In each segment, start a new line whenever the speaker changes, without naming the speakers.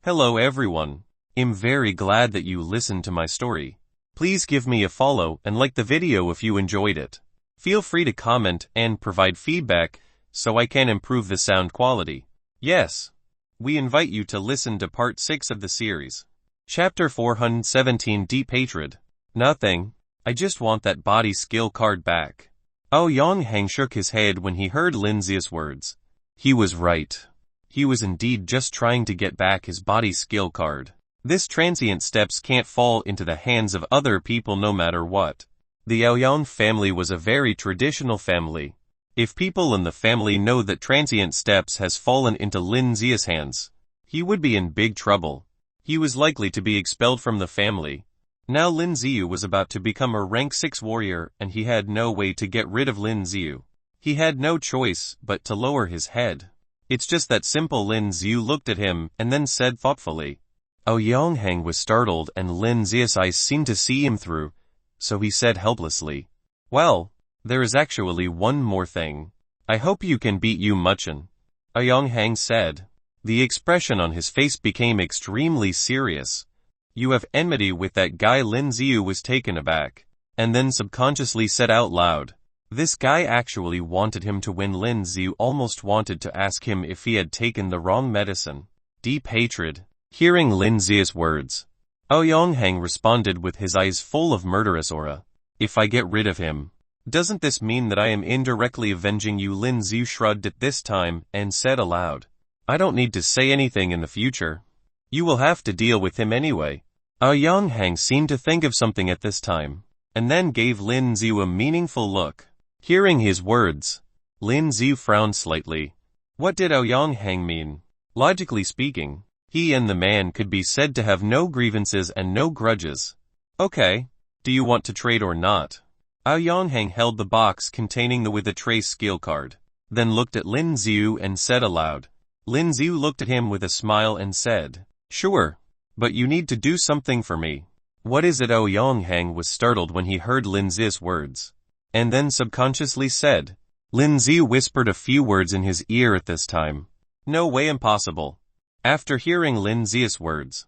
Hello everyone. I'm very glad that you listened to my story. Please give me a follow and like the video if you enjoyed it. Feel free to comment and provide feedback so I can improve the sound quality. Yes, we invite you to listen to part 6 of the series. Chapter 417 Deep Hatred. Nothing. I just want that body skill card back. Aoyonghang shook his head when he heard Lin Z's words. He was right. He was indeed just trying to get back his body skill card. This transient steps can't fall into the hands of other people no matter what. The Aoyong family was a very traditional family. If people in the family know that transient steps has fallen into Lin Z's hands, he would be in big trouble. He was likely to be expelled from the family. Now Lin Z was about to become a rank 6 warrior and he had no way to get rid of Lin Z. He had no choice but to lower his head. It's just that simple. Lin Z looked at him and then said thoughtfully. Aoyonghang was startled and Lin Z's eyes seemed to see him through, so he said helplessly. Well, there is actually one more thing. I hope you can beat you Muchin. Aoyonghang said. The expression on his face became extremely serious. You have enmity with that guy. Lin Z was taken aback, and then subconsciously said out loud. This guy actually wanted him to win. Lin Z almost wanted to ask him if he had taken the wrong medicine. Deep hatred. Hearing Lin Z's words, Aoyonghang responded with his eyes full of murderous aura. If I get rid of him, doesn't this mean that I am indirectly avenging you? Lin Z shrugged at this time and said aloud. I don't need to say anything in the future. You will have to deal with him anyway. Aoyonghang seemed to think of something at this time, and then gave Lin Z a meaningful look. Hearing his words, Lin Z frowned slightly. What did Aoyonghang mean? Logically speaking, he and the man could be said to have no grievances and no grudges. Okay, do you want to trade or not? Aoyonghang held the box containing the with a trace skill card, then looked at Lin Z and said aloud. Lin Z looked at him with a smile and said, Sure, but you need to do something for me. What is it? Aoyonghang was startled when he heard Lin Z's words, and then subconsciously said. Lin Z whispered a few words in his ear at this time. No way, impossible. After hearing Lin Z's words,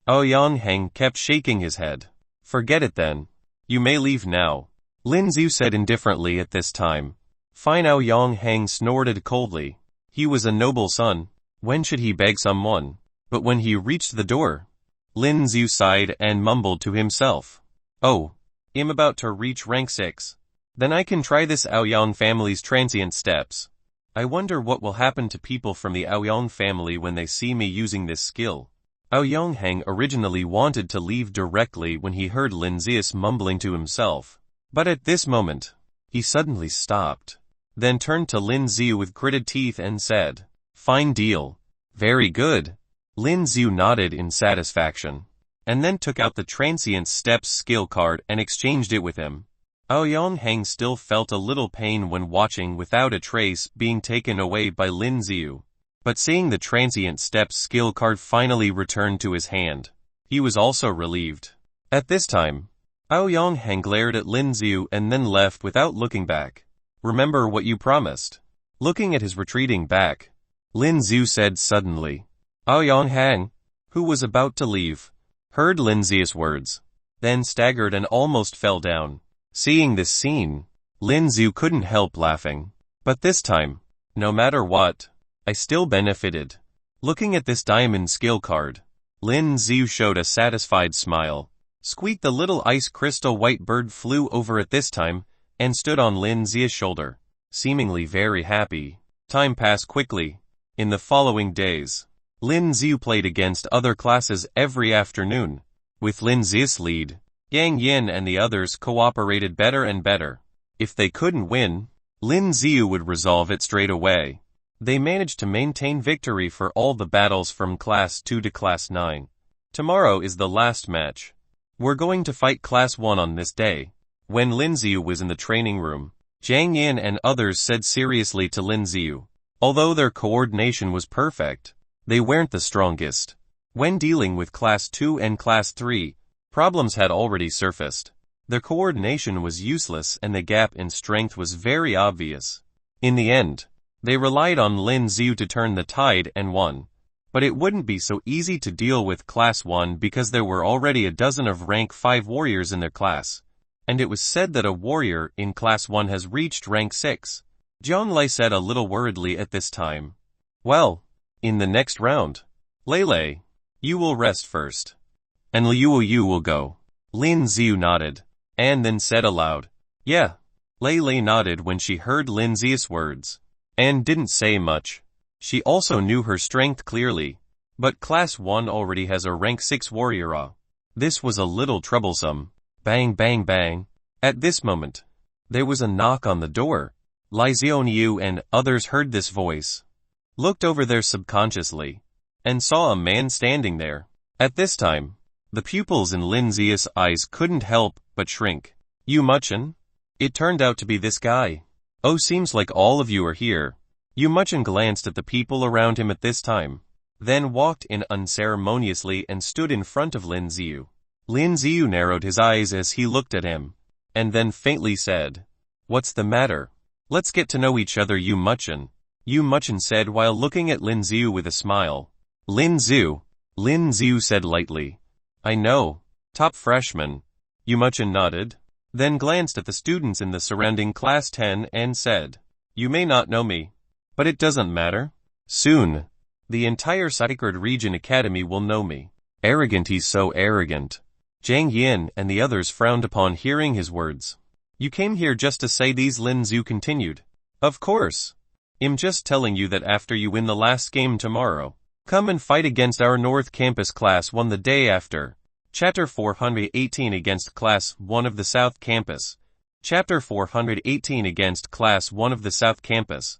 Aoyonghang kept shaking his head. Forget it then. You may leave now. Lin Z said indifferently at this time. Fine. Aoyonghang snorted coldly. He was a noble son. When should he beg someone? But when he reached the door, Lin Z sighed and mumbled to himself. Oh, I'm about to reach rank 6. Then I can try this Aoyong family's transient steps. I wonder what will happen to people from the Aoyong family when they see me using this skill. Aoyonghang originally wanted to leave directly when he heard Lin Z mumbling to himself. But at this moment, he suddenly stopped, then turned to Lin Z with gritted teeth and said, Fine deal. Very good. Lin Z nodded in satisfaction, and then took out the transient steps skill card and exchanged it with him. Aoyonghang still felt a little pain when watching without a trace being taken away by Lin Z, but seeing the transient steps skill card finally returned to his hand, he was also relieved. At this time, Aoyonghang glared at Lin Z and then left without looking back. Remember what you promised. Looking at his retreating back, Lin Z said suddenly. Aoyonghang, who was about to leave, heard Lin Z's words, then staggered and almost fell down. Seeing this scene, Lin Z couldn't help laughing. But this time, no matter what, I still benefited. Looking at this diamond skill card, Lin Z showed a satisfied smile. Squeak, the little ice crystal white bird flew over at this time and stood on Lin Z's shoulder, seemingly very happy. Time passed quickly. In the following days, Lin Z played against other classes every afternoon. With Lin Z's lead, Yang Yin and the others cooperated better and better. If they couldn't win, Lin Z would resolve it straight away. They managed to maintain victory for all the battles from Class 2 to Class 9. Tomorrow is the last match. We're going to fight Class 1 on this day. When Lin Z was in the training room, Jiang Yin and others said seriously to Lin Z. Although their coordination was perfect, they weren't the strongest. When dealing with Class 2 and Class 3, problems had already surfaced. Their coordination was useless and the gap in strength was very obvious. In the end, they relied on Lin Z to turn the tide and won. But it wouldn't be so easy to deal with Class 1 because there were already a dozen of rank 5 warriors in their class. And it was said that a warrior in Class 1 has reached rank 6. Jiang Lei said a little worriedly at this time. Well, in the next round, Lei, you will rest first. And Liu will go. Lin Z nodded, and then said aloud, yeah. Lei nodded when she heard Lin Z's words, and didn't say much. She also knew her strength clearly, but Class 1 already has a rank 6 warrior. This was a little troublesome. Bang bang bang. At this moment, there was a knock on the door. Li Zioniu and others heard this voice, looked over there subconsciously, and saw a man standing there. At this time, the pupils in Lin Z's eyes couldn't help but shrink. You Muchin? It turned out to be this guy. Oh, seems like all of you are here. Yu Muchin glanced at the people around him at this time, then walked in unceremoniously and stood in front of Lin Ziyu. Lin Ziyu narrowed his eyes as he looked at him, and then faintly said, What's the matter? Let's get to know each other, Yu Muchin. Yu Muchin said while looking at Lin Ziyu with a smile. Lin Ziyu said lightly. I know, top freshman. Yu Muchin nodded, then glanced at the students in the surrounding class 10 and said, You may not know me, but it doesn't matter. Soon, the entire Sacred Region Academy will know me. Arrogant, he's so arrogant. Zhang Yin and the others frowned upon hearing his words. You came here just to say these, Lin Zhu continued. Of course. I'm just telling you that after you win the last game tomorrow, come and fight against our North Campus Class 1 the day after. Chapter 418 against Class 1 of the South Campus. Chapter 418 against Class 1 of the South Campus.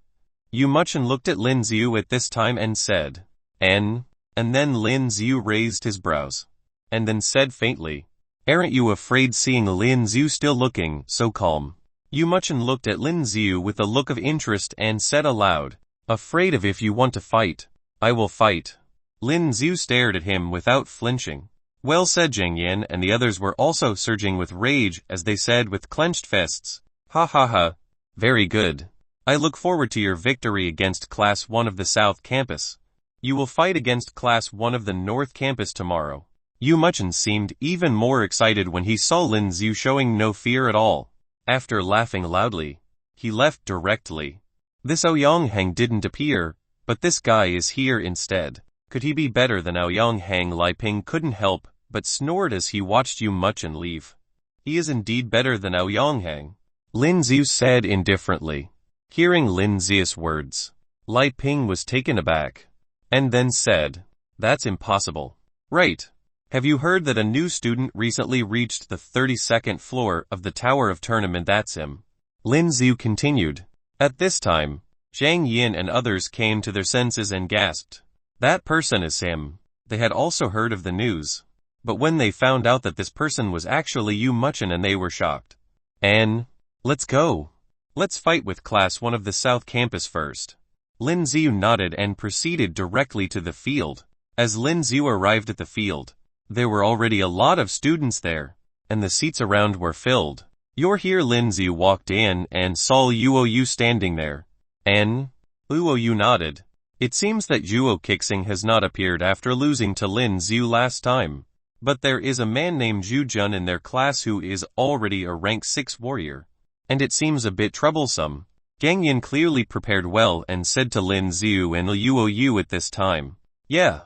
Yu Muchin looked at Lin Ziyu at this time and said, and then Lin Ziyu raised his brows, and then said faintly, Aren't you afraid, seeing Lin Ziyu still looking so calm? Yu Muchin looked at Lin Ziyu with a look of interest and said aloud, Afraid of? If you want to fight, I will fight. Lin Ziyu stared at him without flinching. Well said, Zhang Yan and the others were also surging with rage as they said with clenched fists, Ha ha ha, very good. I look forward to your victory against Class 1 of the South Campus. You will fight against Class 1 of the North Campus tomorrow. Yu Muchin seemed even more excited when he saw Lin Ziyu showing no fear at all. After laughing loudly, he left directly. This Aoyang Hang didn't appear, but this guy is here instead. Could he be better than Aoyang Hang? Lai Ping couldn't help but snored as he watched Yu Muchin leave. He is indeed better than Aoyang Hang, Lin Ziyu said indifferently. Hearing Lin Zi's words, Lai Ping was taken aback, and then said, That's impossible. Right. Have you heard that a new student recently reached the 32nd floor of the Tower of Tournament? That's him. Lin Ziyu continued. At this time, Zhang Yin and others came to their senses and gasped. That person is him. They had also heard of the news, but when they found out that this person was actually Yu Muchin, and they were shocked. And, let's go. Let's fight with Class 1 of the South Campus first. Lin Ziyu nodded and proceeded directly to the field. As Lin Ziyu arrived at the field, there were already a lot of students there, and the seats around were filled. You're here. Lin Ziyu walked in and saw Yu standing there. And, Yu nodded. It seems that Ju Jun has not appeared after losing to Lin Ziyu last time. But there is a man named Ju Jun in their class who is already a rank 6 warrior. And it seems a bit troublesome. Gang Yin clearly prepared well and said to Lin Ziyu and Liu at this time. Yeah.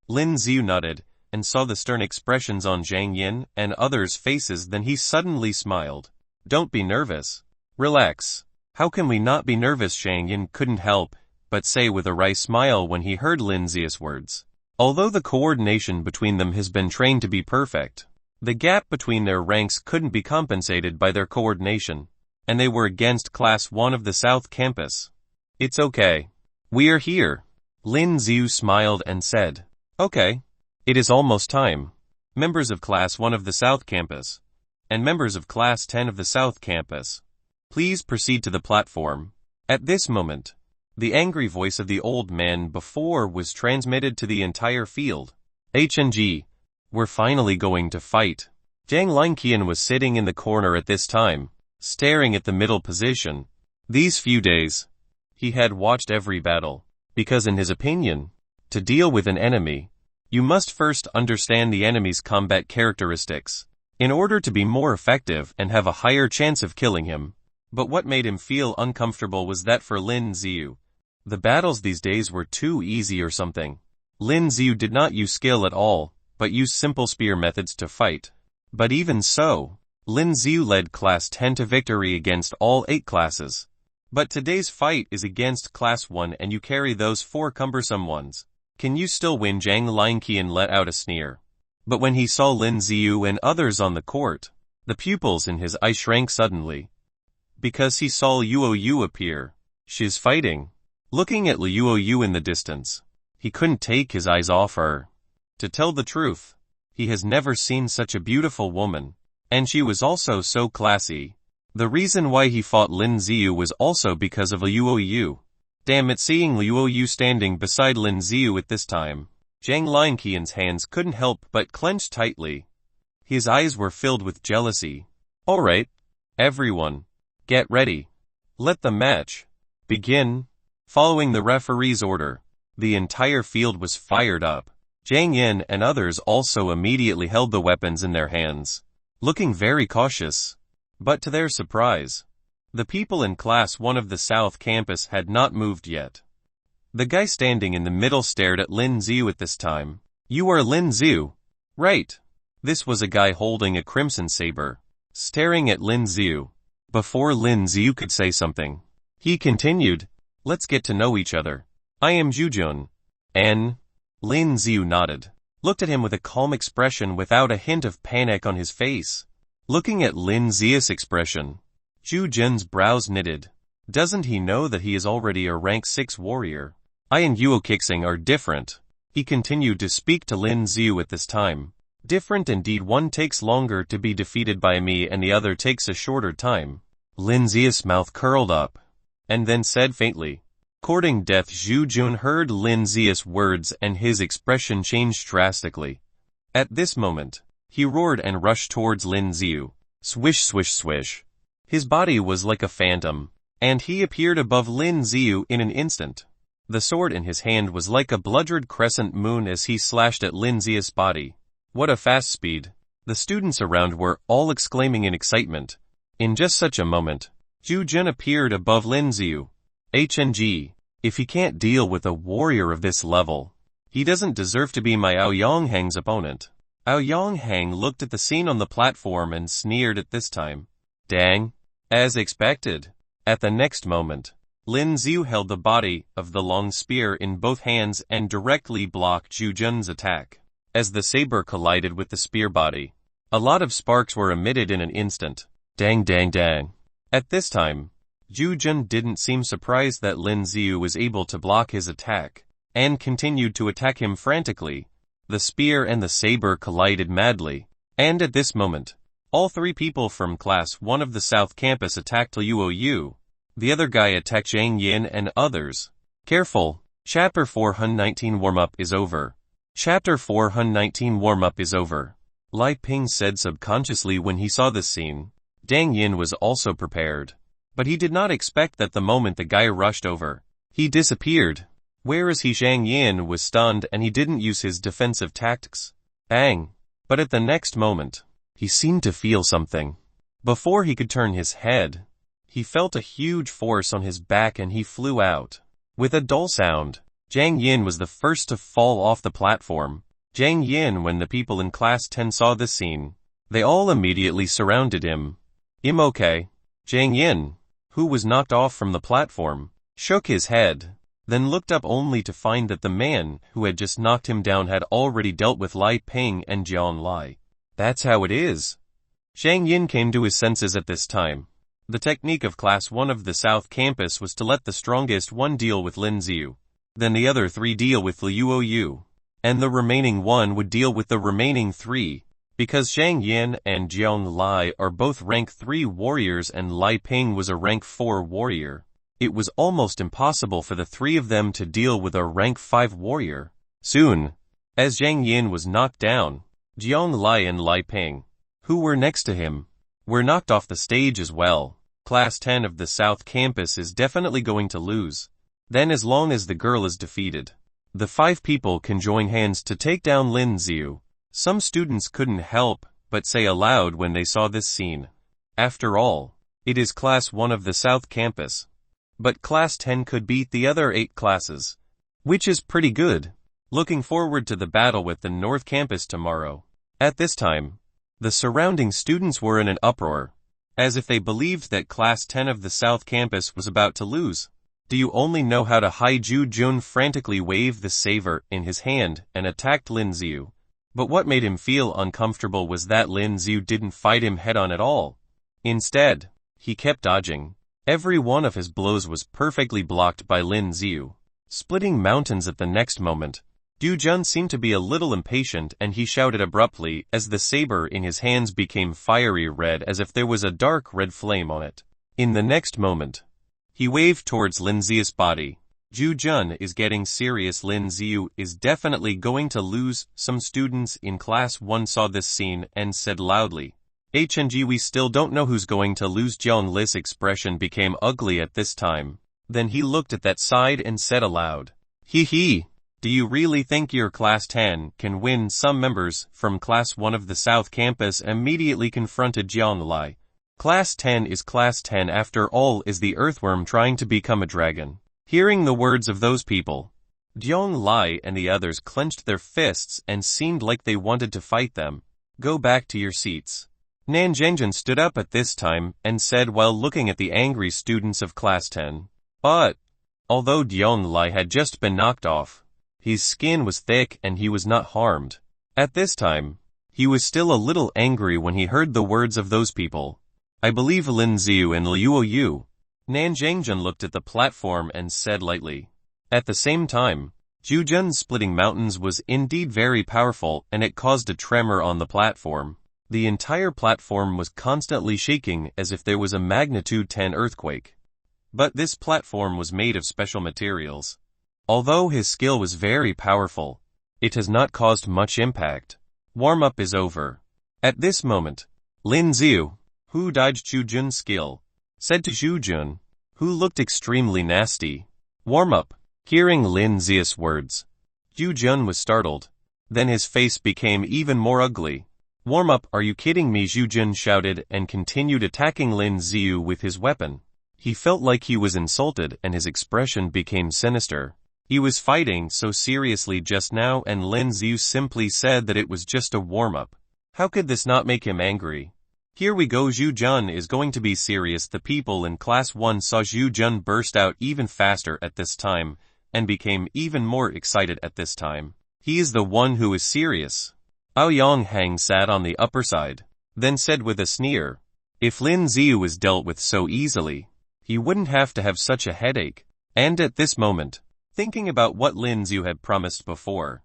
Lin Ziyu nodded, and saw the stern expressions on Zhang Yin and others' faces. Then he suddenly smiled. Don't be nervous. Relax. How can we not be nervous? Zhang Yin couldn't help but say with a wry smile when he heard Lin Zi's words. Although the coordination between them has been trained to be perfect, the gap between their ranks couldn't be compensated by their coordination, and they were against Class 1 of the South Campus. It's okay. We are here. Lin Ziyu smiled and said, Okay. It is almost time. Members of Class 1 of the South Campus, and members of Class 10 of the South Campus, please proceed to the platform. At this moment, the angry voice of the old man before was transmitted to the entire field. HNG, we're finally going to fight. Zhang Linqian was sitting in the corner at this time, staring at the middle position. These few days, he had watched every battle, because in his opinion, To deal with an enemy, you must first understand the enemy's combat characteristics, in order to be more effective and have a higher chance of killing him. But what made him feel uncomfortable was that for Lin Z, the battles these days were too easy or something. Lin Z did not use skill at all, but used simple spear methods to fight. But even so, Lin Z led Class 10 to victory against all 8 classes. But today's fight is against Class 1 and you carry those 4 cumbersome ones. Can you still win? Zhang Lianqian let out a sneer. But when he saw Lin Ziyu and others on the court, the pupils in his eye shrank suddenly. Because he saw Luo Yu appear. She's fighting. Looking at Luo Yu in the distance, he couldn't take his eyes off her. To tell the truth, he has never seen such a beautiful woman. And she was also so classy. The reason why he fought Lin Ziyu was also because of Luo Yu. Damn it, seeing Luo Yu standing beside Lin Ziyu at this time, Zhang Lianqian's hands couldn't help but clench tightly. His eyes were filled with jealousy. Alright, everyone, get ready. Let the match begin. Following the referee's order, the entire field was fired up. Zhang Yin and others also immediately held the weapons in their hands, looking very cautious. But to their surprise, the people in Class 1 of the South Campus had not moved yet. The guy standing in the middle stared at Lin Ziyu at this time. You are Lin Ziyu, right? This was a guy holding a crimson saber, staring at Lin Ziyu. Before Lin Ziyu could say something, he continued, let's get to know each other. I am Ju Jun. Lin Ziyu nodded, looked at him with a calm expression without a hint of panic on his face. Looking at Lin Ziyu's expression, Ju Jun's brows knitted. Doesn't he know that he is already a rank 6 warrior? I and Yuo Kixing are different. He continued to speak to Lin Ziyu at this time. Different indeed, one takes longer to be defeated by me and the other takes a shorter time. Lin Ziyu's mouth curled up, and then said faintly, courting death. Ju Jun heard Lin Ziyu's words and his expression changed drastically. At this moment, he roared and rushed towards Lin Ziyu. Swish swish swish. His body was like a phantom, and he appeared above Lin Ziyu in an instant. The sword in his hand was like a bloodred crescent moon as he slashed at Lin Ziyu's body. What a fast speed. The students around were all exclaiming in excitement. In just such a moment, Ju Jun appeared above Lin Ziyu. HNG. If he can't deal with a warrior of this level, he doesn't deserve to be my Aoyonghang's opponent. Aoyonghang looked at the scene on the platform and sneered at this time. Dang. As expected. At the next moment, Lin Ziyu held the body of the long spear in both hands and directly blocked Ju Jun's attack. As the saber collided with the spear body, a lot of sparks were emitted in an instant. Dang dang dang. At this time, Ju Jun didn't seem surprised that Lin Ziyu was able to block his attack, and continued to attack him frantically. The spear and the saber collided madly, and at this moment, all 3 people from Class 1 of the South Campus attacked Luo Yu. The other guy attacked Zhang Yin and others. Careful. Chapter 419 warm-up is over. Chapter 419 warm-up is over. Lai Ping said subconsciously when he saw this scene. Dang Yin was also prepared. But he did not expect that the moment the guy rushed over, he disappeared. Whereas Zhang Yin was stunned and he didn't use his defensive tactics. Bang. But at the next moment, he seemed to feel something. Before he could turn his head, he felt a huge force on his back and he flew out. With a dull sound, Zhang Yin was the first to fall off the platform. Zhang Yin, when the people in Class 10 saw this scene, they all immediately surrounded him. Okay. Zhang Yin, who was knocked off from the platform, shook his head, then looked up only to find that the man who had just knocked him down had already dealt with Lai Ping and Jian Lai. That's how it is. Zhang Yin came to his senses at this time. The technique of Class 1 of the South Campus was to let the strongest one deal with Lin Ziyu, then the other 3 deal with Luo Yu, and the remaining one would deal with the remaining 3. Because Zhang Yin and Jiang Lai are both rank 3 warriors and Lai Ping was a rank 4 warrior, it was almost impossible for the 3 of them to deal with a rank 5 warrior. Soon, as Zhang Yin was knocked down, Jiang Lai and Lai Ping, who were next to him, were knocked off the stage as well. Class 10 of the South Campus is definitely going to lose. Then as long as the girl is defeated, The 5 people can join hands to take down Lin Z. Some students couldn't help but say aloud when they saw this scene. After all, it is Class 1 of the South Campus. But Class 10 could beat the other 8 classes, which is pretty good. Looking forward to the battle with the North Campus tomorrow. At this time, the surrounding students were in an uproar, as if they believed that Class 10 of the South Campus was about to lose. Do you only know how to hide? Ju Jun frantically waved the saber in his hand and attacked Lin Z. But what made him feel uncomfortable was that Lin Z didn't fight him head-on at all. Instead, he kept dodging. Every one of his blows was perfectly blocked by Lin Z, splitting mountains at the next moment. Ju Jun seemed to be a little impatient and he shouted abruptly as the saber in his hands became fiery red as if there was a dark red flame on it. In the next moment, he waved towards Lin Z's body. Ju Jun is getting serious. Lin Z is definitely going to lose. Some students in Class 1 saw this scene and said loudly, "HNG, we still don't know who's going to lose." Jiang Li's expression became ugly at this time. Then he looked at that side and said aloud, "Hee hee. Do you really think your Class 10 can win?" Some members from Class 1 of the South Campus immediately confronted Jiang Li. Class 10 is Class 10 after all. Is the earthworm trying to become a dragon? Hearing the words of those people, Jiang Li and the others clenched their fists and seemed like they wanted to fight them. "Go back to your seats." Nan Zhengjun stood up at this time and said while looking at the angry students of Class 10. But, although Jiang Li had just been knocked off, his skin was thick and he was not harmed. At this time, he was still a little angry when he heard the words of those people. "I believe Lin Z and Liu Yu." Nan Zhengjun looked at the platform and said lightly. At the same time, Ju Jun's splitting mountains was indeed very powerful and it caused a tremor on the platform. The entire platform was constantly shaking as if there was a magnitude 10 earthquake. But this platform was made of special materials. Although his skill was very powerful, it has not caused much impact. Warm-up is over. At this moment, Lin Z, who dodged Ju Jun's skill, said to Ju Jun, who looked extremely nasty, "Warm-up." Hearing Lin Z's words, Ju Jun was startled. Then his face became even more ugly. "Warm-up, are you kidding me?" Ju Jun shouted and continued attacking Lin Z with his weapon. He felt like he was insulted and his expression became sinister. He was fighting so seriously just now and Lin Z simply said that it was just a warm-up. How could this not make him angry? "Here we go, Ju Jun is going to be serious." The people in Class 1 saw Ju Jun burst out even faster at this time, and became even more excited at this time. He is the one who is serious. Aoyang Hang sat on the upper side, then said with a sneer, "If Lin Z was dealt with so easily, he wouldn't have to have such a headache." And at this moment, thinking about what Lin Z had promised before,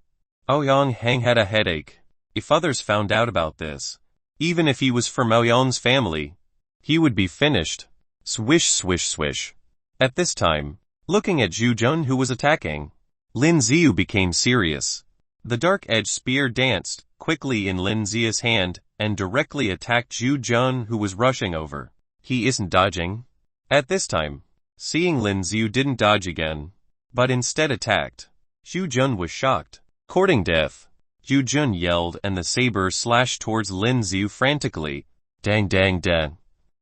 Aoyang Hang had a headache. If others found out about this, even if he was from Aoyang's family, he would be finished. Swish swish swish. At this time, looking at Ju Jun who was attacking, Lin Z became serious. The dark-edged spear danced quickly in Lin Z's hand and directly attacked Ju Jun who was rushing over. He isn't dodging. At this time, seeing Lin Z didn't dodge again, but instead attacked, Ju Jun was shocked. Courting death, Ju Jun yelled and the saber slashed towards Lin Z frantically. Dang dang dang.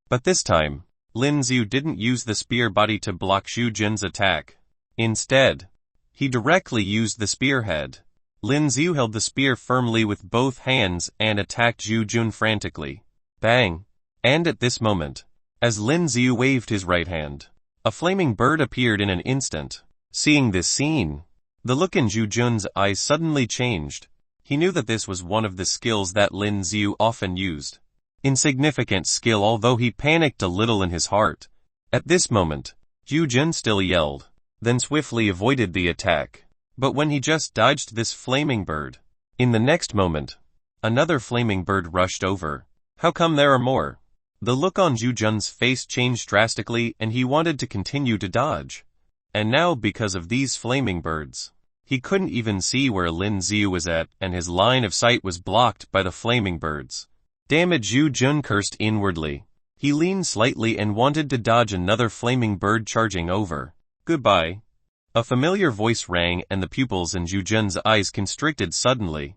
But this time, Lin Z didn't use the spear body to block Ju Jun's attack. Instead, he directly used the spearhead. Lin Z held the spear firmly with both hands and attacked Ju Jun frantically. Bang! And at this moment, as Lin Z waved his right hand, a flaming bird appeared in an instant. Seeing this scene, the look in Ju Jun's eyes suddenly changed. He knew that this was one of the skills that Lin Z often used. Insignificant skill, although he panicked a little in his heart. At this moment, Ju Jun still yelled, then swiftly avoided the attack. But when he just dodged this flaming bird, in the next moment, another flaming bird rushed over. How come there are more? The look on Ju Jun's face changed drastically and he wanted to continue to dodge. And now because of these flaming birds, he couldn't even see where Lin Z was at and his line of sight was blocked by the flaming birds. Damn it, Ju Jun cursed inwardly. He leaned slightly and wanted to dodge another flaming bird charging over. Goodbye. A familiar voice rang and the pupils in Ju Jun's eyes constricted suddenly.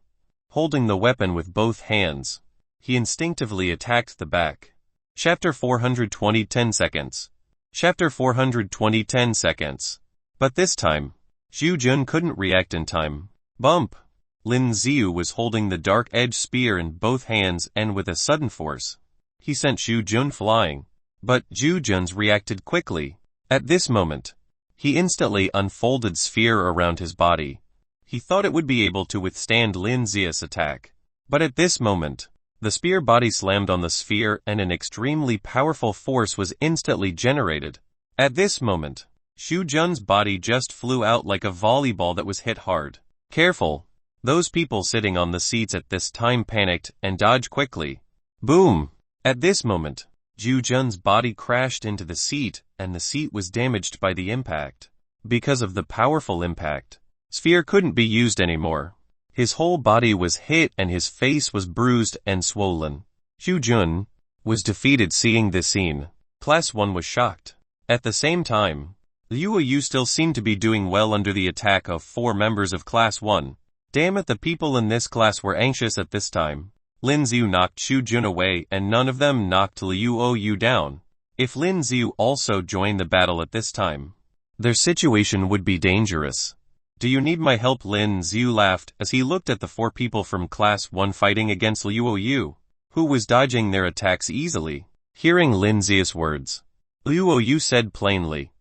Holding the weapon with both hands, he instinctively attacked the back. Chapter 420 10 seconds. Chapter 420 10 seconds. But this time, Ju Jun couldn't react in time. Bump! Lin Z was holding the dark-edged spear in both hands and with a sudden force, he sent Ju Jun flying. But Ju Jun's reacted quickly. At this moment, he instantly unfolded sphere around his body. He thought it would be able to withstand Lin Z's attack. But at this moment, the spear body slammed on the sphere and an extremely powerful force was instantly generated. At this moment, Ju Jun's body just flew out like a volleyball that was hit hard. Careful! Those people sitting on the seats at this time panicked and dodged quickly. Boom! At this moment, Ju Jun's body crashed into the seat and the seat was damaged by the impact. Because of the powerful impact, sphere couldn't be used anymore. His whole body was hit and his face was bruised and swollen. Ju Jun was defeated. Seeing this scene, Class 1 was shocked. At the same time, Liu Yu still seemed to be doing well under the attack of 4 members of Class 1. Damn it, the people in this class were anxious at this time. Lin Z knocked Ju Jun away and none of them knocked Liu Yu down. If Lin Z also joined the battle at this time, their situation would be dangerous. Do you need my help? Lin Z laughed as he looked at the 4 people from Class 1 fighting against Liu Yu, who was dodging their attacks easily. Hearing Lin Z's words, Liu Yu said plainly,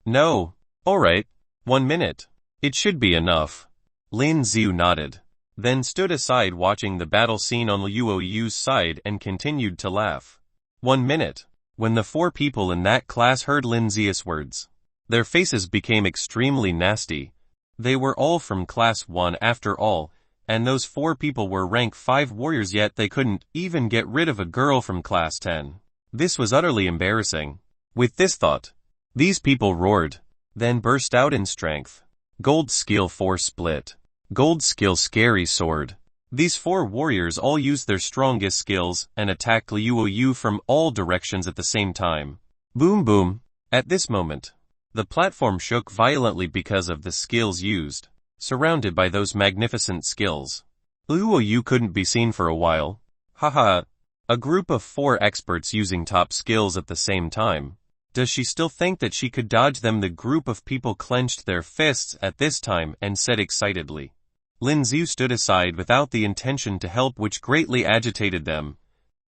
"No, alright, 1 minute. It should be enough." Lin Z nodded, then stood aside watching the battle scene on Liu Yu's side and continued to laugh. 1 minute. When the 4 people in that class heard Lin Z's words, their faces became extremely nasty. They were all from Class 1 after all, and those 4 people were rank 5 warriors, yet they couldn't even get rid of a girl from Class 10. This was utterly embarrassing. With this thought, these people roared, then burst out in strength. Gold skill 4 split. Gold skill scary sword. These 4 warriors all used their strongest skills and attacked Liu Yu from all directions at the same time. Boom boom. At this moment, the platform shook violently because of the skills used. Surrounded by those magnificent skills, Liu Yu couldn't be seen for a while. Haha. A group of 4 experts using top skills at the same time. Does she still think that she could dodge them? The group of people clenched their fists at this time and said excitedly. Lin Z stood aside without the intention to help, which greatly agitated them.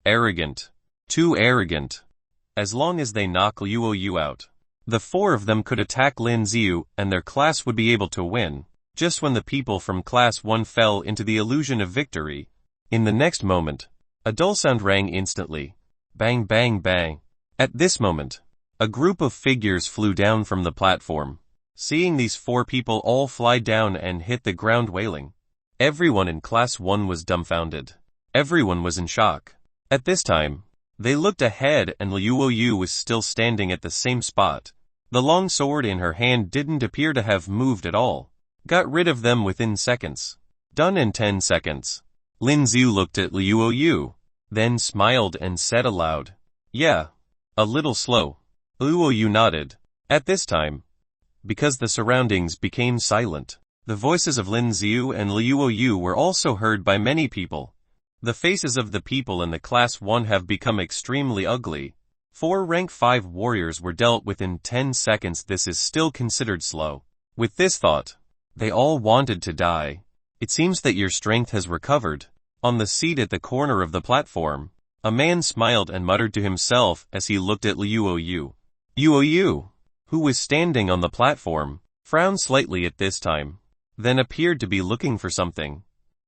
Arrogant. Too arrogant. As long as they knock Liu Yu out, the 4 of them could attack Lin Z and their class would be able to win. Just when the people from Class 1 fell into the illusion of victory, in the next moment, a dull sound rang instantly. Bang bang bang. At this moment, a group of figures flew down from the platform. Seeing these 4 people all fly down and hit the ground wailing, everyone in Class 1 was dumbfounded. Everyone was in shock. At this time, they looked ahead and Liu Yu was still standing at the same spot. The long sword in her hand didn't appear to have moved at all. Got rid of them within seconds. Done in 10 seconds. Lin Z looked at Liu Yu, then smiled and said aloud, "Yeah. A little slow." Liu Yu nodded. At this time, because the surroundings became silent, the voices of Lin Z and Liu Yu were also heard by many people. The faces of the people in the Class 1 have become extremely ugly. 4 rank 5 warriors were dealt with in 10 seconds. This is still considered slow. With this thought, they all wanted to die. It seems that your strength has recovered. On the seat at the corner of the platform, a man smiled and muttered to himself as he looked at Liu Yu. Liu Yu, who was standing on the platform, frowned slightly at this time, then appeared to be looking for something.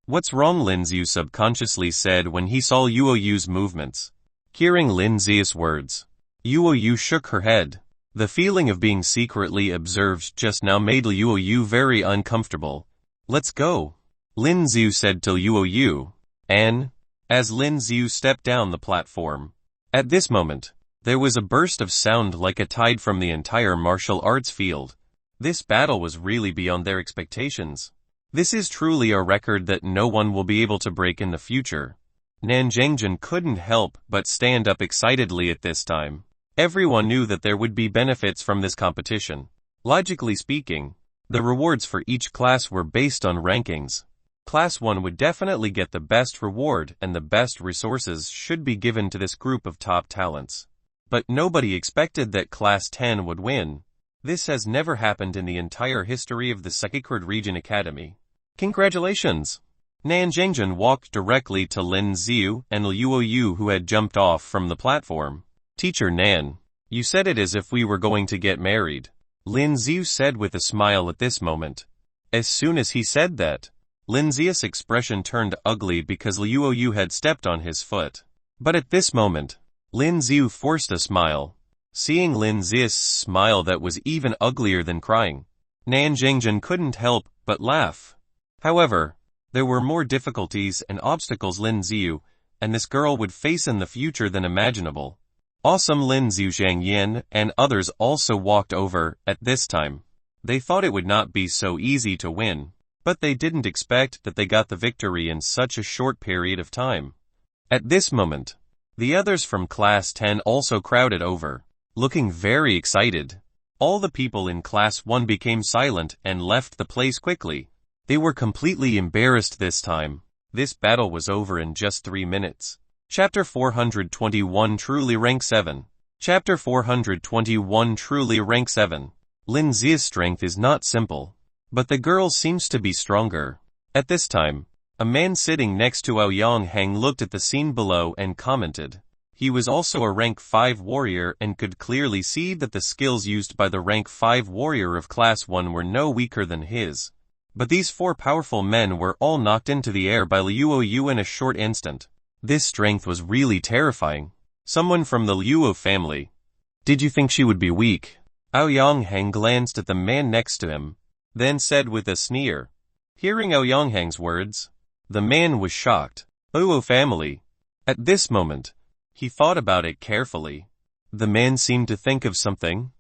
"What's wrong?" Lin Z subconsciously said when he saw Liu Yu's movements. Hearing Lin Z's words, Liu Yu shook her head. The feeling of being secretly observed just now made Liu Yu very uncomfortable. "Let's go," Lin Z said to Liu Yu, and, as Lin Z stepped down the platform, at this moment, there was a burst of sound like a tide from the entire martial arts field. This battle was really beyond their expectations. This is truly a record that no one will be able to break in the future. Nanjingjin couldn't help but stand up excitedly at this time. Everyone knew that there would be benefits from this competition. Logically speaking, The rewards for each class were based on rankings. Class 1 would definitely get the best reward, and the best resources should be given to this group of top talents. But nobody expected that Class 10 would win. This has never happened in the entire history of the Second Region Academy. Congratulations! Nan Jingjun walked directly to Lin Z and Liu Yu, who had jumped off from the platform. Teacher Nan, you said it as if we were going to get married. Lin Z said with a smile at this moment. As soon as he said that, Lin Z's expression turned ugly because Liu Yu had stepped on his foot. But at this moment, Lin Z forced a smile. Seeing Lin Z's smile that was even uglier than crying, Nan Jingjun couldn't help but laugh. However, there were more difficulties and obstacles Lin Z and this girl would face in the future than imaginable. Awesome Lin Z, Zhang Yin, and others also walked over at this time. They thought it would not be so easy to win, but they didn't expect that they got the victory in such a short period of time. At this moment, the others from Class 10 also crowded over, looking very excited. All the people in Class 1 became silent and left the place quickly. They were completely embarrassed this time. This battle was over in just 3 minutes. Chapter 421 Truly Rank 7. Chapter 421 Truly Rank 7. Lin Z's strength is not simple, but the girl seems to be stronger. At this time, a man sitting next to Aoyang looked at the scene below and commented. He was also a rank 5 warrior and could clearly see that the skills used by the rank 5 warrior of Class 1 were no weaker than his. But these 4 powerful men were all knocked into the air by Liu Yu in a short instant. This strength was really terrifying. Someone from the Liu family. Did you think she would be weak? Aoyang glanced at the man next to him, then said with a sneer. Hearing Aoyang's words, the man was shocked. Liu family. At this moment, he thought about it carefully. The man seemed to think of something,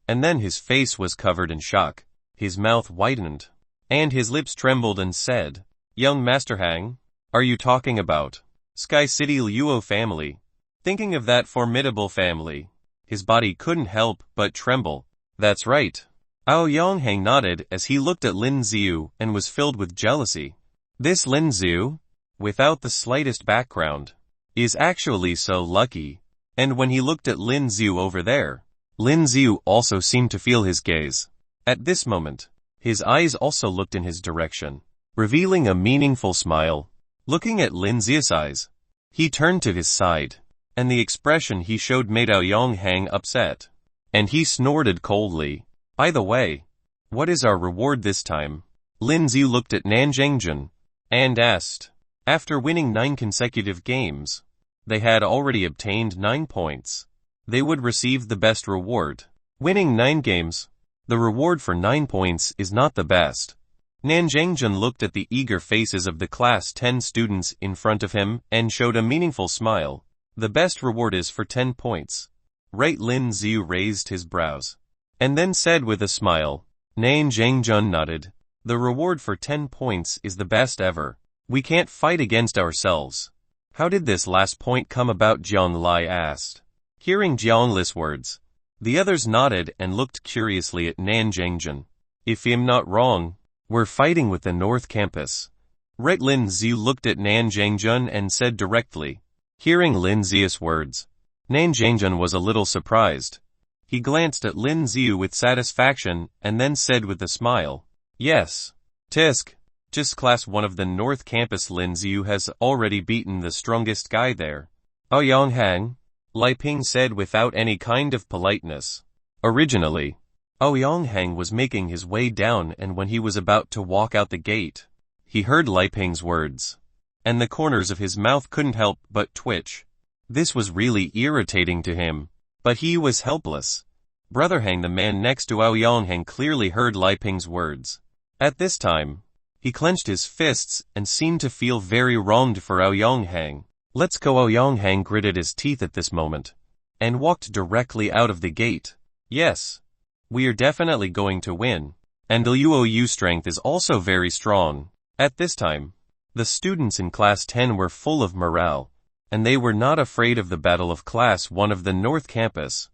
and then his face was covered in shock. His mouth widened, and his lips trembled and said, Young Master Hang, are you talking about Sky City Liu family? Thinking of that formidable family, his body couldn't help but tremble. That's right. Aoyang nodded as he looked at Lin Z and was filled with jealousy. This Lin Z, without the slightest background, is actually so lucky. And when he looked at Lin Z over there, Lin Z also seemed to feel his gaze. At this moment, his eyes also looked in his direction, revealing a meaningful smile. Looking at Lin Z's eyes, he turned to his side, and the expression he showed made Aoyang upset, and he snorted coldly. By the way, what is our reward this time? Lin Z looked at Nan Jingjun and asked. After winning 9 consecutive games, they had already obtained 9 points. They would receive the best reward. Winning 9 games, the reward for 9 points is not the best. Nan Jingjun looked at the eager faces of the Class 10 students in front of him and showed a meaningful smile. The best reward is for 10 points. Right? Lin Z raised his brows, and then said with a smile. Nan Jingjun nodded. The reward for 10 points is the best ever. We can't fight against ourselves. How did this last point come about? Jiang Lai asked. Hearing Jiang Li's words, the others nodded and looked curiously at Nan Jingjun. If I'm not wrong, we're fighting with the North Campus. Right? Lin Z looked at Nan Jingjun and said directly. Hearing Lin Z's words, Nan Jingjun was a little surprised. He glanced at Lin Z with satisfaction and then said with a smile. Yes. Tisk. Just Class 1 of the North Campus. Lin Z has already beaten the strongest guy there. Aoyang, Lai Ping said without any kind of politeness. Originally, Aoyang was making his way down, and when he was about to walk out the gate, he heard Lai Ping's words, and the corners of his mouth couldn't help but twitch. This was really irritating to him, but he was helpless. Brother Hang, the man next to Aoyang, clearly heard Lai Ping's words. At this time, he clenched his fists and seemed to feel very wronged for Aoyang. Let's go. Aoyang gritted his teeth at this moment, and walked directly out of the gate. Yes. We are definitely going to win, and Liu Yu's strength is also very strong. At this time, the students in Class 10 were full of morale, and they were not afraid of the battle of Class 1 of the North Campus.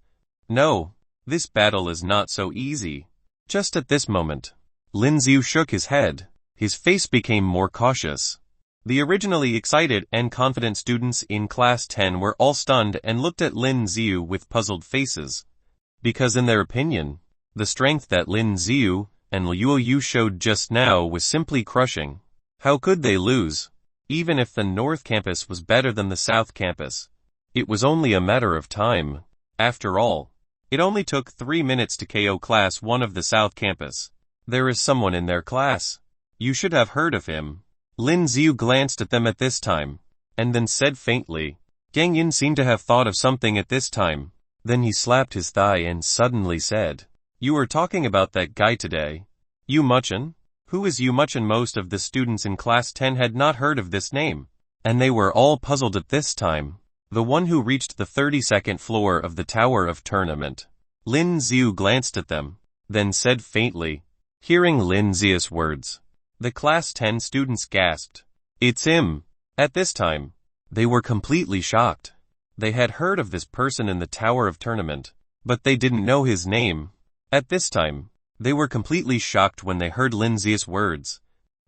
No, this battle is not so easy. Just at this moment, Lin Z shook his head. His face became more cautious. The originally excited and confident students in Class 10 were all stunned and looked at Lin Z with puzzled faces. Because in their opinion, the strength that Lin Z and Liu showed just now was simply crushing. How could they lose? Even if the North Campus was better than the South Campus, it was only a matter of time. After all, it only took 3 minutes to KO Class 1 of the South Campus. There is someone in their class. You should have heard of him. Lin Z glanced at them at this time, and then said faintly. Zhang Yin seemed to have thought of something at this time. Then he slapped his thigh and suddenly said, "You were talking about that guy today. Muchin? Who is Muchin?" Most of the students in Class 10 had not heard of this name, and they were all puzzled at this time. The one who reached the 32nd floor of the Tower of Tournament. Lin Z glanced at them, then said faintly. Hearing Lin Z's words, the Class 10 students gasped. It's him. At this time, they were completely shocked. They had heard of this person in the Tower of Tournament, but they didn't know his name. At this time, they were completely shocked when they heard Lin Z's words.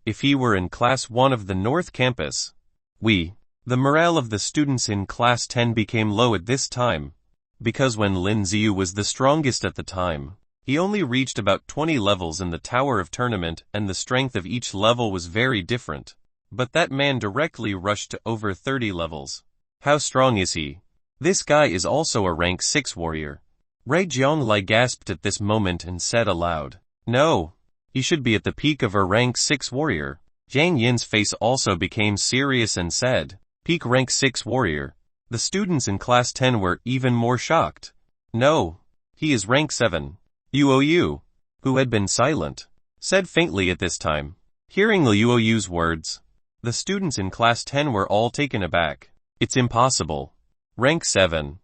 If he were in Class 1 of the North Campus, the morale of the students in Class 10 became low at this time, because when Lin Z was the strongest at the time, he only reached about 20 levels in the Tower of Tournament and the strength of each level was very different. But that man directly rushed to over 30 levels. How strong is he? This guy is also a rank 6 warrior. Rai Zhonglai gasped at this moment and said aloud, "No, he should be at the peak of a rank 6 warrior." Zhang Yin's face also became serious and said, "Peak rank 6 warrior." The students in Class 10 were even more shocked. "No, he is rank 7. Yu, who had been silent, said faintly at this time. Hearing Liu's words, the students in Class 10 were all taken aback. It's impossible. Rank 7.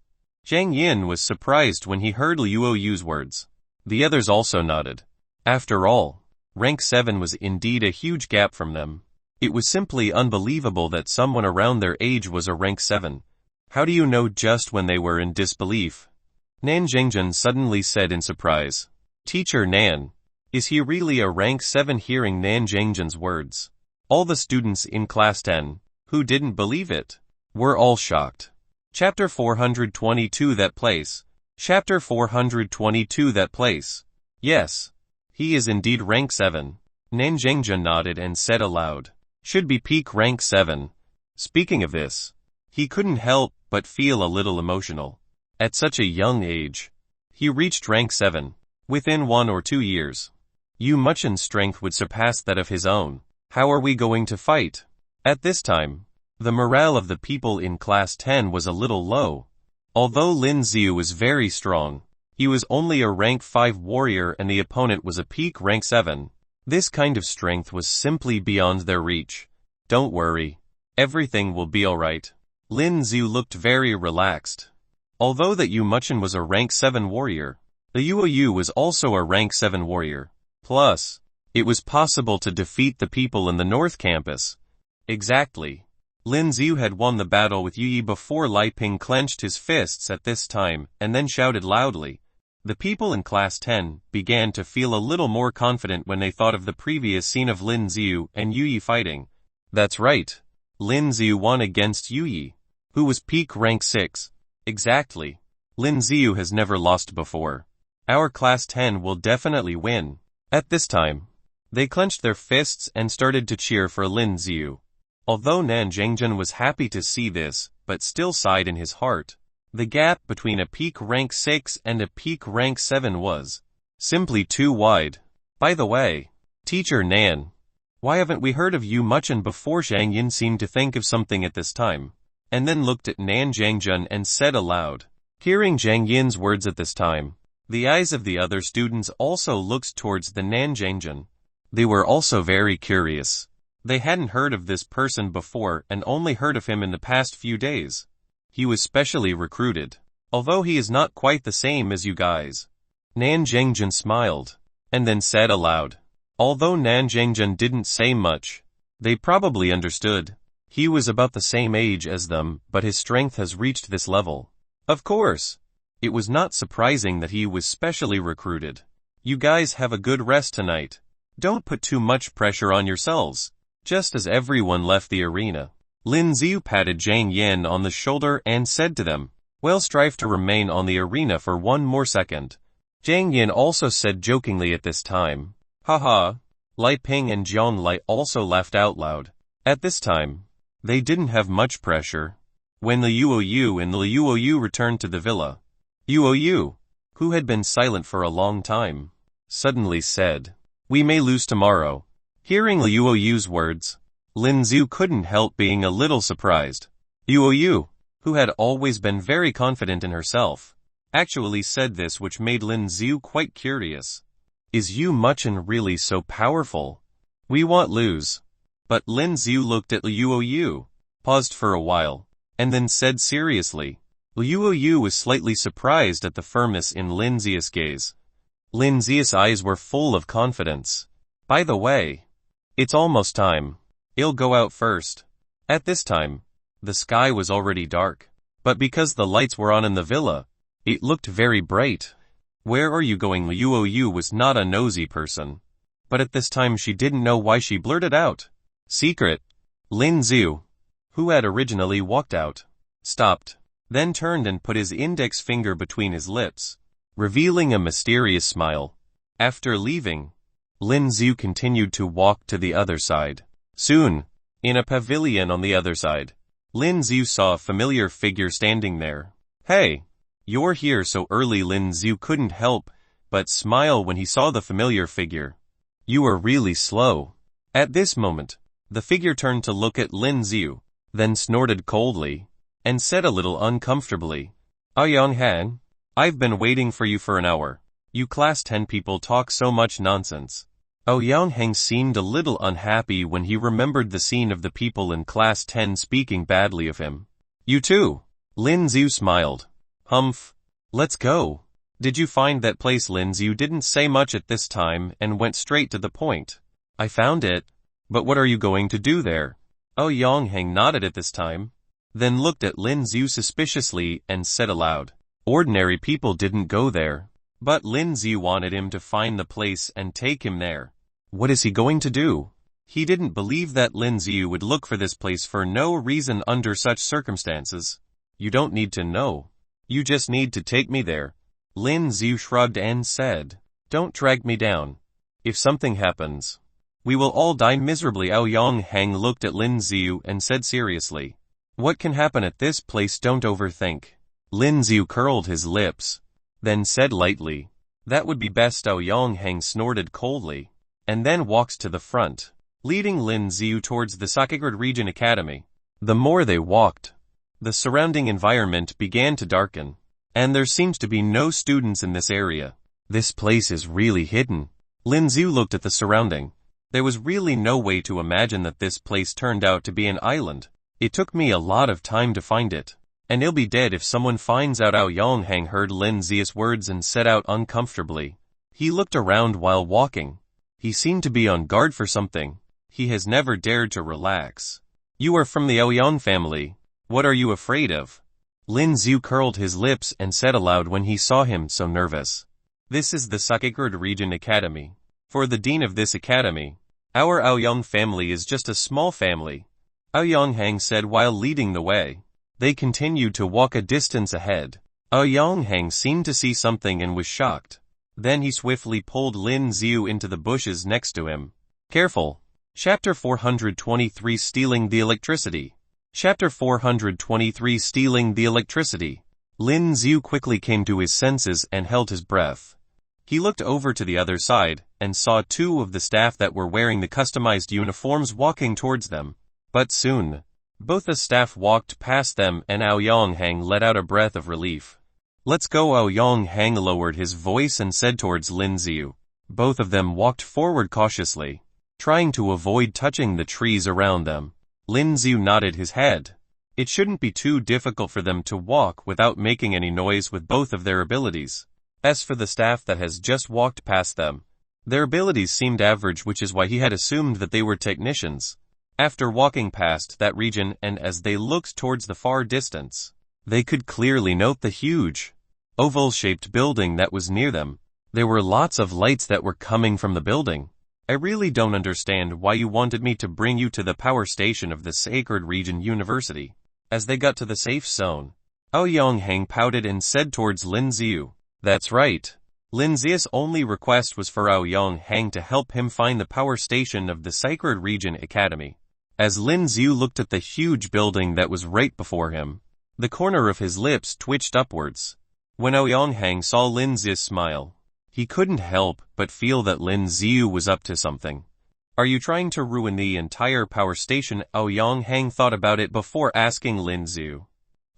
Zhang Yin was surprised when he heard Liu's words. The others also nodded. After all, rank 7 was indeed a huge gap from them. It was simply unbelievable that someone around their age was a rank 7. How do you know? Just when they were in disbelief, Nan Zhengjun suddenly said in surprise, "Teacher Nan, is he really a rank 7? Hearing Nan Zhengjun's words, all the students in Class 10, who didn't believe it, were all shocked. Chapter 422 That Place. Chapter 422 That Place. Yes, he is indeed rank 7. Nan Zhengjun nodded and said aloud, "Should be peak rank 7. Speaking of this, he couldn't help but feel a little emotional. At such a young age, he reached rank 7. Within 1 or 2 years, Muchin's strength would surpass that of his own. How are we going to fight?" At this time, the morale of the people in Class 10 was a little low. Although Lin Z was very strong, he was only a rank 5 warrior and the opponent was a peak rank 7. This kind of strength was simply beyond their reach. "Don't worry. Everything will be alright." Lin Z looked very relaxed. Although that Muchin was a rank 7 warrior, the Yu was also a rank 7 warrior. Plus, it was possible to defeat the people in the North Campus. Exactly. Lin Z had won the battle with Yu before Lai Ping clenched his fists at this time and then shouted loudly. The people in Class 10 began to feel a little more confident when they thought of the previous scene of Lin Z and Yu fighting. That's right. Lin Z won against Yu, who was peak rank 6. Exactly. Lin Z has never lost before. Our Class 10 will definitely win. At this time, they clenched their fists and started to cheer for Lin Z. Although Nan Zhengjun was happy to see this, but still sighed in his heart. The gap between a peak rank 6 and a peak rank 7 was simply too wide. By the way, Teacher Nan, why haven't we heard of Muchin before? Zhang Yin seemed to think of something at this time, and then looked at Nan Zhengjun and said aloud. Hearing Zhang Yin's words at this time, the eyes of the other students also looked towards the Nan Zhengjun. They were also very curious. They hadn't heard of this person before and only heard of him in the past few days. He was specially recruited. Although he is not quite the same as you guys. Nan Zhengjun smiled, and then said aloud. Although Nan Zhengjun didn't say much, they probably understood. He was about the same age as them, but his strength has reached this level. Of course, it was not surprising that he was specially recruited. You guys have a good rest tonight. Don't put too much pressure on yourselves. Just as everyone left the arena, Lin Z patted Zhang Yan on the shoulder and said to them, well, strive to remain on the arena for one more second. Zhang Yan also said jokingly at this time. Haha. Lai Ping and Jiang Lai also laughed out loud. At this time, they didn't have much pressure. When the Yuoyu and the Yuoyu returned to the villa, Yuoyu, who had been silent for a long time, suddenly said, we may lose tomorrow. Hearing Yuoyu's words, Lin Z couldn't help being a little surprised. Yuoyu, who had always been very confident in herself, actually said this, which made Lin Z quite curious. Is Muchin really so powerful? We won't lose. But Lin Z looked at Yuoyu, paused for a while, and then said seriously. Yuoyu was slightly surprised at the firmness in Lin Z's gaze. Lin Z's eyes were full of confidence. By the way, it's almost time. I'll go out first. At this time, the sky was already dark, but because the lights were on in the villa, it looked very bright. Where are you going? Yuoyu was not a nosy person, but at this time she didn't know why she blurted out. Secret. Lin Z, who had originally walked out, stopped, then turned and put his index finger between his lips, revealing a mysterious smile. After leaving, Lin Z continued to walk to the other side. Soon, in a pavilion on the other side, Lin Z saw a familiar figure standing there. Hey, you're here so early. Lin Z couldn't help but smile when he saw the familiar figure. You are really slow. At this moment, the figure turned to look at Lin Z, then snorted coldly, and said a little uncomfortably, Yang Han, I've been waiting for you for an hour. You class 10 people talk so much nonsense. Yang Han seemed a little unhappy when he remembered the scene of the people in class 10 speaking badly of him. You too. Lin Z smiled. Humph. Let's go. Did you find that place? Lin Z didn't say much at this time and went straight to the point. I found it. But what are you going to do there? Yang Han nodded at this time, then looked at Lin Z suspiciously and said aloud, ordinary people didn't go there. But Lin Z wanted him to find the place and take him there. What is he going to do? He didn't believe that Lin Z would look for this place for no reason under such circumstances. You don't need to know. You just need to take me there. Lin Z shrugged and said, don't drag me down. If something happens, we will all die miserably. Yang Han looked at Lin Z and said seriously, what can happen at this place? Don't overthink. Lin Z curled his lips, then said lightly, that would be best. Yang Han snorted coldly, and then walked to the front, leading Lin Z towards the Sacred Region Academy. The more they walked, the surrounding environment began to darken, and there seems to be no students in this area. This place is really hidden. Lin Z looked at the surrounding. There was really no way to imagine that this place turned out to be an island. It took me a lot of time to find it, and I'll be dead if someone finds out. Yang Han heard Lin Z's words and set out uncomfortably. He looked around while walking. He seemed to be on guard for something. He has never dared to relax. You are from the Yang family. What are you afraid of? Lin Z curled his lips and said aloud when he saw him so nervous. This is the Sacred Region Academy. For the dean of this academy, our Yang family is just a small family. Yang Han said while leading the way. They continued to walk a distance ahead. Yang Han seemed to see something and was shocked. Then he swiftly pulled Lin Z into the bushes next to him. Careful. Chapter 423 Stealing the Electricity. Chapter 423 Stealing the Electricity. Lin Z quickly came to his senses and held his breath. He looked over to the other side and saw 2 of the staff that were wearing the customized uniforms walking towards them. But soon, both the staff walked past them and Yang Han let out a breath of relief. Let's go. Yang Han lowered his voice and said towards Lin Z. Both of them walked forward cautiously, trying to avoid touching the trees around them. Lin Z nodded his head. It shouldn't be too difficult for them to walk without making any noise with both of their abilities. As for the staff that has just walked past them, their abilities seemed average, which is why he had assumed that they were technicians. After walking past that region and as they looked towards the far distance, they could clearly note the huge, oval-shaped building that was near them. There were lots of lights that were coming from the building. I really don't understand why you wanted me to bring you to the power station of the Sacred Region University. As they got to the safe zone, Aoyonghang pouted and said towards Lin Z. That's right. Lin Z's only request was for Aoyonghang to help him find the power station of the Sacred Region Academy. As Lin Z looked at the huge building that was right before him, the corner of his lips twitched upwards. When Aoyonghang saw Lin Z's smile, he couldn't help but feel that Lin Z was up to something. Are you trying to ruin the entire power station? Aoyonghang thought about it before asking Lin Z.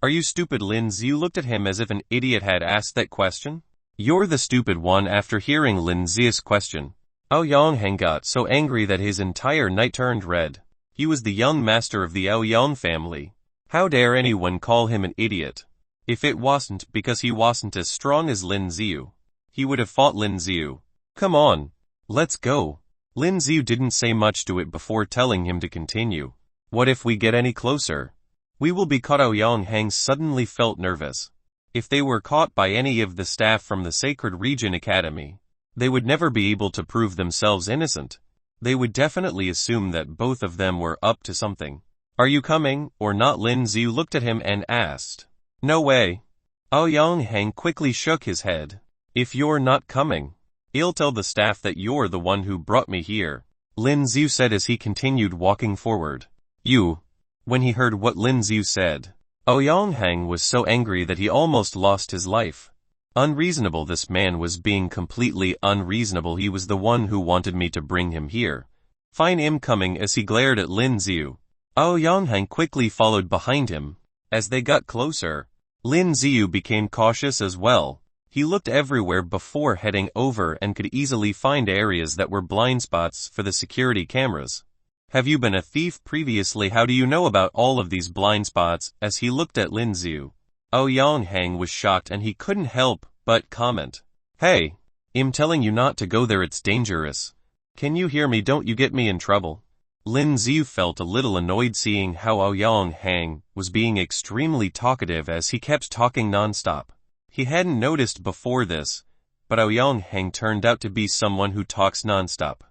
Are you stupid? Lin Z looked at him as if an idiot had asked that question. You're the stupid one. After hearing Lin Z's question, Aoyonghang got so angry that his entire night turned red. He was the young master of the Aoyong family. How dare anyone call him an idiot? If it wasn't because he wasn't as strong as Lin Z, he would have fought Lin Z. Come on, let's go. Lin Z didn't say much to it before telling him to continue. What if we get any closer? We will be caught. Aoyonghang suddenly felt nervous. If they were caught by any of the staff from the Sacred Region Academy, they would never be able to prove themselves innocent. They would definitely assume that both of them were up to something. Are you coming, or not? Lin Z looked at him and asked. No way. Aoyonghang quickly shook his head. If you're not coming, I'll tell the staff that you're the one who brought me here, Lin Z said as he continued walking forward. You. When he heard what Lin Z said, Aoyonghang was so angry that he almost lost his life. Unreasonable. This man was being completely unreasonable. He was the one who wanted me to bring him here. Fine, I'm coming. As he glared at Lin Z, Aoyonghang quickly followed behind him. As they got closer, Lin Z became cautious as well. He looked everywhere before heading over and could easily find areas that were blind spots for the security cameras. Have you been a thief previously? How do you know about all of these blind spots? As he looked at Lin Z, Aoyonghang was shocked and he couldn't help but comment. Hey, I'm telling you not to go there, it's dangerous. Can you hear me? Don't you get me in trouble? Lin Z felt a little annoyed seeing how Aoyonghang was being extremely talkative as he kept talking non-stop. He hadn't noticed before this, but Aoyonghang turned out to be someone who talks non-stop.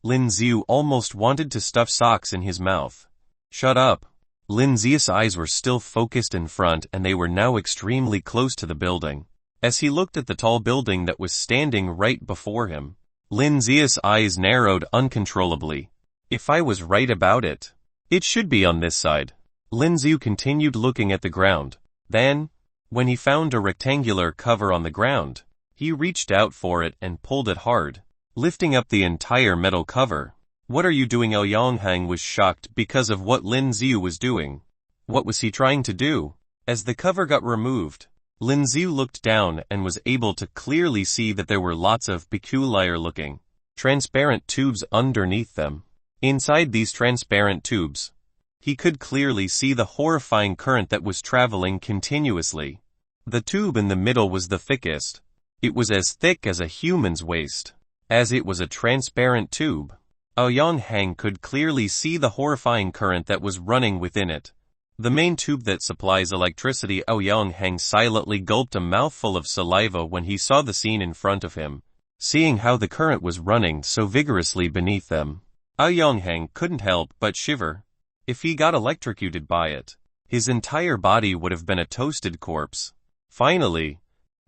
Lin Z almost wanted to stuff socks in his mouth. Shut up. Lin Z's eyes were still focused in front and they were now extremely close to the building. As he looked at the tall building that was standing right before him, Lin Z's eyes narrowed uncontrollably. If I was right about it, it should be on this side. Lin Z continued looking at the ground. Then, when he found a rectangular cover on the ground, he reached out for it and pulled it hard, lifting up the entire metal cover. What are you doing? Aoyonghang was shocked because of what Lin Z was doing. What was he trying to do? As the cover got removed, Lin Z looked down and was able to clearly see that there were lots of peculiar-looking, transparent tubes underneath them. Inside these transparent tubes, he could clearly see the horrifying current that was traveling continuously. The tube in the middle was the thickest. It was as thick as a human's waist. As it was a transparent tube, Aoyonghang could clearly see the horrifying current that was running within it. The main tube that supplies electricity. Aoyonghang silently gulped a mouthful of saliva when he saw the scene in front of him. Seeing how the current was running so vigorously beneath them, Aoyonghang couldn't help but shiver. If he got electrocuted by it, his entire body would have been a toasted corpse. Finally,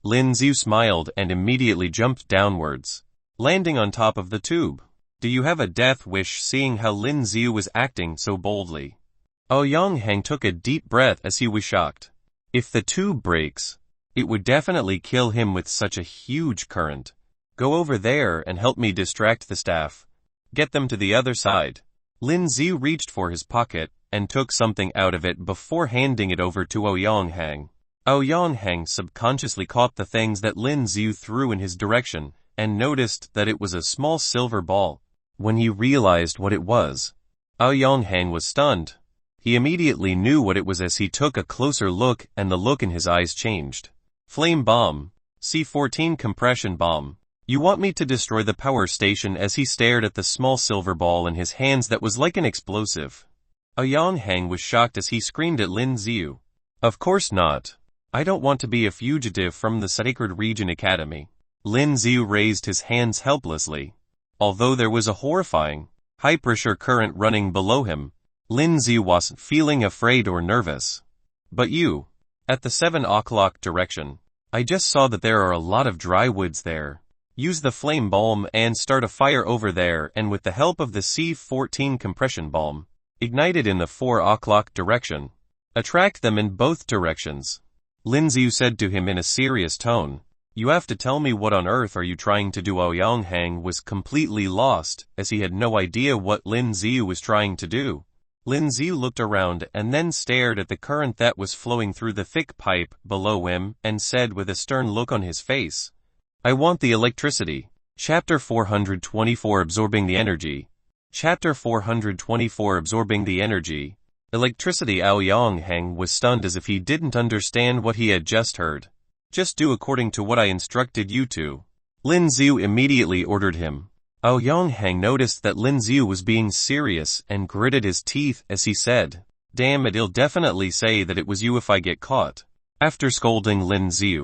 Lin Z smiled and immediately jumped downwards, landing on top of the tube. Do you have a death wish? Seeing how Lin Z was acting so boldly, Aoyonghang took a deep breath as he was shocked. If the tube breaks, it would definitely kill him with such a huge current. Go over there and help me distract the staff. Get them to the other side. Lin Z reached for his pocket and took something out of it before handing it over to Aoyonghang. Aoyonghang subconsciously caught the things that Lin Z threw in his direction and noticed that it was a small silver ball. When he realized what it was, Aoyonghang was stunned. He immediately knew what it was as he took a closer look and the look in his eyes changed. Flame bomb. C-14 compression bomb. You want me to destroy the power station? As he stared at the small silver ball in his hands that was like an explosive, Aoyonghang was shocked as he screamed at Lin Z. Of course not. I don't want to be a fugitive from the Sacred Region Academy. Lin Z raised his hands helplessly. Although there was a horrifying, high-pressure current running below him, Lin Z wasn't feeling afraid or nervous. But you, at the 7 o'clock direction, I just saw that there are a lot of dry woods there. Use the flame bomb and start a fire over there, and with the help of the C-14 compression bomb, ignited in the 4 o'clock direction, attract them in both directions. Lin Z said to him in a serious tone. You have to tell me what on earth are you trying to do? Aoyonghang was completely lost, as he had no idea what Lin Z was trying to do. Lin Z looked around and then stared at the current that was flowing through the thick pipe below him and said with a stern look on his face, I want the electricity. Chapter 424 Absorbing the Energy. Chapter 424 Absorbing the Energy. Electricity. Aoyonghang was stunned as if he didn't understand what he had just heard. Just do according to what I instructed you to. Lin Z immediately ordered him. Aoyonghang noticed that Lin Z was being serious and gritted his teeth as he said, Damn it, he'll definitely say that it was you if I get caught. After scolding Lin Z,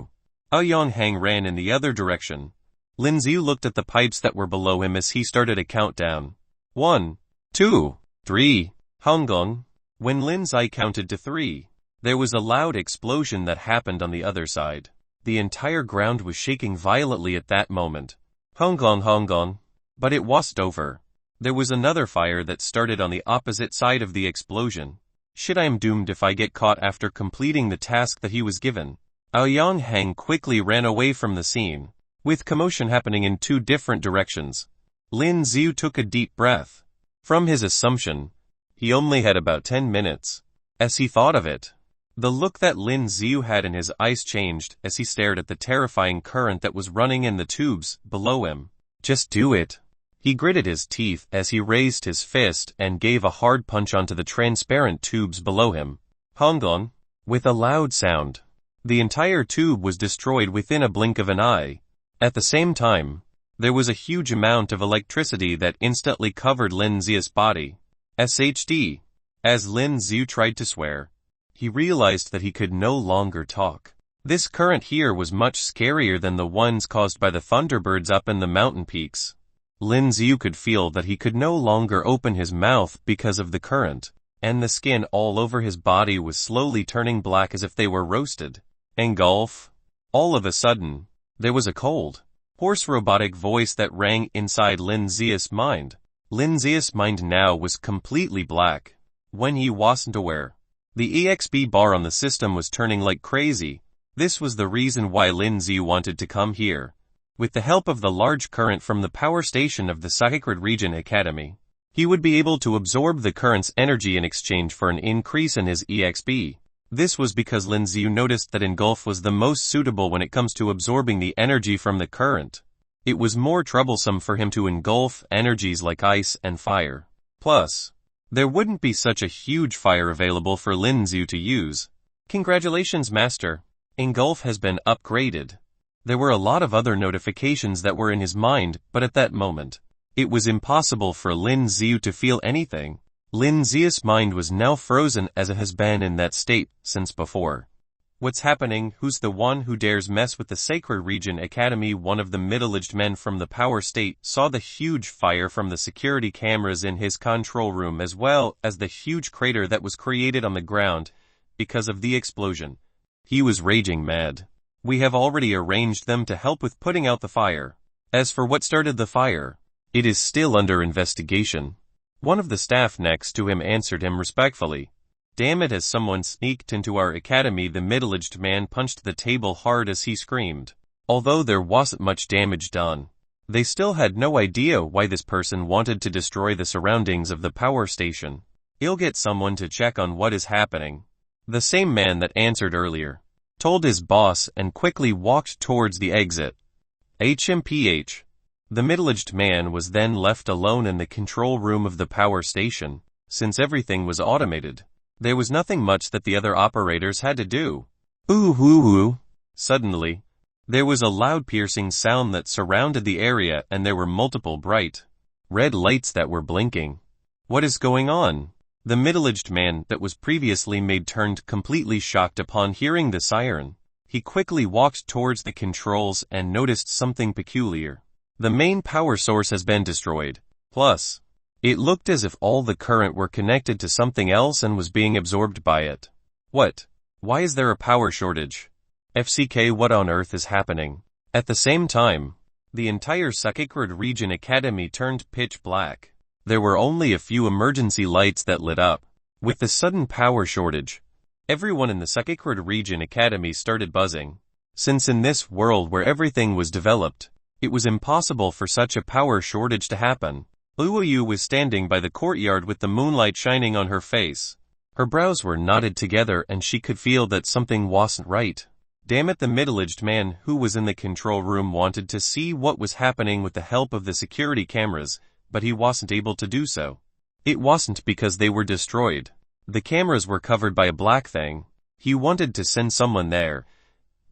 Aoyonghang ran in the other direction. Lin Z looked at the pipes that were below him as he started a countdown. 1, 2, 3, Hongong. When Lin Z counted to 3, there was a loud explosion that happened on the other side. The entire ground was shaking violently at that moment. Hongong, Hongong. But it wasn't over. There was another fire that started on the opposite side of the explosion. Shit, I am doomed if I get caught after completing the task that he was given. Aoyonghang quickly ran away from the scene. With commotion happening in 2 different directions, Lin Z took a deep breath. From his assumption, he only had about 10 minutes. As he thought of it, the look that Lin Z had in his eyes changed as he stared at the terrifying current that was running in the tubes below him. Just do it. He gritted his teeth as he raised his fist and gave a hard punch onto the transparent tubes below him. Hongong. With a loud sound, the entire tube was destroyed within a blink of an eye. At the same time, there was a huge amount of electricity that instantly covered Lin Z's body. SHD. As Lin Z tried to swear, he realized that he could no longer talk. This current here was much scarier than the ones caused by the thunderbirds up in the mountain peaks. Lin Z could feel that he could no longer open his mouth because of the current, and the skin all over his body was slowly turning black as if they were roasted. Engulf. All of a sudden, there was a cold, hoarse robotic voice that rang inside Lin Z's mind. Lin Z's mind now was completely black. When he wasn't aware, the EXP bar on the system was turning like crazy. This was the reason why Lin Z wanted to come here. With the help of the large current from the power station of the Sacred Region Academy, he would be able to absorb the current's energy in exchange for an increase in his EXP. This was because Lin Z noticed that engulf was the most suitable when it comes to absorbing the energy from the current. It was more troublesome for him to engulf energies like ice and fire. Plus, there wouldn't be such a huge fire available for Lin Z to use. Congratulations, Master. Engulf has been upgraded. There were a lot of other notifications that were in his mind, but at that moment, it was impossible for Lin Z to feel anything. Lin Z's mind was now frozen as it has been in that state since before. What's happening? Who's the one who dares mess with the Sacred Region Academy? One of the middle-aged men from the power state saw the huge fire from the security cameras in his control room as well as the huge crater that was created on the ground because of the explosion. He was raging mad. We have already arranged them to help with putting out the fire. As for what started the fire, it is still under investigation. One of the staff next to him answered him respectfully. Damn it, has someone sneaked into our academy? The middle-aged man punched the table hard as he screamed. Although there wasn't much damage done, they still had no idea why this person wanted to destroy the surroundings of the power station. He'll get someone to check on what is happening. The same man that answered earlier told his boss and quickly walked towards the exit. HMPH. The middle-aged man was then left alone in the control room of the power station. Since everything was automated, there was nothing much that the other operators had to do. Ooh hoo hoo. Suddenly, there was a loud piercing sound that surrounded the area and there were multiple bright red lights that were blinking. What is going on? The middle-aged man that was previously made turned completely shocked upon hearing the siren. He quickly walked towards the controls and noticed something peculiar. The main power source has been destroyed. Plus, it looked as if all the current were connected to something else and was being absorbed by it. What? Why is there a power shortage? FCK, what on earth is happening? At the same time, the entire Sacred Region Academy turned pitch black. There were only a few emergency lights that lit up. With the sudden power shortage, everyone in the Sacred Region Academy started buzzing. Since in this world where everything was developed, it was impossible for such a power shortage to happen. Luoyu was standing by the courtyard with the moonlight shining on her face. Her brows were knotted together and she could feel that something wasn't right. Damn it, the middle-aged man who was in the control room wanted to see what was happening with the help of the security cameras, but he wasn't able to do so. It wasn't because they were destroyed. The cameras were covered by a black thing. He wanted to send someone there,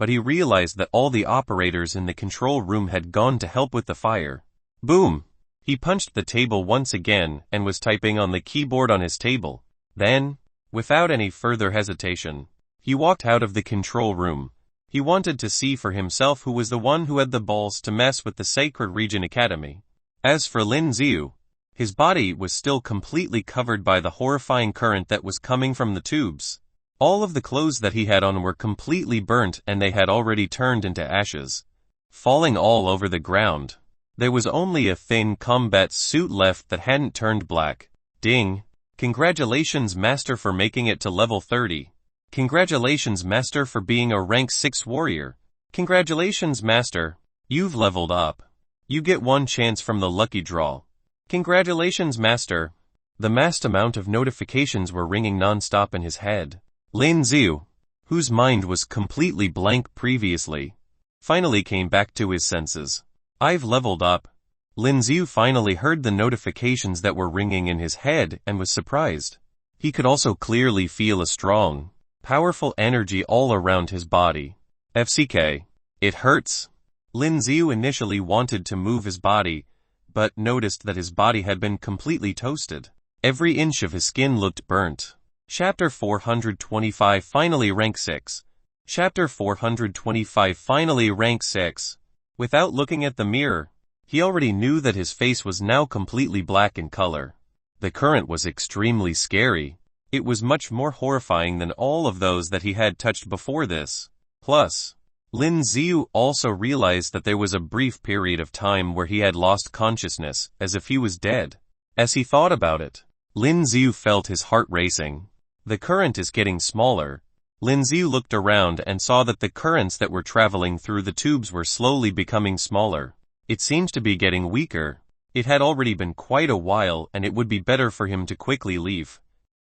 but he realized that all the operators in the control room had gone to help with the fire. Boom! He punched the table once again and was typing on the keyboard on his table. Then, without any further hesitation, he walked out of the control room. He wanted to see for himself who was the one who had the balls to mess with the Sacred Region Academy. As for Lin Z, his body was still completely covered by the horrifying current that was coming from the tubes. All of the clothes that he had on were completely burnt and they had already turned into ashes, falling all over the ground. There was only a thin combat suit left that hadn't turned black. Ding! Congratulations, Master, for making it to level 30. Congratulations, Master, for being a rank 6 warrior. Congratulations, Master. You've leveled up. You get one chance from the lucky draw. Congratulations, Master. The vast amount of notifications were ringing non-stop in his head. Lin Z, whose mind was completely blank previously, finally came back to his senses. I've leveled up. Lin Z finally heard the notifications that were ringing in his head and was surprised. He could also clearly feel a strong, powerful energy all around his body. FCK. It hurts. Lin Z initially wanted to move his body, but noticed that his body had been completely toasted. Every inch of his skin looked burnt. Chapter 425 Finally Rank 6. Chapter 425 Finally Rank 6. Without looking at the mirror, he already knew that his face was now completely black in color. The current was extremely scary. It was much more horrifying than all of those that he had touched before this. Plus, Lin Z also realized that there was a brief period of time where he had lost consciousness, as if he was dead. As he thought about it, Lin Z felt his heart racing. The current is getting smaller. Lin Z looked around and saw that the currents that were traveling through the tubes were slowly becoming smaller. It seemed to be getting weaker. It had already been quite a while and it would be better for him to quickly leave.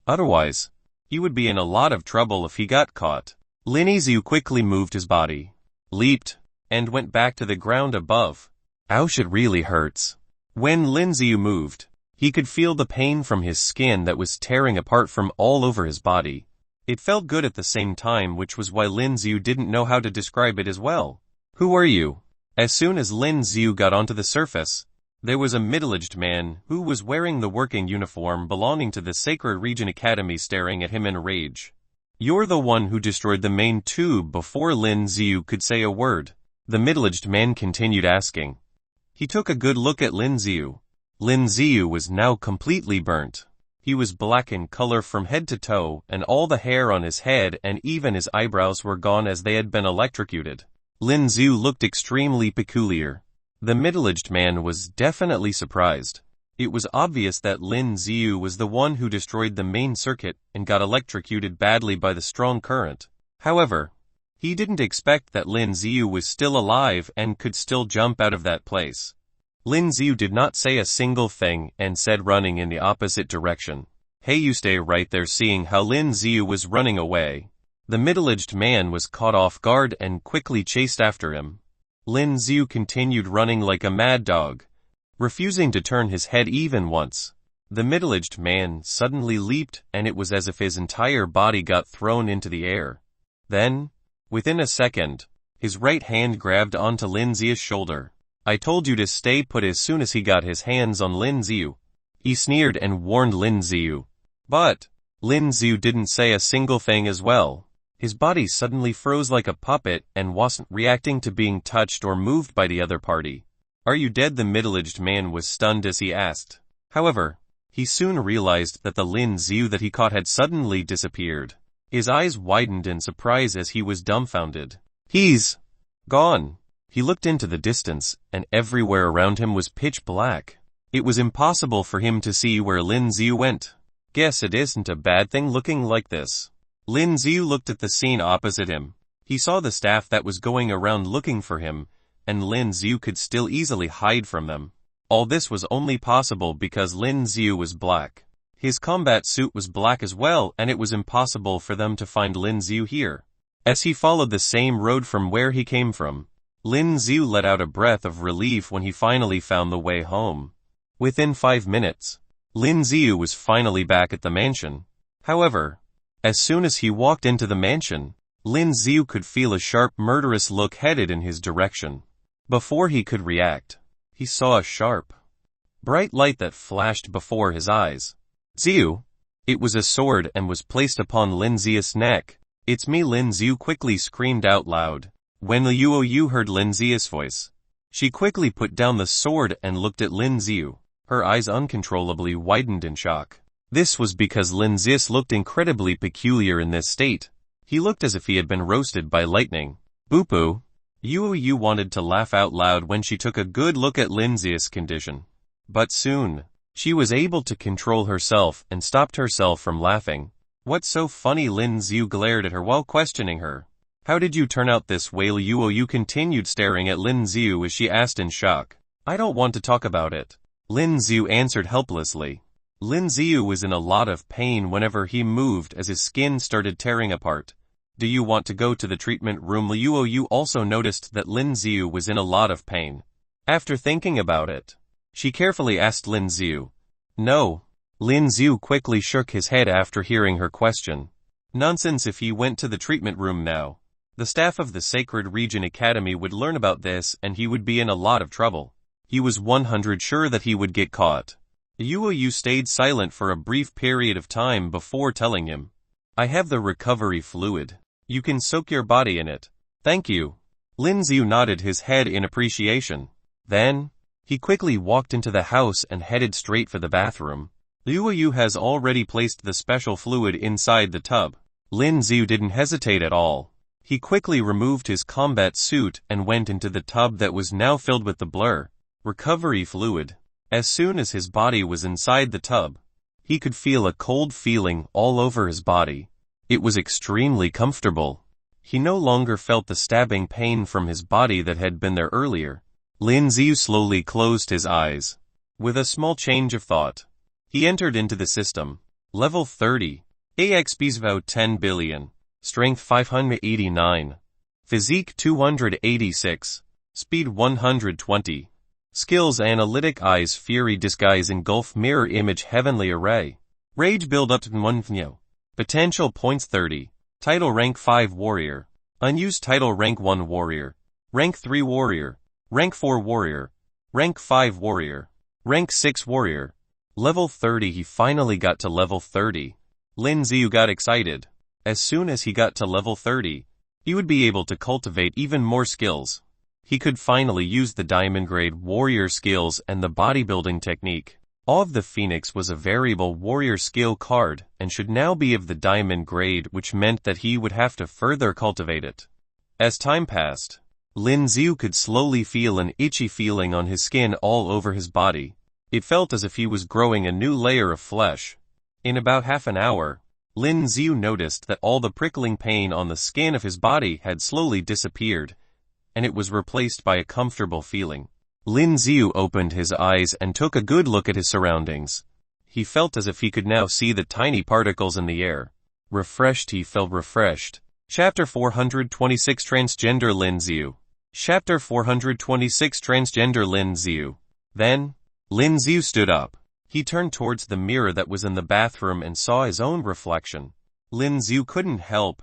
Otherwise, he would be in a lot of trouble if he got caught. Lin Z quickly moved his body, leaped, and went back to the ground above. Ouch, it really hurts. When Lin Z moved, he could feel the pain from his skin that was tearing apart from all over his body. It felt good at the same time, which was why Lin Z didn't know how to describe it as well. Who are you? As soon as Lin Z got onto the surface, there was a middle-aged man who was wearing the working uniform belonging to the Sacred Region Academy staring at him in rage. You're the one who destroyed the main tube before Lin Z could say a word. The middle-aged man continued asking. He took a good look at Lin Z. Lin Z was now completely burnt. He was black in color from head to toe, and all the hair on his head and even his eyebrows were gone as they had been electrocuted. Lin Z looked extremely peculiar. The middle-aged man was definitely surprised. It was obvious that Lin Z was the one who destroyed the main circuit and got electrocuted badly by the strong current. However, he didn't expect that Lin Z was still alive and could still jump out of that place. Lin Z did not say a single thing and said, running in the opposite direction. Hey, you stay right there. Seeing how Lin Z was running away, the middle-aged man was caught off guard and quickly chased after him. Lin Z continued running like a mad dog, refusing to turn his head even once. The middle-aged man suddenly leaped and it was as if his entire body got thrown into the air. Then, within a second, his right hand grabbed onto Lin Z's shoulder. I told you to stay put. As soon as he got his hands on Lin Z, he sneered and warned Lin Z. But Lin Z didn't say a single thing as well. His body suddenly froze like a puppet and wasn't reacting to being touched or moved by the other party. Are you dead? The middle-aged man was stunned as he asked. However, he soon realized that the Lin Z that he caught had suddenly disappeared. His eyes widened in surprise as he was dumbfounded. He's gone. He looked into the distance, and everywhere around him was pitch black. It was impossible for him to see where Lin Z went. Guess it isn't a bad thing looking like this. Lin Z looked at the scene opposite him. He saw the staff that was going around looking for him, and Lin Z could still easily hide from them. All this was only possible because Lin Z was black. His combat suit was black as well, and it was impossible for them to find Lin Z here. As he followed the same road from where he came from, Lin Z let out a breath of relief when he finally found the way home. Within 5 minutes, Lin Z was finally back at the mansion. However, as soon as he walked into the mansion, Lin Z could feel a sharp, murderous look headed in his direction. Before he could react, he saw a sharp, bright light that flashed before his eyes. Ziu. It was a sword and was placed upon Lin Z's neck. It's me. Lin Z quickly screamed out loud. When Liu heard Lin Z's voice, she quickly put down the sword and looked at Lin Z. Her eyes uncontrollably widened in shock. This was because Lin Z looked incredibly peculiar in this state. He looked as if he had been roasted by lightning. Boo-poo. Yu wanted to laugh out loud when she took a good look at Lin Z's condition. But soon, she was able to control herself and stopped herself from laughing. What's so funny? Lin Z glared at her while questioning her. How did you turn out this way? Yu continued staring at Lin Z as she asked in shock. I don't want to talk about it. Lin Z answered helplessly. Lin Z was in a lot of pain whenever he moved as his skin started tearing apart. Do you want to go to the treatment room? Yu also noticed that Lin Z was in a lot of pain. After thinking about it, she carefully asked Lin Z. No. Lin Z quickly shook his head after hearing her question. Nonsense. If he went to the treatment room now, the staff of the Sacred Region Academy would learn about this and he would be in a lot of trouble. He was 100% sure that he would get caught. Yu stayed silent for a brief period of time before telling him. I have the recovery fluid. You can soak your body in it. Thank you. Lin Z nodded his head in appreciation. Then, he quickly walked into the house and headed straight for the bathroom. Yu has already placed the special fluid inside the tub. Lin Z didn't hesitate at all. He quickly removed his combat suit and went into the tub that was now filled with the recovery fluid. As soon as his body was inside the tub, he could feel a cold feeling all over his body. It was extremely comfortable. He no longer felt the stabbing pain from his body that had been there earlier. Lin Z slowly closed his eyes. With a small change of thought, he entered into the system. Level 30. AXP's vow 10 billion. Strength 589. Physique 286. Speed 120. Skills Analytic Eyes Fury Disguise Engulf Mirror Image Heavenly Array. Rage Build Up to 1. Potential Points 30. Title Rank 5 Warrior. Unused Title Rank 1 Warrior. Rank 3 Warrior. Rank 4 Warrior. Rank 5 Warrior. Rank 6 Warrior. Level 30. He finally got to level 30. Lin Z got excited. As soon as he got to level 30, he would be able to cultivate even more skills. He could finally use the diamond grade warrior skills and the bodybuilding technique. Awe of the Phoenix was a variable warrior skill card and should now be of the diamond grade, which meant that he would have to further cultivate it. As time passed, Lin Z could slowly feel an itchy feeling on his skin all over his body. It felt as if he was growing a new layer of flesh. In about half an hour, Lin Z noticed that all the prickling pain on the skin of his body had slowly disappeared, and it was replaced by a comfortable feeling. Lin Z opened his eyes and took a good look at his surroundings. He felt as if he could now see the tiny particles in the air. Refreshed, he felt refreshed. Chapter 426 Transgender Lin Z. Chapter 426 Transgender Lin Z. Then, Lin Z stood up. He turned towards the mirror that was in the bathroom and saw his own reflection. Lin Z couldn't help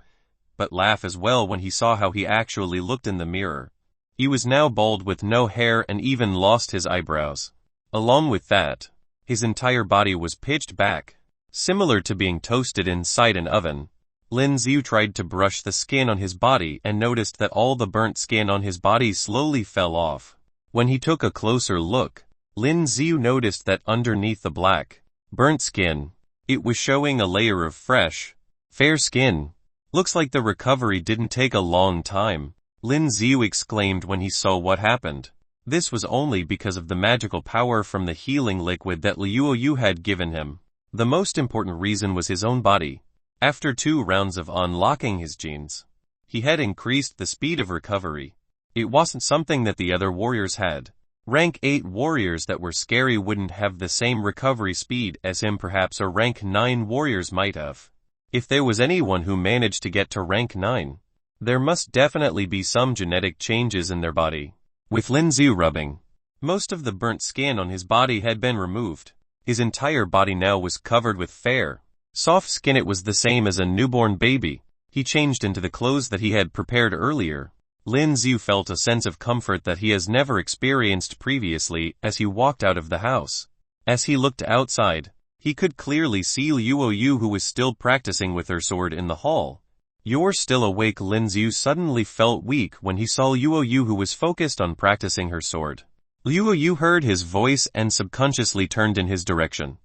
but laugh as well when he saw how he actually looked in the mirror. He was now bald with no hair and even lost his eyebrows. Along with that, his entire body was pitched back, similar to being toasted inside an oven. Lin Z tried to brush the skin on his body and noticed that all the burnt skin on his body slowly fell off. When he took a closer look, Lin Z noticed that underneath the black, burnt skin, it was showing a layer of fresh, fair skin. Looks like the recovery didn't take a long time, Lin Z exclaimed when he saw what happened. This was only because of the magical power from the healing liquid that Liu had given him. The most important reason was his own body. After 2 rounds of unlocking his genes, he had increased the speed of recovery. It wasn't something that the other warriors had. Rank 8 warriors that were scary wouldn't have the same recovery speed as him, perhaps, or rank 9 warriors might have. If there was anyone who managed to get to rank 9, there must definitely be some genetic changes in their body. With Lin Z rubbing, most of the burnt skin on his body had been removed. His entire body now was covered with fair, soft skin. It was the same as a newborn baby. He changed into the clothes that he had prepared earlier. Lin Z felt a sense of comfort that he has never experienced previously as he walked out of the house. As he looked outside, he could clearly see Liu, who was still practicing with her sword in the hall. "You're still awake?" Lin Z suddenly felt weak when he saw Liu, who was focused on practicing her sword. Liu heard his voice and subconsciously turned in his direction.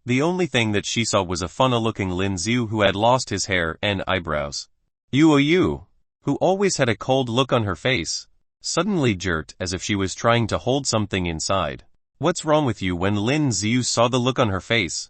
The only thing that she saw was a funny-looking Lin Z who had lost his hair and eyebrows. Liu, who always had a cold look on her face, suddenly jerked as if she was trying to hold something inside. "What's wrong with you?" When Lin Z saw the look on her face,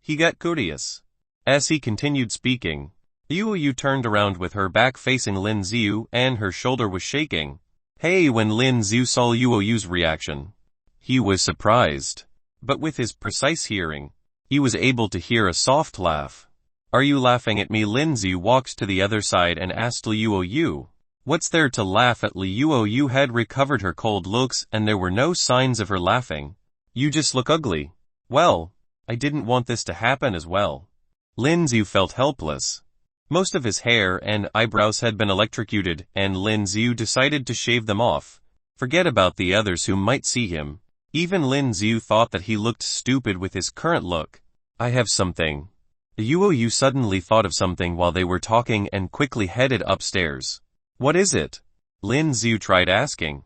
he got curious. As he continued speaking, Liu turned around with her back facing Lin Z and her shoulder was shaking. "Hey!" When Lin Z saw Liu's reaction, he was surprised. But with his precise hearing, he was able to hear a soft laugh. "Are you laughing at me?" Lin Z walked to the other side and asked Liu. "What's there to laugh at?" Liu had recovered her cold looks and there were no signs of her laughing. "You just look ugly." "Well, I didn't want this to happen as well." Lin Z felt helpless. Most of his hair and eyebrows had been electrocuted and Lin Z decided to shave them off. Forget about the others who might see him. Even Lin Z thought that he looked stupid with his current look. "I have something." Liu suddenly thought of something while they were talking and quickly headed upstairs. "What is it?" Lin Z tried asking.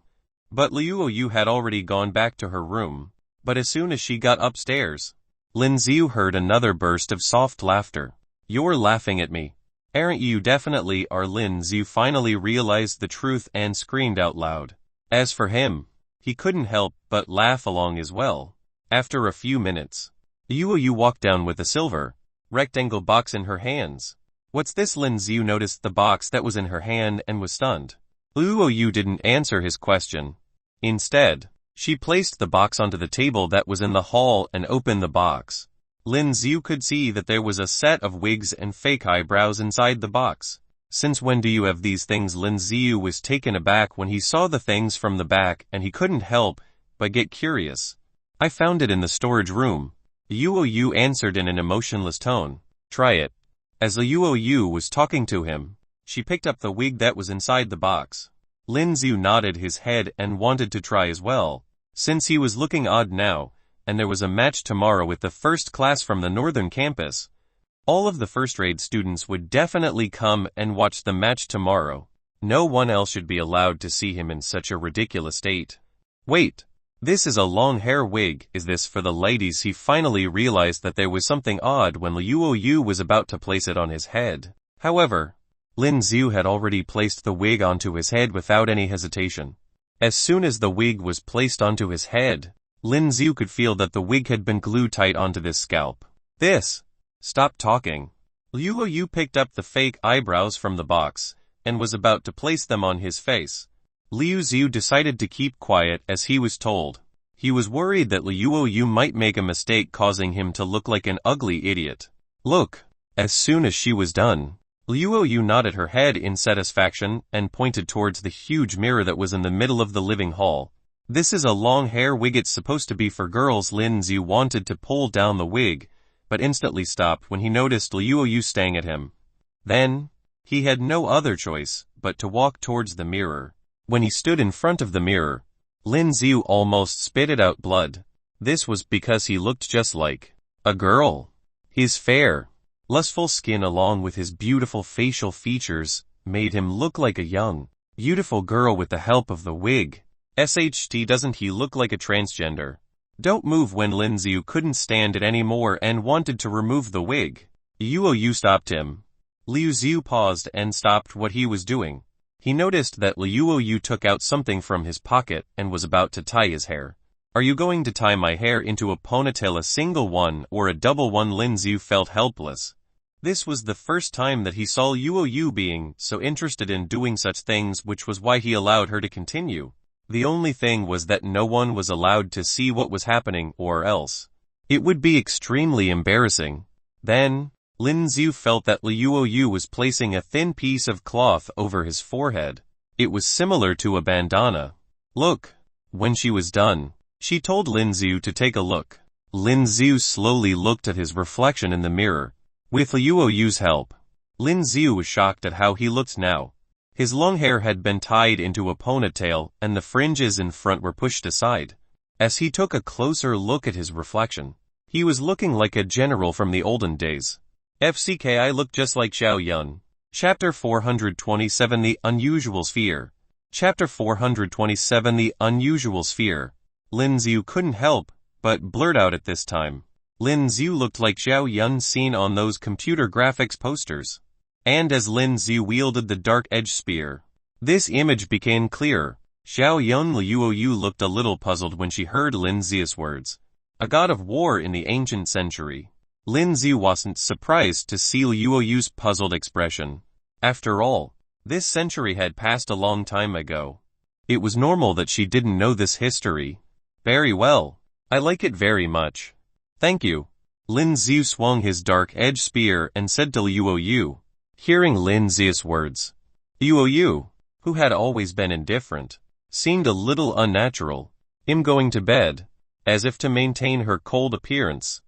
But Liu had already gone back to her room. But as soon as she got upstairs, Lin Z heard another burst of soft laughter. "You're laughing at me, aren't you?" "Definitely are." Lin Z finally realized the truth and screamed out loud. As for him, he couldn't help but laugh along as well. After a few minutes, Liu walked down with a silver, rectangle box in her hands. "What's this?" Lin Z noticed the box that was in her hand and was stunned. Liu didn't answer his question. Instead, she placed the box onto the table that was in the hall and opened the box. Lin Z could see that there was a set of wigs and fake eyebrows inside the box. "Since when do you have these things?" Lin Z was taken aback when he saw the things from the back and he couldn't help but get curious. "I found it in the storage room," Liu answered in an emotionless tone. "Try it." As Liu was talking to him, she picked up the wig that was inside the box. Lin Z nodded his head and wanted to try as well, since he was looking odd now, and there was a match tomorrow with the first class from the northern campus. All of the first-grade students would definitely come and watch the match tomorrow. No one else should be allowed to see him in such a ridiculous state. "Wait. This is a long hair wig. Is this for the ladies?" He finally realized that there was something odd when Liu was about to place it on his head. However, Lin Z had already placed the wig onto his head without any hesitation. As soon as the wig was placed onto his head, Lin Z could feel that the wig had been glued tight onto this scalp. Stop talking." Liu picked up the fake eyebrows from the box and was about to place them on his face. Liu Z decided to keep quiet as he was told. He was worried that Liu might make a mistake, causing him to look like an ugly idiot. "Look." As soon as she was done, Liu nodded her head in satisfaction and pointed towards the huge mirror that was in the middle of the living hall. "This is a long hair wig. It's supposed to be for girls." Lin Z wanted to pull down the wig, but instantly stopped when he noticed Liu staring at him. Then, he had no other choice but to walk towards the mirror. When he stood in front of the mirror, Lin Z almost spitted out blood. This was because he looked just like a girl. His fair, lustful skin along with his beautiful facial features made him look like a young, beautiful girl. With the help of the wig, SHT, doesn't he look like a transgender? Don't move. When Lin Z couldn't stand it anymore and wanted to remove the wig, Yu stopped him. Liu Zi paused and stopped what he was doing. He noticed that Liu Yu took out something from his pocket and was about to tie his hair. Are you going to tie my hair into a ponytail, a single one or a double one? Lin Z felt helpless. This was the first time that he saw Liu Yu being so interested in doing such things, which was why he allowed her to continue. The only thing was that no one was allowed to see what was happening, or else it would be extremely embarrassing. Then, Lin Z felt that Liu Yu was placing a thin piece of cloth over his forehead. It was similar to a bandana. Look. When she was done, she told Lin Z to take a look. Lin Z slowly looked at his reflection in the mirror. With Liu Yu's help, Lin Z was shocked at how he looked now. His long hair had been tied into a ponytail and the fringes in front were pushed aside. As he took a closer look at his reflection, he was looking like a general from the olden days. I looked just like Xiao Yun. Chapter 427, The Unusual Sphere. Chapter 427, The Unusual Sphere. Lin Z couldn't help but blurt out at this time. Lin Z looked like Xiao Yun seen on those computer graphics posters. And as Lin Z wielded the dark edge spear, this image became clearer. Xiao Yun. Liu Yu looked a little puzzled when she heard Lin Z's words. A god of war in the ancient century. Lin Z wasn't surprised to see Liu Yu's puzzled expression. After all, this century had passed a long time ago. It was normal that she didn't know this history. Very well. I like it very much. Thank you. Lin Z swung his dark edge spear and said to Liu Yu. Hearing Lin Z's words, Liu Yu, who had always been indifferent, seemed a little unnatural. I'm going to bed. As if to maintain her cold appearance,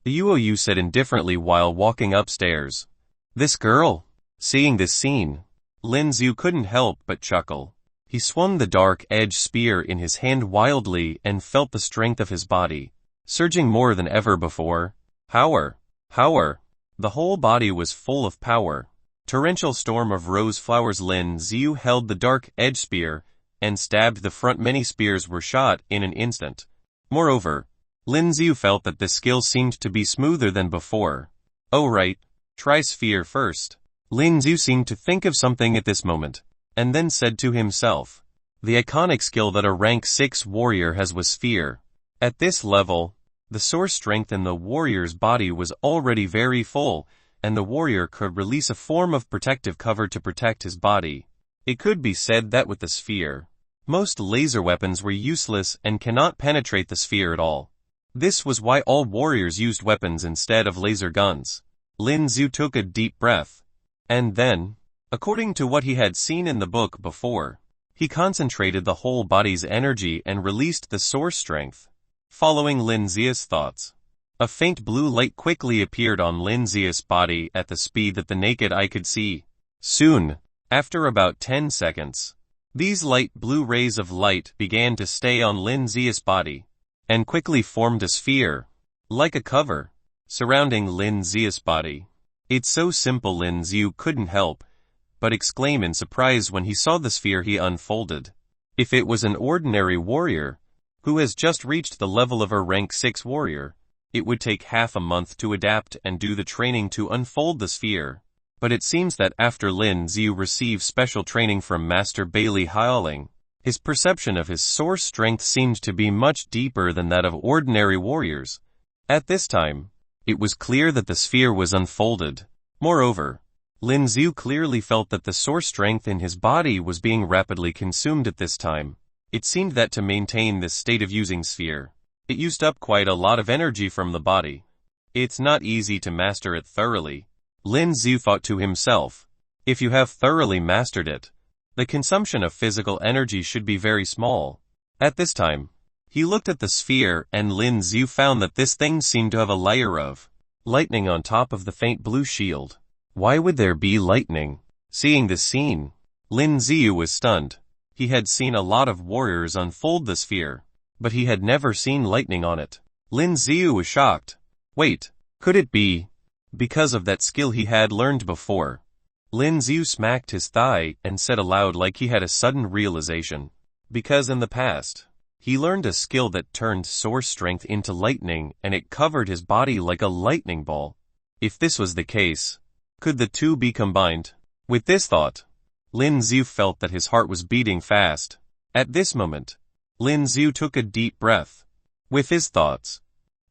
Liu Yu said indifferently while walking upstairs. This girl? Seeing this scene, Lin Z couldn't help but chuckle. He swung the dark edge spear in his hand wildly and felt the strength of his body surging more than ever before. Power. Power. The whole body was full of power. Torrential storm of rose flowers. Lin Z held the dark edge spear and stabbed the front. Many spears were shot in an instant. Moreover, Lin Z felt that the skill seemed to be smoother than before. Oh right, try sphere first. Lin Z seemed to think of something at this moment, and then said to himself, the iconic skill that a rank 6 warrior has was sphere. At this level, the source strength in the warrior's body was already very full, and the warrior could release a form of protective cover to protect his body. It could be said that with the sphere, most laser weapons were useless and cannot penetrate the sphere at all. This was why all warriors used weapons instead of laser guns. Lin Z took a deep breath. And then, according to what he had seen in the book before, he concentrated the whole body's energy and released the source strength. Following Lin Z's thoughts, a faint blue light quickly appeared on Lin Z's body at the speed that the naked eye could see. Soon, after about 10 seconds, these light blue rays of light began to stay on Lin Z's body, and quickly formed a sphere, like a cover, surrounding Lin Z's body. It's so simple. Lin Z couldn't help but exclaim in surprise when he saw the sphere he unfolded. If it was an ordinary warrior, who has just reached the level of a rank 6 warrior, it would take half a month to adapt and do the training to unfold the sphere. But it seems that after Lin Z received special training from Master Bailey Howling, his perception of his source strength seemed to be much deeper than that of ordinary warriors. At this time, it was clear that the sphere was unfolded. Moreover, Lin Z clearly felt that the source strength in his body was being rapidly consumed at this time. It seemed that to maintain this state of using sphere, it used up quite a lot of energy from the body. It's not easy to master it thoroughly, Lin Z thought to himself. If you have thoroughly mastered it, the consumption of physical energy should be very small. At this time, he looked at the sphere and Lin Z found that this thing seemed to have a layer of lightning on top of the faint blue shield. Why would there be lightning? Seeing this scene, Lin Z was stunned. He had seen a lot of warriors unfold the sphere, but he had never seen lightning on it. Lin Z was shocked. Wait, could it be because of that skill he had learned before? Lin Z smacked his thigh and said aloud like he had a sudden realization. because in the past, he learned a skill that turned source strength into lightning and it covered his body like a lightning ball. If this was the case, could the two be combined? With this thought, Lin Z felt that his heart was beating fast. At this moment, Lin Z took a deep breath. With his thoughts,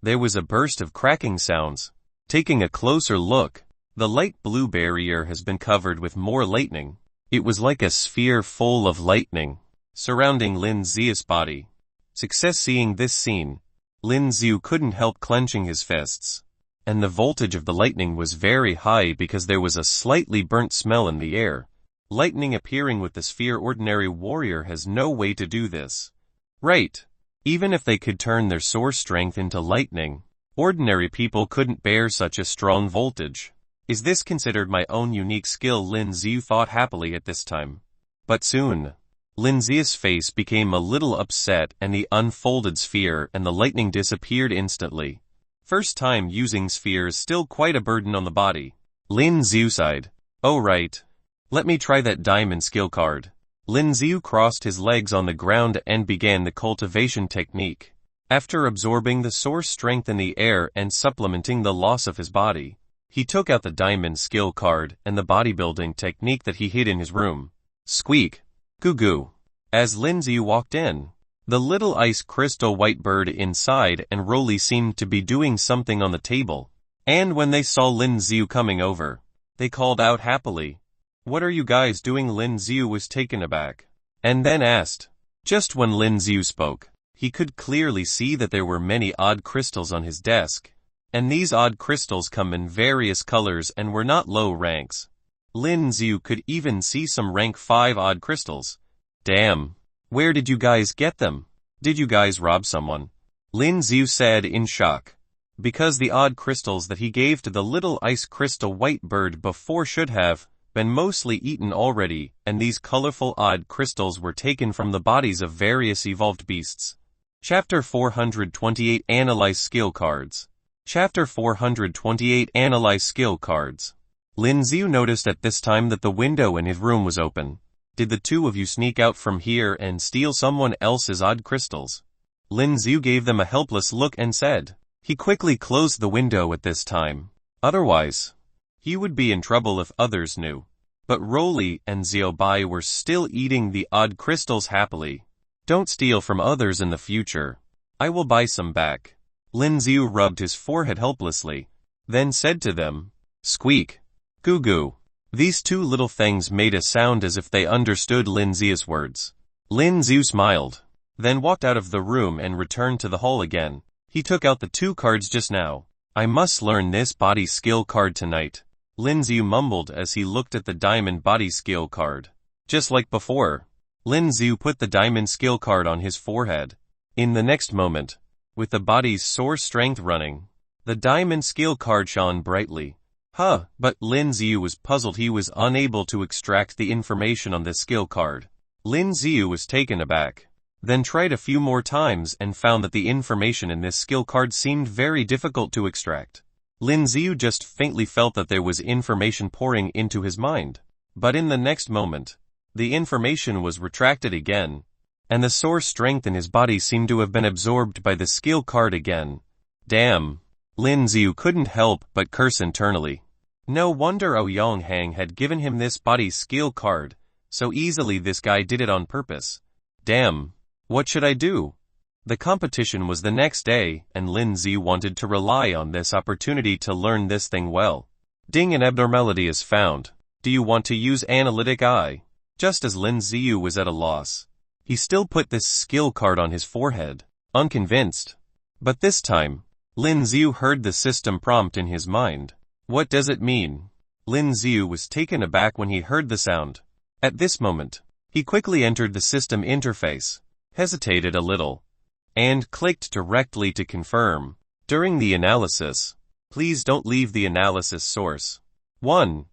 there was a burst of cracking sounds. Taking a closer look, the light blue barrier has been covered with more lightning. It was like a sphere full of lightning surrounding Lin Z's body. Success. Seeing this scene, Lin Z couldn't help clenching his fists. And the voltage of the lightning was very high because there was a slightly burnt smell in the air. Lightning appearing with the sphere. Ordinary warrior has no way to do this. Right. Even if they could turn their source strength into lightning, ordinary people couldn't bear such a strong voltage. Is this considered my own unique skill? Lin Z thought happily at this time. But soon, Lin Z's face became a little upset and the unfolded sphere and the lightning disappeared instantly. First time using sphere is still quite a burden on the body. Lin Z sighed. Oh right. Let me try that diamond skill card. Lin Z crossed his legs on the ground and began the cultivation technique. After absorbing the source strength in the air and supplementing the loss of his body, he took out the diamond skill card and the bodybuilding technique that he hid in his room. Squeak. Goo goo. As Lin Z walked in, the little ice crystal white bird inside and Rolly seemed to be doing something on the table. And when they saw Lin Z coming over, they called out happily. What are you guys doing? Lin Z was taken aback, and then asked. Just when Lin Z spoke, he could clearly see that there were many odd crystals on his desk, and these odd crystals come in various colors and were not low ranks. Lin Z could even see some rank 5 odd crystals. Damn. Where did you guys get them? Did you guys rob someone? Lin Z said in shock. Because the odd crystals that he gave to the little ice crystal white bird before should have been mostly eaten already, and these colorful odd crystals were taken from the bodies of various evolved beasts. Chapter 428 Analyze Skill Cards. Chapter 428 Analyze Skill Cards. Lin Z noticed at this time that the window in his room was open. Did the two of you sneak out from here and steal someone else's odd crystals? Lin Z gave them a helpless look and said. He quickly closed the window at this time. Otherwise, he would be in trouble if others knew. But Rolly and Xiaobai were still eating the odd crystals happily. Don't steal from others in the future. I will buy some back. Lin Z rubbed his forehead helplessly, then said to them, Squeak. Goo goo. These two little things made a sound as if they understood Lin Z's words. Lin Z smiled, then walked out of the room and returned to the hall again. He took out the 2 cards just now. I must learn this body skill card tonight. Lin Z mumbled as he looked at the diamond body skill card. Just like before, Lin Z put the diamond skill card on his forehead. In the next moment, with the body's source strength running, the diamond skill card shone brightly. But Lin Z was puzzled. He was unable to extract the information on this skill card. Lin Z was taken aback, then tried a few more times and found that the information in this skill card seemed very difficult to extract. Lin Z just faintly felt that there was information pouring into his mind. But in the next moment, the information was retracted again, and the source strength in his body seemed to have been absorbed by the skill card again. Damn. Lin Z couldn't help but curse internally. No wonder Ouyang Hang had given him this body skill card. So easily this guy did it on purpose. Damn. What should I do? The competition was the next day, and Lin Z wanted to rely on this opportunity to learn this thing well. Ding, an abnormality is found. Do you want to use analytic eye? Just as Lin Z was at a loss, he still put this skill card on his forehead, unconvinced. But this time, Lin Z heard the system prompt in his mind. What does it mean? Lin Z was taken aback when he heard the sound. At this moment, he quickly entered the system interface, hesitated a little, and clicked directly to confirm. During the analysis, please don't leave the analysis source. 1.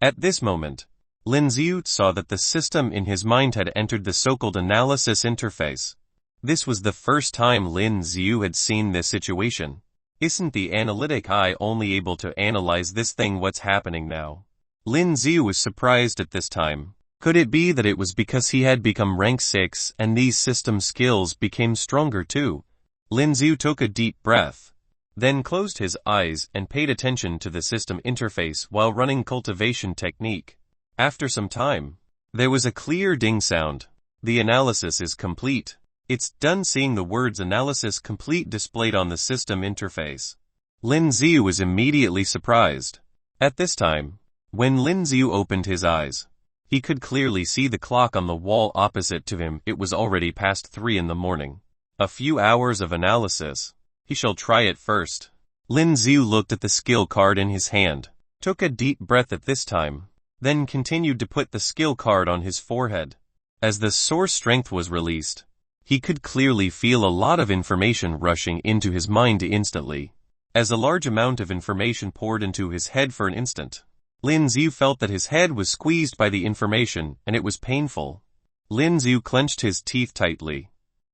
At this moment, Lin Z saw that the system in his mind had entered the so-called analysis interface. This was the first time Lin Z had seen this situation. Isn't the analytic eye only able to analyze this thing? What's happening now? Lin Z was surprised at this time. Could it be that it was because he had become rank 6 and these system skills became stronger too? Lin Z took a deep breath, then closed his eyes and paid attention to the system interface while running cultivation technique. After some time, there was a clear ding sound. The analysis is complete. It's done. Seeing the words analysis complete displayed on the system interface, Lin Z was immediately surprised. At this time, when Lin Z opened his eyes, he could clearly see the clock on the wall opposite to him. It was already past 3 in the morning. A few hours of analysis. He shall try it first. Lin Z looked at the skill card in his hand, took a deep breath at this time, then continued to put the skill card on his forehead. As the source strength was released, he could clearly feel a lot of information rushing into his mind instantly. As a large amount of information poured into his head for an instant, Lin Z felt that his head was squeezed by the information and it was painful. Lin Z clenched his teeth tightly,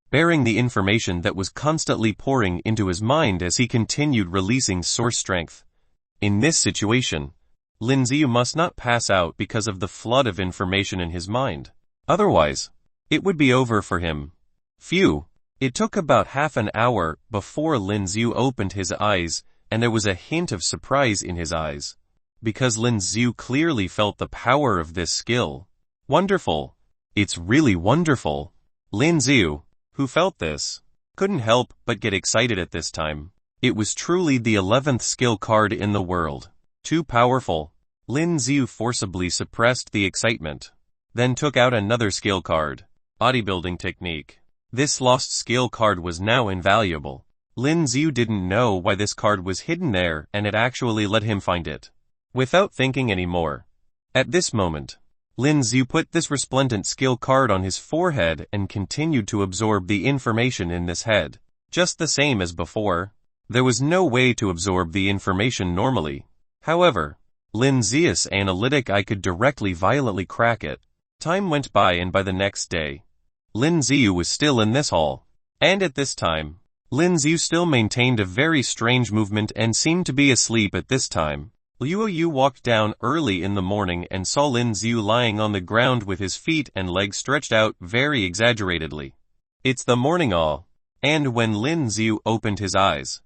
bearing the information that was constantly pouring into his mind as he continued releasing source strength. In this situation, Lin Z must not pass out because of the flood of information in his mind. Otherwise, it would be over for him. Phew. It took about half an hour before Lin Z opened his eyes, and there was a hint of surprise in his eyes, because Lin Z clearly felt the power of this skill. Wonderful. It's really wonderful. Lin Z, who felt this, couldn't help but get excited at this time. It was truly the 11th skill card in the world. Too powerful. Lin Z forcibly suppressed the excitement, then took out another skill card. Bodybuilding technique. This lost skill card was now invaluable. Lin Z didn't know why this card was hidden there, and it actually let him find it. Without thinking anymore, at this moment, Lin Z put this resplendent skill card on his forehead and continued to absorb the information in this head. Just the same as before, there was no way to absorb the information normally. However, Lin Z's analytic eye could directly violently crack it. Time went by, and by the next day, Lin Z was still in this hall. And at this time, Lin Z still maintained a very strange movement and seemed to be asleep at this time. Liu Yu walked down early in the morning and saw Lin Z lying on the ground with his feet and legs stretched out very exaggeratedly. It's the morning all. And when Lin Z opened his eyes,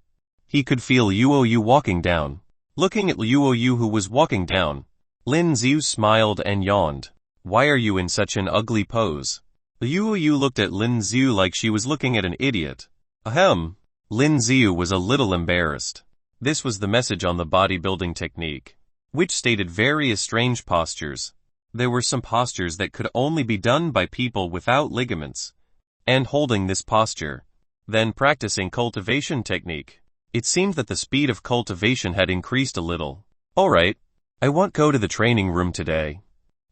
he could feel Liu Yu walking down. Looking at Liu Yu, who was walking down, Lin Z smiled and yawned. Why are you in such an ugly pose? Liu Yu looked at Lin Z like she was looking at an idiot. Ahem. Lin Z was a little embarrassed. This was the message on the bodybuilding technique, which stated various strange postures. There were some postures that could only be done by people without ligaments. And holding this posture, then practicing cultivation technique. It seemed that the speed of cultivation had increased a little. Alright, I won't go to the training room today.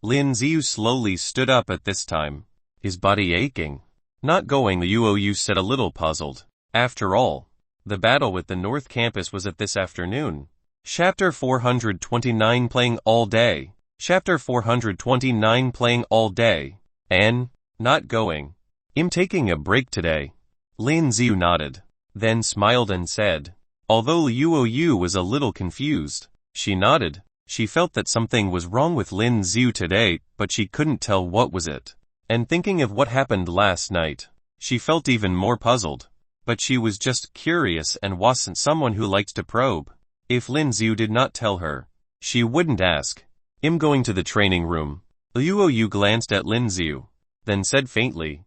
Lin Z slowly stood up at this time, his body aching. Not going, Liu Yu said, a little puzzled. After all, the battle with the North Campus was at this afternoon. Chapter 429 playing all day. Chapter 429 playing all day. And, not going. I'm taking a break today. Lin Z nodded, then smiled and said, although Liu Yu was a little confused. She nodded. She felt that something was wrong with Lin Z today, but she couldn't tell what was it. And thinking of what happened last night, she felt even more puzzled. But she was just curious and wasn't someone who liked to probe. If Lin Z did not tell her, she wouldn't ask. I'm going to the training room. Liu Yu glanced at Lin Z, then said faintly,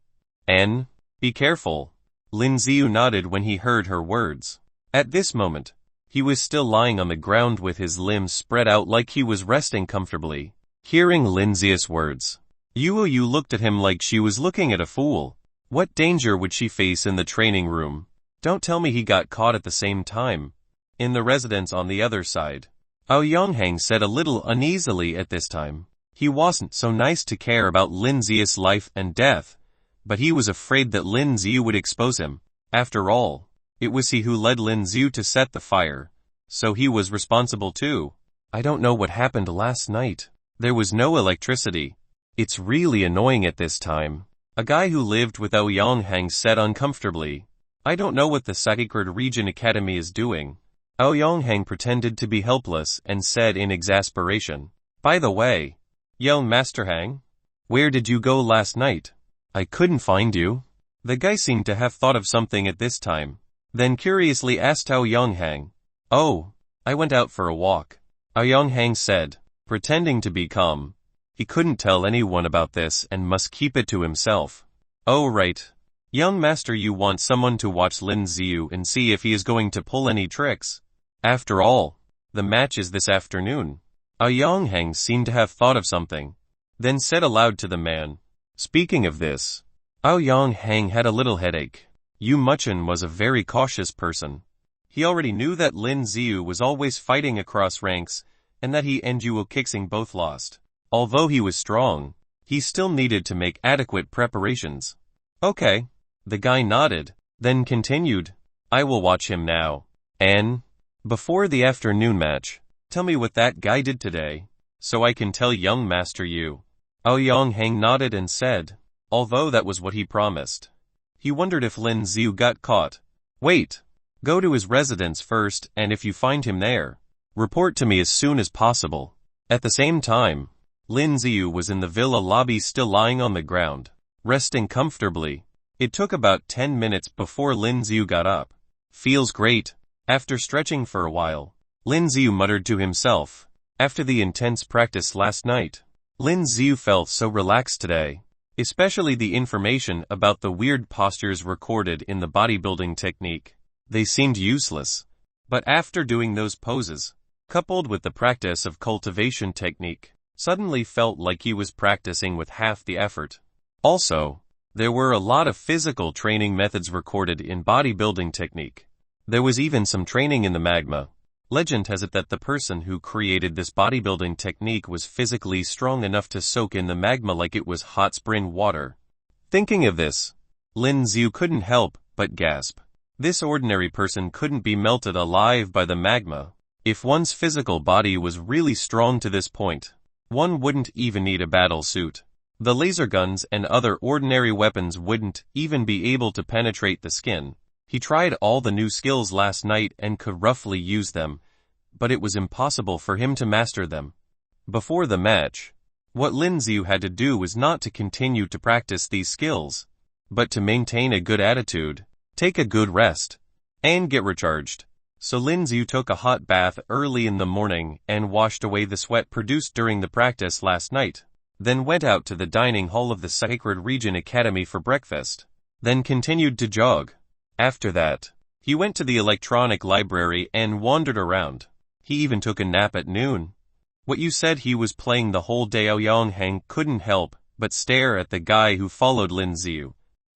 N, be careful. Lin Z nodded when he heard her words. At this moment, he was still lying on the ground with his limbs spread out like he was resting comfortably. Hearing Lin Z's words, Liu Yu looked at him like she was looking at a fool. What danger would she face in the training room? Don't tell me he got caught at the same time. In the residence on the other side, Aoyanghang said a little uneasily at this time. He wasn't so nice to care about Lin Z's life and death, but he was afraid that Lin Z would expose him. After all, it was he who led Lin Z to set the fire, so he was responsible too. I don't know what happened last night. There was no electricity. It's really annoying at this time. A guy who lived with Aoyanghang said uncomfortably. I don't know what the Sacred Region Academy is doing. Aoyanghang pretended to be helpless and said in exasperation. By the way, young Master Hang, Where did you go last night? I couldn't find you. The guy seemed to have thought of something at this time, then curiously asked Aoyonghang. Oh, I went out for a walk, Aoyonghang said, pretending to be calm. He couldn't tell anyone about this and must keep it to himself. Oh right. Young master, you want someone to watch Lin Z and see if he is going to pull any tricks. After all, the match is this afternoon. Aoyonghang seemed to have thought of something, then said aloud to the man. Speaking of this, Aoyonghang had a little headache. Muchin was a very cautious person. He already knew that Lin Z was always fighting across ranks, and that he and Ju Jun both lost. Although he was strong, he still needed to make adequate preparations. Okay. The guy nodded, then continued. I will watch him now. And before the afternoon match, tell me what that guy did today, so I can tell young master you. Aoyonghang nodded and said, although that was what he promised. He wondered if Lin Z got caught. Wait. Go to his residence first, and if you find him there, report to me as soon as possible. At the same time, Lin Z was in the villa lobby, still lying on the ground, resting comfortably. It took about 10 minutes before Lin Z got up. Feels great. After stretching for a while, Lin Z muttered to himself. After the intense practice last night, Lin Z felt so relaxed today, especially the information about the weird postures recorded in the bodybuilding technique. They seemed useless. But after doing those poses, coupled with the practice of cultivation technique, suddenly felt like he was practicing with half the effort. Also, there were a lot of physical training methods recorded in bodybuilding technique. There was even some training in the magma. Legend has it that the person who created this bodybuilding technique was physically strong enough to soak in the magma like it was hot spring water. Thinking of this, Lin Z couldn't help but gasp. This ordinary person couldn't be melted alive by the magma. If one's physical body was really strong to this point, one wouldn't even need a battle suit. The laser guns and other ordinary weapons wouldn't even be able to penetrate the skin. He tried all the new skills last night and could roughly use them, but it was impossible for him to master them. Before the match, what Lin Z had to do was not to continue to practice these skills, but to maintain a good attitude, take a good rest, and get recharged. So Lin Z took a hot bath early in the morning and washed away the sweat produced during the practice last night, then went out to the dining hall of the Sacred Region Academy for breakfast, then continued to jog. After that, he went to the electronic library and wandered around. He even took a nap at noon. What you said he was playing the whole day? Aoyonghang couldn't help but stare at the guy who followed Lin Z.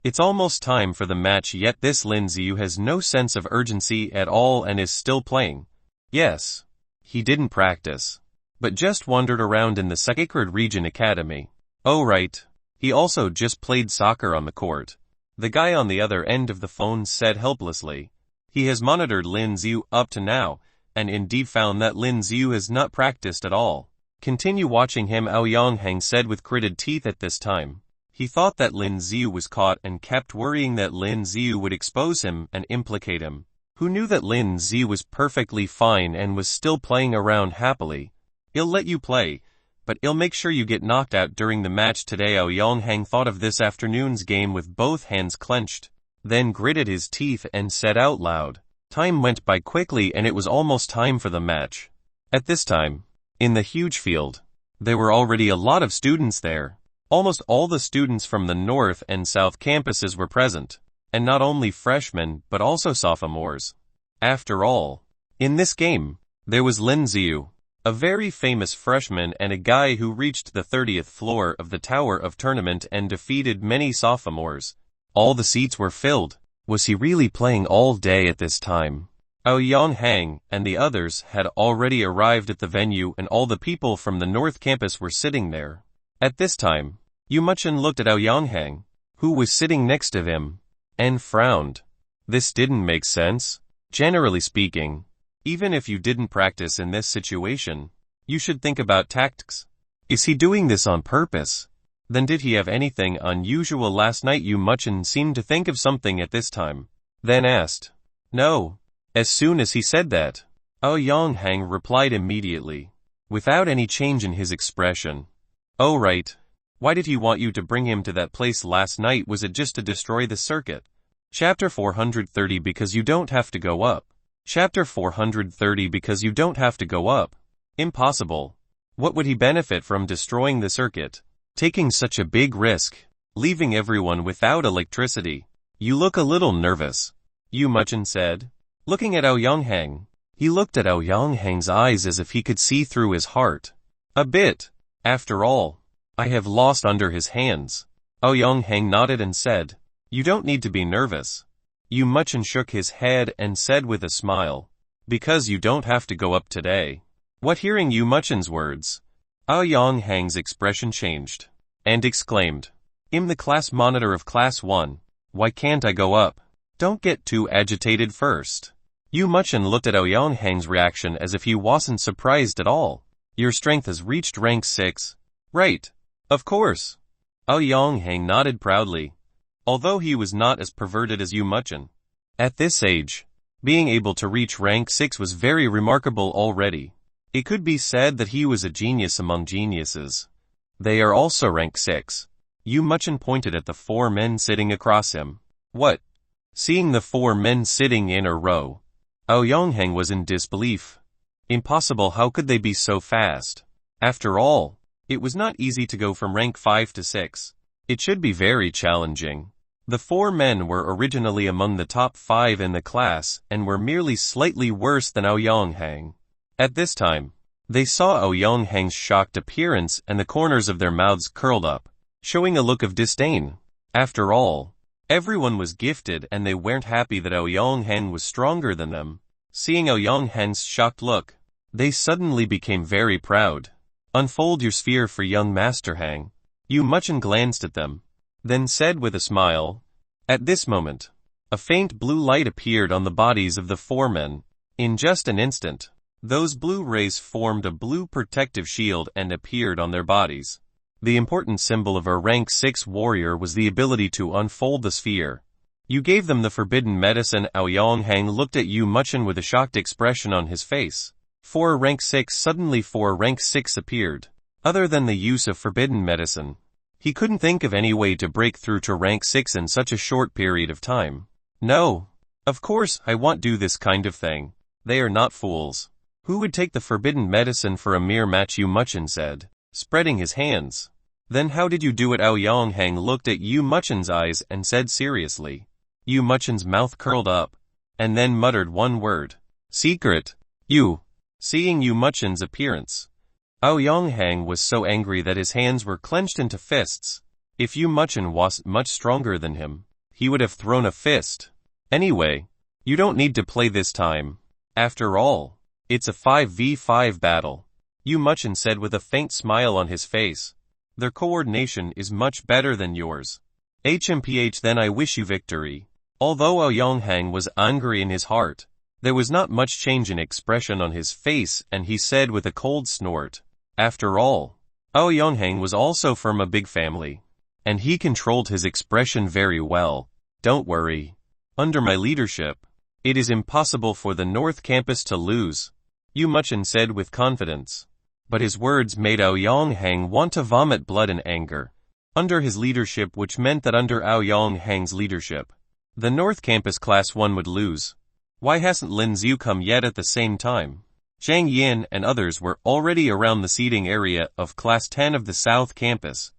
It's almost time for the match, yet this Lin Z has no sense of urgency at all and is still playing. Yes, he didn't practice, but just wandered around in the Sacred Region Academy. Oh right, he also just played soccer on the court. The guy on the other end of the phone said helplessly. He has monitored Lin Z up to now, and indeed found that Lin Z has not practiced at all. Continue watching him, Aoyonghang said with gritted teeth at this time. He thought that Lin Z was caught and kept worrying that Lin Z would expose him and implicate him. Who knew that Lin Z was perfectly fine and was still playing around happily? He'll let you play, but he'll make sure you get knocked out during the match today. Aoyonghang thought of this afternoon's game with both hands clenched, then gritted his teeth and said out loud. Time went by quickly and it was almost time for the match. At this time, in the huge field, there were already a lot of students there. Almost all the students from the North and South campuses were present, and not only freshmen but also sophomores. After all, in this game, there was Lin Z, a very famous freshman and a guy who reached the 30th floor of the Tower of Tournament and defeated many sophomores. All the seats were filled. Was he really playing all day at this time? Aoyonghang and the others had already arrived at the venue and all the people from the North Campus were sitting there. At this time, Muchin looked at Aoyonghang, who was sitting next to him, and frowned. This didn't make sense. Generally speaking, even if you didn't practice in this situation, you should think about tactics. Is he doing this on purpose? Then did he have anything unusual last night? Muchin seemed to think of something at this time, then asked. No. As soon as he said that, Aoyonghang replied immediately, without any change in his expression. Oh right. Why did he want you to bring him to that place last night? Was it just to destroy the circuit? Chapter 430 Because you don't have to go up. Chapter 430 Because you don't have to go up. Impossible. What would he benefit from destroying the circuit? Taking such a big risk. Leaving everyone without electricity. You look a little nervous. Yu Muchin said, looking at Aoyonghang. He looked at Aoyonghang's eyes as if he could see through his heart. A bit. After all, I have lost under his hands. Aoyonghang nodded and said, you don't need to be nervous. Yu Muchin shook his head and said with a smile, because you don't have to go up today. What? Hearing Yu Muchin's words, Aoyonghang's expression changed, and exclaimed, I'm the class monitor of class 1. Why can't I go up? Don't get too agitated first. Yu Muchin looked at Aoyonghang's reaction as if he wasn't surprised at all. Your strength has reached rank 6. Right. Of course. Aoyonghang nodded proudly, although he was not as perverted as Yu Muchin. At this age, being able to reach rank 6 was very remarkable already. It could be said that he was a genius among geniuses. They are also rank 6. Yu Muchin pointed at the 4 men sitting across him. What? Seeing the 4 men sitting in a row, Aoyonghang was in disbelief. Impossible, how could they be so fast? After all, it was not easy to go from rank 5 to 6. It should be very challenging. The 4 men were originally among the top 5 in the class and were merely slightly worse than Aoyonghang. At this time, they saw Aoyonghang's shocked appearance and the corners of their mouths curled up, showing a look of disdain. After all, everyone was gifted and they weren't happy that Aoyonghang was stronger than them. Seeing Aoyonghang's shocked look, they suddenly became very proud. Unfold your sphere for young Master Hang. Yu Muchin glanced at them, then said with a smile. At this moment, a faint blue light appeared on the bodies of the 4 men. In just an instant, those blue rays formed a blue protective shield and appeared on their bodies. The important symbol of a rank 6 warrior was the ability to unfold the sphere. You gave them the forbidden medicine. Aoyonghang looked at Yu Muchin with a shocked expression on his face. For rank 6 suddenly 4 rank 6 appeared. Other than the use of forbidden medicine, he couldn't think of any way to break through to rank 6 in such a short period of time. No. Of course, I won't do this kind of thing. They are not fools. Who would take the forbidden medicine for a mere match? Yu Muchin said, spreading his hands. Then how did you do it? Aoyonghang looked at Yu Muchin's eyes and said seriously. Yu Muchin's mouth curled up, and then muttered one word. Secret. You. Seeing Yu Muchin's appearance, Aoyonghang was so angry that his hands were clenched into fists. If Yu Muchin wasn't much stronger than him, he would have thrown a fist. Anyway, you don't need to play this time. After all, it's a 5v5 battle, Yu Muchin said with a faint smile on his face. Their coordination is much better than yours. HMPH, then I wish you victory. Although Aoyonghang was angry in his heart, there was not much change in expression on his face, and he said with a cold snort, after all, Aoyonghang was also from a big family, and he controlled his expression very well. Don't worry. Under my leadership, it is impossible for the North Campus to lose, Yu Muchin said with confidence. But his words made Aoyonghang want to vomit blood in anger. Under his leadership, which meant that under Aoyonghang's leadership, the North Campus Class 1 would lose. Why hasn't Lin Z come yet? At the same time, Zhang Yin and others were already around the seating area of Class 10 of the South Campus.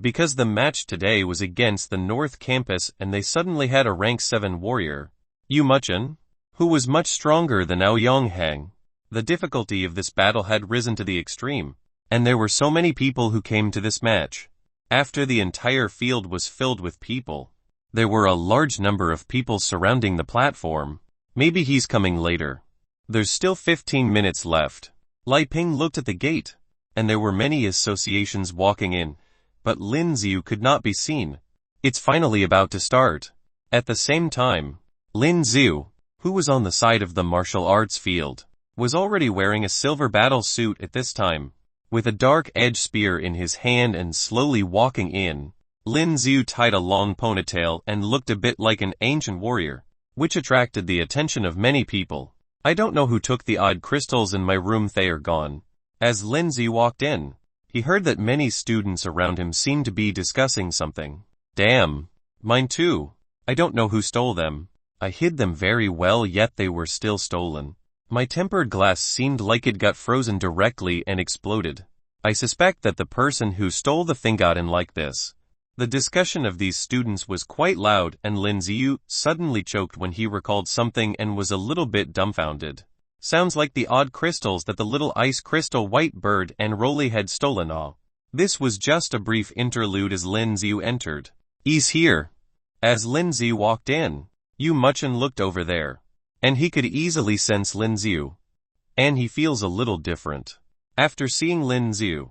Because the match today was against the North Campus and they suddenly had a rank 7 warrior, Yu Muchin, who was much stronger than Aoyonghang. The difficulty of this battle had risen to the extreme, and there were so many people who came to this match. After the entire field was filled with people, there were a large number of people surrounding the platform. Maybe he's coming later. There's still 15 minutes left. Lai Ping looked at the gate, and there were many associations walking in, but Lin Z could not be seen. It's finally about to start. At the same time, Lin Z, who was on the side of the martial arts field, was already wearing a silver battle suit at this time, with a dark-edged spear in his hand and slowly walking in. Lin Z tied a long ponytail and looked a bit like an ancient warrior, which attracted the attention of many people. I don't know who took the odd crystals in my room. They are gone. As Lin Z walked in, He heard that many students around him seemed to be discussing something. Damn. Mine too. I don't know who stole them. I hid them very well, yet they were still stolen. My tempered glass seemed like it got frozen directly and exploded. I suspect that the person who stole the thing got in like this. The discussion of these students was quite loud, and Lin Z suddenly choked when he recalled something and was a little bit dumbfounded. Sounds like the odd crystals that the little ice crystal white bird and Rolly had stolen. This was just a brief interlude as Lin Z entered. He's here. As Lin Z walked in, Muchin looked over there, and he could easily sense Lin Z. And he feels a little different. After seeing Lin Z,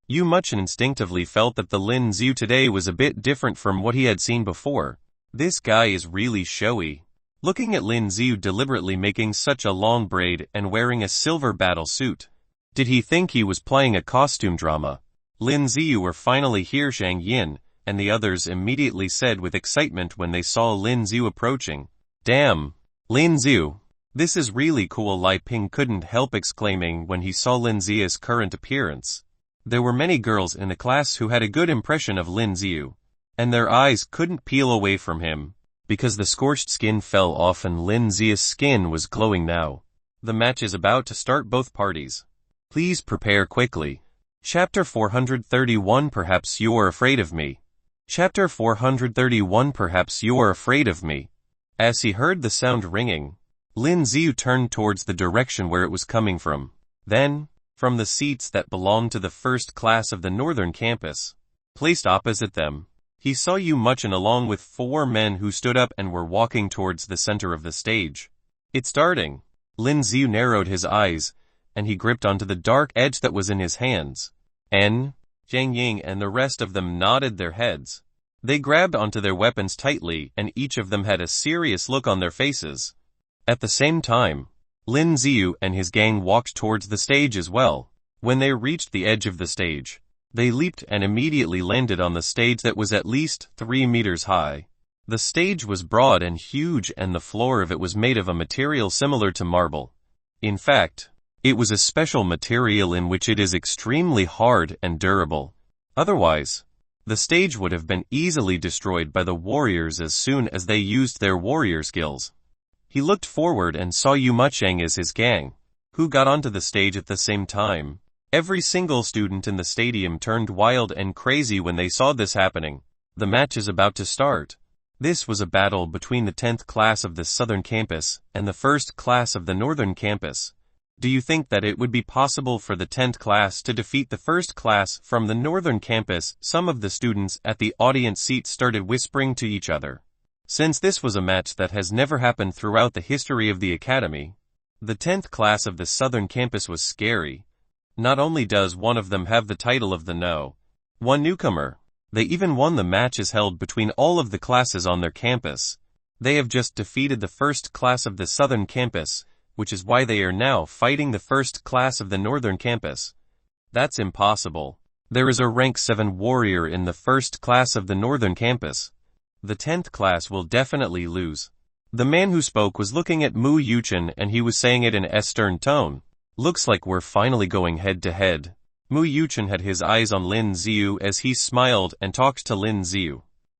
Muchin instinctively felt that the Lin Z today was a bit different from what he had seen before. This guy is really showy. Looking at Lin Z deliberately making such a long braid and wearing a silver battle suit. Did he think he was playing a costume drama? Lin Z were finally here, Zhang Yin, and the others immediately said with excitement when they saw Lin Z approaching. Damn! Lin Z! This is really cool, Lai Ping couldn't help exclaiming when he saw Lin Z's current appearance. There were many girls in the class who had a good impression of Lin Z, and their eyes couldn't peel away from him, because the scorched skin fell off and Lin Z's skin was glowing now. The match is about to start, both parties. Please prepare quickly. Chapter 431. Perhaps you are afraid of me. Chapter 431. Perhaps you are afraid of me. As he heard the sound ringing, Lin Z turned towards the direction where it was coming from. Then, from the seats that belonged to the first class of the northern campus, placed opposite them, he saw Muchin along with 4 men who stood up and were walking towards the center of the stage. It's starting. Lin Z narrowed his eyes, and he gripped onto the dark edge that was in his hands. Zhang Ying and the rest of them nodded their heads. They grabbed onto their weapons tightly, and each of them had a serious look on their faces. At the same time, Lin Z and his gang walked towards the stage as well. When they reached the edge of the stage, they leaped and immediately landed on the stage that was at least 3 meters high. The stage was broad and huge, and the floor of it was made of a material similar to marble. In fact, it was a special material in which it is extremely hard and durable. Otherwise, the stage would have been easily destroyed by the warriors as soon as they used their warrior skills. He looked forward and saw Muchin as his gang, who got onto the stage at the same time. Every single student in the stadium turned wild and crazy when they saw this happening. The match is about to start. This was a battle between the 10th class of the southern campus and the 1st class of the northern campus. Do you think that it would be possible for the 10th class to defeat the 1st class from the northern campus? Some of the students at the audience seat started whispering to each other. Since this was a match that has never happened throughout the history of the academy, the 10th class of the southern campus was scary. Not only does one of them have the title of the No.1 newcomer, they even won the matches held between all of the classes on their campus. They have just defeated the 1st class of the southern campus, which is why they are now fighting the 1st class of the northern campus. That's impossible. There is a rank 7 warrior in the 1st class of the northern campus. The 10th class will definitely lose. The man who spoke was looking at Muchin, and he was saying it in a stern tone. Looks like we're finally going head to head. Muchin had his eyes on Lin Z as he smiled and talked to Lin Z.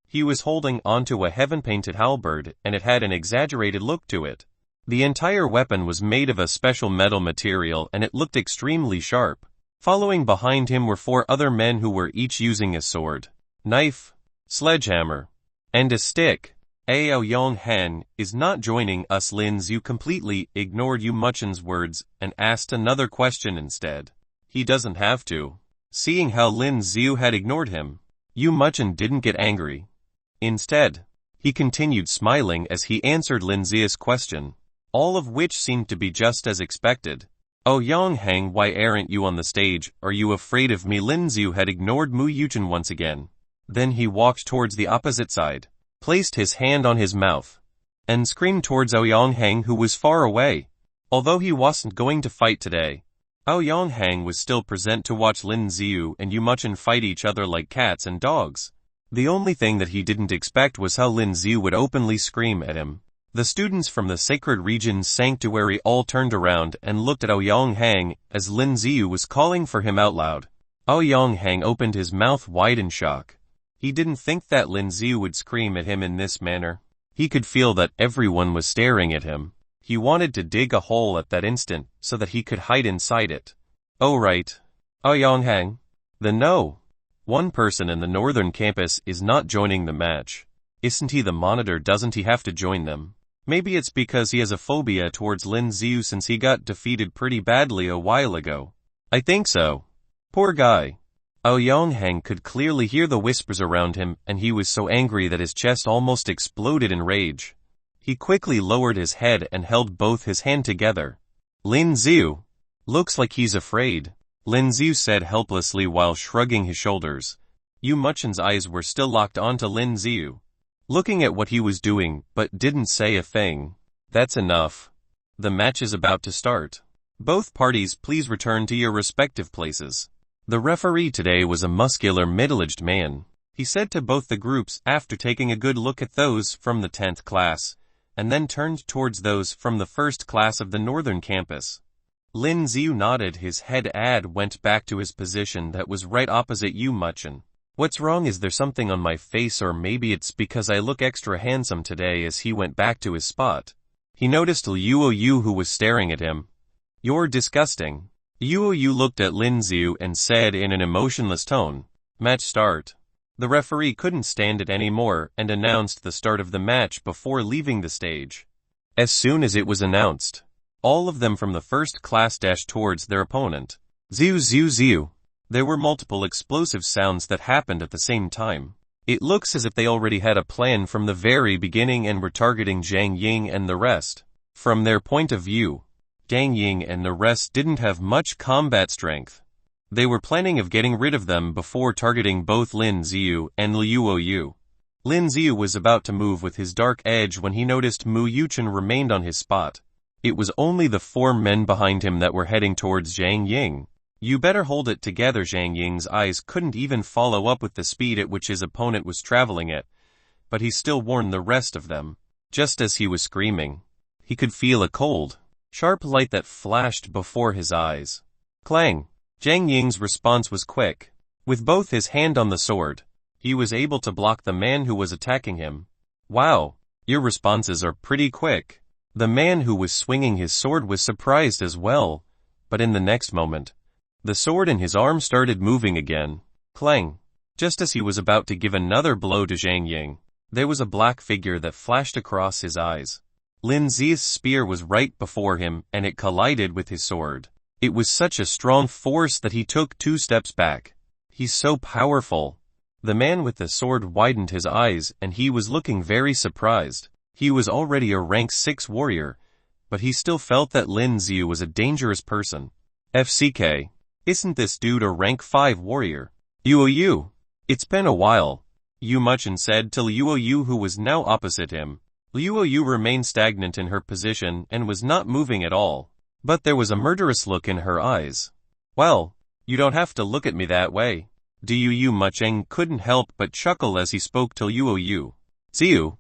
He was holding onto a heaven-painted halberd, and it had an exaggerated look to it. The entire weapon was made of a special metal material, and it looked extremely sharp. Following behind him were 4 other men who were each using a sword, knife, sledgehammer, and a stick. Aoyong is not joining us. Lin Z completely ignored Muchin's words and asked another question instead. He doesn't have to. Seeing how Lin Z had ignored him, Muchin didn't get angry. Instead, he continued smiling as he answered Lin Z's question, all of which seemed to be just as expected. Aoyong, why aren't you on the stage? Are you afraid of me? Lin Z had ignored Muchin once again. Then he walked towards the opposite side, placed his hand on his mouth, and screamed towards Aoyong, who was far away. Although he wasn't going to fight today, Aoyong was still present to watch Lin Z and Muchin fight each other like cats and dogs. The only thing that he didn't expect was how Lin Z would openly scream at him. The students from the sacred region's sanctuary all turned around and looked at Aoyong as Lin Z was calling for him out loud. Hang opened his mouth wide in shock. He didn't think that Lin Z would scream at him in this manner. He could feel that everyone was staring at him. He wanted to dig a hole at that instant so that he could hide inside it. Oh right. Hang. Then no. One person in the northern campus is not joining the match. Isn't he the monitor? Doesn't he have to join them? Maybe it's because he has a phobia towards Lin Z since he got defeated pretty badly a while ago. I think so. Poor guy. Hang could clearly hear the whispers around him, and he was so angry that his chest almost exploded in rage. He quickly lowered his head and held both his hands together. Lin Z. Looks like he's afraid, Lin Z said helplessly while shrugging his shoulders. Muchin's eyes were still locked onto Lin Z, looking at what he was doing, but didn't say a thing. That's enough. The match is about to start. Both parties please return to your respective places. The referee today was a muscular middle-aged man. He said to both the groups after taking a good look at those from the 10th class, and then turned towards those from the 1st class of the northern campus. Lin Z nodded his head and went back to his position that was right opposite Muchin. What's wrong? Is there something on my face, or maybe it's because I look extra handsome today? As he went back to his spot, he noticed Liu who was staring at him. You're disgusting. Liu looked at Lin Z and said in an emotionless tone, match start. The referee couldn't stand it anymore and announced the start of the match before leaving the stage. As soon as it was announced, all of them from the 1st class dashed towards their opponent. Ziu. There were multiple explosive sounds that happened at the same time. It looks as if they already had a plan from the very beginning and were targeting Zhang Ying and the rest. From their point of view, Zhang Ying and the rest didn't have much combat strength. They were planning of getting rid of them before targeting both Lin Z and Liu. Lin Z was about to move with his dark edge when he noticed Muchin remained on his spot. It was only the 4 men behind him that were heading towards Zhang Ying. You better hold it together. Zhang Ying's eyes couldn't even follow up with the speed at which his opponent was traveling at, but he still warned the rest of them. Just as he was screaming, he could feel a cold, sharp light that flashed before his eyes. Clang! Zhang Ying's response was quick. With both his hand on the sword, he was able to block the man who was attacking him. Wow, your responses are pretty quick. The man who was swinging his sword was surprised as well, but in the next moment, the sword in his arm started moving again. Clang! Just as he was about to give another blow to Zhang Ying, there was a black figure that flashed across his eyes. Lin Z's spear was right before him and it collided with his sword. It was such a strong force that he took 2 steps back. He's so powerful. The man with the sword widened his eyes and he was looking very surprised. He was already a rank 6 warrior, but he still felt that Lin Z was a dangerous person. FCK. Isn't this dude a rank 5 warrior? Liu. It's been a while, Muchin said to Liu who was now opposite him. Liu remained stagnant in her position and was not moving at all, but there was a murderous look in her eyes. Well, you don't have to look at me that way. Do you? Muchin couldn't help but chuckle as he spoke to Liu. Ziu.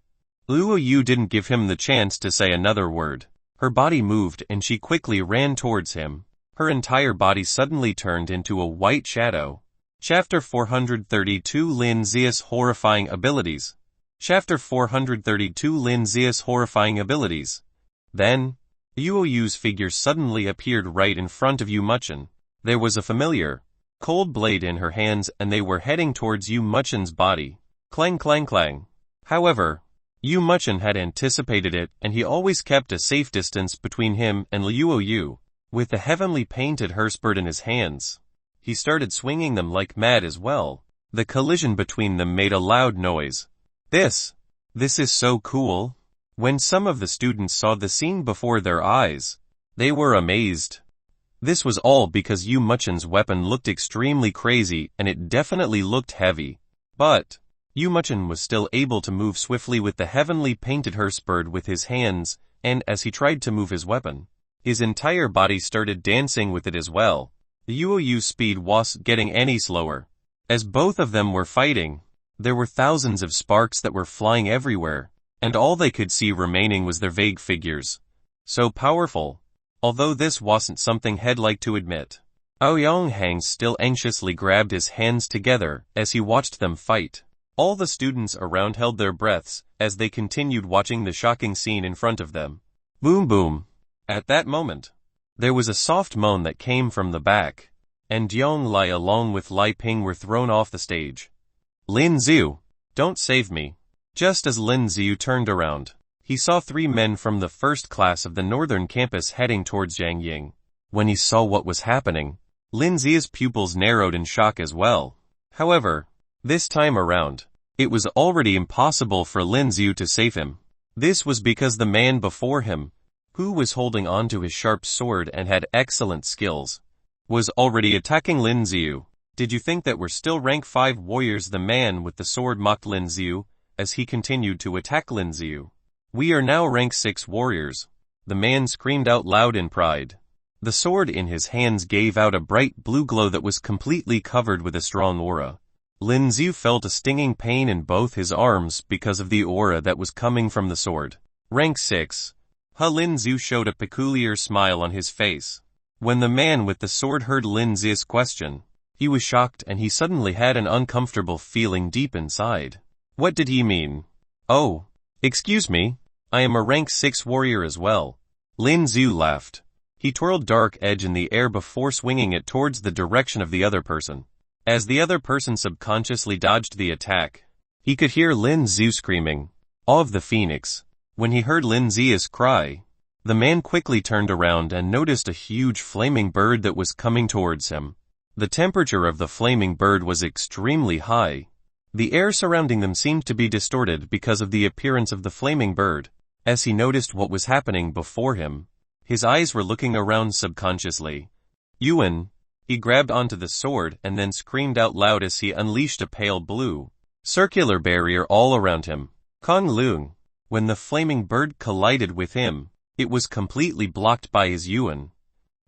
Liu didn't give him the chance to say another word. Her body moved and she quickly ran towards him. Her entire body suddenly turned into a white shadow. Chapter 432 Lin Z's Horrifying Abilities. Chapter 432 Lin Z's Horrifying Abilities. Then, Liu's figure suddenly appeared right in front of Muchin. There was a familiar, cold blade in her hands and they were heading towards Muchin's body. Clang clang clang. However, Muchin had anticipated it and he always kept a safe distance between him and Liu. With the heavenly painted herspurt in his hands, he started swinging them like mad as well. The collision between them made a loud noise. This is so cool. When some of the students saw the scene before their eyes, they were amazed. This was all because Muchin's weapon looked extremely crazy and it definitely looked heavy. But Muchin was still able to move swiftly with the heavenly painted herspurt with his hands, and as he tried to move his weapon, his entire body started dancing with it as well. Liu's speed wasn't getting any slower. As both of them were fighting, there were thousands of sparks that were flying everywhere, and all they could see remaining was their vague figures. So powerful. Although this wasn't something he'd like to admit. Aoyonghang still anxiously grabbed his hands together as he watched them fight. All the students around held their breaths as they continued watching the shocking scene in front of them. Boom boom. At that moment, there was a soft moan that came from the back, and Yong Lai along with Lai Ping were thrown off the stage. Lin Z, don't save me. Just as Lin Z turned around, he saw 3 men from the first class of the northern campus heading towards Zhang Ying. When he saw what was happening, Lin Z's pupils narrowed in shock as well. However, this time around, it was already impossible for Lin Z to save him. This was because the man before him, who was holding onto his sharp sword and had excellent skills, was already attacking Lin Z. Did you think that we're still rank 5 warriors? The man with the sword mocked Lin Z as he continued to attack Lin Z. We are now rank 6 warriors. The man screamed out loud in pride. The sword in his hands gave out a bright blue glow that was completely covered with a strong aura. Lin Z felt a stinging pain in both his arms because of the aura that was coming from the sword. Rank 6. Lin Z showed a peculiar smile on his face. When the man with the sword heard Lin Z's question, he was shocked and he suddenly had an uncomfortable feeling deep inside. What did he mean? Oh, excuse me, I am a rank 6 warrior as well. Lin Z laughed. He twirled Dark Edge in the air before swinging it towards the direction of the other person. As the other person subconsciously dodged the attack, he could hear Lin Z screaming, "Awe of the Phoenix." When he heard Lin Z's cry, the man quickly turned around and noticed a huge flaming bird that was coming towards him. The temperature of the flaming bird was extremely high. The air surrounding them seemed to be distorted because of the appearance of the flaming bird. As he noticed what was happening before him, his eyes were looking around subconsciously. Yuan, he grabbed onto the sword and then screamed out loud as he unleashed a pale blue, circular barrier all around him. Kong Lung, when the flaming bird collided with him, it was completely blocked by his Yuan.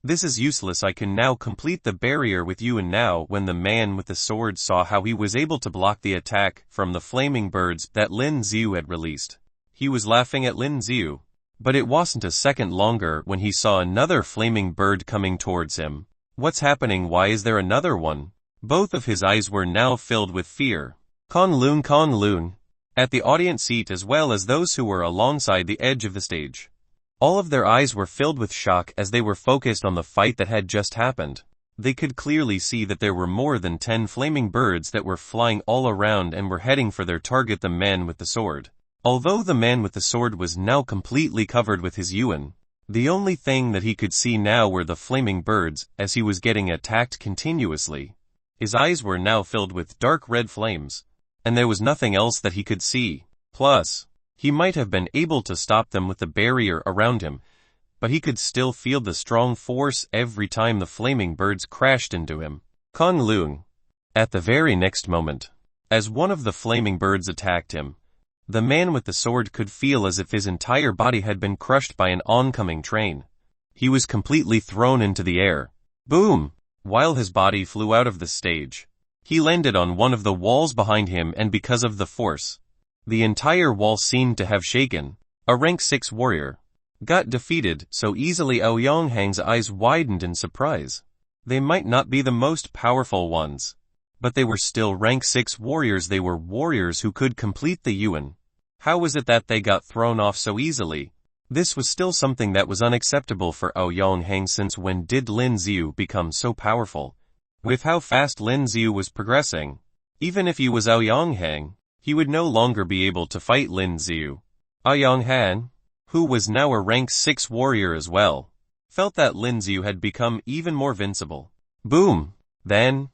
This is useless. I can now complete the barrier with Yuan now. When the man with the sword saw how he was able to block the attack from the flaming birds that Lin Z had released, he was laughing at Lin Z. But it wasn't a second longer when he saw another flaming bird coming towards him. What's happening? Why is there another one? Both of his eyes were now filled with fear. Kong Lun, at the audience seat as well as those who were alongside the edge of the stage. All of their eyes were filled with shock as they were focused on the fight that had just happened. They could clearly see that there were more than 10 flaming birds that were flying all around and were heading for their target, the man with the sword. Although the man with the sword was now completely covered with his Yuan, the only thing that he could see now were the flaming birds as he was getting attacked continuously. His eyes were now filled with dark red flames, and there was nothing else that he could see. Plus, he might have been able to stop them with the barrier around him, but he could still feel the strong force every time the flaming birds crashed into him. Kong Lung. At the very next moment, as one of the flaming birds attacked him, the man with the sword could feel as if his entire body had been crushed by an oncoming train. He was completely thrown into the air. Boom! While his body flew out of the stage, he landed on one of the walls behind him, and because of the force, the entire wall seemed to have shaken. A rank 6 warrior got defeated so easily. Aoyonghang's eyes widened in surprise. They might not be the most powerful ones, but they were still rank 6 warriors. They were warriors who could complete the Yuan. How was it that they got thrown off so easily? This was still something that was unacceptable for Aoyonghang, since when did Lin Z become so powerful? With how fast Lin Z was progressing, even if he was Aoyonghang, he would no longer be able to fight Lin Z. Aoyonghang, who was now a rank 6 warrior as well, felt that Lin Z had become even more invincible. Boom! Then,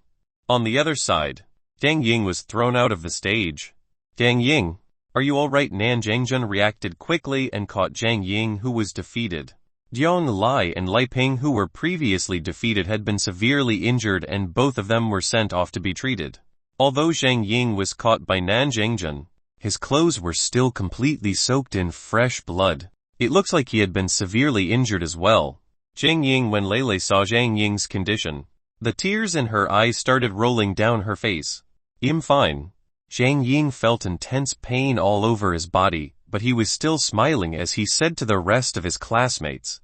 on the other side, Zhang Ying was thrown out of the stage. Zhang Ying, are you alright? Zhang Jun reacted quickly and caught Zhang Ying, who was defeated. Jiang Lai and Lai Ping, who were previously defeated, had been severely injured and both of them were sent off to be treated. Although Zhang Ying was caught by Zhang Jun, his clothes were still completely soaked in fresh blood. It looks like he had been severely injured as well. Zhang Ying, when Lei saw Zhang Ying's condition, the tears in her eyes started rolling down her face. I'm fine. Zhang Ying felt intense pain all over his body, but he was still smiling as he said to the rest of his classmates,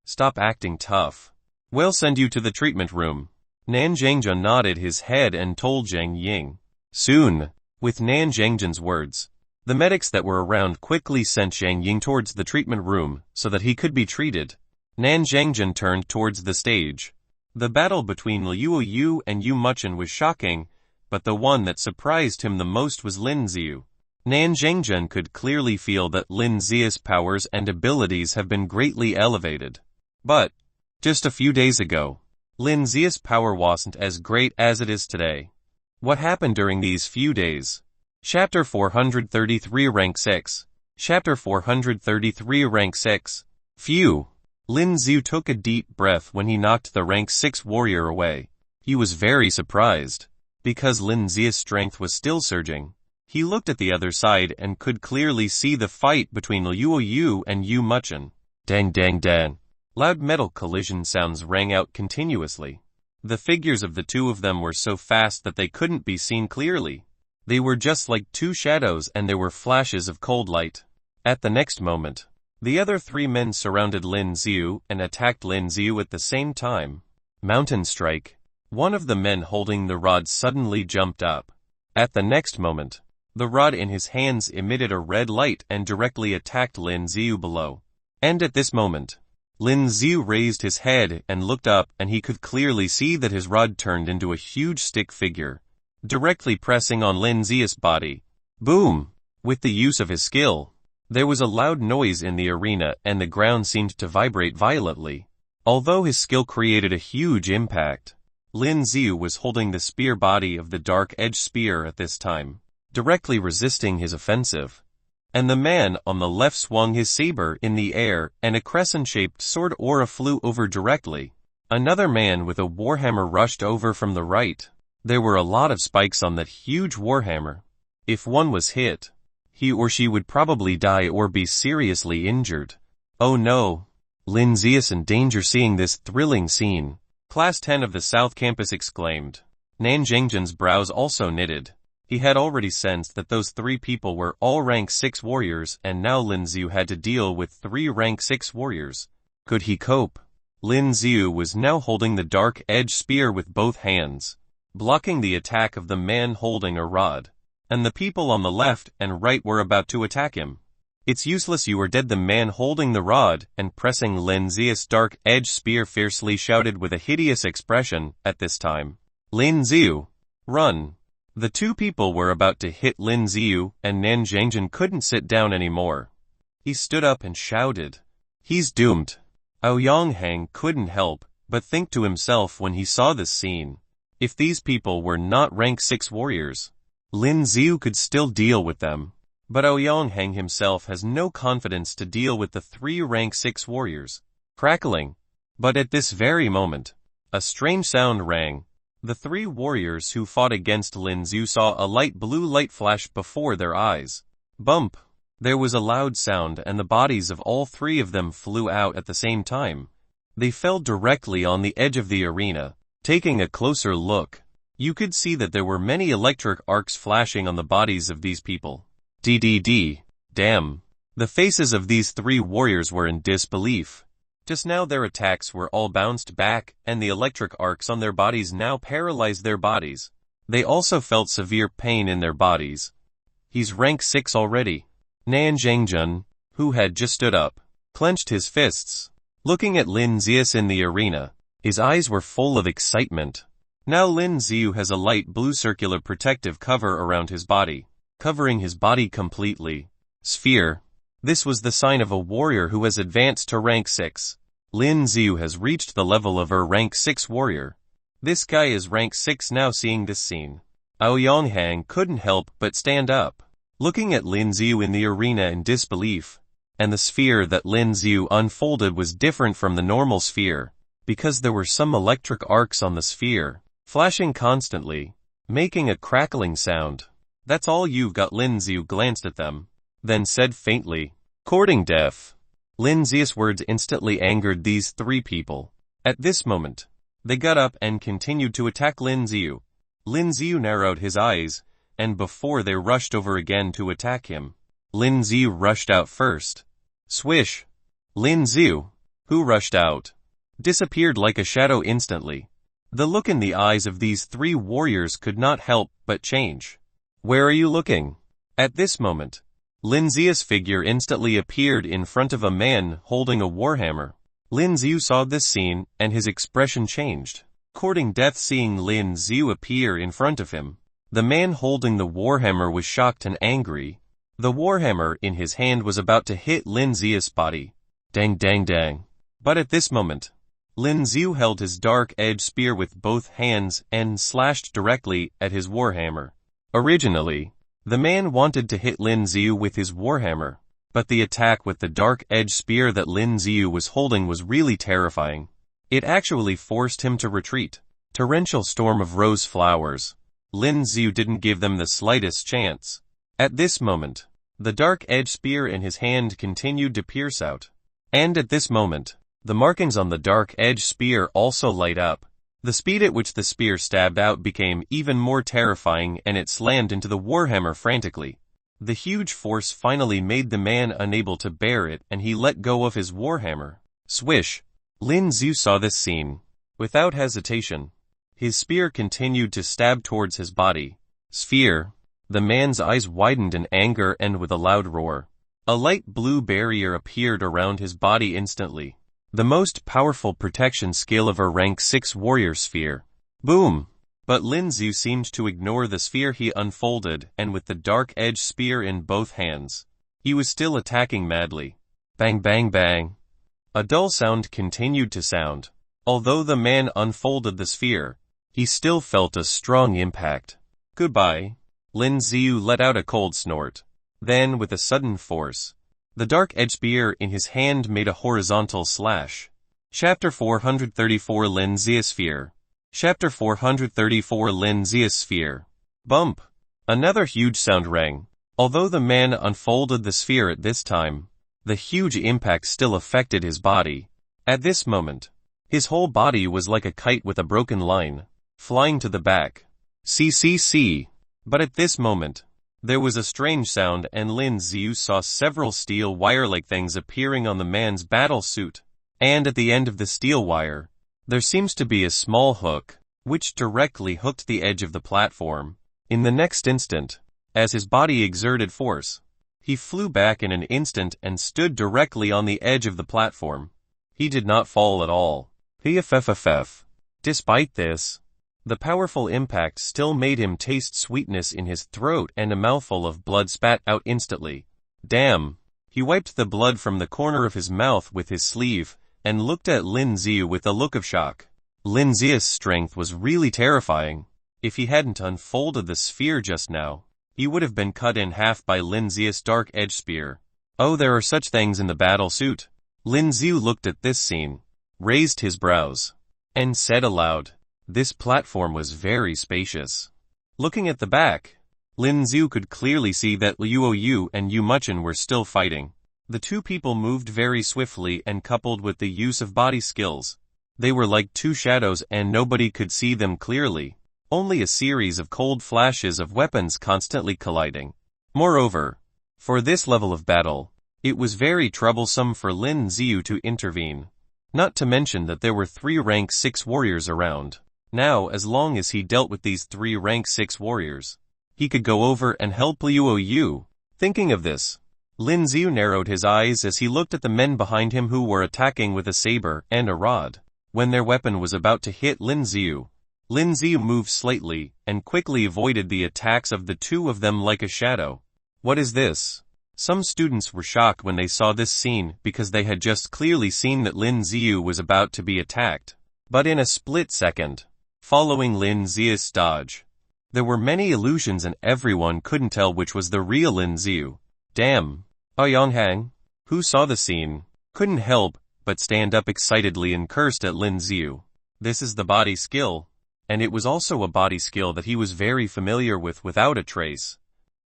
"Stop acting tough. We'll send you to the treatment room." Nan Zhangjun nodded his head and told Zhang Ying. Soon. With Nan Zhangjun's words, the medics that were around quickly sent Zhang Ying towards the treatment room so that he could be treated. Nan Zhangjun turned towards the stage. The battle between Liu Yu and Muchin was shocking, but the one that surprised him the most was Lin Z. Nan Zhangjun could clearly feel that Lin Z's powers and abilities have been greatly elevated. But, just a few days ago, Lin Z's power wasn't as great as it is today. What happened during these few days? Chapter 433 Rank 6. Chapter 433 Rank 6. Phew. Lin Z took a deep breath when he knocked the Rank 6 warrior away. He was very surprised. Because Lin Z's strength was still surging, he looked at the other side and could clearly see the fight between Liu Yu and Muchin. Dang dang dang. Loud metal collision sounds rang out continuously. The figures of the two of them were so fast that they couldn't be seen clearly. They were just like two shadows and there were flashes of cold light. At the next moment, the other three men surrounded Lin Z and attacked Lin Z at the same time. Mountain strike. One of the men holding the rod suddenly jumped up. At the next moment, the rod in his hands emitted a red light and directly attacked Lin Z below. And at this moment, Lin Z raised his head and looked up and he could clearly see that his rod turned into a huge stick figure, directly pressing on Lin Z's body. Boom! With the use of his skill, there was a loud noise in the arena and the ground seemed to vibrate violently. Although his skill created a huge impact, Lin Z was holding the spear body of the dark edge spear at this time, directly resisting his offensive. And the man on the left swung his saber in the air and a crescent-shaped sword aura flew over directly. Another man with a warhammer rushed over from the right. There were a lot of spikes on that huge warhammer. If one was hit, he or she would probably die or be seriously injured. Oh no! Lin Z is in danger. Seeing this thrilling scene, Class 10 of the South Campus exclaimed. Nan Zhangjun's brows also knitted. He had already sensed that those three people were all rank 6 warriors and now Lin Z had to deal with 3 rank 6 warriors. Could he cope? Lin Z was now holding the dark edge spear with both hands, blocking the attack of the man holding a rod. And the people on the left and right were about to attack him. It's useless, you are dead. The man holding the rod and pressing Lin Z's dark edge spear fiercely shouted with a hideous expression at this time. Lin Z, run! The two people were about to hit Lin Z and Nan Zhangjun couldn't sit down anymore. He stood up and shouted. He's doomed. Aoyonghang couldn't help but think to himself when he saw this scene. If these people were not rank 6 warriors, Lin Z could still deal with them. But Aoyonghang himself has no confidence to deal with the 3 rank 6 warriors. Crackling. But at this very moment, a strange sound rang. The 3 warriors who fought against Lin Z saw a light blue light flash before their eyes. Bump! There was a loud sound and the bodies of all 3 of them flew out at the same time. They fell directly on the edge of the arena. Taking a closer look, you could see that there were many electric arcs flashing on the bodies of these people. Damn. The faces of these 3 warriors were in disbelief. Just now their attacks were all bounced back, and the electric arcs on their bodies now paralyzed their bodies. They also felt severe pain in their bodies. He's rank 6 already. Nan Zhangjun, who had just stood up, clenched his fists. Looking at Lin Z in the arena, his eyes were full of excitement. Now Lin Z has a light blue circular protective cover around his body, covering his body completely. Sphere. This was the sign of a warrior who has advanced to rank 6. Lin Z has reached the level of her rank 6 warrior. This guy is rank 6 now. Seeing this scene, Aoyonghang couldn't help but stand up, looking at Lin Z in the arena in disbelief. And the sphere that Lin Z unfolded was different from the normal sphere, because there were some electric arcs on the sphere, flashing constantly, making a crackling sound. That's all you've got? Lin Z glanced at them, then said faintly, "Courting death." Lin Z's words instantly angered these 3 people. At this moment, they got up and continued to attack Lin Z. Lin Z narrowed his eyes, and before they rushed over again to attack him, Lin Z rushed out first. Swish! Lin Z, who rushed out, disappeared like a shadow instantly. The look in the eyes of these three warriors could not help but change. "Where are you looking?" At this moment, Lin Z's figure instantly appeared in front of a man holding a warhammer. Lin Z saw this scene, and his expression changed. Courting death seeing Lin Z appear in front of him. The man holding the warhammer was shocked and angry. The warhammer in his hand was about to hit Lin Z's body. Dang dang dang. But at this moment, Lin Z held his dark-edged spear with both hands and slashed directly at his warhammer. Originally, the man wanted to hit Lin Z with his warhammer, but the attack with the dark-edged spear that Lin Z was holding was really terrifying. It actually forced him to retreat. Torrential storm of rose flowers. Lin Z didn't give them the slightest chance. At this moment, the dark-edged spear in his hand continued to pierce out. And at this moment, the markings on the dark-edged spear also light up. The speed at which the spear stabbed out became even more terrifying, and it slammed into the warhammer frantically. The huge force finally made the man unable to bear it, and he let go of his warhammer. Swish! Lin Z saw this scene. Without hesitation, his spear continued to stab towards his body. Sphere! The man's eyes widened in anger, and with a loud roar, a light blue barrier appeared around his body instantly. The most powerful protection skill of a rank 6 warrior sphere. Boom! But Lin Z seemed to ignore the sphere he unfolded, and with the dark-edged spear in both hands, he was still attacking madly. Bang bang bang. A dull sound continued to sound. Although the man unfolded the sphere, he still felt a strong impact. Goodbye. Lin Z let out a cold snort. Then, with a sudden force, the dark-edged spear in his hand made a horizontal slash. Chapter 434 Lin Z's Sphere. Chapter 434 Lin Z's Sphere. Bump! Another huge sound rang. Although the man unfolded the sphere at this time, the huge impact still affected his body. At this moment, his whole body was like a kite with a broken line, flying to the back. CCC. But at this moment, there was a strange sound, and Lin Z saw several steel wire-like things appearing on the man's battle suit. And at the end of the steel wire, there seems to be a small hook, which directly hooked the edge of the platform. In the next instant, as his body exerted force, he flew back in an instant and stood directly on the edge of the platform. He did not fall at all. PFFFF. Despite this, the powerful impact still made him taste sweetness in his throat, and a mouthful of blood spat out instantly. Damn! He wiped the blood from the corner of his mouth with his sleeve, and looked at Lin Z with a look of shock. Lin Z's strength was really terrifying. If he hadn't unfolded the sphere just now, he would have been cut in half by Lin Z's dark-edged spear. Oh, there are such things in the battle suit. Lin Z looked at this scene, raised his brows, and said aloud, this platform was very spacious. Looking at the back, Lin Z could clearly see that Luoyu and Muchin were still fighting. The two people moved very swiftly, and coupled with the use of body skills, they were like two shadows, and nobody could see them clearly. Only a series of cold flashes of weapons constantly colliding. Moreover, for this level of battle, it was very troublesome for Lin Z to intervene. Not to mention that there were 3 rank 6 warriors around. Now, as long as he dealt with these 3 rank 6 warriors, he could go over and help Luoyu. Thinking of this, Lin Z narrowed his eyes as he looked at the men behind him who were attacking with a saber and a rod. When their weapon was about to hit Lin Z moved slightly, and quickly avoided the attacks of the two of them like a shadow. What is this? Some students were shocked when they saw this scene, because they had just clearly seen that Lin Z was about to be attacked. But in a split second, following Lin Z's dodge, there were many illusions, and everyone couldn't tell which was the real Lin Z. Damn! Yonghang, who saw the scene, couldn't help but stand up excitedly and cursed at Lin Z. This is the body skill. And it was also a body skill that he was very familiar with without a trace.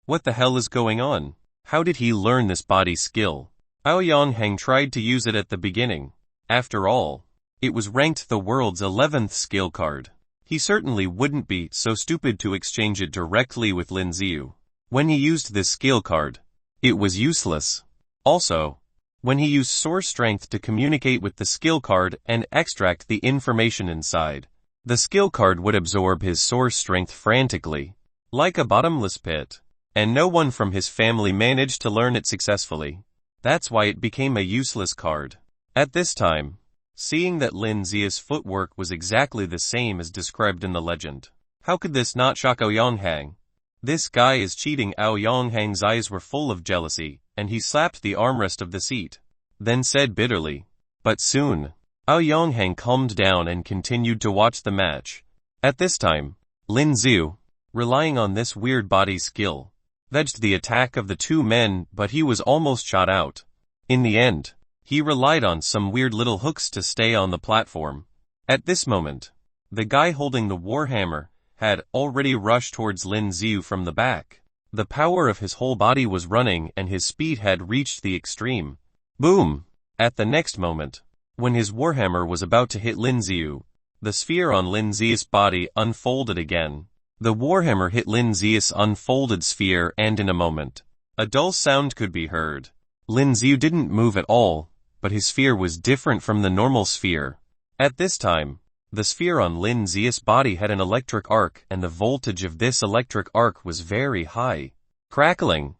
What the hell is going on? How did he learn this body skill? Yonghang tried to use it at the beginning. After all, it was ranked the world's 11th skill card. He certainly wouldn't be so stupid to exchange it directly with Lin Z. When he used this skill card, it was useless. Also, when he used source strength to communicate with the skill card and extract the information inside, The skill card would absorb his source strength frantically, like a bottomless pit, and no one from his family managed to learn it successfully. That's why it became a useless card. At this time, seeing that Lin Z's footwork was exactly the same as described in the legend, how could this not shock Aoyonghang? This guy is cheating. Aoyonghang's eyes were full of jealousy, and he slapped the armrest of the seat, then said bitterly. But soon, Aoyonghang calmed down and continued to watch the match. At this time, Lin Z, relying on this weird body skill, dodged the attack of the two men, but he was almost shot out. In the end, he relied on some weird little hooks to stay on the platform. At this moment, the guy holding the warhammer had already rushed towards Lin Z from the back. The power of his whole body was running and his speed had reached the extreme. Boom! At the next moment, when his warhammer was about to hit Lin Z, the sphere on Lin Z's body unfolded again. The warhammer hit Lin Z's unfolded sphere, and in a moment, a dull sound could be heard. Lin Z didn't move at all, but his sphere was different from the normal sphere. At this time, the sphere on Lin Z's body had an electric arc, and the voltage of this electric arc was very high. Crackling.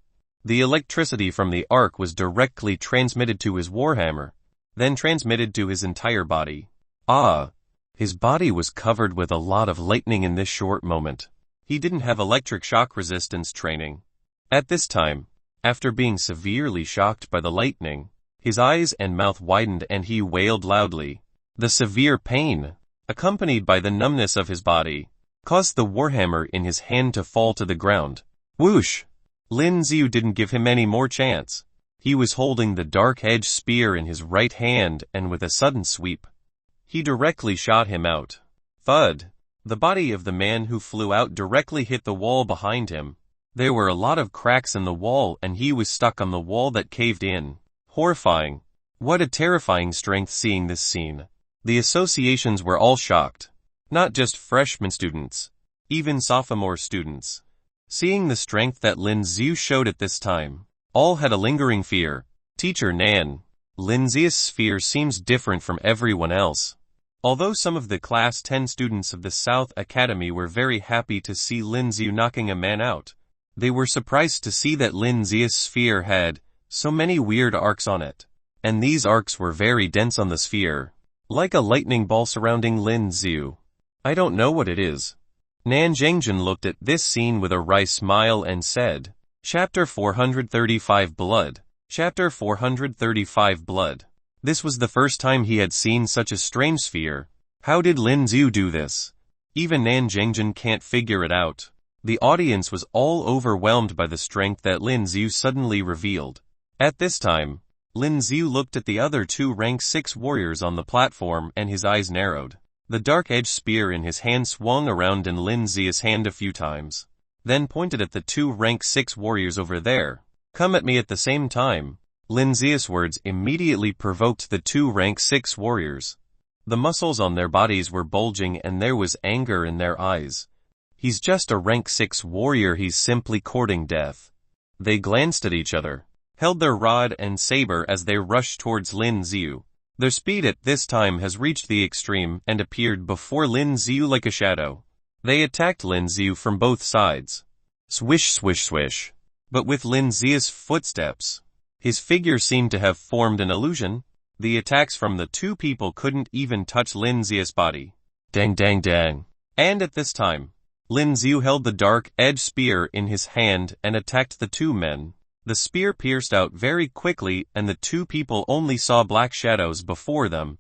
The electricity from the arc was directly transmitted to his warhammer, then transmitted to his entire body. His body was covered with a lot of lightning in this short moment. He didn't have electric shock resistance training. At this time, after being severely shocked by the lightning, his eyes and mouth widened and he wailed loudly. The severe pain, accompanied by the numbness of his body, caused the warhammer in his hand to fall to the ground. Whoosh! Lin Z didn't give him any more chance. He was holding the dark-edged spear in his right hand, and with a sudden sweep, he directly shot him out. Thud! The body of the man who flew out directly hit the wall behind him. There were a lot of cracks in the wall and he was stuck on the wall that caved in. Horrifying. What a terrifying strength. Seeing this scene, the associations were all shocked. Not just freshman students, even sophomore students. Seeing the strength that Lin Z showed at this time, all had a lingering fear. Teacher Nan, Lin Z's sphere seems different from everyone else. Although some of the Class 10 students of the South Academy were very happy to see Lin Z knocking a man out, they were surprised to see that Lin Z's sphere had so many weird arcs on it. And these arcs were very dense on the sphere, like a lightning ball surrounding Lin Z. I don't know what it is. Nan Zhengjun looked at this scene with a wry smile and said, Chapter 435 Blood. Chapter 435 Blood. This was the first time he had seen such a strange sphere. How did Lin Z do this? Even Nan Zhengjun can't figure it out. The audience was all overwhelmed by the strength that Lin Z suddenly revealed. At this time, Lin Z looked at the other two rank 6 warriors on the platform and his eyes narrowed. The dark-edged spear in his hand swung around in Lin Z's hand a few times, then pointed at the two rank 6 warriors over there. Come at me at the same time. Lin Z's words immediately provoked the two rank 6 warriors. The muscles on their bodies were bulging and there was anger in their eyes. He's just a rank 6 warrior, he's simply courting death. They glanced at each other, held their rod and saber as they rushed towards Lin Z. Their speed at this time has reached the extreme and appeared before Lin Z like a shadow. They attacked Lin Z from both sides. Swish swish swish. But with Lin Z's footsteps, his figure seemed to have formed an illusion. The attacks from the two people couldn't even touch Lin Z's body. Dang dang dang. And at this time, Lin Z held the dark-edged spear in his hand and attacked the two men. The spear pierced out very quickly and the two people only saw black shadows before them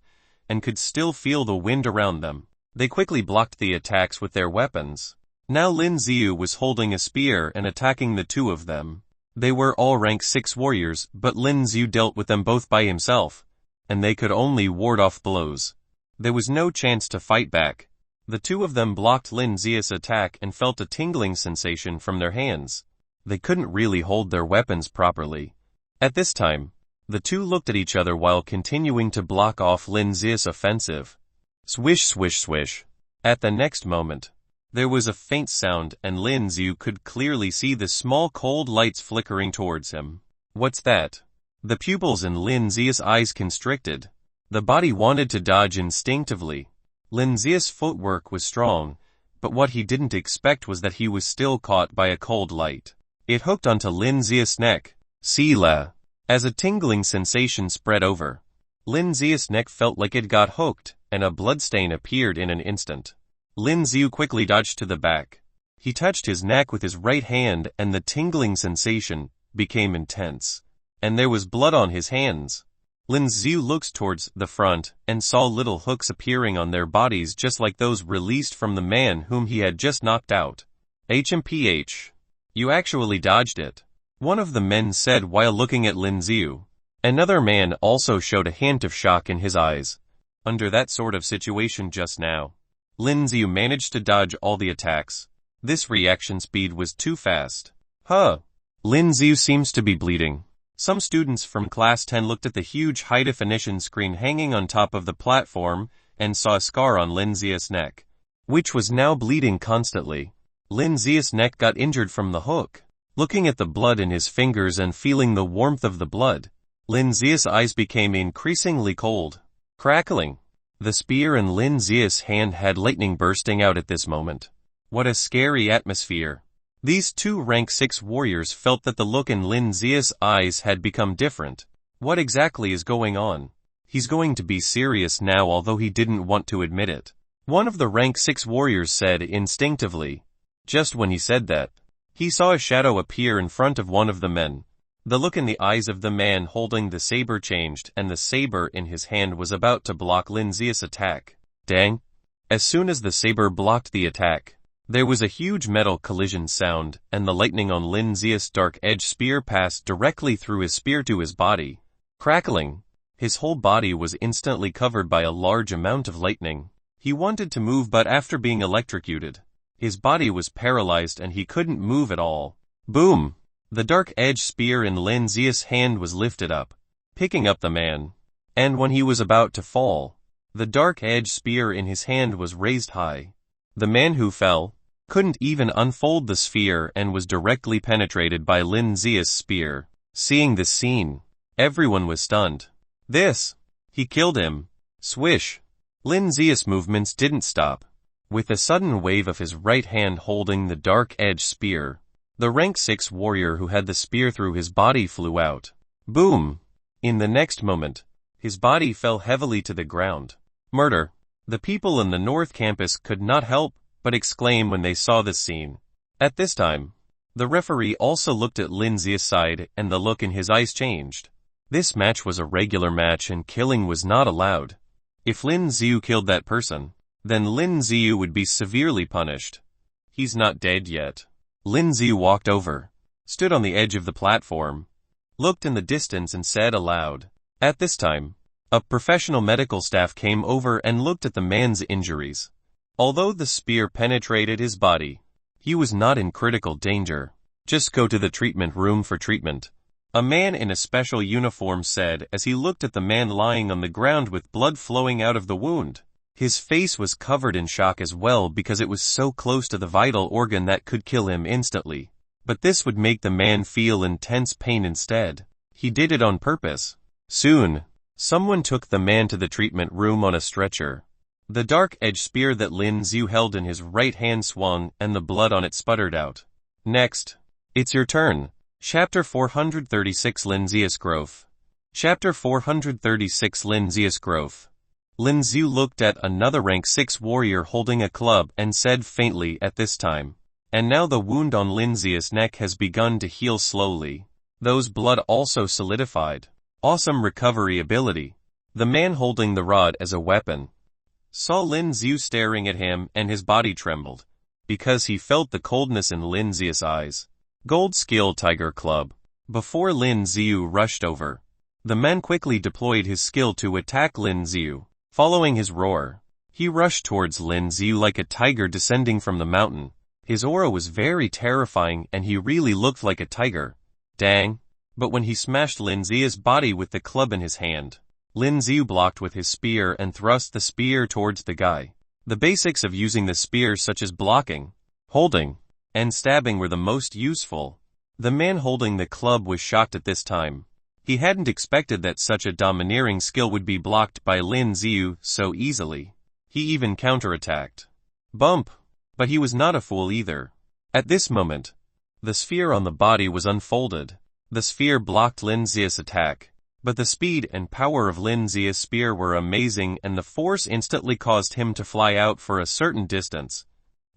and could still feel the wind around them. They quickly blocked the attacks with their weapons. Now Lin Z was holding a spear and attacking the two of them. They were all rank 6 warriors, but Lin Z dealt with them both by himself, and they could only ward off blows. There was no chance to fight back. The two of them blocked Lin Z's attack and felt a tingling sensation from their hands. They couldn't really hold their weapons properly. At this time, the two looked at each other while continuing to block off Lin Z's offensive. Swish swish swish. At the next moment, there was a faint sound and Lin Z could clearly see the small cold lights flickering towards him. What's that? The pupils in Lin Z's eyes constricted. The body wanted to dodge instinctively. Lin Z's footwork was strong, but what he didn't expect was that he was still caught by a cold light. It hooked onto Lin Z's neck. Sila. As a tingling sensation spread over, Lin Z's neck felt like it got hooked, and a bloodstain appeared in an instant. Lin Zi quickly dodged to the back. He touched his neck with his right hand and the tingling sensation became intense. And there was blood on his hands. Lin Zi looked towards the front and saw little hooks appearing on their bodies just like those released from the man whom he had just knocked out. HMPH. You actually dodged it, one of the men said while looking at Lin Zi. Another man also showed a hint of shock in his eyes. Under that sort of situation just now, Lin Zi managed to dodge all the attacks. This reaction speed was too fast. Lin Zi seems to be bleeding. Some students from class 10 looked at the huge high-definition screen hanging on top of the platform and saw a scar on Lin Zi's neck, which was now bleeding constantly. Lin Zi's neck got injured from the hook. Looking at the blood in his fingers and feeling the warmth of the blood, Lin Zi's eyes became increasingly cold. Crackling. The spear in Lin Zi's hand had lightning bursting out at this moment. What a scary atmosphere. These two rank 6 warriors felt that the look in Lin Zi's eyes had become different. What exactly is going on? He's going to be serious now, although he didn't want to admit it. One of the rank 6 warriors said instinctively. Just when he said that, he saw a shadow appear in front of one of the men. The look in the eyes of the man holding the saber changed, and the saber in his hand was about to block Lin Zi's attack. Dang! As soon as the saber blocked the attack, there was a huge metal collision sound, and the lightning on Lin Zi's dark-edged spear passed directly through his spear to his body. Crackling. His whole body was instantly covered by a large amount of lightning. He wanted to move, but after being electrocuted, his body was paralyzed and he couldn't move at all. Boom! The dark-edged spear in Lin Zi's hand was lifted up, picking up the man. And when he was about to fall, the dark-edged spear in his hand was raised high. The man who fell couldn't even unfold the sphere and was directly penetrated by Lin Zi's spear. Seeing this scene, everyone was stunned. He killed him. Swish. Lin Zi's movements didn't stop. With a sudden wave of his right hand holding the dark-edged spear, the rank 6 warrior who had the spear through his body flew out. Boom! In the next moment, his body fell heavily to the ground. Murder. The people in the North Campus could not help but exclaim when they saw this scene. At this time, the referee also looked at Lin Zi's side and the look in his eyes changed. This match was a regular match and killing was not allowed. If Lin Zi killed that person, then Lin Zi would be severely punished. He's not dead yet. Lin Zi walked over, stood on the edge of the platform, looked in the distance and said aloud. At this time, a professional medical staff came over and looked at the man's injuries. Although the spear penetrated his body, he was not in critical danger. Just go to the treatment room for treatment, a man in a special uniform said as he looked at the man lying on the ground with blood flowing out of the wound. His face was covered in shock as well because it was so close to the vital organ that could kill him instantly. But this would make the man feel intense pain instead. He did it on purpose. Soon, someone took the man to the treatment room on a stretcher. The dark-edged spear that Lin Zi held in his right hand swung and the blood on it sputtered out. Next. It's your turn. Chapter 436 Lin Zi's Growth. Chapter 436 Lin Zi's Growth. Lin Zi looked at another rank 6 warrior holding a club and said faintly at this time. And now the wound on Lin Zi's neck has begun to heal slowly. Those blood also solidified. Awesome recovery ability. The man holding the rod as a weapon saw Lin Zi staring at him and his body trembled, because he felt the coldness in Lin Zi's eyes. Gold Skill Tiger Club. Before Lin Zi rushed over, the man quickly deployed his skill to attack Lin Zi. Following his roar, he rushed towards Lin Zi like a tiger descending from the mountain. His aura was very terrifying and he really looked like a tiger. Dang. But when he smashed Lin Zi's body with the club in his hand, Lin Zi blocked with his spear and thrust the spear towards the guy. The basics of using the spear such as blocking, holding, and stabbing were the most useful. The man holding the club was shocked at this time. He hadn't expected that such a domineering skill would be blocked by Lin Zi so easily. He even counterattacked. Bump! But he was not a fool either. At this moment, the sphere on the body was unfolded. The sphere blocked Lin Z's attack, but the speed and power of Lin Z's spear were amazing and the force instantly caused him to fly out for a certain distance.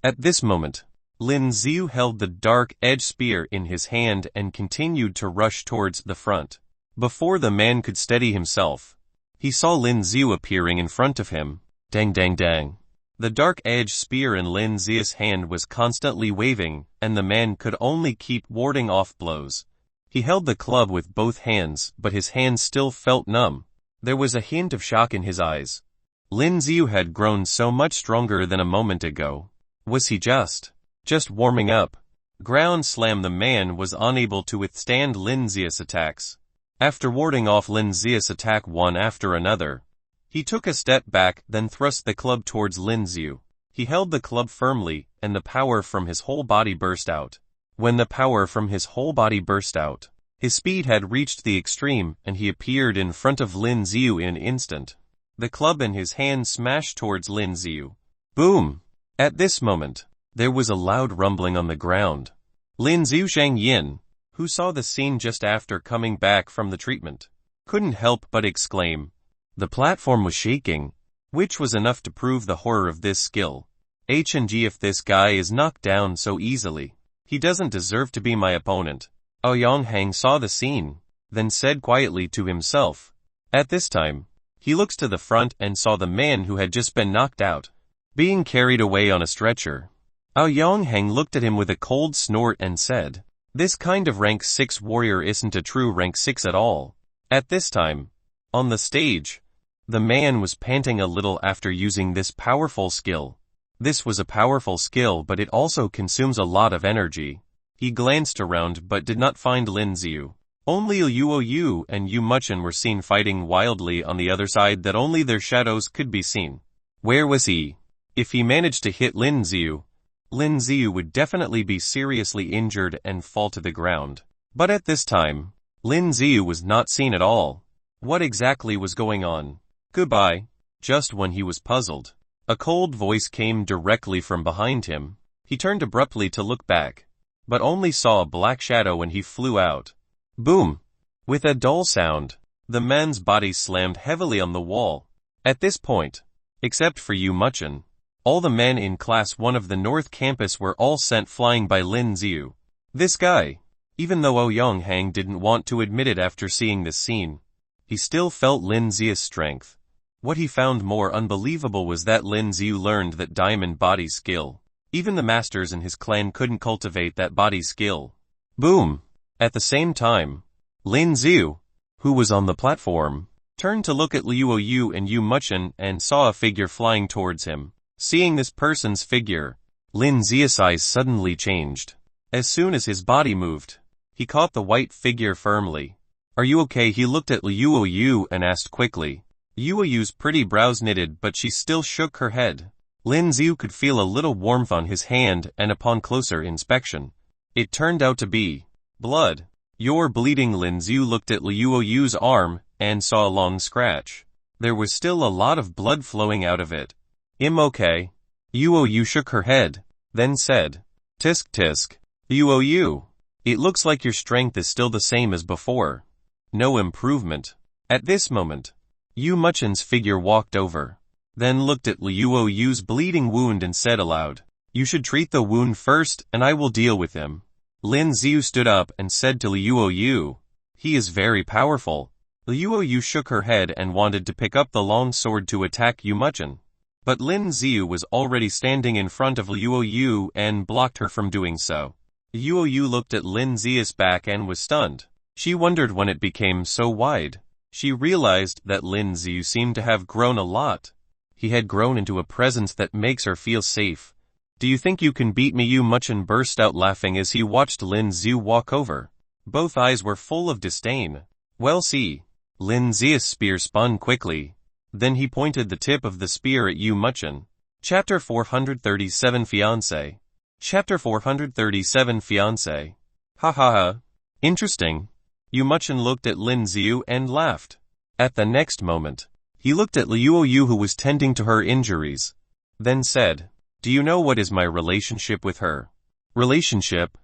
At this moment, Lin Z held the dark edge spear in his hand and continued to rush towards the front. Before the man could steady himself, he saw Lin Z appearing in front of him. Dang dang dang. The dark edge spear in Lin Z's hand was constantly waving, and the man could only keep warding off blows. He held the club with both hands, but his hands still felt numb. There was a hint of shock in his eyes. Lin Z had grown so much stronger than a moment ago. Was he just warming up? Ground slam. The man was unable to withstand Lin Z's attacks. After warding off Lin Z's attack one after another, he took a step back, then thrust the club towards Lin Z. He held the club firmly, and the power from his whole body burst out. When the power from his whole body burst out, his speed had reached the extreme, and he appeared in front of Lin Z in an instant. The club in his hand smashed towards Lin Z. Boom! At this moment, there was a loud rumbling on the ground. Lin Z Shang Yin, who saw the scene just after coming back from the treatment, couldn't help but exclaim. The platform was shaking, which was enough to prove the horror of this skill. H&G, if this guy is knocked down so easily, he doesn't deserve to be my opponent. Aoyonghang saw the scene, then said quietly to himself. At this time, he looks to the front and saw the man who had just been knocked out, being carried away on a stretcher. Aoyonghang looked at him with a cold snort and said, "This kind of rank 6 warrior isn't a true rank 6 at all." At this time, on the stage, the man was panting a little after using this powerful skill. This was a powerful skill, but it also consumes a lot of energy. He glanced around but did not find Lin Z. Only Liu Yu and Yu Muchin were seen fighting wildly on the other side that only their shadows could be seen. Where was he? If he managed to hit Lin Z would definitely be seriously injured and fall to the ground. But at this time, Lin Z was not seen at all. What exactly was going on? Goodbye. Just when he was puzzled, a cold voice came directly from behind him. He turned abruptly to look back, but only saw a black shadow and he flew out. Boom! With a dull sound, the man's body slammed heavily on the wall. At this point, except for Yu Muchin, all the men in Class 1 of the North Campus were all sent flying by Lin Z. This guy, even though Aoyonghang didn't want to admit it after seeing this scene, he still felt Lin Z's strength. What he found more unbelievable was that Lin Z learned that diamond body skill. Even the masters in his clan couldn't cultivate that body skill. Boom! At the same time, Lin Z, who was on the platform, turned to look at Liu Yu and Yu Muchin and saw a figure flying towards him. Seeing this person's figure, Lin Z's eyes suddenly changed. As soon as his body moved, he caught the white figure firmly. Are you okay? He looked at Liu Yu and asked quickly. Liu Yu's pretty brows knitted, but she still shook her head. Lin Z could feel a little warmth on his hand, and upon closer inspection, it turned out to be blood. You're bleeding. Lin Z looked at Liu Yu's arm and saw a long scratch. There was still a lot of blood flowing out of it. Okay. Liu Yu shook her head, then said, Tisk tisk. Liu Yu, it looks like your strength is still the same as before. No improvement. At this moment, Yu Muchin's figure walked over, then looked at Liu Yu's bleeding wound and said aloud, You should treat the wound first and I will deal with him. Lin Z stood up and said to Liu Yu, He is very powerful. Liu Yu shook her head and wanted to pick up the long sword to attack Yu Muchin. But Lin Z was already standing in front of Liu Yu and blocked her from doing so. Liu Yu looked at Lin Z's back and was stunned. She wondered when it became so wide. She realized that Lin Z seemed to have grown a lot. He had grown into a presence that makes her feel safe. Do you think you can beat me? Yu Muchin burst out laughing as he watched Lin Z walk over. Both eyes were full of disdain. Well, see. Lin Z's spear spun quickly. Then he pointed the tip of the spear at Yu Muchin. Chapter 437 Fiancé. Chapter 437 Fiancé. Ha ha ha. Interesting. Yu Muchin looked at Lin Z and laughed. At the next moment, He looked at Liu Yu, who was tending to her injuries, then said, "Do you know what is my relationship with her?" Relationship?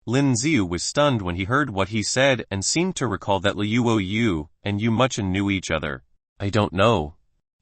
Lin Z was stunned when he heard what he said and seemed to recall that Liu Yu and Muchin knew each other. "I don't know.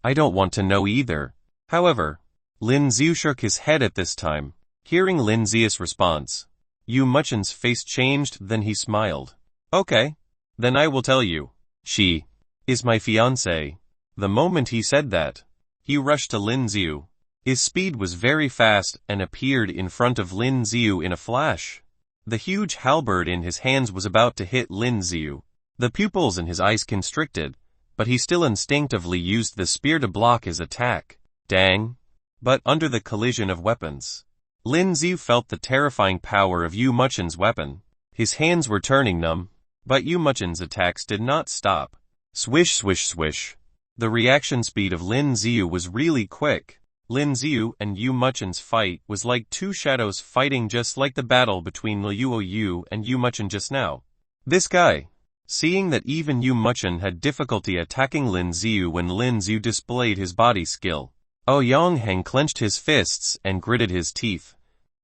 I don't want to know either." However, Lin Z shook his head at this time. Hearing Lin Z's response, Muchin's face changed, then he smiled. "Okay. Then I will tell you. She is my fiancée." The moment he said that, he rushed to Lin Z. His speed was very fast and appeared in front of Lin Z in a flash. The huge halberd in his hands was about to hit Lin Z. The pupils in his eyes constricted, but he still instinctively used the spear to block his attack. Dang! But under the collision of weapons, Lin Z felt the terrifying power of Muchin's weapon. His hands were turning numb, but Muchin's attacks did not stop. Swish, swish, swish. The reaction speed of Lin Z was really quick. Lin Z and Muchin's fight was like two shadows fighting, just like the battle between Liu Yu and Muchin just now. This guy. Seeing that even Muchin had difficulty attacking Lin Z when Lin Z displayed his body skill, Yang clenched his fists and gritted his teeth.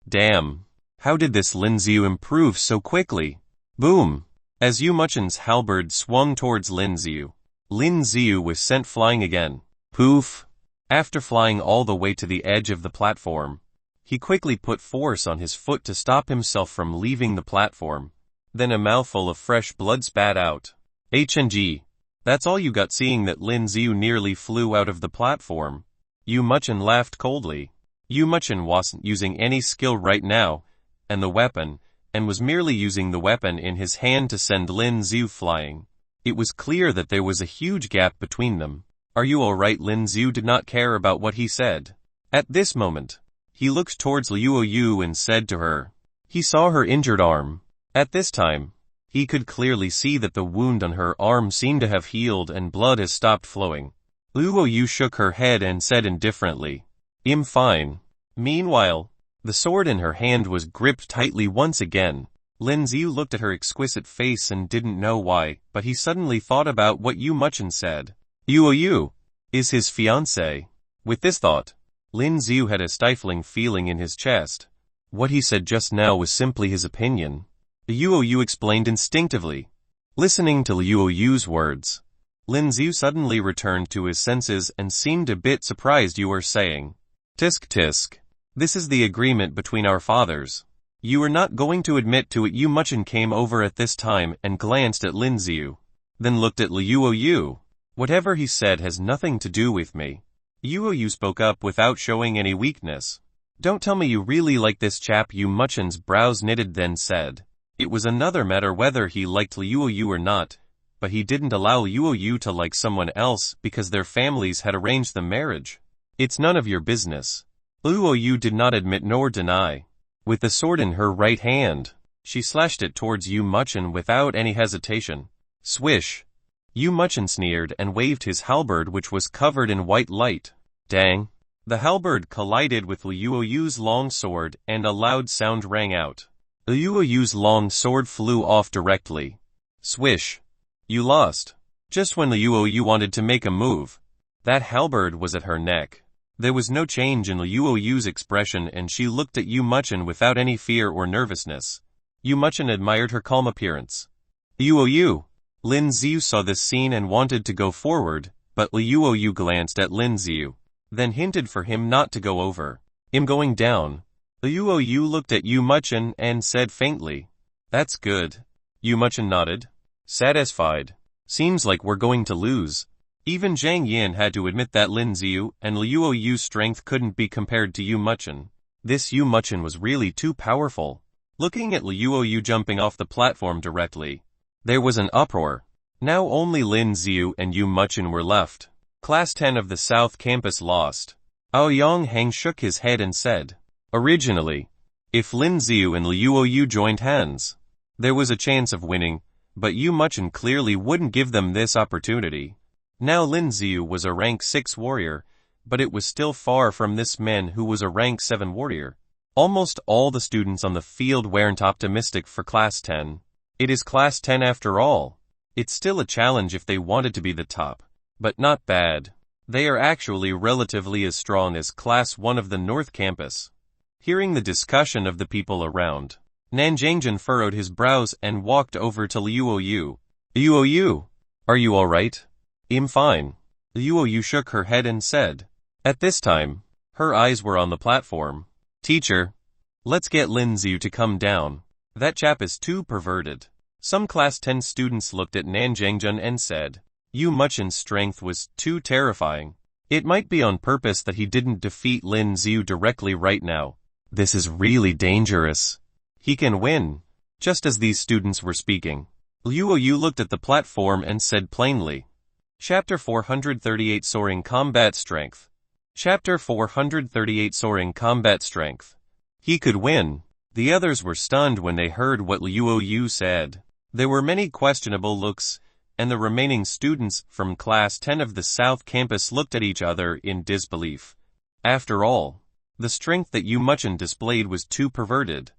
Damn. How did this Lin Z improve so quickly? Boom. As Muchin's halberd swung towards Lin Z was sent flying again. Poof. After flying all the way to the edge of the platform, he quickly put force on his foot to stop himself from leaving the platform. Then a mouthful of fresh blood spat out. HNG. That's all you got. Seeing that Lin Z nearly flew out of the platform, Muchin laughed coldly. Muchin wasn't using any skill right now, and was merely using the weapon in his hand to send Lin Z flying. It was clear that there was a huge gap between them. "Are you alright?" Lin Z did not care about what he said. At this moment, he looked towards Liu Yu and said to her. He saw her injured arm. At this time, he could clearly see that the wound on her arm seemed to have healed and blood has stopped flowing. Liu Yu shook her head and said indifferently, "I'm fine." Meanwhile, the sword in her hand was gripped tightly once again. Lin Z looked at her exquisite face and didn't know why, but he suddenly thought about what Muchin said. Yu is his fiancée. With this thought, Lin Z had a stifling feeling in his chest. What he said just now was simply his opinion. Yu explained instinctively. Listening to Liu Yu's words, Lin Z suddenly returned to his senses and seemed a bit surprised. "You are saying, tisk tisk. This is the agreement between our fathers. You are not going to admit to it?" Muchin came over at this time and glanced at Lin Z, then looked at Liu Yu. "Whatever he said has nothing to do with me." Yu spoke up without showing any weakness. "Don't tell me you really like this chap." Muchin's brows knitted, then said. It was another matter whether he liked Liu Yu or not, but he didn't allow Liu Yu to like someone else because their families had arranged the marriage. "It's none of your business." Liu Yu did not admit nor deny. With the sword in her right hand, she slashed it towards Muchin without any hesitation. Swish. Muchin sneered and waved his halberd, which was covered in white light. Dang. The halberd collided with Liu Yu's long sword and a loud sound rang out. Liu Yu's long sword flew off directly. Swish. You lost. Just when Liu Yu wanted to make a move, that halberd was at her neck. There was no change in Liu Yu's expression and she looked at Muchin without any fear or nervousness. Muchin admired her calm appearance. Yu. Lin Z saw this scene and wanted to go forward, but Liu Yu glanced at Lin Z, then hinted for him not to go over. "I'm going down." Liu Yu looked at Muchin and said faintly, "That's good." Muchin nodded, satisfied. "Seems like we're going to lose." Even Zhang Yin had to admit that Lin Z and Liu Yu's strength couldn't be compared to Muchin. This Muchin was really too powerful. Looking at Liu Yu jumping off the platform directly, there was an uproar. Now only Lin Z and Muchin were left. Class 10 of the South Campus lost. Yang shook his head and said, "Originally, if Lin Z and Liu Yu joined hands, there was a chance of winning, but Muchin clearly wouldn't give them this opportunity." Now Lin Z was a rank 6 warrior, but it was still far from this man who was a rank 7 warrior. Almost all the students on the field weren't optimistic for Class 10. It is Class 10 after all. It's still a challenge if they wanted to be the top, but not bad. They are actually relatively as strong as Class 1 of the North Campus. Hearing the discussion of the people around, Nanjangjian furrowed his brows and walked over to Liu Yu. Liu Yu, are you alright? I'm fine. Liu Yu shook her head and said. At this time, her eyes were on the platform. Teacher, let's get Lin Z to come down. That chap is too perverted. Some Class 10 students looked at Nanjangjian and said, Yu Muchin's strength was too terrifying. It might be on purpose that he didn't defeat Lin Z directly right now. This is really dangerous. He can win. Just as these students were speaking, Liu Yu looked at the platform and said plainly. Chapter 438 Soaring Combat Strength. Chapter 438 Soaring Combat Strength. He could win. The others were stunned when they heard what Liu Yu said. There were many questionable looks, and the remaining students from Class 10 of the South Campus looked at each other in disbelief. After all, the strength that Yu Muchin displayed was too perverted.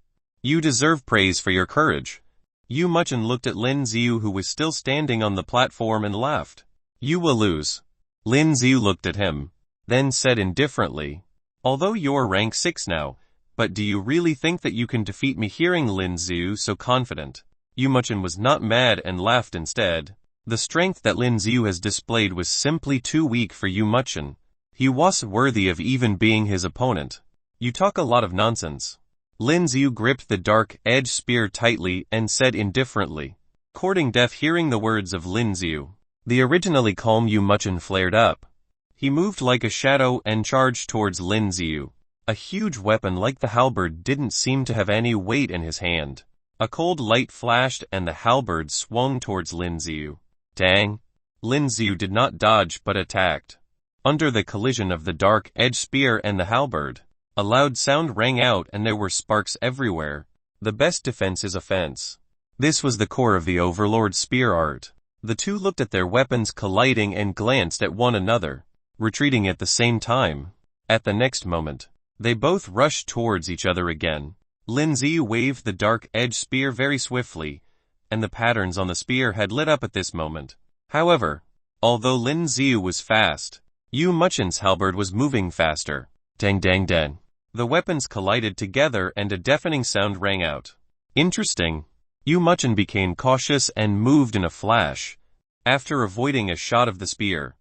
You deserve praise for your courage. Yu Muchin looked at Lin Z who was still standing on the platform and laughed. You will lose. Lin Z looked at him, then said indifferently, although you're rank 6 now, but do you really think that you can defeat me? Hearing Lin Z so confident, Yu Muchin was not mad and laughed instead. The strength that Lin Z has displayed was simply too weak for Yu Muchin. He wasn't worthy of even being his opponent. You talk a lot of nonsense. Lin Z gripped the dark edge spear tightly and said indifferently. Courting deaf hearing the words of Lin Z, the originally calm Yu Muchin flared up. He moved like a shadow and charged towards Lin Z. A huge weapon like the halberd didn't seem to have any weight in his hand. A cold light flashed and the halberd swung towards Lin Z. Dang! Lin Z did not dodge but attacked. Under the collision of the dark edge spear and the halberd, a loud sound rang out and there were sparks everywhere. The best defense is offense. This was the core of the Overlord spear art. The two looked at their weapons colliding and glanced at one another, retreating at the same time. At the next moment, they both rushed towards each other again. Lin Z waved the dark edge spear very swiftly, and the patterns on the spear had lit up at this moment. However, although Lin Z was fast, Yu Muchin's halberd was moving faster. Dang dang dang. The weapons collided together and a deafening sound rang out. Interesting. Yu Muchin became cautious and moved in a flash. After avoiding a shot of the spear,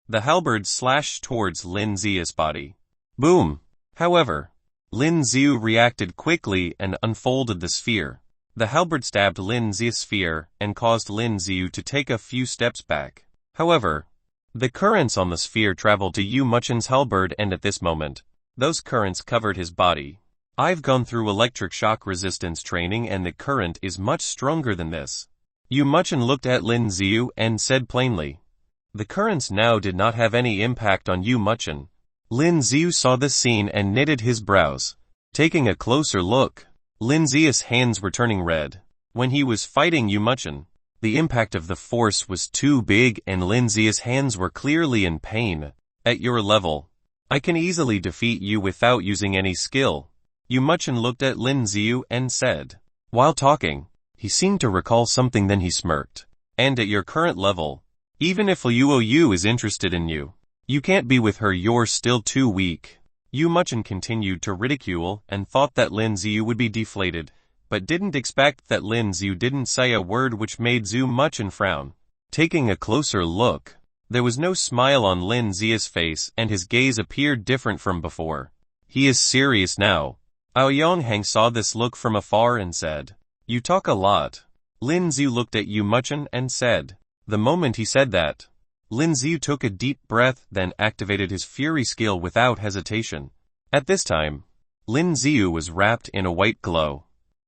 the halberd slashed towards Lin Z's body. Boom! However, Lin Z reacted quickly and unfolded the sphere. The halberd stabbed Lin Z's sphere and caused Lin Z to take a few steps back. However, the currents on the sphere traveled to Yu Muchin's halberd and at this moment, those currents covered his body. I've gone through electric shock resistance training and the current is much stronger than this. Yu Muchin looked at Lin Z and said plainly. The currents now did not have any impact on Yu Muchin. Lin Z saw this scene and knitted his brows. Taking a closer look, Lin Z's hands were turning red. When he was fighting Yu Muchin, the impact of the force was too big and Lin Z's hands were clearly in pain. At your level, I can easily defeat you without using any skill. Yu Muchin looked at Lin Z and said. While talking, he seemed to recall something, then he smirked. And at your current level, even if Liu Yu is interested in you, you can't be with her, you're still too weak. Yu Muchin continued to ridicule and thought that Lin Z would be deflated, but didn't expect that Lin Z didn't say a word, which made Yu Muchin frown. Taking a closer look, there was no smile on Lin Z's face and his gaze appeared different from before. He is serious now. Aoyonghang saw this look from afar and said, You talk a lot. Lin Z looked at Yu Muchin and said. The moment he said that, Lin Z took a deep breath, then activated his fury skill without hesitation. At this time, Lin Z was wrapped in a white glow.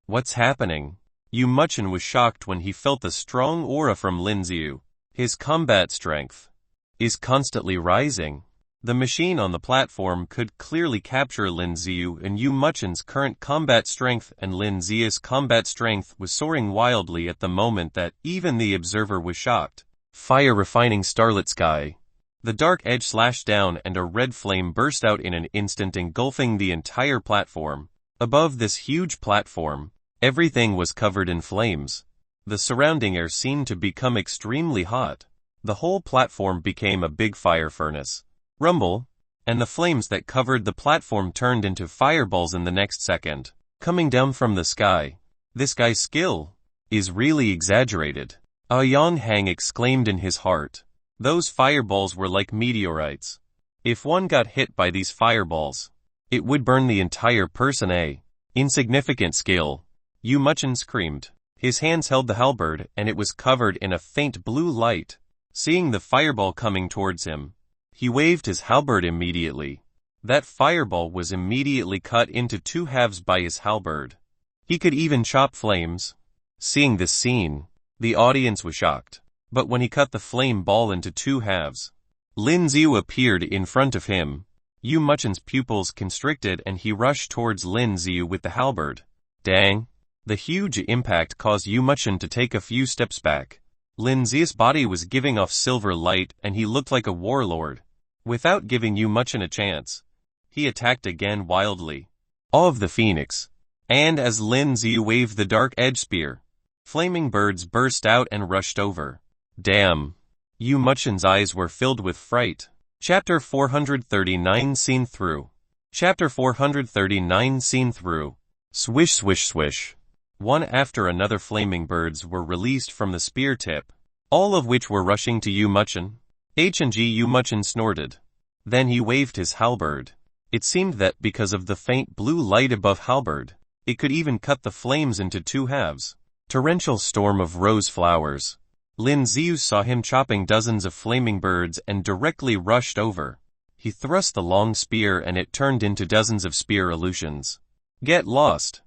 What's happening? Yu Muchin was shocked when he felt the strong aura from Lin Z. His combat strength is constantly rising. The machine on the platform could clearly capture Lin Z and Yu Muchin's current combat strength, and Lin Z's combat strength was soaring wildly at the moment that even the observer was shocked. Fire refining starlit sky. The dark edge slashed down and a red flame burst out in an instant, engulfing the entire platform. Above this huge platform, everything was covered in flames. The surrounding air seemed to become extremely hot. The whole platform became a big fire furnace. rumble, and the flames that covered the platform turned into fireballs in the next second, coming down from the sky. This guy's skill is really exaggerated. Yang Hang exclaimed in his heart. Those fireballs were like meteorites. If one got hit by these fireballs, it would burn the entire person. Insignificant skill. Yu Muchin screamed. His hands held the halberd, and it was covered in a faint blue light. Seeing the fireball coming towards him, he waved his halberd immediately. That fireball was immediately cut into two halves by his halberd. He could even chop flames. Seeing this scene, the audience was shocked. But when he cut the flame ball into two halves, Lin Z appeared in front of him. Yu Muchin's pupils constricted and he rushed towards Lin Z with the halberd. Dang! The huge impact caused Yu Muchin to take a few steps back. Lin Z's body was giving off silver light and he looked like a warlord. Without giving Yu Muchin a chance, he attacked again wildly. Awe of the Phoenix. And as Lin Z waved the dark edge spear, flaming birds burst out and rushed over. Damn! Yu Muchin's eyes were filled with fright. Chapter 439 Seen Through. Chapter 439 Seen Through. Swish swish swish. One after another flaming birds were released from the spear tip, all of which were rushing to Yu Muchin. Yu Muchin snorted. Then he waved his halberd. It seemed that because of the faint blue light above halberd, it could even cut the flames into two halves. Torrential storm of rose flowers. Lin Z saw him chopping dozens of flaming birds and directly rushed over. He thrust the long spear and it turned into dozens of spear illusions. Get lost!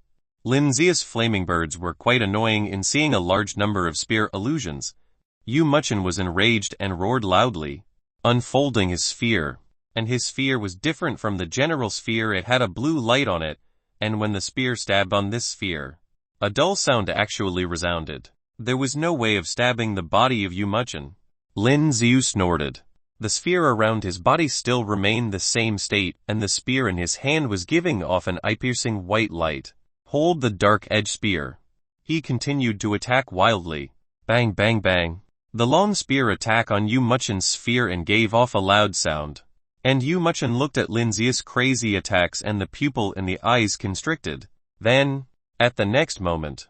Lin Z's flaming birds were quite annoying in seeing a large number of spear illusions. Yu Muchin was enraged and roared loudly, unfolding his sphere. And his sphere was different from the general sphere. It had a blue light on it, and when the spear stabbed on this sphere, a dull sound actually resounded. There was no way of stabbing the body of Yu Muchin. Lin Z snorted. The sphere around his body still remained the same state, and the spear in his hand was giving off an eye-piercing white light. Hold the dark edge spear. He continued to attack wildly. Bang bang bang. The long spear attack on Yu Muchin's sphere and gave off a loud sound. And Yu Muchin looked at Lin Z's crazy attacks and the pupil in the eyes constricted. Then, at the next moment,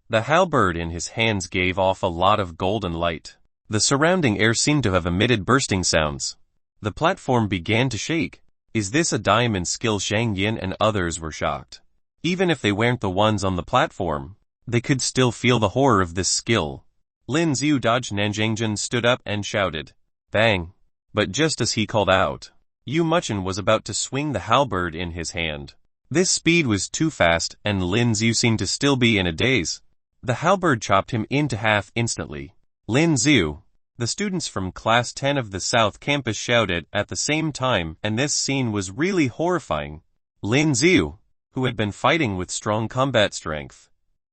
the halberd in his hands gave off a lot of golden light. The surrounding air seemed to have emitted bursting sounds. The platform began to shake. Is this a diamond skill? Shang Yin and others were shocked. Even if they weren't the ones on the platform, they could still feel the horror of this skill. Lin Z dodged. Nanjingjun stood up and shouted, bang. But just as he called out, Yu Muchin was about to swing the halberd in his hand. This speed was too fast and Lin Z seemed to still be in a daze. The halberd chopped him into half instantly. Lin Z, the students from Class 10 of the South Campus shouted at the same time, and this scene was really horrifying. Lin Z, who had been fighting with strong combat strength,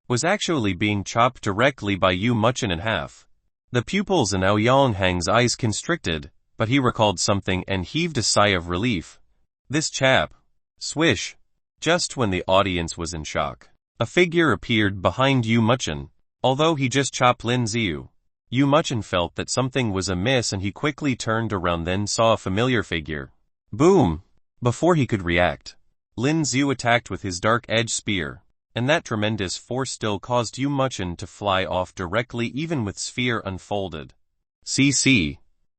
was actually being chopped directly by Yu Muchin in half. The pupils in Yang Hang's eyes constricted, but he recalled something and heaved a sigh of relief. This chap. Swish. Just when the audience was in shock, a figure appeared behind Yu Muchin. Although he just chopped Lin Z, Yu Muchin felt that something was amiss and he quickly turned around, then saw a familiar figure. Boom! Before he could react, Lin Z attacked with his dark edge spear, and that tremendous force still caused Yu Muchin to fly off directly even with sphere unfolded. CC.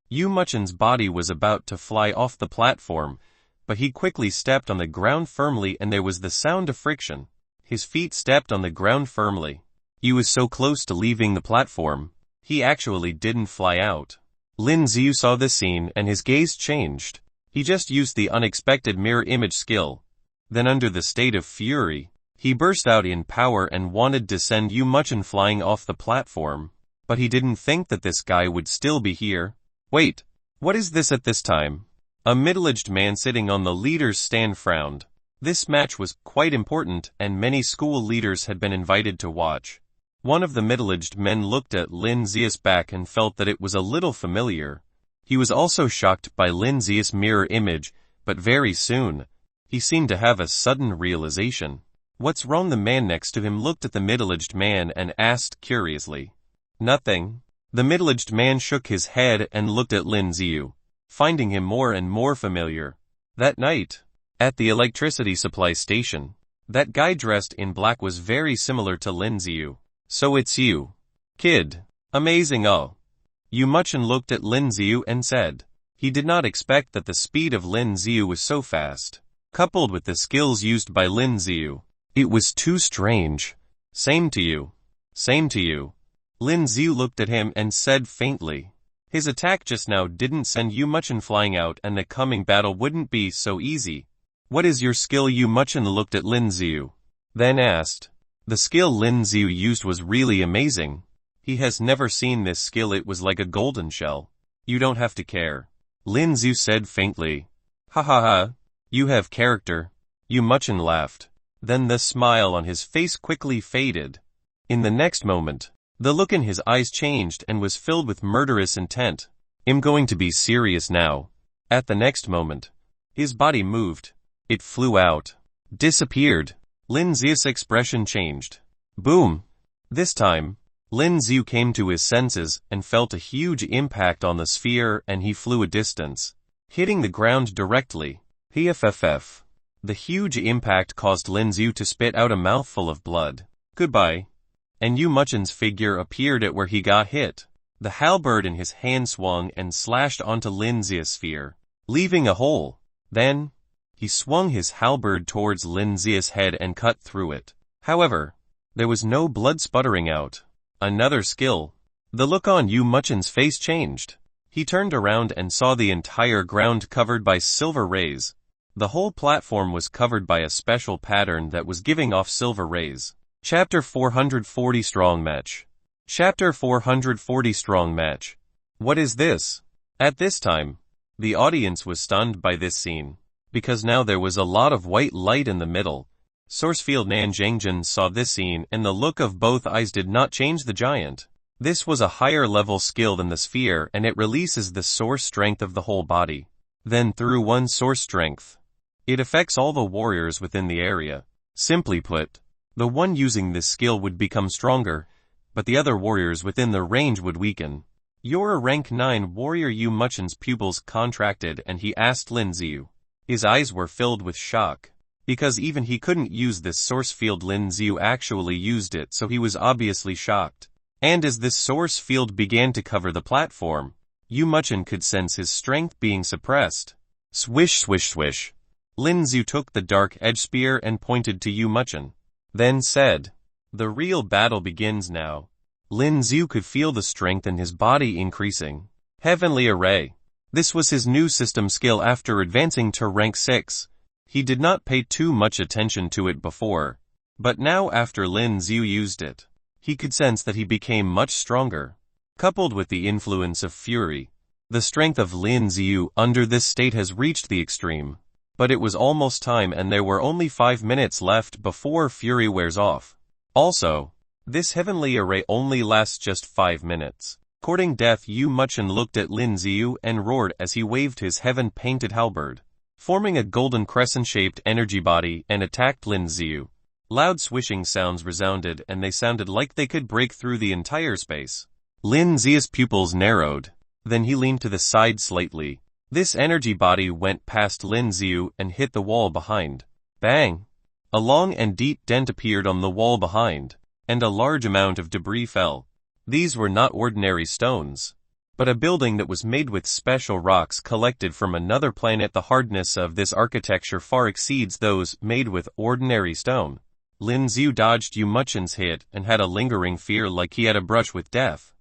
Yu Muchin's body was about to fly off the platform, but he quickly stepped on the ground firmly and there was the sound of friction. His feet stepped on the ground firmly. He was so close to leaving the platform, he actually didn't fly out. Lin Z saw this scene and his gaze changed. He just used the unexpected mirror image skill. Then under the state of fury, he burst out in power and wanted to send Yu Muchin flying off the platform. But he didn't think that this guy would still be here. Wait, what is this at this time? A middle-aged man sitting on the leader's stand frowned. This match was quite important and many school leaders had been invited to watch. One of the middle-aged men looked at Lin Z's back and felt that it was a little familiar. He was also shocked by Lin Z's mirror image, but very soon, he seemed to have a sudden realization. What's wrong? The man next to him looked at the middle-aged man and asked curiously. Nothing. The middle-aged man shook his head and looked at Lin Z. finding him more and more familiar. That night, at the electricity supply station, that guy dressed in black was very similar to Lin Z. So it's you, kid. Amazing. Oh. Muchin looked at Lin Z and said. He did not expect that the speed of Lin Z was so fast, coupled with the skills used by Lin Z. It was too strange. Same to you. Same to you. Lin Z looked at him and said faintly. His attack just now didn't send Muchin flying out, and the coming battle wouldn't be so easy. What is your skill? Muchin looked at Lin Z, then asked. The skill Lin Z used was really amazing. He has never seen this skill. It was like a golden shell. You don't have to care. Lin Z said faintly. Ha ha ha. You have character. Muchin laughed. Then the smile on his face quickly faded. In the next moment, the look in his eyes changed and was filled with murderous intent. I'm going to be serious now. At the next moment, his body moved. It flew out. Disappeared. Lin Z's expression changed. Boom. This time, Lin Z came to his senses and felt a huge impact on the sphere, and he flew a distance, hitting the ground directly. PFFF. The huge impact caused Lin Z to spit out a mouthful of blood. Goodbye. And Muchin's figure appeared at where he got hit. The halberd in his hand swung and slashed onto Lin Z's sphere, leaving a hole. Then, he swung his halberd towards Lin Z's head and cut through it. However, there was no blood sputtering out. Another skill. The look on Muchin's face changed. He turned around and saw the entire ground covered by silver rays. The whole platform was covered by a special pattern that was giving off silver rays. Chapter 440 Strong Match. Chapter 440 Strong Match. What is this? At this time, the audience was stunned by this scene, because now there was a lot of white light in the middle. Sourcefield Nanjingjin saw this scene, and the look of both eyes did not change the giant. This was a higher level skill than the sphere, and it releases the source strength of the whole body. Then through one source strength, it affects all the warriors within the area. Simply put, the one using this skill would become stronger, but the other warriors within the range would weaken. You're a rank 9 warrior. Muchin's pupils contracted and he asked Lin Z. His eyes were filled with shock, because even he couldn't use this source field. Lin Z actually used it, so he was obviously shocked. And as this source field began to cover the platform, Muchin could sense his strength being suppressed. Swish swish swish. Lin Z took the dark edge spear and pointed to Muchin. Then said, the real battle begins now. Lin Z could feel the strength in his body increasing. Heavenly Array. This was his new system skill after advancing to rank 6. He did not pay too much attention to it before, but now after Lin Z used it, he could sense that he became much stronger. Coupled with the influence of fury, the strength of Lin Z under this state has reached the extreme. But it was almost time, and there were only 5 minutes left before fury wears off. Also, this heavenly array only lasts just 5 minutes. Courting death, Muchin looked at Lin Z and roared as he waved his heaven-painted halberd, forming a golden crescent-shaped energy body, and attacked Lin Z. Loud swishing sounds resounded, and they sounded like they could break through the entire space. Lin Z's pupils narrowed. Then he leaned to the side slightly. This energy body went past Lin Z and hit the wall behind. Bang! A long and deep dent appeared on the wall behind, and a large amount of debris fell. These were not ordinary stones, but a building that was made with special rocks collected from another planet. The hardness of this architecture far exceeds those made with ordinary stone. Lin Z dodged Muchin's hit and had a lingering fear like he had a brush with death.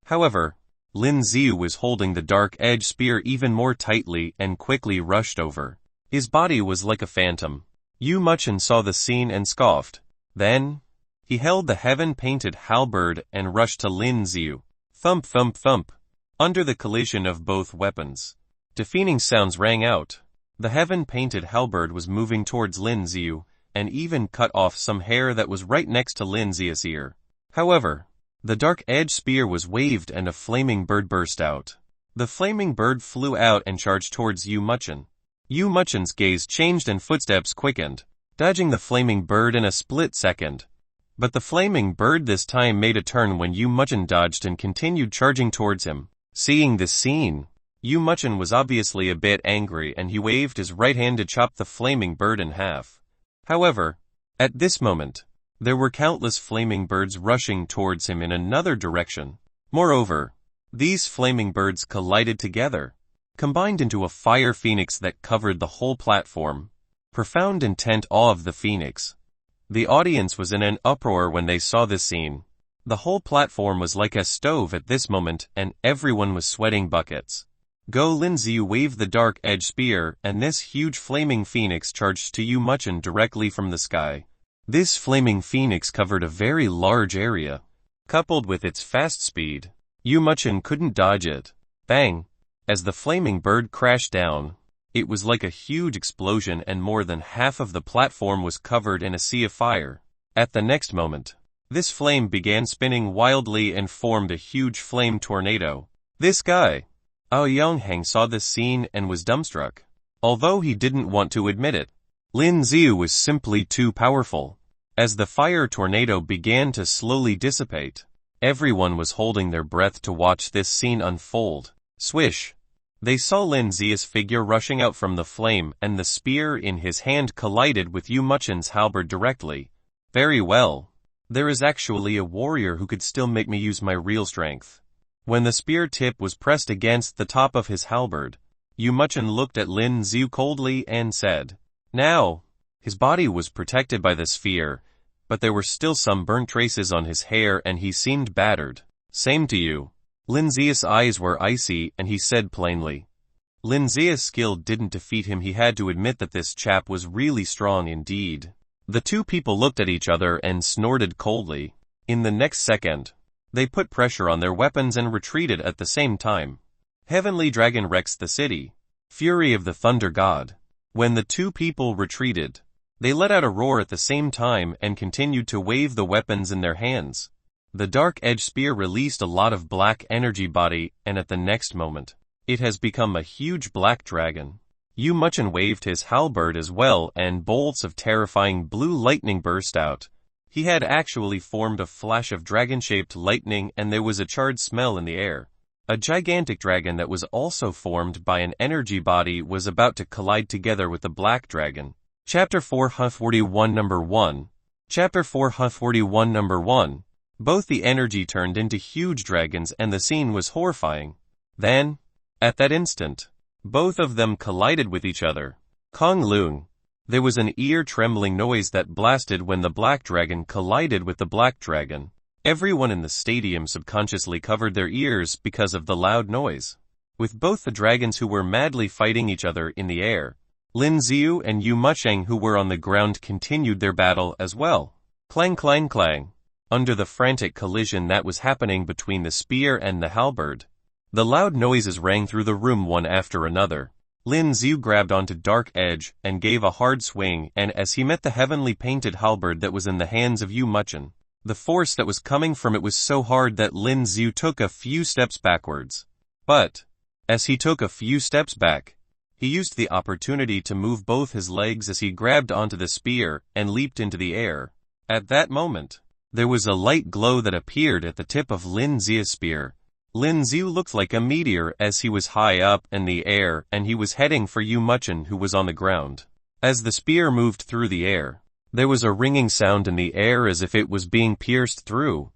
However, Lin Z was holding the dark edge spear even more tightly and quickly rushed over. His body was like a phantom. Muchin saw the scene and scoffed. Then, he held the heaven-painted halberd and rushed to Lin Z. Thump thump thump. Under the collision of both weapons, deafening sounds rang out. The heaven-painted halberd was moving towards Lin Z, and even cut off some hair that was right next to Lin Z's ear. However, the dark edge spear was waved and a flaming bird burst out. The flaming bird flew out and charged towards Muchin. Muchin's gaze changed and footsteps quickened, dodging the flaming bird in a split second. But the flaming bird this time made a turn when Muchin dodged and continued charging towards him. Seeing this scene, Muchin was obviously a bit angry and he waved his right hand to chop the flaming bird in half. However, at this moment, there were countless flaming birds rushing towards him in another direction. Moreover, these flaming birds collided together, combined into a fire phoenix that covered the whole platform. Profound intent awe of the phoenix. The audience was in an uproar when they saw this scene. The whole platform was like a stove at this moment and everyone was sweating buckets. Lin Z waved the dark edge spear and this huge flaming phoenix charged to Muchin directly from the sky. This flaming phoenix covered a very large area. Coupled with its fast speed, Muchin couldn't dodge it. Bang! As the flaming bird crashed down, it was like a huge explosion and more than half of the platform was covered in a sea of fire. At the next moment, this flame began spinning wildly and formed a huge flame tornado. This guy, Yonghang, saw this scene and was dumbstruck. Although he didn't want to admit it, Lin Z was simply too powerful. As the fire tornado began to slowly dissipate, everyone was holding their breath to watch this scene unfold. Swish! They saw Lin Z's figure rushing out from the flame and the spear in his hand collided with Muchin's halberd directly. Very well. There is actually a warrior who could still make me use my real strength. When the spear tip was pressed against the top of his halberd, Muchin looked at Lin Z coldly and said, "Now." His body was protected by the sphere, but there were still some burnt traces on his hair and he seemed battered. "Same to you." Lin Z's eyes were icy and he said plainly. Lin Z's skill didn't defeat him. He had to admit that this chap was really strong indeed. The two people looked at each other and snorted coldly. In the next second, they put pressure on their weapons and retreated at the same time. Heavenly Dragon wrecks the city. Fury of the Thunder God. When the two people retreated, they let out a roar at the same time and continued to wave the weapons in their hands. The dark edge spear released a lot of black energy body and at the next moment, it has become a huge black dragon. Muchin waved his halberd as well and bolts of terrifying blue lightning burst out. He had actually formed a flash of dragon-shaped lightning and there was a charred smell in the air. A gigantic dragon that was also formed by an energy body was about to collide together with the black dragon. Chapter 441 Number 1. Chapter 441 Number 1. Both the energy turned into huge dragons and the scene was horrifying. Then, at that instant, both of them collided with each other. Kong Lung. There was an ear-trembling noise that blasted when the black dragon collided with the black dragon. Everyone in the stadium subconsciously covered their ears because of the loud noise. With both the dragons who were madly fighting each other in the air, Lin Ziu and Muchin who were on the ground continued their battle as well. Clang clang clang. Under the frantic collision that was happening between the spear and the halberd, the loud noises rang through the room one after another. Lin Z grabbed onto Dark Edge and gave a hard swing, and as he met the heavenly painted halberd that was in the hands of Muchin, the force that was coming from it was so hard that Lin Z took a few steps backwards. But, as he took a few steps back, he used the opportunity to move both his legs as he grabbed onto the spear and leaped into the air. At that moment, there was a light glow that appeared at the tip of Lin Z's spear. Lin Z looked like a meteor as he was high up in the air and he was heading for Muchin who was on the ground. As the spear moved through the air, there was a ringing sound in the air as if it was being pierced through.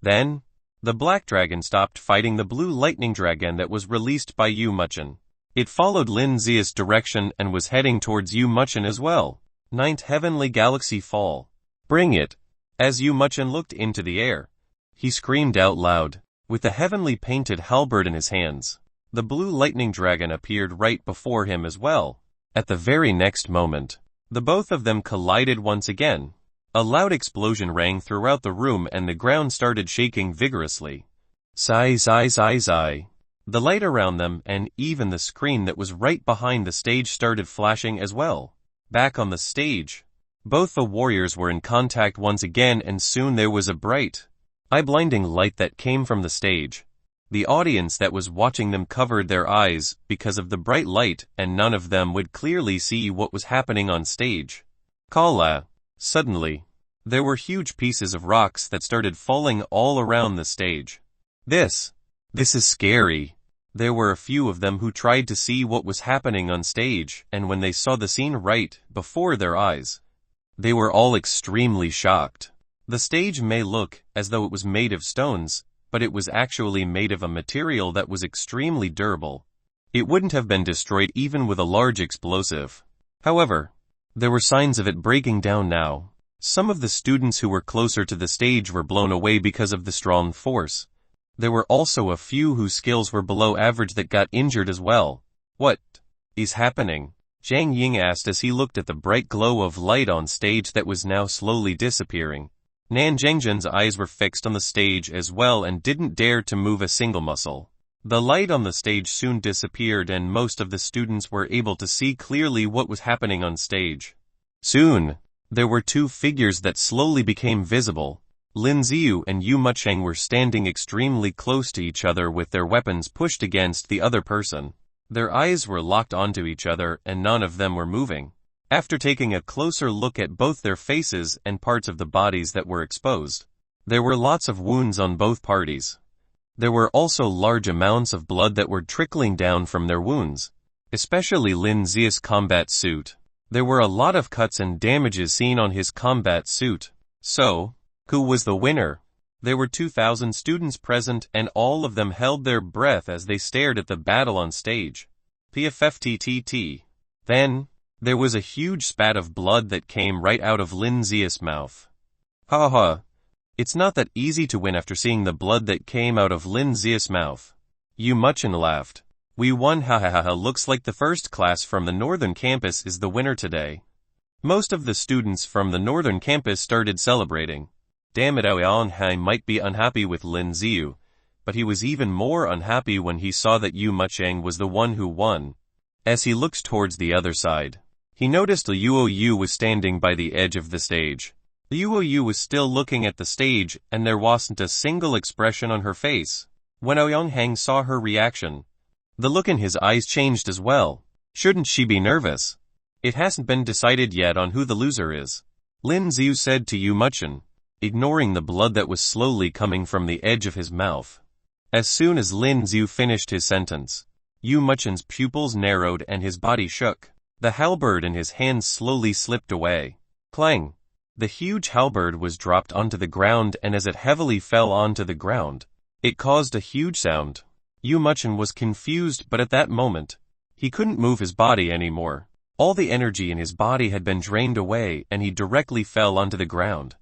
Then, the black dragon stopped fighting the blue lightning dragon that was released by Muchin. It followed Lin Z's direction and was heading towards Muchin as well. Ninth Heavenly Galaxy Fall. Bring it. As Muchin looked into the air, he screamed out loud. With the heavenly painted halberd in his hands, the blue lightning dragon appeared right before him as well. At the very next moment, the both of them collided once again. A loud explosion rang throughout the room and the ground started shaking vigorously. Sigh, sigh, sigh, sigh. The light around them and even the screen that was right behind the stage started flashing as well. Back on the stage, both the warriors were in contact once again and soon there was a bright, eye-blinding light that came from the stage. The audience that was watching them covered their eyes because of the bright light and none of them would clearly see what was happening on stage. Kala. Suddenly, there were huge pieces of rocks that started falling all around the stage. This is scary. There were a few of them who tried to see what was happening on stage, and when they saw the scene right before their eyes, they were all extremely shocked. The stage may look as though it was made of stones, but it was actually made of a material that was extremely durable. It wouldn't have been destroyed even with a large explosive. However, there were signs of it breaking down now. Some of the students who were closer to the stage were blown away because of the strong force. There were also a few whose skills were below average that got injured as well. What is happening? Zhang Ying asked as he looked at the bright glow of light on stage that was now slowly disappearing. Nan Zhengjun's eyes were fixed on the stage as well and didn't dare to move a single muscle. The light on the stage soon disappeared and most of the students were able to see clearly what was happening on stage. Soon, there were two figures that slowly became visible. Lin Z and Muchin were standing extremely close to each other with their weapons pushed against the other person. Their eyes were locked onto each other and none of them were moving. After taking a closer look at both their faces and parts of the bodies that were exposed, there were lots of wounds on both parties. There were also large amounts of blood that were trickling down from their wounds, especially Lin Z's combat suit. There were a lot of cuts and damages seen on his combat suit. So, who was the winner? There were 2,000 students present and all of them held their breath as they stared at the battle on stage. PFFTTT. Then, there was a huge spat of blood that came right out of Lin Z's mouth. Ha ha. It's not that easy to win after seeing the blood that came out of Lin Z's mouth. Muchin laughed. We won, ha ha ha ha. Looks like the first class from the northern campus is the winner today. Most of the students from the northern campus started celebrating. Damn it, Awaken might be unhappy with Lin Z, but he was even more unhappy when he saw that Muchin was the one who won. As he looked towards the other side, he noticed Luoyu was standing by the edge of the stage. Luoyu was still looking at the stage and there wasn't a single expression on her face. When Awaken saw her reaction, the look in his eyes changed as well. Shouldn't she be nervous? It hasn't been decided yet on who the loser is, Lin Z said to Muchin, ignoring the blood that was slowly coming from the edge of his mouth. As soon as Lin Z finished his sentence, Muchin's pupils narrowed and his body shook. The halberd in his hands slowly slipped away. Clang! The huge halberd was dropped onto the ground and as it heavily fell onto the ground, it caused a huge sound. Muchin was confused but at that moment, he couldn't move his body anymore. All the energy in his body had been drained away and he directly fell onto the ground.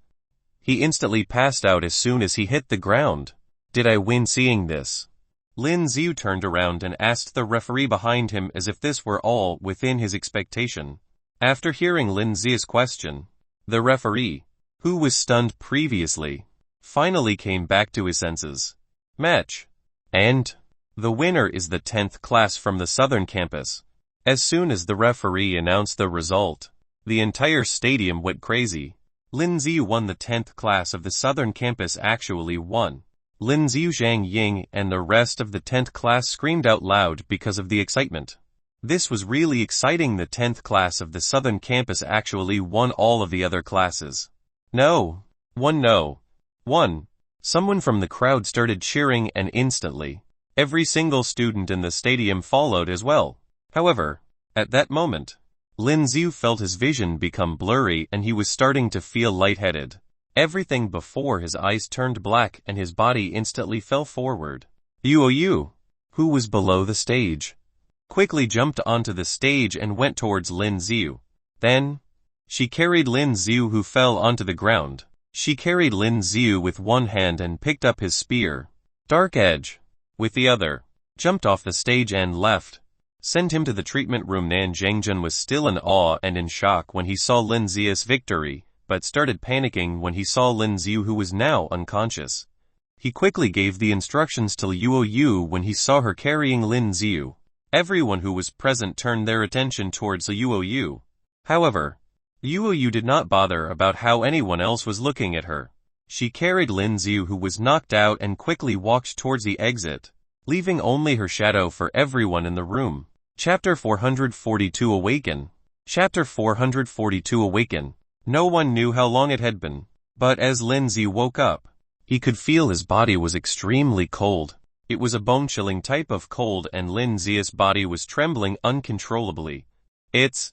He instantly passed out as soon as he hit the ground. Did I win seeing this? Lin Z turned around and asked the referee behind him as if this were all within his expectation. After hearing Lin Z's question, the referee, who was stunned previously, finally came back to his senses. Match. And the winner is the 10th class from the southern campus. As soon as the referee announced the result, the entire stadium went crazy. Lin Z won. The 10th class of the southern campus actually won. Lin Z, Zhang Ying and the rest of the 10th class screamed out loud because of the excitement. This was really exciting. The 10th class of the southern campus actually won all of the other classes. No. One. Someone from the crowd started cheering and instantly, every single student in the stadium followed as well. However, at that moment, Lin Z felt his vision become blurry and he was starting to feel lightheaded. Everything before his eyes turned black and his body instantly fell forward. Luoyu, who was below the stage, quickly jumped onto the stage and went towards Lin Z. Then, she carried Lin Z who fell onto the ground. She carried Lin Z with one hand and picked up his spear, Dark Edge, with the other, jumped off the stage and left. Send him to the treatment room. Nan Zhengjun was still in awe and in shock when he saw Lin Z's victory, but started panicking when he saw Lin Z who was now unconscious. He quickly gave the instructions to Luoyu when he saw her carrying Lin Z. Everyone who was present turned their attention towards Luoyu. However, Luoyu did not bother about how anyone else was looking at her. She carried Lin Z who was knocked out and quickly walked towards the exit, leaving only her shadow for everyone in the room. Chapter 442 Awaken. Chapter 442 Awaken. No one knew how long it had been, but as Lin Z woke up, he could feel his body was extremely cold. It was a bone-chilling type of cold and Lin Z's body was trembling uncontrollably. It's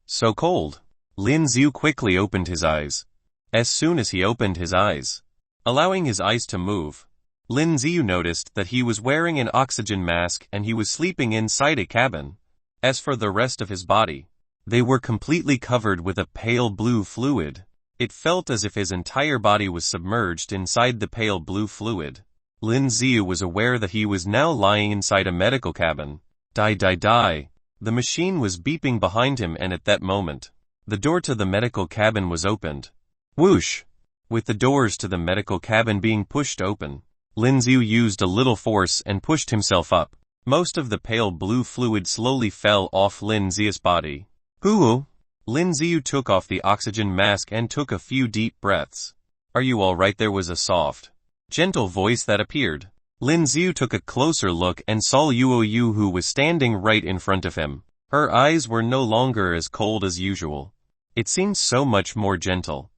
so cold. Lin Z quickly opened his eyes. As soon as he opened his eyes, allowing his eyes to move, Lin Z noticed that he was wearing an oxygen mask and he was sleeping inside a cabin. As for the rest of his body, they were completely covered with a pale blue fluid. It felt as if his entire body was submerged inside the pale blue fluid. Lin Z was aware that he was now lying inside a medical cabin. Die. The machine was beeping behind him and at that moment, the door to the medical cabin was opened. Whoosh! With the doors to the medical cabin being pushed open, Lin Z used a little force and pushed himself up. Most of the pale blue fluid slowly fell off Lin Z's body. Hoo! Lin Z took off the oxygen mask and took a few deep breaths. Are you alright? There was a soft, gentle voice that appeared. Lin Z took a closer look and saw Yu who was standing right in front of him. Her eyes were no longer as cold as usual. It seemed so much more gentle.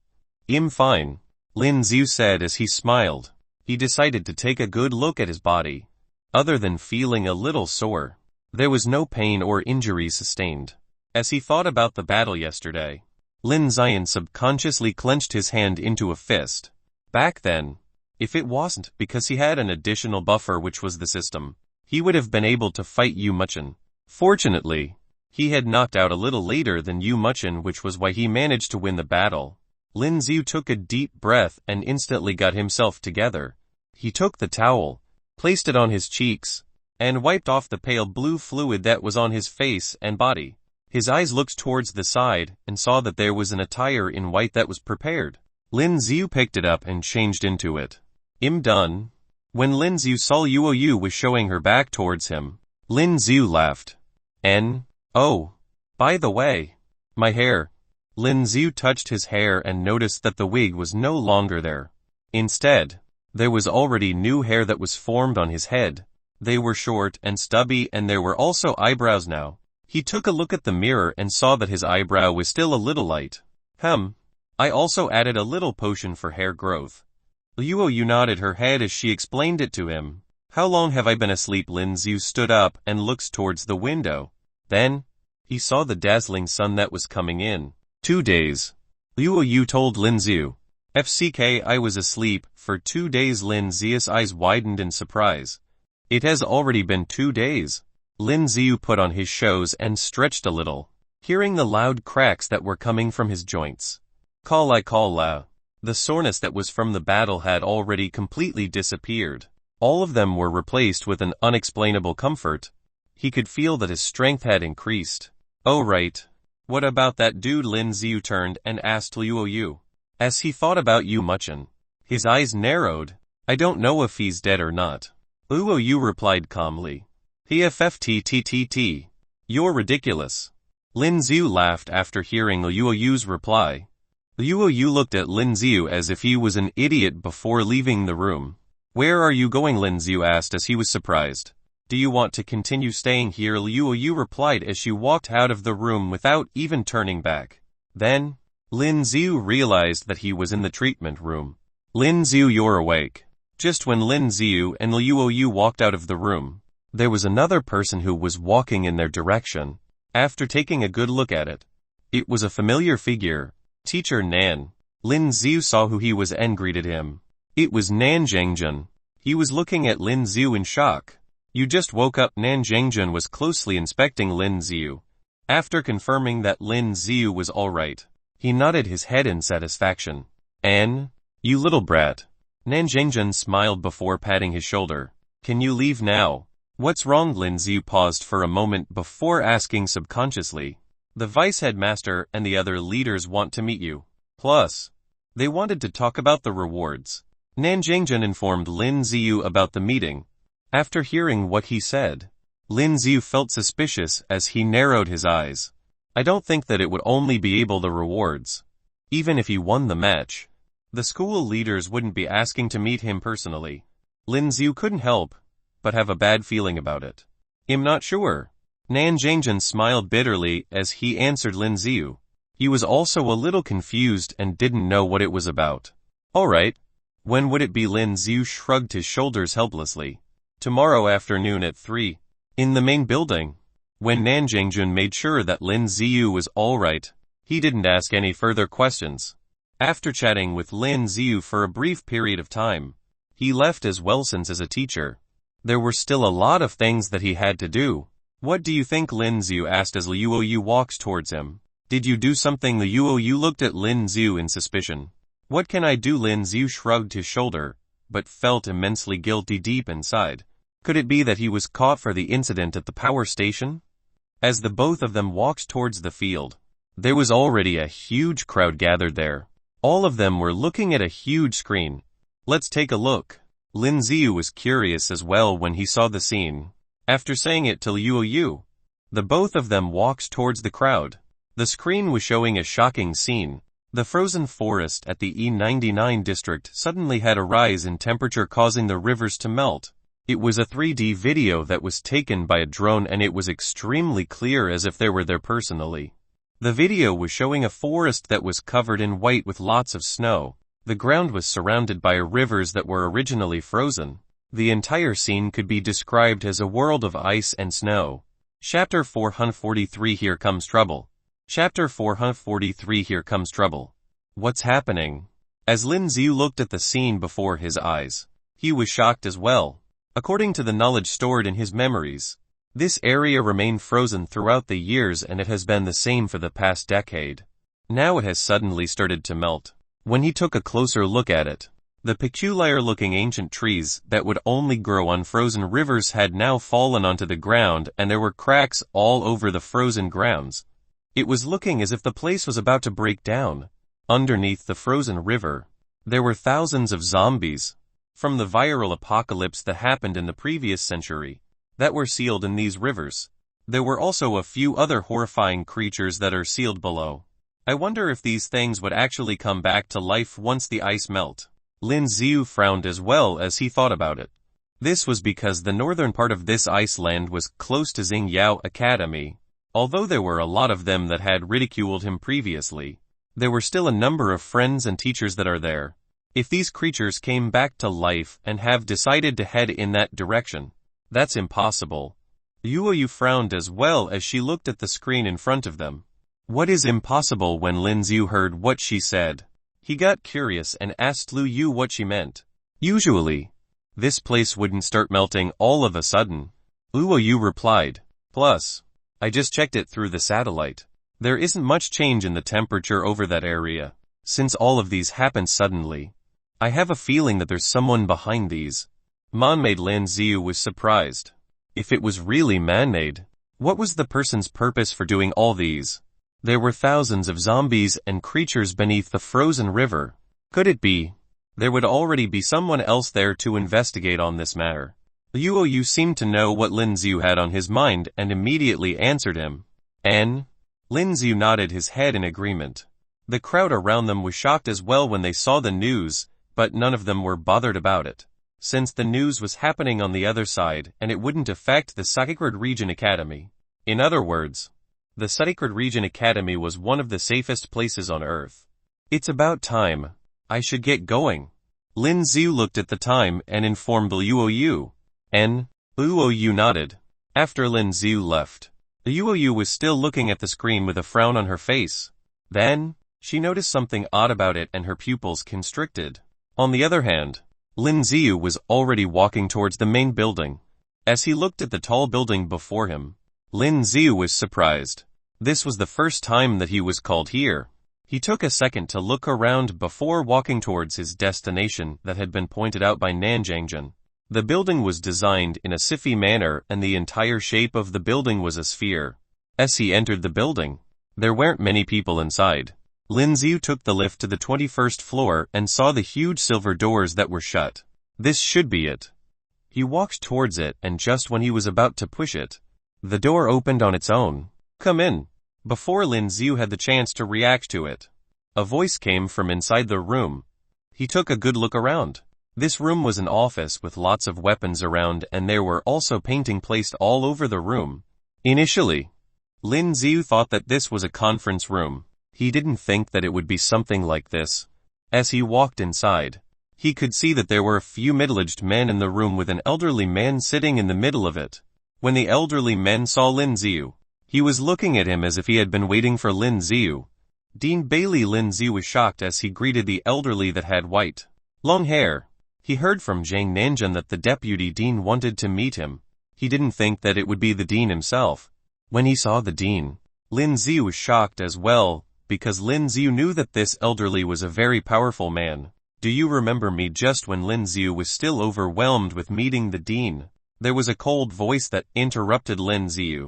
I'm fine, Lin Z said as he smiled. He decided to take a good look at his body. Other than feeling a little sore, there was no pain or injury sustained. As he thought about the battle yesterday, Lin Zion subconsciously clenched his hand into a fist. Back then, if it wasn't because he had an additional buffer which was the system, he would have been able to fight Muchin. Fortunately, he had knocked out a little later than Muchin, which was why he managed to win the battle. Lin Z took a deep breath and instantly got himself together. He took the towel, placed it on his cheeks, and wiped off the pale blue fluid that was on his face and body. His eyes looked towards the side and saw that there was an attire in white that was prepared. Lin Z picked it up and changed into it. I'm done. When Lin Z saw Yu was showing her back towards him, Lin Z laughed. Oh, by the way, my hair. Lin Z touched his hair and noticed that the wig was no longer there. Instead, there was already new hair that was formed on his head. They were short and stubby and there were also eyebrows now. He took a look at the mirror and saw that his eyebrow was still a little light. I also added a little potion for hair growth. Yu nodded her head as she explained it to him. How long have I been asleep? Lin Z stood up and looked towards the window. Then, he saw the dazzling sun that was coming in. 2 days. Yu told Lin Z. I was asleep for 2 days. Lin Z's eyes widened in surprise. It has already been 2 days. Lin Z put on his shoes and stretched a little, hearing the loud cracks that were coming from his joints. Kala. The soreness that was from the battle had already completely disappeared. All of them were replaced with an unexplainable comfort. He could feel that his strength had increased. Oh right. What about that dude? Lin Z turned and asked Yu. As he thought about Muchin, his eyes narrowed. I don't know if he's dead or not. Yu replied calmly. PFFTTTT. You're ridiculous. Lin Z laughed after hearing Yu's reply. Yu looked at Lin Z as if he was an idiot before leaving the room. Where are you going? Lin Z asked as he was surprised. Do you want to continue staying here? Yu replied as she walked out of the room without even turning back. Then, Lin Z realized that he was in the treatment room. Lin Z, you're awake. Just when Lin Z and Yu walked out of the room, there was another person who was walking in their direction. After taking a good look at it, it was a familiar figure. Teacher Nan. Lin Z saw who he was and greeted him. It was Nan Zhengjun. He was looking at Lin Z in shock. You just woke up. Nan Zhengjun was closely inspecting Lin Z. After confirming that Lin Z was alright, he nodded his head in satisfaction. You little brat. Nan Zhengjun smiled before patting his shoulder. Can you leave now? What's wrong? Lin Z paused for a moment before asking subconsciously. The vice headmaster and the other leaders want to meet you. Plus, they wanted to talk about the rewards. Nan Zhengjun informed Lin Z about the meeting. After hearing what he said, Lin Z felt suspicious as he narrowed his eyes. I don't think that it would only be able the rewards. Even if he won the match, the school leaders wouldn't be asking to meet him personally. Lin Z couldn't help but have a bad feeling about it. I'm not sure. Nan Zhengjun smiled bitterly as he answered Lin Z. He was also a little confused and didn't know what it was about. Alright. When would it be? Lin Z shrugged his shoulders helplessly. Tomorrow afternoon at 3. In the main building. When Zing Yao made sure that Lin Z was alright, he didn't ask any further questions. After chatting with Lin Z for a brief period of time, he left as well since as a teacher. There were still a lot of things that he had to do. What do you think? Lin Z asked as Liu Yu walks towards him. Did you do something? Liu Yu looked at Lin Z in suspicion. What can I do? Lin Z shrugged his shoulder, but felt immensely guilty deep inside. Could it be that he was caught for the incident at the power station? As the both of them walked towards the field, there was already a huge crowd gathered there. All of them were looking at a huge screen. Let's take a look. Lin Z was curious as well when he saw the scene. After saying it to Liu Yu, the both of them walked towards the crowd. The screen was showing a shocking scene. The frozen forest at the E99 district suddenly had a rise in temperature, causing the rivers to melt. It was a 3D video that was taken by a drone, and it was extremely clear, as if they were there personally. The video was showing a forest that was covered in white with lots of snow. The ground was surrounded by rivers that were originally frozen. The entire scene could be described as a world of ice and snow. Chapter 443 Here Comes Trouble. Chapter 443 Here Comes Trouble. What's happening? As Lin Z looked at the scene before his eyes, he was shocked as well. According to the knowledge stored in his memories, this area remained frozen throughout the years, and it has been the same for the past decade. Now it has suddenly started to melt. When he took a closer look at it, the peculiar-looking ancient trees that would only grow on frozen rivers had now fallen onto the ground, and there were cracks all over the frozen grounds. It was looking as if the place was about to break down. Underneath the frozen river, there were thousands of zombies from the viral apocalypse that happened in the previous century that were sealed in these rivers. There were also a few other horrifying creatures that are sealed below. I wonder if these things would actually come back to life once the ice melt. Lin Z frowned as well as he thought about it. This was because the northern part of this Iceland was close to Zing Yao Academy. Although there were a lot of them that had ridiculed him previously, there were still a number of friends and teachers that are there. If these creatures came back to life and have decided to head in that direction, that's impossible. Liu Yu frowned as well as she looked at the screen in front of them. What is impossible? When Lin Z heard what she said, he got curious and asked Liu Yu what she meant. Usually, this place wouldn't start melting all of a sudden. Liu Yu replied. Plus, I just checked it through the satellite. There isn't much change in the temperature over that area. Since all of these happened suddenly, I have a feeling that there's someone behind these. Man-made. Lin Z was surprised. If it was really man-made, what was the person's purpose for doing all these? There were thousands of zombies and creatures beneath the frozen river. Could it be there would already be someone else there to investigate on this matter? Liu Yu seemed to know what Lin Z had on his mind and immediately answered him. Lin Z nodded his head in agreement. The crowd around them was shocked as well when they saw the news, but none of them were bothered about it, since the news was happening on the other side and it wouldn't affect the Sacred Region Academy. In other words, the Sacred Region Academy was one of the safest places on Earth. It's about time. I should get going. Lin Z looked at the time and informed Liu Yu. Liu Yu nodded. After Lin Z left, Liu Yu was still looking at the screen with a frown on her face. Then, she noticed something odd about it and her pupils constricted. On the other hand, Lin Z was already walking towards the main building. As he looked at the tall building before him, Lin Z was surprised. This was the first time that he was called here. He took a second to look around before walking towards his destination that had been pointed out by Zing Yao. The building was designed in a siffy manner and the entire shape of the building was a sphere. As he entered the building, there weren't many people inside. Lin Z took the lift to the 21st floor and saw the huge silver doors that were shut. This should be it. He walked towards it, and just when he was about to push it, the door opened on its own. Come in. Before Lin Z had the chance to react to it, a voice came from inside the room. He took a good look around. This room was an office with lots of weapons around, and there were also painting placed all over the room. Initially, Lin Z thought that this was a conference room. He didn't think that it would be something like this. As he walked inside, He could see that there were a few middle-aged men in the room with an elderly man sitting in the middle of it. When the elderly man saw Lin Z, he was looking at him as if he had been waiting for Lin Z. Dean Bailey. Lin Z was shocked as he greeted the elderly that had white, long hair. He heard from Zhang Nanjun that the deputy dean wanted to meet him. He didn't think that it would be the dean himself. When he saw the dean, Lin Z was shocked as well, because Lin Z knew that this elderly was a very powerful man. Do you remember me? Just when Lin Z was still overwhelmed with meeting the dean, there was a cold voice that interrupted Lin Z.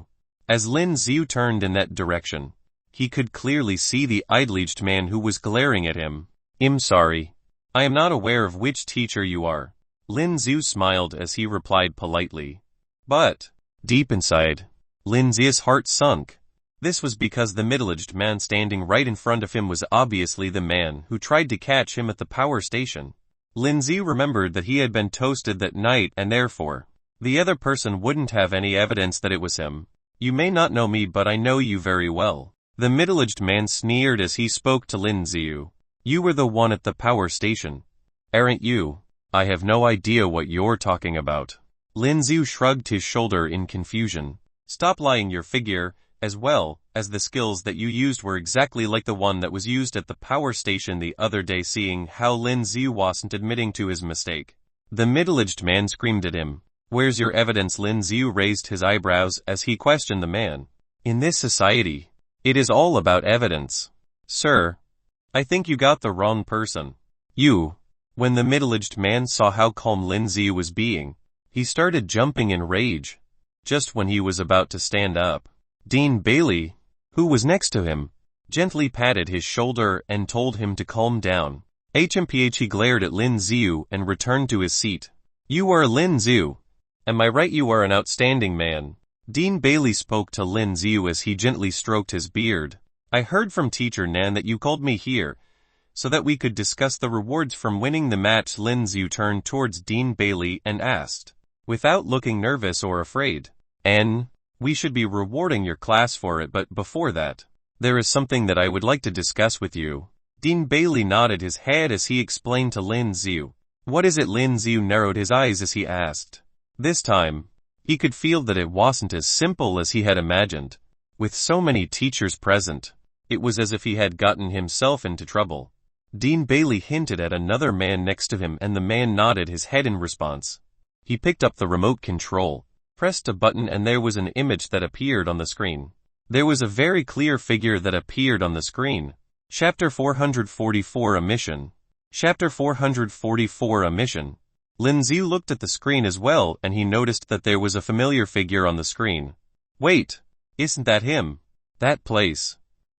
As Lin Z turned in that direction, he could clearly see the middle-aged man who was glaring at him. I'm sorry. I am not aware of which teacher you are. Lin Z smiled as he replied politely. But, deep inside, Lin Z's heart sunk. This was because the middle-aged man standing right in front of him was obviously the man who tried to catch him at the power station. Lin Z remembered that he had been toasted that night and therefore, the other person wouldn't have any evidence that it was him. You may not know me, but I know you very well. The middle-aged man sneered as he spoke to Lin Z. You were the one at the power station, aren't you? I have no idea what you're talking about. Lin Z shrugged his shoulder in confusion. Stop lying. Your figure, as well as the skills that you used, were exactly like the one that was used at the power station the other day. Seeing how Lin Z wasn't admitting to his mistake, the middle-aged man screamed at him. Where's your evidence? Lin Z raised his eyebrows as he questioned the man. In this society, it is all about evidence. Sir, I think you got the wrong person. You. When the middle-aged man saw how calm Lin Z was being, he started jumping in rage. Just when he was about to stand up, Dean Bailey, who was next to him, gently patted his shoulder and told him to calm down. HMPH. He glared at Lin Z and returned to his seat. You are Lin Z. Am I right? You are an outstanding man. Dean Bailey spoke to Lin Z as he gently stroked his beard. I heard from Teacher Nan that you called me here, so that we could discuss the rewards from winning the match. Lin Z turned towards Dean Bailey and asked, without looking nervous or afraid. We should be rewarding your class for it, but before that, there is something that I would like to discuss with you. Dean Bailey nodded his head as he explained to Lin Z. What is it? Lin Z narrowed his eyes as he asked. This time, he could feel that it wasn't as simple as he had imagined. With so many teachers present, it was as if he had gotten himself into trouble. Dean Bailey hinted at another man next to him and the man nodded his head in response. He picked up the remote control, pressed a button, and there was an image that appeared on the screen. There was a very clear figure that appeared on the screen. Chapter 444 A Mission. Chapter 444 A Mission. Lin Z looked at the screen as well and he noticed that there was a familiar figure on the screen. Wait, isn't that him? That place,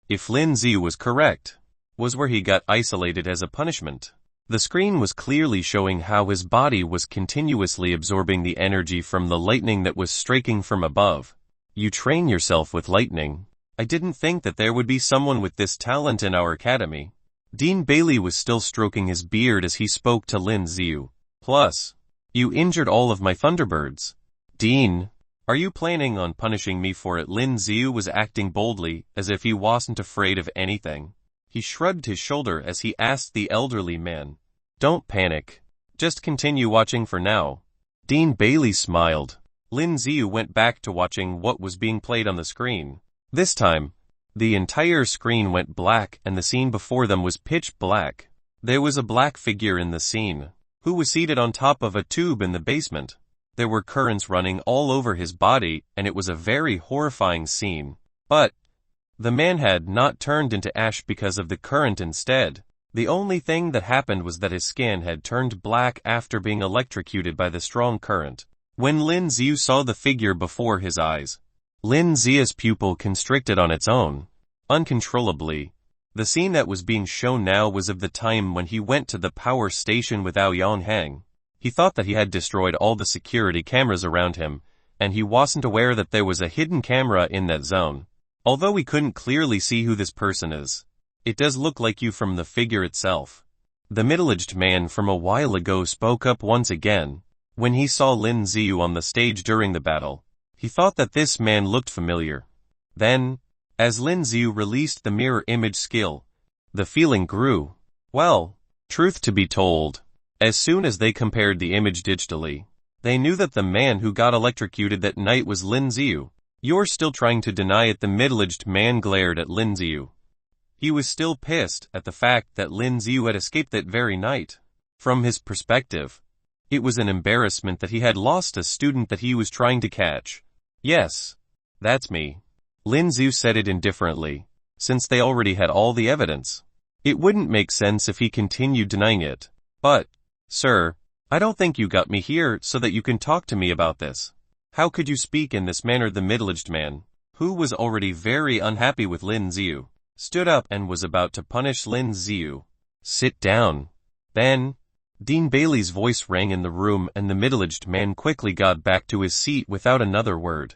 if Lin Z was correct, was where he got isolated as a punishment. The screen was clearly showing how his body was continuously absorbing the energy from the lightning that was striking from above. You train yourself with lightning. I didn't think that there would be someone with this talent in our academy. Dean Bailey was still stroking his beard as he spoke to Lin Z. Plus, you injured all of my Thunderbirds. Dean, are you planning on punishing me for it? Lin Z was acting boldly, as if he wasn't afraid of anything. He shrugged his shoulder as he asked the elderly man. Don't panic. Just continue watching for now. Dean Bailey smiled. Lin Z went back to watching what was being played on the screen. This time, the entire screen went black and the scene before them was pitch black. There was a black figure in the scene, who was seated on top of a tube in the basement. There were currents running all over his body and it was a very horrifying scene. But the man had not turned into ash because of the current. Instead, the only thing that happened was that his skin had turned black after being electrocuted by the strong current. When Lin Z saw the figure before his eyes, Lin Z's pupil constricted on its own, uncontrollably. The scene that was being shown now was of the time when he went to the power station with Aoyan Hang. He thought that he had destroyed all the security cameras around him, and he wasn't aware that there was a hidden camera in that zone. Although we couldn't clearly see who this person is, it does look like you from the figure itself. The middle-aged man from a while ago spoke up once again. When he saw Lin Z on the stage during the battle, he thought that this man looked familiar. Then, as Lin Z released the mirror image skill, the feeling grew. Well, truth to be told, As soon as they compared the image digitally, they knew that the man who got electrocuted that night was Lin Z. You're still trying to deny it. The middle-aged man glared at Lin Z. He was still pissed at the fact that Lin Z had escaped that very night. From his perspective, it was an embarrassment that he had lost a student that he was trying to catch. Yes, that's me. Lin Z said it indifferently, since they already had all the evidence. It wouldn't make sense if he continued denying it. But, sir, I don't think you got me here so that you can talk to me about this. How could you speak in this manner? The middle-aged man, who was already very unhappy with Lin Z, stood up and was about to punish Lin Z. Sit down. Then, Dean Bailey's voice rang in the room and the middle-aged man quickly got back to his seat without another word.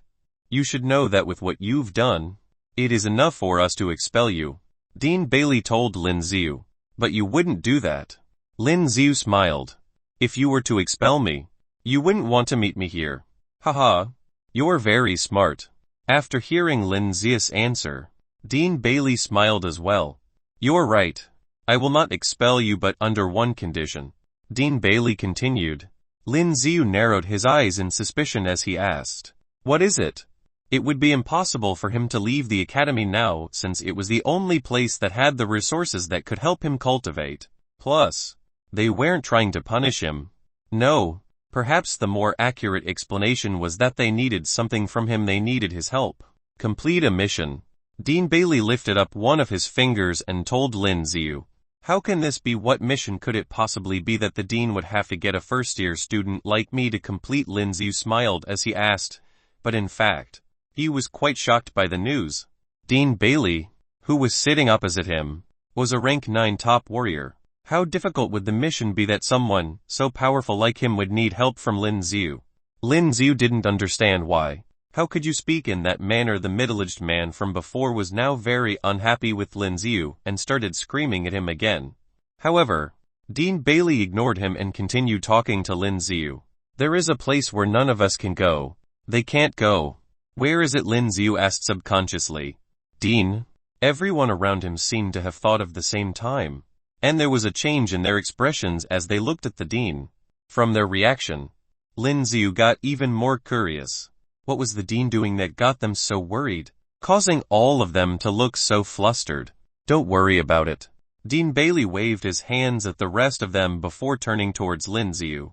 You should know that with what you've done, it is enough for us to expel you. Dean Bailey told Lin Z. But you wouldn't do that. Lin Z smiled. If you were to expel me, you wouldn't want to meet me here. Haha. You're very smart. After hearing Lin Z's answer, Dean Bailey smiled as well. You're right. I will not expel you but under one condition. Dean Bailey continued. Lin Z narrowed his eyes in suspicion as he asked, what is it? It would be impossible for him to leave the academy now since it was the only place that had the resources that could help him cultivate. Plus, they weren't trying to punish him. No, perhaps the more accurate explanation was that they needed something from him. They needed his help. Complete a mission. Dean Bailey lifted up one of his fingers and told Lin Z. How can this be? What mission could it possibly be that the dean would have to get a first-year student like me to complete? Lin Z smiled as he asked, but in fact, he was quite shocked by the news. Dean Bailey, who was sitting opposite him, was a rank 9 top warrior. How difficult would the mission be that someone so powerful like him would need help from Lin Z? Lin Z didn't understand why. How could you speak in that manner? The middle-aged man from before was now very unhappy with Lin Z and started screaming at him again. However, Dean Bailey ignored him and continued talking to Lin Z. There is a place where none of us can go. They can't go. Where is it? Lin Z asked subconsciously. Dean. Everyone around him seemed to have thought of the same time. And there was a change in their expressions as they looked at the dean. From their reaction, Lin Z got even more curious. What was the dean doing that got them so worried, causing all of them to look so flustered? Don't worry about it. Dean Bailey waved his hands at the rest of them before turning towards Lin Z.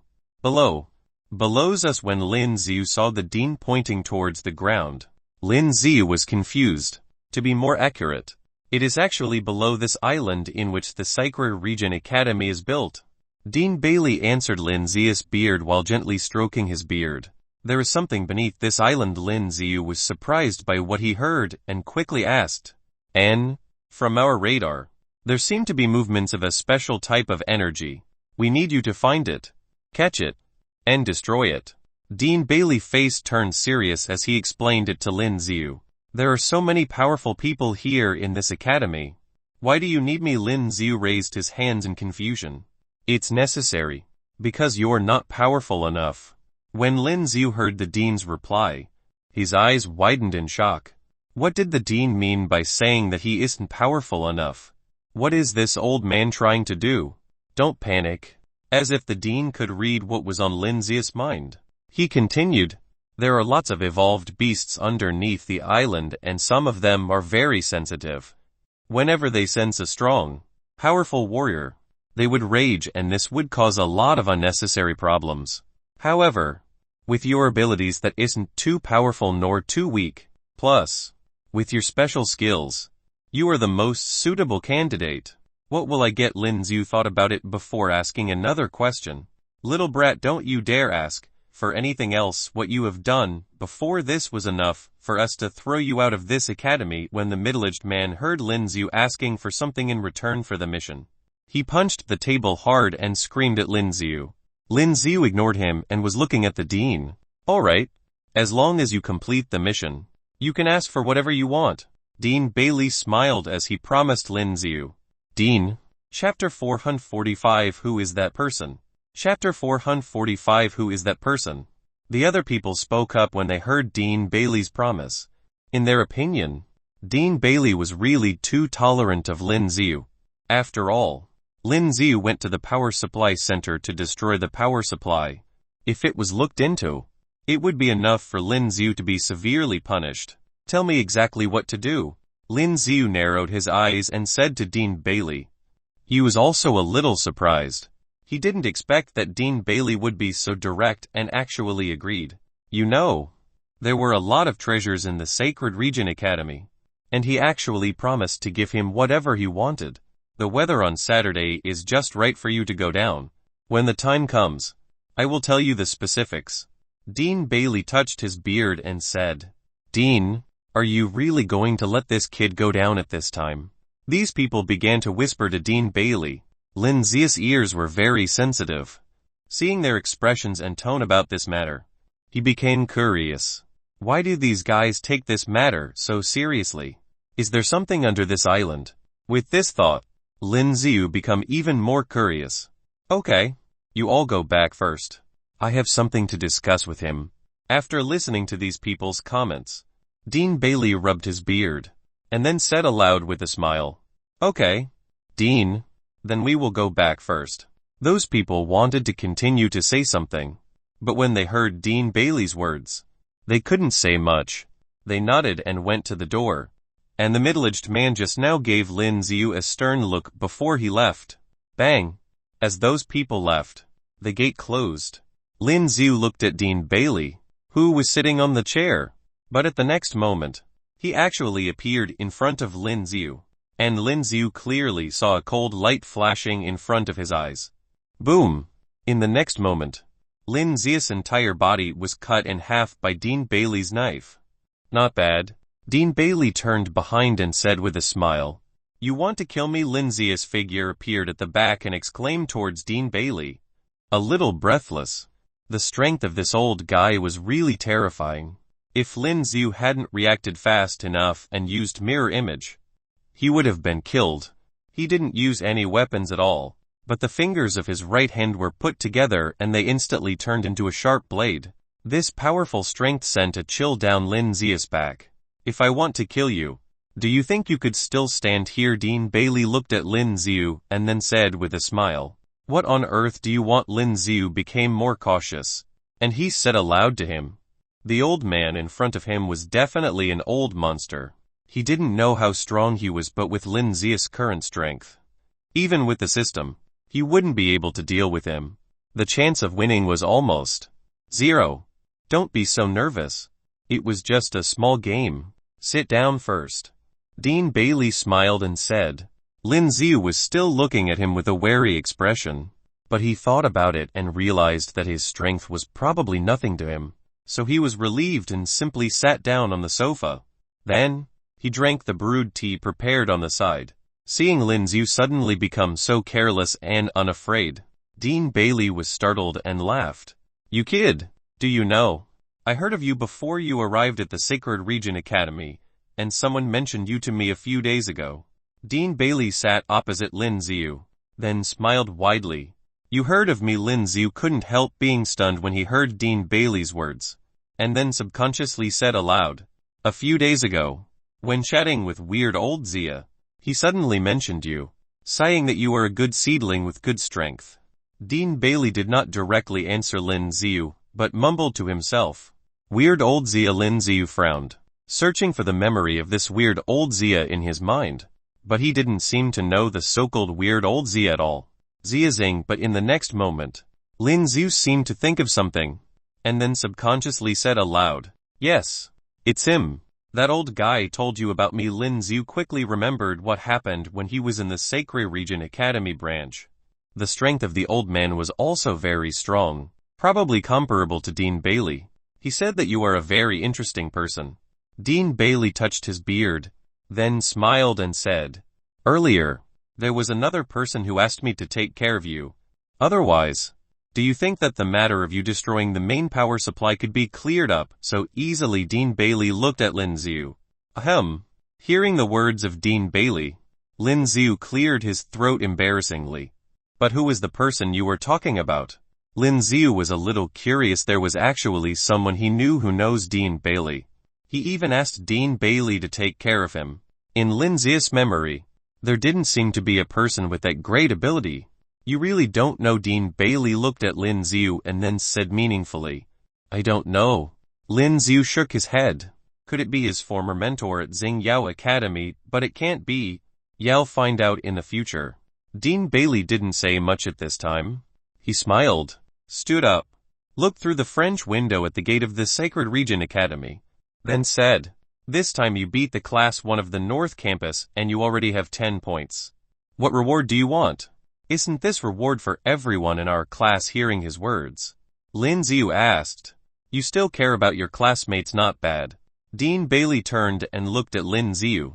Below's us. When Lin Z saw the dean pointing towards the ground, Lin Z was confused. To be more accurate, it is actually below this island in which the Sacred Region Academy is built. Dean Bailey answered Lin Z's beard while gently stroking his beard. There is something beneath this island. Lin Z was surprised by what he heard and quickly asked. From our radar, there seem to be movements of a special type of energy. We need you to find it, catch it, and destroy it. Dean Bailey's face turned serious as he explained it to Lin Z. There are so many powerful people here in this academy. Why do you need me? Lin Z raised his hands in confusion. It's necessary, because you're not powerful enough. When Lin Z heard the dean's reply, his eyes widened in shock. What did the dean mean by saying that he isn't powerful enough? What is this old man trying to do? Don't panic. As if the dean could read what was on Lin Z's mind, he continued. There are lots of evolved beasts underneath the island and some of them are very sensitive. Whenever they sense a strong, powerful warrior, they would rage and this would cause a lot of unnecessary problems. However, with your abilities that isn't too powerful nor too weak, plus, with your special skills, you are the most suitable candidate. What will I get? Lin Z thought about it before asking another question. Little brat, don't you dare ask for anything else. What you have done before this was enough for us to throw you out of this academy. When the middle-aged man heard Lin Z asking for something in return for the mission, he punched the table hard and screamed at Lin Z. Lin Z ignored him and was looking at the dean. Alright. As long as you complete the mission, you can ask for whatever you want. Dean Bailey smiled as he promised Lin Z. Dean. Chapter 445. Who is that person? Chapter 445. Who is that person? The other people spoke up when they heard Dean Bailey's promise. In their opinion, Dean Bailey was really too tolerant of Lin Z. After all, Lin Z went to the power supply center to destroy the power supply. If it was looked into, it would be enough for Lin Z to be severely punished. Tell me exactly what to do. Lin Z narrowed his eyes and said to Dean Bailey. He was also a little surprised. He didn't expect that Dean Bailey would be so direct and actually agreed. You know, there were a lot of treasures in the Sacred Region Academy, and he actually promised to give him whatever he wanted. The weather on Saturday is just right for you to go down. When the time comes, I will tell you the specifics. Dean Bailey touched his beard and said, Dean, are you really going to let this kid go down at this time? These people began to whisper to Dean Bailey. Lin Z's ears were very sensitive. Seeing their expressions and tone about this matter, he became curious. Why do these guys take this matter so seriously? Is there something under this island? With this thought, Lin Z became even more curious. Okay, you all go back first. I have something to discuss with him. After listening to these people's comments, Dean Bailey rubbed his beard, and then said aloud with a smile, Okay, Dean, then we will go back first. Those people wanted to continue to say something, but when they heard Dean Bailey's words, they couldn't say much. They nodded and went to the door, and the middle-aged man just now gave Lin Z a stern look before he left. Bang! As those people left, the gate closed. Lin Z looked at Dean Bailey, who was sitting on the chair, but at the next moment, he actually appeared in front of Lin Z, and Lin Z clearly saw a cold light flashing in front of his eyes. Boom! In the next moment, Lin Z's entire body was cut in half by Dean Bailey's knife. Not bad. Dean Bailey turned behind and said with a smile, You want to kill me? Lin Z's figure appeared at the back and exclaimed towards Dean Bailey. A little breathless. The strength of this old guy was really terrifying. If Lin Z hadn't reacted fast enough and used mirror image, he would have been killed. He didn't use any weapons at all, but the fingers of his right hand were put together and they instantly turned into a sharp blade. This powerful strength sent a chill down Lin Z's back. If I want to kill you, do you think you could still stand here? Dean Bailey looked at Lin Z and then said with a smile, What on earth do you want? Lin Z became more cautious, and he said aloud to him. The old man in front of him was definitely an old monster. He didn't know how strong he was, but with Lin Z's current strength, even with the system, he wouldn't be able to deal with him. The chance of winning was almost zero. Don't be so nervous. It was just a small game. Sit down first. Dean Bailey smiled and said. Lin Z was still looking at him with a wary expression, but he thought about it and realized that his strength was probably nothing to him, so he was relieved and simply sat down on the sofa. Then, he drank the brewed tea prepared on the side. Seeing Lin Z suddenly become so careless and unafraid, Dean Bailey was startled and laughed. You kid, do you know? I heard of you before you arrived at the Sacred Region Academy, and someone mentioned you to me a few days ago. Dean Bailey sat opposite Lin Z, then smiled widely. You heard of me? Lin Z couldn't help being stunned when he heard Dean Bailey's words, and then subconsciously said aloud, A few days ago, when chatting with weird old Zia, he suddenly mentioned you, saying that you are a good seedling with good strength. Dean Bailey did not directly answer Lin Z, but mumbled to himself. Weird old Zia. Lin Z frowned, searching for the memory of this weird old Zia in his mind, but he didn't seem to know the so-called weird old Zia at all. Zia Zing. But in the next moment, Lin Z seemed to think of something, and then subconsciously said aloud, Yes, it's him. That old guy told you about me. Lin Z quickly remembered what happened when he was in the Sacred Region Academy branch. The strength of the old man was also very strong, probably comparable to Dean Bailey. He said that you are a very interesting person. Dean Bailey touched his beard, then smiled and said, Earlier, there was another person who asked me to take care of you. Otherwise, do you think that the matter of you destroying the main power supply could be cleared up so easily? Dean Bailey looked at Lin Z. Ahem. Hearing the words of Dean Bailey, Lin Z cleared his throat embarrassingly. But who is the person you were talking about? Lin Z was a little curious. There was actually someone he knew who knows Dean Bailey. He even asked Dean Bailey to take care of him. In Lin Z's memory, There didn't seem to be a person with that great ability. You really don't know. Dean Bailey looked at Lin Z and then said meaningfully, I don't know. Lin Z shook his head. Could it be his former mentor at Zing Yao Academy? But it can't be. Yao find out in the future. Dean Bailey didn't say much at this time. He smiled, stood up, looked through the French window at the gate of the Sacred Region Academy, then said, this time you beat the class 1 of the North Campus and you already have 10 points. What reward do you want? Isn't this reward for everyone in our class? Hearing his words, Lin Z asked, you still care about your classmates? Not bad. Dean Bailey turned and looked at Lin Z,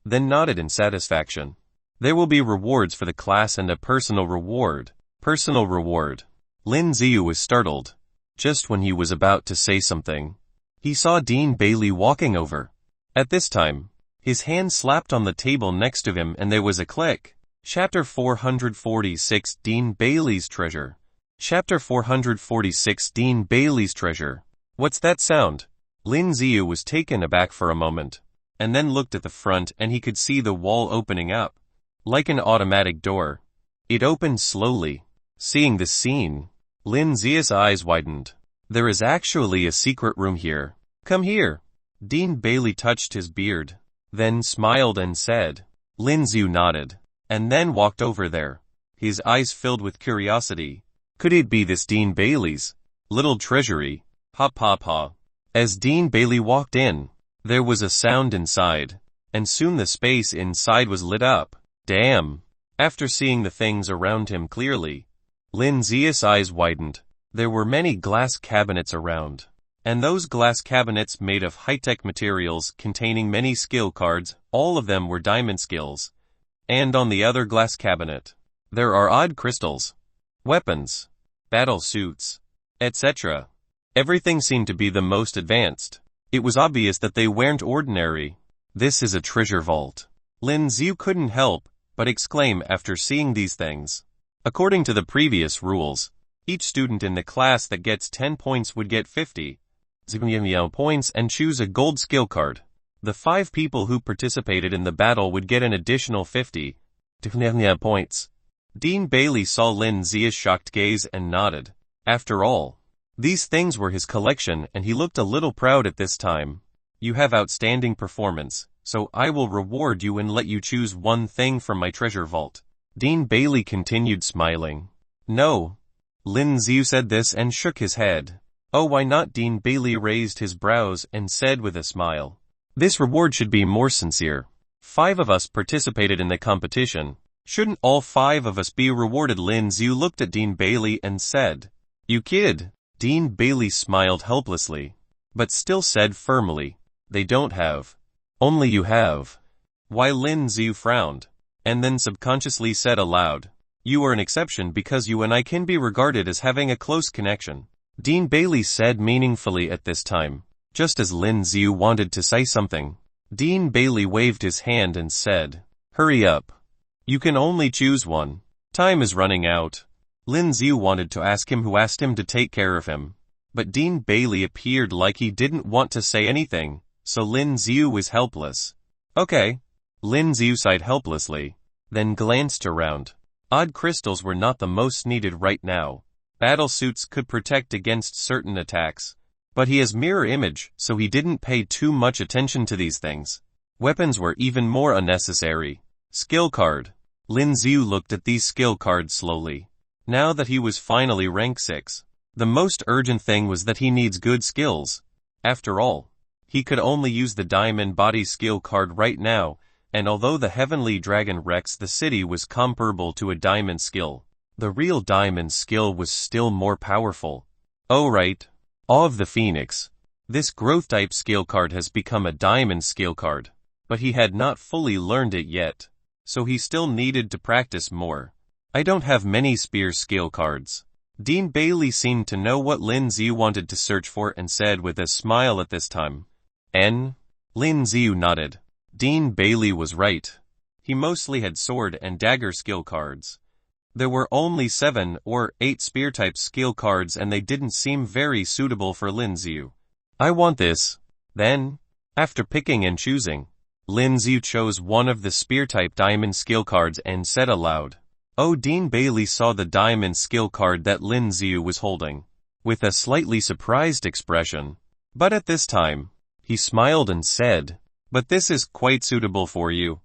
then nodded in satisfaction. There will be rewards for the class and a personal reward. Personal reward. Lin Z was startled. Just when he was about to say something, he saw Dean Bailey walking over. At this time, his hand slapped on the table next to him and there was a click. Chapter 446 Dean Bailey's Treasure. Chapter 446 Dean Bailey's Treasure. What's that sound? Lin Z was taken aback for a moment, and then looked at the front and he could see the wall opening up. Like an automatic door. It opened slowly. Seeing this scene, Lin Z's eyes widened. There is actually a secret room here. Come here. Dean Bailey touched his beard, then smiled and said. Lin Z nodded, and then walked over there. His eyes filled with curiosity. Could it be this Dean Bailey's little treasury? Ha ha ha. As Dean Bailey walked in, there was a sound inside, and soon the space inside was lit up. Damn. After seeing the things around him clearly, Lin Z's eyes widened. There were many glass cabinets around, and those glass cabinets made of high-tech materials containing many skill cards. All of them were diamond skills. And on the other glass cabinet, there are odd crystals, weapons, battle suits, etc. Everything seemed to be the most advanced. It was obvious that they weren't ordinary. This is a treasure vault. Lin Z couldn't help but exclaim after seeing these things. According to the previous rules, each student in the class that gets 10 points would get 50 Zing Yao points and choose a gold skill card. The 5 people who participated in the battle would get an additional 50 Zing Yao points. Dean Bailey saw Lin Z's shocked gaze and nodded. After all, these things were his collection and he looked a little proud at this time. You have outstanding performance, so I will reward you and let you choose one thing from my treasure vault. Dean Bailey continued smiling. No. Lin Z said this and shook his head. Oh, why not? Dean Bailey raised his brows and said with a smile. This reward should be more sincere. 5 of us participated in the competition. Shouldn't all 5 of us be rewarded? Lin Z looked at Dean Bailey and said. You kid. Dean Bailey smiled helplessly, but still said firmly. They don't have. Only you have. Why? Lin Z frowned, and then subconsciously said aloud. You are an exception because you and I can be regarded as having a close connection. Dean Bailey said meaningfully at this time, just as Lin Z wanted to say something. Dean Bailey waved his hand and said, hurry up. You can only choose one. Time is running out. Lin Z wanted to ask him who asked him to take care of him, but Dean Bailey appeared like he didn't want to say anything, so Lin Z was helpless. Okay. Lin Z sighed helplessly, then glanced around. Odd crystals were not the most needed right now. Battle suits could protect against certain attacks, but he has mirror image, so he didn't pay too much attention to these things. Weapons were even more unnecessary. Skill card. Lin Z looked at these skill cards slowly. Now that he was finally rank 6, the most urgent thing was that he needs good skills. After all, he could only use the Diamond Body skill card right now, and although the Heavenly Dragon wrecks the city was comparable to a diamond skill, the real diamond skill was still more powerful. Oh right. Awe of the Phoenix. This growth type skill card has become a diamond skill card, but he had not fully learned it yet, so he still needed to practice more. I don't have many spear skill cards. Dean Bailey seemed to know what Lin Z wanted to search for and said with a smile at this time. Lin Z nodded. Dean Bailey was right. He mostly had sword and dagger skill cards. There were only 7 or 8 spear-type skill cards and they didn't seem very suitable for Lin Z. I want this. Then, after picking and choosing, Lin Z chose one of the spear-type diamond skill cards and said aloud. Dean Bailey saw the diamond skill card that Lin Z was holding, with a slightly surprised expression. But at this time, he smiled and said, "But this is quite suitable for you.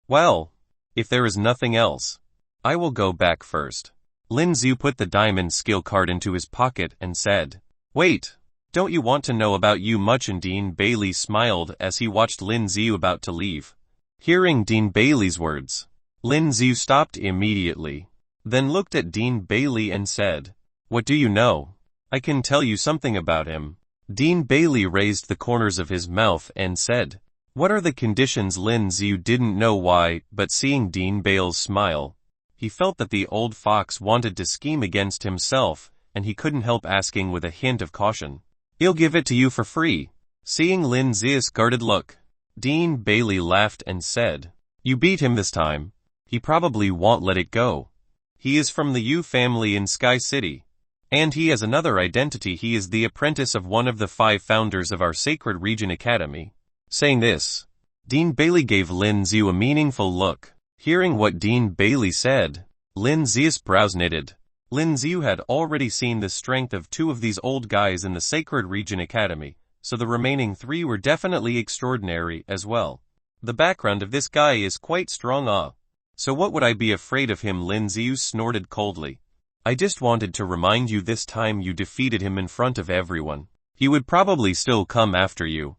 Well, if there is nothing else, I will go back first." Lin Z put the diamond skill card into his pocket and said, "Wait, don't you want to know about you much?" And Dean Bailey smiled as he watched Lin Z about to leave. Hearing Dean Bailey's words, Lin Z stopped immediately, then looked at Dean Bailey and said, "What do you know? I can tell you something about him." Dean Bailey raised the corners of his mouth and said, "What are the conditions?" Lin Z didn't know why, but seeing Dean Bailey's smile, he felt that the old fox wanted to scheme against himself, and he couldn't help asking with a hint of caution, "He'll give it to you for free." Seeing Lin Z's guarded look, Dean Bailey laughed and said, "You beat him this time. He probably won't let it go. He is from the Yu family in Sky City. And he has another identity. He is the apprentice of one of the 5 founders of our Sacred Region Academy." Saying this, Dean Bailey gave Lin Z a meaningful look. Hearing what Dean Bailey said, Lin Z's brows knitted. Lin Z had already seen the strength of 2 of these old guys in the Sacred Region Academy, so the remaining 3 were definitely extraordinary as well. The background of this guy is quite strong. So what would I be afraid of him? Lin Z snorted coldly. "I just wanted to remind you this time you defeated him in front of everyone. He would probably still come after you."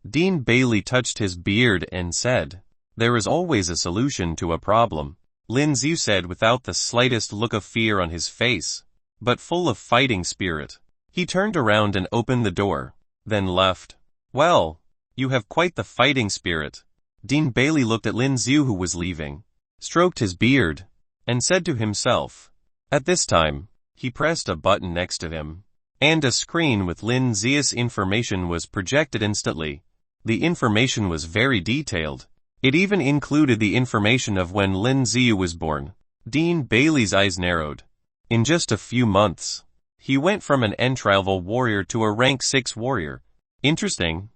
Dean Bailey touched his beard and said, "There is always a solution to a problem," Lin Z said without the slightest look of fear on his face, but full of fighting spirit. He turned around and opened the door, then left. "Well, you have quite the fighting spirit." Dean Bailey looked at Lin Z who was leaving, stroked his beard, and said to himself. At this time, he pressed a button next to him, and a screen with Lin Z's information was projected instantly. The information was very detailed. It even included the information of when Lin Z was born. Dean Bailey's eyes narrowed. In just a few months, he went from an entry-level warrior to a rank 6 warrior. Interesting.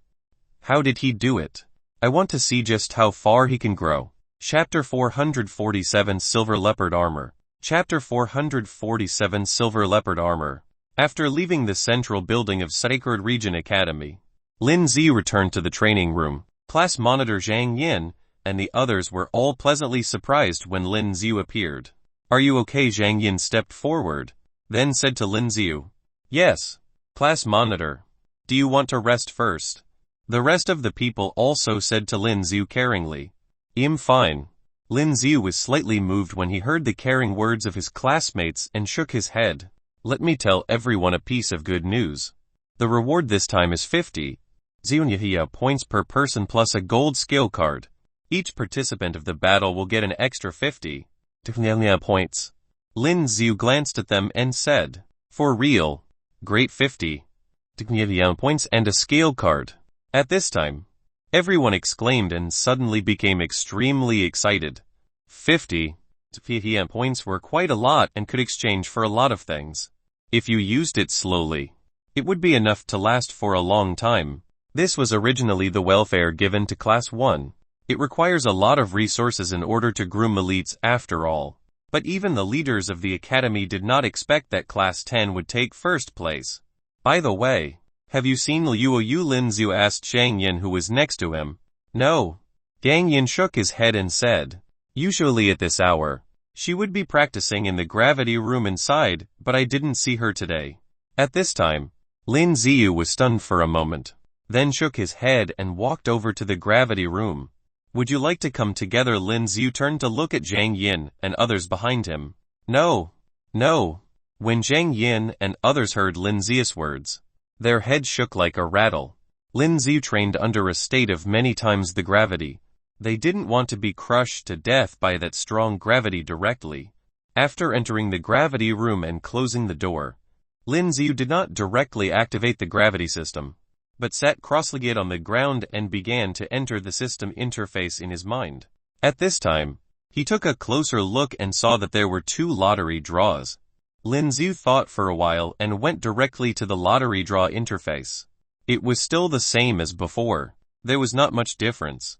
How did he do it? I want to see just how far he can grow. Chapter 447 Silver Leopard Armor. Chapter 447 Silver Leopard Armor. After leaving the central building of Sacred Region Academy, Lin Z returned to the training room. Class monitor Zhang Yin and the others were all pleasantly surprised when Lin Z appeared. "Are you okay?" Zhang Yin stepped forward, then said to Lin Z. "Yes, class monitor. Do you want to rest first?" The rest of the people also said to Lin Z caringly. "I'm fine." Lin Z was slightly moved when he heard the caring words of his classmates and shook his head. "Let me tell everyone a piece of good news. The reward this time is 50 Zhiyunyahia points per person plus a gold skill card. Each participant of the battle will get an extra 50 points. Lin Z glanced at them and said, "For real? Great 50 points and a skill card." At this time, everyone exclaimed and suddenly became extremely excited. 50 points were quite a lot and could exchange for a lot of things. If you used it slowly, it would be enough to last for a long time. This was originally the welfare given to Class 1. It requires a lot of resources in order to groom elites after all. But even the leaders of the academy did not expect that Class 10 would take first place. "By the way, have you seen Liu Yu?" Lin Z asked Zhang Yin who was next to him. "No." Zhang Yin shook his head and said, "Usually at this hour, she would be practicing in the gravity room inside, but I didn't see her today." At this time, Lin Z was stunned for a moment, then shook his head and walked over to the gravity room. "Would you like to come together?" Lin Z turned to look at Zhang Yin and others behind him. No. When Zhang Yin and others heard Lin Z's words, their heads shook like a rattle. Lin Z trained under a state of many times the gravity. They didn't want to be crushed to death by that strong gravity directly. After entering the gravity room and closing the door, Lin Z did not directly activate the gravity system, but sat cross-legged on the ground and began to enter the system interface in his mind. At this time, he took a closer look and saw that there were 2 lottery draws. Lin Z thought for a while and went directly to the lottery draw interface. It was still the same as before. There was not much difference.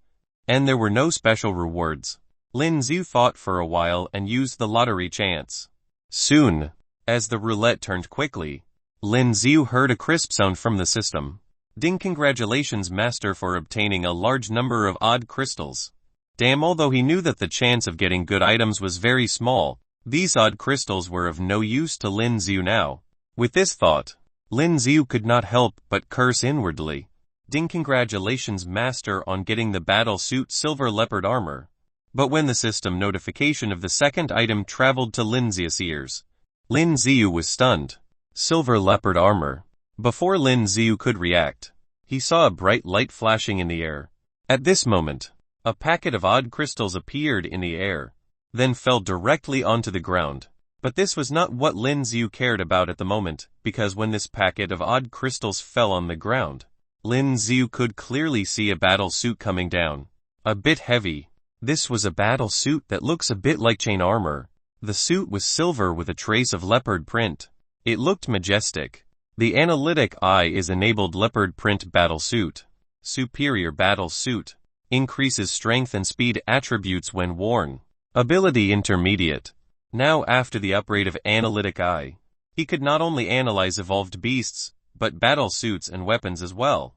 and there were no special rewards. Lin Z fought for a while and used the lottery chance. Soon, as the roulette turned quickly, Lin Z heard a crisp sound from the system. Ding! Congratulations, master, for obtaining a large number of odd crystals. Damn! Although he knew that the chance of getting good items was very small, these odd crystals were of no use to Lin Z now. With this thought, Lin Z could not help but curse inwardly. Ding! Congratulations, master, on getting the battle suit silver leopard armor. But when the system notification of the second item traveled to Lin Z's ears, Lin Z was stunned. Silver leopard armor. Before Lin Z could react, he saw a bright light flashing in the air. At this moment, a packet of odd crystals appeared in the air, then fell directly onto the ground. But this was not what Lin Z cared about at the moment, because when this packet of odd crystals fell on the ground, Lin Z could clearly see a battle suit coming down. A bit heavy. This was a battle suit that looks a bit like chain armor. The suit was silver with a trace of leopard print. It looked majestic. The analytic eye is enabled leopard print battle suit. Superior battle suit. Increases strength and speed attributes when worn. Ability intermediate. Now after the upgrade of analytic eye, he could not only analyze evolved beasts, but battle suits and weapons as well.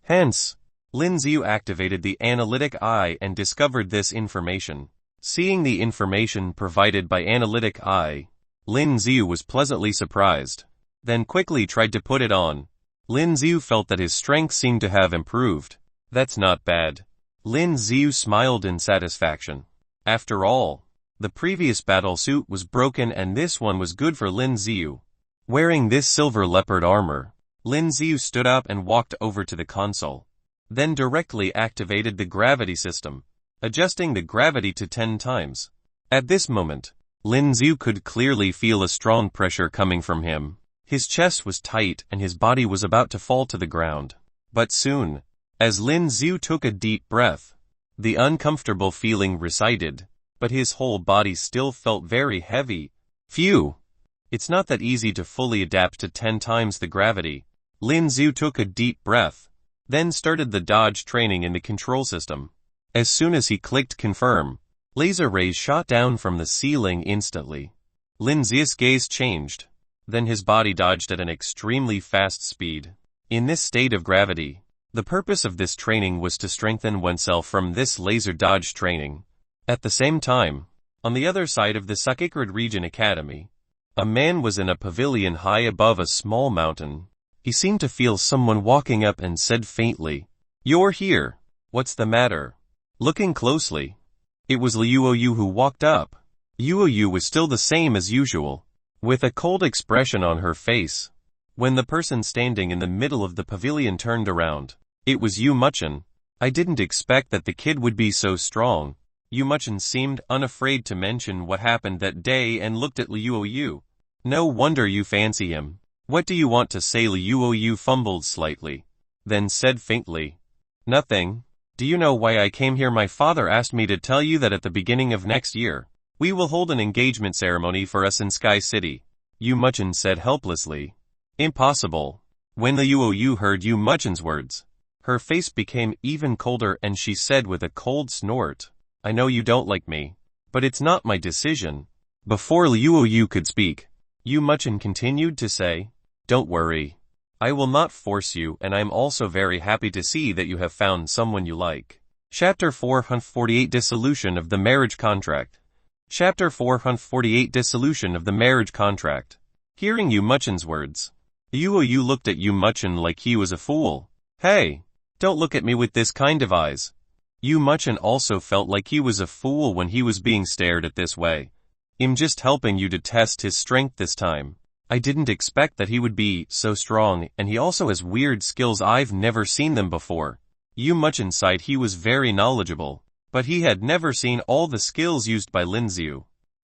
Hence, Lin Z activated the analytic eye and discovered this information. Seeing the information provided by analytic eye, Lin Z was pleasantly surprised, then quickly tried to put it on. Lin Z felt that his strength seemed to have improved. That's not bad. Lin Z smiled in satisfaction. After all, the previous battle suit was broken and this one was good for Lin Z. Wearing this silver leopard armor, Lin Z stood up and walked over to the console. Then directly activated the gravity system, adjusting the gravity to 10 times. At this moment, Lin Z could clearly feel a strong pressure coming from him. His chest was tight and his body was about to fall to the ground. But soon, as Lin Z took a deep breath, the uncomfortable feeling receded, but his whole body still felt very heavy. Phew! It's not that easy to fully adapt to 10 times the gravity. Lin Z took a deep breath, then started the dodge training in the control system. As soon as he clicked confirm, laser rays shot down from the ceiling instantly. Lin Z's gaze changed. Then his body dodged at an extremely fast speed. In this state of gravity, the purpose of this training was to strengthen oneself from this laser dodge training. At the same time, on the other side of the Sakakrid Region Academy, a man was in a pavilion high above a small mountain. He seemed to feel someone walking up and said faintly, "You're here. What's the matter?" Looking closely, it was Liu Yu who walked up. Liu Yu was still the same as usual, with a cold expression on her face. When the person standing in the middle of the pavilion turned around, it was Muchin. I didn't expect that the kid would be so strong. Muchin seemed unafraid to mention what happened that day and looked at Liu Yu. No wonder you fancy him. What do you want to say? Liu Yu fumbled slightly, then said faintly, "Nothing. Do you know why I came here? My father asked me to tell you that at the beginning of next year, we will hold an engagement ceremony for us in Sky City." Muchin said helplessly. "Impossible." When Liu Yu heard Muchin's words, her face became even colder and she said with a cold snort, "I know you don't like me, but it's not my decision." Before Liu Yu could speak, Muchin continued to say, "Don't worry. I will not force you, and I'm also very happy to see that you have found someone you like." Chapter 448 Dissolution of the Marriage Contract. Chapter 448 Dissolution of the Marriage Contract. Hearing Muchin's words, Liu Yu looked at Muchin like he was a fool. "Hey, don't look at me with this kind of eyes." Muchin also felt like he was a fool when he was being stared at this way. "I'm just helping you to test his strength this time. I didn't expect that he would be so strong, and he also has weird skills. I've never seen them before." Muchin sighed. He was very knowledgeable, but he had never seen all the skills used by Lin Z.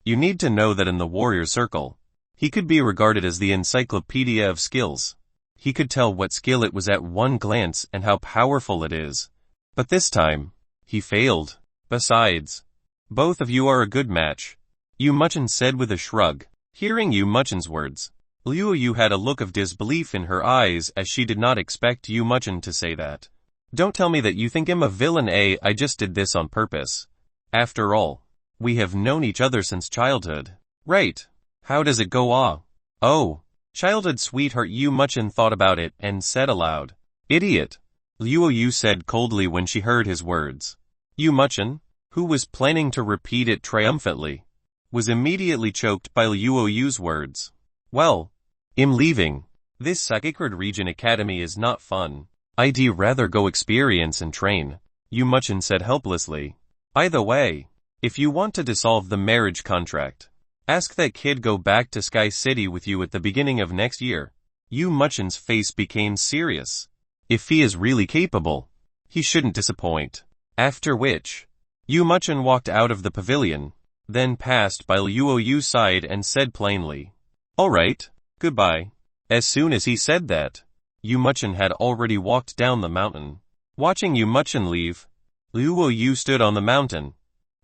You need to know that in the warrior circle, he could be regarded as the encyclopedia of skills. He could tell what skill it was at one glance and how powerful it is. But this time, he failed. "Besides, both of you are a good match," Muchin said with a shrug. Hearing Muchin's words, Liu Yu had a look of disbelief in her eyes as she did not expect Muchin to say that. Don't tell me that you think I'm a villain. I just did this on purpose. After all, we have known each other since childhood. Right. How does it go? Oh, childhood sweetheart. Muchin thought about it and said aloud. Idiot. Luoyu said coldly when she heard his words. Muchin, who was planning to repeat it triumphantly, was immediately choked by Luoyu's words. Well, I'm leaving. This sacred region academy is not fun. I'd rather go experience and train, Muchin said helplessly. Either way, if you want to dissolve the marriage contract, ask that kid go back to Sky City with you at the beginning of next year. Muchin's face became serious. If he is really capable, he shouldn't disappoint. After which, Muchin walked out of the pavilion, then passed by Luoyu's side and said plainly, All right, goodbye. As soon as he said that, Muchin had already walked down the mountain. Watching Muchin leave, Luoyu stood on the mountain,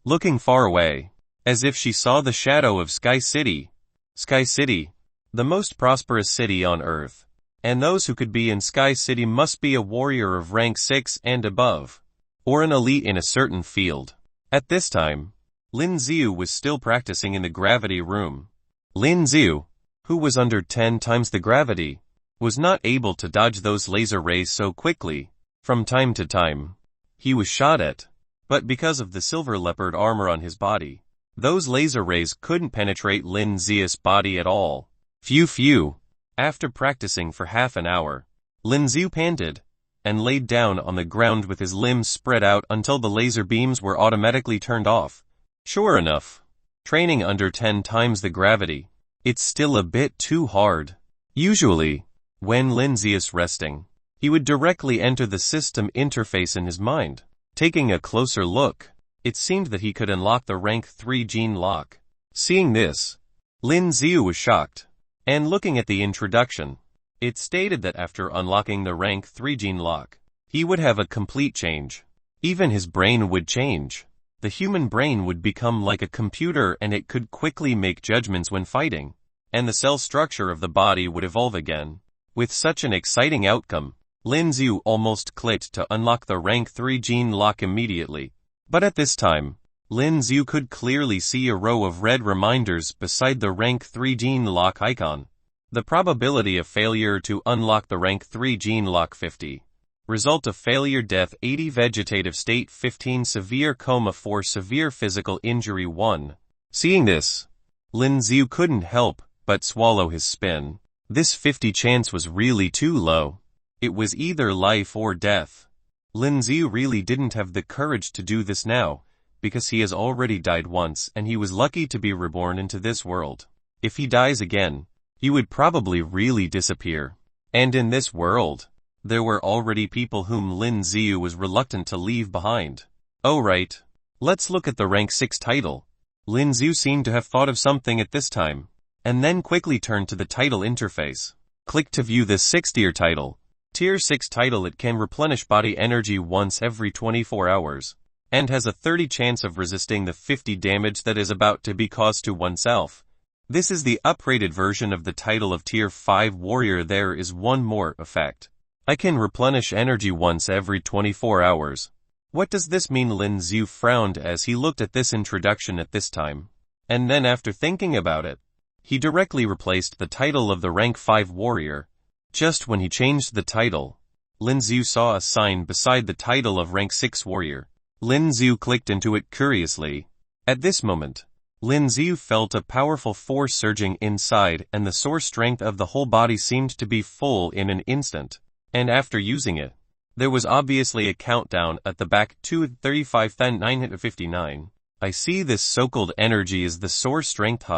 looking far away, as if she saw the shadow of Sky City. Sky City, the most prosperous city on Earth, and those who could be in Sky City must be a warrior of rank 6 and above, or an elite in a certain field. At this time, Lin Z was still practicing in the gravity room. Lin Z, who was under 10 times the gravity, was not able to dodge those laser rays so quickly. From time to time, he was shot at, but because of the silver leopard armor on his body, those laser rays couldn't penetrate Lin Z's body at all. Phew. After practicing for half an hour, Lin Z panted, and laid down on the ground with his limbs spread out until the laser beams were automatically turned off. Sure enough, training under 10 times the gravity, it's still a bit too hard. Usually, when Lin Z is resting, he would directly enter the system interface in his mind. Taking a closer look, it seemed that he could unlock the rank 3 gene lock. Seeing this, Lin Z was shocked, and looking at the introduction, it stated that after unlocking the rank 3 gene lock, he would have a complete change. Even his brain would change. The human brain would become like a computer and it could quickly make judgments when fighting, and the cell structure of the body would evolve again. With such an exciting outcome, Lin Z almost clicked to unlock the rank 3 gene lock immediately. But at this time, Lin Z could clearly see a row of red reminders beside the rank 3 gene lock icon. The probability of failure to unlock the rank 3 gene lock 50. Result of failure: death 80, vegetative state 15, severe coma 4, severe physical injury 1. Seeing this, Lin Z couldn't help but swallow his spin. This 50 chance was really too low. It was either life or death. Lin Z really didn't have the courage to do this now, because he has already died once and he was lucky to be reborn into this world. If he dies again, he would probably really disappear. And in this world, there were already people whom Lin Z was reluctant to leave behind. Oh right, let's look at the rank 6 title. Lin Z seemed to have thought of something at this time, and then quickly turned to the title interface. Click to view the 6 tier title. Tier 6 title: it can replenish body energy once every 24 hours, and has a 30 chance of resisting the 50 damage that is about to be caused to oneself. This is the upgraded version of the title of Tier 5 Warrior. There is one more effect. I can replenish energy once every 24 hours. What does this mean? Lin Z frowned as he looked at this introduction at this time. And then after thinking about it, he directly replaced the title of the rank 5 warrior. Just when he changed the title, Lin Z saw a sign beside the title of rank 6 warrior. Lin Z clicked into it curiously. At this moment, Lin Z felt a powerful force surging inside, and the source strength of the whole body seemed to be full in an instant. And after using it, there was obviously a countdown at the back: 235,959. I see, this so-called energy is the source strength.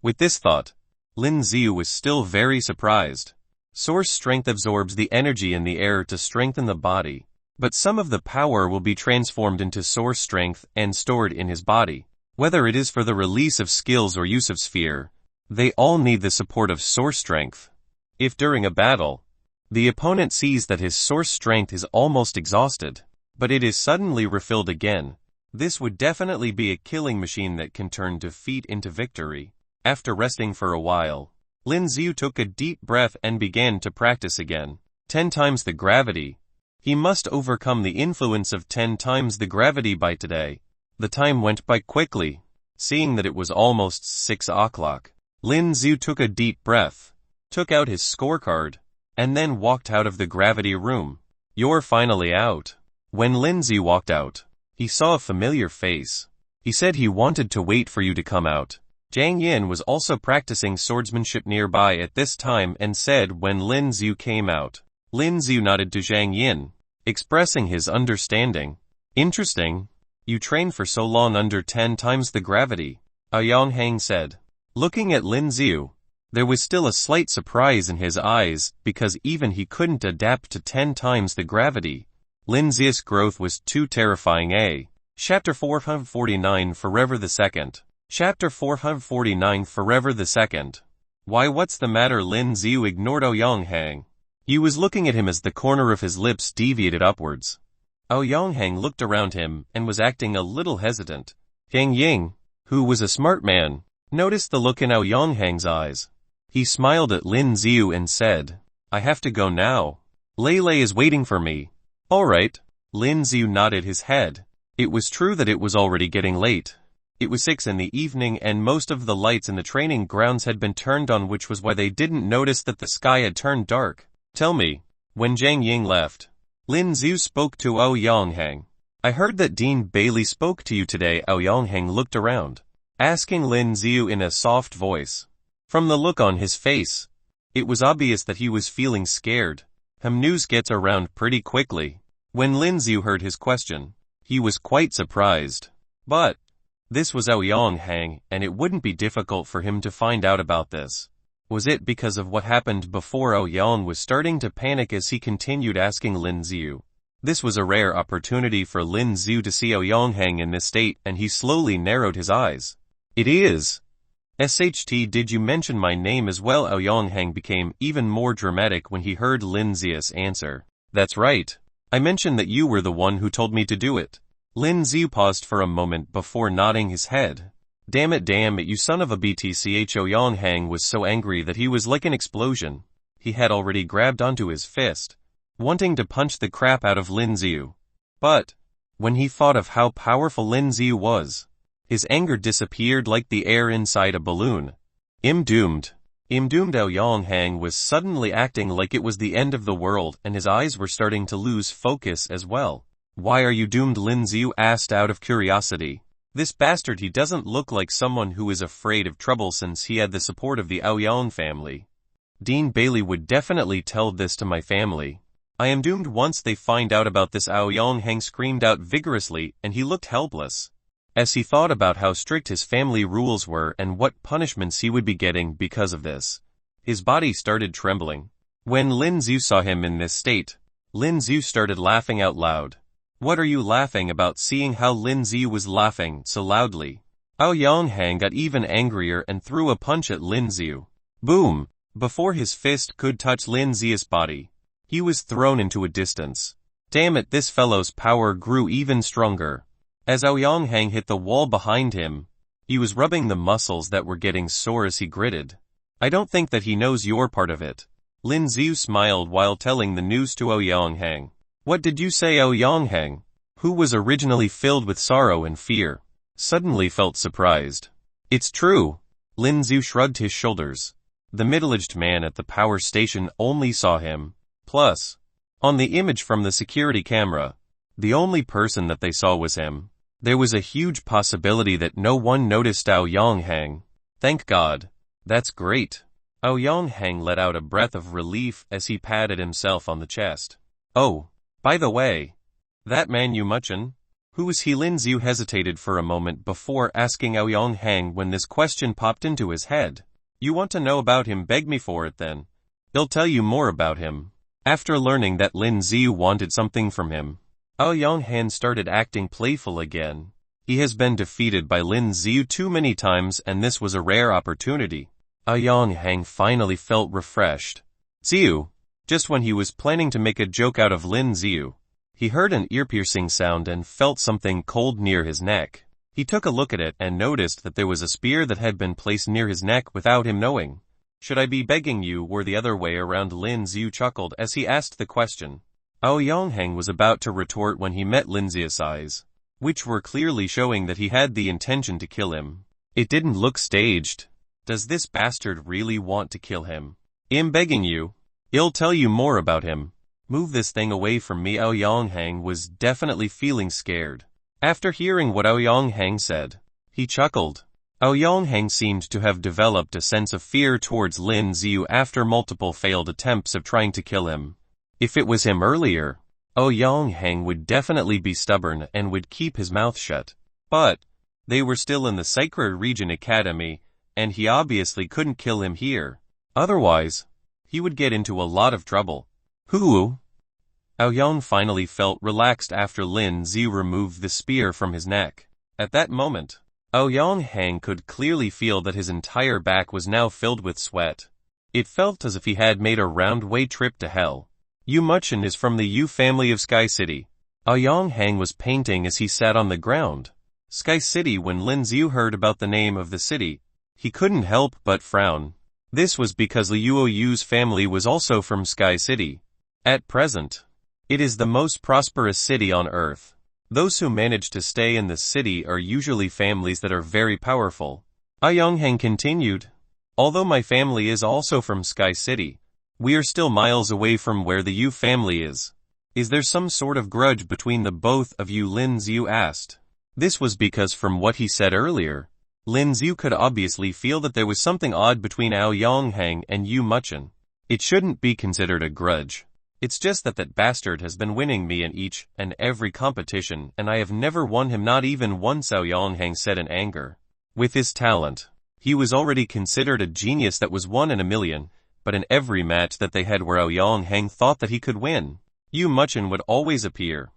With this thought, Lin Z was still very surprised. Source strength absorbs the energy in the air to strengthen the body, but some of the power will be transformed into source strength and stored in his body. Whether it is for the release of skills or use of sphere, they all need the support of source strength. If during a battle, the opponent sees that his source strength is almost exhausted, but it is suddenly refilled again, this would definitely be a killing machine that can turn defeat into victory. After resting for a while, Lin Z took a deep breath and began to practice again. 10 times the gravity. He must overcome the influence of 10 times the gravity by today. The time went by quickly. Seeing that it was almost 6 o'clock, Lin Z took a deep breath, took out his scorecard, and then walked out of the gravity room. You're finally out. When Lin Z walked out, he saw a familiar face. He said he wanted to wait for you to come out. Zhang Yin was also practicing swordsmanship nearby at this time and said when Lin Z came out. Lin Z nodded to Zhang Yin, expressing his understanding. Interesting. You trained for so long under 10 times the gravity, Yonghang said. Looking at Lin Z, there was still a slight surprise in his eyes because even he couldn't adapt to 10 times the gravity. Lin Z's growth was too terrifying. Chapter 449 Forever the Second. Chapter 449 Forever the Second. Why, what's the matter? Lin Z ignored Yonghang. He was looking at him as the corner of his lips deviated upwards. Yonghang looked around him and was acting a little hesitant. Yang Ying, who was a smart man, noticed the look in Yonghang's eyes. He smiled at Lin Z and said, I have to go now. Lei is waiting for me. All right. Lin Z nodded his head. It was true that it was already getting late. It was 6 in the evening and most of the lights in the training grounds had been turned on, which was why they didn't notice that the sky had turned dark. Tell me, when Zhang Ying left, Lin Z spoke to Yonghang. I heard that Dean Bailey spoke to you today. Yonghang looked around, asking Lin Z in a soft voice. From the look on his face, it was obvious that he was feeling scared. News gets around pretty quickly. When Lin Z heard his question, he was quite surprised. But this was Yonghang, and it wouldn't be difficult for him to find out about this. Was it because of what happened before? Yang was starting to panic as he continued asking Lin Z. This was a rare opportunity for Lin Z to see Yonghang in this state, and he slowly narrowed his eyes. It is. SHT, did you mention my name as well? Yonghang became even more dramatic when he heard Lin Z's answer. That's right. I mentioned that you were the one who told me to do it. Lin Z paused for a moment before nodding his head. Damn it, you son of a BTCH. Yonghang was so angry that he was like an explosion. He had already grabbed onto his fist, wanting to punch the crap out of Lin Z. But when he thought of how powerful Lin Z was, his anger disappeared like the air inside a balloon. I'm doomed. Yonghang was suddenly acting like it was the end of the world, and his eyes were starting to lose focus as well. Why are you doomed? Lin Z asked out of curiosity. This bastard, he doesn't look like someone who is afraid of trouble since he had the support of the Aoyang family. Dean Bailey would definitely tell this to my family. I am doomed once they find out about this. Yonghang screamed out vigorously, and he looked helpless. As he thought about how strict his family rules were and what punishments he would be getting because of this, his body started trembling. When Lin Z saw him in this state, Lin Z started laughing out loud. What are you laughing about? Seeing how Lin Z was laughing so loudly, Yonghang got even angrier and threw a punch at Lin Z. Boom! Before his fist could touch Lin Z's body, he was thrown into a distance. Damn it, this fellow's power grew even stronger. As Yonghang hit the wall behind him, he was rubbing the muscles that were getting sore as he gritted. I don't think that he knows you're part of it. Lin Z smiled while telling the news to Yonghang. What did you say? Yonghang, who was originally filled with sorrow and fear, suddenly felt surprised. It's true. Lin Z shrugged his shoulders. The middle-aged man at the power station only saw him. Plus, on the image from the security camera, the only person that they saw was him. There was a huge possibility that no one noticed Yonghang. Thank God. That's great. Yonghang let out a breath of relief as he patted himself on the chest. Oh, by the way, that man Muchin, who is he? Lin Z hesitated for a moment before asking Yonghang when this question popped into his head. You want to know about him? Beg me for it then. He'll tell you more about him. After learning that Lin Z wanted something from him, Yonghang started acting playful again. He has been defeated by Lin Z too many times, and this was a rare opportunity. Yonghang finally felt refreshed. Ziu. Just when he was planning to make a joke out of Lin Z, he heard an ear-piercing sound and felt something cold near his neck. He took a look at it and noticed that there was a spear that had been placed near his neck without him knowing. Should I be begging you or the other way around? Lin Z chuckled as he asked the question. Aoyongheng was about to retort when he met Lin Z's eyes, which were clearly showing that he had the intention to kill him. It didn't look staged. Does this bastard really want to kill him? I'm begging you. I'll tell you more about him. Move this thing away from me. Aoyongheng was definitely feeling scared. After hearing what Aoyongheng said, he chuckled. Aoyongheng seemed to have developed a sense of fear towards Lin Z after multiple failed attempts of trying to kill him. If it was him earlier, Aoyongheng would definitely be stubborn and would keep his mouth shut. But they were still in the Sacred Region Academy, and he obviously couldn't kill him here. Otherwise, he would get into a lot of trouble. Hoo! Aoyong finally felt relaxed after Lin Z removed the spear from his neck. At that moment, Aoyongheng could clearly feel that his entire back was now filled with sweat. It felt as if he had made a round-way trip to hell. Muchin is from the Yu family of Sky City. Aoyongheng was painting as he sat on the ground. Sky City. When Lin Z heard about the name of the city, he couldn't help but frown. This was because Liu Yu's family was also from Sky City. At present, it is the most prosperous city on Earth. Those who manage to stay in the city are usually families that are very powerful. Aoyongheng continued. Although my family is also from Sky City, we are still miles away from where the Yu family is. Is there some sort of grudge between the both of you? Lin Z asked. This was because from what he said earlier, Lin Z could obviously feel that there was something odd between Aoyongheng and Muchin. It shouldn't be considered a grudge. It's just that that bastard has been winning me in each and every competition, and I have never won him, not even once, Aoyongheng said in anger. With his talent, he was already considered a genius that was 1 in a million, but in every match that they had where Aoyongheng thought that he could win, Muchin would always appear.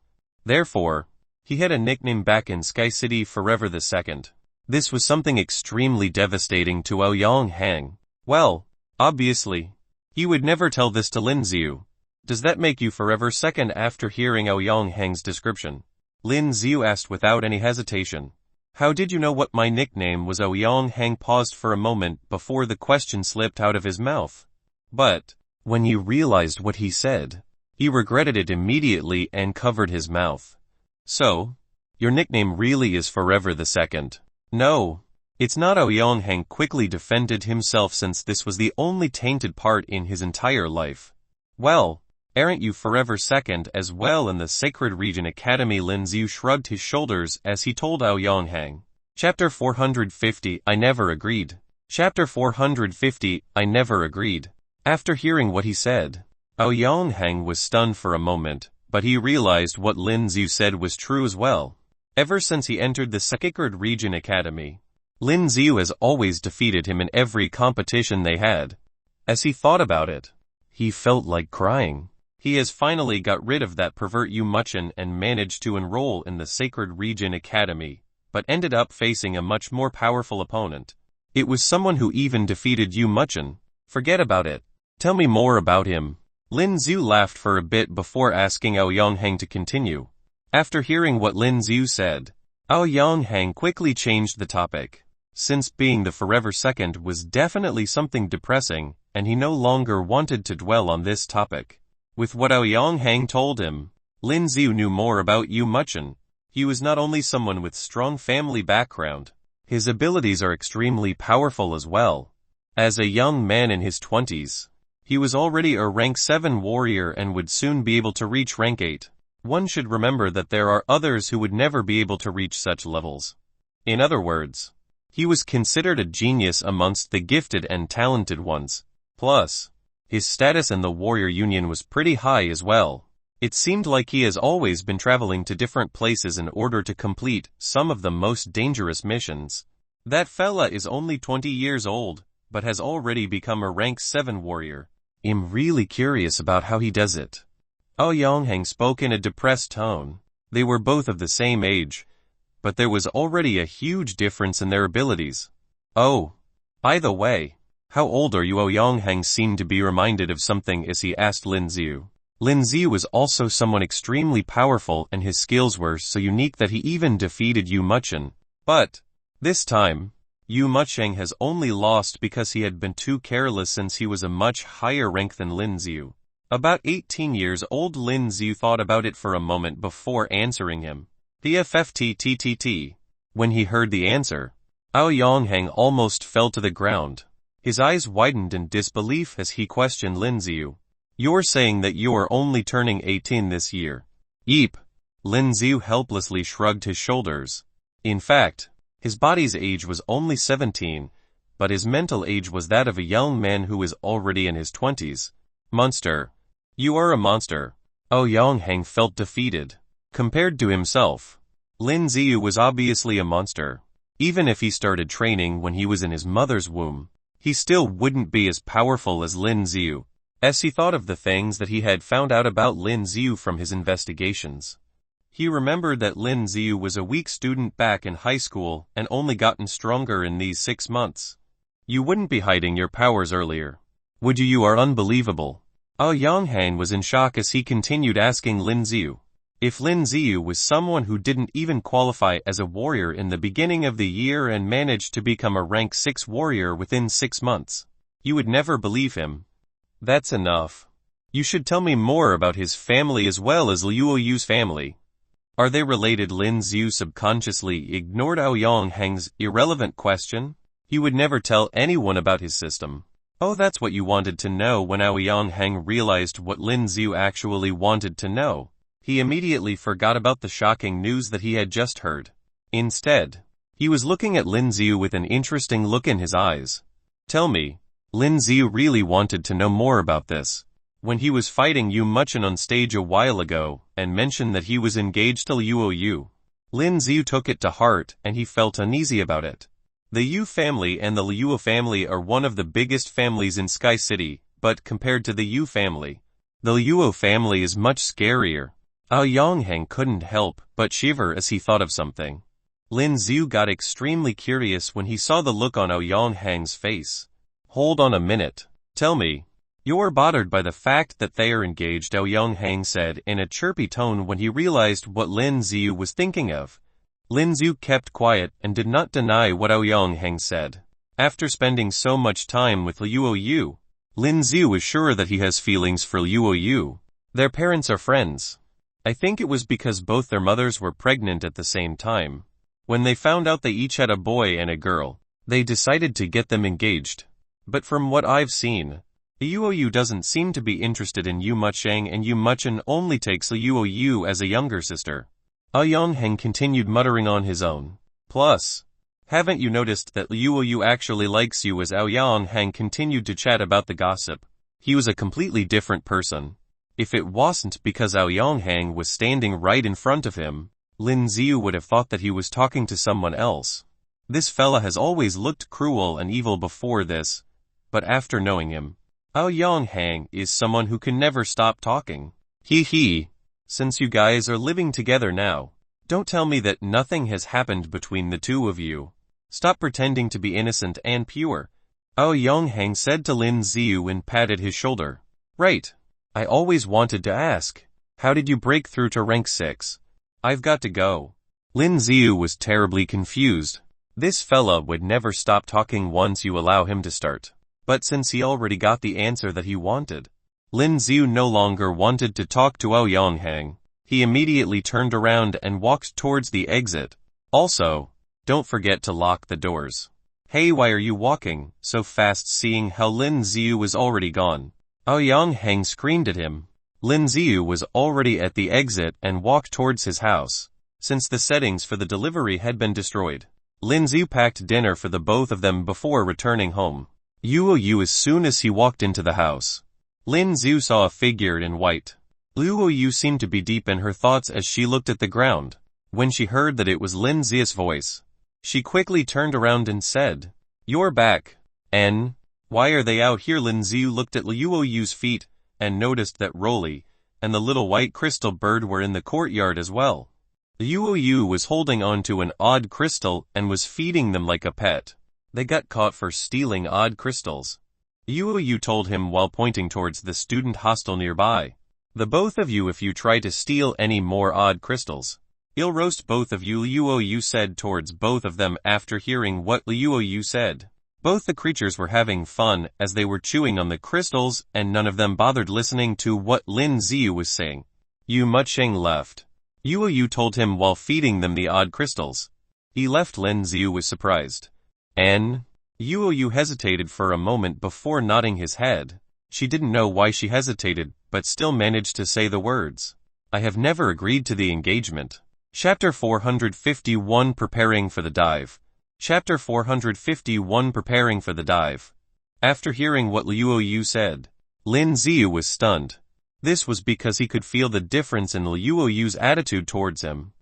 Therefore, he had a nickname back in Sky City, Forever the Second. This was something extremely devastating to Aoyongheng. Well, obviously, he would never tell this to Lin Z. Does that make you Forever Second? After hearing Aoyongheng's description, Lin Z asked without any hesitation. How did you know what my nickname was? Aoyongheng paused for a moment before the question slipped out of his mouth. But, when he realized what he said, he regretted it immediately and covered his mouth. So, your nickname really is Forever the Second? No, it's not. Aoyongheng quickly defended himself since this was the only tainted part in his entire life. Well, aren't you Forever Second as well in the Sacred Region Academy? Lin Z shrugged his shoulders as he told Aoyongheng. Chapter 450, I never agreed. Chapter 450, I never agreed. After hearing what he said, Aoyongheng was stunned for a moment, but he realized what Lin Z said was true as well. Ever since he entered the Sacred Region Academy, Lin Z has always defeated him in every competition they had. As he thought about it, he felt like crying. He has finally got rid of that pervert Muchin and managed to enroll in the Sacred Region Academy, but ended up facing a much more powerful opponent. It was someone who even defeated Muchin. Forget about it. Tell me more about him. Lin Z laughed for a bit before asking Aoyongheng to continue. After hearing what Lin Z said, Aoyongheng quickly changed the topic. Since being the Forever Second was definitely something depressing, and he no longer wanted to dwell on this topic. With what Aoyongheng told him, Lin Z knew more about Muchin. He was not only someone with strong family background, his abilities are extremely powerful as well. As a young man in his 20s, he was already a rank 7 warrior and would soon be able to reach rank 8. One should remember that there are others who would never be able to reach such levels. In other words, he was considered a genius amongst the gifted and talented ones. Plus, his status in the warrior union was pretty high as well. It seemed like he has always been traveling to different places in order to complete some of the most dangerous missions. That fella is only 20 years old, but has already become a rank 7 warrior. I'm really curious about how he does it. Aoyongheng spoke in a depressed tone. They were both of the same age, but there was already a huge difference in their abilities. Oh, by the way, how old are you? Aoyongheng seemed to be reminded of something as he asked Lin Z. Lin Z was also someone extremely powerful and his skills were so unique that he even defeated Muchin. But, this time, Muchin has only lost because he had been too careless since he was a much higher rank than Lin Z. About 18 years old. Lin Z thought about it for a moment before answering him. PFFTTTT. When he heard the answer, Aoyonghang almost fell to the ground. His eyes widened in disbelief as he questioned Lin Z. You're saying that you are only turning 18 this year? Yeep. Lin Z helplessly shrugged his shoulders. In fact, his body's age was only 17, but his mental age was that of a young man who is already in his 20s. Monster. You are a monster. Aoyonghang felt defeated. Compared to himself, Lin Z was obviously a monster. Even if he started training when he was in his mother's womb, he still wouldn't be as powerful as Lin Z. As he thought of the things that he had found out about Lin Z from his investigations, he remembered that Lin Z was a weak student back in high school and only gotten stronger in these 6 months. You wouldn't be hiding your powers earlier, would you? You are unbelievable. Aoyonghang was in shock as he continued asking Lin Z. If Lin Z was someone who didn't even qualify as a warrior in the beginning of the year and managed to become a rank 6 warrior within 6 months, you would never believe him. That's enough. You should tell me more about his family as well as Liu Yu's family. Are they related? Lin Z subconsciously ignored Aoyonghang's irrelevant question. He would never tell anyone about his system. Oh, that's what you wanted to know. When Aoyonghang realized what Lin Z actually wanted to know, he immediately forgot about the shocking news that he had just heard. Instead, he was looking at Lin Z with an interesting look in his eyes. Tell me. Lin Z really wanted to know more about this. When he was fighting Muchin on stage a while ago and mentioned that he was engaged to Liu Yu, Lin Z took it to heart and he felt uneasy about it. The Yu family and the Liu family are one of the biggest families in Sky City, but compared to the Yu family, the Liu family is much scarier. Aoyonghang couldn't help but shiver as he thought of something. Lin Z got extremely curious when he saw the look on Aoyonghang's face. Hold on a minute. Tell me. You're bothered by the fact that they are engaged, Aoyonghang said in a chirpy tone when he realized what Lin Z was thinking of. Lin Z kept quiet and did not deny what Aoyonghang said. After spending so much time with Liu Yu, Lin Z was sure that he has feelings for Liu Yu. Their parents are friends. I think it was because both their mothers were pregnant at the same time. When they found out they each had a boy and a girl, they decided to get them engaged. But from what I've seen, Liu Yu doesn't seem to be interested in Muchin, and Muchin only takes Liu Yu as a younger sister. Aoyonghang continued muttering on his own. Plus, haven't you noticed that Liu Yu actually likes you? As Aoyonghang continued to chat about the gossip, he was a completely different person. If it wasn't because Aoyonghang was standing right in front of him, Lin Z would have thought that he was talking to someone else. This fella has always looked cruel and evil before this, but after knowing him, Aoyonghang is someone who can never stop talking. Hee. Since you guys are living together now, don't tell me that nothing has happened between the two of you. Stop pretending to be innocent and pure. Aoyonghang said to Lin Z and patted his shoulder. Right. I always wanted to ask, how did you break through to rank 6? I've got to go. Lin Z was terribly confused. This fella would never stop talking once you allow him to start. But since he already got the answer that he wanted, Lin Z no longer wanted to talk to Aoyonghang. He immediately turned around and walked towards the exit. Also, don't forget to lock the doors. Hey, why are you walking so fast? Seeing how Lin Z was already gone, Aoyonghang screamed at him. Lin Z was already at the exit and walked towards his house. Since the settings for the delivery had been destroyed, Lin Z packed dinner for the both of them before returning home. Yu as soon as he walked into the house, Lin Z saw a figure in white. Liu Yu seemed to be deep in her thoughts as she looked at the ground. When she heard that it was Lin Z's voice, she quickly turned around and said, You're back. N. Why are they out here? Lin Z looked at Liu Yu's feet and noticed that Rolly and the little white crystal bird were in the courtyard as well. Liu Yu was holding on to an odd crystal and was feeding them like a pet. They got caught for stealing odd crystals. Liu Yu told him while pointing towards the student hostel nearby. The both of you, if you try to steal any more odd crystals, I'll roast both of you, Liu Yu said towards both of them. After hearing what Liu Yu said, Both the creatures were having fun as they were chewing on the crystals, and none of them bothered listening to what Lin Z was saying. Muchin left. Yu told him while feeding them the odd crystals. He left. Lin Z was surprised. Yu hesitated for a moment before nodding his head. She didn't know why she hesitated, but still managed to say the words. I have never agreed to the engagement. Chapter 451 Preparing for the Dive. Chapter 451 Preparing for the Dive. After hearing what Yu said, Lin Z was stunned. This was because he could feel the difference in Yu's attitude towards him.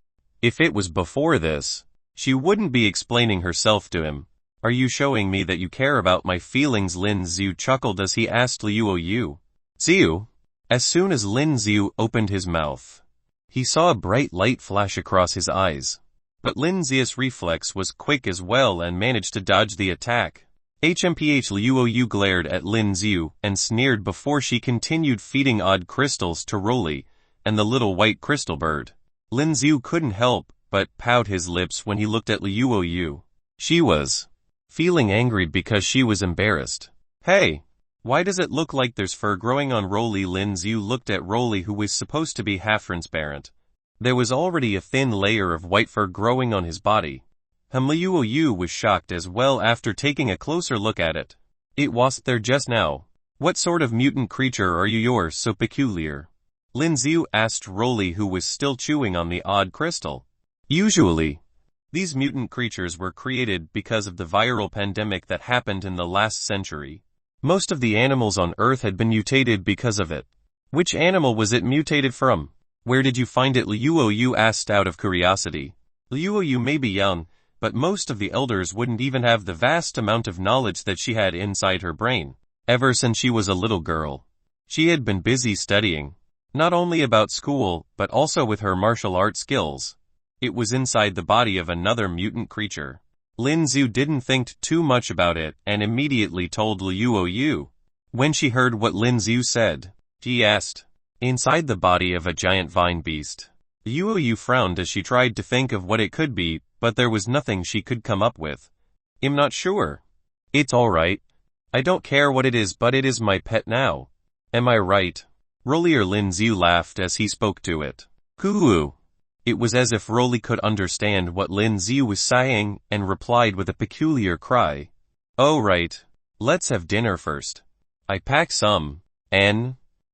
If it was before this, she wouldn't be explaining herself to him. Are you showing me that you care about my feelings? Lin Z chuckled as he asked Yu. Ziu? As soon as Lin Z opened his mouth, he saw a bright light flash across his eyes. But Lin Z's reflex was quick as well and managed to dodge the attack. Yu glared at Lin Z and sneered before she continued feeding odd crystals to Rolly and the little white crystal bird. Lin Z couldn't help but pout his lips when he looked at Yu. She was feeling angry because she was embarrassed. Hey, why does it look like there's fur growing on Rolly? Lin Z looked at Rolly, who was supposed to be half transparent. There was already a thin layer of white fur growing on his body. Yu was shocked as well after taking a closer look at it. It wasn't there just now. What sort of mutant creature are you? You're so peculiar. Lin Z asked Rolly, who was still chewing on the odd crystal. Usually, these mutant creatures were created because of the viral pandemic that happened in the last century. Most of the animals on Earth had been mutated because of it. Which animal was it mutated from? Where did you find it? Yu asked out of curiosity. Yu may be young, but most of the elders wouldn't even have the vast amount of knowledge that she had inside her brain. Ever since she was a little girl, she had been busy studying, not only about school, but also with her martial art skills. It was inside the body of another mutant creature. Lin Z didn't think too much about it and immediately told Yu. When she heard what Lin Z said, she asked, inside the body of a giant vine beast. Yu frowned as she tried to think of what it could be, but there was nothing she could come up with. I'm not sure. It's alright. I don't care what it is, but it is my pet now. Am I right? Rolly or Lin Z laughed as he spoke to it. Coo. It was as if Rolly could understand what Lin Z was saying and replied with a peculiar cry. Oh right. Let's have dinner first. I pack some.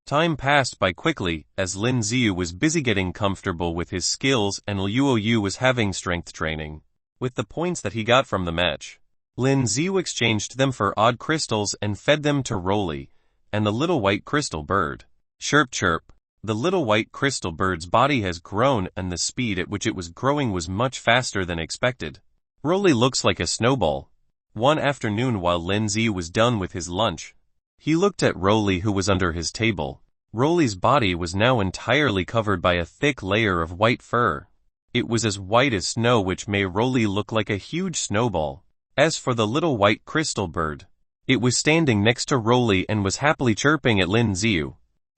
Time passed by quickly as Lin Z was busy getting comfortable with his skills and Yu was having strength training. With the points that he got from the match, Lin Z exchanged them for odd crystals and fed them to Rolly and the little white crystal bird. Chirp chirp. The little white crystal bird's body has grown and the speed at which it was growing was much faster than expected. Rolly looks like a snowball. One afternoon while Lin Z was done with his lunch, he looked at Rolly, who was under his table. Rolly's body was now entirely covered by a thick layer of white fur. It was as white as snow, which made Rolly look like a huge snowball. As for the little white crystal bird, it was standing next to Rolly and was happily chirping at Lin Z.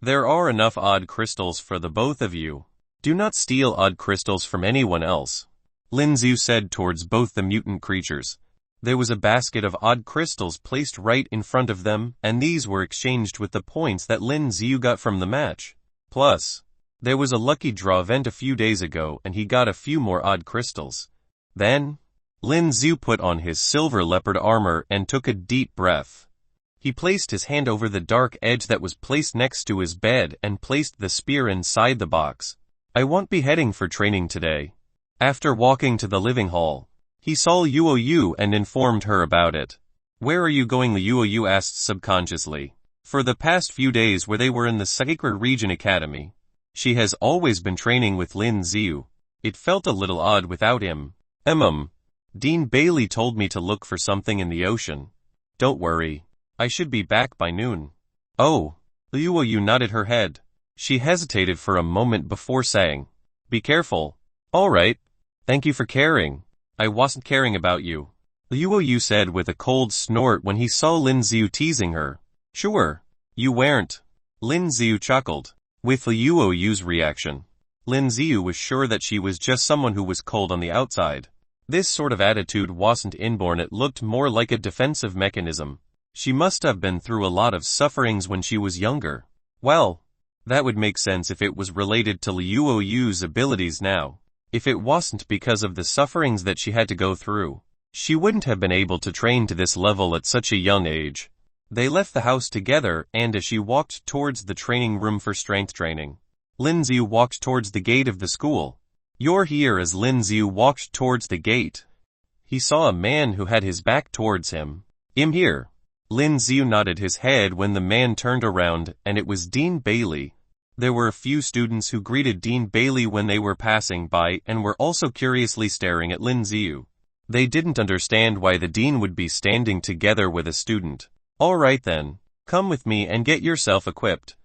There are enough odd crystals for the both of you. Do not steal odd crystals from anyone else. Lin Z said towards both the mutant creatures. There was a basket of odd crystals placed right in front of them, and these were exchanged with the points that Lin Z got from the match. Plus, there was a lucky draw event a few days ago and he got a few more odd crystals. Then, Lin Z put on his silver leopard armor and took a deep breath. He placed his hand over the dark edge that was placed next to his bed and placed the spear inside the box. I won't be heading for training today. After walking to the living hall, he saw Yu and informed her about it. Where are you going? Yu asked subconsciously. For the past few days where they were in the Sacred Region Academy, she has always been training with Lin Z. It felt a little odd without him. Dean Bailey told me to look for something in the ocean. Don't worry. I should be back by noon. Oh. Yu nodded her head. She hesitated for a moment before saying, be careful. Alright. Thank you for caring. I wasn't caring about you. Yu said with a cold snort when he saw Lin Z teasing her. Sure. You weren't. Lin Z chuckled. With Yu's reaction, Lin Z was sure that she was just someone who was cold on the outside. This sort of attitude wasn't inborn, it looked more like a defensive mechanism. She must have been through a lot of sufferings when she was younger. Well, that would make sense if it was related to Liu Yu's abilities now. If it wasn't because of the sufferings that she had to go through, she wouldn't have been able to train to this level at such a young age. They left the house together, and as she walked towards the training room for strength training, Lin Z walked towards the gate of the school. You're here. As Lin Z walked towards the gate, he saw a man who had his back towards him. I'm here. Lin Z nodded his head when the man turned around, and it was Dean Bailey. There were a few students who greeted Dean Bailey when they were passing by and were also curiously staring at Lin Z. They didn't understand why the dean would be standing together with a student. All right then, come with me and get yourself equipped,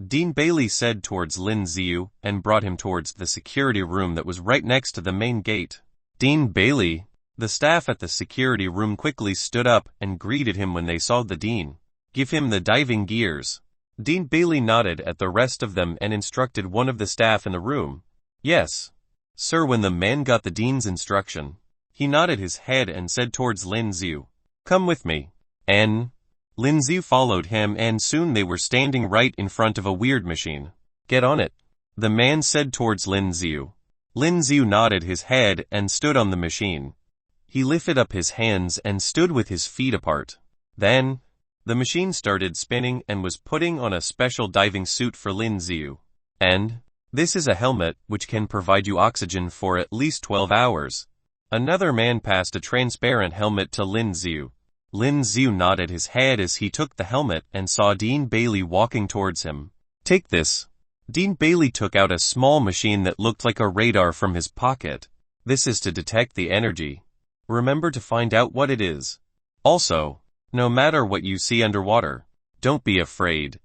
Dean Bailey said towards Lin Z and brought him towards the security room that was right next to the main gate. Dean Bailey, the staff at the security room quickly stood up and greeted him when they saw the dean. Give him the diving gears. Dean Bailey nodded at the rest of them and instructed one of the staff in the room. Yes, sir. When the man got the dean's instruction, he nodded his head and said towards Lin Z, come with me. Lin Z followed him, and soon they were standing right in front of a weird machine. Get on it, the man said towards Lin Z. Lin Z nodded his head and stood on the machine. He lifted up his hands and stood with his feet apart. Then, the machine started spinning and was putting on a special diving suit for Lin Z. And, this is a helmet which can provide you oxygen for at least 12 hours. Another man passed a transparent helmet to Lin Z. Lin Z nodded his head as he took the helmet and saw Dean Bailey walking towards him. Take this. Dean Bailey took out a small machine that looked like a radar from his pocket. This is to detect the energy. Remember to find out what it is. Also, no matter what you see underwater, don't be afraid.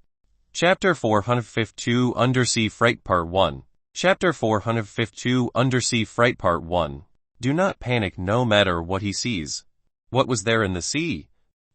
Chapter 452 Undersea Fright Part 1. Chapter 452 Undersea Fright Part 1. Do not panic no matter what he sees. What was there in the sea?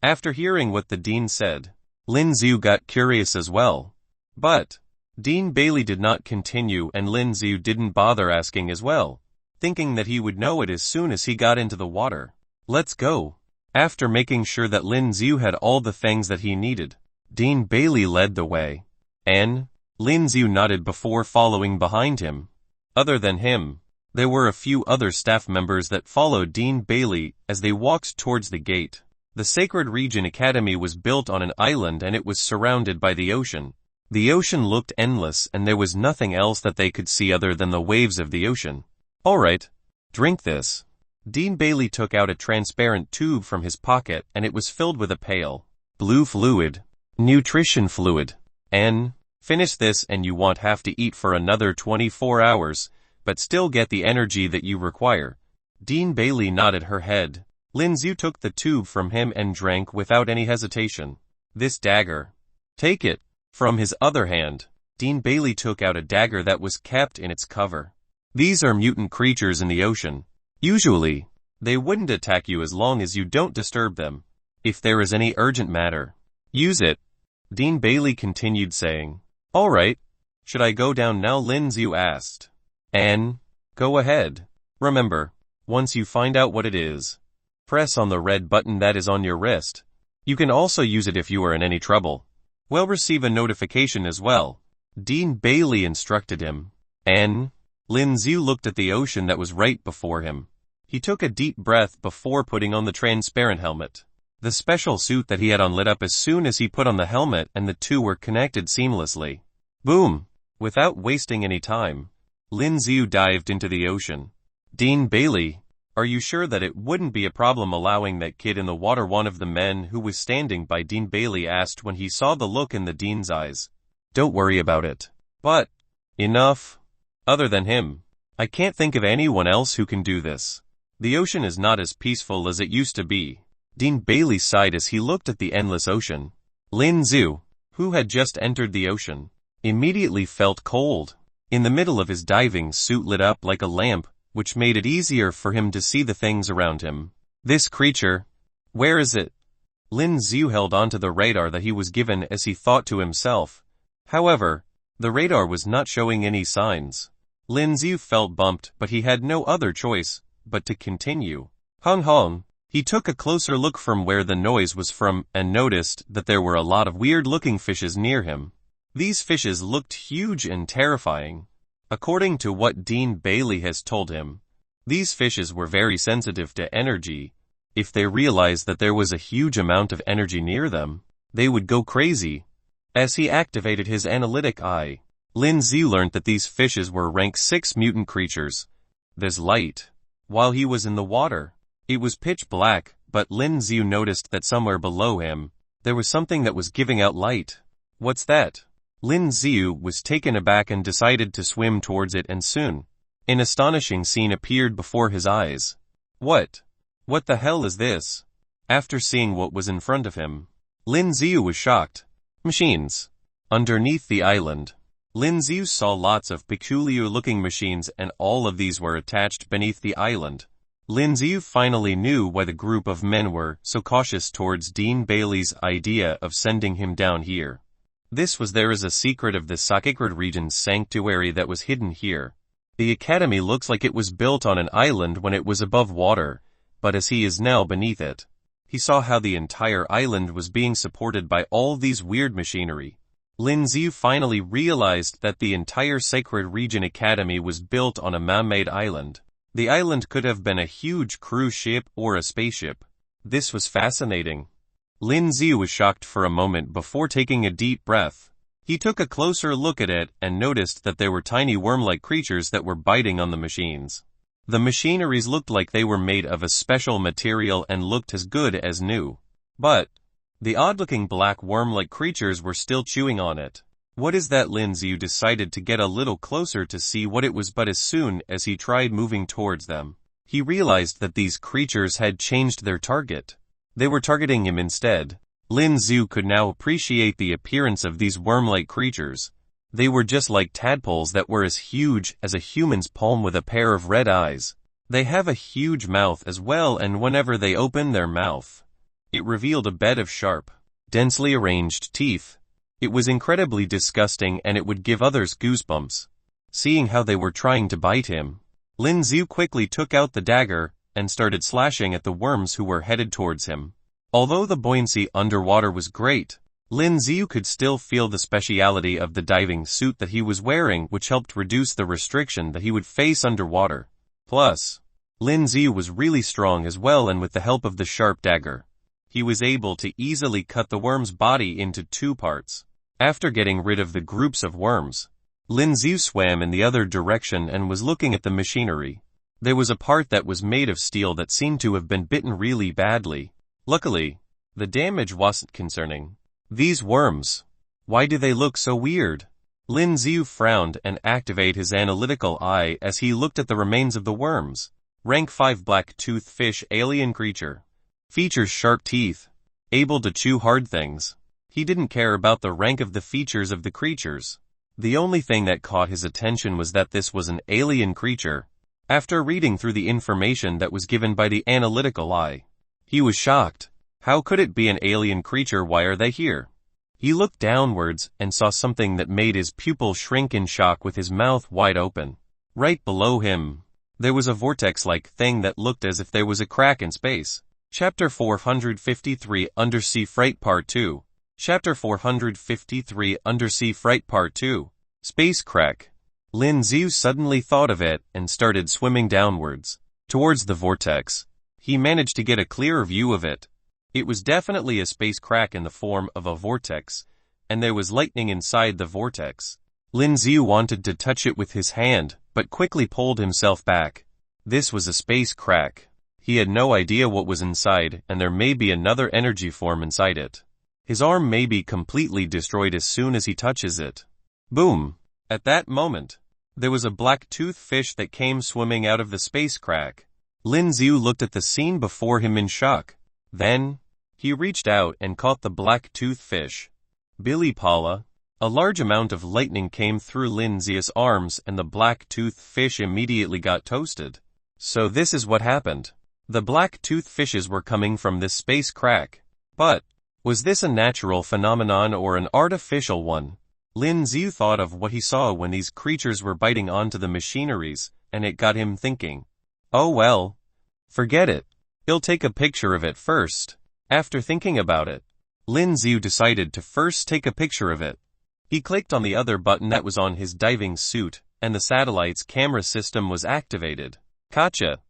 After hearing what the dean said, Lin Z got curious as well. But Dean Bailey did not continue, and Lin Z didn't bother asking as well, thinking that he would know it as soon as he got into the water. Let's go. After making sure that Lin Z had all the things that he needed, Dean Bailey led the way. And Lin Z nodded before following behind him. Other than him, there were a few other staff members that followed Dean Bailey as they walked towards the gate. The Sacred Region Academy was built on an island, and it was surrounded by the ocean. The ocean looked endless, and there was nothing else that they could see other than the waves of the ocean. Alright, drink this. Dean Bailey took out a transparent tube from his pocket, and it was filled with a pale blue fluid, nutrition fluid. Finish this and you won't have to eat for another 24 hours. But still get the energy that you require. Dean Bailey nodded her head. Lin Z took the tube from him and drank without any hesitation. This dagger. Take it. From his other hand, Dean Bailey took out a dagger that was kept in its cover. These are mutant creatures in the ocean. Usually, they wouldn't attack you as long as you don't disturb them. If there is any urgent matter, use it. Dean Bailey continued saying. Alright. Should I go down now? Lin Z asked. Go ahead. Remember, once you find out what it is, press on the red button that is on your wrist. You can also use it if you are in any trouble. We'll receive a notification as well. Dean Bailey instructed him. Lin Z looked at the ocean that was right before him. He took a deep breath before putting on the transparent helmet. The special suit that he had on lit up as soon as he put on the helmet, and the two were connected seamlessly. Boom! Without wasting any time, Lin Z dived into the ocean. Dean Bailey, are you sure that it wouldn't be a problem allowing that kid in the water? One of the men who was standing by Dean Bailey asked when he saw the look in the dean's eyes. Don't worry about it. But, enough. Other than him, I can't think of anyone else who can do this. The ocean is not as peaceful as it used to be. Dean Bailey sighed as he looked at the endless ocean. Lin Z, who had just entered the ocean, immediately felt cold. In the middle of his diving suit lit up like a lamp, which made it easier for him to see the things around him. This creature, where is it? Lin Z held onto the radar that he was given as he thought to himself. However, the radar was not showing any signs. Lin Z felt bumped, but he had no other choice but to continue. Hung hung. He took a closer look from where the noise was from and noticed that there were a lot of weird-looking fishes near him. These fishes looked huge and terrifying. According to what Dean Bailey has told him, these fishes were very sensitive to energy. If they realized that there was a huge amount of energy near them, they would go crazy. As he activated his analytic eye, Lin Z learned that these fishes were rank 6 mutant creatures. There's light. While he was in the water, it was pitch black, but Lin Z noticed that somewhere below him, there was something that was giving out light. What's that? Lin Z was taken aback and decided to swim towards it, and soon, an astonishing scene appeared before his eyes. What the hell is this? After seeing what was in front of him, Lin Z was shocked. Machines. Underneath the island, Lin Z saw lots of peculiar-looking machines, and all of these were attached beneath the island. Lin Z finally knew why the group of men were so cautious towards Dean Bailey's idea of sending him down here. There is a secret of the sacred region's sanctuary that was hidden here. The academy looks like it was built on an island when it was above water, but as he is now beneath it, he saw how the entire island was being supported by all these weird machinery. Lin Z finally realized that the entire Sacred Region Academy was built on a man-made island. The island could have been a huge cruise ship or a spaceship. This was fascinating. Lin Z was shocked for a moment before taking a deep breath. He took a closer look at it and noticed that there were tiny worm-like creatures that were biting on the machines. The machineries looked like they were made of a special material and looked as good as new. But the odd-looking black worm-like creatures were still chewing on it. What is that? Lin Z decided to get a little closer to see what it was, but as soon as he tried moving towards them, he realized that these creatures had changed their target. They were targeting him instead. Lin Z could now appreciate the appearance of these worm-like creatures. They were just like tadpoles that were as huge as a human's palm with a pair of red eyes. They have a huge mouth as well, and whenever they opened their mouth, it revealed a bed of sharp, densely arranged teeth. It was incredibly disgusting, and it would give others goosebumps. Seeing how they were trying to bite him, Lin Z quickly took out the dagger and started slashing at the worms who were headed towards him. Although the buoyancy underwater was great, Lin Z could still feel the speciality of the diving suit that he was wearing, which helped reduce the restriction that he would face underwater. Plus, Lin Z was really strong as well, and with the help of the sharp dagger, he was able to easily cut the worm's body into 2 parts. After getting rid of the groups of worms, Lin Z swam in the other direction and was looking at the machinery. There was a part that was made of steel that seemed to have been bitten really badly. Luckily, the damage wasn't concerning. These worms, why do they look so weird? Lin Z frowned and activated his analytical eye as he looked at the remains of the worms. Rank 5 black-toothed fish alien creature. Features sharp teeth. Able to chew hard things. He didn't care about the rank of the features of the creatures. The only thing that caught his attention was that this was an alien creature. After reading through the information that was given by the analytical eye, he was shocked. How could it be an alien creature? Why are they here? He looked downwards and saw something that made his pupil shrink in shock with his mouth wide open. Right below him, there was a vortex-like thing that looked as if there was a crack in space. Chapter 453 Undersea Freight Part 2. Chapter 453 Undersea Freight Part 2. Space Crack. Lin Z suddenly thought of it and started swimming downwards, towards the vortex. He managed to get a clearer view of it. It was definitely a space crack in the form of a vortex, and there was lightning inside the vortex. Lin Z wanted to touch it with his hand, but quickly pulled himself back. This was a space crack. He had no idea what was inside, and there may be another energy form inside it. His arm may be completely destroyed as soon as he touches it. Boom! At that moment, there was a black-toothed fish that came swimming out of the space crack. Lin Z looked at the scene before him in shock. Then, he reached out and caught the black-toothed fish. Billy Paula. A large amount of lightning came through Lin Z's arms, and the black-toothed fish immediately got toasted. So this is what happened. The black-toothed fishes were coming from this space crack. But, was this a natural phenomenon or an artificial one? Lin Z thought of what he saw when these creatures were biting onto the machineries, and it got him thinking. Oh well, Forget it. He'll take a picture of it first. After thinking about it, Lin Z decided to first take a picture of it. He clicked on the other button that was on his diving suit, and the satellite's camera system was activated. Gotcha.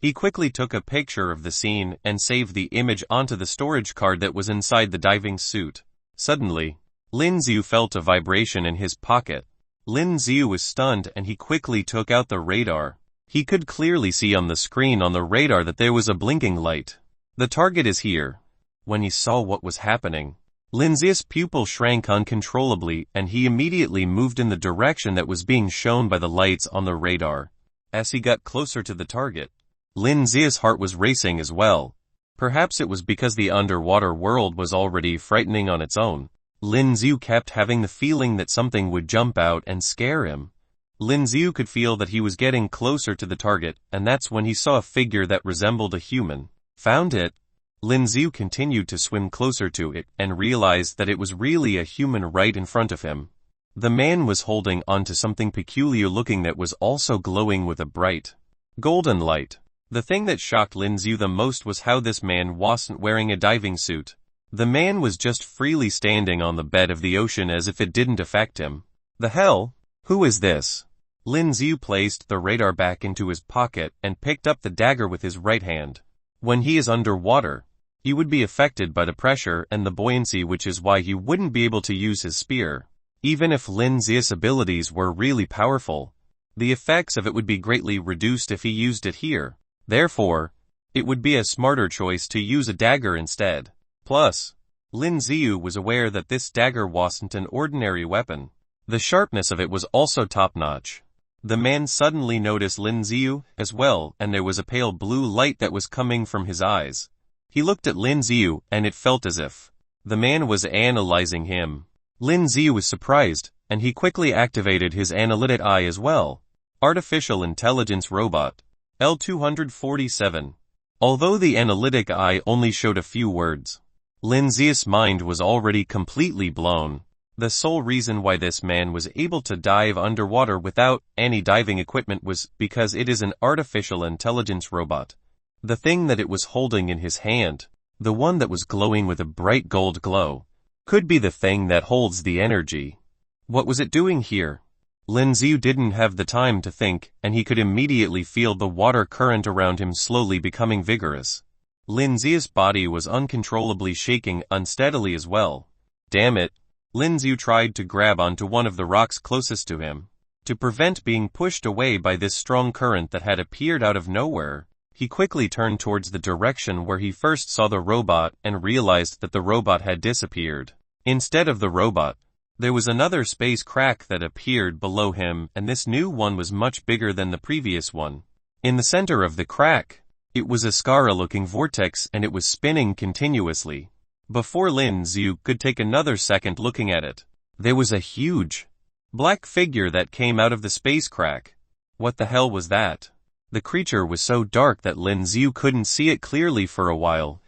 He quickly took a picture of the scene and saved the image onto the storage card that was inside the diving suit. Suddenly, Lin Z felt a vibration in his pocket. Lin Z was stunned and he quickly took out the radar. He could clearly see on the screen on the radar that there was a blinking light. The target is here. When he saw what was happening, Lin Z's pupil shrank uncontrollably and he immediately moved in the direction that was being shown by the lights on the radar. As he got closer to the target, Lin Z's heart was racing as well. Perhaps it was because the underwater world was already frightening on its own. Lin Z kept having the feeling that something would jump out and scare him. Lin Z could feel that he was getting closer to the target, and that's when he saw a figure that resembled a human. Found it. Lin Z continued to swim closer to it and realized that it was really a human right in front of him. The man was holding onto something peculiar looking that was also glowing with a bright golden light. The thing that shocked Lin Z the most was how this man wasn't wearing a diving suit. The man was just freely standing on the bed of the ocean as if it didn't affect him. The hell? Who is this? Lin Z placed the radar back into his pocket and picked up the dagger with his right hand. When he is underwater, he would be affected by the pressure and the buoyancy, which is why he wouldn't be able to use his spear. Even if Lin Z's abilities were really powerful, the effects of it would be greatly reduced if he used it here. Therefore, it would be a smarter choice to use a dagger instead. Plus, Lin Z was aware that this dagger wasn't an ordinary weapon. The sharpness of it was also top-notch. The man suddenly noticed Lin Z as well, and there was a pale blue light that was coming from his eyes. He looked at Lin Z and it felt as if the man was analyzing him. Lin Z was surprised, and he quickly activated his analytic eye as well. Artificial Intelligence Robot. L247. Although the analytic eye only showed a few words, Lin Z's mind was already completely blown. The sole reason why this man was able to dive underwater without any diving equipment was because it is an artificial intelligence robot. The thing that it was holding in his hand, the one that was glowing with a bright gold glow, could be the thing that holds the energy. What was it doing here? Lin Z didn't have the time to think, and he could immediately feel the water current around him slowly becoming vigorous. Lin Z's body was uncontrollably shaking unsteadily as well. Damn it. Lin Z tried to grab onto one of the rocks closest to him. To prevent being pushed away by this strong current that had appeared out of nowhere, he quickly turned towards the direction where he first saw the robot and realized that the robot had disappeared. Instead of the robot, there was another space crack that appeared below him, and this new one was much bigger than the previous one. In the center of the crack, it was a Skara-looking vortex and it was spinning continuously. Before Lin Z could take another second looking at it, there was a huge black figure that came out of the space crack. What the hell was that? The creature was so dark that Lin Z couldn't see it clearly for a while,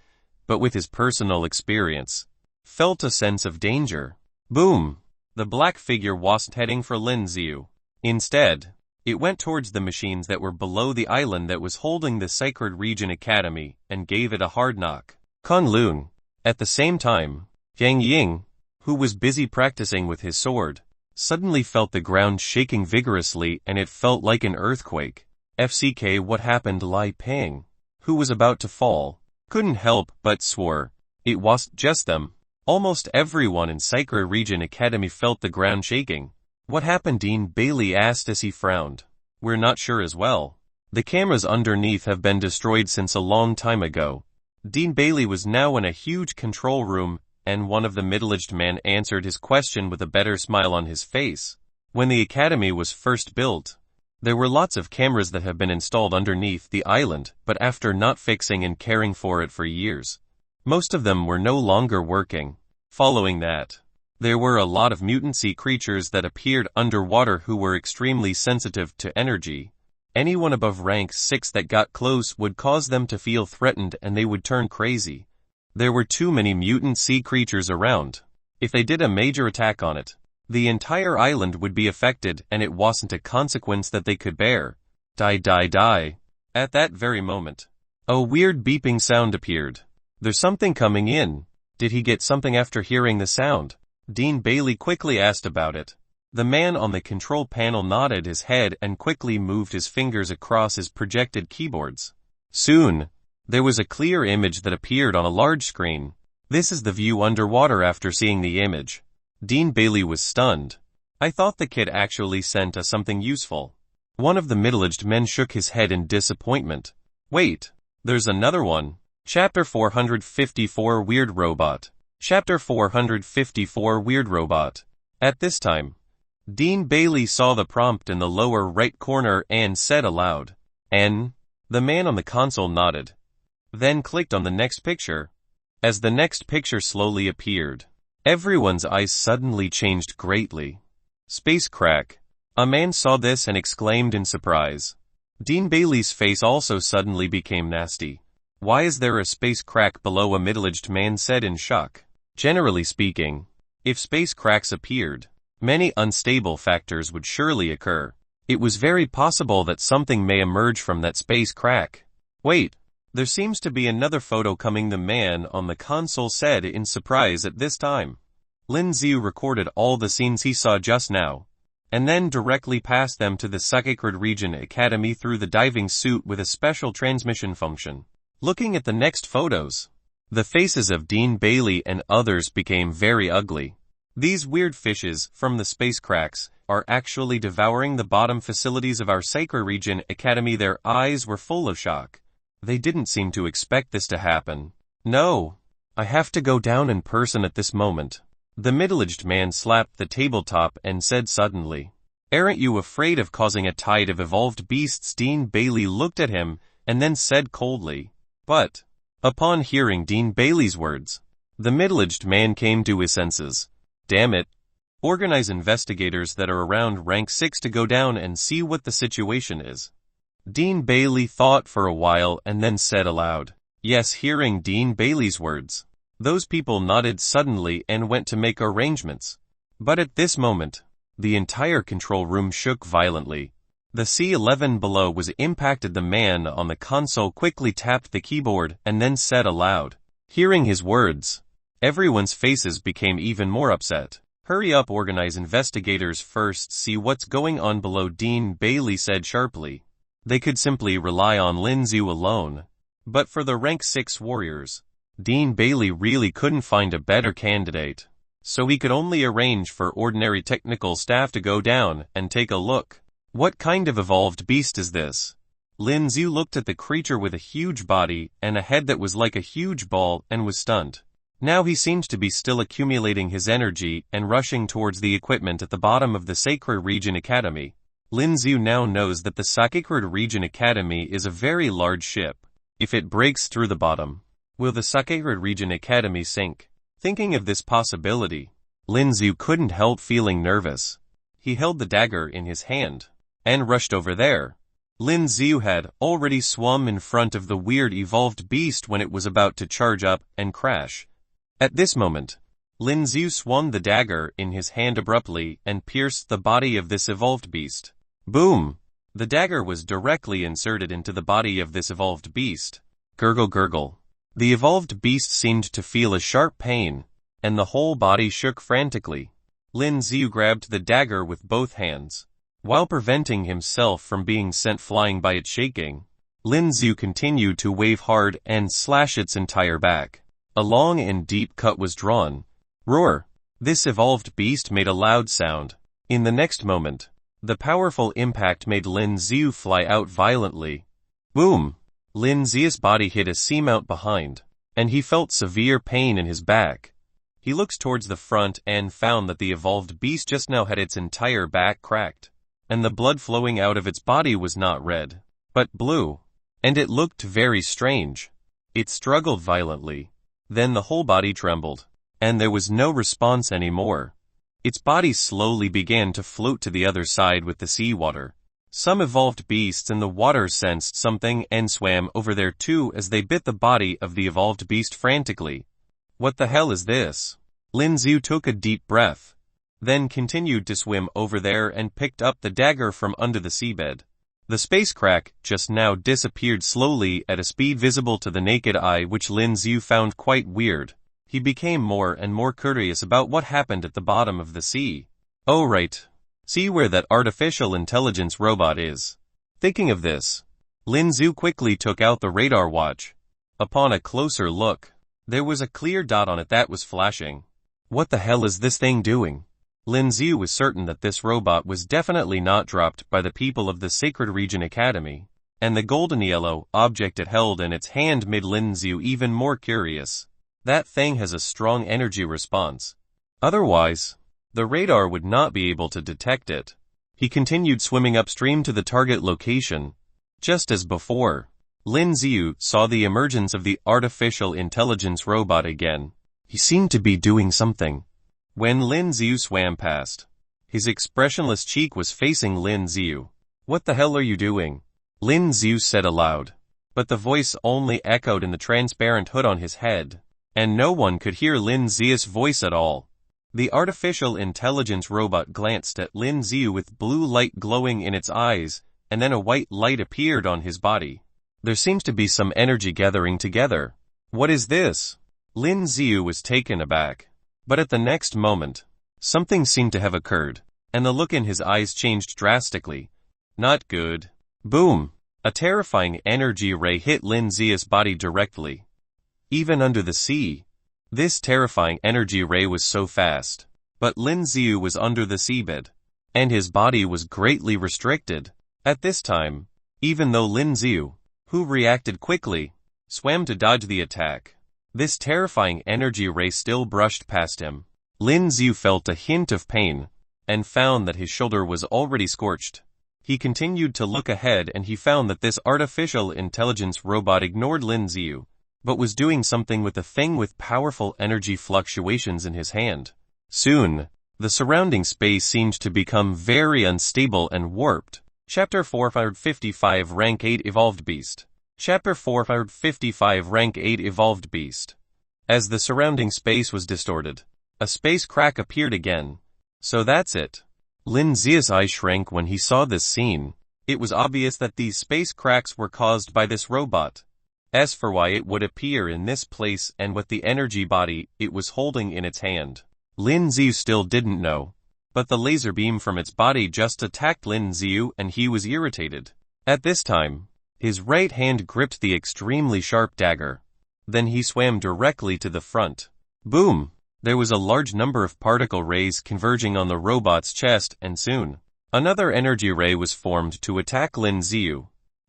but with his personal experience, felt a sense of danger. Boom! The black figure wasn't heading for Lin Z. Instead, it went towards the machines that were below the island that was holding the Sacred Region Academy and gave it a hard knock. Kunlun. At the same time, Yang Ying, who was busy practicing with his sword, suddenly felt the ground shaking vigorously and it felt like an earthquake. FCK, what happened? Lai Ping, who was about to fall, couldn't help but swore it wasn't just them. Almost everyone in Sacred Region Academy felt the ground shaking. What happened? Dean Bailey asked as he frowned. We're not sure as well. The cameras underneath have been destroyed since a long time ago. Dean Bailey was now in a huge control room, and one of the middle-aged men answered his question with a better smile on his face. When the academy was first built, there were lots of cameras that have been installed underneath the island, but after not fixing and caring for it for years, most of them were no longer working. Following that, there were a lot of mutant sea creatures that appeared underwater who were extremely sensitive to energy. Anyone above rank 6 that got close would cause them to feel threatened and they would turn crazy. There were too many mutant sea creatures around. If they did a major attack on it, the entire island would be affected and it wasn't a consequence that they could bear. Die. At that very moment, A weird beeping sound appeared. There's something coming in. Did he get something after hearing the sound? Dean Bailey quickly asked about it. The man on the control panel nodded his head and quickly moved his fingers across his projected keyboards. Soon, there was a clear image that appeared on a large screen. This is the view underwater after seeing the image. Dean Bailey was stunned. I thought the kid actually sent us something useful. One of the middle-aged men shook his head in disappointment. Wait, there's another one. Chapter 454 Weird Robot. Chapter 454 Weird Robot. At this time, Dean Bailey saw the prompt in the lower right corner and said aloud, N. The man on the console nodded. Then clicked on the next picture. As the next picture slowly appeared, everyone's eyes suddenly changed greatly. Space crack. A man saw this and exclaimed in surprise. Dean Bailey's face also suddenly became nasty. Why is there a space crack below? A middle-aged man said in shock. Generally speaking, if space cracks appeared, many unstable factors would surely occur. It was very possible that something may emerge from that space crack. Wait, there seems to be another photo coming, the man on the console said in surprise at this time. Lin Z recorded all the scenes he saw just now, and then directly passed them to the Sacred Region Academy through the diving suit with a special transmission function. Looking at the next photos, the faces of Dean Bailey and others became very ugly. These weird fishes from the space cracks are actually devouring the bottom facilities of our Sacred Region Academy. Their eyes were full of shock. They didn't seem to expect this to happen. No, I have to go down in person at this moment. The middle-aged man slapped the tabletop and said suddenly, Aren't you afraid of causing a tide of evolved beasts? Dean Bailey looked at him and then said coldly, But, upon hearing Dean Bailey's words, the middle-aged man came to his senses. Damn it. Organize investigators that are around rank 6 to go down and see what the situation is. Dean Bailey thought for a while and then said aloud, Yes. Hearing Dean Bailey's words, those people nodded suddenly and went to make arrangements. But at this moment, the entire control room shook violently. The C11 below was impacted. The man on the console quickly tapped the keyboard and then said aloud. Hearing his words, everyone's faces became even more upset. Hurry up, organize investigators first, see what's going on below, Dean Bailey said sharply. They could simply rely on Lin Z alone. But for the rank 6 warriors, Dean Bailey really couldn't find a better candidate. So he could only arrange for ordinary technical staff to go down and take a look. What kind of evolved beast is this? Lin Z looked at the creature with a huge body and a head that was like a huge ball and was stunned. Now he seemed to be still accumulating his energy and rushing towards the equipment at the bottom of the Sacred Region Academy. Lin Z now knows that the Sacred Region Academy is a very large ship. If it breaks through the bottom, will the Sacred Region Academy sink? Thinking of this possibility, Lin Z couldn't help feeling nervous. He held the dagger in his hand and rushed over there. Lin Z had already swum in front of the weird evolved beast when it was about to charge up and crash. At this moment, Lin Z swung the dagger in his hand abruptly and pierced the body of this evolved beast. Boom! The dagger was directly inserted into the body of this evolved beast. Gurgle gurgle. The evolved beast seemed to feel a sharp pain, and the whole body shook frantically. Lin Z grabbed the dagger with both hands. While preventing himself from being sent flying by its shaking, Lin Z continued to wave hard and slash its entire back. A long and deep cut was drawn. Roar! This evolved beast made a loud sound. In the next moment, the powerful impact made Lin Z fly out violently. Boom! Lin Z's body hit a seamount behind, and he felt severe pain in his back. He looked towards the front and found that the evolved beast just now had its entire back cracked, and the blood flowing out of its body was not red, but blue, and it looked very strange. It struggled violently. Then the whole body trembled, and there was no response anymore. Its body slowly began to float to the other side with the seawater. Some evolved beasts in the water sensed something and swam over there too as they bit the body of the evolved beast frantically. What the hell is this? Lin Z took a deep breath, then continued to swim over there and picked up the dagger from under the seabed. The space crack just now disappeared slowly at a speed visible to the naked eye, which Lin Z found quite weird. He became more and more curious about what happened at the bottom of the sea. Oh right. See where that artificial intelligence robot is. Thinking of this, Lin Z quickly took out the radar watch. Upon a closer look, there was a clear dot on it that was flashing. What the hell is this thing doing? Lin Z was certain that this robot was definitely not dropped by the people of the Sacred Region Academy, and the golden yellow object it held in its hand made Lin Z even more curious. That thing has a strong energy response. Otherwise, the radar would not be able to detect it. He continued swimming upstream to the target location. Just as before, Lin Z saw the emergence of the artificial intelligence robot again. He seemed to be doing something. When Lin Z swam past, his expressionless cheek was facing Lin Z. What the hell are you doing? Lin Z said aloud. But the voice only echoed in the transparent hood on his head, and no one could hear Lin Z's voice at all. The artificial intelligence robot glanced at Lin Z with blue light glowing in its eyes, and then a white light appeared on his body. There seems to be some energy gathering together. What is this? Lin Z was taken aback. But at the next moment, something seemed to have occurred, and the look in his eyes changed drastically. Not good. Boom! A terrifying energy ray hit Lin Z's body directly. Even under the sea, this terrifying energy ray was so fast. But Lin Z was under the seabed, and his body was greatly restricted. At this time, even though Lin Z, who reacted quickly, swam to dodge the attack, this terrifying energy ray still brushed past him. Lin Z felt a hint of pain, and found that his shoulder was already scorched. He continued to look ahead and he found that this artificial intelligence robot ignored Lin Z, but was doing something with a thing with powerful energy fluctuations in his hand. Soon, the surrounding space seemed to become very unstable and warped. Chapter 455 Rank 8 Evolved Beast. Chapter 455 Rank 8 Evolved Beast. As the surrounding space was distorted, a space crack appeared again. So that's it. Lin Z's eye shrank when he saw this scene. It was obvious that these space cracks were caused by this robot. As for why it would appear in this place and what the energy body it was holding in its hand, Lin Z still didn't know. But the laser beam from its body just attacked Lin Z and he was irritated. At this time, his right hand gripped the extremely sharp dagger. Then he swam directly to the front. Boom! There was a large number of particle rays converging on the robot's chest, and soon, another energy ray was formed to attack Lin Z.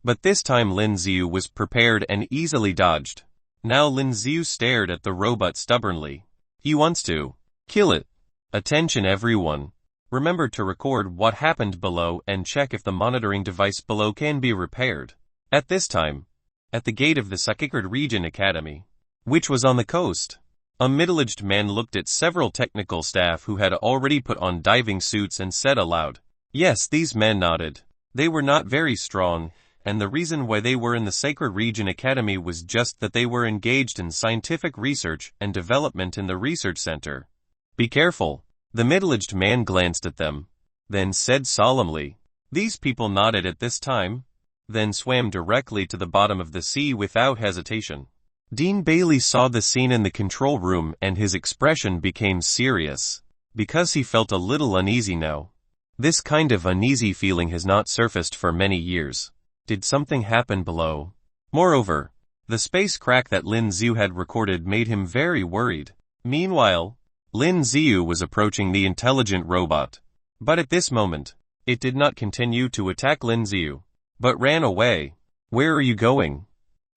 But this time Lin Z was prepared and easily dodged. Now Lin Z stared at the robot stubbornly. He wants to kill it. Attention everyone. Remember to record what happened below and check if the monitoring device below can be repaired. At this time, at the gate of the Sacred Region Academy, which was on the coast, a middle-aged man looked at several technical staff who had already put on diving suits and said aloud. Yes, these men nodded. They were not very strong, and the reason why they were in the Sacred Region Academy was just that they were engaged in scientific research and development in the research center. Be careful. The middle-aged man glanced at them, then said solemnly. These people nodded at this time, then swam directly to the bottom of the sea without hesitation. Dean Bailey saw the scene in the control room and his expression became serious, because he felt a little uneasy now. This kind of uneasy feeling has not surfaced for many years. Did something happen below? Moreover, the space crack that Lin Z had recorded made him very worried. Meanwhile, Lin Z was approaching the intelligent robot. But at this moment, it did not continue to attack Lin Z, but ran away. Where are you going?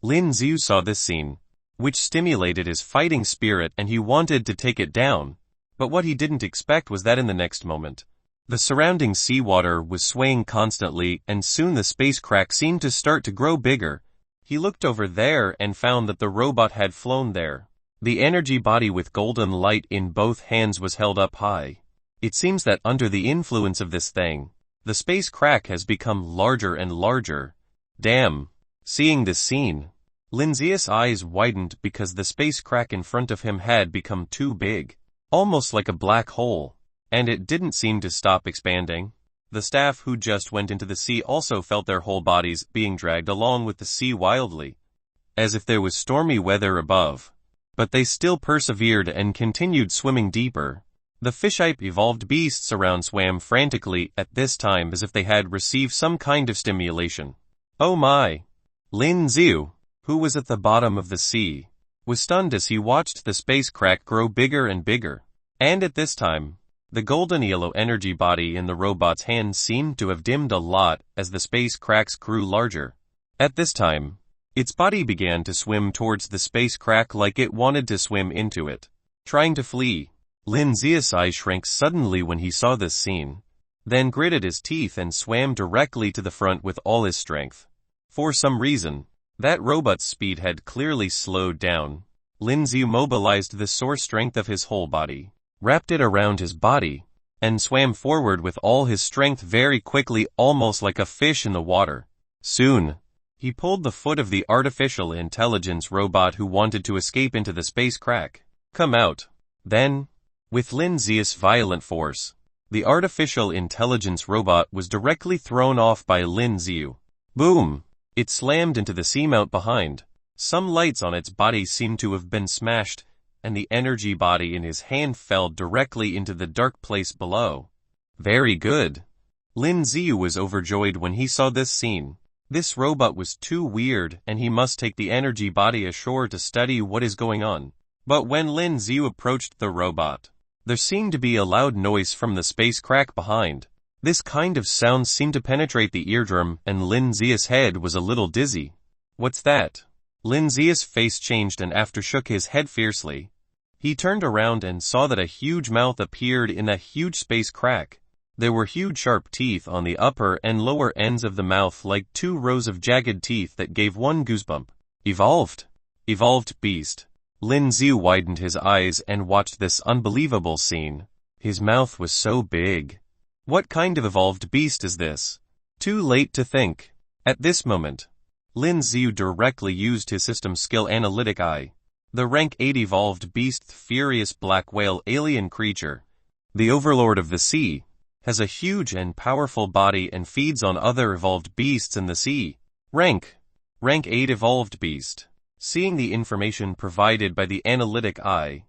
Lin Z saw this scene, which stimulated his fighting spirit and he wanted to take it down. But what he didn't expect was that in the next moment, the surrounding seawater was swaying constantly and soon the space crack seemed to start to grow bigger. He looked over there and found that the robot had flown there. The energy body with golden light in both hands was held up high. It seems that under the influence of this thing, the space crack has become larger and larger. Damn. Seeing this scene, Lin Z's eyes widened because the space crack in front of him had become too big, almost like a black hole, and it didn't seem to stop expanding. The staff who just went into the sea also felt their whole bodies being dragged along with the sea wildly, as if there was stormy weather above. But they still persevered and continued swimming deeper. The fish-type evolved beasts around swam frantically at this time as if they had received some kind of stimulation. Oh my! Lin Z, who was at the bottom of the sea, was stunned as he watched the space crack grow bigger and bigger. And at this time, the golden yellow energy body in the robot's hand seemed to have dimmed a lot as the space cracks grew larger. At this time, its body began to swim towards the space crack like it wanted to swim into it, trying to flee. Lin Z's eyes shrank suddenly when he saw this scene, then gritted his teeth and swam directly to the front with all his strength. For some reason, that robot's speed had clearly slowed down. Lin Z mobilized the source strength of his whole body, wrapped it around his body, and swam forward with all his strength very quickly, almost like a fish in the water. Soon, he pulled the foot of the artificial intelligence robot who wanted to escape into the space crack. Come out. Then, with Lin Z's violent force, the artificial intelligence robot was directly thrown off by Lin Z. Boom! It slammed into the seamount behind. Some lights on its body seemed to have been smashed, and the energy body in his hand fell directly into the dark place below. Very good. Lin Z was overjoyed when he saw this scene. This robot was too weird and he must take the energy body ashore to study what is going on. But when Lin Z approached the robot, there seemed to be a loud noise from the space crack behind. This kind of sound seemed to penetrate the eardrum and Lin Z's head was a little dizzy. What's that? Lin Z's face changed and after shook his head fiercely. He turned around and saw that a huge mouth appeared in a huge space crack. There were huge sharp teeth on the upper and lower ends of the mouth like 2 rows of jagged teeth that gave one goosebump. Evolved. Evolved beast. Lin Z widened his eyes and watched this unbelievable scene. His mouth was so big. What kind of evolved beast is this? Too late to think. At this moment, Lin Z directly used his system skill Analytic Eye. The rank 8 evolved beast furious black whale alien creature, the overlord of the sea, has a huge and powerful body and feeds on other evolved beasts in the sea. Rank 8 evolved beast. Seeing the information provided by the Analytic Eye,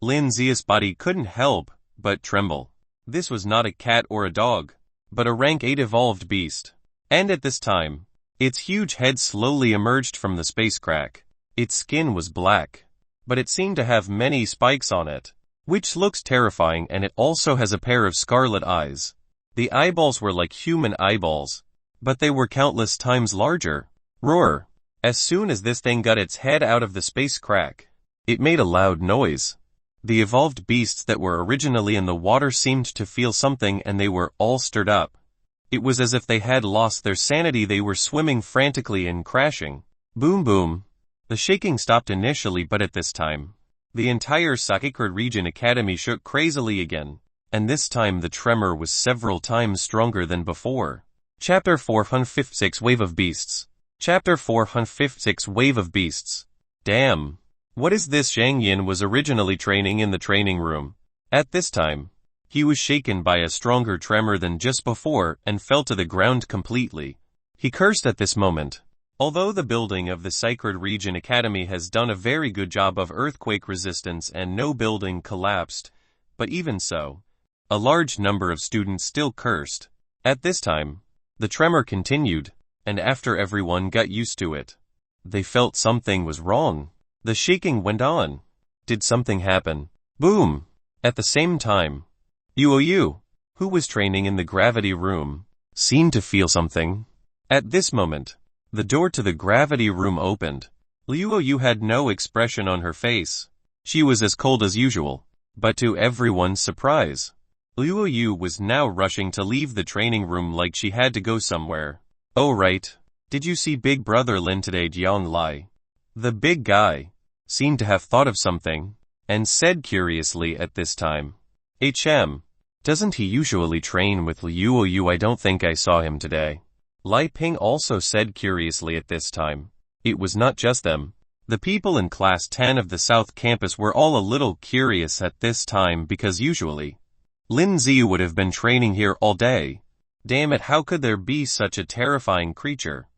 Lin Z's body couldn't help but tremble. This was not a cat or a dog, but a rank 8 evolved beast. And at this time, its huge head slowly emerged from the space crack. Its skin was black, but it seemed to have many spikes on it, which looks terrifying, and it also has a pair of scarlet eyes. The eyeballs were like human eyeballs, but they were countless times larger. Roar! As soon as this thing got its head out of the space crack, it made a loud noise. The evolved beasts that were originally in the water seemed to feel something and they were all stirred up. It was as if they had lost their sanity. They were swimming frantically and crashing. Boom boom. The shaking stopped initially, but at this time, the entire Sacred Region Academy shook crazily again, and this time the tremor was several times stronger than before. Chapter 456 Wave of Beasts. Chapter 456 Wave of Beasts. Damn. What is this? Zhang Yin was originally training in the training room. At this time, he was shaken by a stronger tremor than just before and fell to the ground completely. He cursed at this moment. Although the building of the Sacred Region Academy has done a very good job of earthquake resistance and no building collapsed, but even so, a large number of students still cursed. At this time, the tremor continued, and after everyone got used to it, they felt something was wrong. The shaking went on. Did something happen? Boom! At the same time, Yu, who was training in the gravity room, seemed to feel something. At this moment, the door to the gravity room opened. Yu had no expression on her face. She was as cold as usual. But to everyone's surprise, Yu was now rushing to leave the training room like she had to go somewhere. Oh right. Did you see Big Brother Lin today? Jiang Lai, the big guy, seemed to have thought of something, and said curiously at this time, doesn't he usually train with Yu? I don't think I saw him today. Lai Ping also said curiously at this time. It was not just them. The people in Class 10 of the South Campus were all a little curious at this time because usually, Lin Z would have been training here all day. Damn it, how could there be such a terrifying creature?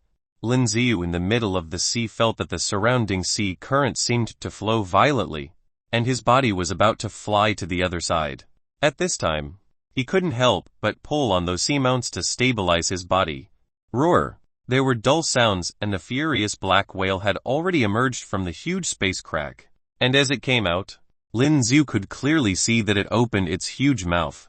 Lin Z in the middle of the sea felt that the surrounding sea current seemed to flow violently, and his body was about to fly to the other side. At this time, he couldn't help but pull on those seamounts to stabilize his body. Roar! There were dull sounds, and the furious black whale had already emerged from the huge space crack. And as it came out, Lin Z could clearly see that it opened its huge mouth,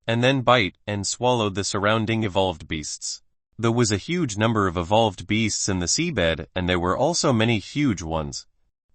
and then bite and swallowed the surrounding evolved beasts. There was a huge number of evolved beasts in the seabed, and there were also many huge ones.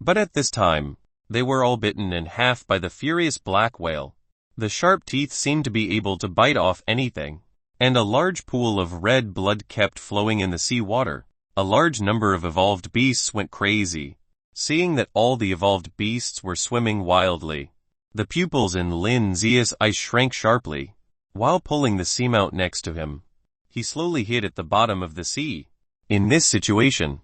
But at this time, they were all bitten in half by the furious black whale. The sharp teeth seemed to be able to bite off anything, and a large pool of red blood kept flowing in the sea water. A large number of evolved beasts went crazy, seeing that all the evolved beasts were swimming wildly. The pupils in Lin Z's eyes shrank sharply. While pulling the seamount next to him, he slowly hid at the bottom of the sea. In this situation,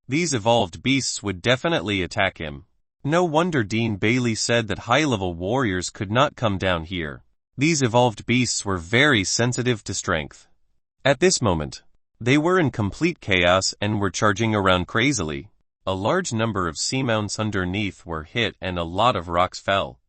these evolved beasts would definitely attack him. No wonder Dean Bailey said that high-level warriors could not come down here. These evolved beasts were very sensitive to strength. At this moment, they were in complete chaos and were charging around crazily. A large number of seamounts underneath were hit and a lot of rocks fell.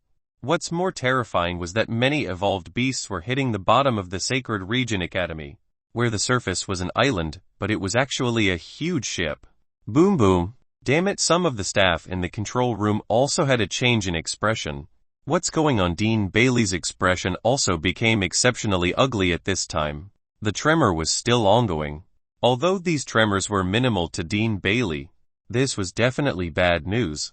What's more terrifying was that many evolved beasts were hitting the bottom of the Sacred Region Academy, where the surface was an island, but it was actually a huge ship. Boom boom. Damn it, some of the staff in the control room also had a change in expression. What's going on? Dean Bailey's expression also became exceptionally ugly at this time. The tremor was still ongoing. Although these tremors were minimal to Dean Bailey, this was definitely bad news.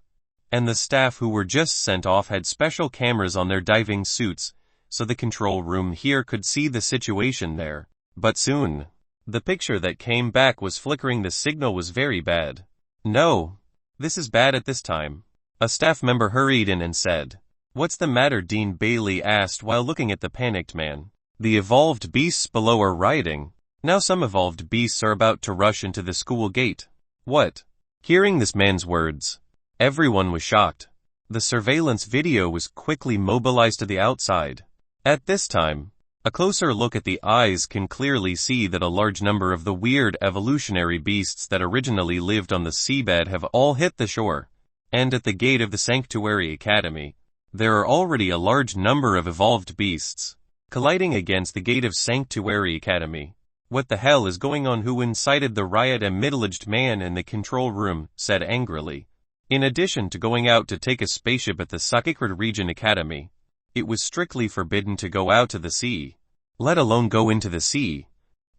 And the staff who were just sent off had special cameras on their diving suits, so the control room here could see the situation there. But soon, the picture that came back was flickering. The signal was very bad. No, this is bad. At this time, a staff member hurried in and said, "What's the matter?" Dean Bailey asked while looking at the panicked man. "The evolved beasts below are rioting. Now some evolved beasts are about to rush into the school gate." What? Hearing this man's words, everyone was shocked. The surveillance video was quickly mobilized to the outside. At this time, a closer look at the eyes can clearly see that a large number of the weird evolutionary beasts that originally lived on the seabed have all hit the shore. And at the gate of the Sanctuary Academy, there are already a large number of evolved beasts colliding against the gate of Sanctuary Academy. What the hell is going on? Who incited the riot? A middle-aged man in the control room said angrily. In addition to going out to take a spaceship at the Sacred Region Academy, it was strictly forbidden to go out to the sea, let alone go into the sea.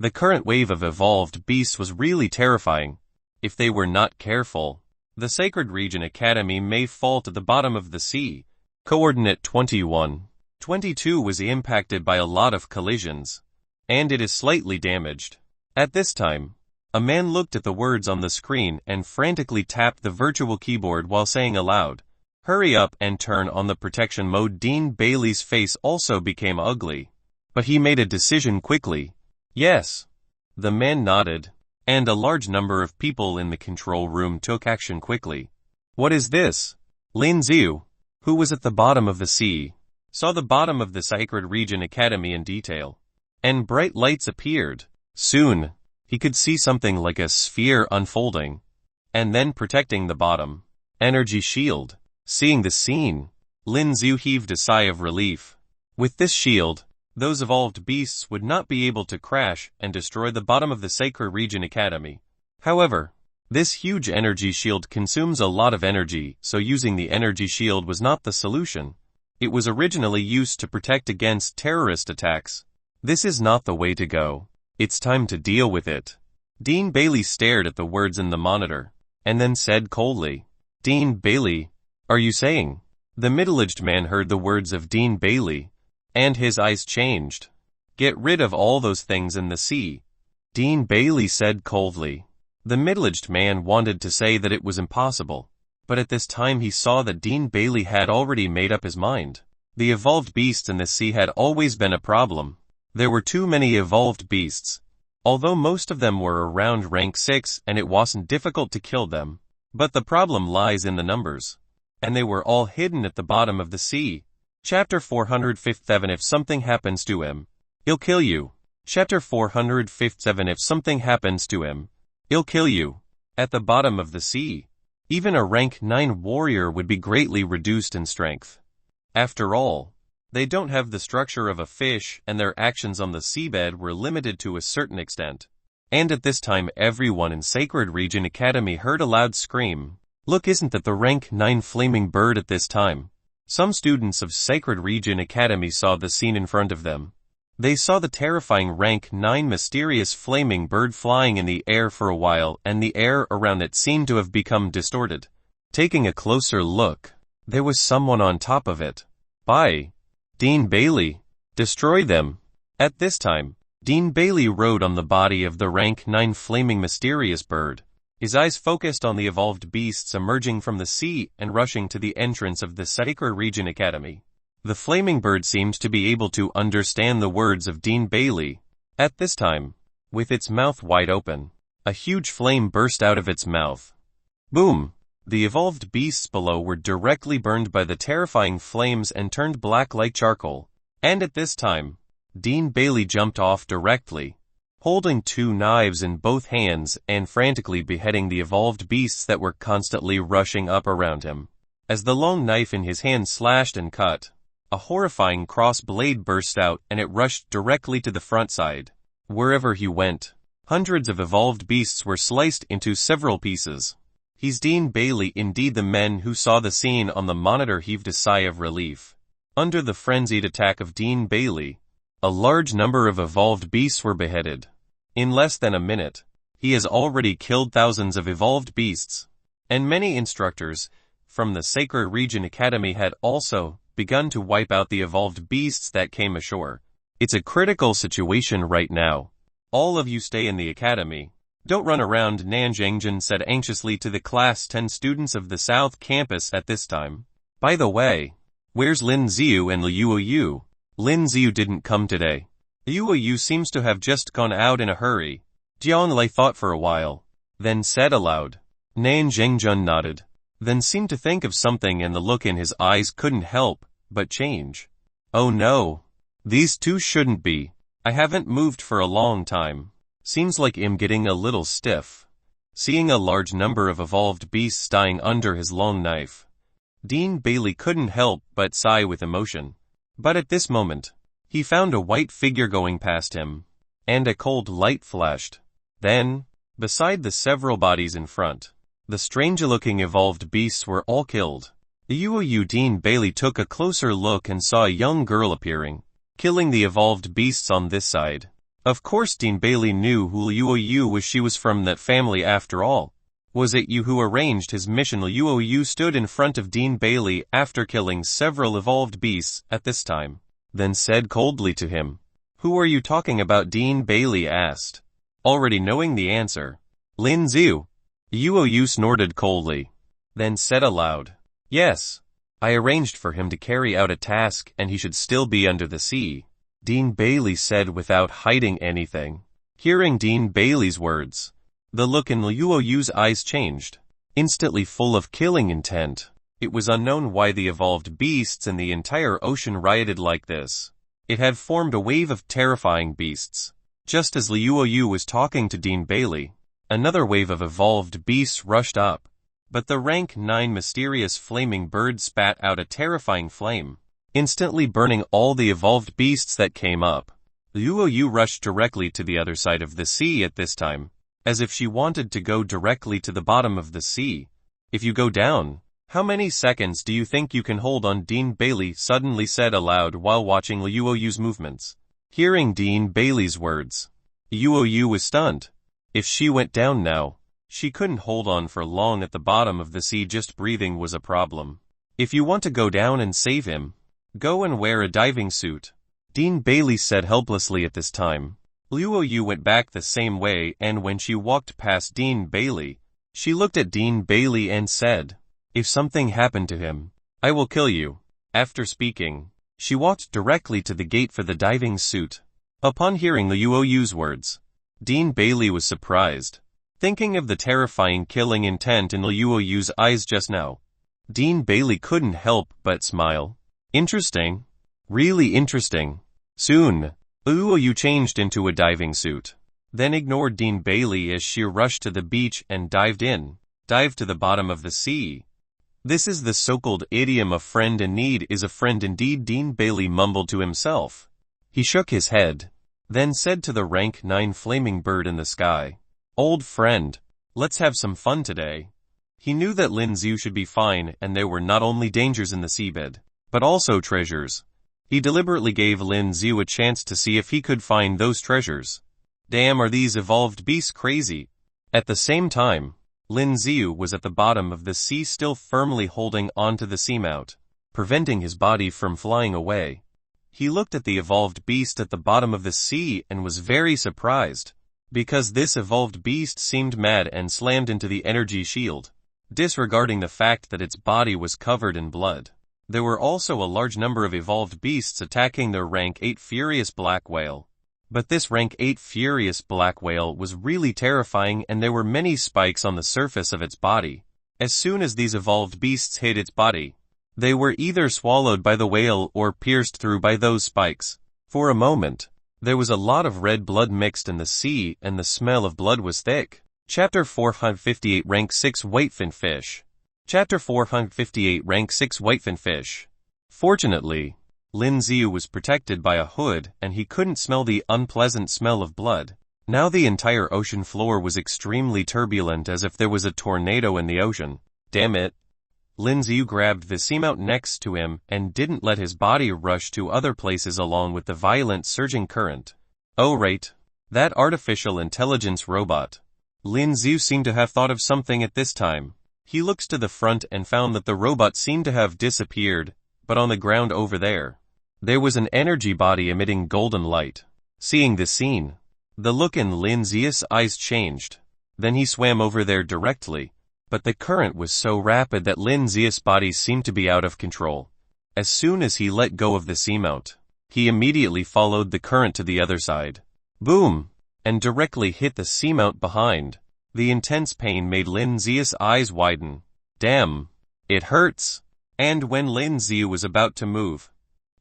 The current wave of evolved beasts was really terrifying. If they were not careful, the Sacred Region Academy may fall to the bottom of the sea. Coordinate 21:22 was impacted by a lot of collisions, and it is slightly damaged. At this time, a man looked at the words on the screen and frantically tapped the virtual keyboard while saying aloud, "Hurry up and turn on the protection mode." Dean Bailey's face also became ugly, but he made a decision quickly. Yes. The man nodded, and a large number of people in the control room took action quickly. What is this? Lin Z, who was at the bottom of the sea, saw the bottom of the Sacred Region Academy in detail, and bright lights appeared. Soon, he could see something like a sphere unfolding, and then protecting the bottom. Energy shield. Seeing the scene, Lin Z heaved a sigh of relief. With this shield, those evolved beasts would not be able to crash and destroy the bottom of the Sacred Region Academy. However, this huge energy shield consumes a lot of energy, so using the energy shield was not the solution. It was originally used to protect against terrorist attacks. This is not the way to go. It's time to deal with it. Dean Bailey stared at the words in the monitor, and then said coldly, "Dean Bailey, are you saying?" The middle-aged man heard the words of Dean Bailey, and his eyes changed. "Get rid of all those things in the sea," Dean Bailey said coldly. The middle-aged man wanted to say that it was impossible, but at this time he saw that Dean Bailey had already made up his mind. The evolved beasts in the sea had always been a problem. There were too many evolved beasts, although most of them were around rank 6 and it wasn't difficult to kill them. But the problem lies in the numbers, and they were all hidden at the bottom of the sea. Chapter 457. If something happens to him, he'll kill you. Chapter 457. If something happens to him, he'll kill you. At the bottom of the sea, even a rank 9 warrior would be greatly reduced in strength. After all, they don't have the structure of a fish, and their actions on the seabed were limited to a certain extent. And at this time everyone in Sacred Region Academy heard a loud scream. Look, isn't that the rank 9 flaming bird at this time? Some students of Sacred Region Academy saw the scene in front of them. They saw the terrifying rank 9 mysterious flaming bird flying in the air for a while, and the air around it seemed to have become distorted. Taking a closer look, there was someone on top of it. By Dean Bailey. Destroy them. At this time, Dean Bailey rode on the body of the rank 9 flaming mysterious bird. His eyes focused on the evolved beasts emerging from the sea and rushing to the entrance of the Sacred Region Academy. The flaming bird seemed to be able to understand the words of Dean Bailey. At this time, with its mouth wide open, a huge flame burst out of its mouth. Boom! The evolved beasts below were directly burned by the terrifying flames and turned black like charcoal. And at this time, Dean Bailey jumped off directly, holding 2 knives in both hands and frantically beheading the evolved beasts that were constantly rushing up around him. As the long knife in his hand slashed and cut, a horrifying cross blade burst out and it rushed directly to the front side. Wherever he went, hundreds of evolved beasts were sliced into several pieces. He's Dean Bailey. Indeed, the men who saw the scene on the monitor heaved a sigh of relief. Under the frenzied attack of Dean Bailey, a large number of evolved beasts were beheaded. In less than a minute, he has already killed thousands of evolved beasts. And many instructors from the Sacred Region Academy had also begun to wipe out the evolved beasts that came ashore. It's a critical situation right now. All of you stay in the academy. Don't run around, Zing Yao said anxiously to the class 10 students of the South Campus at this time. By the way, where's Lin Z and Liu? Lin Z didn't come today. Liu seems to have just gone out in a hurry. Jiang Lei thought for a while, then said aloud. Zing Yao nodded, then seemed to think of something, and the look in his eyes couldn't help but change. Oh no. These two shouldn't be. I haven't moved for a long time. Seems like I'm getting a little stiff. Seeing a large number of evolved beasts dying under his long knife, Dean Bailey couldn't help but sigh with emotion. But at this moment, he found a white figure going past him, and a cold light flashed. Then, beside the several bodies in front, the strange-looking evolved beasts were all killed. Dean Bailey took a closer look and saw a young girl appearing, killing the evolved beasts on this side. Of course Dean Bailey knew who Liu was. She was from that family after all. Was it you who arranged his mission? Liu stood in front of Dean Bailey after killing several evolved beasts at this time, then said coldly to him. Who are you talking about? Dean Bailey asked, already knowing the answer. Lin Z. Liu snorted coldly, then said aloud. Yes. I arranged for him to carry out a task and he should still be under the sea, Dean Bailey said without hiding anything. Hearing Dean Bailey's words, the look in Liu's eyes changed, instantly full of killing intent. It was unknown why the evolved beasts in the entire ocean rioted like this. It had formed a wave of terrifying beasts. Just as Liu was talking to Dean Bailey, another wave of evolved beasts rushed up. But the rank 9 mysterious flaming bird spat out a terrifying flame, instantly burning all the evolved beasts that came up. Liu rushed directly to the other side of the sea at this time, as if she wanted to go directly to the bottom of the sea. If you go down, how many seconds do you think you can hold on? Dean Bailey suddenly said aloud while watching Liu's movements. Hearing Dean Bailey's words, Liu was stunned. If she went down now, she couldn't hold on for long at the bottom of the sea. Just breathing was a problem. If you want to go down and save him, go and wear a diving suit, Dean Bailey said helplessly at this time. Liu went back the same way, and when she walked past Dean Bailey, she looked at Dean Bailey and said, if something happened to him, I will kill you. After speaking, she walked directly to the gate for the diving suit. Upon hearing Liu's words, Dean Bailey was surprised. Thinking of the terrifying killing intent in Liu's eyes just now, Dean Bailey couldn't help but smile. Interesting. Really interesting. Soon, Ooh, you changed into a diving suit. Then ignored Dean Bailey as she rushed to the beach and dived to the bottom of the sea. This is the so-called idiom "a friend in need is a friend indeed," Dean Bailey mumbled to himself. He shook his head, then said to the rank 9 flaming bird in the sky, "Old friend, let's have some fun today." He knew that Lin Z should be fine and there were not only dangers in the seabed, but also treasures. He deliberately gave Lin Z a chance to see if he could find those treasures. Damn, are these evolved beasts crazy? At the same time, Lin Z was at the bottom of the sea, still firmly holding onto the seamount, preventing his body from flying away. He looked at the evolved beast at the bottom of the sea and was very surprised, because this evolved beast seemed mad and slammed into the energy shield, disregarding the fact that its body was covered in blood. There were also a large number of evolved beasts attacking the rank 8 furious black whale. But this rank 8 furious black whale was really terrifying, and there were many spikes on the surface of its body. As soon as these evolved beasts hit its body, they were either swallowed by the whale or pierced through by those spikes. For a moment, there was a lot of red blood mixed in the sea and the smell of blood was thick. Chapter 458 Rank 6 Whitefin Fish. Chapter 458 Rank 6 Whitefin Fish. Fortunately, Lin Z was protected by a hood and he couldn't smell the unpleasant smell of blood. Now the entire ocean floor was extremely turbulent, as if there was a tornado in the ocean. Damn it. Lin Z grabbed the seamount next to him and didn't let his body rush to other places along with the violent surging current. Oh right. That artificial intelligence robot. Lin Z seemed to have thought of something at this time. He looked to the front and found that the robot seemed to have disappeared, but on the ground over there was an energy body emitting golden light. Seeing this scene, the look in Lin Z's eyes changed. Then he swam over there directly, but the current was so rapid that Lin Z's body seemed to be out of control. As soon as he let go of the seamount, he immediately followed the current to the other side. Boom! And directly hit the seamount behind. The intense pain made Lin Z's eyes widen. Damn! It hurts! And when Lin Z was about to move,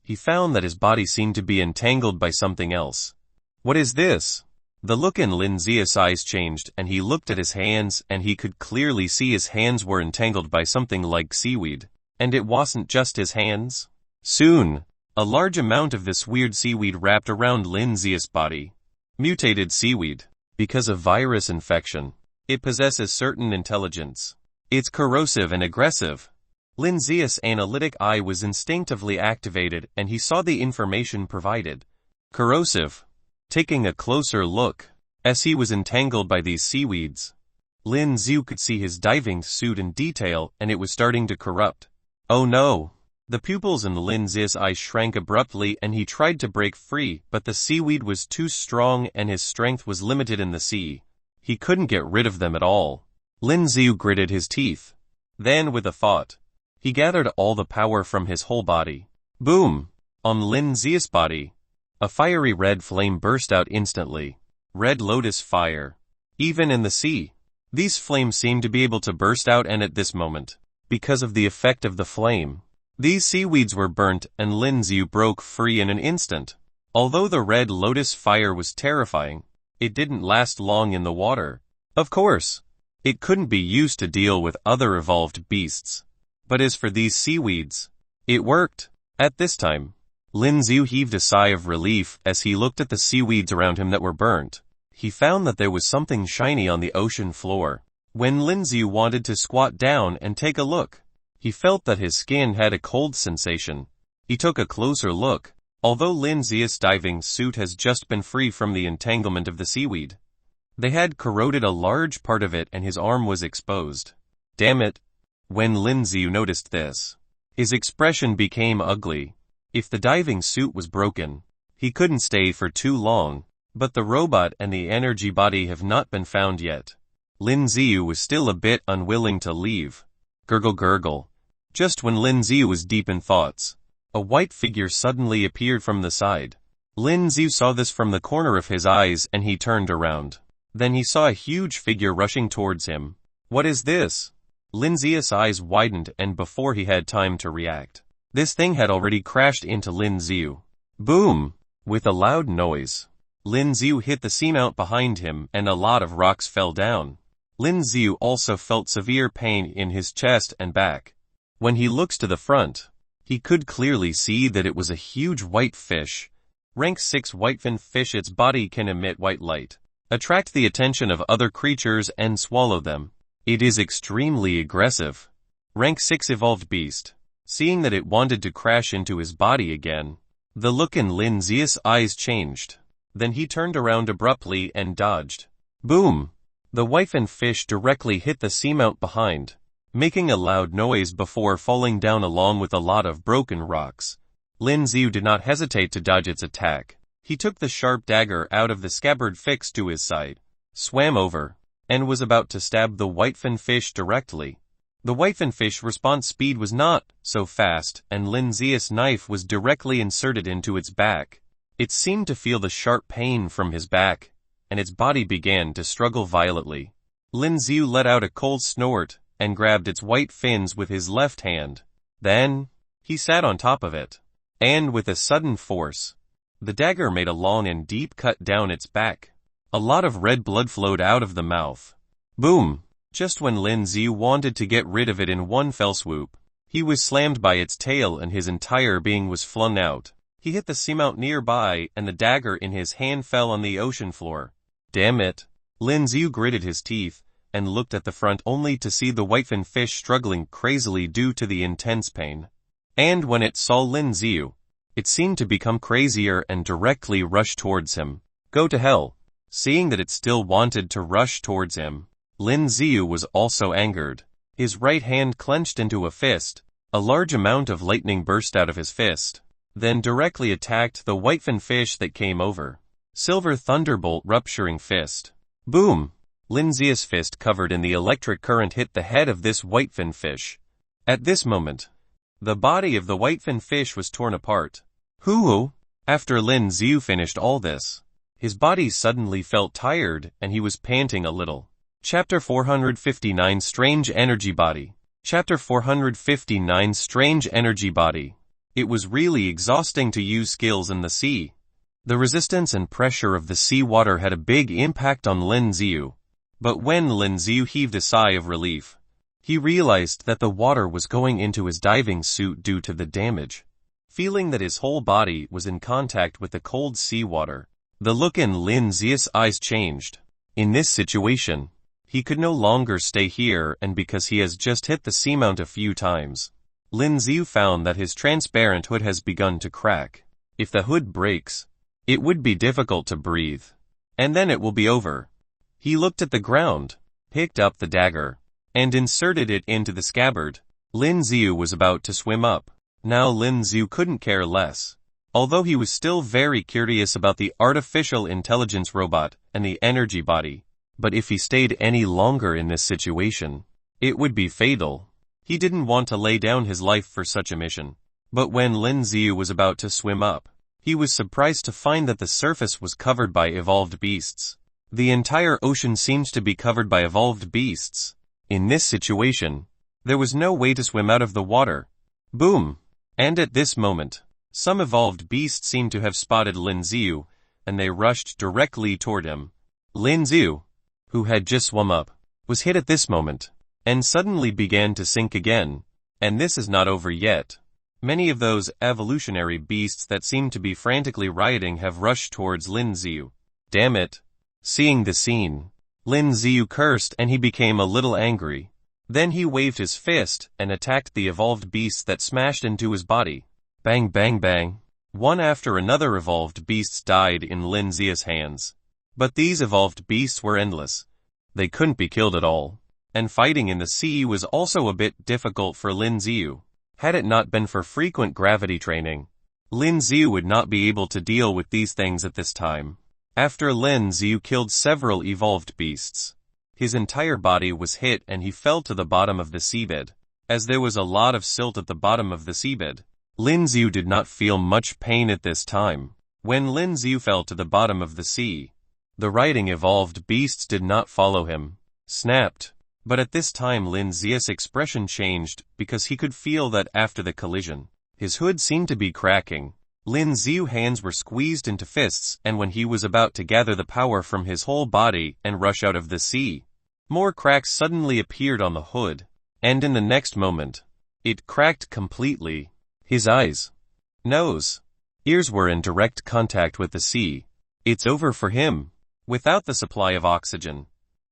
he found that his body seemed to be entangled by something else. What is this? The look in Lin Z's eyes changed and he looked at his hands and he could clearly see his hands were entangled by something like seaweed. And it wasn't just his hands. Soon, a large amount of this weird seaweed wrapped around Lin Z's body. Mutated seaweed. Because of virus infection, it possesses certain intelligence. It's corrosive and aggressive. Lin Z's analytic eye was instinctively activated and he saw the information provided. Corrosive. Taking a closer look, as he was entangled by these seaweeds, Lin Z could see his diving suit in detail and it was starting to corrupt. Oh no! The pupils in Lin Z's eyes shrank abruptly and he tried to break free, but the seaweed was too strong and his strength was limited in the sea. He couldn't get rid of them at all. Lin Z gritted his teeth. Then with a thought, he gathered all the power from his whole body. Boom! On Lin Z's body, a fiery red flame burst out instantly. Red lotus fire. Even in the sea, these flames seemed to be able to burst out, and at this moment, because of the effect of the flame, these seaweeds were burnt and Lin Z broke free in an instant. Although the red lotus fire was terrifying, it didn't last long in the water. Of course, it couldn't be used to deal with other evolved beasts. But as for these seaweeds, it worked. At this time, Lin Z heaved a sigh of relief as he looked at the seaweeds around him that were burnt. He found that there was something shiny on the ocean floor. When Lin Z wanted to squat down and take a look, he felt that his skin had a cold sensation. He took a closer look. Although Lin Z's diving suit has just been free from the entanglement of the seaweed, they had corroded a large part of it and his arm was exposed. Damn it! When Lin Z noticed this, his expression became ugly. If the diving suit was broken, he couldn't stay for too long, but the robot and the energy body have not been found yet. Lin Z was still a bit unwilling to leave. Gurgle gurgle. Just when Lin Z was deep in thoughts, a white figure suddenly appeared from the side. Lin Z saw this from the corner of his eyes and he turned around. Then he saw a huge figure rushing towards him. What is this? Lin Z's eyes widened and before he had time to react, this thing had already crashed into Lin Z. Boom! With a loud noise, Lin Z hit the seamount behind him and a lot of rocks fell down. Lin Z also felt severe pain in his chest and back. When he looks to the front, he could clearly see that it was a huge white fish. Rank 6 whitefin fish. Its body can emit white light, attract the attention of other creatures and swallow them. It is extremely aggressive. Rank 6 evolved beast. Seeing that it wanted to crash into his body again, the look in Lin Z's eyes changed. Then he turned around abruptly and dodged. Boom! The whitefin fish directly hit the seamount behind, making a loud noise before falling down along with a lot of broken rocks. Lin Z did not hesitate to dodge its attack. He took the sharp dagger out of the scabbard fixed to his side, swam over, and was about to stab the whitefin fish directly. The whitefin fish response speed was not so fast, and Lin Z's knife was directly inserted into its back. It seemed to feel the sharp pain from his back, and its body began to struggle violently. Lin Z let out a cold snort and grabbed its white fins with his left hand. Then, he sat on top of it, and with a sudden force, the dagger made a long and deep cut down its back. A lot of red blood flowed out of the mouth. Boom! Just when Lin Z wanted to get rid of it in one fell swoop, he was slammed by its tail and his entire being was flung out. He hit the seamount nearby and the dagger in his hand fell on the ocean floor. Damn it! Lin Z gritted his teeth and looked at the front only to see the whitefin fish struggling crazily due to the intense pain. And when it saw Lin Z, it seemed to become crazier and directly rushed towards him. Go to hell! Seeing that it still wanted to rush towards him, Lin Z was also angered. His right hand clenched into a fist. A large amount of lightning burst out of his fist, then directly attacked the whitefin fish that came over. Silver thunderbolt rupturing fist. Boom! Lin Z's fist covered in the electric current hit the head of this whitefin fish. At this moment, the body of the whitefin fish was torn apart. Hoo-hoo! After Lin Z finished all this, his body suddenly felt tired and he was panting a little. Chapter 459 Strange Energy Body. Chapter 459 Strange Energy Body. It was really exhausting to use skills in the sea. The resistance and pressure of the sea water had a big impact on Lin Z. But when Lin Z heaved a sigh of relief, he realized that the water was going into his diving suit due to the damage. Feeling that his whole body was in contact with the cold sea water, the look in Lin Z's eyes changed. In this situation, he could no longer stay here, and because he has just hit the seamount a few times, Lin Z found that his transparent hood has begun to crack. If the hood breaks, it would be difficult to breathe. And then it will be over. He looked at the ground, picked up the dagger, and inserted it into the scabbard. Lin Z was about to swim up. Now Lin Z couldn't care less. Although he was still very curious about the artificial intelligence robot and the energy body. But if he stayed any longer in this situation, it would be fatal. He didn't want to lay down his life for such a mission. But when Lin Z was about to swim up, he was surprised to find that the surface was covered by evolved beasts. The entire ocean seemed to be covered by evolved beasts. In this situation, there was no way to swim out of the water. Boom! And at this moment, some evolved beasts seemed to have spotted Lin Z, and they rushed directly toward him. Lin Z, who had just swum up, was hit at this moment, and suddenly began to sink again. And this is not over yet. Many of those evolutionary beasts that seem to be frantically rioting have rushed towards Lin Z. Damn it! Seeing the scene, Lin Z cursed and he became a little angry. Then he waved his fist and attacked the evolved beasts that smashed into his body. Bang bang bang. One after another evolved beasts died in Lin Z's hands. But these evolved beasts were endless. They couldn't be killed at all. And fighting in the sea was also a bit difficult for Lin Z. Had it not been for frequent gravity training, Lin Z would not be able to deal with these things at this time. After Lin Z killed several evolved beasts, his entire body was hit and he fell to the bottom of the seabed. As there was a lot of silt at the bottom of the seabed, Lin Z did not feel much pain at this time. When Lin Z fell to the bottom of the sea, the riding evolved beasts did not follow him. Snapped. But at this time Lin Z's expression changed because he could feel that after the collision, his hood seemed to be cracking. Lin Z's hands were squeezed into fists, and when he was about to gather the power from his whole body and rush out of the sea, more cracks suddenly appeared on the hood, and in the next moment, it cracked completely. His eyes, nose, ears were in direct contact with the sea. It's over for him. Without the supply of oxygen,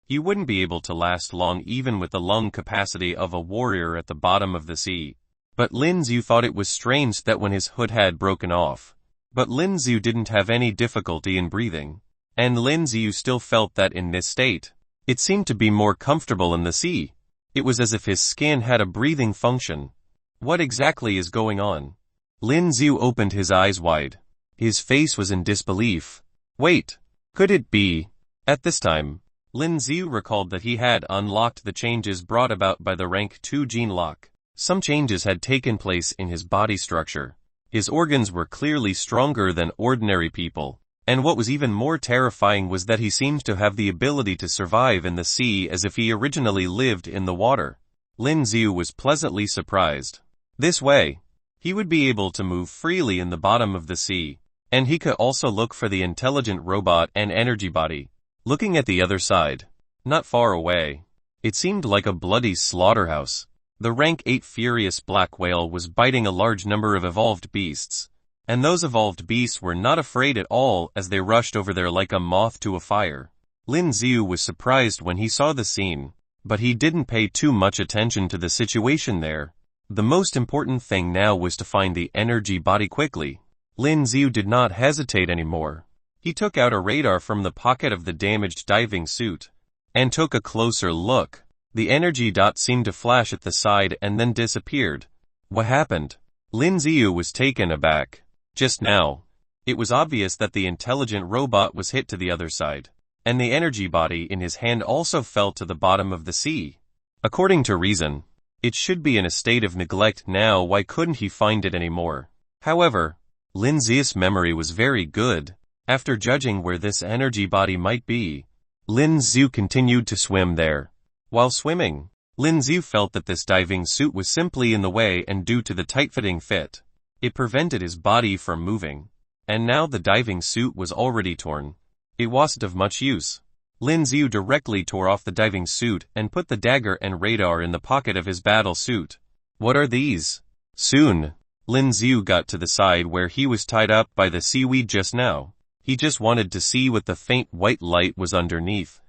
he wouldn't be able to last long even with the lung capacity of a warrior at the bottom of the sea. But Lin Z thought it was strange that when his hood had broken off, but Lin Z didn't have any difficulty in breathing, and Lin Z still felt that in this state, it seemed to be more comfortable in the sea. It was as if his skin had a breathing function. What exactly is going on? Lin Z opened his eyes wide. His face was in disbelief. Wait, could it be? At this time, Lin Z recalled that he had unlocked the changes brought about by the rank 2 gene lock. Some changes had taken place in his body structure. His organs were clearly stronger than ordinary people, and what was even more terrifying was that he seemed to have the ability to survive in the sea as if he originally lived in the water. Lin Z was pleasantly surprised. This way, he would be able to move freely in the bottom of the sea, and he could also look for the intelligent robot and energy body. Looking at the other side, not far away, it seemed like a bloody slaughterhouse. The rank 8 furious black whale was biting a large number of evolved beasts, and those evolved beasts were not afraid at all as they rushed over there like a moth to a fire. Lin Z was surprised when he saw the scene, but he didn't pay too much attention to the situation there. The most important thing now was to find the energy body quickly. Lin Z did not hesitate anymore. He took out a radar from the pocket of the damaged diving suit, and took a closer look. The energy dot seemed to flash at the side and then disappeared. What happened? Lin Z was taken aback. Just now, it was obvious that the intelligent robot was hit to the other side, and the energy body in his hand also fell to the bottom of the sea. According to reason, it should be in a state of neglect now. Why couldn't he find it anymore? However, Lin Z's memory was very good. After judging where this energy body might be, Lin Z continued to swim there. While swimming, Lin Z felt that this diving suit was simply in the way, and due to the tight-fitting fit, it prevented his body from moving. And now the diving suit was already torn. It wasn't of much use. Lin Z directly tore off the diving suit and put the dagger and radar in the pocket of his battle suit. What are these? Soon, Lin Z got to the side where he was tied up by the seaweed just now. He just wanted to see what the faint white light was underneath.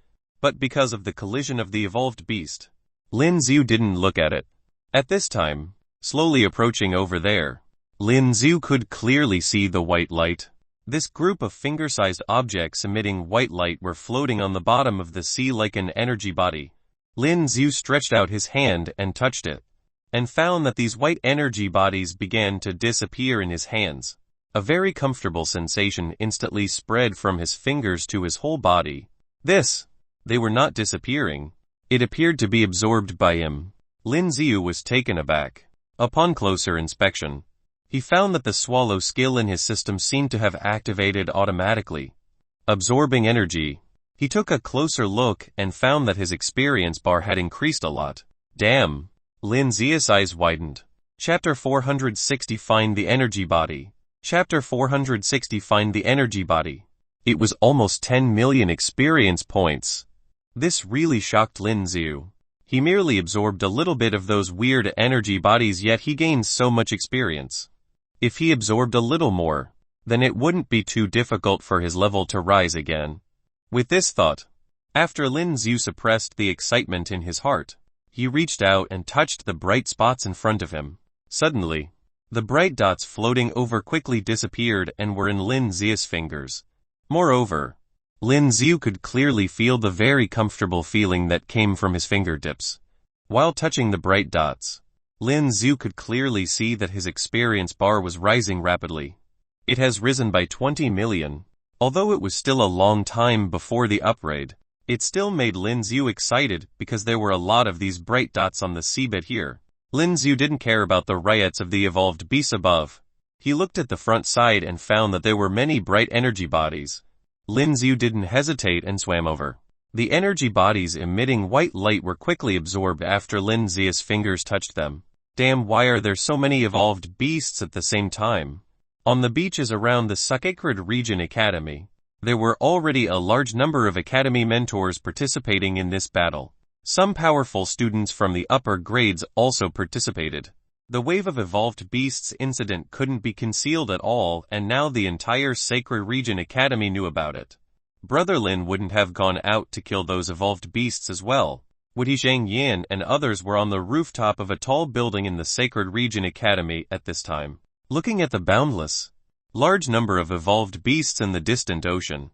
But because of the collision of the evolved beast, Lin Z didn't look at it. At this time, slowly approaching over there, Lin Z could clearly see the white light. This group of finger-sized objects emitting white light were floating on the bottom of the sea like an energy body. Lin Z stretched out his hand and touched it, and found that these white energy bodies began to disappear in his hands. A very comfortable sensation instantly spread from his fingers to his whole body. They were not disappearing. It appeared to be absorbed by him. Lin Z was taken aback. Upon closer inspection, he found that the swallow skill in his system seemed to have activated automatically, absorbing energy. He took a closer look and found that his experience bar had increased a lot. Damn! Lin Z's eyes widened. Chapter 460 Find the Energy Body. Chapter 460 Find the Energy Body. It was almost 10 million experience points. This really shocked Lin Z. He merely absorbed a little bit of those weird energy bodies, yet he gained so much experience. If he absorbed a little more, then it wouldn't be too difficult for his level to rise again. With this thought, after Lin Z suppressed the excitement in his heart, he reached out and touched the bright spots in front of him. Suddenly, the bright dots floating over quickly disappeared and were in Lin Z's fingers. Moreover, Lin Z could clearly feel the very comfortable feeling that came from his fingertips. While touching the bright dots, Lin Z could clearly see that his experience bar was rising rapidly. It has risen by 20 million. Although it was still a long time before the upgrade, it still made Lin Z excited because there were a lot of these bright dots on the seabed here. Lin Z didn't care about the riots of the evolved beasts above. He looked at the front side and found that there were many bright energy bodies. Lin Z didn't hesitate and swam over. The energy bodies emitting white light were quickly absorbed after Lin Z's fingers touched them. Damn, why are there so many evolved beasts at the same time? On the beaches around the Sacred Region Academy, there were already a large number of academy mentors participating in this battle. Some powerful students from the upper grades also participated. The wave of evolved beasts incident couldn't be concealed at all, and now the entire Sacred Region Academy knew about it. Brother Lin wouldn't have gone out to kill those evolved beasts as well. Would he? Zhang Yan and others were on the rooftop of a tall building in the Sacred Region Academy at this time, looking at the boundless, large number of evolved beasts in the distant ocean.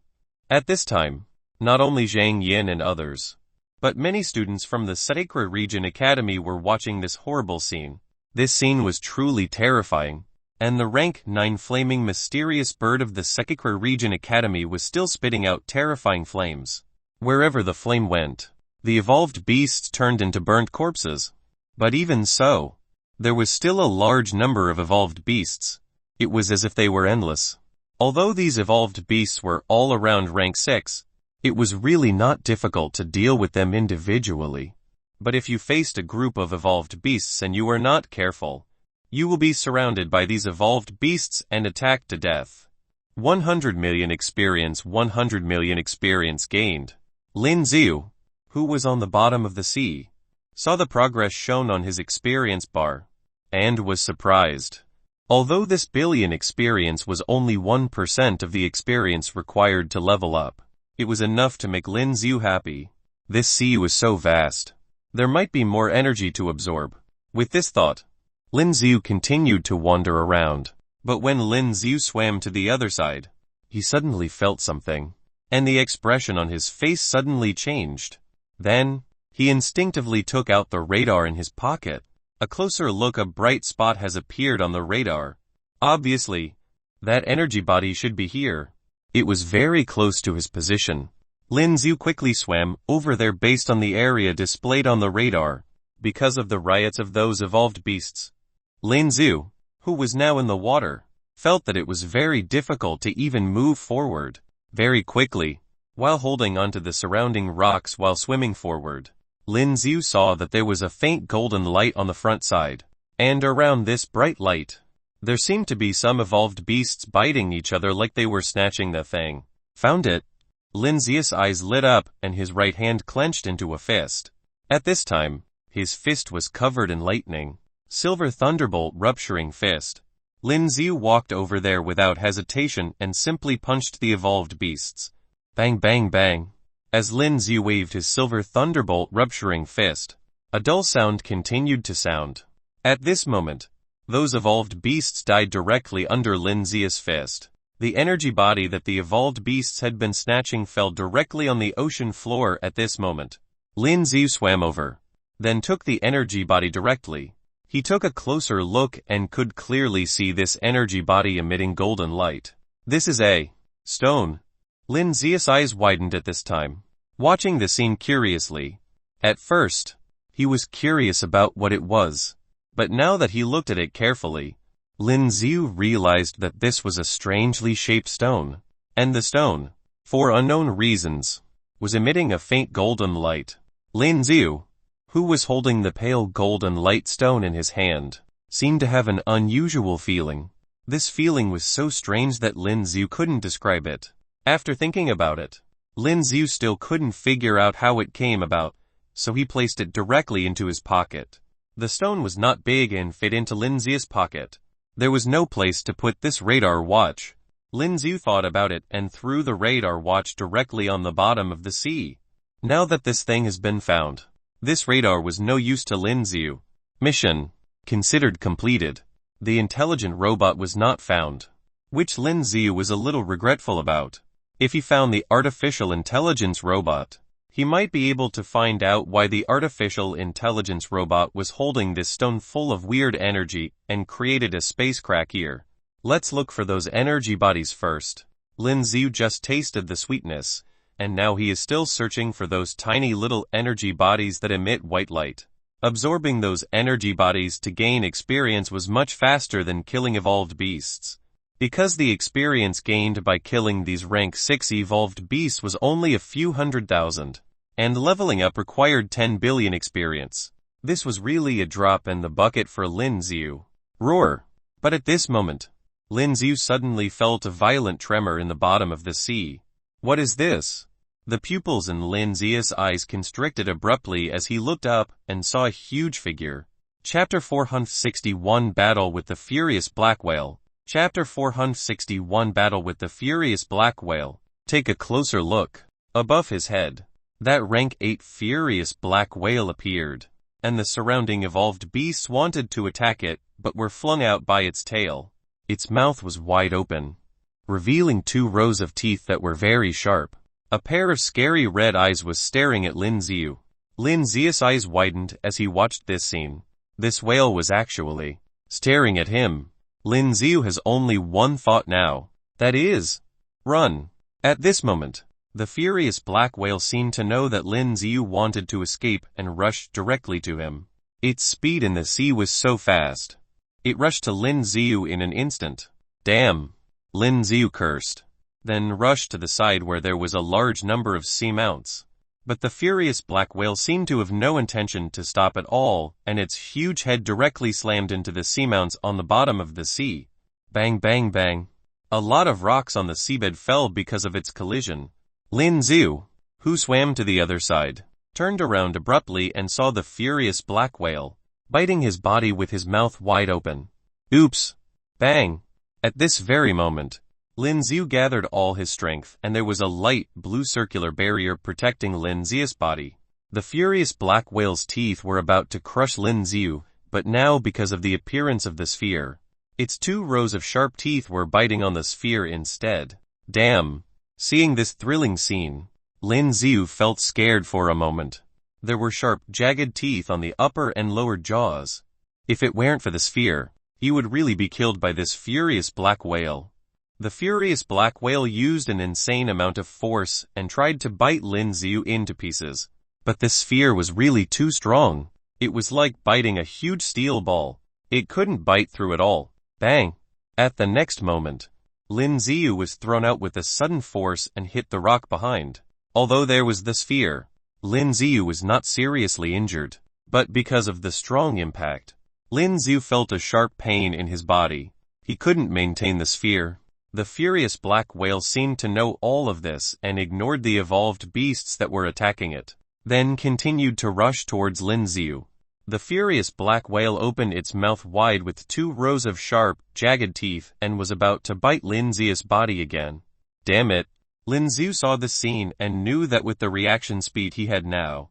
At this time, not only Zhang Yan and others, but many students from the Sacred Region Academy were watching this horrible scene. This scene was truly terrifying, and the rank 9 flaming mysterious bird of the Sacred Region Academy was still spitting out terrifying flames. Wherever the flame went, the evolved beasts turned into burnt corpses. But even so, there was still a large number of evolved beasts. It was as if they were endless. Although these evolved beasts were all around rank 6, it was really not difficult to deal with them individually. But if you faced a group of evolved beasts and you were not careful, you will be surrounded by these evolved beasts and attacked to death. 100 million experience. 100 million experience gained. Lin Z, who was on the bottom of the sea, saw the progress shown on his experience bar, and was surprised. Although this billion experience was only 1% of the experience required to level up, it was enough to make Lin Z happy. This sea was so vast. There might be more energy to absorb. With this thought, Lin Z continued to wander around. But when Lin Z swam to the other side, he suddenly felt something, and the expression on his face suddenly changed. Then, he instinctively took out the radar in his pocket. A closer look, a bright spot has appeared on the radar. Obviously, that energy body should be here. It was very close to his position. Lin Z quickly swam over there based on the area displayed on the radar. Because of the riots of those evolved beasts, Lin Z, who was now in the water, felt that it was very difficult to even move forward. Very quickly, while holding onto the surrounding rocks while swimming forward, Lin Z saw that there was a faint golden light on the front side. And around this bright light, there seemed to be some evolved beasts biting each other like they were snatching the thing. Found it. Lin Z's eyes lit up and his right hand clenched into a fist. At this time, his fist was covered in lightning. Silver thunderbolt rupturing fist. Lin Z walked over there without hesitation and simply punched the evolved beasts. Bang bang bang. As Lin Z waved his silver thunderbolt rupturing fist, a dull sound continued to sound. At this moment, those evolved beasts died directly under Lin Z's fist. The energy body that the evolved beasts had been snatching fell directly on the ocean floor at this moment. Lin Z swam over, then took the energy body directly. He took a closer look and could clearly see this energy body emitting golden light. This is a stone. Lin Z's eyes widened at this time, watching the scene curiously. At first, he was curious about what it was. But now that he looked at it carefully, Lin Z realized that this was a strangely shaped stone. And the stone, for unknown reasons, was emitting a faint golden light. Lin Z, who was holding the pale golden light stone in his hand, seemed to have an unusual feeling. This feeling was so strange that Lin Z couldn't describe it. After thinking about it, Lin Z still couldn't figure out how it came about, so he placed it directly into his pocket. The stone was not big and fit into Lin Z's pocket. There was no place to put this radar watch. Lin Z thought about it and threw the radar watch directly on the bottom of the sea. Now that this thing has been found, this radar was no use to Lin Z. Mission considered completed. The intelligent robot was not found, which Lin Z was a little regretful about. If he found the artificial intelligence robot, he might be able to find out why the artificial intelligence robot was holding this stone full of weird energy and created a space crack here. Let's look for those energy bodies first. Lin Z just tasted the sweetness, and now he is still searching for those tiny little energy bodies that emit white light. Absorbing those energy bodies to gain experience was much faster than killing evolved beasts. Because the experience gained by killing these rank 6 evolved beasts was only a few 100,000, and leveling up required 10 billion experience. This was really a drop in the bucket for Lin Z. Roar. But at this moment, Lin Z suddenly felt a violent tremor in the bottom of the sea. What is this? The pupils in Lin Z's eyes constricted abruptly as he looked up and saw a huge figure. Chapter 461 Battle with the Furious Black Whale. Chapter 461 Battle with the Furious Black Whale. Take a closer look. Above his head, that rank 8 furious black whale appeared, and the surrounding evolved beasts wanted to attack it, but were flung out by its tail. Its mouth was wide open, revealing 2 rows of teeth that were very sharp. A pair of scary red eyes was staring at Lin Z. Lin Z's eyes widened as he watched this scene. This whale was actually staring at him. Lin Z has only one thought now. That is, run. At this moment, the furious black whale seemed to know that Lin Z wanted to escape and rushed directly to him. Its speed in the sea was so fast. It rushed to Lin Z in an instant. Damn! Lin Z cursed, then rushed to the side where there was a large number of seamounts. But the furious black whale seemed to have no intention to stop at all, and its huge head directly slammed into the seamounts on the bottom of the sea. Bang bang bang. A lot of rocks on the seabed fell because of its collision. Lin Z, who swam to the other side, turned around abruptly and saw the furious black whale, biting his body with his mouth wide open. Oops! Bang! At this very moment, Lin Z gathered all his strength and there was a light blue circular barrier protecting Lin Z's body. The furious black whale's teeth were about to crush Lin Z, but now because of the appearance of the sphere, its 2 rows of sharp teeth were biting on the sphere instead. Damn! Seeing this thrilling scene, Lin Z felt scared for a moment. There were sharp, jagged teeth on the upper and lower jaws. If it weren't for the sphere, he would really be killed by this furious black whale. The furious black whale used an insane amount of force and tried to bite Lin Z into pieces. But the sphere was really too strong. It was like biting a huge steel ball. It couldn't bite through it all. Bang! At the next moment, Lin Z was thrown out with a sudden force and hit the rock behind. Although there was the sphere, Lin Z was not seriously injured. But because of the strong impact, Lin Z felt a sharp pain in his body. He couldn't maintain the sphere. The furious black whale seemed to know all of this and ignored the evolved beasts that were attacking it, then continued to rush towards Lin Z. The furious black whale opened its mouth wide with 2 rows of sharp, jagged teeth and was about to bite Lin Z's body again. Damn it! Lin Z saw the scene and knew that with the reaction speed he had now,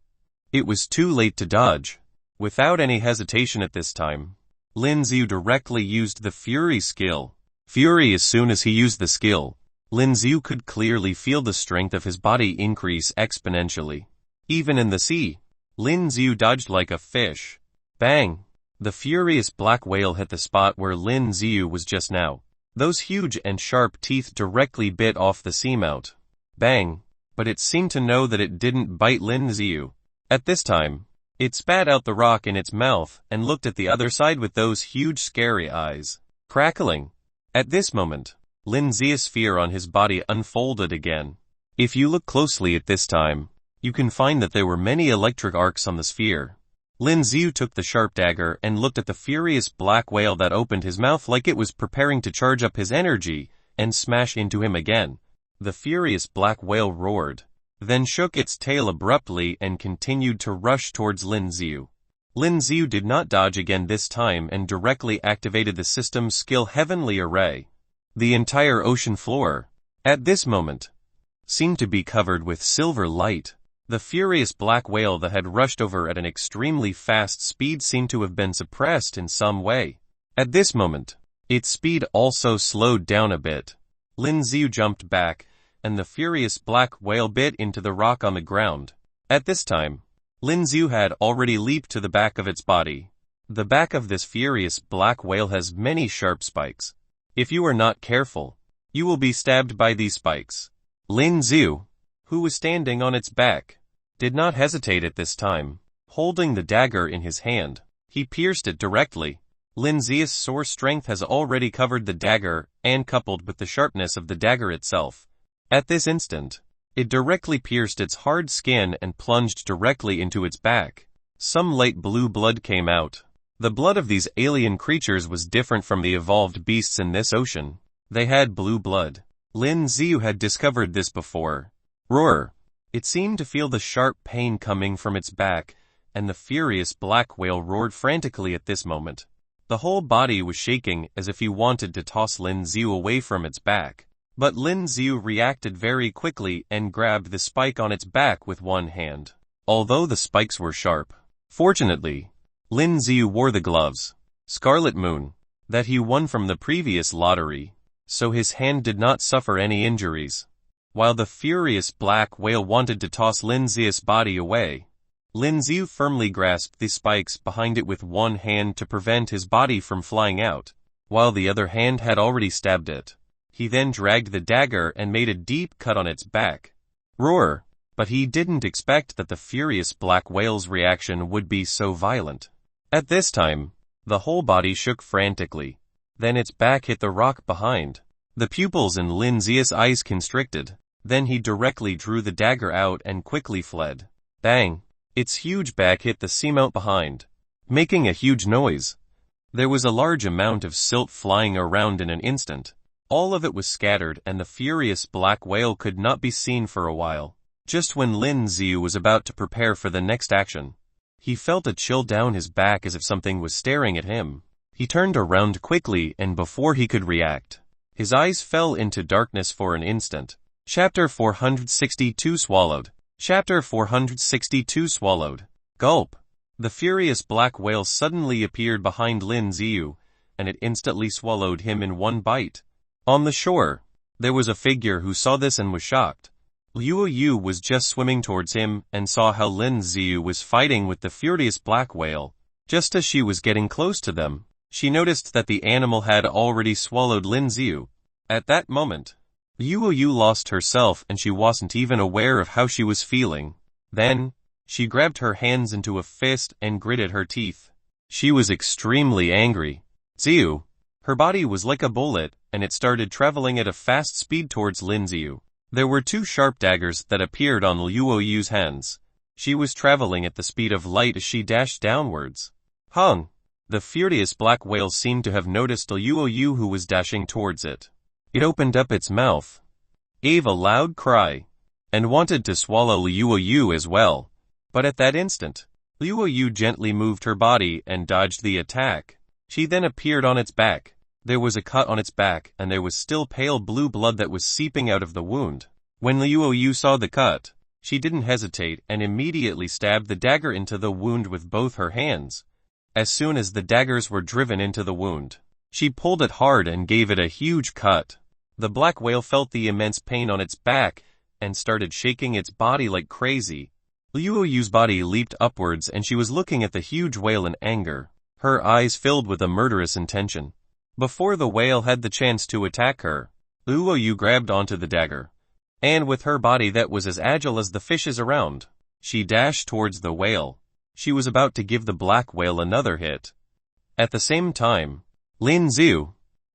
it was too late to dodge. Without any hesitation at this time, Lin Z directly used the Fury skill. Fury. As soon as he used the skill, Lin Z could clearly feel the strength of his body increase exponentially. Even in the sea, Lin Z dodged like a fish. Bang! The furious black whale hit the spot where Lin Z was just now. Those huge and sharp teeth directly bit off the seamount. Bang! But it seemed to know that it didn't bite Lin Z. At this time, it spat out the rock in its mouth and looked at the other side with those huge scary eyes. Crackling. At this moment, Lin Z's sphere on his body unfolded again. If you look closely at this time, you can find that there were many electric arcs on the sphere. Lin Z took the sharp dagger and looked at the furious black whale that opened his mouth like it was preparing to charge up his energy and smash into him again. The furious black whale roared, then shook its tail abruptly and continued to rush towards Lin Z. Lin Z did not dodge again this time and directly activated the system's skill Heavenly Array. The entire ocean floor, at this moment, seemed to be covered with silver light. The furious black whale that had rushed over at an extremely fast speed seemed to have been suppressed in some way. At this moment, its speed also slowed down a bit. Lin Z jumped back, and the furious black whale bit into the rock on the ground. At this time, Lin Z had already leaped to the back of its body. The back of this furious black whale has many sharp spikes. If you are not careful, you will be stabbed by these spikes. Lin Z, who was standing on its back, did not hesitate at this time. Holding the dagger in his hand, he pierced it directly. Lin Z's sore strength has already covered the dagger, and coupled with the sharpness of the dagger itself, at this instant, it directly pierced its hard skin and plunged directly into its back. Some light blue blood came out. The blood of these alien creatures was different from the evolved beasts in this ocean. They had blue blood. Lin Z had discovered this before. Roar! It seemed to feel the sharp pain coming from its back, and the furious black whale roared frantically at this moment. The whole body was shaking as if he wanted to toss Lin Z away from its back. But Lin Z reacted very quickly and grabbed the spike on its back with one hand. Although the spikes were sharp, fortunately, Lin Z wore the gloves, Scarlet Moon, that he won from the previous lottery, so his hand did not suffer any injuries. While the furious black whale wanted to toss Lin Z's body away, Lin Z firmly grasped the spikes behind it with one hand to prevent his body from flying out, while the other hand had already stabbed it. He then dragged the dagger and made a deep cut on its back. Roar! But he didn't expect that the furious black whale's reaction would be so violent. At this time, the whole body shook frantically. Then its back hit the rock behind. The pupils in Lin Z's eyes constricted. Then he directly drew the dagger out and quickly fled. Bang! Its huge back hit the seamount behind, making a huge noise. There was a large amount of silt flying around in an instant. All of it was scattered and the furious black whale could not be seen for a while. Just when Lin Z was about to prepare for the next action, he felt a chill down his back as if something was staring at him. He turned around quickly and before he could react, his eyes fell into darkness for an instant. Chapter 462 Swallowed. Chapter 462 Swallowed. Gulp. The furious black whale suddenly appeared behind Lin Z, and it instantly swallowed him in one bite. On the shore, there was a figure who saw this and was shocked. Liu Yu was just swimming towards him and saw how Lin Z was fighting with the furious black whale. Just as she was getting close to them, she noticed that the animal had already swallowed Lin Z. At that moment, Liu Yu lost herself and she wasn't even aware of how she was feeling. Then, she grabbed her hands into a fist and gritted her teeth. She was extremely angry. Ziyu. Her body was like a bullet, and it started traveling at a fast speed towards Lin Z. There were two sharp daggers that appeared on Liu Yu's hands. She was traveling at the speed of light as she dashed downwards. Hung! The furious black whale seemed to have noticed Liu Yu who was dashing towards it. It opened up its mouth, gave a loud cry, and wanted to swallow Liu Yu as well. But at that instant, Liu Yu gently moved her body and dodged the attack. She then appeared on its back. There was a cut on its back and there was still pale blue blood that was seeping out of the wound. When Liu Yu saw the cut, she didn't hesitate and immediately stabbed the dagger into the wound with both her hands. As soon as the daggers were driven into the wound, she pulled it hard and gave it a huge cut. The black whale felt the immense pain on its back and started shaking its body like crazy. Liu Yu's body leaped upwards and she was looking at the huge whale in anger, her eyes filled with a murderous intention. Before the whale had the chance to attack her, Liu Yu grabbed onto the dagger, and with her body that was as agile as the fishes around, she dashed towards the whale. She was about to give the black whale another hit. At the same time, Lin Z,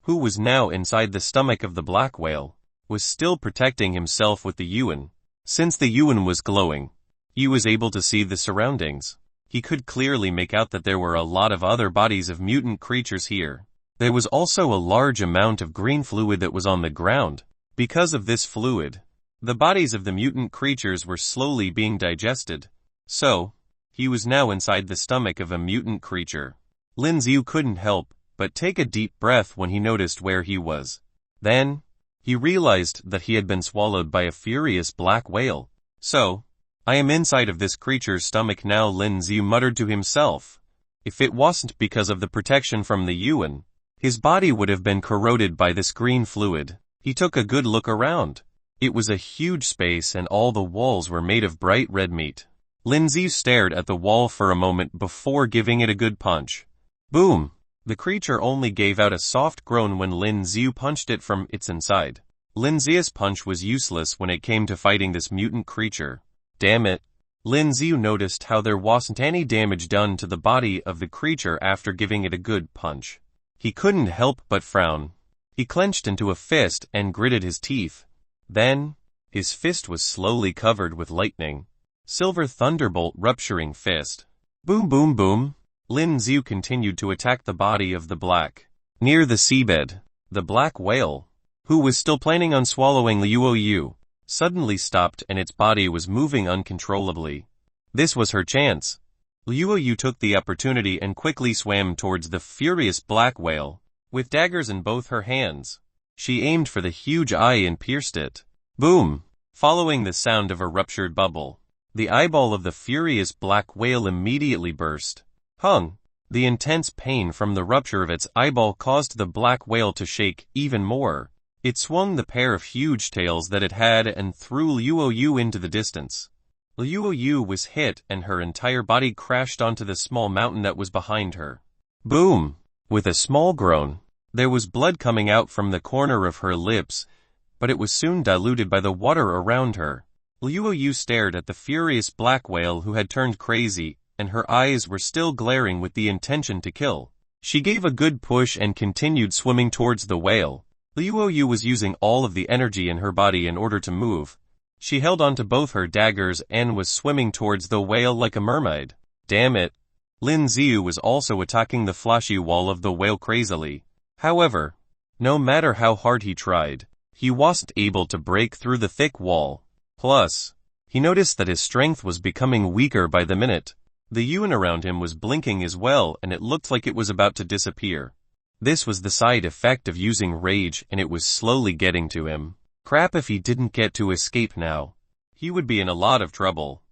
who was now inside the stomach of the black whale, was still protecting himself with the yuan. Since the yuan was glowing, he was able to see the surroundings. He could clearly make out that there were a lot of other bodies of mutant creatures here. There was also a large amount of green fluid that was on the ground. Because of this fluid, the bodies of the mutant creatures were slowly being digested. So, he was now inside the stomach of a mutant creature. Lin Z couldn't help but take a deep breath when he noticed where he was. Then, he realized that he had been swallowed by a furious black whale. So, I am inside of this creature's stomach now, Lin Z muttered to himself. If it wasn't because of the protection from the yuan, his body would have been corroded by this green fluid. He took a good look around. It was a huge space and all the walls were made of bright red meat. Lin Z stared at the wall for a moment before giving it a good punch. Boom! The creature only gave out a soft groan when Lin Z punched it from its inside. Lin Z's punch was useless when it came to fighting this mutant creature. Damn it! Lin Z noticed how there wasn't any damage done to the body of the creature after giving it a good punch. He couldn't help but frown. He clenched into a fist and gritted his teeth. Then, his fist was slowly covered with lightning. Silver thunderbolt rupturing fist. Boom boom boom. Lin Z continued to attack the body of the black. Near the seabed, the black whale, who was still planning on swallowing Liu, suddenly stopped and its body was moving uncontrollably. This was her chance. Liu took the opportunity and quickly swam towards the furious black whale. With daggers in both her hands, she aimed for the huge eye and pierced it. Boom! Following the sound of a ruptured bubble, the eyeball of the furious black whale immediately burst. The intense pain from the rupture of its eyeball caused the black whale to shake even more. It swung the pair of huge tails that it had and threw Liu into the distance. Liu was hit and her entire body crashed onto the small mountain that was behind her. Boom! With a small groan, there was blood coming out from the corner of her lips, but it was soon diluted by the water around her. Liu stared at the furious black whale who had turned crazy, and her eyes were still glaring with the intention to kill. She gave a good push and continued swimming towards the whale. Liu was using all of the energy in her body in order to move. She held onto both her daggers and was swimming towards the whale like a mermaid. Damn it! Lin Z was also attacking the flashy wall of the whale crazily. However, no matter how hard he tried, he wasn't able to break through the thick wall. Plus, he noticed that his strength was becoming weaker by the minute. The Yuan around him was blinking as well and it looked like it was about to disappear. This was the side effect of using rage and it was slowly getting to him. Crap, if he didn't get to escape now, he would be in a lot of trouble.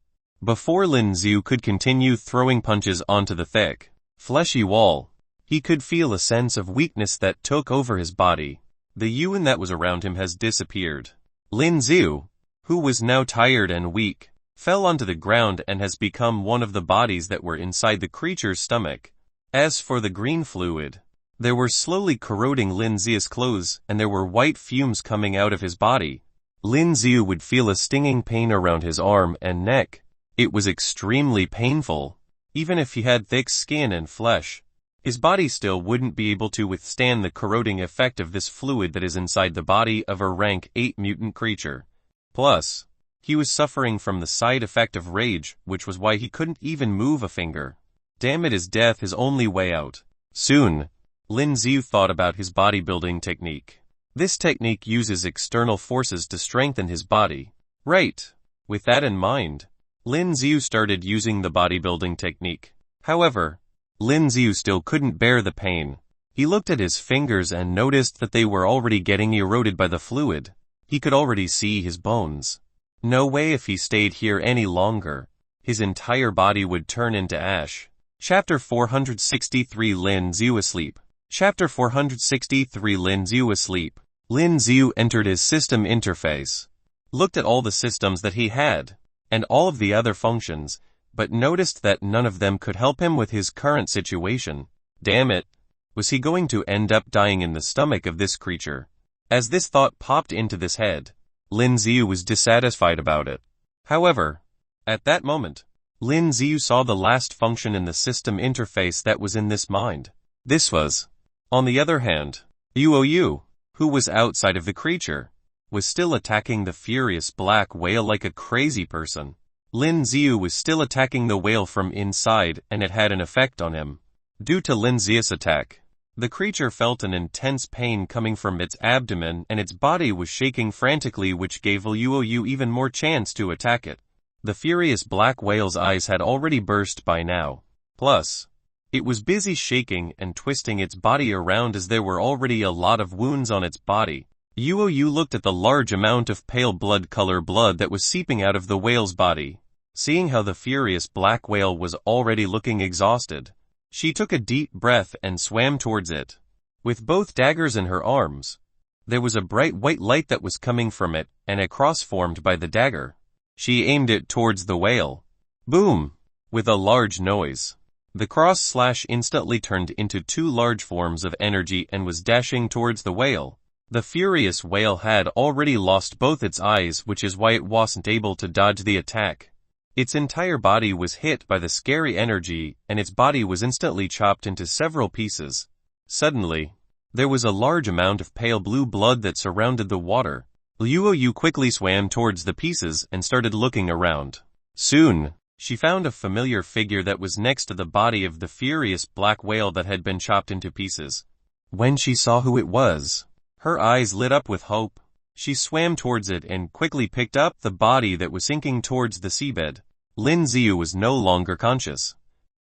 Before Lin Z could continue throwing punches onto the thick, fleshy wall, he could feel a sense of weakness that took over his body. The Yuan that was around him has disappeared. Lin Z, who was now tired and weak, fell onto the ground and has become one of the bodies that were inside the creature's stomach. As for the green fluid, they were slowly corroding Lin Z's clothes and there were white fumes coming out of his body. Lin Z would feel a stinging pain around his arm and neck. It was extremely painful. Even if he had thick skin and flesh, his body still wouldn't be able to withstand the corroding effect of this fluid that is inside the body of a rank 8 mutant creature. Plus, he was suffering from the side effect of rage, which was why he couldn't even move a finger. Damn it, is death his only way out? Soon, Lin Z thought about his bodybuilding technique. This technique uses external forces to strengthen his body. Right. With that in mind, Lin Z started using the bodybuilding technique. However, Lin Z still couldn't bear the pain. He looked at his fingers and noticed that they were already getting eroded by the fluid. He could already see his bones. No way, if he stayed here any longer, his entire body would turn into ash. Chapter 463, Lin Z asleep. Chapter 463, Lin Z asleep. Lin Z entered his system interface, looked at all the systems that he had, and all of the other functions, but noticed that none of them could help him with his current situation. Damn it! Was he going to end up dying in the stomach of this creature? As this thought popped into his head, Lin Z was dissatisfied about it. However, at that moment, Lin Z saw the last function in the system interface that was in this mind. This was, on the other hand, Liu, who was outside of the creature, was still attacking the furious black whale like a crazy person. Lin Z was still attacking the whale from inside and it had an effect on him. Due to Lin Z's attack, the creature felt an intense pain coming from its abdomen and its body was shaking frantically, which gave Liu even more chance to attack it. The furious black whale's eyes had already burst by now. Plus, it was busy shaking and twisting its body around as there were already a lot of wounds on its body. Liu looked at the large amount of pale blood that was seeping out of the whale's body. Seeing how the furious black whale was already looking exhausted, she took a deep breath and swam towards it. With both daggers in her arms, there was a bright white light that was coming from it and a cross formed by the dagger. She aimed it towards the whale. Boom! With a large noise, the cross slash instantly turned into 2 large forms of energy and was dashing towards the whale. The furious whale had already lost both its eyes, which is why it wasn't able to dodge the attack. Its entire body was hit by the scary energy and its body was instantly chopped into several pieces. Suddenly, there was a large amount of pale blue blood that surrounded the water. Liu quickly swam towards the pieces and started looking around. Soon, She found a familiar figure that was next to the body of the furious black whale that had been chopped into pieces. When she saw who it was, her eyes lit up with hope. She swam towards it and quickly picked up the body that was sinking towards the seabed. Lin Z was no longer conscious.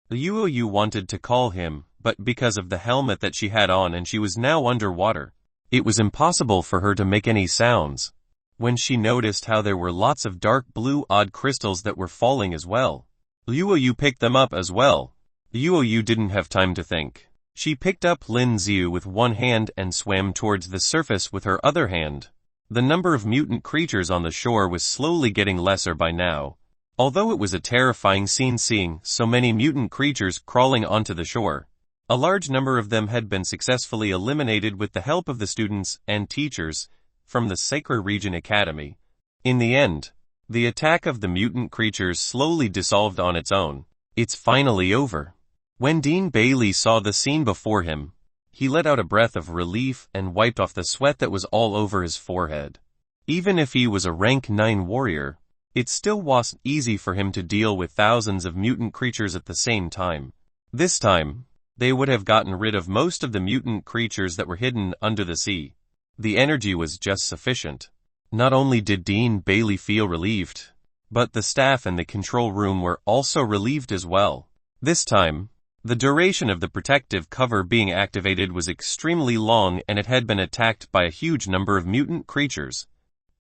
Yu wanted to call him, but because of the helmet that she had on and she was now underwater, it was impossible for her to make any sounds. When she noticed how there were lots of dark blue odd crystals that were falling as well, Yu picked them up as well. Yu didn't have time to think. She picked up Lin Z with one hand and swam towards the surface with her other hand. The number of mutant creatures on the shore was slowly getting lesser by now. Although it was a terrifying scene seeing so many mutant creatures crawling onto the shore, a large number of them had been successfully eliminated with the help of the students and teachers from the Sacred Region Academy. In the end, the attack of the mutant creatures slowly dissolved on its own. It's finally over. When Dean Bailey saw the scene before him, he let out a breath of relief and wiped off the sweat that was all over his forehead. Even if he was a rank 9 warrior, it still wasn't easy for him to deal with thousands of mutant creatures at the same time. This time, they would have gotten rid of most of the mutant creatures that were hidden under the sea. The energy was just sufficient. Not only did Dean Bailey feel relieved, but the staff in the control room were also relieved as well. This time, the duration of the protective cover being activated was extremely long and it had been attacked by a huge number of mutant creatures.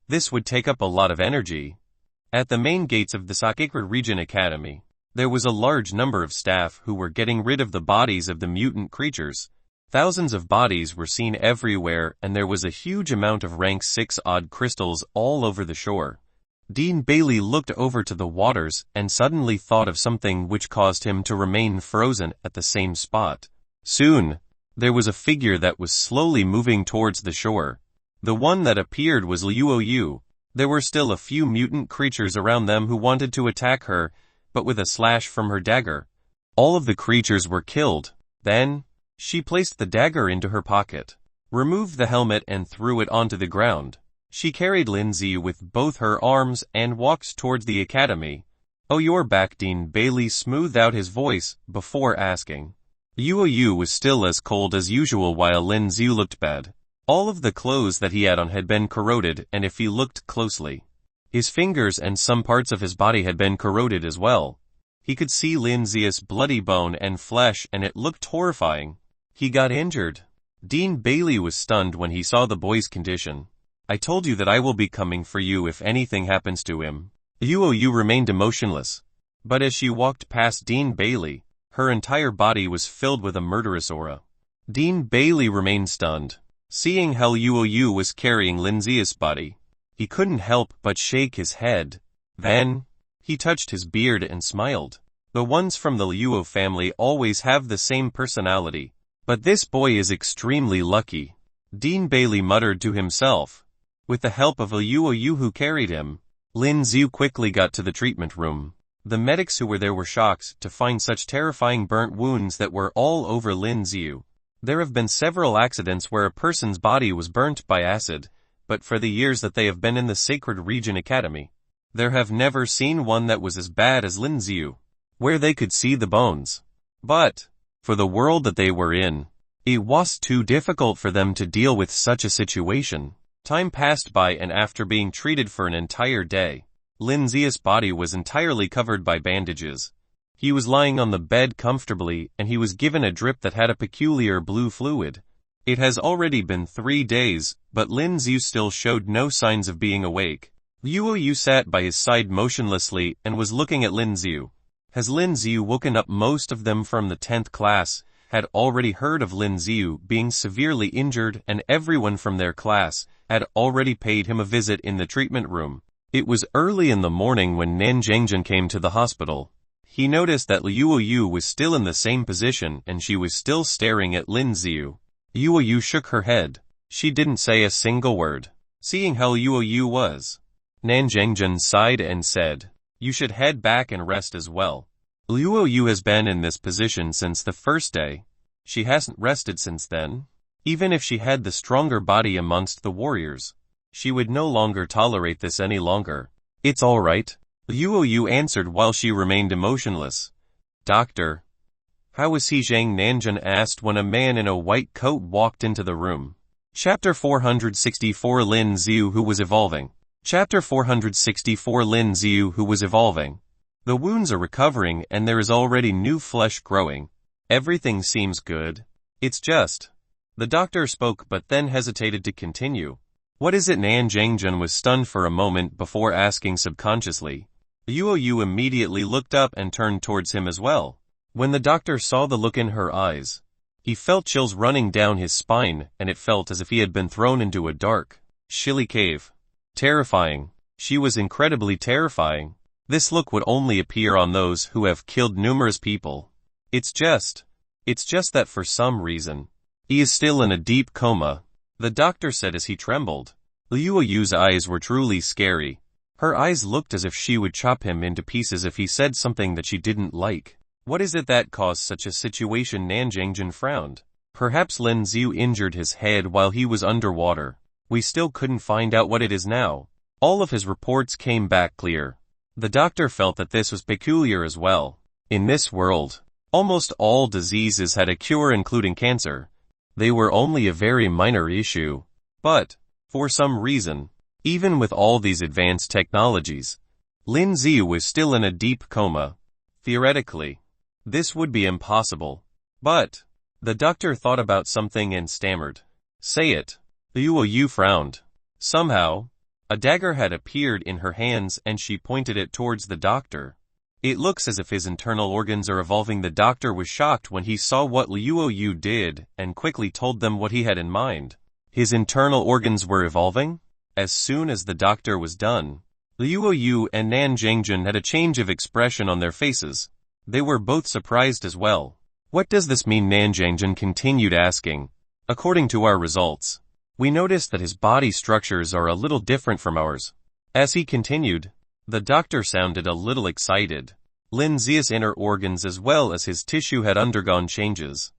This would take up a lot of energy. At the main gates of the Sacred Region Academy, there was a large number of staff who were getting rid of the bodies of the mutant creatures. Thousands of bodies were seen everywhere and there was a huge amount of rank 6 odd crystals all over the shore. Dean Bailey looked over to the waters and suddenly thought of something which caused him to remain frozen at the same spot. Soon, there was a figure that was slowly moving towards the shore. The one that appeared was Yu. There were still a few mutant creatures around them who wanted to attack her, but with a slash from her dagger, all of the creatures were killed. Then, she placed the dagger into her pocket, removed the helmet and threw it onto the ground. She carried Lin Z with both her arms and walked towards the academy. "Oh, you're back," Dean Bailey smoothed out his voice before asking. Yu was still as cold as usual while Lin Z looked bad. All of the clothes that he had on had been corroded and if he looked closely, his fingers and some parts of his body had been corroded as well. He could see Lin Z's bloody bone and flesh and it looked horrifying. He got injured. Dean Bailey was stunned when he saw the boy's condition. "I told you that I will be coming for you if anything happens to him." Yu remained emotionless. But as she walked past Dean Bailey, her entire body was filled with a murderous aura. Dean Bailey remained stunned. Seeing how Yu was carrying Lin Z's body, he couldn't help but shake his head. Then, he touched his beard and smiled. The ones from the Yu family always have the same personality. But this boy is extremely lucky, Dean Bailey muttered to himself. With the help of Yu who carried him, Lin Z quickly got to the treatment room. The medics who were there were shocked to find such terrifying burnt wounds that were all over Lin Z. There have been several accidents where a person's body was burnt by acid, but for the years that they have been in the Sacred Region Academy, there have never seen one that was as bad as Lin Z, where they could see the bones. But, for the world that they were in, it was too difficult for them to deal with such a situation. Time passed by and after being treated for an entire day, Lin Z's body was entirely covered by bandages. He was lying on the bed comfortably and he was given a drip that had a peculiar blue fluid. It has already been 3 days, but Lin Z still showed no signs of being awake. Yu sat by his side motionlessly and was looking at Lin Z. Has Lin Z woken up? Most of them from the 10th class had already heard of Lin Z being severely injured and everyone from their class had already paid him a visit in the treatment room. It was early in the morning when Nanjangjian came to the hospital. He noticed that Yu was still in the same position and she was still staring at Lin Z. Yu shook her head. She didn't say a single word. Seeing how Yu was, Nanjangjian sighed and said, "You should head back and rest as well. Yu has been in this position since the first day. She hasn't rested since then. Even if she had the stronger body amongst the warriors, she would no longer tolerate this any longer." "It's all right." Luoyu answered while she remained emotionless. Doctor. How is he? Zhang Nanjun asked when a man in a white coat walked into the room. Chapter 464 Lin Z who was evolving. Chapter 464 Lin Z who was evolving. The wounds are recovering and there is already new flesh growing. Everything seems good. It's just. The doctor spoke but then hesitated to continue. What is it? Nan Zhangjun was stunned for a moment before asking subconsciously. Luoyu immediately looked up and turned towards him as well. When the doctor saw the look in her eyes, he felt chills running down his spine and it felt as if he had been thrown into a dark, chilly cave. Terrifying. She was incredibly terrifying. This look would only appear on those who have killed numerous people. It's just that for some reason, he is still in a deep coma, the doctor said as he trembled. Luoyu's eyes were truly scary. Her eyes looked as if she would chop him into pieces if he said something that she didn't like. What is it that caused such a situation? Nan Zhangjun frowned. Perhaps Lin Ziyu injured his head while he was underwater. We still couldn't find out what it is now. All of his reports came back clear. The doctor felt that this was peculiar as well. In this world, almost all diseases had a cure including cancer. They were only a very minor issue. But, for some reason, even with all these advanced technologies, Lin Ziyu was still in a deep coma. Theoretically, this would be impossible. But, the doctor thought about something and stammered. Say it. Luoyu frowned. Somehow, a dagger had appeared in her hands and she pointed it towards the doctor. It looks as if his internal organs are evolving. The doctor was shocked when he saw what Luoyu did and quickly told them what he had in mind. His internal organs were evolving? As soon as the doctor was done, Luoyu and Nan Zhangjun had a change of expression on their faces. They were both surprised as well. What does this mean? Nan Zhangjun continued asking. According to our results, we noticed that his body structures are a little different from ours. As he continued, the doctor sounded a little excited. Lin Zi's inner organs as well as his tissue had undergone changes.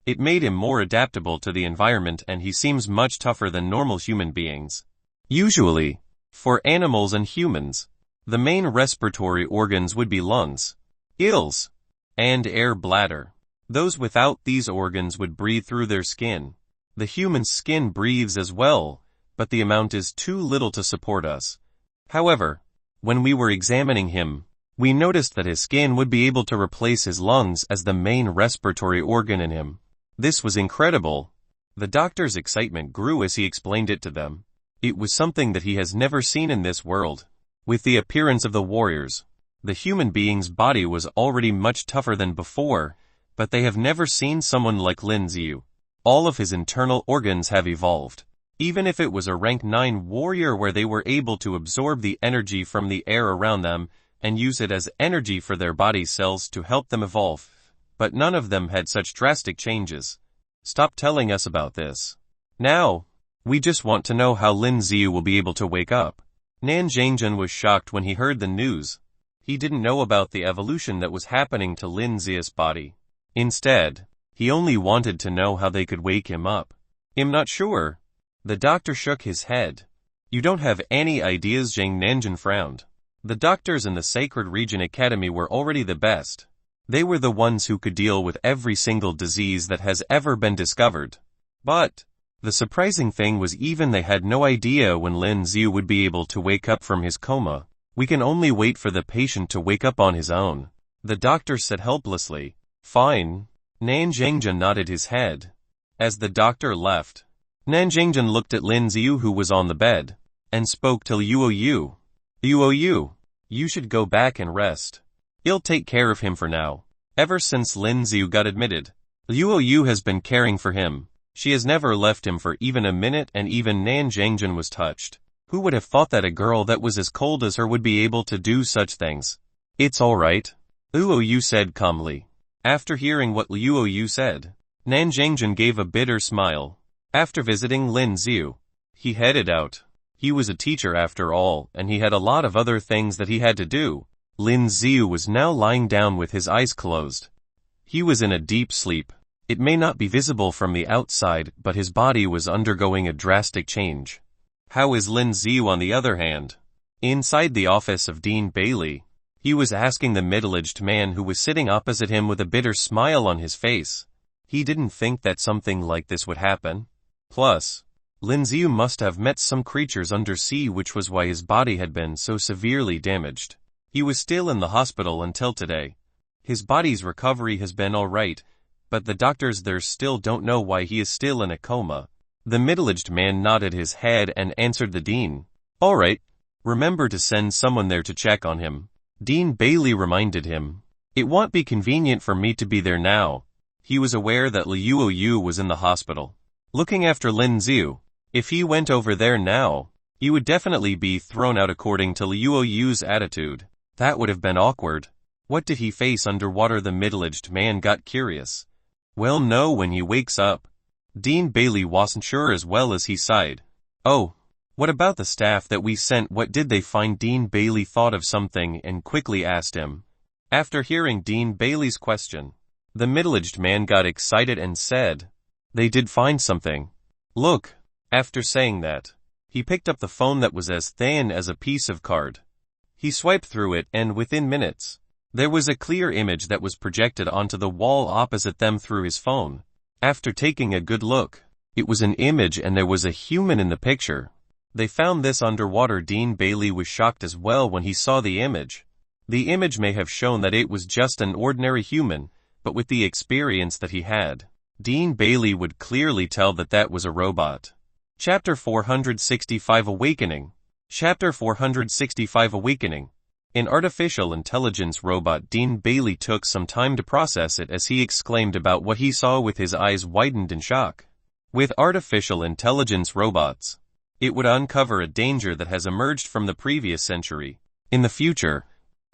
It made him more adaptable to the environment and he seems much tougher than normal human beings. Usually, for animals and humans, the main respiratory organs would be lungs, gills, and air bladder. Those without these organs would breathe through their skin. The human skin breathes as well, but the amount is too little to support us. However, when we were examining him, we noticed that his skin would be able to replace his lungs as the main respiratory organ in him. This was incredible. The doctor's excitement grew as he explained it to them. It was something that he has never seen in this world. With the appearance of the warriors, the human being's body was already much tougher than before, but they have never seen someone like Lin Ziyu. All of his internal organs have evolved. Even if it was a rank 9 warrior where they were able to absorb the energy from the air around them and use it as energy for their body cells to help them evolve. But none of them had such drastic changes. Stop telling us about this. Now, we just want to know how Lin Ziyu will be able to wake up. Nan Zhangjun was shocked when he heard the news. He didn't know about the evolution that was happening to Lin Zi's body. Instead, he only wanted to know how they could wake him up. I'm not sure. The doctor shook his head. You don't have any ideas? Zhang Nanjun frowned. The doctors in the Sacred Region Academy were already the best. They were the ones who could deal with every single disease that has ever been discovered. But, the surprising thing was even they had no idea when Lin Ziyu would be able to wake up from his coma. We can only wait for the patient to wake up on his own. The doctor said helplessly. Fine. Nan Zhangjun nodded his head. As the doctor left, Nan Zhangjun looked at Lin Ziyu who was on the bed, and spoke to Luoyu. Luoyu, you should go back and rest. I'll take care of him for now. Ever since Lin Ziyu got admitted, Luoyu has been caring for him. She has never left him for even a minute and even Nan Zhangjun was touched. Who would have thought that a girl that was as cold as her would be able to do such things? It's all right, Luoyu said calmly. After hearing what Luoyu said, Nan Zhangjun gave a bitter smile. After visiting Lin Ziyu, he headed out. He was a teacher after all, and he had a lot of other things that he had to do. Lin Ziyu was now lying down with his eyes closed. He was in a deep sleep. It may not be visible from the outside, but his body was undergoing a drastic change. How is Lin Ziyu on the other hand? Inside the office of Dean Bailey, he was asking the middle-aged man who was sitting opposite him with a bitter smile on his face. He didn't think that something like this would happen. Plus, Lin Z must have met some creatures undersea, which was why his body had been so severely damaged. He was still in the hospital until today. His body's recovery has been alright, but the doctors there still don't know why he is still in a coma. The middle-aged man nodded his head and answered the dean. Alright, remember to send someone there to check on him. Dean Bailey reminded him. It won't be convenient for me to be there now. He was aware that Liu Yu was in the hospital, looking after Lin Z. If he went over there now, he would definitely be thrown out according to Liu Yu's attitude. That would have been awkward. What did he face underwater? The middle-aged man got curious. We'll know when he wakes up. Dean Bailey wasn't sure as well as he sighed. Oh, what about the staff that we sent? What did they find? Dean Bailey thought of something and quickly asked him. After hearing Dean Bailey's question, the middle-aged man got excited and said, they did find something. Look. After saying that, he picked up the phone that was as thin as a piece of card. He swiped through it, and within minutes, there was a clear image that was projected onto the wall opposite them through his phone. After taking a good look, it was an image and there was a human in the picture. They found this underwater. Dean Bailey was shocked as well when he saw the image. The image may have shown that it was just an ordinary human, but with the experience that he had, Dean Bailey would clearly tell that that was a robot. Chapter 465 Awakening. Chapter 465 Awakening. An artificial intelligence robot. Dean Bailey took some time to process it as he exclaimed about what he saw with his eyes widened in shock. With artificial intelligence robots, it would uncover a danger that has emerged from the previous century. In the future,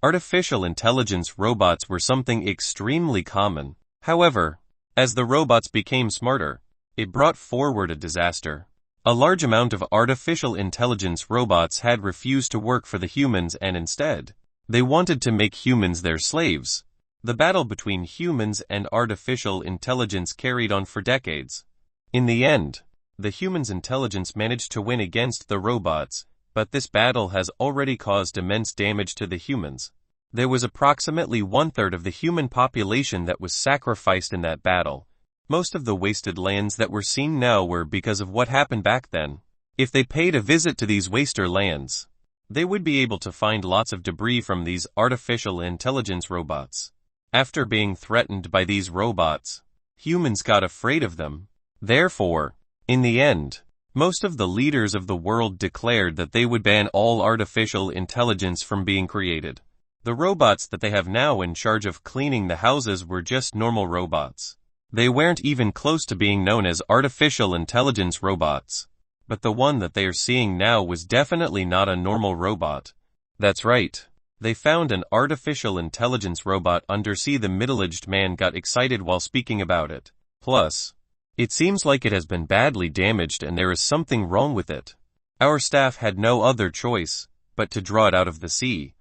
artificial intelligence robots were something extremely common. However, as the robots became smarter, it brought forward a disaster. A large amount of artificial intelligence robots had refused to work for the humans and instead, they wanted to make humans their slaves. The battle between humans and artificial intelligence carried on for decades. In the end, the humans' intelligence managed to win against the robots, but this battle has already caused immense damage to the humans. There was approximately 1/3 of the human population that was sacrificed in that battle. Most of the wasted lands that were seen now were because of what happened back then. If they paid a visit to these waster lands, they would be able to find lots of debris from these artificial intelligence robots. After being threatened by these robots, humans got afraid of them. Therefore, in the end, most of the leaders of the world declared that they would ban all artificial intelligence from being created. The robots that they have now in charge of cleaning the houses were just normal robots. They weren't even close to being known as artificial intelligence robots. But the one that they are seeing now was definitely not a normal robot. That's right. They found an artificial intelligence robot undersea. The middle-aged man got excited while speaking about it. Plus, it seems like it has been badly damaged and there is something wrong with it. Our staff had no other choice but to draw it out of the sea.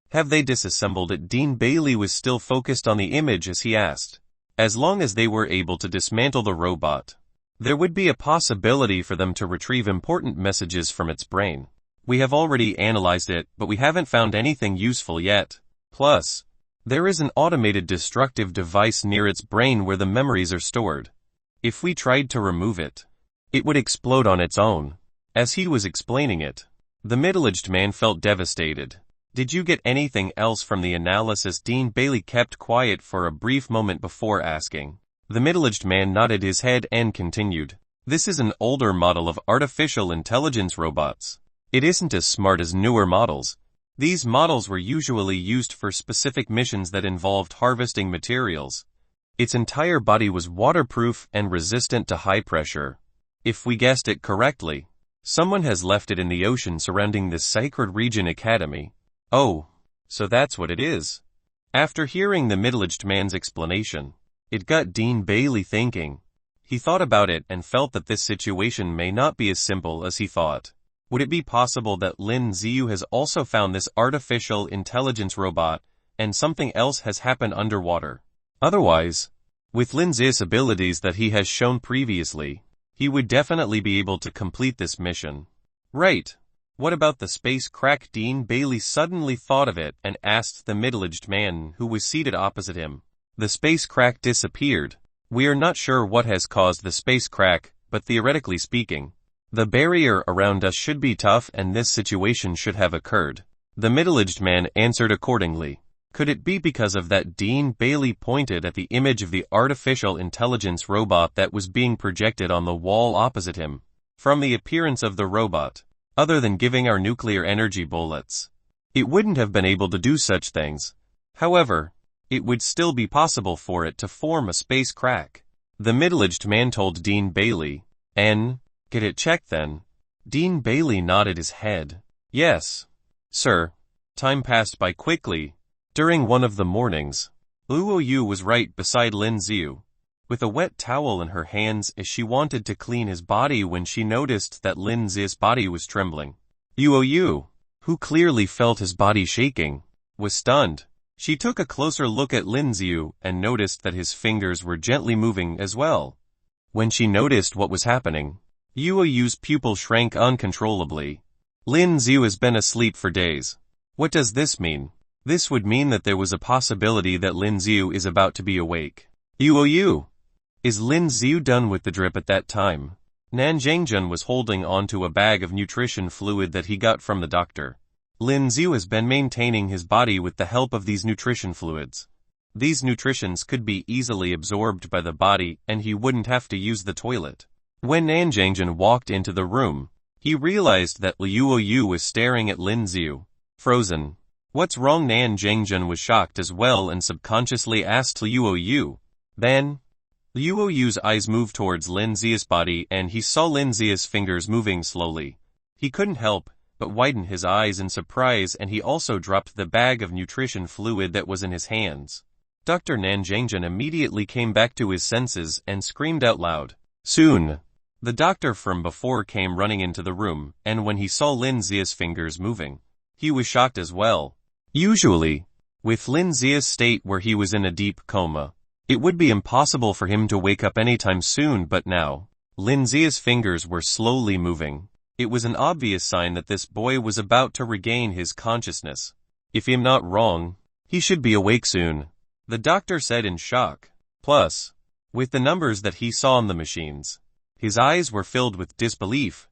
Have they disassembled it? Dean Bailey was still focused on the image as he asked. As long as they were able to dismantle the robot, there would be a possibility for them to retrieve important messages from its brain. We have already analyzed it, but we haven't found anything useful yet. Plus, there is an automated destructive device near its brain where the memories are stored. If we tried to remove it, it would explode on its own. As he was explaining it, the middle-aged man felt devastated. Did you get anything else from the analysis? Dean Bailey kept quiet for a brief moment before asking. The middle-aged man nodded his head and continued. This is an older model of artificial intelligence robots. It isn't as smart as newer models. These models were usually used for specific missions that involved harvesting materials. Its entire body was waterproof and resistant to high pressure. If we guessed it correctly, someone has left it in the ocean surrounding this sacred region academy. Oh, so that's what it is. After hearing the middle-aged man's explanation, it got Dean Bailey thinking. He thought about it and felt that this situation may not be as simple as he thought. Would it be possible that Lin Z has also found this artificial intelligence robot, and something else has happened underwater? Otherwise, with Lin Z's abilities that he has shown previously, he would definitely be able to complete this mission. Right. What about the space crack? Dean Bailey suddenly thought of it and asked the middle-aged man who was seated opposite him. The space crack disappeared. We are not sure what has caused the space crack, but theoretically speaking, the barrier around us should be tough and this situation should have occurred. The middle-aged man answered accordingly. Could it be because of that? Dean Bailey pointed at the image of the artificial intelligence robot that was being projected on the wall opposite him. From the appearance of the robot, other than giving our nuclear energy bullets, it wouldn't have been able to do such things. However, it would still be possible for it to form a space crack. The middle-aged man told Dean Bailey. Get it checked then? Dean Bailey nodded his head. Yes, sir. Time passed by quickly. During one of the mornings, Luo Yu was right beside Lin Z, with a wet towel in her hands as she wanted to clean his body when she noticed that Lin Z's body was trembling. Luo Yu, who clearly felt his body shaking, was stunned. She took a closer look at Lin Z and noticed that his fingers were gently moving as well. When she noticed what was happening, Luo Yu's pupil shrank uncontrollably. Lin Z has been asleep for days. What does this mean? This would mean that there was a possibility that Lin Z is about to be awake. Luo Yu! Is Lin Z done with the drip at that time? Nan Zhengjun was holding onto a bag of nutrition fluid that he got from the doctor. Lin Z has been maintaining his body with the help of these nutrition fluids. These nutritions could be easily absorbed by the body and he wouldn't have to use the toilet. When Nan Zhengjun walked into the room, he realized that Luo Yu was staring at Lin Z. Frozen. What's wrong? Nan Zhengjun was shocked as well and subconsciously asked Luo Yu. Then, Luo Yu's eyes moved towards Lin Z's body and he saw Lin Z's fingers moving slowly. He couldn't help but widen his eyes in surprise and he also dropped the bag of nutrition fluid that was in his hands. Dr. Nan Zhengjun immediately came back to his senses and screamed out loud. Soon, the doctor from before came running into the room and when he saw Lin Z's fingers moving, he was shocked as well. Usually, with Lin Z's state where he was in a deep coma, it would be impossible for him to wake up anytime soon, but now, Lin Z's fingers were slowly moving. It was an obvious sign that this boy was about to regain his consciousness. If I'm not wrong, he should be awake soon, the doctor said in shock. Plus, with the numbers that he saw on the machines, his eyes were filled with disbelief.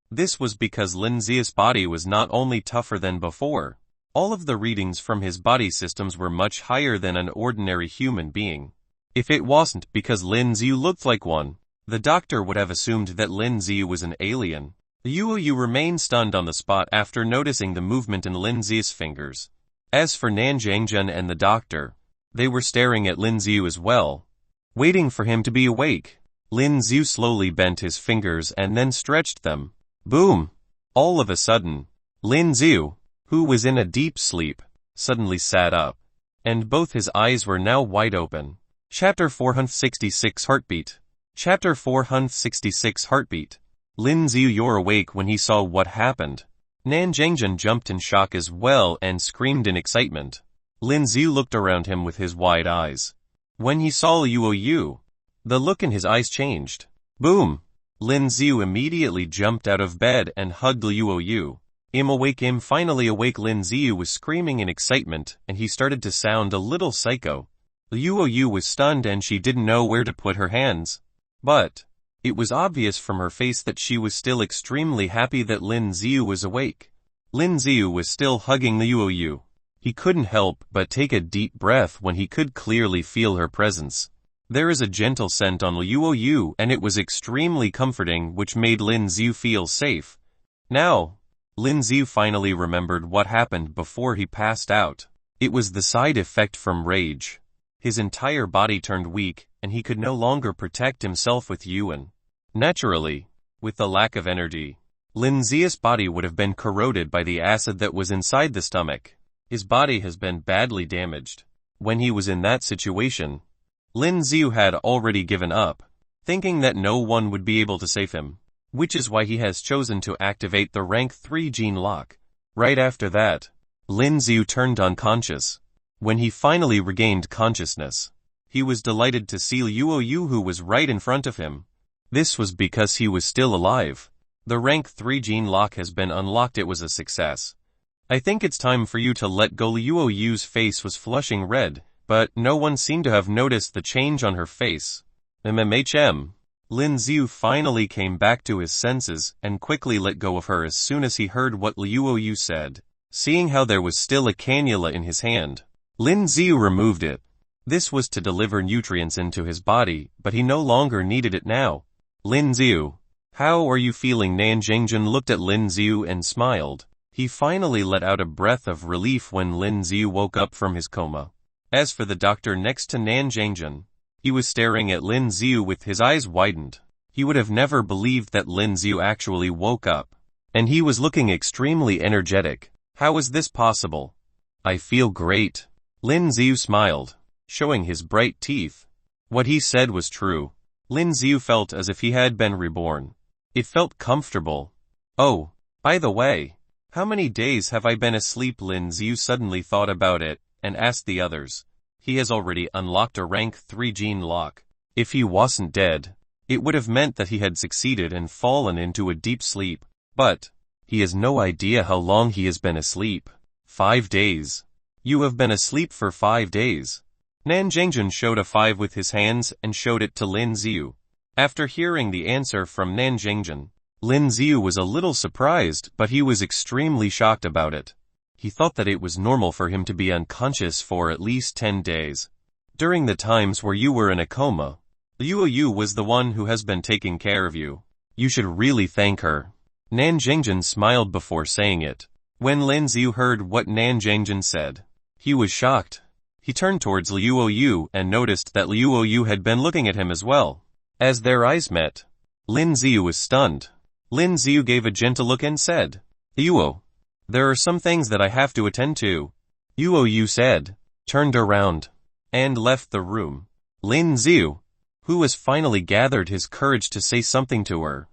This was because Lin Z's body was not only tougher than before, all of the readings from his body systems were much higher than an ordinary human being. If it wasn't because Lin Z looked like one, the doctor would have assumed that Lin Z was an alien. Luo Yu remained stunned on the spot after noticing the movement in Lin Z's fingers. As for Nan Zhengjun and the doctor, they were staring at Lin Z as well, waiting for him to be awake. Lin Z slowly bent his fingers and then stretched them. Boom! All of a sudden, Lin Z, who was in a deep sleep, suddenly sat up, and both his eyes were now wide open. Chapter 466 Heartbeat. Chapter 466 Heartbeat. Lin Z you're awake. When he saw what happened, Nan Zhengjun jumped in shock as well and screamed in excitement. Lin Z looked around him with his wide eyes. When he saw Luo Yu, the look in his eyes changed. Boom! Lin Z immediately jumped out of bed and hugged Luo Yu. I'm awake, I'm finally awake. Lin Z was screaming in excitement and he started to sound a little psycho. Luo Yu was stunned and she didn't know where to put her hands. But it was obvious from her face that she was still extremely happy that Lin Z was awake. Lin Z was still hugging Luo Yu. He couldn't help but take a deep breath when he could clearly feel her presence. There is a gentle scent on Luo Yu and it was extremely comforting, which made Lin Z feel safe. Now, Lin Z finally remembered what happened before he passed out. It was the side effect from rage. His entire body turned weak, and he could no longer protect himself with Yuan. Naturally, with the lack of energy, Lin Z's body would have been corroded by the acid that was inside the stomach. His body has been badly damaged. When he was in that situation, Lin Z had already given up, thinking that no one would be able to save him, which is why he has chosen to activate the rank 3 gene lock. Right after that, Lin Z turned unconscious. When he finally regained consciousness, he was delighted to see Luo Yu, who was right in front of him. This was because he was still alive. The rank 3 gene lock has been unlocked. It was a success. I think it's time for you to let go. Liu Yu's face was flushing red, but no one seemed to have noticed the change on her face. Lin Z finally came back to his senses and quickly let go of her as soon as he heard what Liu Yu said. Seeing how there was still a cannula in his hand, Lin Z removed it. This was to deliver nutrients into his body, but he no longer needed it now. Lin Z, how are you feeling? Nanjingjun looked at Lin Z and smiled. He finally let out a breath of relief when Lin Z woke up from his coma. As for the doctor next to Nanjingjun, he was staring at Lin Z with his eyes widened. He would have never believed that Lin Z actually woke up. And he was looking extremely energetic. How is this possible? I feel great. Lin Z smiled, showing his bright teeth. What he said was true. Lin Z felt as if he had been reborn. It felt comfortable. Oh, by the way, how many days have I been asleep? Lin Z suddenly thought about it, and asked the others. He has already unlocked a rank 3 gene lock. If he wasn't dead, it would have meant that he had succeeded and fallen into a deep sleep. But he has no idea how long he has been asleep. 5 days. You have been asleep for 5 days. Nanjingjun showed a 5 with his hands and showed it to Lin Z. After hearing the answer from Nanjingjun, Lin Z was a little surprised, but he was extremely shocked about it. He thought that it was normal for him to be unconscious for at least 10 days. During the times where you were in a coma, Liu Yu was the one who has been taking care of you. You should really thank her. Nanjingjun smiled before saying it. When Lin Z heard what Nanjingjun said, he was shocked. He turned towards Liu Yu and noticed that Liu Yu had been looking at him as well. As their eyes met, Lin Z was stunned. Lin Z gave a gentle look and said, Liu, there are some things that I have to attend to. Liu Yu said, turned around, and left the room. Lin Z, who has finally gathered his courage to say something to her,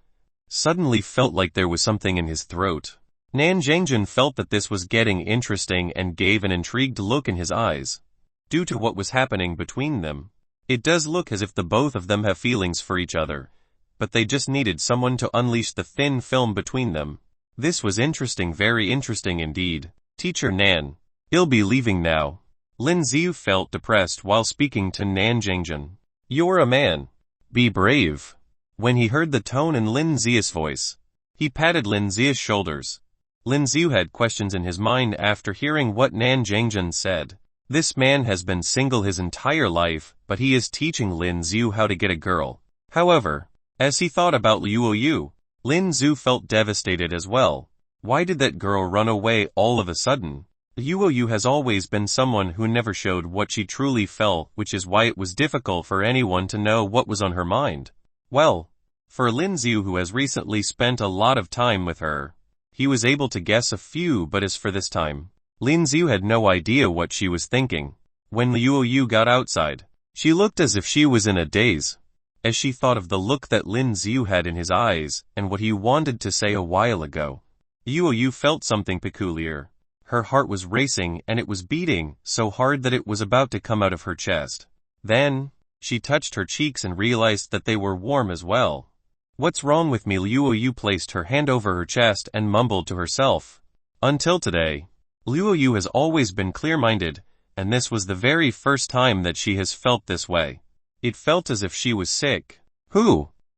suddenly felt like there was something in his throat. Nanjingjun felt that this was getting interesting and gave an intrigued look in his eyes. Due to what was happening between them, it does look as if the both of them have feelings for each other, but they just needed someone to unleash the thin film between them. This was interesting, very interesting indeed. Teacher Nan, he'll be leaving now. Lin Z felt depressed while speaking to Nanjingjun. You're a man. Be brave. When he heard the tone in Lin Z's voice, he patted Lin Z's shoulders. Lin Z had questions in his mind after hearing what Nanjingjun said. This man has been single his entire life, but he is teaching Lin Z how to get a girl. However, as he thought about Liu Yu, Lin Z felt devastated as well. Why did that girl run away all of a sudden? Liu Yu has always been someone who never showed what she truly felt, which is why it was difficult for anyone to know what was on her mind. Well, for Lin Z, who has recently spent a lot of time with her, he was able to guess a few, but as for this time, Lin Z had no idea what she was thinking. When Liu Yu got outside, she looked as if she was in a daze. As she thought of the look that Lin Z had in his eyes, and what he wanted to say a while ago, Liu Yu felt something peculiar. Her heart was racing and it was beating so hard that it was about to come out of her chest. Then, she touched her cheeks and realized that they were warm as well. What's wrong with me? Liu Yu placed her hand over her chest and mumbled to herself. Until today, Liu Yu has always been clear-minded, and this was the very first time that she has felt this way. It felt as if she was sick.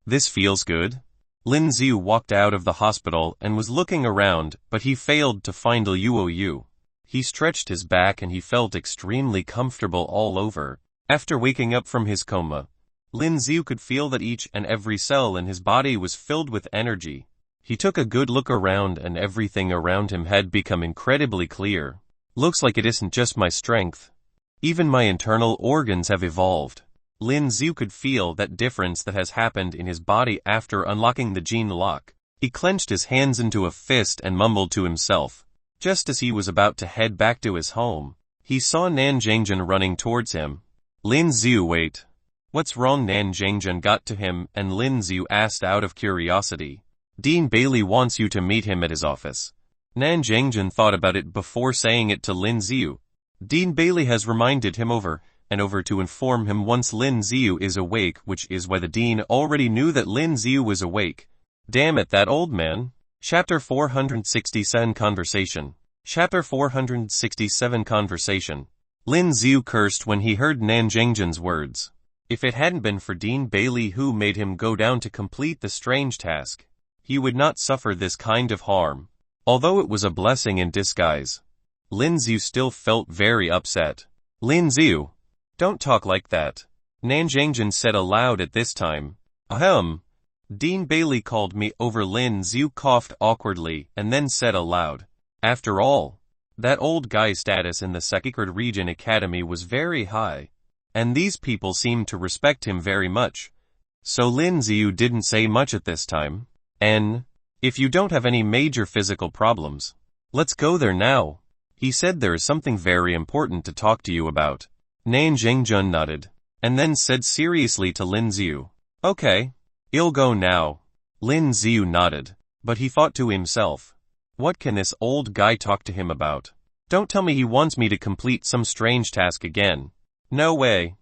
This feels good. Lin Z walked out of the hospital and was looking around, but he failed to find Liu Yu. He stretched his back and he felt extremely comfortable all over. After waking up from his coma, Lin Z could feel that each and every cell in his body was filled with energy. He took a good look around and everything around him had become incredibly clear. Looks like it isn't just my strength. Even my internal organs have evolved. Lin Z could feel that difference that has happened in his body after unlocking the gene lock. He clenched his hands into a fist and mumbled to himself. Just as he was about to head back to his home, he saw Nanjingjun running towards him. Lin Z, wait. What's wrong? Nanjingjun got to him and Lin Z asked out of curiosity. Dean Bailey wants you to meet him at his office. Nanjingjun thought about it before saying it to Lin Z. Dean Bailey has reminded him over and over to inform him once Lin Z is awake, which is why the dean already knew that Lin Z was awake. Damn it, that old man. Chapter 467 Conversation. Chapter 467 Conversation. Lin Z cursed when he heard Nanjingjin's words. If it hadn't been for Dean Bailey who made him go down to complete the strange task, he would not suffer this kind of harm. Although it was a blessing in disguise, Lin Z still felt very upset. Lin Z, don't talk like that, Nanjingjin said aloud at this time. Ahem. Dean Bailey called me over. Lin Z coughed awkwardly and then said aloud. After all, that old guy's status in the secret region academy was very high, and these people seemed to respect him very much. So Lin Z didn't say much at this time. If you don't have any major physical problems, let's go there now. He said there is something very important to talk to you about. Nanjingjun nodded, and then said seriously to Lin Z. Okay. I'll go now. Lin Z nodded, but he thought to himself. What can this old guy talk to him about? Don't tell me he wants me to complete some strange task again. No way.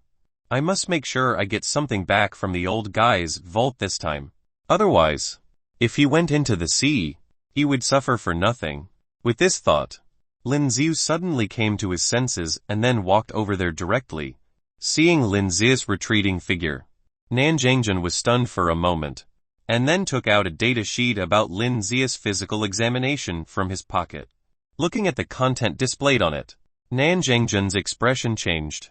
I must make sure I get something back from the old guy's vault this time. Otherwise, if he went into the sea, he would suffer for nothing. With this thought, Lin Z suddenly came to his senses and then walked over there directly. Seeing Lin Z's retreating figure, Nanjingjin was stunned for a moment, and then took out a data sheet about Lin Z's physical examination from his pocket. Looking at the content displayed on it, Nanjingjin's expression changed.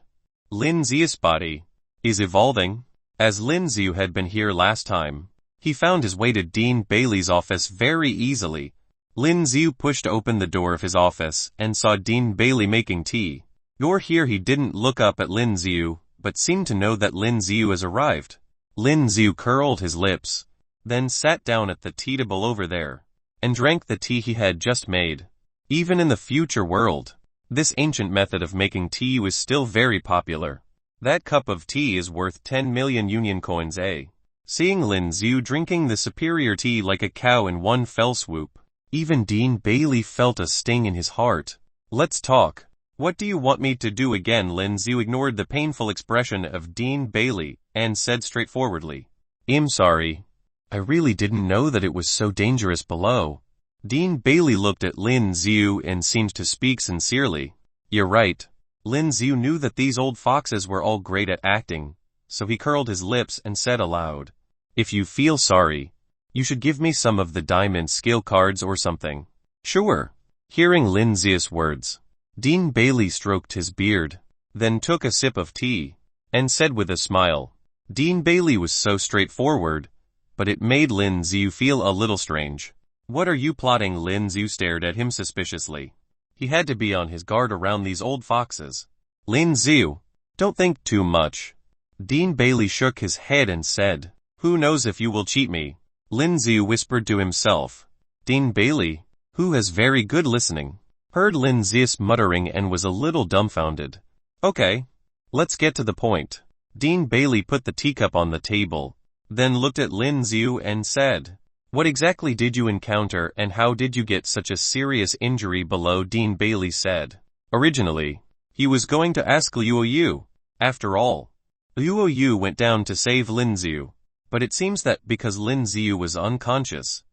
Lin Z's body is evolving. As Lin Z had been here last time, he found his way to Dean Bailey's office very easily. Lin Z pushed open the door of his office and saw Dean Bailey making tea. You're here. He didn't look up at Lin Z, but seemed to know that Lin Z has arrived. Lin Z curled his lips, then sat down at the tea table over there, and drank the tea he had just made. Even in the future world, this ancient method of making tea was still very popular. That cup of tea is worth 10 million union coins, eh? Seeing Lin Z drinking the superior tea like a cow in one fell swoop, even Dean Bailey felt a sting in his heart. Let's talk. What do you want me to do again? Lin Z ignored the painful expression of Dean Bailey and said straightforwardly. I'm sorry. I really didn't know that it was so dangerous below. Dean Bailey looked at Lin Z and seemed to speak sincerely. You're right. Lin Z knew that these old foxes were all great at acting, so he curled his lips and said aloud. If you feel sorry, you should give me some of the diamond skill cards or something. Sure. Hearing Lin Z's words, Dean Bailey stroked his beard, then took a sip of tea, and said with a smile. Dean Bailey was so straightforward, but it made Lin Z feel a little strange. What are you plotting? Lin Z stared at him suspiciously. He had to be on his guard around these old foxes. Lin Z, don't think too much. Dean Bailey shook his head and said. Who knows if you will cheat me? Lin Z whispered to himself. Dean Bailey, who has very good listening, heard Lin Z's muttering and was a little dumbfounded. Okay, let's get to the point. Dean Bailey put the teacup on the table, then looked at Lin Z and said, what exactly did you encounter and how did you get such a serious injury below? Dean Bailey said. Originally, he was going to ask Liu Yu. After all, Liu Yu went down to save Lin Z. But it seems that because Lin Z was unconscious,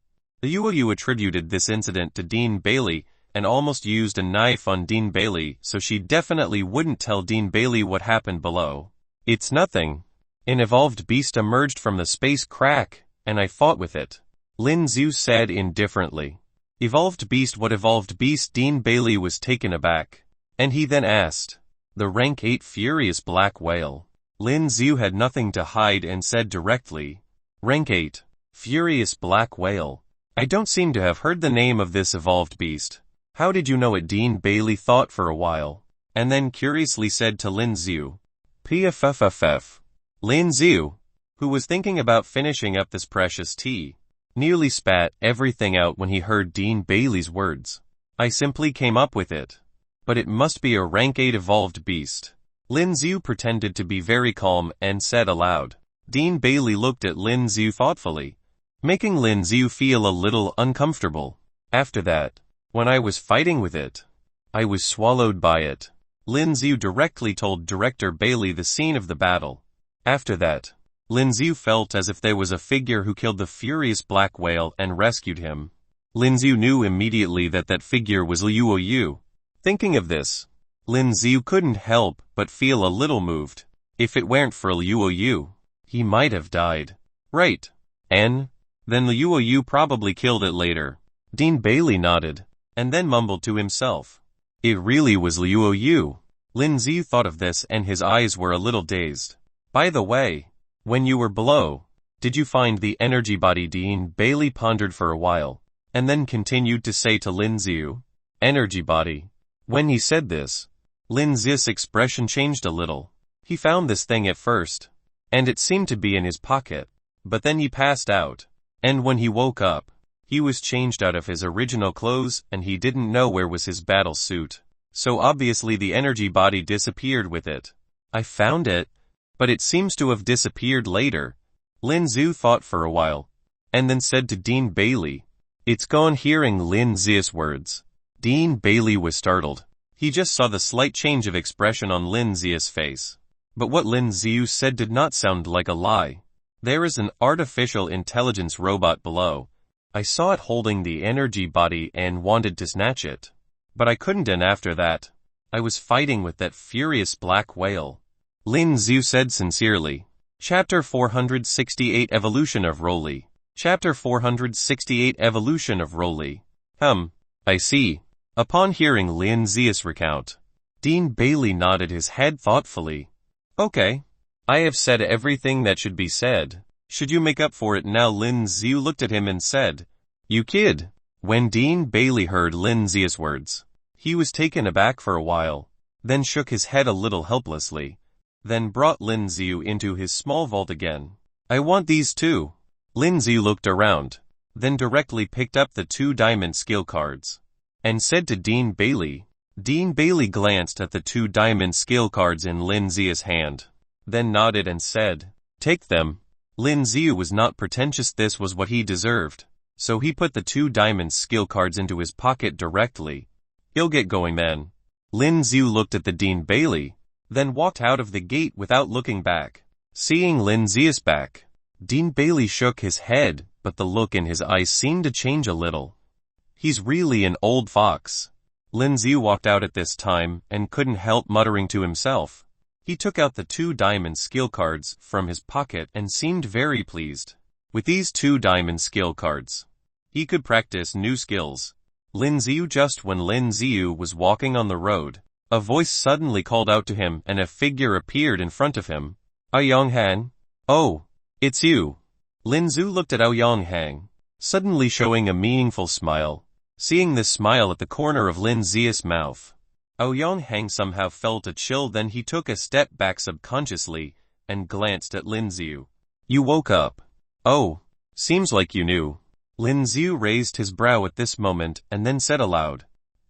Liu Yu attributed this incident to Dean Bailey and almost used a knife on Dean Bailey, so she definitely wouldn't tell Dean Bailey what happened below. It's nothing. An evolved beast emerged from the space crack, and I fought with it. Lin Z said indifferently. Evolved beast? What evolved beast? Dean Bailey was taken aback, and he then asked. The rank 8 furious black whale. Lin Z had nothing to hide and said directly. Rank 8. Furious black whale. I don't seem to have heard the name of this evolved beast. How did you know it? Dean Bailey thought for a while, and then curiously said to Lin Z. Pff. Lin Z, who was thinking about finishing up this precious tea, nearly spat everything out when he heard Dean Bailey's words. I simply came up with it. But it must be a rank 8 evolved beast. Lin Z pretended to be very calm and said aloud. Dean Bailey looked at Lin Z thoughtfully, making Lin Z feel a little uncomfortable. After that, when I was fighting with it, I was swallowed by it. Lin Z directly told Director Bailey the scene of the battle. After that, Lin Z felt as if there was a figure who killed the furious black whale and rescued him. Lin Z knew immediately that that figure was Liu Yu. Thinking of this, Lin Z couldn't help but feel a little moved. If it weren't for Liu Yu, he might have died. Right. And then Liu Yu probably killed it later. Dean Bailey nodded, and then mumbled to himself. It really was Liu Yu. Lin Z thought of this and his eyes were a little dazed. By the way, when you were below, did you find the energy body? Dean Bailey pondered for a while, and then continued to say to Lin Z, energy body. When he said this, Lin Z's expression changed a little. He found this thing at first, and it seemed to be in his pocket, but then he passed out, and when he woke up, he was changed out of his original clothes and he didn't know where was his battle suit. So obviously the energy body disappeared with it. I found it, but it seems to have disappeared later. Lin Z thought for a while, and then said to Dean Bailey, it's gone. Hearing Lin Z's words, Dean Bailey was startled. He just saw the slight change of expression on Lin Z's face. But what Lin Z said did not sound like a lie. There is an artificial intelligence robot below. I saw it holding the energy body and wanted to snatch it. But I couldn't, and after that, I was fighting with that furious black whale. Lin Z said sincerely. Chapter 468 Evolution of Roly. Chapter 468 Evolution of Roly. I see. Upon hearing Lin Z's recount, Dean Bailey nodded his head thoughtfully. Okay. I have said everything that should be said. Should you make up for it now? Lin Z looked at him and said, you kid. When Dean Bailey heard Lin Z's words, he was taken aback for a while, then shook his head a little helplessly, then brought Lin Z into his small vault again. I want these too. Lin Z looked around, then directly picked up the 2 diamond skill cards, and said to Dean Bailey. Dean Bailey glanced at the 2 diamond skill cards in Lin Z's hand, then nodded and said, take them. Lin Z was not pretentious. This was what he deserved, so he put the 2 diamond skill cards into his pocket directly. He'll get going then. Lin Z looked at the Dean Bailey, then walked out of the gate without looking back. Seeing Lin Z's back, Dean Bailey shook his head, but the look in his eyes seemed to change a little. He's really an old fox. Lin Z walked out at this time and couldn't help muttering to himself. He took out the 2 diamond skill cards from his pocket and seemed very pleased. With these 2 diamond skill cards, he could practice new skills. Lin Z. Just when Lin Z was walking on the road, a voice suddenly called out to him and a figure appeared in front of him. Yonghang? Oh, it's you. Lin Z looked at Yonghang, suddenly showing a meaningful smile. Seeing this smile at the corner of Lin Z's mouth, Yonghang somehow felt a chill. Then he took a step back subconsciously and glanced at Lin Z. You woke up. Oh, seems like you knew. Lin Z raised his brow at this moment and then said aloud.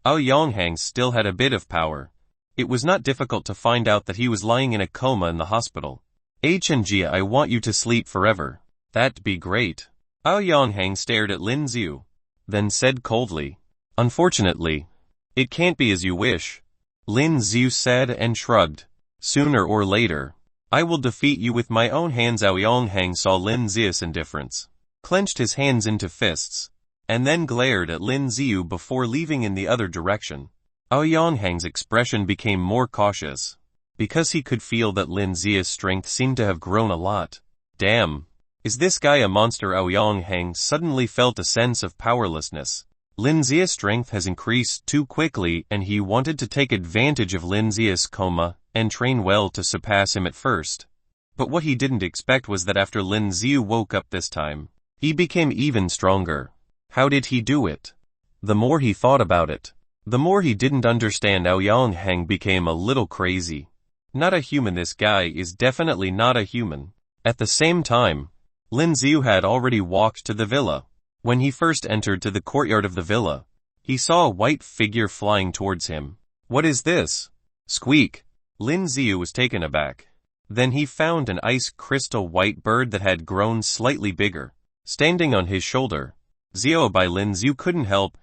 Yonghang still had a bit of power. It was not difficult to find out that he was lying in a coma in the hospital. HNG, I want you to sleep forever. That'd be great. Yonghang stared at Lin Z, then said coldly. Unfortunately, it can't be as you wish. Lin Z said and shrugged. Sooner or later, I will defeat you with my own hands. Yonghang saw Lin Z's indifference, clenched his hands into fists, and then glared at Lin Z before leaving in the other direction. Yonghang's expression became more cautious, because he could feel that Lin Z's strength seemed to have grown a lot. Damn. Is this guy a monster? Yonghang suddenly felt a sense of powerlessness. Lin Z's strength has increased too quickly and he wanted to take advantage of Lin Z's coma and train well to surpass him at first. But what he didn't expect was that after Lin Z woke up this time, he became even stronger. How did he do it? The more he thought about it, the more he didn't understand. Yonghang became a little crazy. Not a human. This guy is definitely not a human. At the same time, Lin Z had already walked to the villa. When he first entered to the courtyard of the villa, he saw a white figure flying towards him. What is this? Squeak. Lin Z was taken aback. Then he found an ice crystal white bird that had grown slightly bigger, standing on his shoulder. Zio by Lin Z couldn't help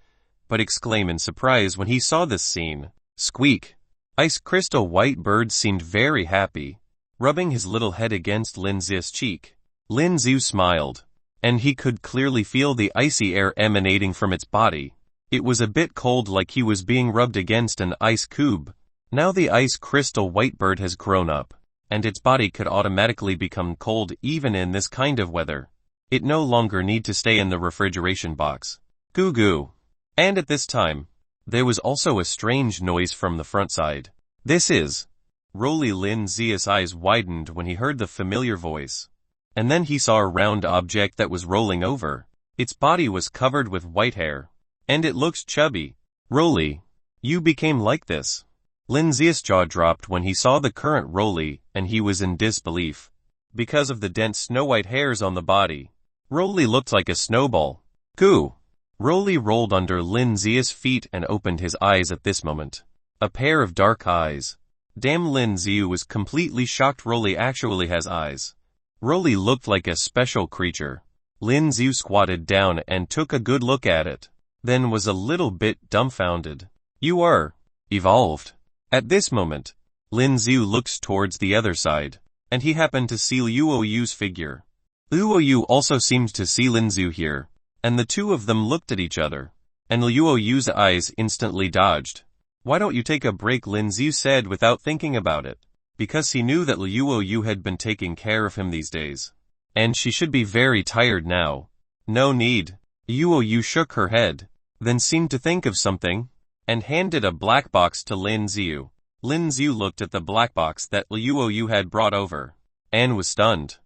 but exclaim in surprise when he saw this scene. Squeak. Ice crystal white bird seemed very happy. rubbing his little head against Lin Z's cheek. Lin Z smiled, and he could clearly feel the icy air emanating from its body. It was a bit cold, like he was being rubbed against an ice cube. Now the ice crystal white bird has grown up, and its body could automatically become cold even in this kind of weather. It no longer need to stay in the refrigeration box. Goo goo. And at this time, there was also a strange noise from the front side. This is Roly. Lin Z's eyes widened when he heard the familiar voice. And then he saw a round object that was rolling over. Its body was covered with white hair. And it looks chubby. Roly, you became like this. Lin Z's jaw dropped when he saw the current Roly, and he was in disbelief. Because of the dense snow-white hairs on the body, Roly looked like a snowball. Goo. Roly rolled under Lin Z's feet and opened his eyes at this moment. A pair of dark eyes. Damn, Lin Z was completely shocked. Roly actually has eyes. Roly looked like a special creature. Lin Z squatted down and took a good look at it, then was a little bit dumbfounded. You are evolved. At this moment, Lin Z looks towards the other side, and he happened to see Luo Yu's figure. Luo Yu also seemed to see Lin Z here, and the two of them looked at each other, and Luo Yu's eyes instantly dodged. Why don't you take a break? Lin Z said without thinking about it, because he knew that Luo Yu had been taking care of him these days, and she should be very tired now. No need. Luo Yu shook her head, then seemed to think of something, and handed a black box to Lin Z. Lin Z looked at the black box that Luo Yu had brought over, and was stunned.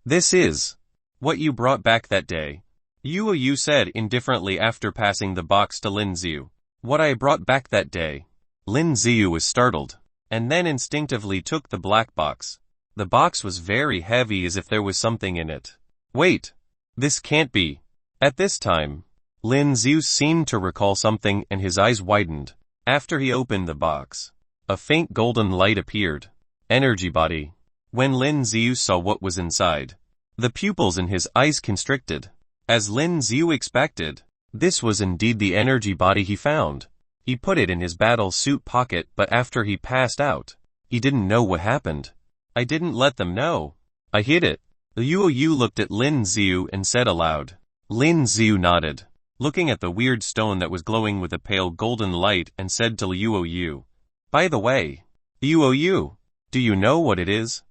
This is what you brought back that day, Luo Yu said indifferently after passing the box to Lin Z. What I brought back that day. Lin Z was startled, and then instinctively took the black box. The box was very heavy, as if there was something in it. Wait, this can't be. At this time, Lin Z seemed to recall something and his eyes widened. After he opened the box, a faint golden light appeared. Energy body. When Lin Z saw what was inside, the pupils in his eyes constricted. As Lin Z expected, this was indeed the energy body he found. He put it in his battle suit pocket, but after he passed out, he didn't know what happened. I didn't let them know. I hid it. Luo Yu looked at Lin Z and said aloud. Lin Z nodded, looking at the weird stone that was glowing with a pale golden light, and said to Luo Yu, by the way, Luo Yu, do you know what it is?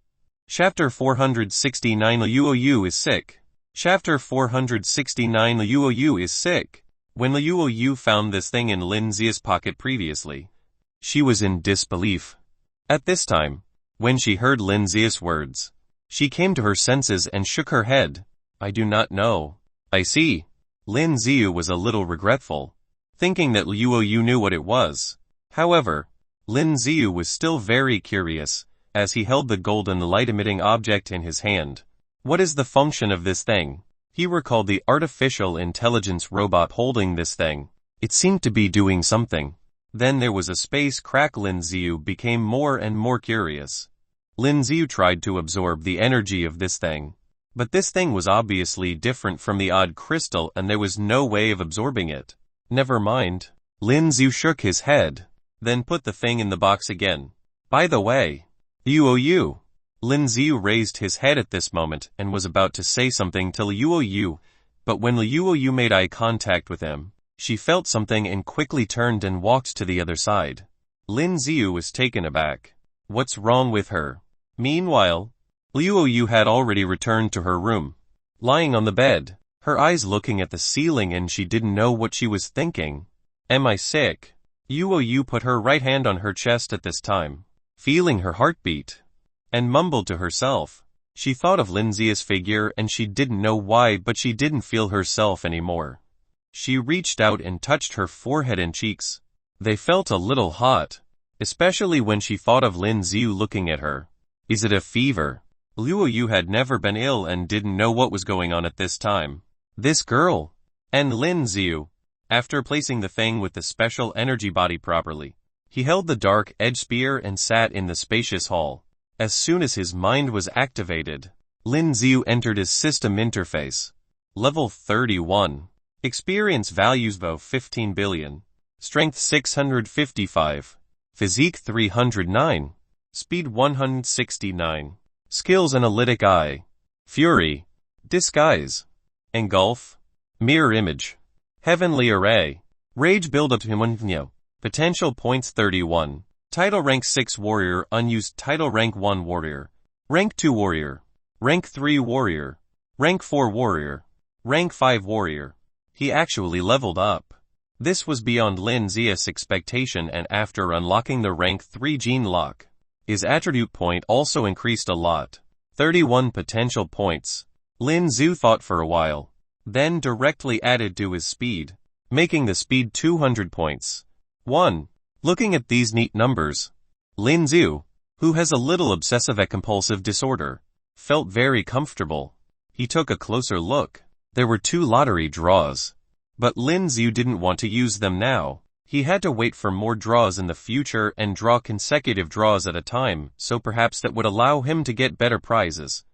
Chapter 469. Luo Yu is sick. Chapter 469. Luo Yu is sick. When Luo Yu found this thing in Lin Z's pocket previously, she was in disbelief. At this time, when she heard Lin Z's words, she came to her senses and shook her head. I do not know. I see. Lin Z was a little regretful, thinking that Luo Yu knew what it was. However, Lin Z was still very curious, as he held the golden light-emitting object in his hand. What is the function of this thing? He recalled the artificial intelligence robot holding this thing. It seemed to be doing something. Then there was a space crack. Lin Z became more and more curious. Lin Z tried to absorb the energy of this thing, but this thing was obviously different from the odd crystal, and there was no way of absorbing it. Never mind. Lin Z shook his head, then put the thing in the box again. By the way, Luo Yu. Lin Z raised his head at this moment and was about to say something to Luo Yu, but when Luo Yu made eye contact with him, she felt something and quickly turned and walked to the other side. Lin Z was taken aback. What's wrong with her? Meanwhile, Luo Yu had already returned to her room, lying on the bed, her eyes looking at the ceiling, and she didn't know what she was thinking. Am I sick? Luo Yu put her right hand on her chest at this time, feeling her heartbeat, and mumbled to herself. She thought of Lin Z's figure, and she didn't know why, but she didn't feel herself anymore. She reached out and touched her forehead and cheeks. They felt a little hot, especially when she thought of Lin Z looking at her. Is it a fever? Luo Yu had never been ill and didn't know what was going on at this time. This girl. And Lin Z. After placing the thing with the special energy body properly, he held the dark edge spear and sat in the spacious hall. As soon as his mind was activated, Lin Z entered his system interface. Level 31. Experience values of 15 billion. Strength 655. Physique 309. Speed 169. Skills analytic eye. Fury. Disguise. Engulf. Mirror image. Heavenly array. Rage build-up to him. Potential points 31. Title rank 6 warrior, unused title rank 1 warrior. Rank 2 warrior. Rank 3 warrior. Rank 4 warrior. Rank 5 warrior. He actually leveled up. This was beyond Lin Z's expectation, and after unlocking the rank 3 gene lock, his attribute point also increased a lot. 31 potential points. Lin Z thought for a while, then directly added to his speed, making the speed 200 points. 1. Looking at these neat numbers, Lin Z, who has a little obsessive-compulsive disorder, felt very comfortable. He took a closer look. There were 2 lottery draws, but Lin Z didn't want to use them now. He had to wait for more draws in the future and draw consecutive draws at a time, so perhaps that would allow him to get better prizes.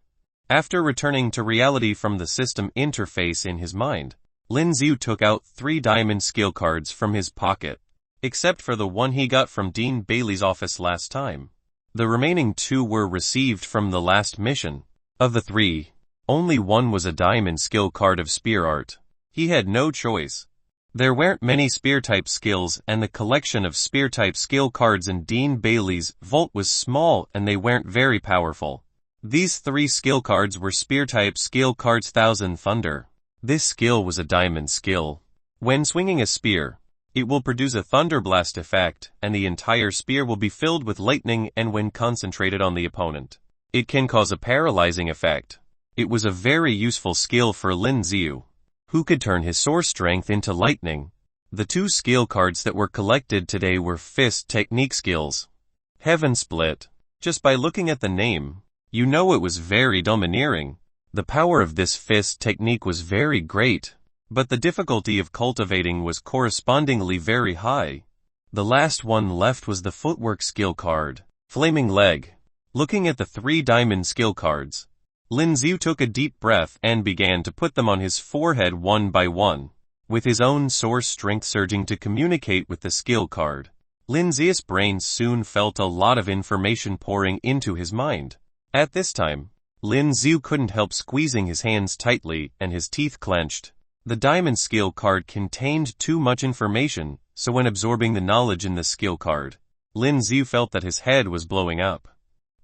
After returning to reality from the system interface in his mind, Lin Z took out 3 diamond skill cards from his pocket, except for the one he got from Dean Bailey's office last time. The remaining 2 were received from the last mission. Of the 3, only one was a diamond skill card of spear art. He had no choice. There weren't many spear-type skills, and the collection of spear-type skill cards in Dean Bailey's vault was small and they weren't very powerful. These 3 skill cards were spear-type skill cards. Thousand Thunder. This skill was a diamond skill. When swinging a spear, it will produce a thunderblast effect, and the entire spear will be filled with lightning, and when concentrated on the opponent, it can cause a paralyzing effect. It was a very useful skill for Lin Z, who could turn his sword strength into lightning. The 2 skill cards that were collected today were fist technique skills. Heaven Split. Just by looking at the name, you know it was very domineering. The power of this fist technique was very great, but the difficulty of cultivating was correspondingly very high. The last one left was the footwork skill card, Flaming Leg. Looking at the 3 diamond skill cards, Lin Z took a deep breath and began to put them on his forehead one by one, with his own source strength surging to communicate with the skill card. Lin Z's brain soon felt a lot of information pouring into his mind. At this time, Lin Z couldn't help squeezing his hands tightly and his teeth clenched. The diamond skill card contained too much information, so when absorbing the knowledge in the skill card, Lin Z felt that his head was blowing up.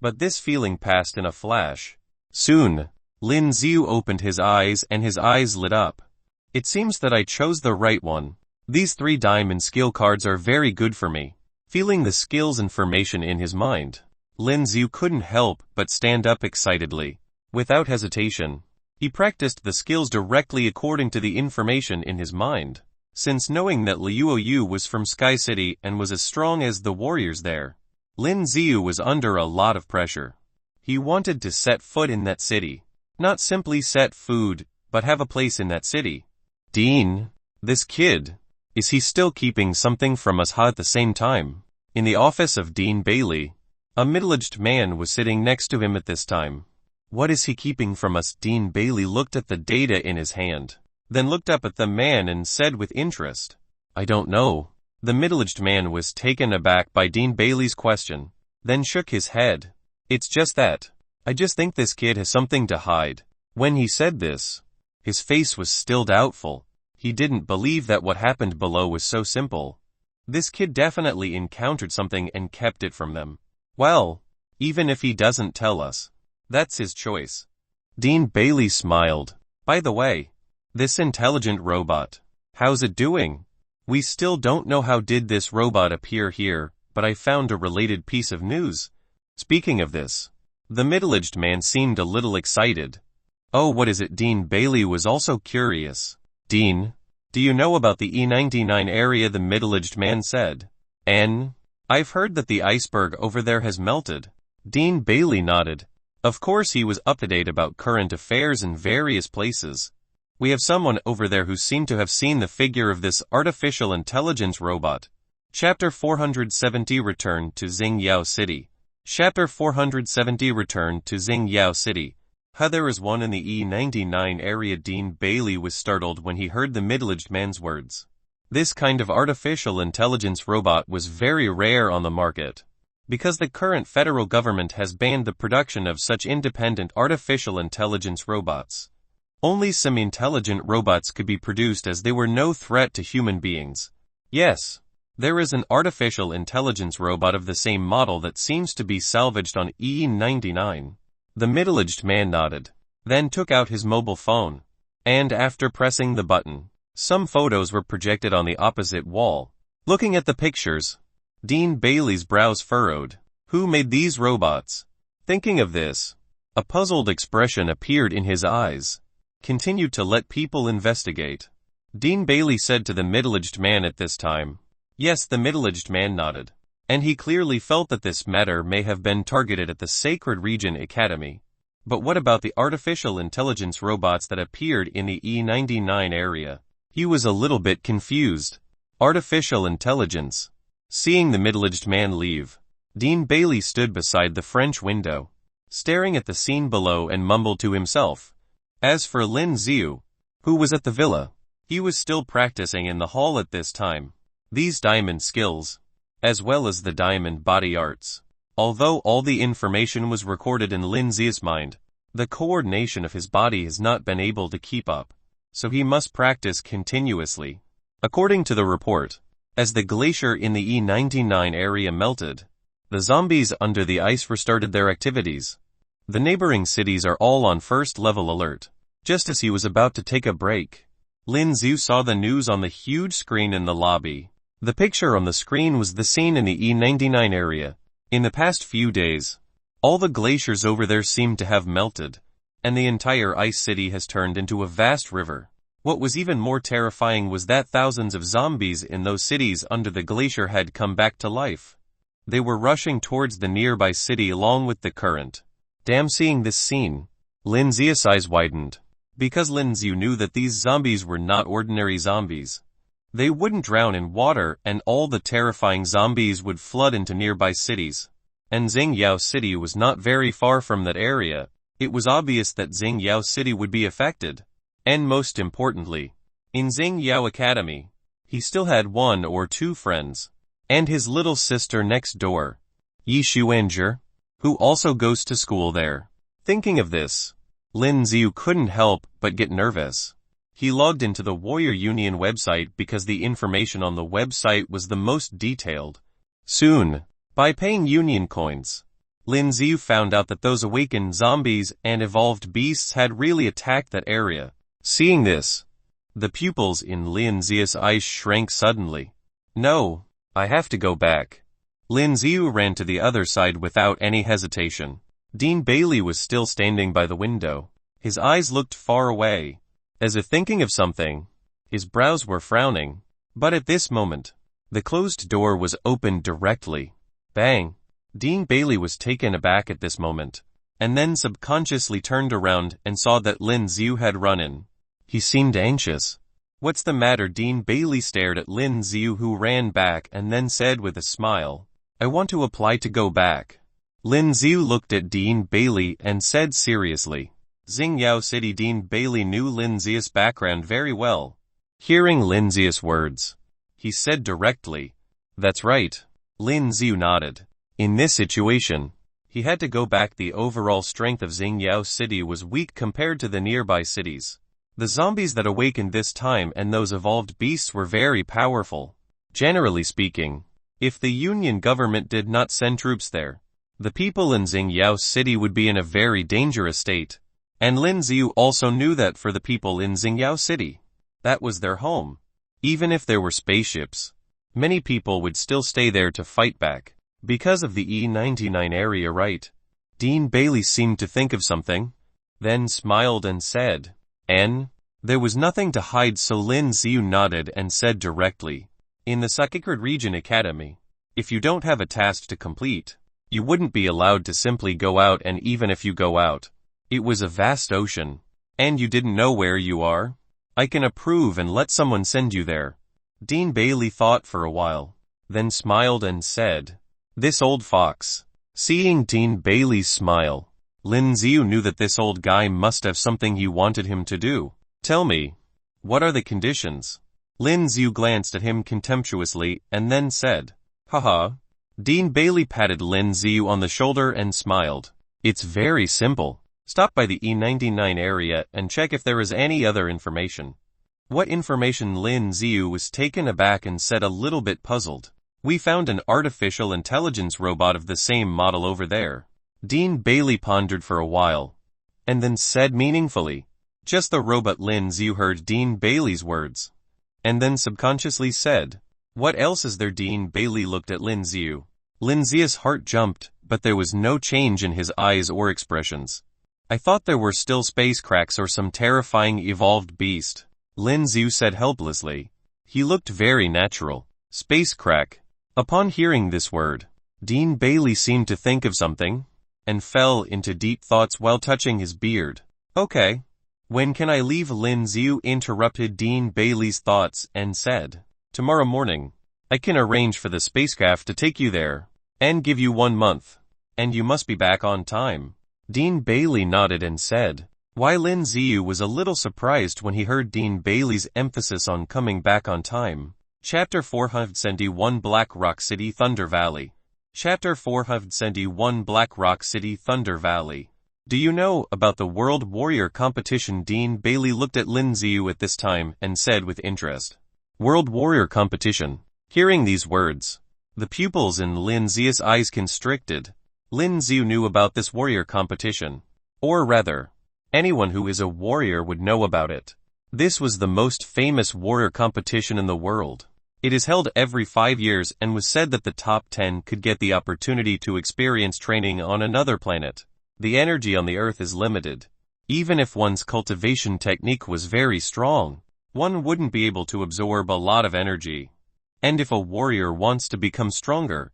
But this feeling passed in a flash. Soon, Lin Z opened his eyes and his eyes lit up. It seems that I chose the right one. These 3 diamond skill cards are very good for me. Feeling the skills information in his mind, Lin Z couldn't help but stand up excitedly. Without hesitation, he practiced the skills directly according to the information in his mind. Since knowing that Liu Yu was from Sky City and was as strong as the warriors there, Lin Z was under a lot of pressure. He wanted to set foot in that city. Not simply set food, but have a place in that city. Dean, this kid, is he still keeping something from us? At the same time, in the office of Dean Bailey, a middle-aged man was sitting next to him at this time. What is he keeping from us? Dean Bailey looked at the data in his hand, then looked up at the man and said with interest, I don't know. The middle-aged man was taken aback by Dean Bailey's question, then shook his head. It's just that. I just think this kid has something to hide. When he said this, his face was still doubtful. He didn't believe that what happened below was so simple. This kid definitely encountered something and kept it from them. Well, even if he doesn't tell us, that's his choice. Dean Bailey smiled. By the way, this intelligent robot, how's it doing? We still don't know how did this robot appear here, but I found a related piece of news. Speaking of this, the middle-aged man seemed a little excited. Oh, what is it? Dean Bailey was also curious. Dean, do you know about the E99 area? The middle-aged man said. I've heard that the iceberg over there has melted. Dean Bailey nodded. Of course he was up to date about current affairs in various places. We have someone over there who seemed to have seen the figure of this artificial intelligence robot. Chapter 470 Return to Zing Yao City. Chapter 470 Return to Zing Yao City. There is one in the E99 area. Dean Bailey was startled when he heard the middle-aged man's words. This kind of artificial intelligence robot was very rare on the market. because the current federal government has banned the production of such independent artificial intelligence robots. Only semi-intelligent robots could be produced as they were no threat to human beings. Yes, there is an artificial intelligence robot of the same model that seems to be salvaged on E99. The middle-aged man nodded, then took out his mobile phone, and after pressing the button, some photos were projected on the opposite wall. Looking at the pictures, Dean Bailey's brows furrowed. Who made these robots? Thinking of this, a puzzled expression appeared in his eyes. Continued to let people investigate. Dean Bailey said to the middle-aged man at this time. Yes, the middle-aged man nodded. And he clearly felt that this matter may have been targeted at the Sacred Region Academy. But what about the artificial intelligence robots that appeared in the E99 area? He was a little bit confused. Artificial intelligence. Seeing the middle-aged man leave, Dean Bailey stood beside the French window, staring at the scene below and mumbled to himself. As for Lin Z, who was at the villa, he was still practicing in the hall at this time. These diamond skills, as well as the diamond body arts. Although all the information was recorded in Lin Z's mind, the coordination of his body has not been able to keep up, so he must practice continuously. According to the report, as the glacier in the E99 area melted, the zombies under the ice restarted their activities. The neighboring cities are all on first-level alert. Just as he was about to take a break, Lin Z saw the news on the huge screen in the lobby. The picture on the screen was the scene in the E99 area. In the past few days, all the glaciers over there seemed to have melted, and the entire ice city has turned into a vast river. What was even more terrifying was that thousands of zombies in those cities under the glacier had come back to life. They were rushing towards the nearby city along with the current. Damn, seeing this scene, Lin Z's eyes widened. Because Lin Z knew that these zombies were not ordinary zombies. They wouldn't drown in water and all the terrifying zombies would flood into nearby cities. And Zing Yao City was not very far from that area. It was obvious that Zing Yao City would be affected. And most importantly, in Zing Yao Academy, he still had one or two friends. And his little sister next door, Yi Xuanzhi, who also goes to school there. Thinking of this, Lin Z couldn't help but get nervous. He logged into the Warrior Union website because the information on the website was the most detailed. Soon, by paying Union coins, Lin Z found out that those awakened zombies and evolved beasts had really attacked that area. Seeing this, the pupils in Lin Z's eyes shrank suddenly. No, I have to go back. Lin Z ran to the other side without any hesitation. Dean Bailey was still standing by the window. His eyes looked far away, as if thinking of something. His brows were frowning. But at this moment, the closed door was opened directly. Bang! Dean Bailey was taken aback at this moment, and then subconsciously turned around and saw that Lin Z had run in. He seemed anxious. What's the matter? Dean Bailey stared at Lin Z, who ran back and then said with a smile, I want to apply to go back. Lin Z looked at Dean Bailey and said seriously, Zing Yao City. Dean Bailey knew Lin Z's background very well. Hearing Lin Z's words, he said directly, that's right. Lin Z nodded. In this situation, he had to go back. The overall strength of Zing Yao City was weak compared to the nearby cities. The zombies that awakened this time and those evolved beasts were very powerful. Generally speaking, if the Union government did not send troops there, the people in Zing Yao City would be in a very dangerous state. And Lin Z also knew that for the people in Zing Yao City, that was their home. Even if there were spaceships, many people would still stay there to fight back. Because of the E99 area, right? Dean Bailey seemed to think of something, then smiled and said, there was nothing to hide, so Lin Z nodded and said directly, in the Sacred Region Academy, if you don't have a task to complete, you wouldn't be allowed to simply go out, and even if you go out, it was a vast ocean, and you didn't know where you are. I can approve and let someone send you there. Dean Bailey thought for a while, then smiled and said, this old fox. Seeing Dean Bailey's smile, Lin Z knew that this old guy must have something he wanted him to do. Tell me, what are the conditions? Lin Z glanced at him contemptuously and then said, haha, Dean Bailey patted Lin Z on the shoulder and smiled. It's very simple. Stop by the E99 area and check if there is any other information. What information? Lin Z was taken aback and said, a little bit puzzled. We found an artificial intelligence robot of the same model over there. Dean Bailey pondered for a while, and then said meaningfully, just the robot. Lin Z heard Dean Bailey's words, and then subconsciously said, what else is there? Dean Bailey looked at Lin Z. Lin Z's heart jumped, but there was no change in his eyes or expressions. I thought there were still space cracks or some terrifying evolved beast, Lin Z said helplessly. He looked very natural. Space crack. Upon hearing this word, Dean Bailey seemed to think of something, and fell into deep thoughts while touching his beard. Okay. When can I leave? Lin Z interrupted Dean Bailey's thoughts and said, tomorrow morning. I can arrange for the spacecraft to take you there, and give you 1 month. And you must be back on time. Dean Bailey nodded and said, why? Lin Z was a little surprised when he heard Dean Bailey's emphasis on coming back on time. Chapter 471 Black Rock City Thunder Valley. Chapter 471 Black Rock City Thunder Valley. Do you know about the World Warrior Competition? Dean Bailey looked at Lin Z at this time and said with interest. World Warrior Competition. Hearing these words, the pupils in Lin Z's eyes constricted. Lin Z knew about this warrior competition. Or rather, anyone who is a warrior would know about it. This was the most famous warrior competition in the world. It is held every 5 years and was said that the top 10 could get the opportunity to experience training on another planet. The energy on the Earth is limited. Even if one's cultivation technique was very strong, one wouldn't be able to absorb a lot of energy. And if a warrior wants to become stronger,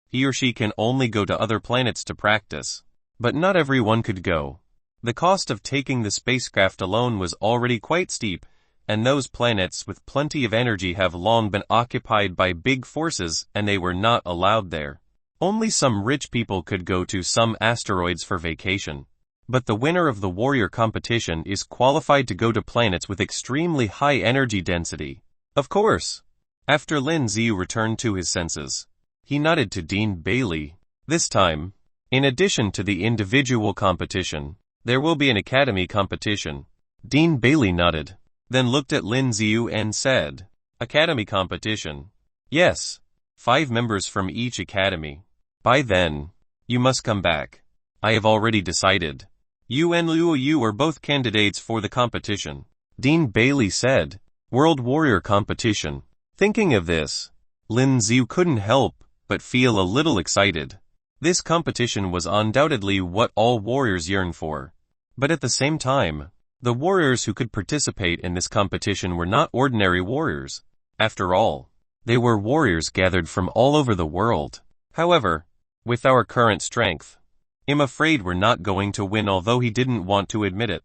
he or she can only go to other planets to practice. But not everyone could go. The cost of taking the spacecraft alone was already quite steep, and those planets with plenty of energy have long been occupied by big forces and they were not allowed there. Only some rich people could go to some asteroids for vacation. But the winner of the warrior competition is qualified to go to planets with extremely high energy density. Of course. After Lin Z returned to his senses, he nodded to Dean Bailey. This time, in addition to the individual competition, there will be an academy competition. Dean Bailey nodded, then looked at Lin Z and said, academy competition. Yes. 5 members from each academy. By then, you must come back. I have already decided. You and Liu are both candidates for the competition. Dean Bailey said, World Warrior Competition. Thinking of this, Lin Z couldn't help but feel a little excited. This competition was undoubtedly what all warriors yearn for. But at the same time, the warriors who could participate in this competition were not ordinary warriors. After all, they were warriors gathered from all over the world. However, with our current strength, I'm afraid we're not going to win, although he didn't want to admit it.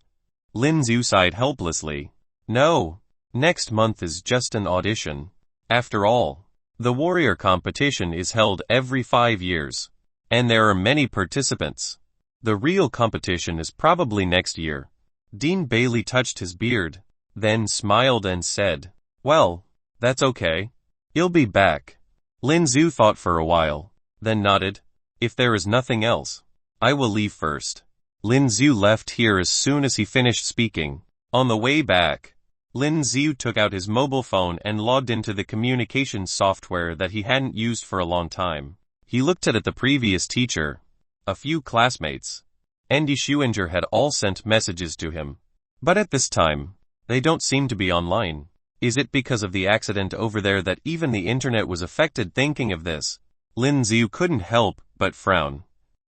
Lin Z sighed helplessly. No, next month is just an audition. After all, the warrior competition is held every 5 years, and there are many participants. The real competition is probably next year. Dean Bailey touched his beard, then smiled and said, well, that's okay. You'll be back. Lin Z thought for a while, then nodded. If there is nothing else, I will leave first. Lin Z left here as soon as he finished speaking. On the way back, Lin Z took out his mobile phone and logged into the communications software that he hadn't used for a long time. He looked at the previous teacher, a few classmates, and Shuenger had all sent messages to him. But at this time, they don't seem to be online. Is it because of the accident over there that even the internet was affected? Thinking of this, Lin Z couldn't help but frown.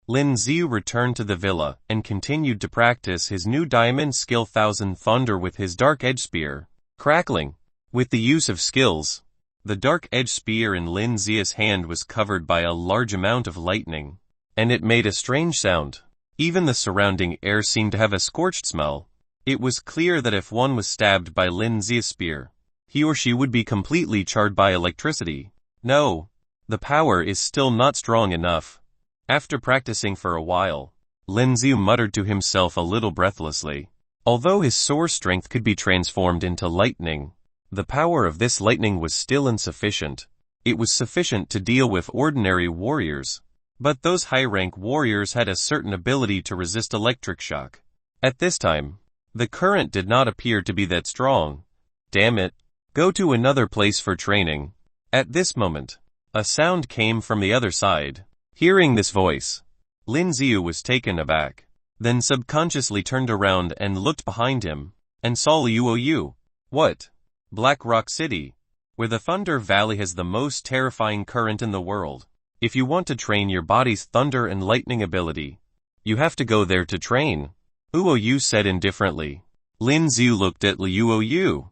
Lin Z returned to the villa and continued to practice his new diamond skill Thousand Thunder with his dark edge spear. Crackling. With the use of skills, the dark edge spear in Lin Z's hand was covered by a large amount of lightning, and it made a strange sound. Even the surrounding air seemed to have a scorched smell. It was clear that if one was stabbed by Lin Z's spear, he or she would be completely charred by electricity. No, the power is still not strong enough. After practicing for a while, Lin Z muttered to himself a little breathlessly. Although his soar strength could be transformed into lightning, the power of this lightning was still insufficient. It was sufficient to deal with ordinary warriors. But those high-rank warriors had a certain ability to resist electric shock. At this time, the current did not appear to be that strong. Damn it. Go to another place for training. At this moment, a sound came from the other side. Hearing this voice, Lin Z was taken aback, then subconsciously turned around and looked behind him, and saw Liu. What? Black Rock City, where the Thunder Valley has the most terrifying current in the world. If you want to train your body's thunder and lightning ability, you have to go there to train, Yu said indifferently. Lin Z looked at Liu,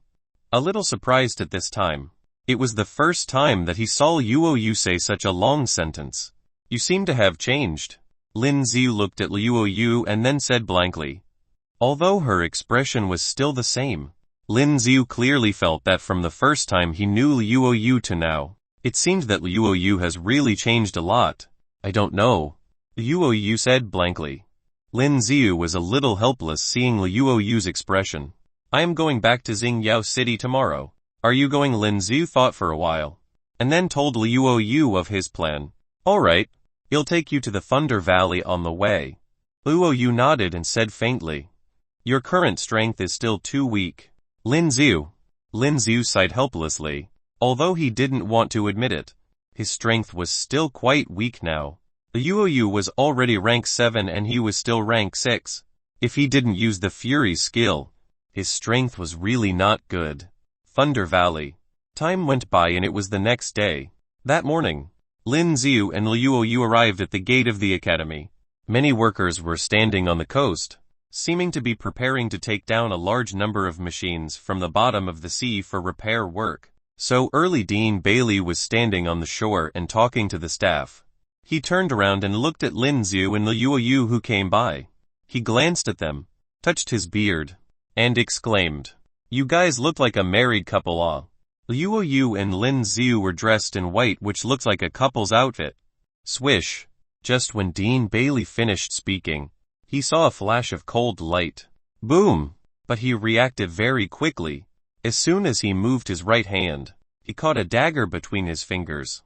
a little surprised at this time. It was the first time that he saw Yu say such a long sentence. You seem to have changed. Lin Z looked at Liu and then said blankly. Although her expression was still the same, Lin Z clearly felt that from the first time he knew Liu to now, it seemed that Liu has really changed a lot. I don't know. Liu said blankly. Lin Z was a little helpless seeing Liu's expression. I am going back to Zing Yao City tomorrow. Are you going? Lin Z thought for a while, and then told Liu of his plan. Alright, he'll take you to the Thunder Valley on the way. Liu nodded and said faintly. Your current strength is still too weak. Lin Z sighed helplessly. Although he didn't want to admit it, his strength was still quite weak now. Liu was already rank 7 and he was still rank 6. If he didn't use the Fury skill, his strength was really not good. Thunder Valley. Time went by and it was the next day. That morning, Lin Z and Liu arrived at the gate of the academy. Many workers were standing on the coast, seeming to be preparing to take down a large number of machines from the bottom of the sea for repair work. So early Dean Bailey was standing on the shore and talking to the staff. He turned around and looked at Lin Z and Liu who came by. He glanced at them, touched his beard, and exclaimed, You guys look like a married couple. Liu and Lin Z were dressed in white which looked like a couple's outfit. Swish. Just when Dean Bailey finished speaking, he saw a flash of cold light. Boom! But he reacted very quickly. As soon as he moved his right hand, he caught a dagger between his fingers.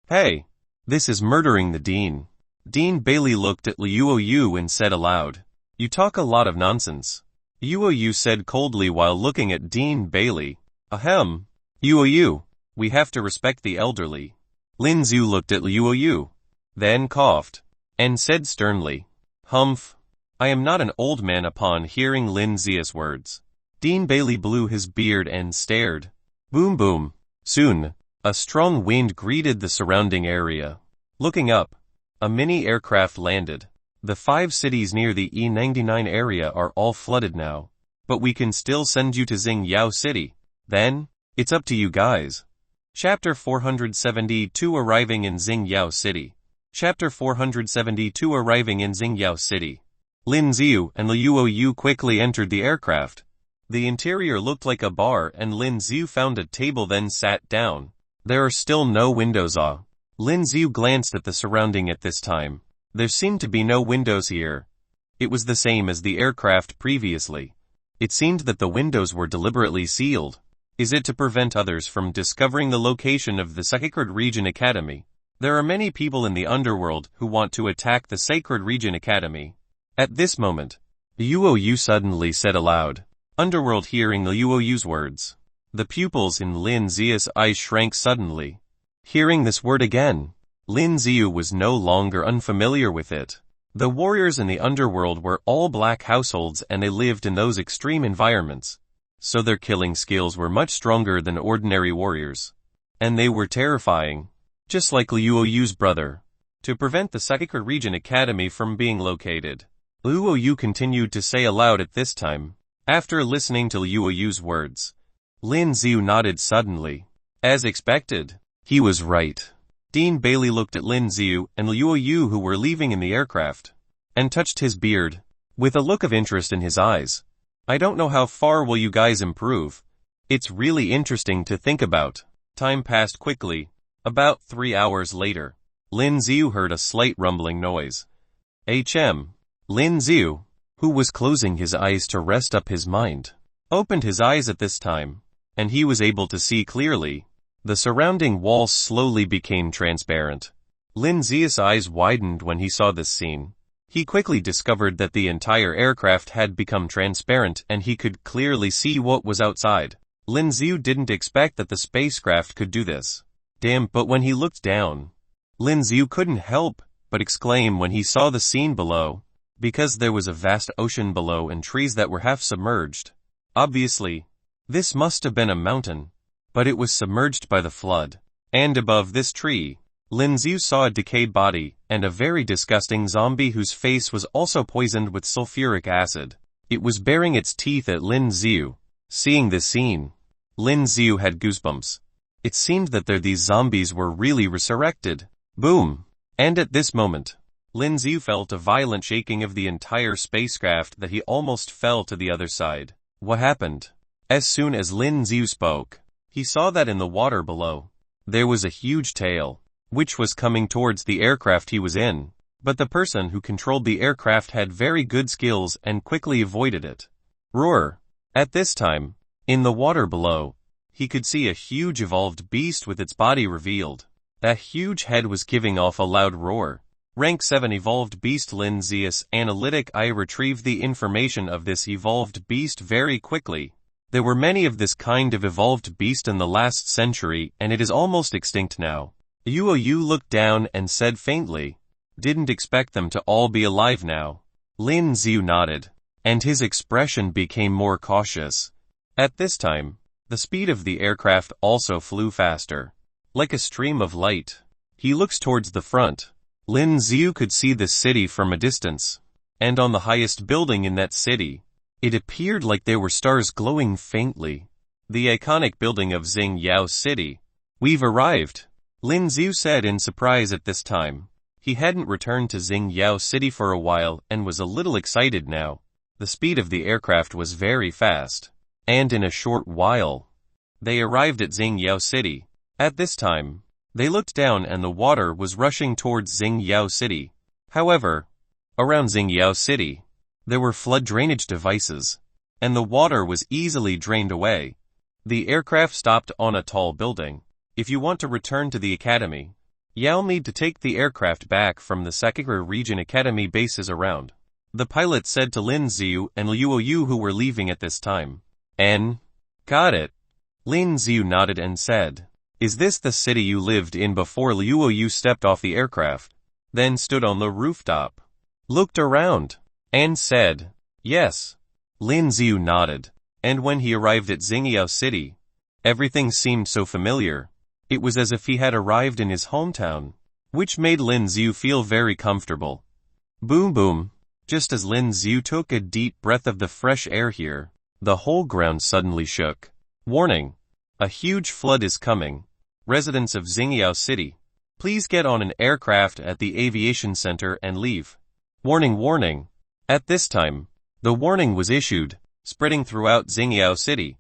Hey! This is murdering the Dean. Dean Bailey looked at Liu and said aloud. You talk a lot of nonsense. Liu said coldly while looking at Dean Bailey. Ahem. Liu, we have to respect the elderly. Lin Z looked at Liu, then coughed, and said sternly. Humph. I am not an old man. Upon hearing Lin Z's words, Dean Bailey blew his beard and stared. Boom boom. Soon, a strong wind greeted the surrounding area. Looking up, a mini aircraft landed. The 5 cities near the E99 area are all flooded now, but we can still send you to Zing Yao City. Then, it's up to you guys. Chapter 472 Arriving in Zing Yao City. Chapter 472 Arriving in Zing Yao City. Lin Z and Liu quickly entered the aircraft. The interior looked like a bar and Lin Z found a table then sat down. There are still no windows. Lin Z glanced at the surrounding at this time. There seemed to be no windows here. It was the same as the aircraft previously. It seemed that the windows were deliberately sealed. Is it to prevent others from discovering the location of the Sacred Region Academy? There are many people in the underworld who want to attack the Sacred Region Academy. At this moment, Liu suddenly said aloud. Underworld. Hearing Liu's words, the pupils in Lin Z's eyes shrank suddenly. Hearing this word again, Lin Z was no longer unfamiliar with it. The warriors in the underworld were all black households and they lived in those extreme environments, so their killing skills were much stronger than ordinary warriors. And they were terrifying, just like Liu's brother. To prevent the Sacred Region Academy from being located, Liu continued to say aloud at this time. After listening to Liu's words, Lin Z nodded suddenly. As expected, he was right. Dean Bailey looked at Lin Z and Liu who were leaving in the aircraft, and touched his beard, with a look of interest in his eyes. I don't know how far will you guys improve. It's really interesting to think about. Time passed quickly. About 3 hours later, Lin Z heard a slight rumbling noise. Lin Z, who was closing his eyes to rest up his mind, opened his eyes at this time, and he was able to see clearly. The surrounding walls slowly became transparent. Lin Z's eyes widened when he saw this scene. He quickly discovered that the entire aircraft had become transparent and he could clearly see what was outside. Lin Z didn't expect that the spacecraft could do this. Damn, but when he looked down, Lin Z couldn't help but exclaim when he saw the scene below, because there was a vast ocean below and trees that were half submerged. Obviously, this must have been a mountain, but it was submerged by the flood. And above this tree, Lin Z saw a decayed body and a very disgusting zombie whose face was also poisoned with sulfuric acid. It was baring its teeth at Lin Z. Seeing this scene, Lin Z had goosebumps. It seemed that these zombies were really resurrected. Boom! And at this moment, Lin Z felt a violent shaking of the entire spacecraft that he almost fell to the other side. What happened? As soon as Lin Z spoke, he saw that in the water below, there was a huge tail, which was coming towards the aircraft he was in. But the person who controlled the aircraft had very good skills and quickly avoided it. Roar! At this time, in the water below, he could see a huge evolved beast with its body revealed. That huge head was giving off a loud roar. Rank 7 evolved beast Lin Z's analytic eye retrieved the information of this evolved beast very quickly. There were many of this kind of evolved beast in the last century and it is almost extinct now. Yu looked down and said faintly, "Didn't expect them to all be alive now." Lin Z nodded, and his expression became more cautious. At this time, the speed of the aircraft also flew faster. Like a stream of light, he looks towards the front. Lin Z could see the city from a distance, and on the highest building in that city, it appeared like there were stars glowing faintly. The iconic building of Zing Yao City. "We've arrived," Lin Z said in surprise at this time. He hadn't returned to Zing Yao City for a while and was a little excited now. The speed of the aircraft was very fast, and in a short while, they arrived at Zing Yao City. At this time, they looked down and the water was rushing towards Zing Yao City. However, around Zing Yao City, there were flood drainage devices, and the water was easily drained away. The aircraft stopped on a tall building. "If you want to return to the academy, you'll need to take the aircraft back from the Sakura region academy bases around," the pilot said to Lin Z and Liu Yu who were leaving at this time. Got it. Lin Z nodded and said, "Is this the city you lived in before?" Liu Yu stepped off the aircraft, then stood on the rooftop, looked around, and said, "Yes." Lin Z nodded, and when he arrived at Zing Yao City, everything seemed so familiar. It was as if he had arrived in his hometown, which made Lin Z feel very comfortable. Boom boom. Just as Lin Z took a deep breath of the fresh air here, the whole ground suddenly shook. Warning! A huge flood is coming. Residents of Zing Yao City, please get on an aircraft at the aviation center and leave. Warning, warning. At this time, the warning was issued, spreading throughout Zing Yao City.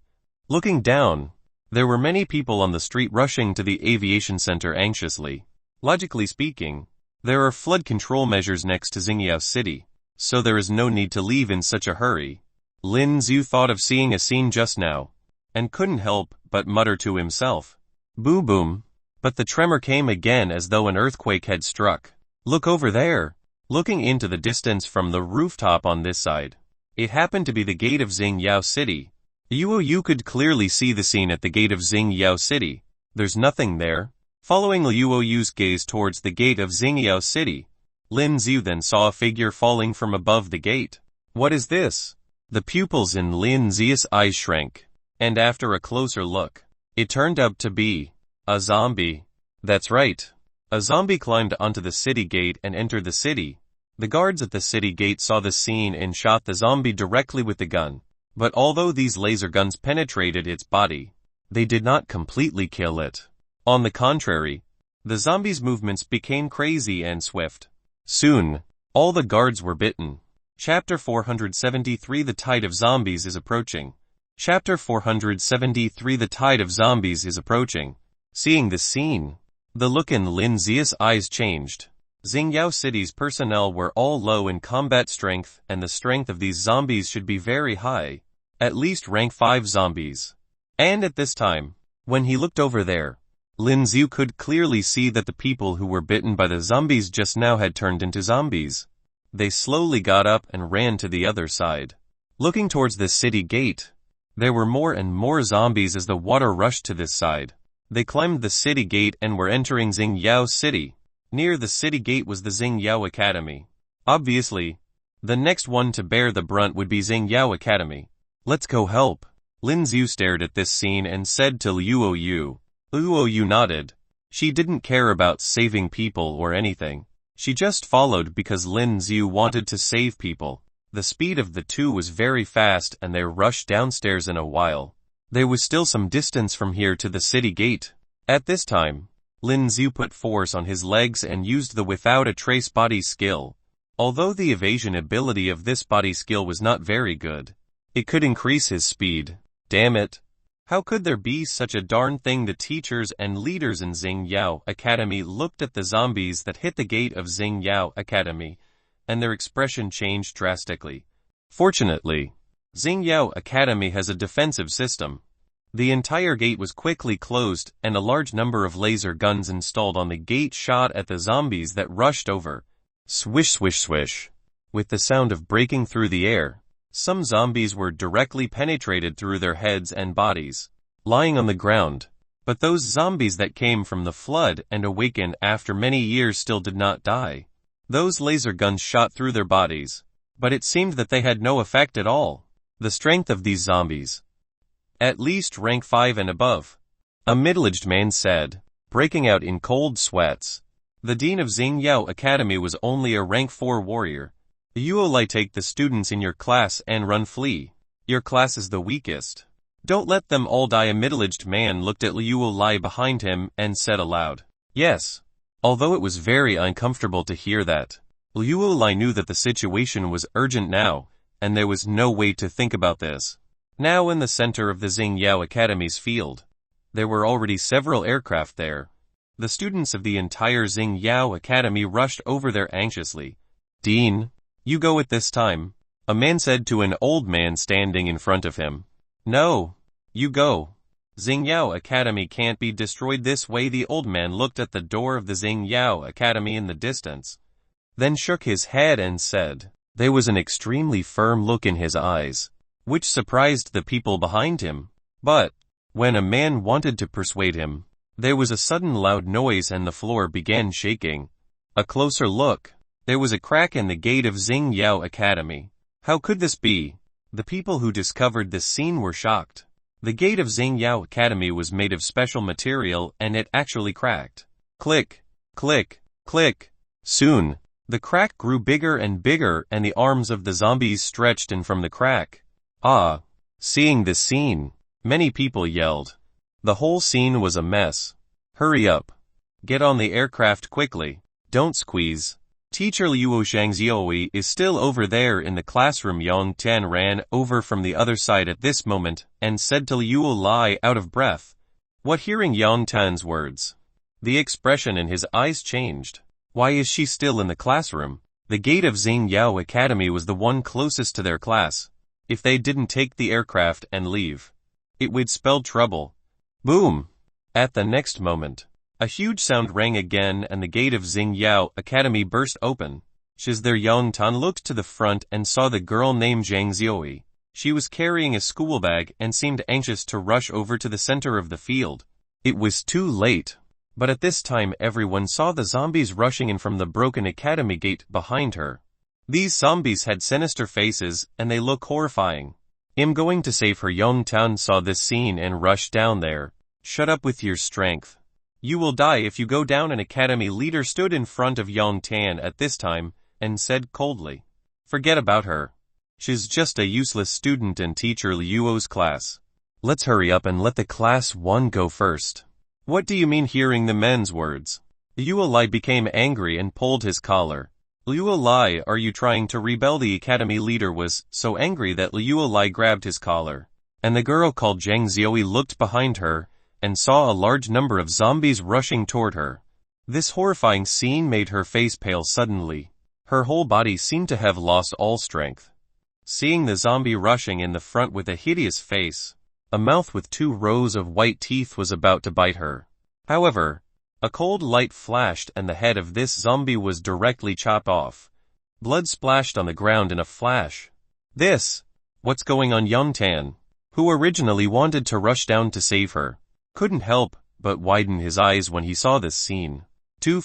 Looking down, there were many people on the street rushing to the aviation center anxiously. Logically speaking, there are flood control measures next to Zing Yao City, so there is no need to leave in such a hurry. Lin Z thought of seeing a scene just now, and couldn't help but mutter to himself, "Boom boom." But the tremor came again as though an earthquake had struck. "Look over there." Looking into the distance from the rooftop on this side, it happened to be the gate of Zing Yao City. You could clearly see the scene at the gate of Zing Yao City. There's nothing there. Following Liu Yu's gaze towards the gate of Zing Yao City, Lin Z then saw a figure falling from above the gate. What is this? The pupils in Lin Z's eyes shrank, and after a closer look, it turned out to be a zombie. That's right. A zombie climbed onto the city gate and entered the city. The guards at the city gate saw the scene and shot the zombie directly with the gun. But although these laser guns penetrated its body, they did not completely kill it. On the contrary, the zombie's movements became crazy and swift. Soon, all the guards were bitten. Chapter 473 The Tide of Zombies is Approaching. Chapter 473 The Tide of Zombies is Approaching. Seeing the scene, the look in Lin Z's eyes changed. Zing Yao City's personnel were all low in combat strength and the strength of these zombies should be very high, at least rank 5 zombies. And at this time, when he looked over there, Lin Z could clearly see that the people who were bitten by the zombies just now had turned into zombies. They slowly got up and ran to the other side. Looking towards the city gate, there were more and more zombies as the water rushed to this side. They climbed the city gate and were entering Zing Yao City. Near the city gate was the Zing Yao Academy. Obviously, the next one to bear the brunt would be Zing Yao Academy. Let's go help. Lin Z stared at this scene and said to Luo Yu. Luo Yu nodded. She didn't care about saving people or anything. She just followed because Lin Z wanted to save people. The speed of the two was very fast and they rushed downstairs in a while. There was still some distance from here to the city gate. At this time, Lin Z put force on his legs and used the without a trace body skill. Although the evasion ability of this body skill was not very good, it could increase his speed. Damn it. How could there be such a darn thing? The teachers and leaders in Zing Yao Academy looked at the zombies that hit the gate of Zing Yao Academy, and their expression changed drastically. Fortunately, Zing Yao Academy has a defensive system. The entire gate was quickly closed and a large number of laser guns installed on the gate shot at the zombies that rushed over. Swish swish swish. With the sound of breaking through the air, some zombies were directly penetrated through their heads and bodies, lying on the ground. But those zombies that came from the flood and awakened after many years still did not die. Those laser guns shot through their bodies, but it seemed that they had no effect at all. The strength of these zombies, at least rank 5 and above, a middle-aged man said, breaking out in cold sweats. The dean of Zing Yao Academy was only a rank 4 warrior. You will take the students in your class and run flee. Your class is the weakest. Don't let them all die. A middle-aged man looked at Liu Lai behind him and said aloud. Yes. Although it was very uncomfortable to hear that, Liu Lai knew that the situation was urgent now, and there was no way to think about this. Now in the center of the Zing Yao Academy's field, there were already several aircraft there. The students of the entire Zing Yao Academy rushed over there anxiously. Dean, you go at this time, a man said to an old man standing in front of him. No, you go. Zing Yao Academy can't be destroyed this way. The old man looked at the door of the Zing Yao Academy in the distance, then shook his head and said, there was an extremely firm look in his eyes, which surprised the people behind him. But, when a man wanted to persuade him, there was a sudden loud noise and the floor began shaking. A closer look. There was a crack in the gate of Zing Yao Academy. How could this be? The people who discovered this scene were shocked. The gate of Zing Yao Academy was made of special material and it actually cracked. Click, click, click. Soon, the crack grew bigger and bigger and the arms of the zombies stretched in from the crack. Ah! Seeing this scene, many people yelled. The whole scene was a mess. Hurry up. Get on the aircraft quickly. Don't squeeze. Teacher Liu Shangxiui is still over there in the classroom. Yang Tian ran over from the other side at this moment and said to Liu Lai out of breath. What? Hearing Yang Tian's words, the expression in his eyes changed. Why is she still in the classroom? The gate of Zing Yao Academy was the one closest to their class. If they didn't take the aircraft and leave, it would spell trouble. Boom! At the next moment, a huge sound rang again and the gate of Zing Yao Academy burst open. Just there Yang Tan looked to the front and saw the girl named Zhang Zioi. She was carrying a school bag and seemed anxious to rush over to the center of the field. It was too late. But at this time everyone saw the zombies rushing in from the broken academy gate behind her. These zombies had sinister faces and they look horrifying. I'm going to save her. Yang Tan saw this scene and rushed down there. Shut up with your strength. You will die if you go down. An academy leader stood in front of Yang Tan at this time and said coldly. Forget about her. She's just a useless student in teacher Liu's class. Let's hurry up and let the class 1 go first. What do you mean? Hearing the men's words, Liu Lai became angry and pulled his collar. Liu Lai, are you trying to rebel? The academy leader was so angry that Liu Lai grabbed his collar, and the girl called Zhang Zioi looked behind her and saw a large number of zombies rushing toward her. This horrifying scene made her face pale suddenly. Her whole body seemed to have lost all strength. Seeing the zombie rushing in the front with a hideous face, a mouth with 2 rows of white teeth was about to bite her. However, a cold light flashed and the head of this zombie was directly chopped off. Blood splashed on the ground in a flash. What's going on? Young Tan, who originally wanted to rush down to save her, couldn't help but widen his eyes when he saw this scene. Two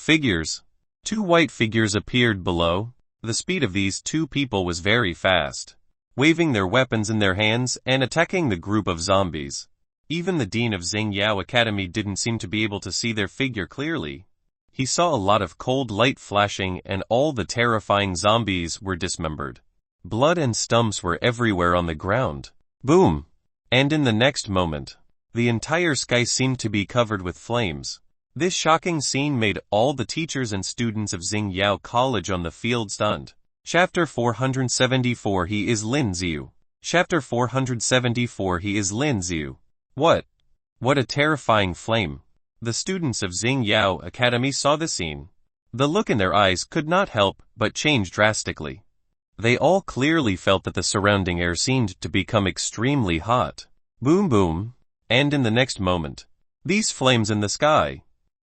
white figures appeared below. The speed of these two people was very fast, waving their weapons in their hands and attacking the group of zombies. Even the dean of Zing Yao Academy didn't seem to be able to see their figure clearly. He saw a lot of cold light flashing and all the terrifying zombies were dismembered. Blood and stumps were everywhere on the ground. Boom! And in the next moment, the entire sky seemed to be covered with flames. This shocking scene made all the teachers and students of Zing Yao College on the field stunned. Chapter 474 He is Lin Z. Chapter 474 He is Lin Z. What a terrifying flame. The students of Zing Yao Academy saw the scene. The look in their eyes could not help but change drastically. They all clearly felt that the surrounding air seemed to become extremely hot. Boom boom. And in the next moment, these flames in the sky,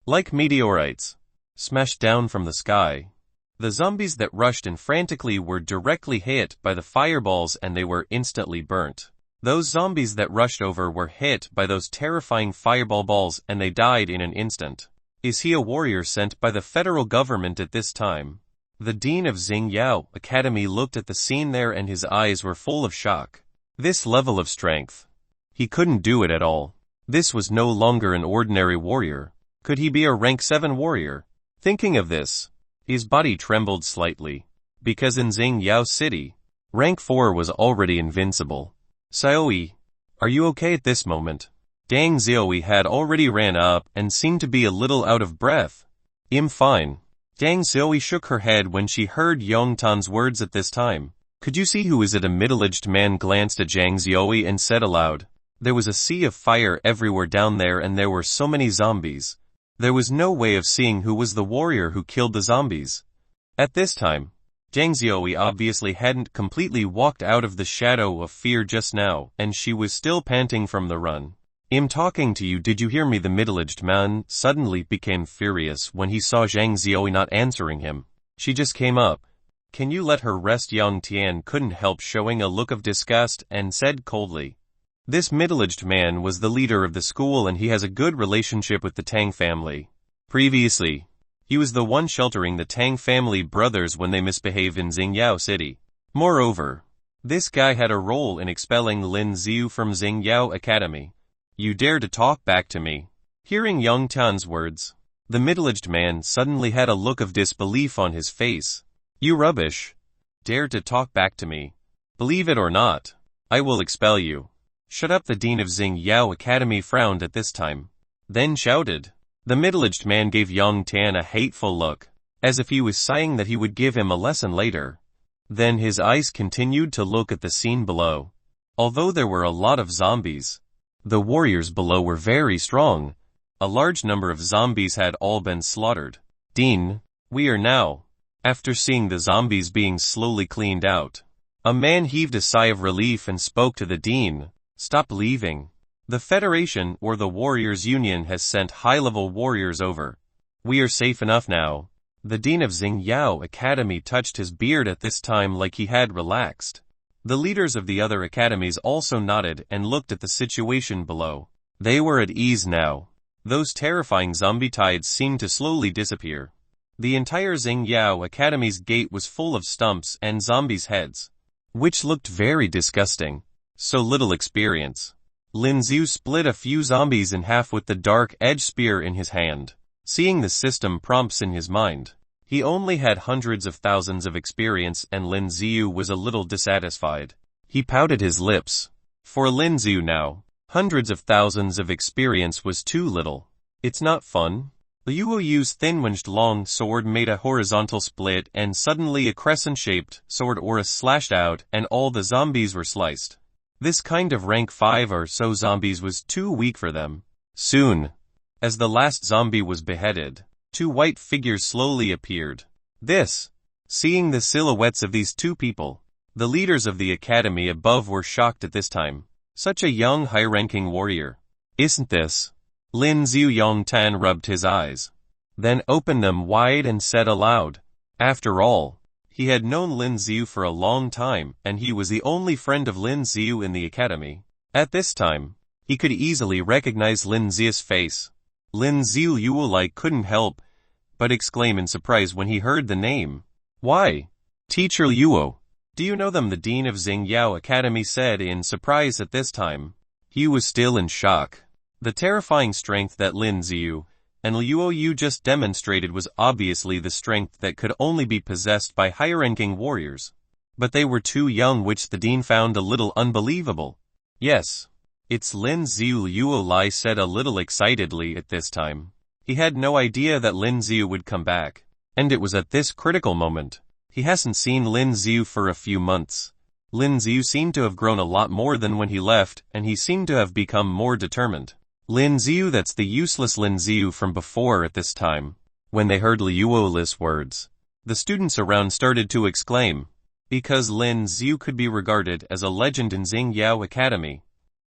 like meteorites, smashed down from the sky. The zombies that rushed in frantically were directly hit by the fireballs and they were instantly burnt. Those zombies that rushed over were hit by those terrifying fireball balls and they died in an instant. Is he a warrior sent by the federal government at this time? The dean of Zing Yao Academy looked at the scene there and his eyes were full of shock. This level of strength. He couldn't do it at all. This was no longer an ordinary warrior. Could he be a rank 7 warrior? Thinking of this, his body trembled slightly, because in Zing Yao City, rank 4 was already invincible. Xiaoyi, are you okay at this moment? Dang Xiaoyi had already ran up and seemed to be a little out of breath. I'm fine. Dang Xiaoyi shook her head when she heard Yongtan's words at this time. Could you see who is it? A middle-aged man glanced at Zhang Xiaoyi and said aloud. There was a sea of fire everywhere down there and there were so many zombies. There was no way of seeing who was the warrior who killed the zombies. At this time, Zhang Xiaoyi obviously hadn't completely walked out of the shadow of fear just now, and she was still panting from the run. I'm talking to you, did you hear me? The middle-aged man suddenly became furious when he saw Zhang Xiaoyi not answering him. She just came up. Can you let her rest? Yang Tian couldn't help showing a look of disgust and said coldly. This middle-aged man was the leader of the school and he has a good relationship with the Tang family. Previously, he was the one sheltering the Tang family brothers when they misbehave in Zing Yao City. Moreover, this guy had a role in expelling Lin Z from Zing Yao Academy. You dare to talk back to me? Hearing Yang Tan's words, the middle-aged man suddenly had a look of disbelief on his face. You rubbish. Dare to talk back to me? Believe it or not, I will expel you. Shut up. The dean of Zing Yao Academy frowned at this time, then shouted. The middle-aged man gave Yang Tan a hateful look, as if he was sighing that he would give him a lesson later. Then his eyes continued to look at the scene below. Although there were a lot of zombies, the warriors below were very strong. A large number of zombies had all been slaughtered. Dean, we are now. After seeing the zombies being slowly cleaned out, a man heaved a sigh of relief and spoke to the dean. Stop leaving. The Federation or the Warriors Union has sent high-level warriors over. We are safe enough now. The dean of Zing Yao Academy touched his beard at this time like he had relaxed. The leaders of the other academies also nodded and looked at the situation below. They were at ease now. Those terrifying zombie tides seemed to slowly disappear. The entire Zing Yao Academy's gate was full of stumps and zombies' heads, which looked very disgusting. So little experience. Lin Z split a few zombies in half with the dark edge spear in his hand. Seeing the system prompts in his mind, he only had hundreds of thousands of experience and Lin Z was a little dissatisfied. He pouted his lips. For Lin Z now, hundreds of thousands of experience was too little. It's not fun. Liu Yu's thin-winged long sword made a horizontal split and suddenly a crescent-shaped sword aura slashed out and all the zombies were sliced. This kind of rank 5 or so zombies was too weak for them. Soon, as the last zombie was beheaded, two white figures slowly appeared. Seeing the silhouettes of these two people, the leaders of the academy above were shocked at this time. Such a young high-ranking warrior. Isn't this Lin Yongtan rubbed his eyes, then opened them wide and said aloud. After all, he had known Lin Z for a long time and he was the only friend of Lin Z in the academy. At this time, he could easily recognize Lin Z's face. Lin Yuolai couldn't help but exclaim in surprise when he heard the name. Why? Teacher Luo. Do you know them? The dean of Zing Yao Academy said in surprise at this time. He was still in shock. The terrifying strength that Lin Ziyu and Luo Yu just demonstrated was obviously the strength that could only be possessed by higher-ranking warriors. But they were too young, which the dean found a little unbelievable. Yes, it's Lin Ziyu, Yuolai said a little excitedly at this time. He had no idea that Lin Ziyu would come back, and it was at this critical moment. He hasn't seen Lin Ziyu for a few months. Lin Ziyu seemed to have grown a lot more than when he left, and he seemed to have become more determined. Lin Ziyu, that's the useless Lin Ziyu from before at this time. When they heard Luo's words, the students around started to exclaim, because Lin Ziyu could be regarded as a legend in Zing Yao Academy.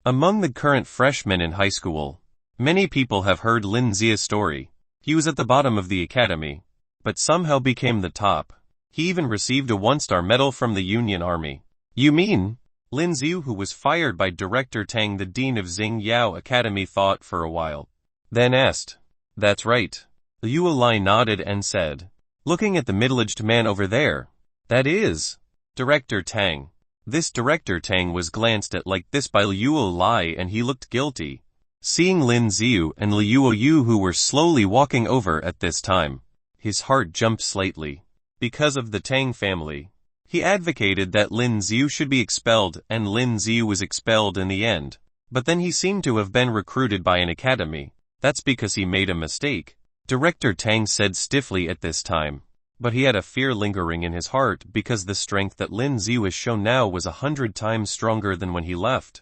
Among the current freshmen in high school, many people have heard Lin Zi's story. He was at the bottom of the academy, but somehow became the top. He even received a one-star medal from the Union Army. You mean? Lin Ziyu, who was fired by Director Tang, the dean of Zing Yao Academy, thought for a while. Then asked. That's right. Yuolai nodded and said, looking at the middle-aged man over there. That is Director Tang. This Director Tang was glanced at like this by Yuolai and he looked guilty. Seeing Lin Ziyu and Luo Yu, who were slowly walking over at this time, his heart jumped slightly. Because of the Tang family, he advocated that Lin Ziyu should be expelled, and Lin Ziyu was expelled in the end. But then he seemed to have been recruited by an academy. That's because he made a mistake, Director Tang said stiffly at this time. But he had a fear lingering in his heart because the strength that Lin Ziyu has shown now was 100 times stronger than when he left.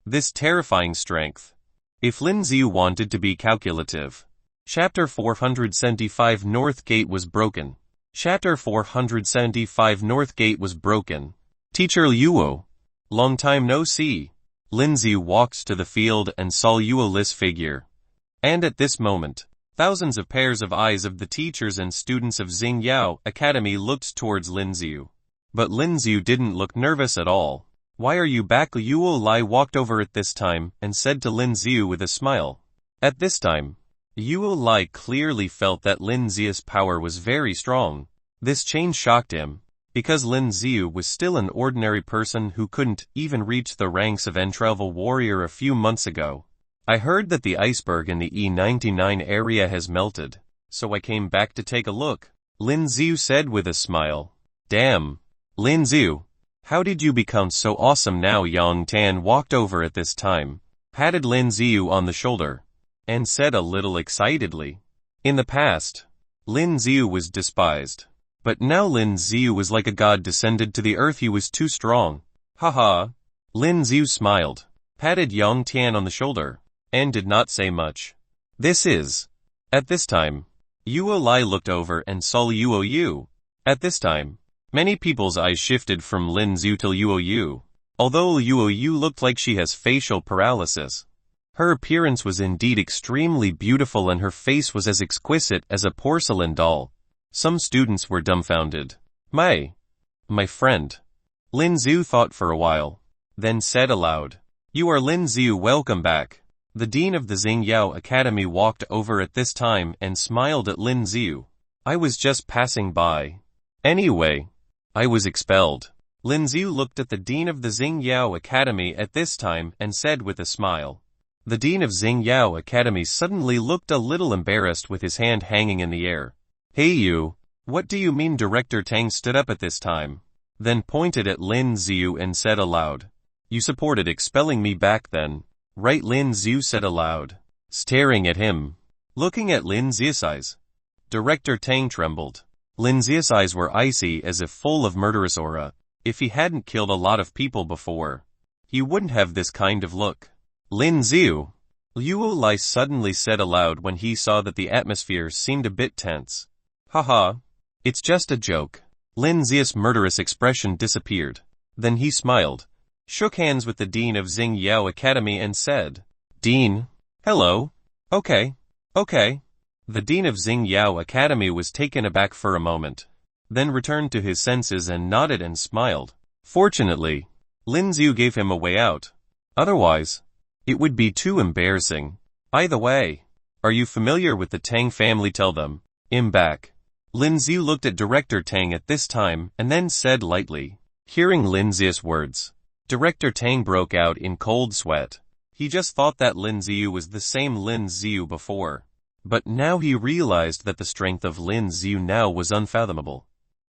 This terrifying strength. If Lin Ziyu wanted to be calculative. Chapter 475 North Gate was broken. Chapter 475 North Gate was broken. Teacher Luo. Long time no see. Lin Ziyu walked to the field and saw Yuoli's figure. And at this moment, thousands of pairs of eyes of the teachers and students of Zing Yao Academy looked towards Lin Ziyu. But Lin Ziyu didn't look nervous at all. Why are you back? Yuolai walked over at this time and said to Lin Ziyu with a smile. At this time, Yuolai clearly felt that Lin Zi's power was very strong. This change shocked him, because Lin Ziyu was still an ordinary person who couldn't even reach the ranks of entry-level warrior a few months ago. I heard that the iceberg in the E99 area has melted, so I came back to take a look, Lin Ziyu said with a smile. Damn. Lin Ziyu, how did you become so awesome now? Yang Tan walked over at this time, patted Lin Ziyu on the shoulder, and said a little excitedly. In the past, Lin Ziyu was despised. But now Lin Ziyu was like a god descended to the earth. He was too strong. Haha. Lin Ziyu smiled, patted Yang Tian on the shoulder, and did not say much. This is. At this time, Yuolai looked over and saw Luo Yu. At this time, many people's eyes shifted from Lin Ziyu to Luo Yu. Although Luo Yu looked like she has facial paralysis, her appearance was indeed extremely beautiful and her face was as exquisite as a porcelain doll. Some students were dumbfounded. My friend. Lin Ziyu thought for a while, then said aloud. You are Lin Ziyu, welcome back. The dean of the Zing Yao Academy walked over at this time and smiled at Lin Ziyu. I was just passing by. Anyway, I was expelled. Lin Ziyu looked at the dean of the Zing Yao Academy at this time and said with a smile. The dean of Zing Yao Academy suddenly looked a little embarrassed with his hand hanging in the air. Hey you, what do you mean? Director Tang stood up at this time, then pointed at Lin Ziyu and said aloud. You supported expelling me back then, right? Lin Ziyu said aloud, staring at him. Looking at Lin Ziyu's eyes, Director Tang trembled. Lin Ziyu's eyes were icy as if full of murderous aura. If he hadn't killed a lot of people before, he wouldn't have this kind of look. Lin Ziyu, Luolai suddenly said aloud when he saw that the atmosphere seemed a bit tense. Haha, it's just a joke. Lin Ziyu's murderous expression disappeared. Then he smiled, shook hands with the dean of Zing Yao Academy and said, Dean, hello. Okay. Okay. The dean of Zing Yao Academy was taken aback for a moment, then returned to his senses and nodded and smiled. Fortunately, Lin Z gave him a way out. Otherwise, it would be too embarrassing. By the way, are you familiar with the Tang family? Tell them. I'm back. Lin Z looked at Director Tang at this time and then said lightly. Hearing Lin Z's words, Director Tang broke out in cold sweat. He just thought that Lin Z was the same Lin Z before. But now he realized that the strength of Lin Z now was unfathomable.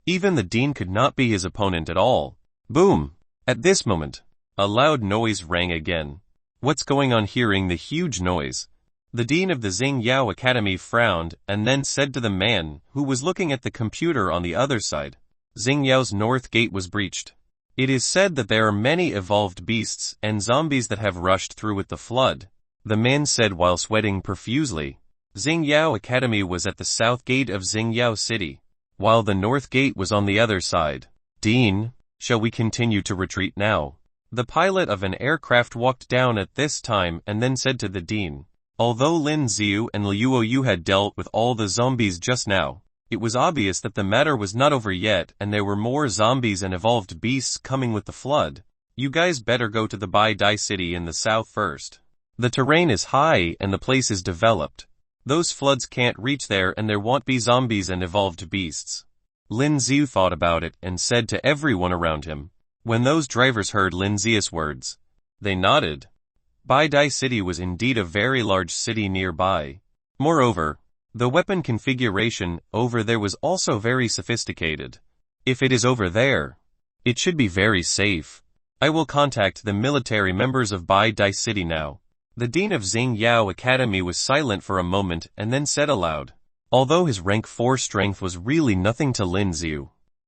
Even the dean could not be his opponent at all. Boom! At this moment, a loud noise rang again. What's going on? Hearing the huge noise, the dean of the Zing Yao Academy frowned and then said to the man who was looking at the computer on the other side, Zing Yao's north gate was breached. It is said that there are many evolved beasts and zombies that have rushed through with the flood, the man said while sweating profusely. Zing Yao Academy was at the south gate of Zing Yao City, while the north gate was on the other side. Dean, shall we continue to retreat now? The pilot of an aircraft walked down at this time and then said to the dean. Although Lin Z and Liu Yu had dealt with all the zombies just now, it was obvious that the matter was not over yet and there were more zombies and evolved beasts coming with the flood. You guys better go to the Bai Dai city in the south first. The terrain is high and the place is developed. Those floods can't reach there and there won't be zombies and evolved beasts. Lin Z thought about it and said to everyone around him. When those drivers heard Lin Z's words, they nodded. Bai Dai City was indeed a very large city nearby. Moreover, the weapon configuration over there was also very sophisticated. If it is over there, it should be very safe. I will contact the military members of Bai Dai City now. The dean of Zing Yao Academy was silent for a moment and then said aloud. Although his rank 4 strength was really nothing to Lin Z.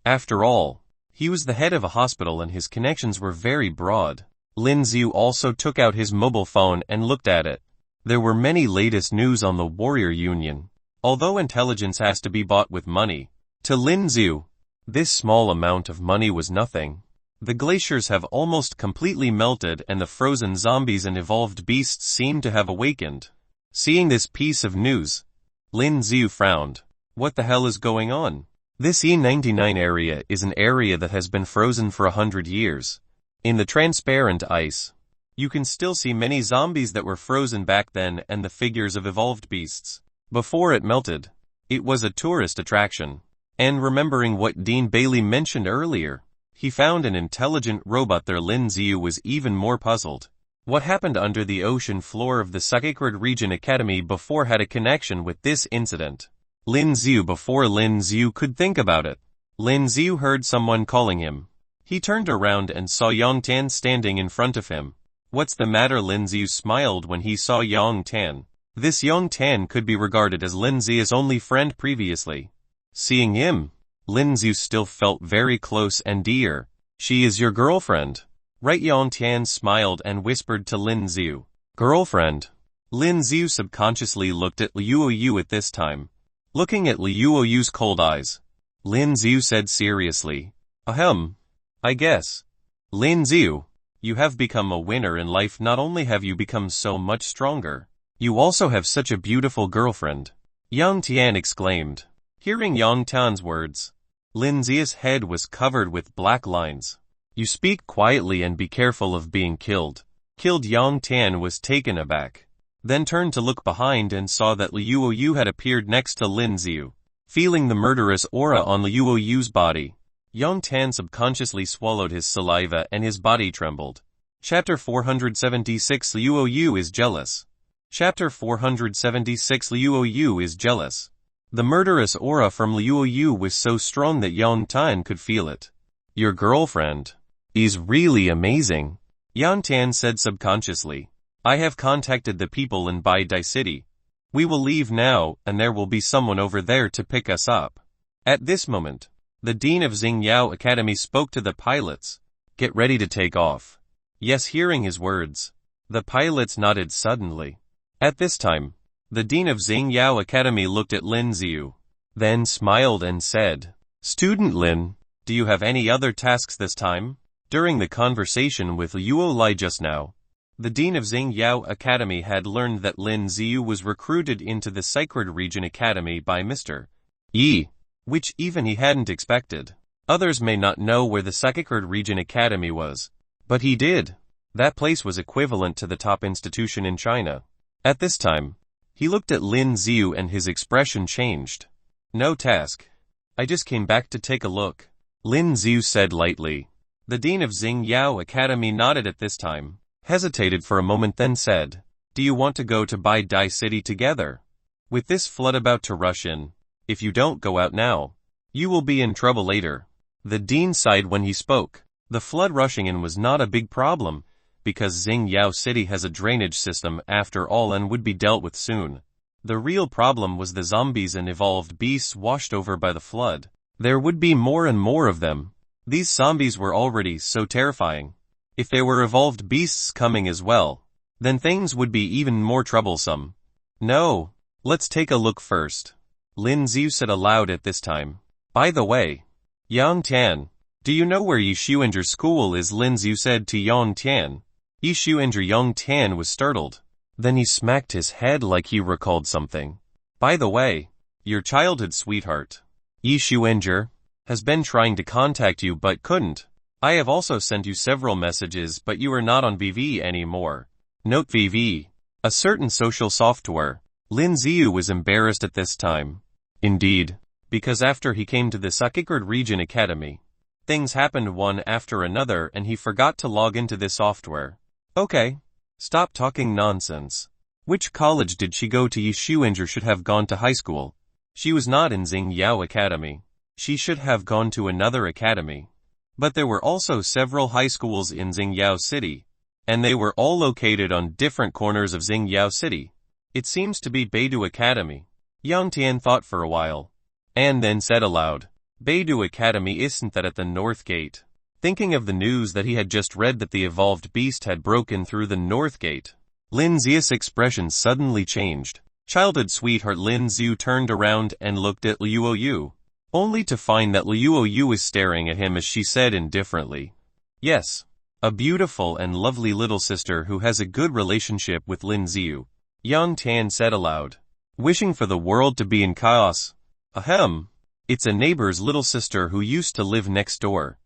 After all, he was the head of a hospital and his connections were very broad. Lin Z also took out his mobile phone and looked at it. There were many latest news on the Warrior Union. Although intelligence has to be bought with money, to Lin Z, this small amount of money was nothing. The glaciers have almost completely melted and the frozen zombies and evolved beasts seem to have awakened. Seeing this piece of news, Lin Z frowned. What the hell is going on? This E99 area is an area that has been frozen for 100 years. In the transparent ice, you can still see many zombies that were frozen back then and the figures of evolved beasts. Before it melted, it was a tourist attraction. And remembering what Dean Bailey mentioned earlier, he found an intelligent robot there. Lin Z was even more puzzled. What happened under the ocean floor of the Sacred Region Academy before had a connection with this incident. Lin Z before Lin Z could think about it. Lin Z heard someone calling him. He turned around and saw Yang Tan standing in front of him. What's the matter? Lin Z smiled when he saw Yang Tan. This Yang Tan could be regarded as Lin Z's only friend previously. Seeing him, Lin Z still felt very close and dear. She is your girlfriend, right? Yang Tan smiled and whispered to Lin Z. Girlfriend? Lin Z subconsciously looked at Liu Yu at this time. Looking at Liu Yu's cold eyes, Lin Z said seriously, Ahem. I guess. Lin Z, you have become a winner in life. Not only have you become so much stronger, you also have such a beautiful girlfriend. Yang Tian exclaimed. Hearing Yang Tian's words, Lin Z's head was covered with black lines. You speak quietly and be careful of being killed. Yang Tian was taken aback, then turned to look behind and saw that Liu Yu had appeared next to Lin Z. Feeling the murderous aura on Liu Yu's body, Yang Tan subconsciously swallowed his saliva and his body trembled. Chapter 476 Liu Yu is jealous. Chapter 476 Liu Yu is jealous. The murderous aura from Liu Yu was so strong that Yang Tan could feel it. Your girlfriend is really amazing, Yang Tan said subconsciously. I have contacted the people in Bai Dai City. We will leave now and there will be someone over there to pick us up. At this moment, the dean of Zing Yao Academy spoke to the pilots. Get ready to take off. Yes, hearing his words, the pilots nodded suddenly. At this time, the dean of Zing Yao Academy looked at Lin Z, then smiled and said, Student Lin, do you have any other tasks this time? During the conversation with Liu Lai just now, The dean of Zing Yao Academy had learned that Lin Z was recruited into the Sacred Region Academy by Mr. Yi, which even he hadn't expected. Others may not know where the Sacred Region Academy was, but he did. That place was equivalent to the top institution in China. At this time, he looked at Lin Z and his expression changed. No task. I just came back to take a look, Lin Z said lightly. The dean of Zing Yao Academy nodded at this time, hesitated for a moment then said, do you want to go to Bai Dai City together? With this flood about to rush in, if you don't go out now, you will be in trouble later. The dean sighed when he spoke. The flood rushing in was not a big problem, because Zing Yao City has a drainage system after all and would be dealt with soon. The real problem was the zombies and evolved beasts washed over by the flood. There would be more and more of them. These zombies were already so terrifying. If there were evolved beasts coming as well, then things would be even more troublesome. No, let's take a look first, Lin Z said aloud at this time. By the way, Yang Tian, do you know where Yi Shuenger's school is? Lin Z said to Yang Tian. Yi Shuenger. Yang Tian was startled. Then he smacked his head like he recalled something. By the way, your childhood sweetheart, Yi Shuenger, has been trying to contact you but couldn't. I have also sent you several messages but you are not on VV anymore. Note VV, a certain social software. Lin Z was embarrassed at this time. Indeed, because after he came to the Sacred Region Academy, things happened one after another and he forgot to log into this software. Okay. Stop talking nonsense. Which college did she go to? Yi Shuenger should have gone to high school. She was not in Zing Yao Academy. She should have gone to another academy. But there were also several high schools in Zing Yao City, and they were all located on different corners of Zing Yao City. It seems to be Beidou Academy. Yang Tian thought for a while, and then said aloud, Beidou Academy isn't that at the North Gate? Thinking of the news that he had just read that the evolved beast had broken through the North Gate, Lin Z's expression suddenly changed. Childhood sweetheart Lin Z turned around and looked at Liu Yu, only to find that Liu Yu was staring at him as she said indifferently, yes, a beautiful and lovely little sister who has a good relationship with Lin Z. Yang Tian said aloud, wishing for the world to be in chaos. Ahem, it's a neighbor's little sister who used to live next door.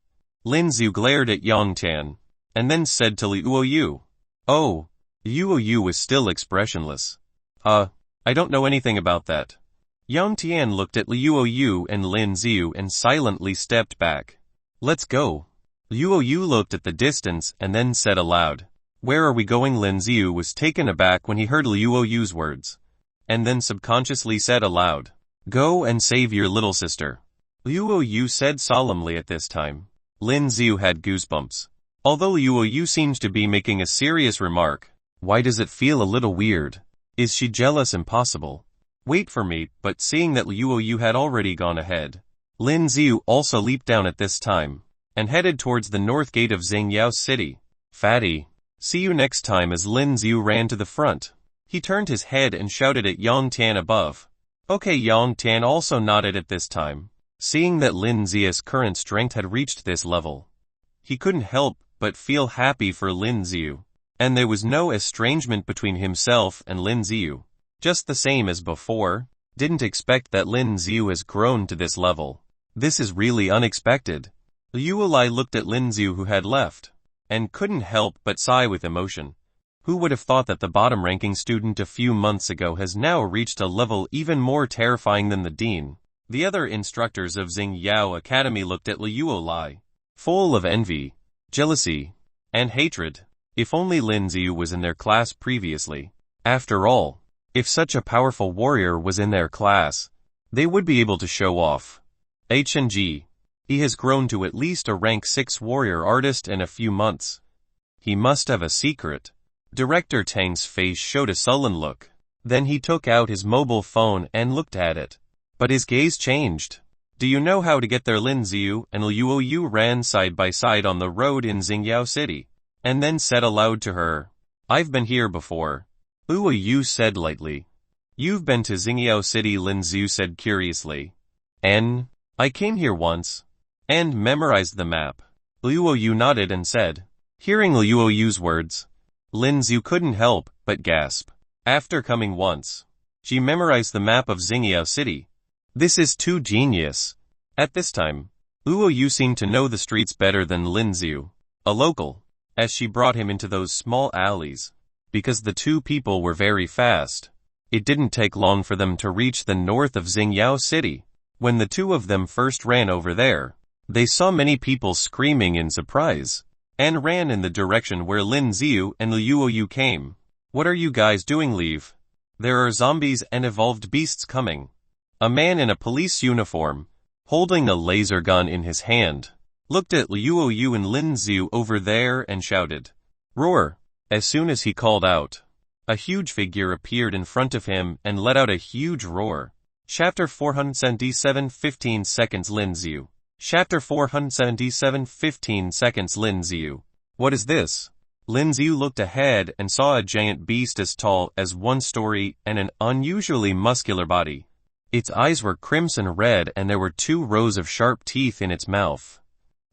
Lin Z glared at Yang Tian, and then said to Liu Yu. Oh, Liu Yu was still expressionless. I don't know anything about that. Yang Tian looked at Liu Yu and Lin Z and silently stepped back. Let's go. Liu Yu looked at the distance and then said aloud, where are we going? Lin Z was taken aback when he heard Liu Yu's words, and then subconsciously said aloud, go and save your little sister. Liu Yu said solemnly at this time. Lin Z had goosebumps. Although Liu Yu seemed to be making a serious remark, why does it feel a little weird? Is she jealous? Impossible. Wait for me, but seeing that Liu Yu had already gone ahead, Lin Z also leaped down at this time, and headed towards the north gate of Zing Yao City. Fatty. See you next time. As Lin Z ran to the front, he turned his head and shouted at Yang Tian above. Okay. Yang Tian also nodded at this time. Seeing that Lin Z's current strength had reached this level, he couldn't help but feel happy for Lin Z, and there was no estrangement between himself and Lin Z. Just the same as before, didn't expect that Lin Z has grown to this level. This is really unexpected. Liu Lai looked at Lin Z who had left, and couldn't help but sigh with emotion. Who would have thought that the bottom-ranking student a few months ago has now reached a level even more terrifying than the dean? The other instructors of Zing Yao Academy looked at Liu Lai, full of envy, jealousy, and hatred. If only Lin Z was in their class previously. After all, if such a powerful warrior was in their class, they would be able to show off. HNG. He has grown to at least a rank 6 warrior artist in a few months. He must have a secret. Director Tang's face showed a sullen look. Then he took out his mobile phone and looked at it. But his gaze changed. Do you know how to get there? Lin Z and Liu Yu ran side by side on the road in Zing Yao City, and then said aloud to her, I've been here before. Liu Yu said lightly. You've been to Zing Yao City? Lin Z said curiously. I came here once, and memorized the map. Liu Yu nodded and said. Hearing Liu Yu's words, Lin Z couldn't help but gasp. After coming once, she memorized the map of Zing Yao City. This is too genius. At this time, Luo Yu seemed to know the streets better than Lin Z, a local, as she brought him into those small alleys. Because the two people were very fast, it didn't take long for them to reach the north of Zing Yao City. When the two of them first ran over there, they saw many people screaming in surprise, and ran in the direction where Lin Z and Luo Yu came. What are you guys doing? Leave. There are zombies and evolved beasts coming. A man in a police uniform, holding a laser gun in his hand, looked at Luo Yu and Lin Z over there and shouted, "Roar!" As soon as he called out, a huge figure appeared in front of him and let out a huge roar. Chapter 477 15 seconds Lin Z. Chapter 477 15 seconds Lin Z. What is this? Lin Z looked ahead and saw a giant beast as tall as 1 story and an unusually muscular body. Its eyes were crimson red and there were 2 rows of sharp teeth in its mouth.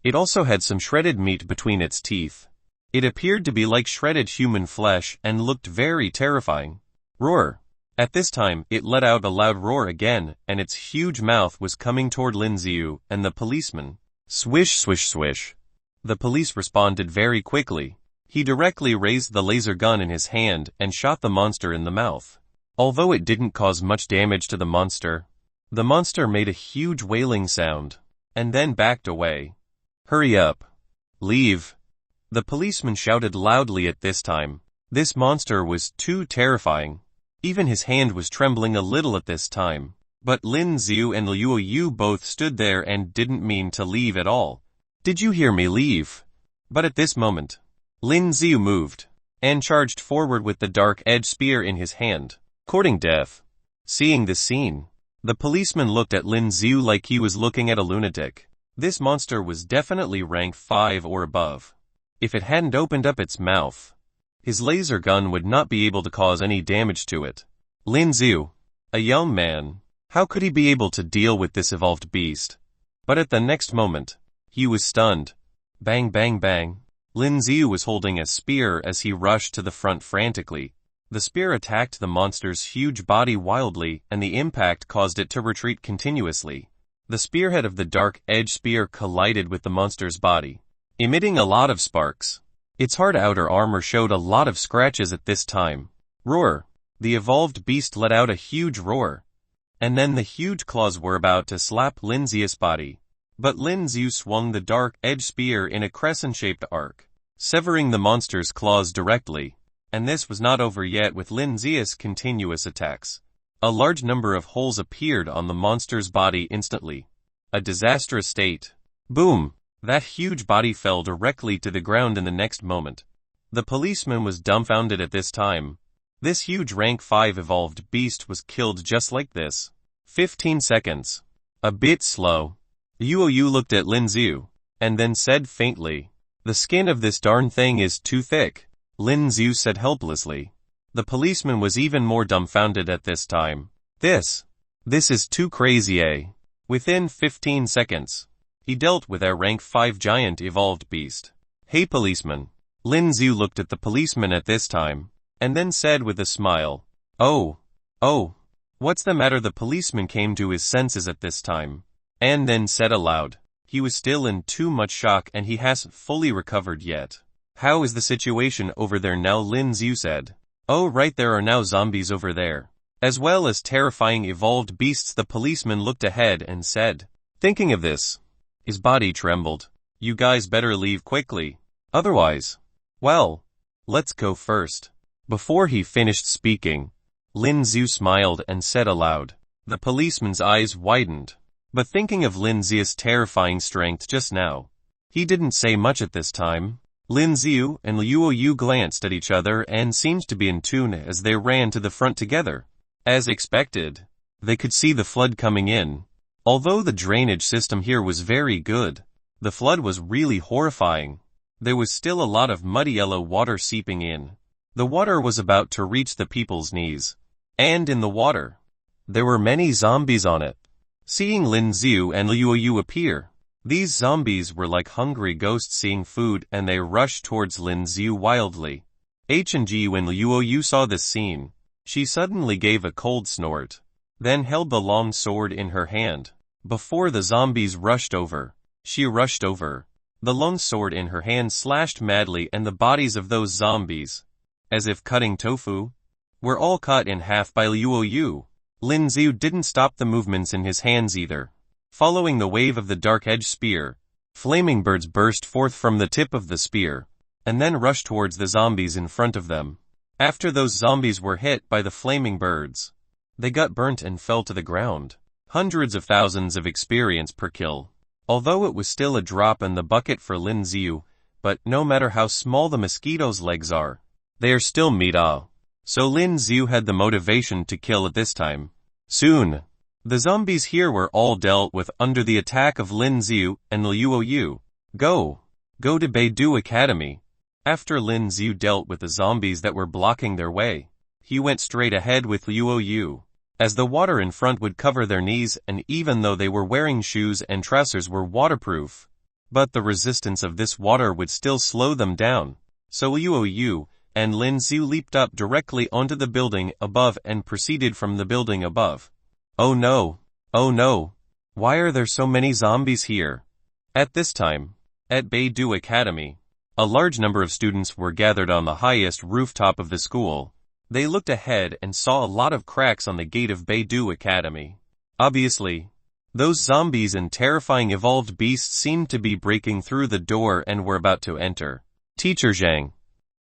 It also had some shredded meat between its teeth. It appeared to be like shredded human flesh and looked very terrifying. Roar! At this time, it let out a loud roar again, and its huge mouth was coming toward Lin Z and the policeman. Swish swish swish. The police responded very quickly. He directly raised the laser gun in his hand and shot the monster in the mouth. Although it didn't cause much damage to the monster made a huge wailing sound, and then backed away. Hurry up. Leave. The policeman shouted loudly at this time. This monster was too terrifying. Even his hand was trembling a little at this time. But Lin Z and Luo Yu both stood there and didn't mean to leave at all. Did you hear me? Leave. But at this moment, Lin Z moved, and charged forward with the dark-edged spear in his hand, courting death. Seeing this scene, the policeman looked at Lin Z like he was looking at a lunatic. This monster was definitely rank 5 or above. If it hadn't opened up its mouth, his laser gun would not be able to cause any damage to it. Lin Z, a young man, how could he be able to deal with this evolved beast? But at the next moment, he was stunned. Bang bang bang. Lin Z was holding a spear as he rushed to the front frantically. The spear attacked the monster's huge body wildly, and the impact caused it to retreat continuously. The spearhead of the dark-edged spear collided with the monster's body, emitting a lot of sparks. Its hard outer armor showed a lot of scratches at this time. Roar! The evolved beast let out a huge roar. And then the huge claws were about to slap Lin Z's body. But Lin Z swung the dark-edged spear in a crescent-shaped arc, severing the monster's claws directly. And this was not over yet with Lin Z's continuous attacks. A large number of holes appeared on the monster's body instantly. A disastrous state. Boom! That huge body fell directly to the ground in the next moment. The policeman was dumbfounded at this time. This huge rank 5 evolved beast was killed just like this. 15 seconds. A bit slow. Luo Yu looked at Lin Z, and then said faintly, "The skin of this darn thing is too thick." Lin Z said helplessly. The policeman was even more dumbfounded at this time. This is too crazy, eh? Within 15 seconds, he dealt with a rank 5 giant evolved beast. Hey policeman. Lin Z looked at the policeman at this time, and then said with a smile, Oh, what's the matter? The policeman came to his senses at this time, and then said aloud, he was still in too much shock and he hasn't fully recovered yet. How is the situation over there now? Lin Z said. Oh right, there are now zombies over there, as well as terrifying evolved beasts. The policeman looked ahead and said, thinking of this, his body trembled. You guys better leave quickly. Otherwise, well, let's go first. Before he finished speaking, Lin Z smiled and said aloud. The policeman's eyes widened, but thinking of Lin Z's terrifying strength just now, he didn't say much at this time. Lin Z and Luo Yu glanced at each other and seemed to be in tune as they ran to the front together. As expected, they could see the flood coming in. Although the drainage system here was very good, the flood was really horrifying. There was still a lot of muddy yellow water seeping in. The water was about to reach the people's knees. And in the water, there were many zombies on it. Seeing Lin Z and Luo Yu appear, these zombies were like hungry ghosts seeing food, and they rushed towards Lin Z wildly. H&G. When Luo Yu saw this scene, she suddenly gave a cold snort, then held the long sword in her hand. Before the zombies rushed over, she rushed over. The long sword in her hand slashed madly, and the bodies of those zombies, as if cutting tofu, were all cut in half by Luo Yu. Lin Z didn't stop the movements in his hands either. Following the wave of the dark-edged spear, flaming birds burst forth from the tip of the spear, and then rushed towards the zombies in front of them. After those zombies were hit by the flaming birds, they got burnt and fell to the ground. Hundreds of thousands of experience per kill. Although it was still a drop in the bucket for Lin Z, but no matter how small the mosquito's legs are, they are still meat. So Lin Z had the motivation to kill at this time. Soon, the zombies here were all dealt with under the attack of Lin Z and Luo Yu. Go to Beidou Academy. After Lin Z dealt with the zombies that were blocking their way, he went straight ahead with Luo Yu, as the water in front would cover their knees, and even though they were wearing shoes and trousers were waterproof, but the resistance of this water would still slow them down. So Luo Yu and Lin Z leaped up directly onto the building above and proceeded from the building above. Oh no! Oh no! Why are there so many zombies here? At this time, at Beidou Academy, a large number of students were gathered on the highest rooftop of the school. They looked ahead and saw a lot of cracks on the gate of Beidou Academy. Obviously, those zombies and terrifying evolved beasts seemed to be breaking through the door and were about to enter. Teacher Zhang,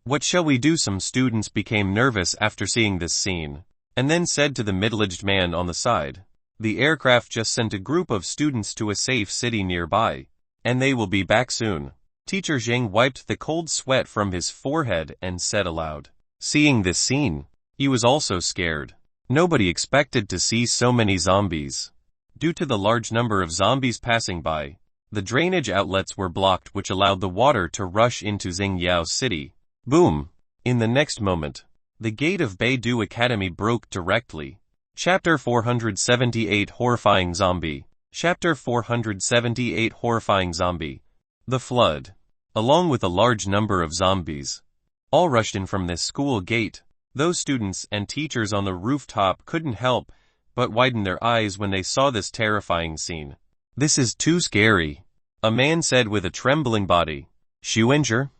what shall we do? Some students became nervous after seeing this scene, and then said to the middle-aged man on the side, the aircraft just sent a group of students to a safe city nearby, and they will be back soon. Teacher Zhang wiped the cold sweat from his forehead and said aloud. Seeing this scene, he was also scared. Nobody expected to see so many zombies. Due to the large number of zombies passing by, the drainage outlets were blocked, which allowed the water to rush into Zing Yao city. Boom! In the next moment, the gate of Beidou Academy broke directly. Chapter 478 Horrifying Zombie. Chapter 478 Horrifying Zombie. The flood, along with a large number of zombies, all rushed in from this school gate. Those students and teachers on the rooftop couldn't help but widen their eyes when they saw this terrifying scene. This is too scary, a man said with a trembling body. Shuinger?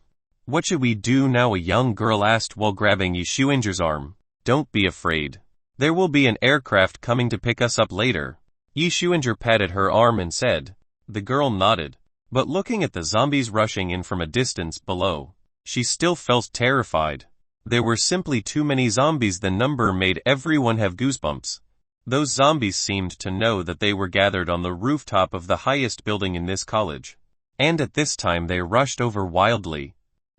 What should we do now? A young girl asked while grabbing Yi Shuinger's arm. Don't be afraid. There will be an aircraft coming to pick us up later. Yi Shuinger patted her arm and said. The girl nodded. But looking at the zombies rushing in from a distance below, she still felt terrified. There were simply too many zombies. The number made everyone have goosebumps. Those zombies seemed to know that they were gathered on the rooftop of the highest building in this college. And at this time they rushed over wildly.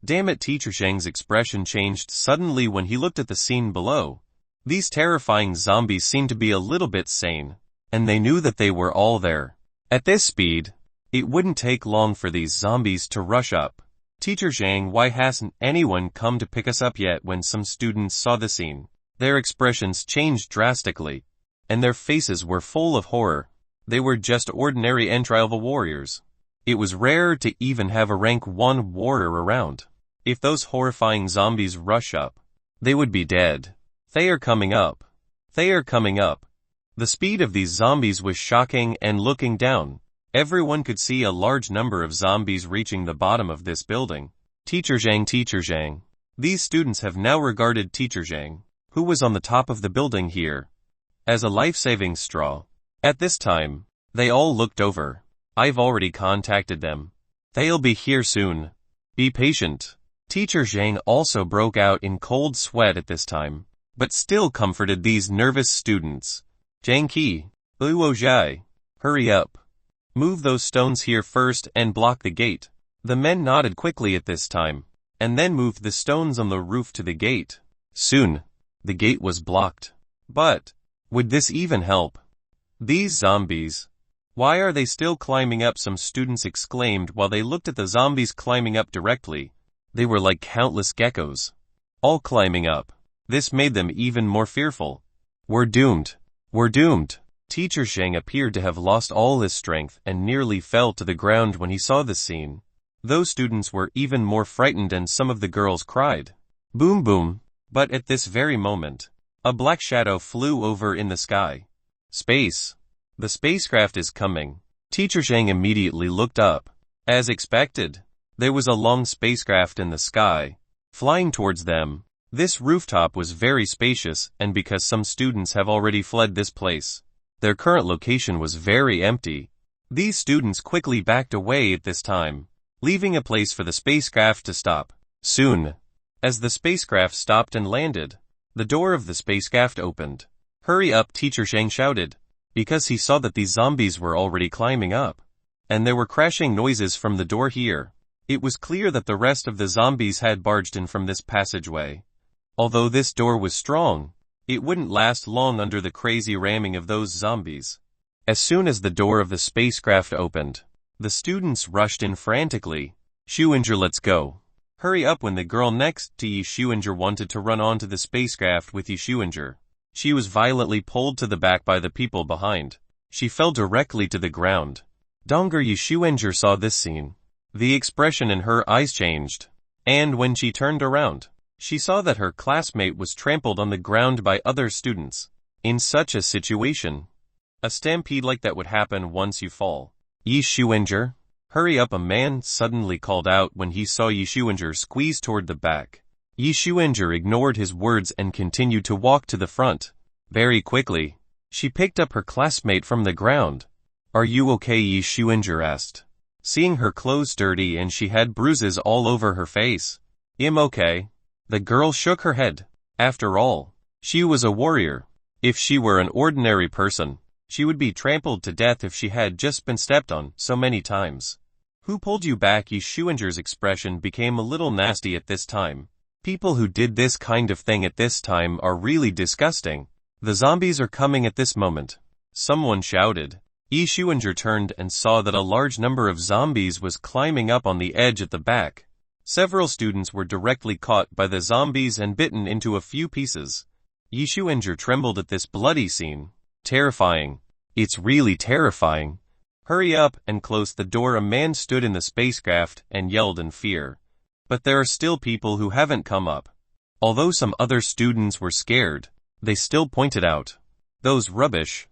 Damn it! Teacher Zhang's expression changed suddenly when he looked at the scene below. These terrifying zombies seemed to be a little bit sane, and they knew that they were all there. At this speed, it wouldn't take long for these zombies to rush up. Teacher Zhang, why hasn't anyone come to pick us up yet? When some students saw the scene, their expressions changed drastically, and their faces were full of horror. They were just ordinary entry-level warriors. It was rare to even have a rank 1 warrior around. If those horrifying zombies rush up, they would be dead. They are coming up. They are coming up. The speed of these zombies was shocking, and looking down, everyone could see a large number of zombies reaching the bottom of this building. Teacher Zhang. These students have now regarded Teacher Zhang, who was on the top of the building here, as a life-saving straw. At this time, they all looked over. I've already contacted them. They'll be here soon. Be patient. Teacher Zhang also broke out in cold sweat at this time, but still comforted these nervous students. Zhang Qi, Luo Zhai, hurry up. Move those stones here first and block the gate. The men nodded quickly at this time, and then moved the stones on the roof to the gate. Soon, the gate was blocked. But, would this even help? These zombies. Why are they still climbing up? Some students exclaimed while they looked at the zombies climbing up directly. They were like countless geckos, all climbing up. This made them even more fearful. We're doomed. We're doomed. Teacher Zhang appeared to have lost all his strength and nearly fell to the ground when he saw this scene. Those students were even more frightened, and some of the girls cried. Boom boom. But at this very moment, a black shadow flew over in the sky. Space. The spacecraft is coming. Teacher Zhang immediately looked up. As expected, there was a long spacecraft in the sky, flying towards them. This rooftop was very spacious, and because some students have already fled this place, their current location was very empty. These students quickly backed away at this time, leaving a place for the spacecraft to stop. Soon, as the spacecraft stopped and landed, the door of the spacecraft opened. Hurry up, Teacher Zhang shouted, because he saw that these zombies were already climbing up, and there were crashing noises from the door here. It was clear that the rest of the zombies had barged in from this passageway. Although this door was strong, it wouldn't last long under the crazy ramming of those zombies. As soon as the door of the spacecraft opened, the students rushed in frantically. Shuinger, let's go. Hurry up. When the girl next to Yi Shuinger wanted to run onto the spacecraft with Yi Shuinger, she was violently pulled to the back by the people behind. She fell directly to the ground. Donger Yi Shuinger saw this scene. The expression in her eyes changed, and when she turned around, she saw that her classmate was trampled on the ground by other students. In such a situation, a stampede like that would happen once you fall. Yi Shuinger, hurry up, a man suddenly called out when he saw Yi Shuinger squeeze toward the back. Yi Shuinger ignored his words and continued to walk to the front. Very quickly, she picked up her classmate from the ground. Are you okay? Yi Shuinger asked, seeing her clothes dirty and she had bruises all over her face. I'm okay. The girl shook her head. After all, she was a warrior. If she were an ordinary person, she would be trampled to death if she had just been stepped on so many times. Who pulled you back? Yi Shuinger's expression became a little nasty at this time. People who did this kind of thing at this time are really disgusting. The zombies are coming at this moment. Someone shouted. Yi Shuinger turned and saw that a large number of zombies was climbing up on the edge at the back. Several students were directly caught by the zombies and bitten into a few pieces. Yi Shuinger trembled at this bloody scene. Terrifying. It's really terrifying. Hurry up and close the door. A man stood in the spacecraft and yelled in fear. But there are still people who haven't come up. Although some other students were scared, they still pointed out. Those rubbish.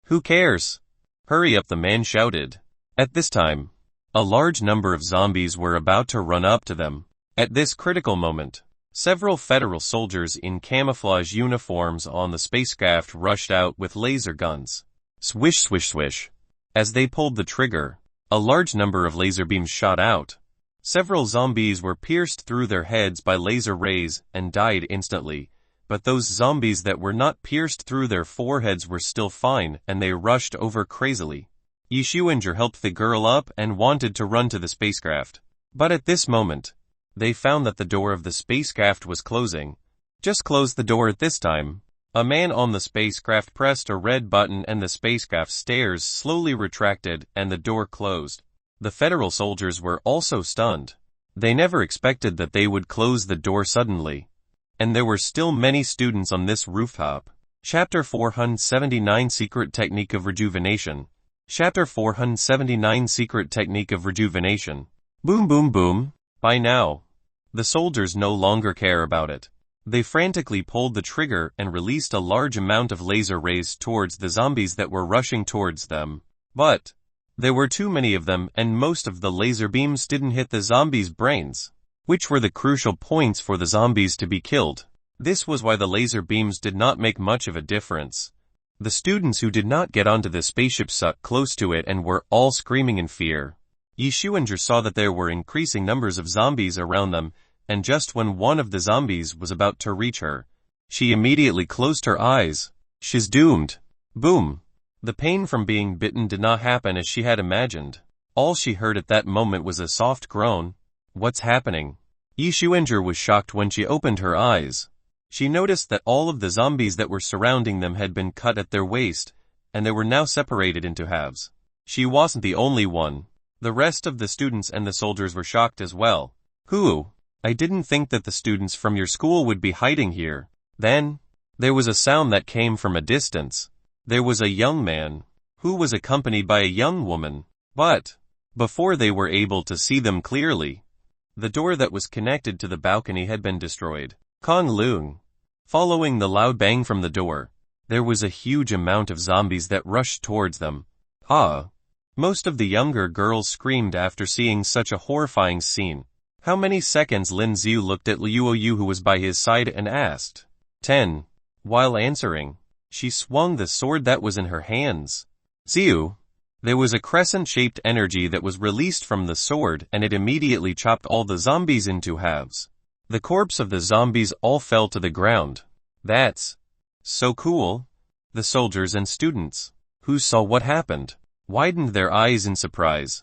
Who cares? Hurry up, the man shouted. At this time, a large number of zombies were about to run up to them. At this critical moment, several federal soldiers in camouflage uniforms on the spacecraft rushed out with laser guns. Swish swish swish. As they pulled the trigger, a large number of laser beams shot out. Several zombies were pierced through their heads by laser rays and died instantly, but those zombies that were not pierced through their foreheads were still fine and they rushed over crazily. Yi Shuinger helped the girl up and wanted to run to the spacecraft. But at this moment, they found that the door of the spacecraft was closing. Just close the door at this time. A man on the spacecraft pressed a red button and the spacecraft stairs slowly retracted and the door closed. The federal soldiers were also stunned. They never expected that they would close the door suddenly. And there were still many students on this rooftop. Chapter 479 Secret Technique of Rejuvenation. Chapter 479 Secret Technique of Rejuvenation. Boom boom boom. By now, the soldiers no longer care about it. They frantically pulled the trigger and released a large amount of laser rays towards the zombies that were rushing towards them. But there were too many of them and most of the laser beams didn't hit the zombies' brains, which were the crucial points for the zombies to be killed. This was why the laser beams did not make much of a difference. The students who did not get onto the spaceship stuck close to it and were all screaming in fear. Yi Shuinger saw that there were increasing numbers of zombies around them, and just when one of the zombies was about to reach her, she immediately closed her eyes. She's doomed. Boom. The pain from being bitten did not happen as she had imagined. All she heard at that moment was a soft groan. What's happening? Yi Shuinger was shocked when she opened her eyes. She noticed that all of the zombies that were surrounding them had been cut at their waist, and they were now separated into halves. She wasn't the only one. The rest of the students and the soldiers were shocked as well. Who? I didn't think that the students from your school would be hiding here. Then, there was a sound that came from a distance. There was a young man, who was accompanied by a young woman. But, before they were able to see them clearly, The door that was connected to the balcony had been destroyed. Kong Leung. Following the loud bang from the door, there was a huge amount of zombies that rushed towards them. Ah! Most of the younger girls screamed after seeing such a horrifying scene. How many seconds? Lin Z looked at Liu Yu, who was by his side, and asked. 10. While answering, she swung the sword that was in her hands. Ziu. There was a crescent-shaped energy that was released from the sword, and it immediately chopped all the zombies into halves. The corpse of the zombies all fell to the ground. That's so cool. The soldiers and students, who saw what happened, widened their eyes in surprise.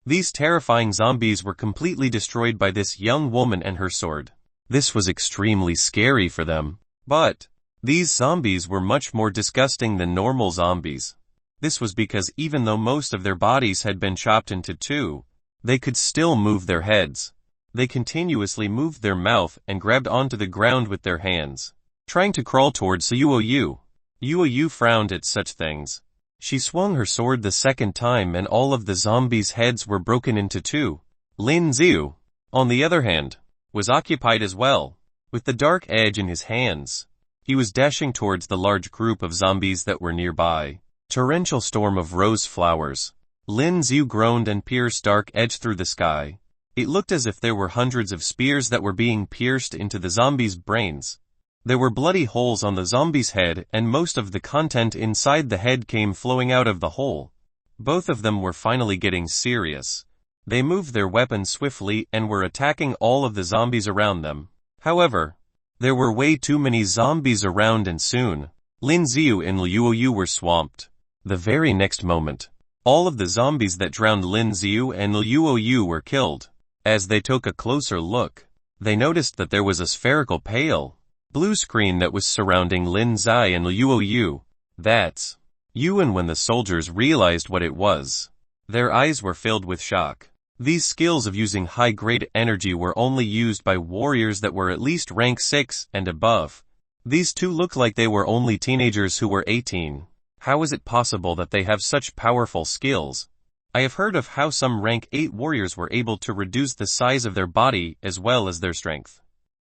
These terrifying zombies were completely destroyed by this young woman and her sword. This was extremely scary for them. But these zombies were much more disgusting than normal zombies. This was because even though most of their bodies had been chopped into two, they could still move their heads. They continuously moved their mouth and grabbed onto the ground with their hands, trying to crawl towards Liu Yu. Liu Yu frowned at such things. She swung her sword the second time and all of the zombies' heads were broken into two. Lin Z, on the other hand, was occupied as well, with the dark edge in his hands. He was dashing towards the large group of zombies that were nearby. Torrential storm of rose flowers. Lin Z groaned and pierced dark edge through the sky. It looked as if there were hundreds of spears that were being pierced into the zombies' brains. There were bloody holes on the zombie's head, and most of the content inside the head came flowing out of the hole. Both of them were finally getting serious. They moved their weapons swiftly and were attacking all of the zombies around them. However, there were way too many zombies around, and soon, Lin Z and Liu Yu were swamped. The very next moment, all of the zombies that drowned Lin Z and Liu Yu were killed. As they took a closer look, they noticed that there was a spherical pale blue screen that was surrounding Lin Z and Liu Yu. That's Yuan. When the soldiers realized what it was, their eyes were filled with shock. These skills of using high-grade energy were only used by warriors that were at least rank 6 and above. These two looked like they were only teenagers who were 18. How is it possible that they have such powerful skills? I have heard of how some rank 8 warriors were able to reduce the size of their body as well as their strength.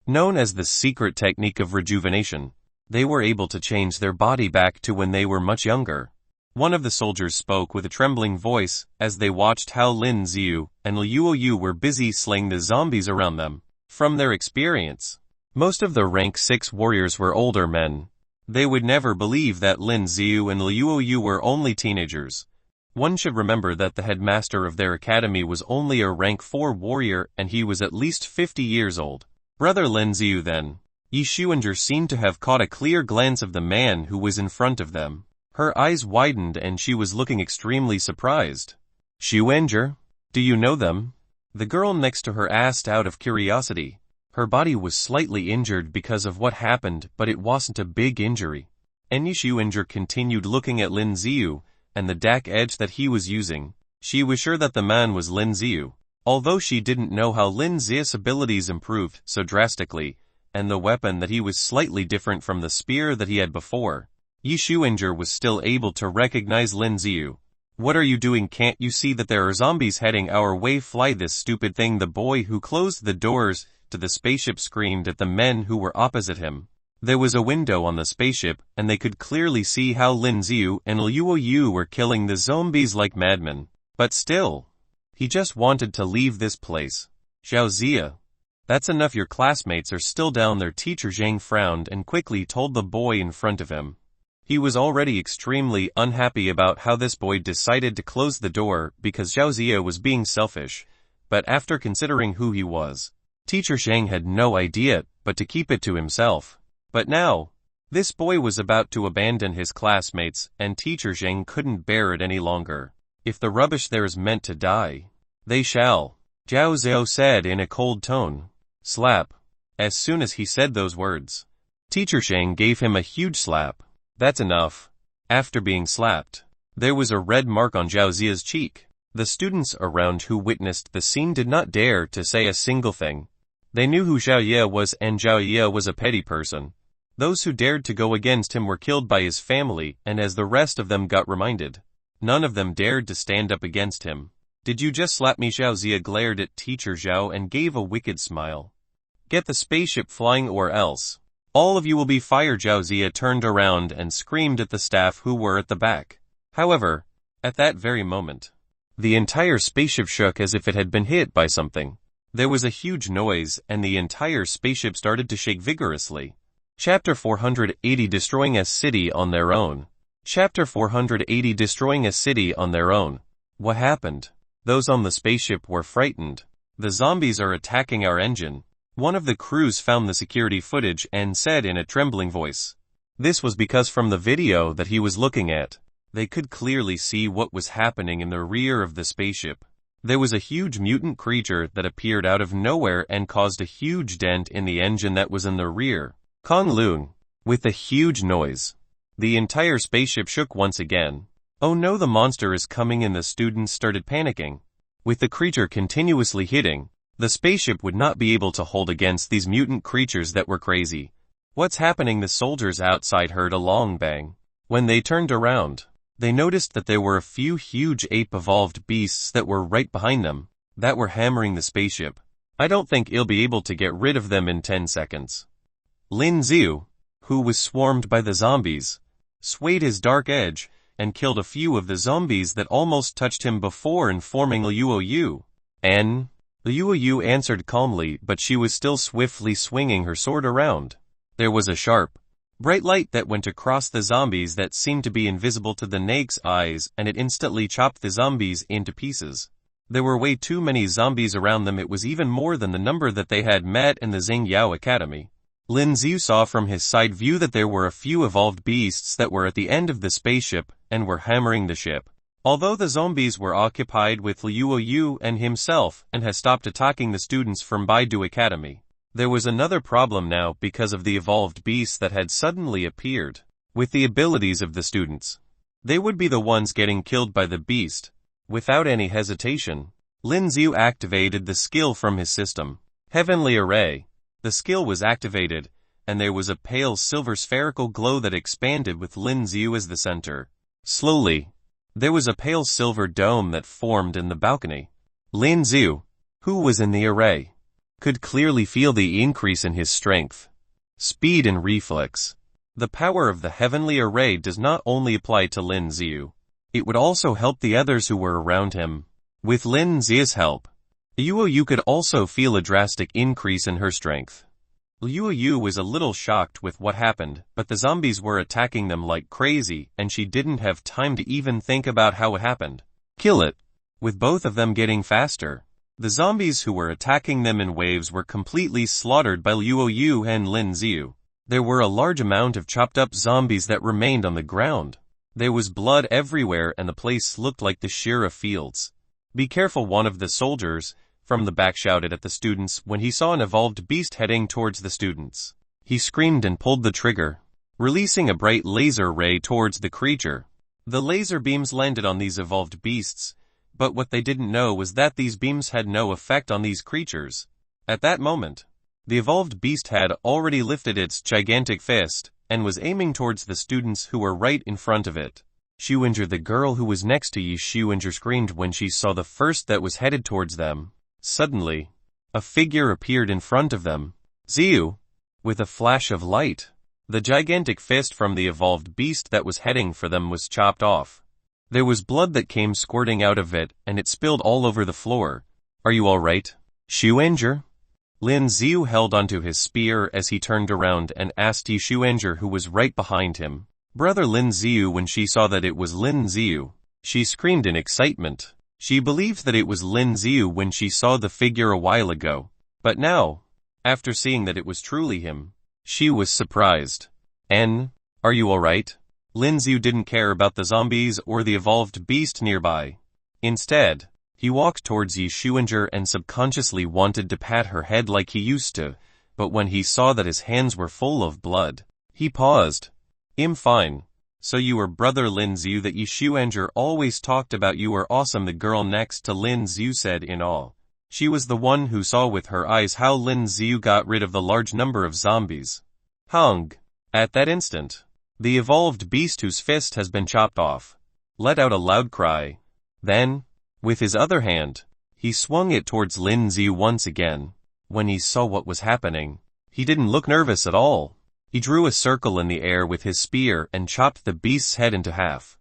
Known as the secret technique of rejuvenation, they were able to change their body back to when they were much younger. One of the soldiers spoke with a trembling voice as they watched how Lin Z and Liu Yu were busy slaying the zombies around them. From their experience, most of the rank 6 warriors were older men. They would never believe that Lin Z and Liu Yu were only teenagers. One should remember that the headmaster of their academy was only a rank 4 warrior, and he was at least 50 years old. Brother Lin Z then. Yi Xuanger seemed to have caught a clear glance of the man who was in front of them. Her eyes widened and she was looking extremely surprised. Xuanger? Do you know them? The girl next to her asked out of curiosity. Her body was slightly injured because of what happened, but it wasn't a big injury. And Yi Xuanger continued looking at Lin Z and the dark edge that he was using. She was sure that the man was Lin Z. Although she didn't know how Lin Z's abilities improved so drastically, and the weapon that he was slightly different from the spear that he had before, Yi Xuanger was still able to recognize Lin Z. What are you doing? Can't you see that there are zombies heading our way? Fly this stupid thing. The boy who closed the doors to the spaceship screamed at the men who were opposite him. There was a window on the spaceship, and they could clearly see how Lin Z and Liu Yu were killing the zombies like madmen. But still, he just wanted to leave this place. Zhao Zia. That's enough. Your classmates are still down there. Teacher Zhang frowned and quickly told the boy in front of him. He was already extremely unhappy about how this boy decided to close the door because Zhao Zia was being selfish, but after considering who he was, Teacher Zhang had no idea but to keep it to himself. But now, this boy was about to abandon his classmates, and Teacher Zhang couldn't bear it any longer. If the rubbish there is meant to die, they shall, Zhao Zhao said in a cold tone. Slap. As soon as he said those words, Teacher Zhang gave him a huge slap. That's enough. After being slapped, there was a red mark on Zhao Zia's cheek. The students around who witnessed the scene did not dare to say a single thing. They knew who Zhao Ye was, and Zhao Ye was a petty person. Those who dared to go against him were killed by his family, and as the rest of them got reminded, none of them dared to stand up against him. Did you just slap me? Xiao Zia glared at Teacher Zhao and gave a wicked smile. Get the spaceship flying or else. All of you will be fired. Zhao Zia turned around and screamed at the staff who were at the back. However, at that very moment, the entire spaceship shook as if it had been hit by something. There was a huge noise and the entire spaceship started to shake vigorously. Chapter 480 Destroying a City on Their Own. Chapter 480 Destroying a City on Their Own. What happened? Those on the spaceship were frightened. The zombies are attacking our engine. One of the crews found the security footage and said in a trembling voice. This was because from the video that he was looking at, they could clearly see what was happening in the rear of the spaceship. There was a huge mutant creature that appeared out of nowhere and caused a huge dent in the engine that was in the rear. Kong Lun. With a huge noise, the entire spaceship shook once again. Oh no, the monster is coming, and the students started panicking. With the creature continuously hitting, the spaceship would not be able to hold against these mutant creatures that were crazy. What's happening? The soldiers outside heard a long bang. When they turned around, they noticed that there were a few huge ape-evolved beasts that were right behind them, that were hammering the spaceship. I don't think he'll be able to get rid of them in 10 seconds. Lin Z, who was swarmed by the zombies, swayed his dark edge, and killed a few of the zombies that almost touched him before informing Liu. N. Liu answered calmly, but she was still swiftly swinging her sword around. There was a sharp, bright light that went across the zombies that seemed to be invisible to the naked eyes, and it instantly chopped the zombies into pieces. There were way too many zombies around them. It was even more than the number that they had met in the Zing Yao Academy. Lin Z saw from his side view that there were a few evolved beasts that were at the end of the spaceship and were hammering the ship. Although the zombies were occupied with Liu and himself and had stopped attacking the students from Baidu Academy, there was another problem now because of the evolved beasts that had suddenly appeared. With the abilities of the students, they would be the ones getting killed by the beast. Without any hesitation, Lin Z activated the skill from his system. Heavenly Array. The skill was activated, and there was a pale silver spherical glow that expanded with Lin Z as the center. Slowly, there was a pale silver dome that formed in the balcony. Lin Z, who was in the array, could clearly feel the increase in his strength, speed and reflex. The power of the heavenly array does not only apply to Lin Z, it would also help the others who were around him. With Lin Z's help, Liu could also feel a drastic increase in her strength. Liu was a little shocked with what happened, but the zombies were attacking them like crazy, and she didn't have time to even think about how it happened. Kill it. With both of them getting faster, the zombies who were attacking them in waves were completely slaughtered by Liu and Lin Z. There were a large amount of chopped up zombies that remained on the ground. There was blood everywhere and the place looked like the Shira fields. Be careful, one of the soldiers from the back shouted at the students when he saw an evolved beast heading towards the students. He screamed and pulled the trigger, releasing a bright laser ray towards the creature. The laser beams landed on these evolved beasts, but what they didn't know was that these beams had no effect on these creatures. At that moment, the evolved beast had already lifted its gigantic fist and was aiming towards the students who were right in front of it. Shuinger, the girl who was next to Yi Shuinger, screamed when she saw the first that was headed towards them. Suddenly, a figure appeared in front of them. Ziyu, with a flash of light. The gigantic fist from the evolved beast that was heading for them was chopped off. There was blood that came squirting out of it, and it spilled all over the floor. Are you all right, Shuinger? Lin Ziyu held onto his spear as he turned around and asked Yi Shuinger, who was right behind him. Brother Lin Ziyu. When she saw that it was Lin Ziyu, she screamed in excitement. She believed that it was Lin Z when she saw the figure a while ago, but now, after seeing that it was truly him, she was surprised. N, are you alright? Lin Z didn't care about the zombies or the evolved beast nearby. Instead, he walked towards Yi Shuinger and subconsciously wanted to pat her head like he used to, but when he saw that his hands were full of blood, he paused. I'm fine. So you were brother Lin Z that Yi Shuinger always talked about. You were awesome, the girl next to Lin Z said in awe. She was the one who saw with her eyes how Lin Z got rid of the large number of zombies. Hung. At that instant, the evolved beast whose fist has been chopped off let out a loud cry. Then, With his other hand, he swung it towards Lin Z once again. When he saw what was happening, he didn't look nervous at all. He drew a circle in the air with his spear and chopped the beast's head into half.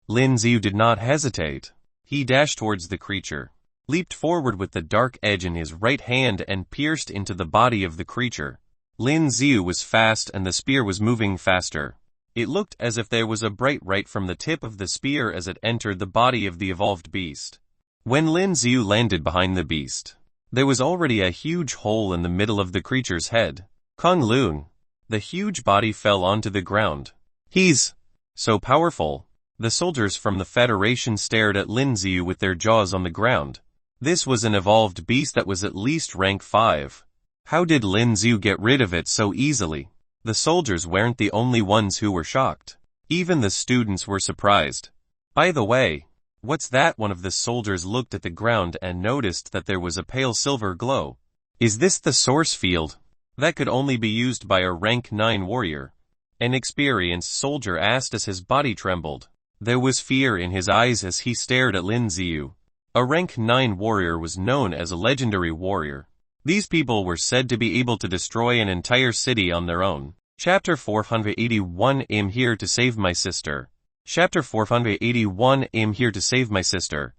Lin Z did not hesitate. He dashed towards the creature, leaped forward with the dark edge in his right hand and pierced into the body of the creature. Lin Z was fast and the spear was moving faster. It looked as if there was a bright light from the tip of the spear as it entered the body of the evolved beast. When Lin Z landed behind the beast, there was already a huge hole in the middle of the creature's head. Kung Lun. The huge body fell onto the ground. He's so powerful. The soldiers from the Federation stared at Lin Z with their jaws on the ground. This was an evolved beast that was at least rank 5. How did Lin Z get rid of it so easily? The soldiers weren't the only ones who were shocked. Even the students were surprised. By the way, what's that? One of the soldiers looked at the ground and noticed that there was a pale silver glow. Is this the source field? That could only be used by a rank 9 warrior. An experienced soldier asked as his body trembled. There was fear in his eyes as he stared at Lin Z. A rank 9 warrior was known as a legendary warrior. These people were said to be able to destroy an entire city on their own. Chapter 481 I'm here to save my sister. Chapter 481 I'm here to save my sister.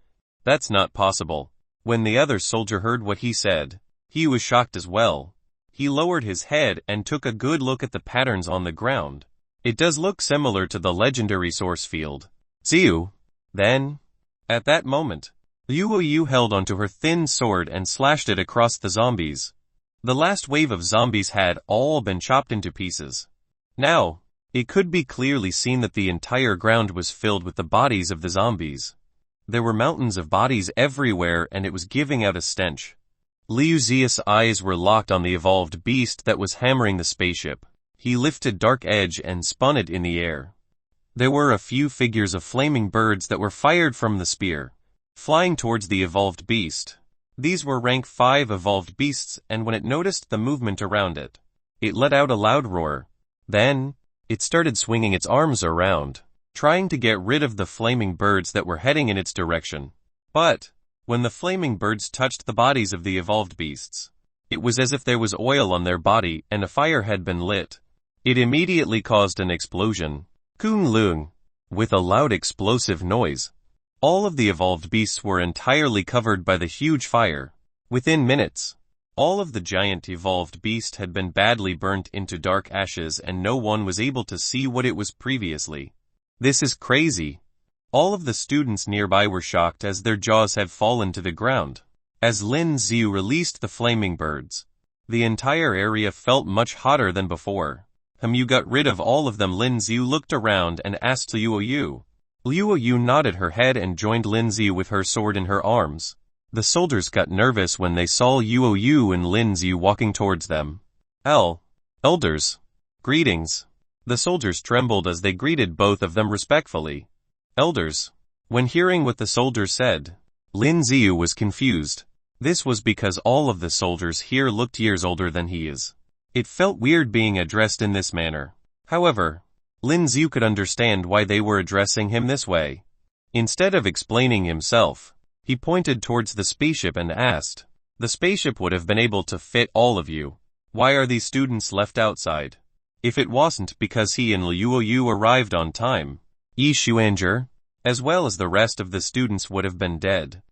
That's not possible. When the other soldier heard what he said, he was shocked as well. He lowered his head and took a good look at the patterns on the ground. It does look similar to the legendary source field. Ziu. Then, at that moment, Liu Yu held onto her thin sword and slashed it across the zombies. The last wave of zombies had all been chopped into pieces. Now, it could be clearly seen that the entire ground was filled with the bodies of the zombies. There were mountains of bodies everywhere and it was giving out a stench. Liu Zi's eyes were locked on the evolved beast that was hammering the spaceship. He lifted Dark Edge and spun it in the air. There were a few figures of flaming birds that were fired from the spear, flying towards the evolved beast. These were rank 5 evolved beasts, and when it noticed the movement around it, it let out a loud roar. Then, it started swinging its arms around, trying to get rid of the flaming birds that were heading in its direction. But, when the flaming birds touched the bodies of the evolved beasts, it was as if there was oil on their body and a fire had been lit. It immediately caused an explosion. Kung Lun. With a loud explosive noise. All of the evolved beasts were entirely covered by the huge fire. Within minutes, all of the giant evolved beast had been badly burnt into dark ashes and no one was able to see what it was previously. This is crazy. All of the students nearby were shocked as their jaws had fallen to the ground. As Lin Z released the flaming birds, the entire area felt much hotter than before. You got rid of all of them? Lin Z looked around and asked Liu Yu. Liu Yu nodded her head and joined Lin Z with her sword in her arms. The soldiers got nervous when they saw Liu Yu and Lin Z walking towards them. Elders. Greetings. The soldiers trembled as they greeted both of them respectfully. Elders. When hearing what the soldiers said, Lin Z was confused. This was because all of the soldiers here looked years older than he is. It felt weird being addressed in this manner. However, Lin Z could understand why they were addressing him this way. Instead of explaining himself, he pointed towards the spaceship and asked, "The spaceship would have been able to fit all of you. Why are these students left outside?" If it wasn't because he and Liu Yu arrived on time, Yi Xuanzhi, as well as the rest of the students would have been dead.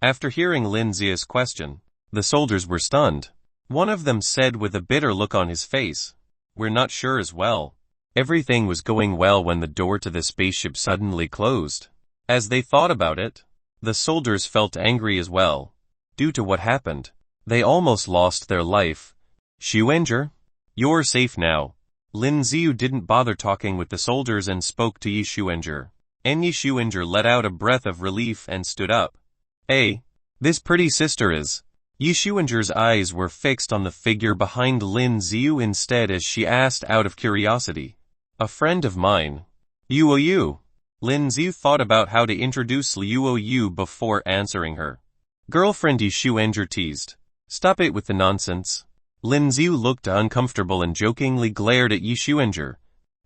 After hearing Lin Z's question, the soldiers were stunned. One of them said with a bitter look on his face, "We're not sure as well." Everything was going well when the door to the spaceship suddenly closed. As they thought about it, the soldiers felt angry as well. Due to what happened, they almost lost their life. Xuanzhi, you're safe now. Lin Z didn't bother talking with the soldiers and spoke to Yi Xuanzhi. And Yi Xuanzhi let out a breath of relief and stood up. "Hey, this pretty sister is." Yi Xuanzhi's eyes were fixed on the figure behind Lin Z instead as she asked out of curiosity. "A friend of mine." Liu Yu. Lin Z thought about how to introduce Liu Yu before answering her. "Girlfriend," Yi Xuanzhi teased. "Stop it with the nonsense." Lin Z looked uncomfortable and jokingly glared at Yi Xuanzhi.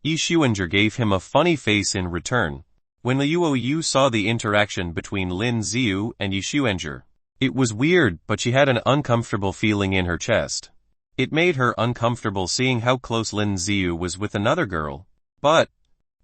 Yi Xuanzhi gave him a funny face in return. When Liu Yu saw the interaction between Lin Z and Yi Xuanzhi, it was weird, but she had an uncomfortable feeling in her chest. It made her uncomfortable seeing how close Lin Z was with another girl. But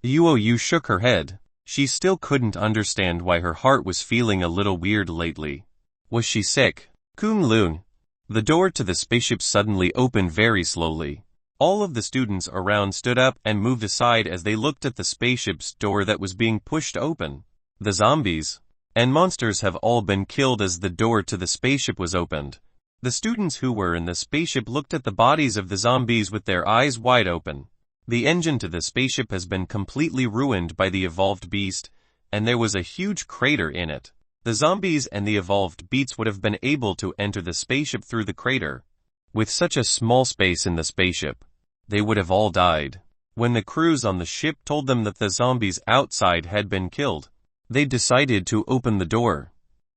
Liu Yu shook her head. She still couldn't understand why her heart was feeling a little weird lately. Was she sick? Kung Lun. The door to the spaceship suddenly opened very slowly. All of the students around stood up and moved aside as they looked at the spaceship's door that was being pushed open. The zombies and monsters have all been killed as the door to the spaceship was opened. The students who were in the spaceship looked at the bodies of the zombies with their eyes wide open. The engine to the spaceship has been completely ruined by the evolved beast, and there was a huge crater in it. The zombies and the evolved beasts would have been able to enter the spaceship through the crater. With such a small space in the spaceship, they would have all died. When the crews on the ship told them that the zombies outside had been killed, they decided to open the door.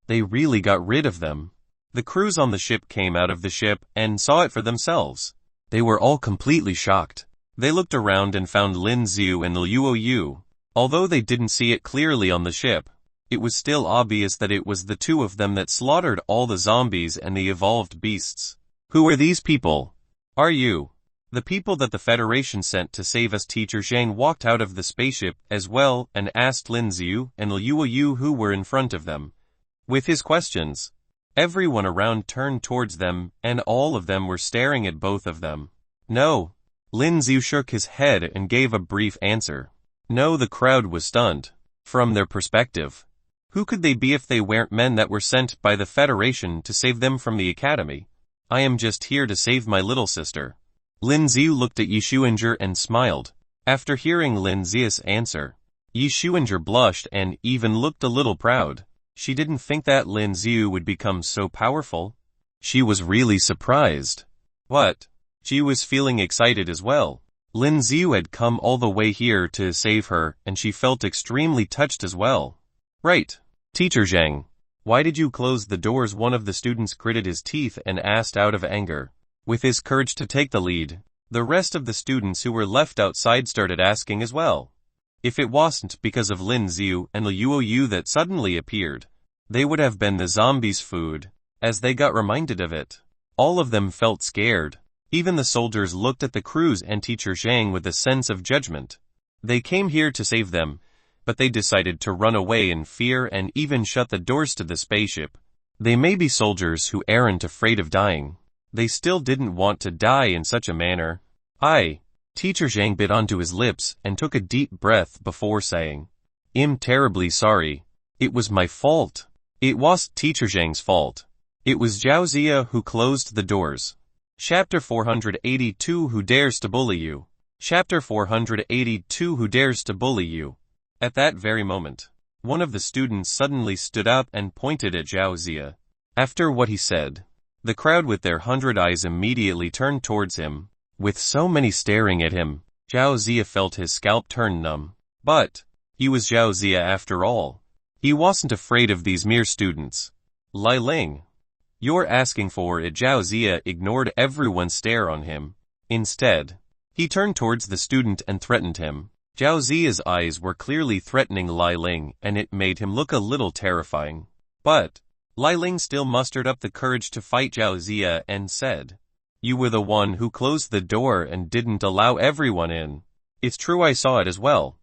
They really got rid of them. The crews on the ship came out of the ship and saw it for themselves. They were all completely shocked. They looked around and found Lin Z and Liu Yu. Although they didn't see it clearly on the ship, it was still obvious that it was the two of them that slaughtered all the zombies and the evolved beasts. Who are these people? Are you the people that the Federation sent to save us? Teacher Zhang walked out of the spaceship as well and asked Lin Z and Liu Yu who were in front of them. With his questions, everyone around turned towards them and all of them were staring at both of them. No. Lin Z shook his head and gave a brief answer. No, the crowd was stunned. From their perspective, who could they be if they weren't men that were sent by the Federation to save them from the academy? I am just here to save my little sister. Lin Z looked at Yi Xuanzhi and smiled. After hearing Lin Z's answer, Yi Xuanzhi blushed and even looked a little proud. She didn't think that Lin Z would become so powerful. She was really surprised. What? She was feeling excited as well. Lin Z had come all the way here to save her, and she felt extremely touched as well. Right. Teacher Zhang, why did you close the doors? One of the students gritted his teeth and asked out of anger. With his courage to take the lead, the rest of the students who were left outside started asking as well. If it wasn't because of Lin Z and Liu Yu that suddenly appeared, they would have been the zombies' food, as they got reminded of it. All of them felt scared. Even the soldiers looked at the crews and Teacher Zhang with a sense of judgment. They came here to save them, but they decided to run away in fear and even shut the doors to the spaceship. They may be soldiers who aren't afraid of dying. They still didn't want to die in such a manner. Teacher Zhang bit onto his lips and took a deep breath before saying, I'm terribly sorry. It was my fault. It wasn't Teacher Zhang's fault. It was Zhao Zia who closed the doors. Chapter 482 Who Dares to Bully You? Chapter 482 Who Dares to Bully You? At that very moment, one of the students suddenly stood up and pointed at Zhao Zia. After what he said, the crowd with their 100 eyes immediately turned towards him. With so many staring at him, Zhao Zia felt his scalp turn numb. But he was Zhao Zia after all. He wasn't afraid of these mere students. Lai Ling. You're asking for it. Zhao Zia ignored everyone's stare on him. Instead, he turned towards the student and threatened him. Zhao Zia's eyes were clearly threatening Lai Ling and it made him look a little terrifying. But Lai Ling still mustered up the courage to fight Zhao Zia and said, You were the one who closed the door and didn't allow everyone in. It's true, I saw it as well.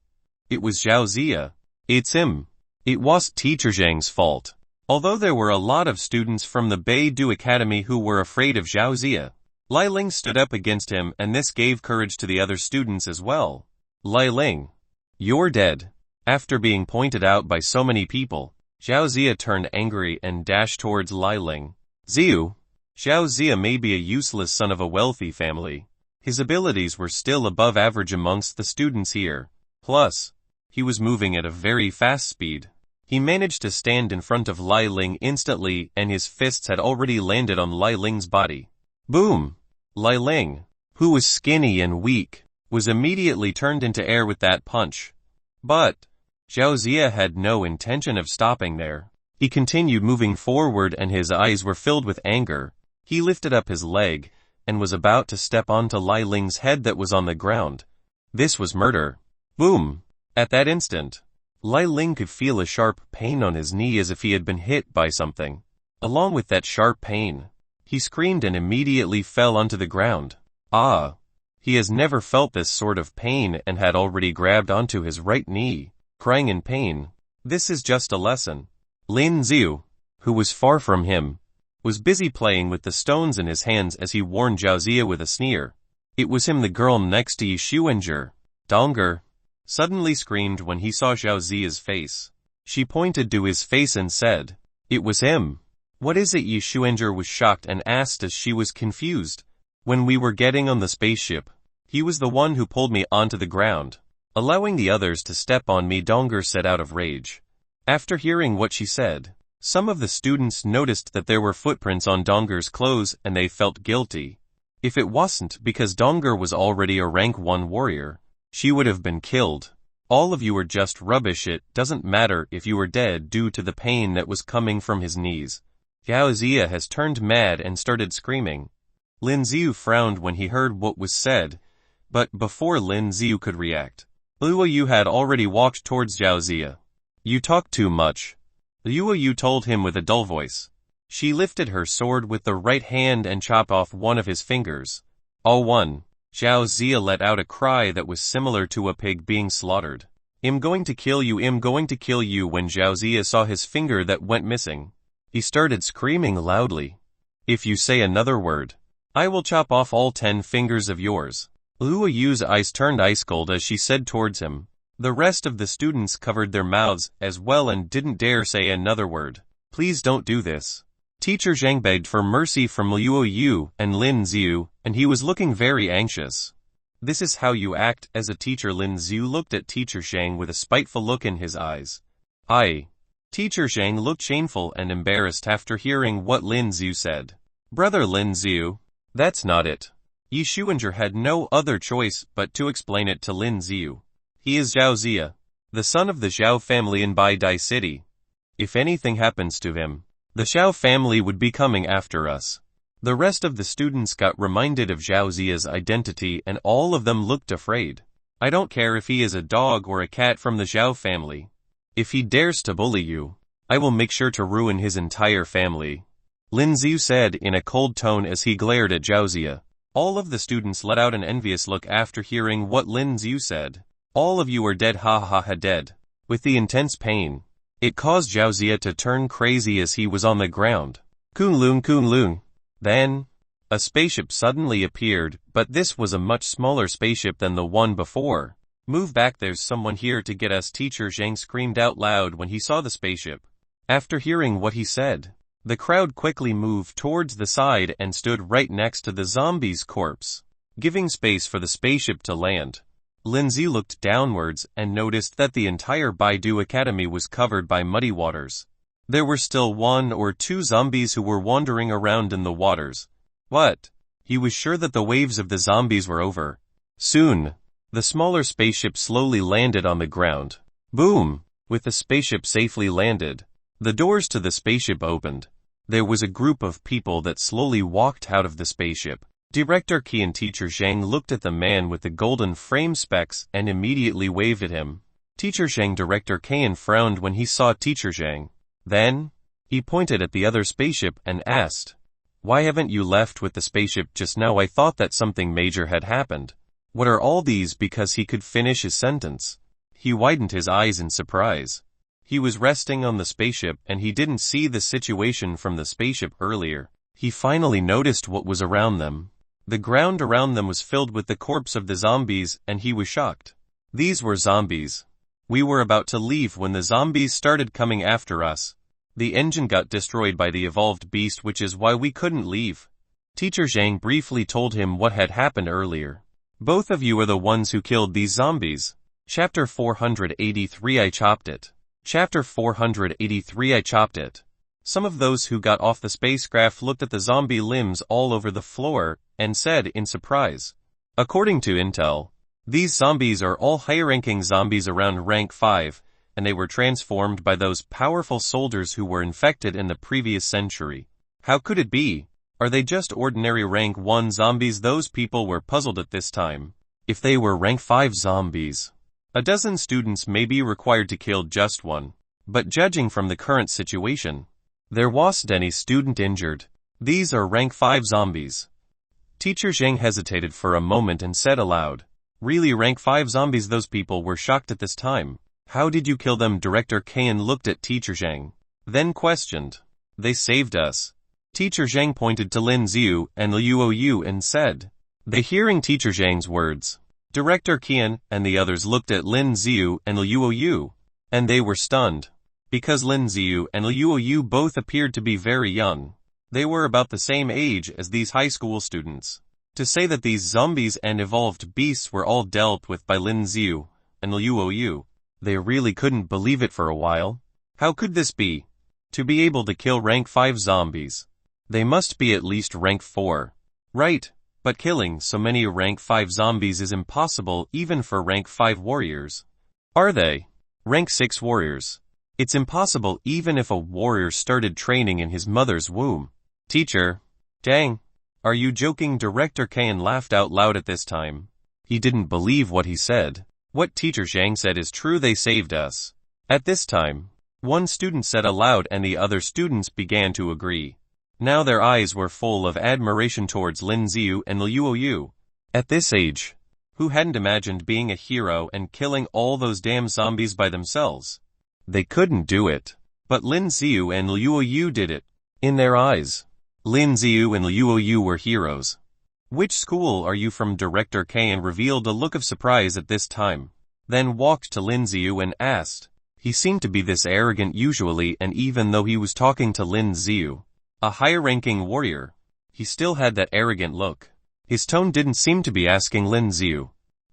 It was Zhao Zia. It's him. It was Teacher Zhang's fault. Although there were a lot of students from the Beidou Academy who were afraid of Zhao Zia, Lai Ling stood up against him and this gave courage to the other students as well. Lai Ling, you're dead. After being pointed out by so many people, Zhao Zia turned angry and dashed towards Lai Ling. Zhao Zia may be a useless son of a wealthy family. His abilities were still above average amongst the students here. Plus, he was moving at a very fast speed. He managed to stand in front of Lai Ling instantly and his fists had already landed on Lai Ling's body. Boom! Lai Ling, who was skinny and weak, was immediately turned into air with that punch. But Zhao Zia had no intention of stopping there. He continued moving forward and his eyes were filled with anger. He lifted up his leg and was about to step onto Lai Ling's head that was on the ground. This was murder. Boom! At that instant, Lai Ling could feel a sharp pain on his knee as if he had been hit by something. Along with that sharp pain, he screamed and immediately fell onto the ground. Ah! He has never felt this sort of pain and had already grabbed onto his right knee, crying in pain. This is just a lesson. Lin Z, who was far from him, was busy playing with the stones in his hands as he warned Zhao Zia with a sneer. It was him. The girl next to Yi Xuanzhi, Donger, suddenly screamed when he saw Zhao Zia's face. She pointed to his face and said, "It was him." "What is it?" Yi Xuanzhi was shocked and asked as she was confused. "When we were getting on the spaceship, he was the one who pulled me onto the ground, allowing the others to step on me," Donger said out of rage. After hearing what she said, some of the students noticed that there were footprints on Donger's clothes and they felt guilty. If it wasn't because Donger was already a rank 1 warrior, she would have been killed. "All of you are just rubbish. It doesn't matter if you were dead due to the pain that was coming from his knees." Zhao Zia has turned mad and started screaming. Lin Z frowned when he heard what was said, but before Lin Z could react, Luo Yu had already walked towards Zhao Zia. "You talk too much," Luo Yu told him with a dull voice. She lifted her sword with the right hand and chopped off one of his fingers. All one. Zhao Zia let out a cry that was similar to a pig being slaughtered. "I'm going to kill you, I'm going to kill you." When Zhao Zia saw his finger that went missing, he started screaming loudly. "If you say another word, I will chop off all 10 fingers of yours." Luo Yu's eyes turned ice cold as she said towards him. The rest of the students covered their mouths as well and didn't dare say another word. "Please don't do this." Teacher Zhang begged for mercy from Luo Yu and Lin Z, and he was looking very anxious. "This is how you act as a teacher." Lin Z looked at Teacher Zhang with a spiteful look in his eyes. Teacher Zhang looked shameful and embarrassed after hearing what Lin Z said. "Brother Lin Z, that's not it." Yi Xuanzhi had no other choice but to explain it to Lin Z. "He is Zhao Zia, the son of the Zhao family in Bai Dai City. If anything happens to him, the Zhao family would be coming after us." The rest of the students got reminded of Zhao Zia's identity and all of them looked afraid. "I don't care if he is a dog or a cat from the Zhao family. If he dares to bully you, I will make sure to ruin his entire family," Lin Z said in a cold tone as he glared at Zhao Zia. All of the students let out an envious look after hearing what Lin Z said. "All of you are dead, ha ha ha, dead." With the intense pain, it caused Zhao Zia to turn crazy as he was on the ground. Kunlun Kunlun. Then, a spaceship suddenly appeared, but this was a much smaller spaceship than the one before. "Move back, there's someone here to get us," Teacher Zhang screamed out loud when he saw the spaceship. After hearing what he said, the crowd quickly moved towards the side and stood right next to the zombie's corpse, giving space for the spaceship to land. Lin Z looked downwards and noticed that the entire Baidu Academy was covered by muddy waters. There were still 1 or 2 zombies who were wandering around in the waters. What? He was sure that the waves of the zombies were over. Soon, the smaller spaceship slowly landed on the ground. Boom! With the spaceship safely landed, the doors to the spaceship opened. There was a group of people that slowly walked out of the spaceship. Director Qi and Teacher Zhang looked at the man with the golden frame specs and immediately waved at him. Teacher Zhang Director Qian frowned when he saw Teacher Zhang. Then, he pointed at the other spaceship and asked, "Why haven't you left with the spaceship just now? I thought that something major had happened." "What are all these?" Because he could finish his sentence, he widened his eyes in surprise. He was resting on the spaceship and he didn't see the situation from the spaceship earlier. He finally noticed what was around them. The ground around them was filled with the corpse of the zombies and he was shocked. These were zombies. We were about to leave when the zombies started coming after us. The engine got destroyed by the evolved beast, which is why we couldn't leave. Teacher Zhang briefly told him what had happened earlier. "Both of you are the ones who killed these zombies." Chapter 483 I chopped it. Chapter 483 I chopped it. Some of those who got off the spacecraft looked at the zombie limbs all over the floor and said in surprise, "According to Intel, these zombies are all high-ranking zombies around rank 5, and they were transformed by those powerful soldiers who were infected in the previous century. How could it be? Are they just ordinary rank 1 zombies?" Those people were puzzled at this time. If they were rank 5 zombies, A dozen students may be required to kill just one. But judging from the current situation, there wasn't any student injured. These are rank 5 zombies. Teacher Zhang hesitated for a moment and said aloud, "Really rank 5 zombies?" Those people were shocked at this time. "How did you kill them?" Director Qian looked at Teacher Zhang, then questioned. "They saved us." Teacher Zhang pointed to Lin Z and Liu Yu and said. They hearing Teacher Zhang's words, Director Qian and the others looked at Lin Z and Liu Yu, and they were stunned. Because Lin Z and Liu Yu both appeared to be very young. They were about the same age as these high school students. To say that these zombies and evolved beasts were all dealt with by Lin Z and Liu Yu, they really couldn't believe it for a while. How could this be? To be able to kill rank 5 zombies, they must be at least rank 4. Right, but killing so many rank 5 zombies is impossible even for rank 5 warriors. Are they? Rank 6 warriors. It's impossible even if a warrior started training in his mother's womb. Teacher, dang, are you joking? Director Qian laughed out loud at this time. He didn't believe what he said. What Teacher Zhang said is true. They saved us. At this time, one student said aloud and the other students began to agree. Now their eyes were full of admiration towards Lin Z and Liu Yu. At this age, who hadn't imagined being a hero and killing all those damn zombies by themselves? They couldn't do it. But Lin Z and Liu Yu did it. In their eyes, Lin Z and Liu Yu were heroes. Which school are you from? Director Qian revealed a look of surprise at this time, then walked to Lin Z and asked. He seemed to be this arrogant usually, and even though he was talking to Lin Z, a high-ranking warrior, he still had that arrogant look. His tone didn't seem to be asking Lin Z,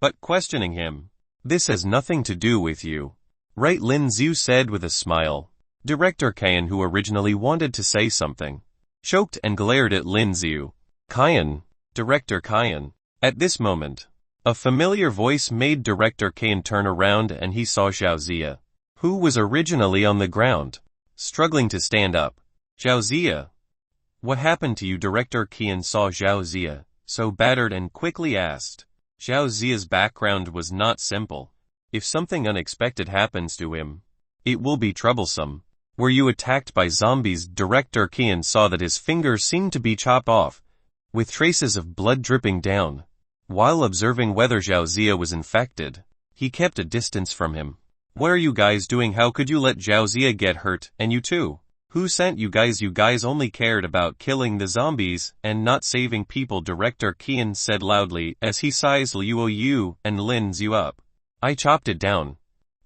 but questioning him. This has nothing to do with you. Right, Lin Z said with a smile. Director Qian, who originally wanted to say something, choked and glared at Lin Z. Qian, Director Qian. At this moment, a familiar voice made Director Qian turn around and he saw Zhao Zia, who was originally on the ground, struggling to stand up. Zhao Zia. What happened to you? Director Qian saw Zhao Zia, so battered, and quickly asked. Zhao Zia's background was not simple. If something unexpected happens to him, it will be troublesome. Were you attacked by zombies? Director Qian saw that his fingers seemed to be chopped off, with traces of blood dripping down. While observing whether Zhao Zia was infected, he kept a distance from him. What are you guys doing? How could you let Zhao Zia get hurt, and you too? Who sent you guys? You guys only cared about killing the zombies and not saving people, Director Qian said loudly as he sized Liu Yu and Lin Z up. I chopped it down,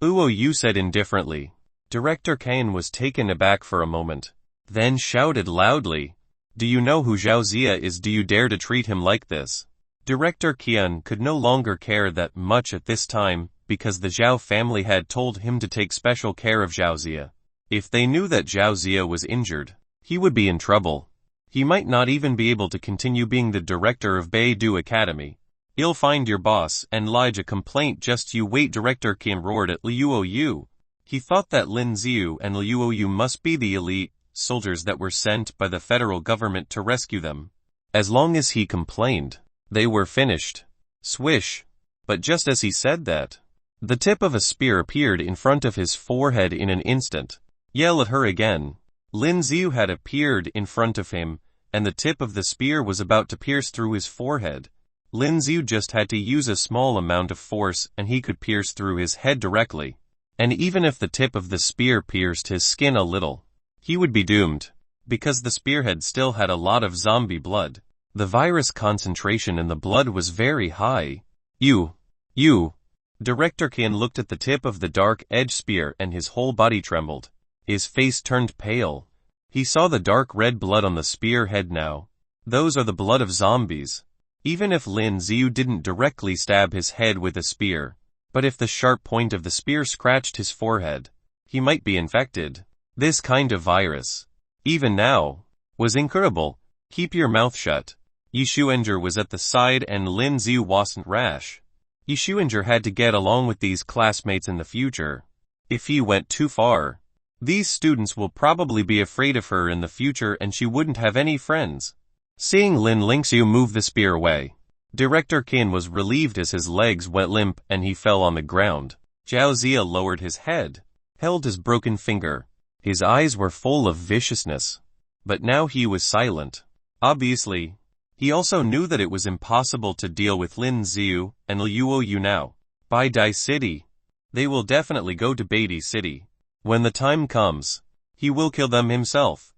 Liu Yu said indifferently. Director Qian was taken aback for a moment, then shouted loudly. Do you know who Zhao Zia is? Do you dare to treat him like this? Director Qian could no longer care that much at this time because the Zhao family had told him to take special care of Zhao Zia. If they knew that Zhao Zia was injured, he would be in trouble. He might not even be able to continue being the director of Beidou Academy. You'll find your boss and lodge a complaint. Just you wait, Director Qian roared at Liu Yu. He thought that Lin Z and Liu Yu must be the elite soldiers that were sent by the federal government to rescue them. As long as he complained, they were finished. Swish. But just as he said that, the tip of a spear appeared in front of his forehead in an instant. Yell at her again. Lin Z had appeared in front of him, and the tip of the spear was about to pierce through his forehead. Lin Z just had to use a small amount of force and he could pierce through his head directly. And even if the tip of the spear pierced his skin a little, he would be doomed, because the spearhead still had a lot of zombie blood. The virus concentration in the blood was very high. You. Director Qian looked at the tip of the dark-edged spear and his whole body trembled. His face turned pale. He saw the dark red blood on the spearhead now. Those are the blood of zombies. Even if Lin Z didn't directly stab his head with a spear, but if the sharp point of the spear scratched his forehead, he might be infected. This kind of virus, even now, was incurable. Keep your mouth shut. Yi Shuenger was at the side and Lin Z wasn't rash. Yi Shuenger had to get along with these classmates in the future. If he went too far, these students will probably be afraid of her in the future and she wouldn't have any friends. Seeing Lin Lingxiu move the spear away, Director Qian was relieved as his legs went limp and he fell on the ground. Zhao Zia lowered his head, held his broken finger. His eyes were full of viciousness. But now he was silent. Obviously, he also knew that it was impossible to deal with Lin Z and Liuo Yu now. By Dai City, they will definitely go to Beatty City. When the time comes, he will kill them himself.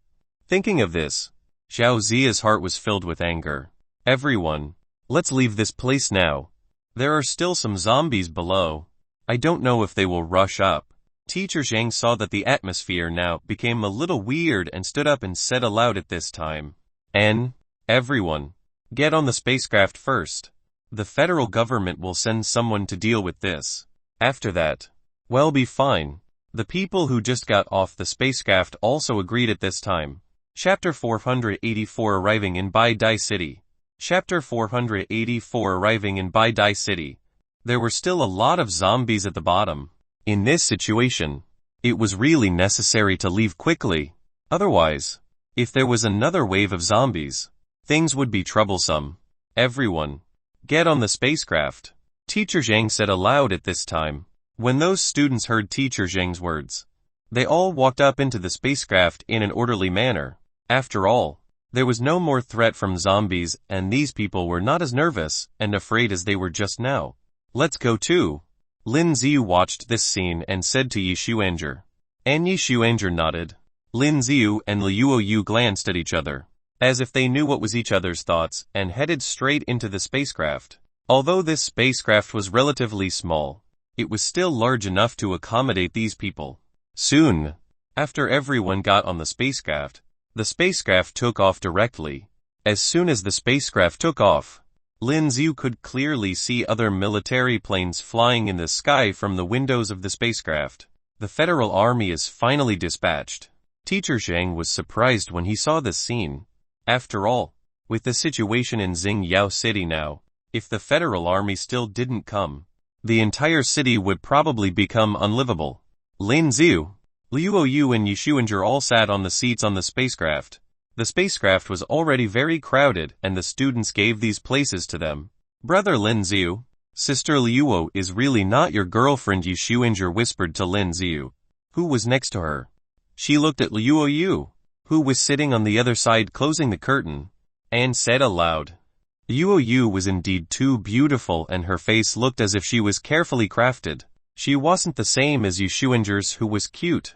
Thinking of this, Zhao Zia's heart was filled with anger. Everyone, let's leave this place now. There are still some zombies below. I don't know if they will rush up. Teacher Zhang saw that the atmosphere now became a little weird and stood up and said aloud at this time. Everyone, get on the spacecraft first. The federal government will send someone to deal with this. After that, we'll be fine. The people who just got off the spacecraft also agreed at this time. Chapter 484 Arriving in Bai Dai City. Chapter 484 Arriving in Bai Dai City. There were still a lot of zombies at the bottom. In this situation, it was really necessary to leave quickly. Otherwise, if there was another wave of zombies, things would be troublesome. Everyone, get on the spacecraft. Teacher Zhang said aloud at this time. When those students heard Teacher Zhang's words, they all walked up into the spacecraft in an orderly manner. After all, there was no more threat from zombies, and these people were not as nervous and afraid as they were just now. Let's go too. Lin Z watched this scene and said to Yi Xuanger. And Yi Xuanger nodded. Lin Z and Liuo Yu glanced at each other, as if they knew what was each other's thoughts, and headed straight into the spacecraft. Although this spacecraft was relatively small, it was still large enough to accommodate these people. Soon, after everyone got on the spacecraft took off directly. As soon as the spacecraft took off, Lin Z could clearly see other military planes flying in the sky from the windows of the spacecraft. The Federal Army is finally dispatched. Teacher Zhang was surprised when he saw this scene. After all, with the situation in Zing Yao City now, if the Federal Army still didn't come, the entire city would probably become unlivable. Lin Z, Liuo Yu and Yi Xuanger all sat on the seats on the spacecraft. The spacecraft was already very crowded and the students gave these places to them. Brother Lin Z, Sister Liuo is really not your girlfriend, Yi Xuanger whispered to Lin Z, who was next to her. She looked at Liuo Yu, who was sitting on the other side closing the curtain, and said aloud. Liuo Yu was indeed too beautiful and her face looked as if she was carefully crafted. She wasn't the same as Yi Xuanger's, who was cute.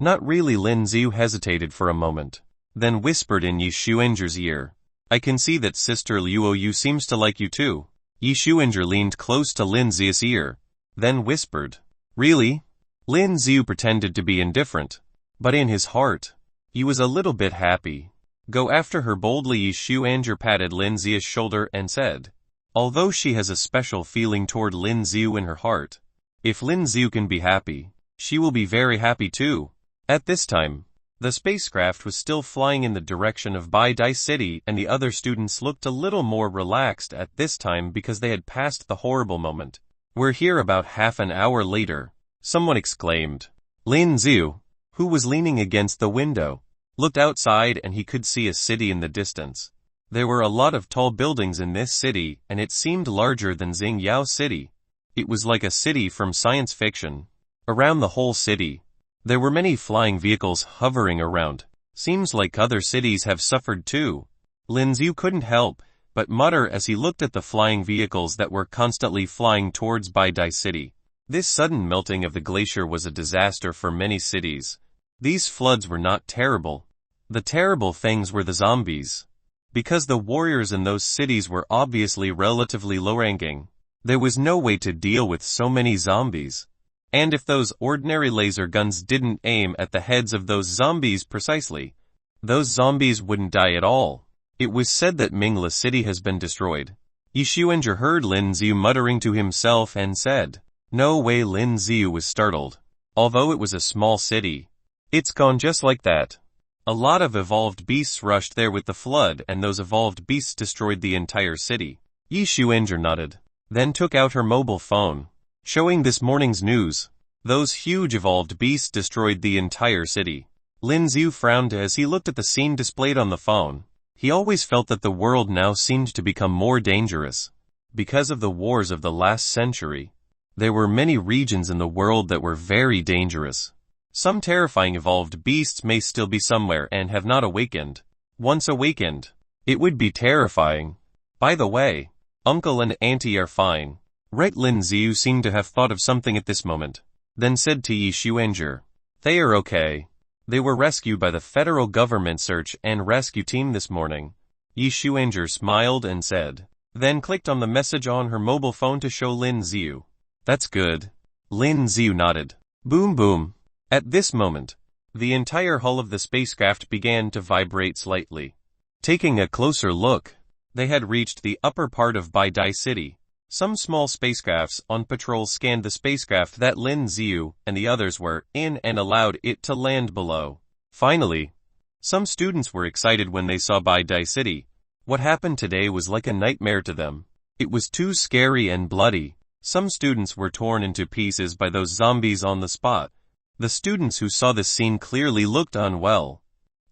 Not really. Lin Z hesitated for a moment, then whispered in Yi Xuanger's ear. I can see that Sister Liuo Yu seems to like you too. Yi Xuanger leaned close to Lin Z's ear, then whispered. Really? Lin Z pretended to be indifferent, but in his heart, he was a little bit happy. Go after her boldly. Yi Xuanger patted Lin Z's shoulder and said. Although she has a special feeling toward Lin Z in her heart, if Lin Z can be happy, she will be very happy too. At this time, the spacecraft was still flying in the direction of Bai Dai City and the other students looked a little more relaxed at this time because they had passed the horrible moment. We're here. About half an hour later, someone exclaimed. Lin Z, who was leaning against the window, looked outside and he could see a city in the distance. There were a lot of tall buildings in this city and it seemed larger than Zing Yao City. It was like a city from science fiction. Around the whole city, there were many flying vehicles hovering around. Seems like other cities have suffered too. Lin Z couldn't help but mutter as he looked at the flying vehicles that were constantly flying towards Bai Dai City. This sudden melting of the glacier was a disaster for many cities. These floods were not terrible. The terrible things were the zombies. Because the warriors in those cities were obviously relatively low-ranking, there was no way to deal with so many zombies. And if those ordinary laser guns didn't aim at the heads of those zombies precisely, those zombies wouldn't die at all. It was said that Mingla City has been destroyed. Yi Xuanger heard Lin Z muttering to himself and said, No way. Lin Z was startled. Although it was a small city, it's gone just like that. A lot of evolved beasts rushed there with the flood and those evolved beasts destroyed the entire city. Yi Xuanger nodded, then took out her mobile phone, showing this morning's news. Those huge evolved beasts destroyed the entire city. Lin Z frowned as he looked at the scene displayed on the phone. He always felt that the world now seemed to become more dangerous. Because of the wars of the last century, There were many regions in the world that were very dangerous. Some terrifying evolved beasts may still be somewhere and have not awakened. Once awakened, it would be terrifying. By the way, Uncle and Auntie are fine. Right? Lin Z seemed to have thought of something at this moment, then said to Yi Xuanzhi, "They are okay. They were rescued by the federal government search and rescue team this morning." Yi Xuanzhi smiled and said, then clicked on the message on her mobile phone to show Lin Z. "That's good." Lin Z nodded. Boom boom. At this moment, the entire hull of the spacecraft began to vibrate slightly. Taking a closer look, they had reached the upper part of Bai Dai City. Some small spacecrafts on patrol scanned the spacecraft that Lin Z and the others were in and allowed it to land below. Finally, some students were excited when they saw Bai Dai City. What happened today was like a nightmare to them. It was too scary and bloody. Some students were torn into pieces by those zombies on the spot. The students who saw this scene clearly looked unwell.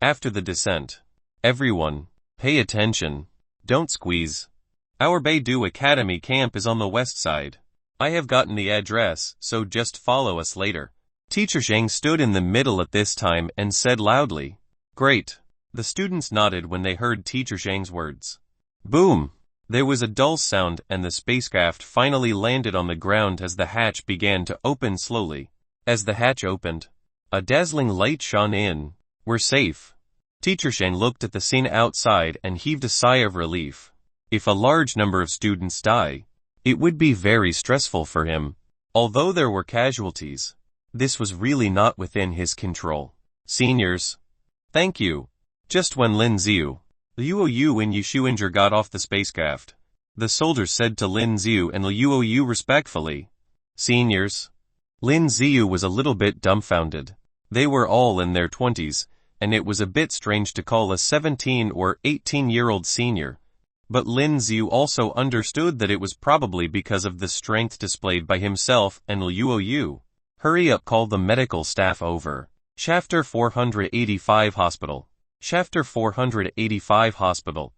After the descent, everyone, pay attention. Don't squeeze. Our Beidou Academy camp is on the west side. I have gotten the address, so just follow us later. Teacher Zhang stood in the middle at this time and said loudly, "Great." The students nodded when they heard Teacher Zhang's words. Boom! There was a dull sound and the spacecraft finally landed on the ground as the hatch began to open slowly. As the hatch opened, a dazzling light shone in. "We're safe." Teacher Zhang looked at the scene outside and heaved a sigh of relief. If a large number of students die, it would be very stressful for him. Although there were casualties, this was really not within his control. "Seniors, thank you." Just when Lin Z, Liu and Yi Xuanzhi got off the spacecraft, the soldiers said to Lin Z and Liu respectfully, "Seniors." Lin Z was a little bit dumbfounded. They were all in their 20s, and it was a bit strange to call a 17 or 18-year-old senior. But Lin Z also understood that it was probably because of the strength displayed by himself and Liu. "Hurry up, call the medical staff over." Chapter 485 Hospital. Chapter 485 Hospital.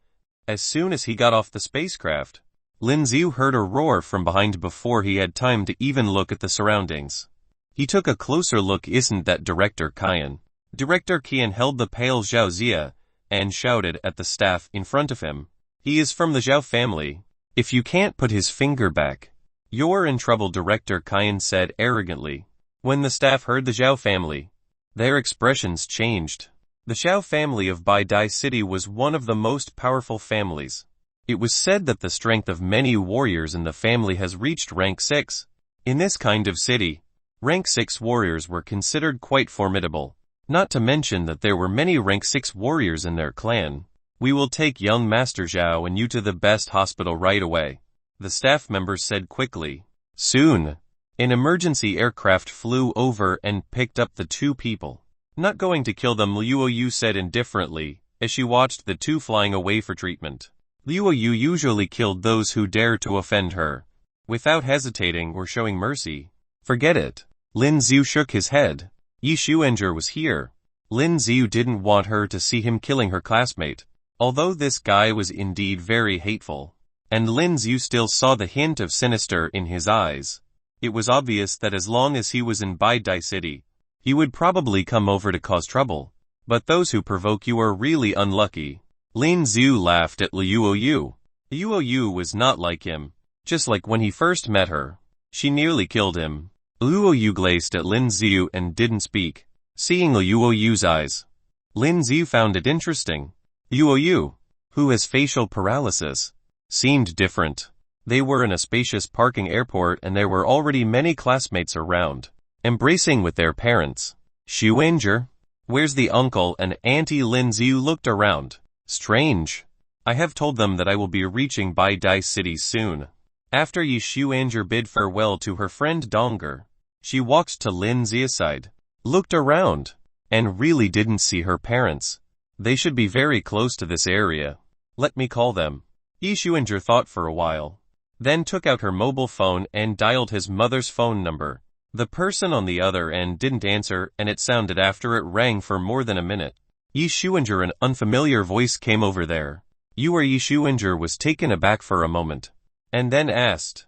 As soon as he got off the spacecraft, Lin Z heard a roar from behind before he had time to even look at the surroundings. He took a closer look. Isn't that Director Qian? Director Qian held the pale Zhao Zia and shouted at the staff in front of him. "He is from the Zhao family. If you can't put his finger back, you're in trouble," Director Qian said arrogantly. When the staff heard the Zhao family, their expressions changed. The Zhao family of Bai Dai City was one of the most powerful families. It was said that the strength of many warriors in the family has reached rank 6. In this kind of city, rank 6 warriors were considered quite formidable. Not to mention that there were many rank 6 warriors in their clan. "We will take young Master Zhao and you to the best hospital right away," the staff members said quickly. Soon, an emergency aircraft flew over and picked up the two people. "Not going to kill them," Liu said indifferently, as she watched the two flying away for treatment. Liu usually killed those who dared to offend her, without hesitating or showing mercy. "Forget it." Lin Z shook his head. Yi Xuanzhi was here. Lin Z didn't want her to see him killing her classmate, although this guy was indeed very hateful. And Lin Z still saw the hint of sinister in his eyes. It was obvious that as long as he was in Bai Dai City, he would probably come over to cause trouble. But those who provoke you are really unlucky. Lin Z laughed at Liu. Liu was not like him. Just like when he first met her, she nearly killed him. Liu glazed at Lin Z and didn't speak. Seeing Liu's eyes, Lin Z found it interesting. Liu, who has facial paralysis, seemed different. They were in a spacious parking airport and there were already many classmates around, embracing with their parents. "Xuanzhi, where's the uncle and auntie?" Lin Z looked around. "Strange. I have told them that I will be reaching Bai Dai City soon." After Yi Xuanzhi bid farewell to her friend Donger, she walked to Lin Z's side, looked around, and really didn't see her parents. They should be very close to this area. Let me call them. Yi Xuanzhi thought for a while, then took out her mobile phone and dialed his mother's phone number. The person on the other end didn't answer and it sounded after it rang for more than a minute. Yi Xuanzhi, an unfamiliar voice came over there. "You are?" Yi Xuanzhi was taken aback for a moment, and then asked,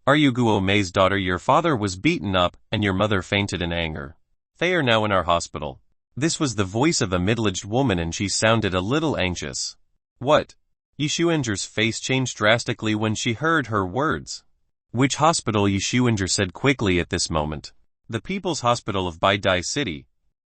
Are you Guo Mei's daughter? Your father was beaten up and your mother fainted in anger. They are now in our hospital. This was the voice of a middle-aged woman and she sounded a little anxious. What? Yi Xuanzhi's face changed drastically when she heard her words. Which hospital? Yi Xuanzhi said quickly at this moment. The People's Hospital of Baidai City.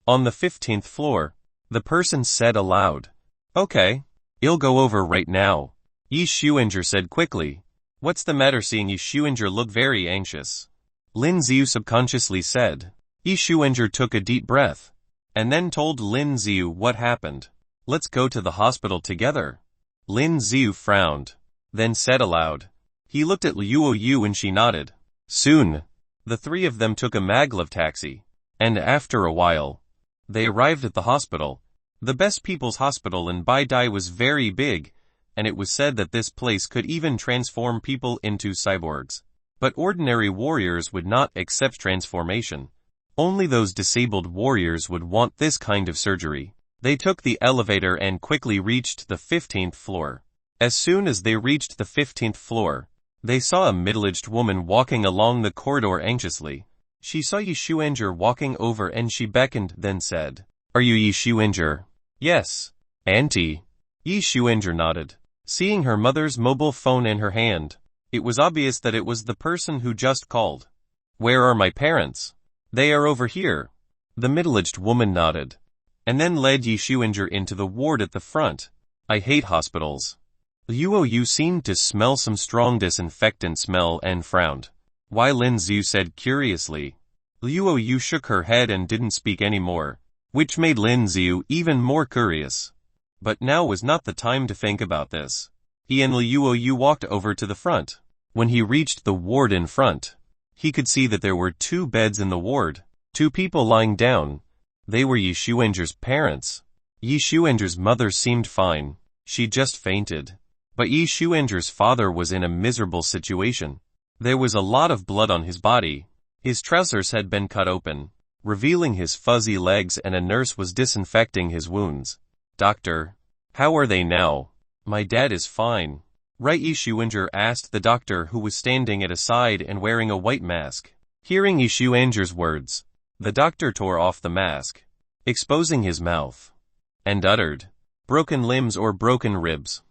On the 15th floor. The person said aloud. Okay. I'll go over right now. Yi Xuanzhi said quickly. What's the matter? Seeing Yi Xuanzhi look very anxious, Lin Z subconsciously said. Yi Xuanzhi took a deep breath, and then told Lin Z what happened. Let's go to the hospital together. Lin Z frowned, then said aloud. He looked at Liu Yu and she nodded. Soon, the three of them took a maglev taxi, and after a while, they arrived at the hospital. The best people's hospital in Baidai was very big, and it was said that this place could even transform people into cyborgs. But ordinary warriors would not accept transformation. Only those disabled warriors would want this kind of surgery. They took the elevator and quickly reached the 15th floor. As soon as they reached the 15th floor, they saw a middle-aged woman walking along the corridor anxiously. She saw Yi Xuanzhi walking over and she beckoned, then said, Are you Yi Xuanzhi? Yes, Auntie. Yi Xuanzhi nodded, seeing her mother's mobile phone in her hand. It was obvious that it was the person who just called. Where are my parents? They are over here. The middle-aged woman nodded, and then led Yi Xuanzhi into the ward at the front. I hate hospitals. Liu Yu seemed to smell some strong disinfectant smell and frowned. Why? Lin Z said curiously. Liu Yu shook her head and didn't speak anymore, which made Lin Z even more curious. But now was not the time to think about this. He and Liu Yu walked over to the front. When he reached the ward in front, he could see that there were 2 beds in the ward, 2 people lying down. They were Yi Xuanzhi's parents. Yi Xuanzhi's mother seemed fine. She just fainted. But Yi Xuanzhi's father was in a miserable situation. There was a lot of blood on his body. His trousers had been cut open, revealing his fuzzy legs, and a nurse was disinfecting his wounds. Doctor, how are they now? My dad is fine. Right? Yi Xuanzhi asked the doctor, who was standing at a side and wearing a white mask. Hearing Yi Xuanzhi's words, the doctor tore off the mask, exposing his mouth, and uttered, broken limbs or broken ribs.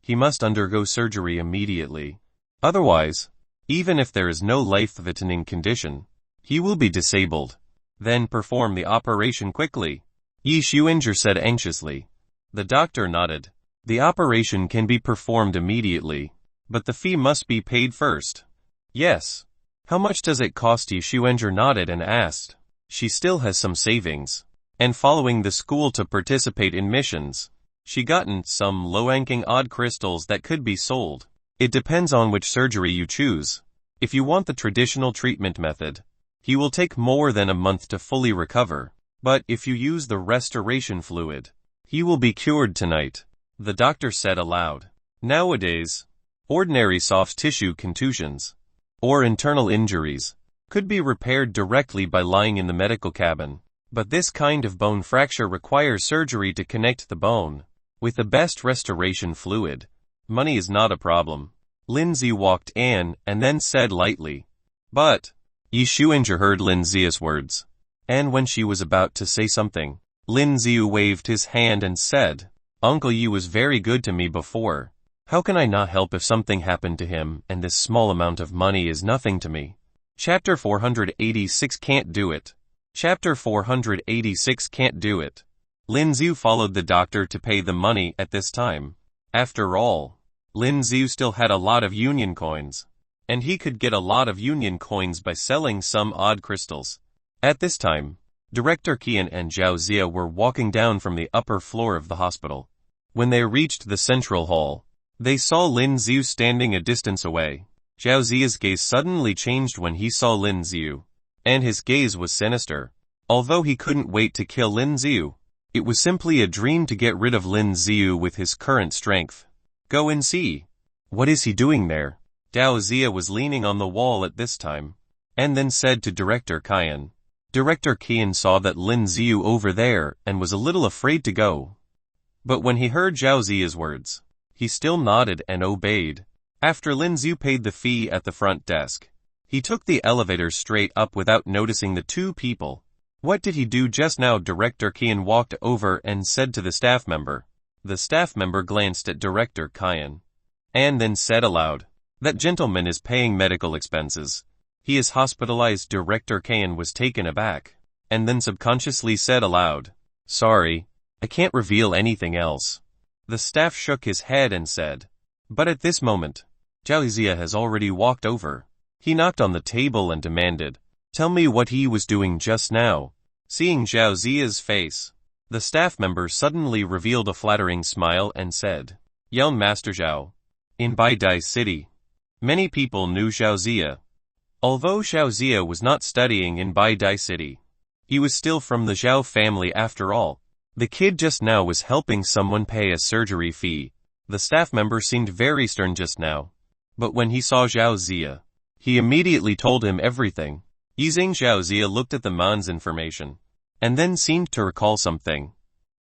He must undergo surgery immediately. Otherwise, even if there is no life-threatening condition, he will be disabled. Then perform the operation quickly, Yi Xuanzhi said anxiously. The doctor nodded. The operation can be performed immediately, but the fee must be paid first. Yes. How much does it cost? Yi Xuanzhi nodded and asked. She still has some savings, and following the school to participate in missions, she gotten some low-ranking odd crystals that could be sold. It depends on which surgery you choose. If you want the traditional treatment method, he will take more than a month to fully recover. But if you use the restoration fluid, he will be cured tonight, the doctor said aloud. Nowadays, ordinary soft tissue contusions, or internal injuries, could be repaired directly by lying in the medical cabin. But this kind of bone fracture requires surgery to connect the bone with the best restoration fluid. Money is not a problem. Lin Z walked in and then said lightly. But Yi Xuanzhi heard Lin Z's words, and when she was about to say something, Lin Z waved his hand and said, Uncle Yi was very good to me before. How can I not help if something happened to him, and this small amount of money is nothing to me? Chapter 486 Can't Do It. Chapter 486 Can't Do It. Lin Z followed the doctor to pay the money at this time. After all, Lin Z still had a lot of union coins, and he could get a lot of union coins by selling some odd crystals. At this time, Director Qian and Zhao Zia were walking down from the upper floor of the hospital. When they reached the central hall, they saw Lin Z standing a distance away. Zhao Zia's gaze suddenly changed when he saw Lin Z, and his gaze was sinister. Although he couldn't wait to kill Lin Z, it was simply a dream to get rid of Lin Z with his current strength. Go and see. What is he doing there? Zhao Zia was leaning on the wall at this time, and then said to Director Qian. Director Qian saw that Lin Z over there and was a little afraid to go. But when he heard Zhao Zia's words, he still nodded and obeyed. After Lin Z paid the fee at the front desk, he took the elevator straight up without noticing the two people. What did he do just now? Director Kian walked over and said to the staff member. The staff member glanced at Director Kian and then said aloud, "That gentleman is paying medical expenses. He is hospitalized." Director Kian was taken aback and then subconsciously said aloud, "Sorry, I can't reveal anything else." The staff shook his head and said, but at this moment, Zhao Zia has already walked over. He knocked on the table and demanded, "Tell me what he was doing just now." Seeing Zhao Zia's face, the staff member suddenly revealed a flattering smile and said, "Young Master Zhao." In Baidai City, many people knew Zhao Zia. Although Zhao Zia was not studying in Baidai City, he was still from the Zhao family after all. The kid just now was helping someone pay a surgery fee. The staff member seemed very stern just now, but when he saw Zhao Zia, he immediately told him everything. Yizing Zhao Zia looked at the man's information, and then seemed to recall something,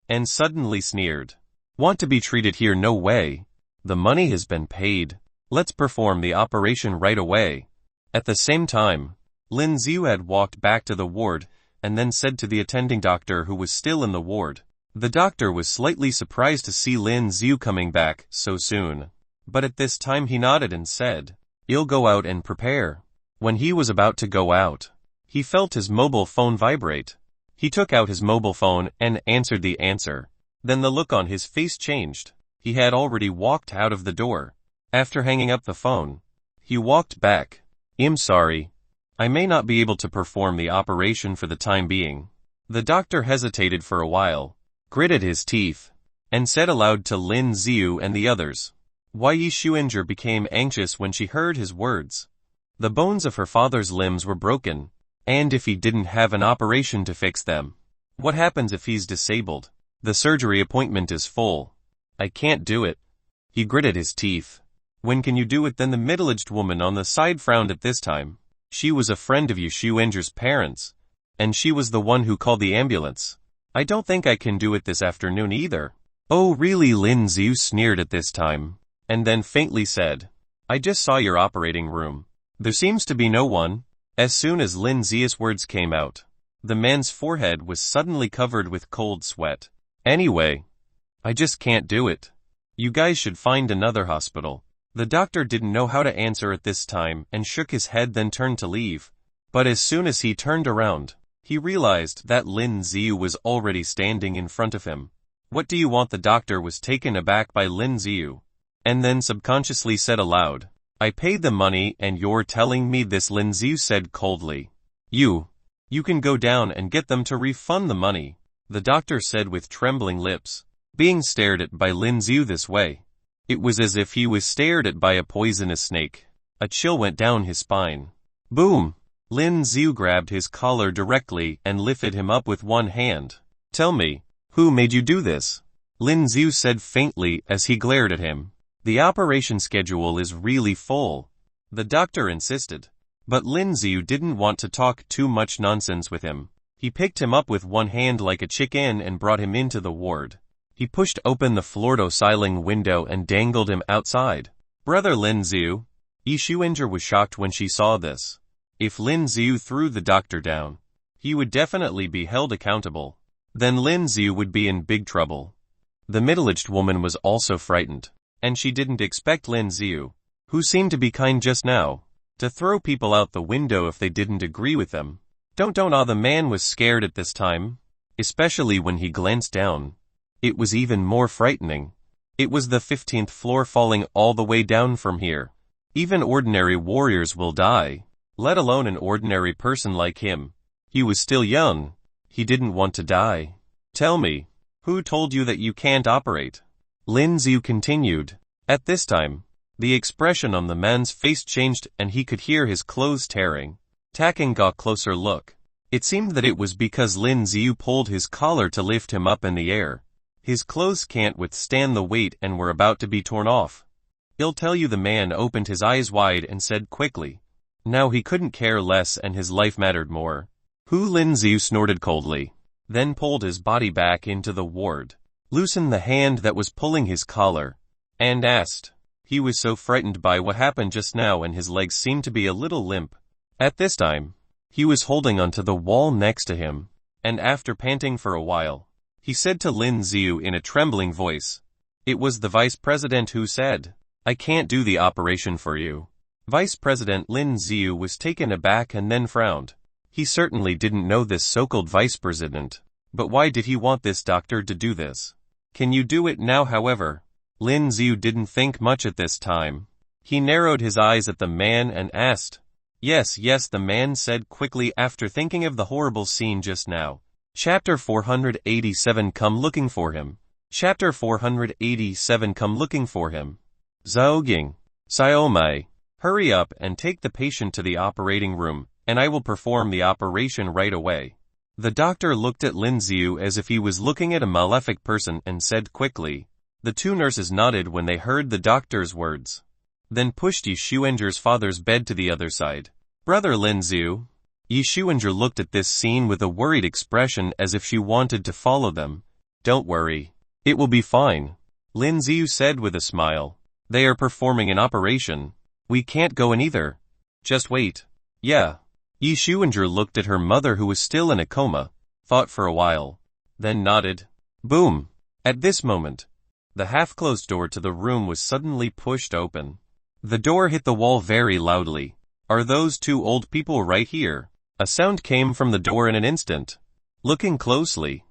and suddenly sneered. "Want to be treated here? No way. The money has been paid. Let's perform the operation right away." At the same time, Lin Z had walked back to the ward, and then said to the attending doctor who was still in the ward. The doctor was slightly surprised to see Lin Z coming back so soon, but at this time he nodded and said, "You'll go out and prepare." When he was about to go out, he felt his mobile phone vibrate. He took out his mobile phone and answered the answer. Then the look on his face changed. He had already walked out of the door. After hanging up the phone, he walked back. "I'm sorry. I may not be able to perform the operation for the time being." The doctor hesitated for a while, gritted his teeth, and said aloud to Lin Ziyu and the others. Yi Shuinger became anxious when she heard his words. The bones of her father's limbs were broken, and if he didn't have an operation to fix them, what happens if he's disabled? The surgery appointment is full. "I can't do it." He gritted his teeth. "When can you do it?" Then the middle-aged woman on the side frowned at this time. She was a friend of Yu Shuinger's parents, and she was the one who called the ambulance. "I don't think I can do it this afternoon either." "Oh really?" Lin Ziyu sneered at this time, and then faintly said, "I just saw your operating room. There seems to be no one." As soon as Lin Ziyu's words came out, the man's forehead was suddenly covered with cold sweat. "Anyway, I just can't do it. You guys should find another hospital." The doctor didn't know how to answer at this time and shook his head, then turned to leave. But as soon as he turned around, he realized that Lin Ziyu was already standing in front of him. "What do you want?" The doctor was taken aback by Lin Ziyu, and then subconsciously said aloud, "I paid the money and you're telling me this?" Lin Ziyu said coldly. You can go down and get them to refund the money," the doctor said with trembling lips. Being stared at by Lin Ziyu this way, it was as if he was stared at by a poisonous snake. A chill went down his spine. Boom! Lin Ziyu grabbed his collar directly and lifted him up with one hand. "Tell me, who made you do this?" Lin Ziyu said faintly as he glared at him. "The operation schedule is really full," the doctor insisted. But Lin Ziyu didn't want to talk too much nonsense with him. He picked him up with one hand like a chicken and brought him into the ward. He pushed open the floor-to-ceiling window and dangled him outside. "Brother Lin Ziyu." Yi Shuinger was shocked when she saw this. If Lin Ziyu threw the doctor down, he would definitely be held accountable. Then Lin Ziyu would be in big trouble. The middle-aged woman was also frightened, and she didn't expect Lin Ziyu, who seemed to be kind just now, to throw people out the window if they didn't agree with them. Don't. The man was scared at this time, especially when he glanced down. It was even more frightening. It was the 15th floor falling all the way down from here. Even ordinary warriors will die, let alone an ordinary person like him. He was still young. He didn't want to die. "Tell me, who told you that you can't operate?" Lin Ziyu continued. At this time, the expression on the man's face changed and he could hear his clothes tearing. Taking a closer look, it seemed that it was because Lin Ziyu pulled his collar to lift him up in the air. His clothes can't withstand the weight and were about to be torn off. "I'll tell you." The man opened his eyes wide and said quickly. Now he couldn't care less and his life mattered more. "Who?" Lin Ziyu snorted coldly, then pulled his body back into the ward, loosened the hand that was pulling his collar, and asked. He was so frightened by what happened just now and his legs seemed to be a little limp. At this time, he was holding onto the wall next to him, and after panting for a while, he said to Lin Z in a trembling voice. It was the vice president who said, "I can't do the operation for you." Vice President Lin Z was taken aback and then frowned. He certainly didn't know this so-called vice president. But why did he want this doctor to do this? Can you do it now? However, Lin Z didn't think much at this time. He narrowed his eyes at the man and asked. Yes, the man said quickly after thinking of the horrible scene just now. Chapter 487 Come looking for him. Chapter 487 Come looking for him. Zhaogang. Xiaomai. Hurry up and take the patient to the operating room, and I will perform the operation right away. The doctor looked at Lin Z as if he was looking at a malefic person and said quickly. The two nurses nodded when they heard the doctor's words. Then pushed Yi Shuenger's father's bed to the other side. Brother Lin Z. Yi Shuenger looked at this scene with a worried expression as if she wanted to follow them. Don't worry. It will be fine. Lin Z said with a smile. They are performing an operation. We can't go in either. Just wait. Yeah. Yi Shuenger looked at her mother who was still in a coma, thought for a while, then nodded. Boom. At this moment, the half-closed door to the room was suddenly pushed open. The door hit the wall very loudly. Are those two old people right here? A sound came from the door in an instant. Looking closely,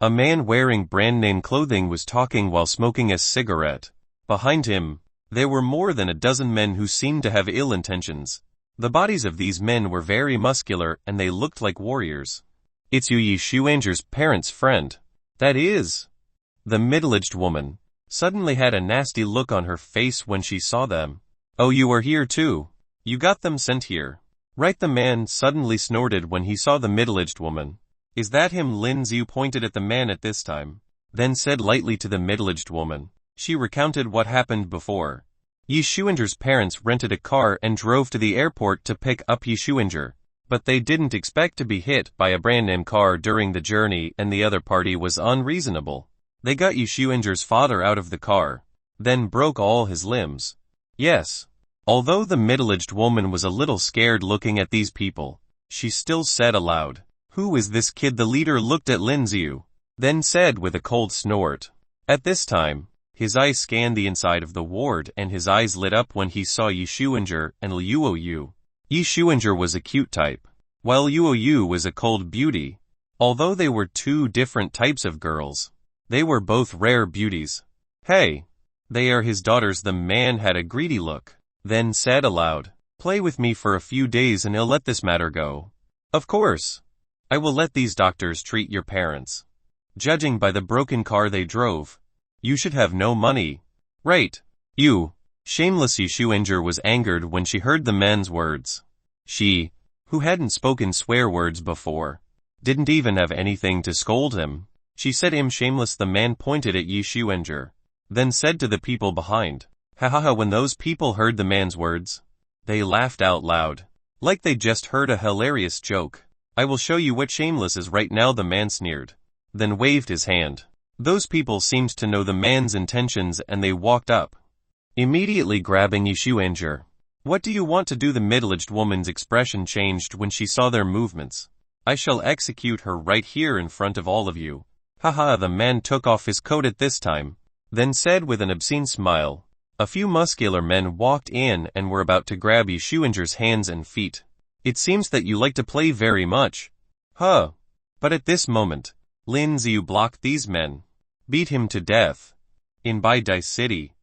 a man wearing brand-name clothing was talking while smoking a cigarette. Behind him, there were more than a dozen men who seemed to have ill intentions. The bodies of these men were very muscular and they looked like warriors. It's Yi Shuenger's parents' friend. That is. The middle-aged woman suddenly had a nasty look on her face when she saw them. Oh, you are here too. You got them sent here. Right, the man suddenly snorted when he saw the middle-aged woman. Is that him? Lin Z pointed at the man at this time, then said lightly to the middle-aged woman. She recounted what happened before. Yi Shuenger's parents rented a car and drove to the airport to pick up Yi Shuenger, but they didn't expect to be hit by a brand-name car during the journey and the other party was unreasonable. They got Yi Shuenger's father out of the car, then broke all his limbs. Yes. Although the middle-aged woman was a little scared looking at these people, she still said aloud, Who is this kid? The leader looked at Lin Z, then said with a cold snort. At this time, his eyes scanned the inside of the ward and his eyes lit up when he saw Yi Shuenger and Luo Yu. Yi Shuenger was a cute type, while Luo Yu was a cold beauty. Although they were two different types of girls, they were both rare beauties. Hey, they are his daughters. The man had a greedy look, then said aloud, Play with me for a few days and I'll let this matter go. Of course. I will let these doctors treat your parents. Judging by the broken car they drove, you should have no money. Right. You. Shameless. Yi Shuenger was angered when she heard the man's words. She, who hadn't spoken swear words before, didn't even have anything to scold him. She said shameless. The man pointed at Yi Shuenger, then said to the people behind, Ha ha ha. When those people heard the man's words, they laughed out loud, like they just heard a hilarious joke. I will show you what shameless is right now, the man sneered, then waved his hand. Those people seemed to know the man's intentions and they walked up, immediately grabbing Yi Shuenger. What do you want to do? The middle-aged woman's expression changed when she saw their movements. I shall execute her right here in front of all of you. Haha. The man took off his coat at this time, then said with an obscene smile. A few muscular men walked in and were about to grab Yi Shuenger's hands and feet. It seems that you like to play very much. Huh. But at this moment, Lin Z blocked these men. Beat him to death. In Bai Dai City.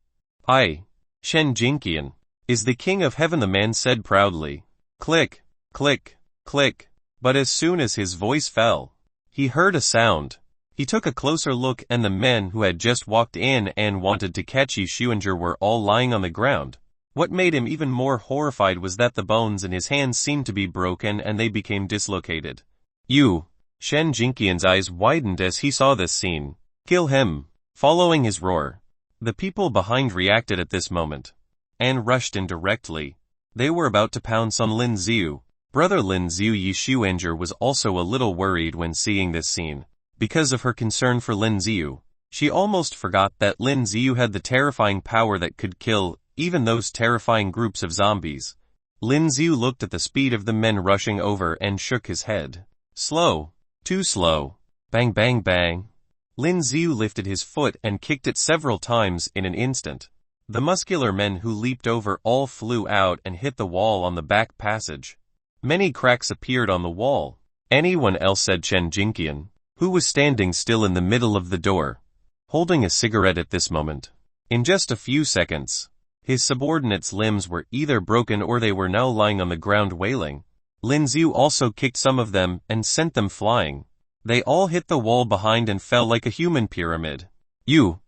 I, Shen Jinqian, is the king of heaven, the man said proudly. Click, click, click. But as soon as his voice fell, he heard a sound. He took a closer look and the men who had just walked in and wanted to catch Yi Shuenger were all lying on the ground. What made him even more horrified was that the bones in his hands seemed to be broken and they became dislocated. You, Shen Jinqian's eyes widened as he saw this scene. Kill him. Following his roar, the people behind reacted at this moment and rushed in directly. They were about to pounce on Lin Z. Brother Lin Z. Yi Shuenger was also a little worried when seeing this scene. Because of her concern for Lin Z, she almost forgot that Lin Z had the terrifying power that could kill even those terrifying groups of zombies. Lin Z looked at the speed of the men rushing over and shook his head. Slow. Too slow. Bang bang bang. Lin Z lifted his foot and kicked it several times in an instant. The muscular men who leaped over all flew out and hit the wall on the back passage. Many cracks appeared on the wall. Anyone else, said Chen Jinqian, who was standing still in the middle of the door, holding a cigarette at this moment. In just a few seconds, his subordinates' limbs were either broken or they were now lying on the ground wailing. Lin Z also kicked some of them and sent them flying. They all hit the wall behind and fell like a human pyramid. You.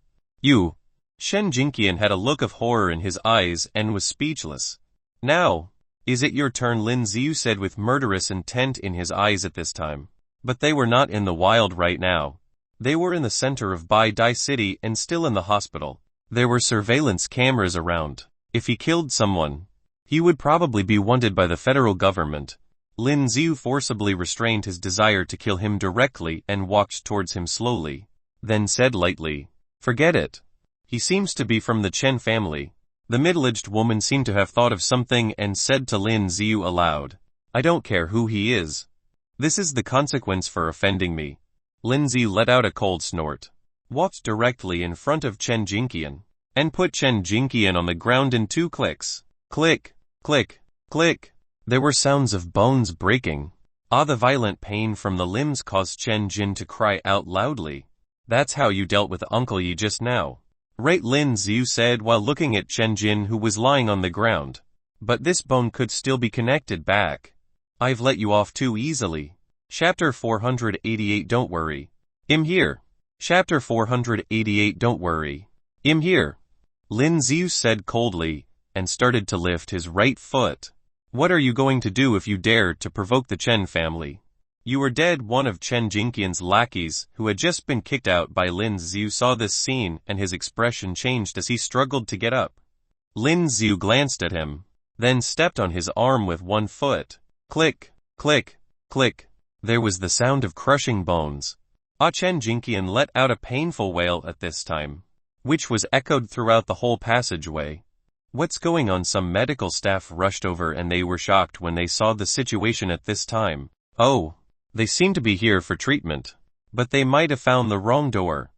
Chen Jinqian had a look of horror in his eyes and was speechless. Now, is it your turn? Lin Z said with murderous intent in his eyes at this time. But they were not in the wild right now. They were in the center of Bai Dai City and still in the hospital. There were surveillance cameras around. If he killed someone, he would probably be wanted by the federal government. Lin Z forcibly restrained his desire to kill him directly and walked towards him slowly, then said lightly, "Forget it. He seems to be from the Chen family." The middle-aged woman seemed to have thought of something and said to Lin Z aloud, "I don't care who he is. This is the consequence for offending me." Lin Z let out a cold snort, walked directly in front of Chen Jinqian, and put Chen Jinqian on the ground in 2 clicks. Click, click, click. There were sounds of bones breaking. The violent pain from the limbs caused Chen Jin to cry out loudly. "That's how you dealt with Uncle Yi just now." Right, Lin Z said while looking at Chen Jin, who was lying on the ground. "But this bone could still be connected back. I've let you off too easily." Chapter 488. Don't worry. I'm here. Chapter 488. Don't worry. I'm here. Lin Z said coldly, and started to lift his right foot. "What are you going to do if you dare to provoke the Chen family? You are dead." One of Chen Jinqian's lackeys, who had just been kicked out by Lin Z, saw this scene and his expression changed as he struggled to get up. Lin Z glanced at him, then stepped on his arm with one foot. Click, click, click. There was the sound of crushing bones. Chen Jinqian let out a painful wail at this time, which was echoed throughout the whole passageway. "What's going on?" Some medical staff rushed over and they were shocked when they saw the situation at this time. "Oh, they seem to be here for treatment. But they might have found the wrong door."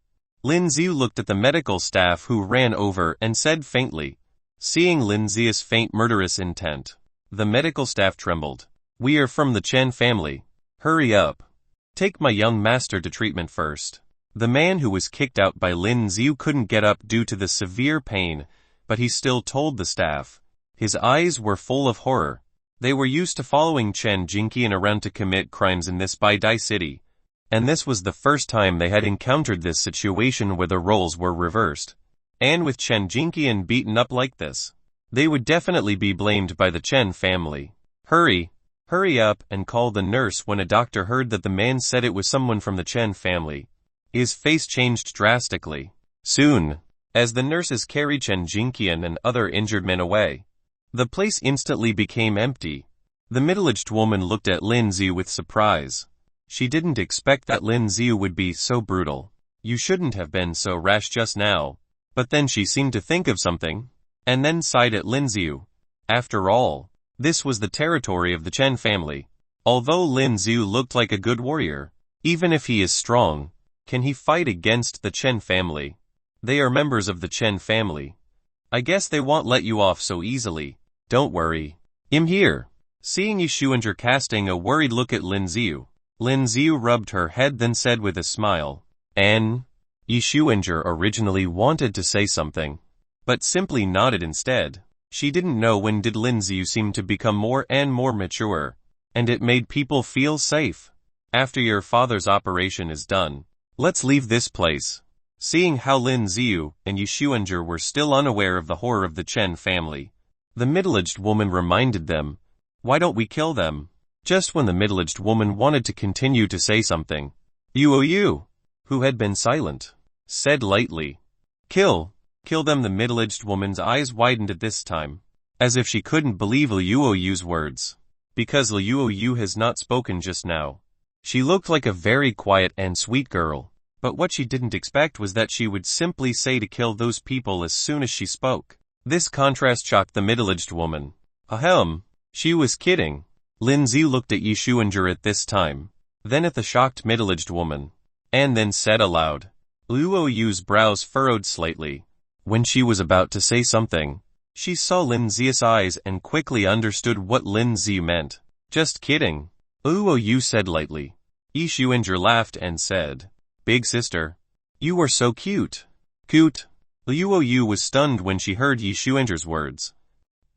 Lin Z looked at the medical staff who ran over and said faintly. Seeing Lin Z's faint murderous intent, the medical staff trembled. "We are from the Chen family. Hurry up. Take my young master to treatment first." The man who was kicked out by Lin Z couldn't get up due to the severe pain, but he still told the staff. His eyes were full of horror. They were used to following Chen Jinqian around to commit crimes in this Bai Dai City, and this was the first time they had encountered this situation where the roles were reversed. And with Chen Jinqian beaten up like this, they would definitely be blamed by the Chen family. Hurry up and call the nurse." When a doctor heard that the man said it was someone from the Chen family, his face changed drastically. Soon, as the nurses carried Chen Jinqian and other injured men away, the place instantly became empty. The middle-aged woman looked at Lin Z with surprise. She didn't expect that Lin Z would be so brutal. "You shouldn't have been so rash just now." But then she seemed to think of something, and then sighed at Lin Z. After all, this was the territory of the Chen family. Although Lin Z looked like a good warrior, even if he is strong, can he fight against the Chen family? They are members of the Chen family. "I guess they won't let you off so easily. Don't worry. I'm here." Seeing Yi Shuinger casting a worried look at Lin Z, Lin Z rubbed her head then said with a smile, Yi Shuinger originally wanted to say something, but simply nodded instead. She didn't know when did Lin Z seem to become more and more mature, and it made people feel safe. "After your father's operation is done, let's leave this place." Seeing how Lin Z and Yi Shuinger were still unaware of the horror of the Chen family, the middle-aged woman reminded them, "Why don't we kill them?" Just when the middle-aged woman wanted to continue to say something, You, who had been silent, said lightly, Kill them." The middle-aged woman's eyes widened at this time, as if she couldn't believe Liuoyu's words. Because Liuoyu has not spoken just now, she looked like a very quiet and sweet girl, but what she didn't expect was that she would simply say to kill those people as soon as she spoke. This contrast shocked the middle-aged woman. Ahem. She was kidding. Lin Z looked at Yi Shuinger at this time, then at the shocked middle-aged woman, and then said aloud. Luo Yu's brows furrowed slightly. When she was about to say something, she saw Lin Z's eyes and quickly understood what Lin Z meant. Just kidding. Luo Yu said lightly. Yi Shuinger laughed and said, Big sister, you are so cute. Cute. Luo Yu was stunned when she heard Yi Shuinger's words.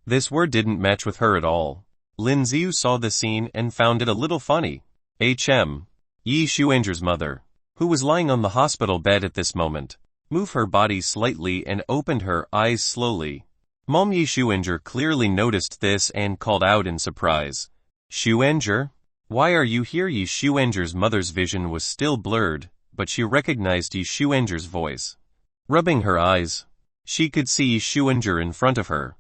This word didn't match with her at all. Lin Ziyu saw the scene and found it a little funny. Yi Shuinger's mother, who was lying on the hospital bed at this moment, moved her body slightly and opened her eyes slowly. Mom Yi Shuinger clearly noticed this and called out in surprise. Shuinger? Why are you here? Yi Shuinger's mother's vision was still blurred, but she recognized Yi Shuinger's voice. Rubbing her eyes, she could see Yi Shuinger in front of her.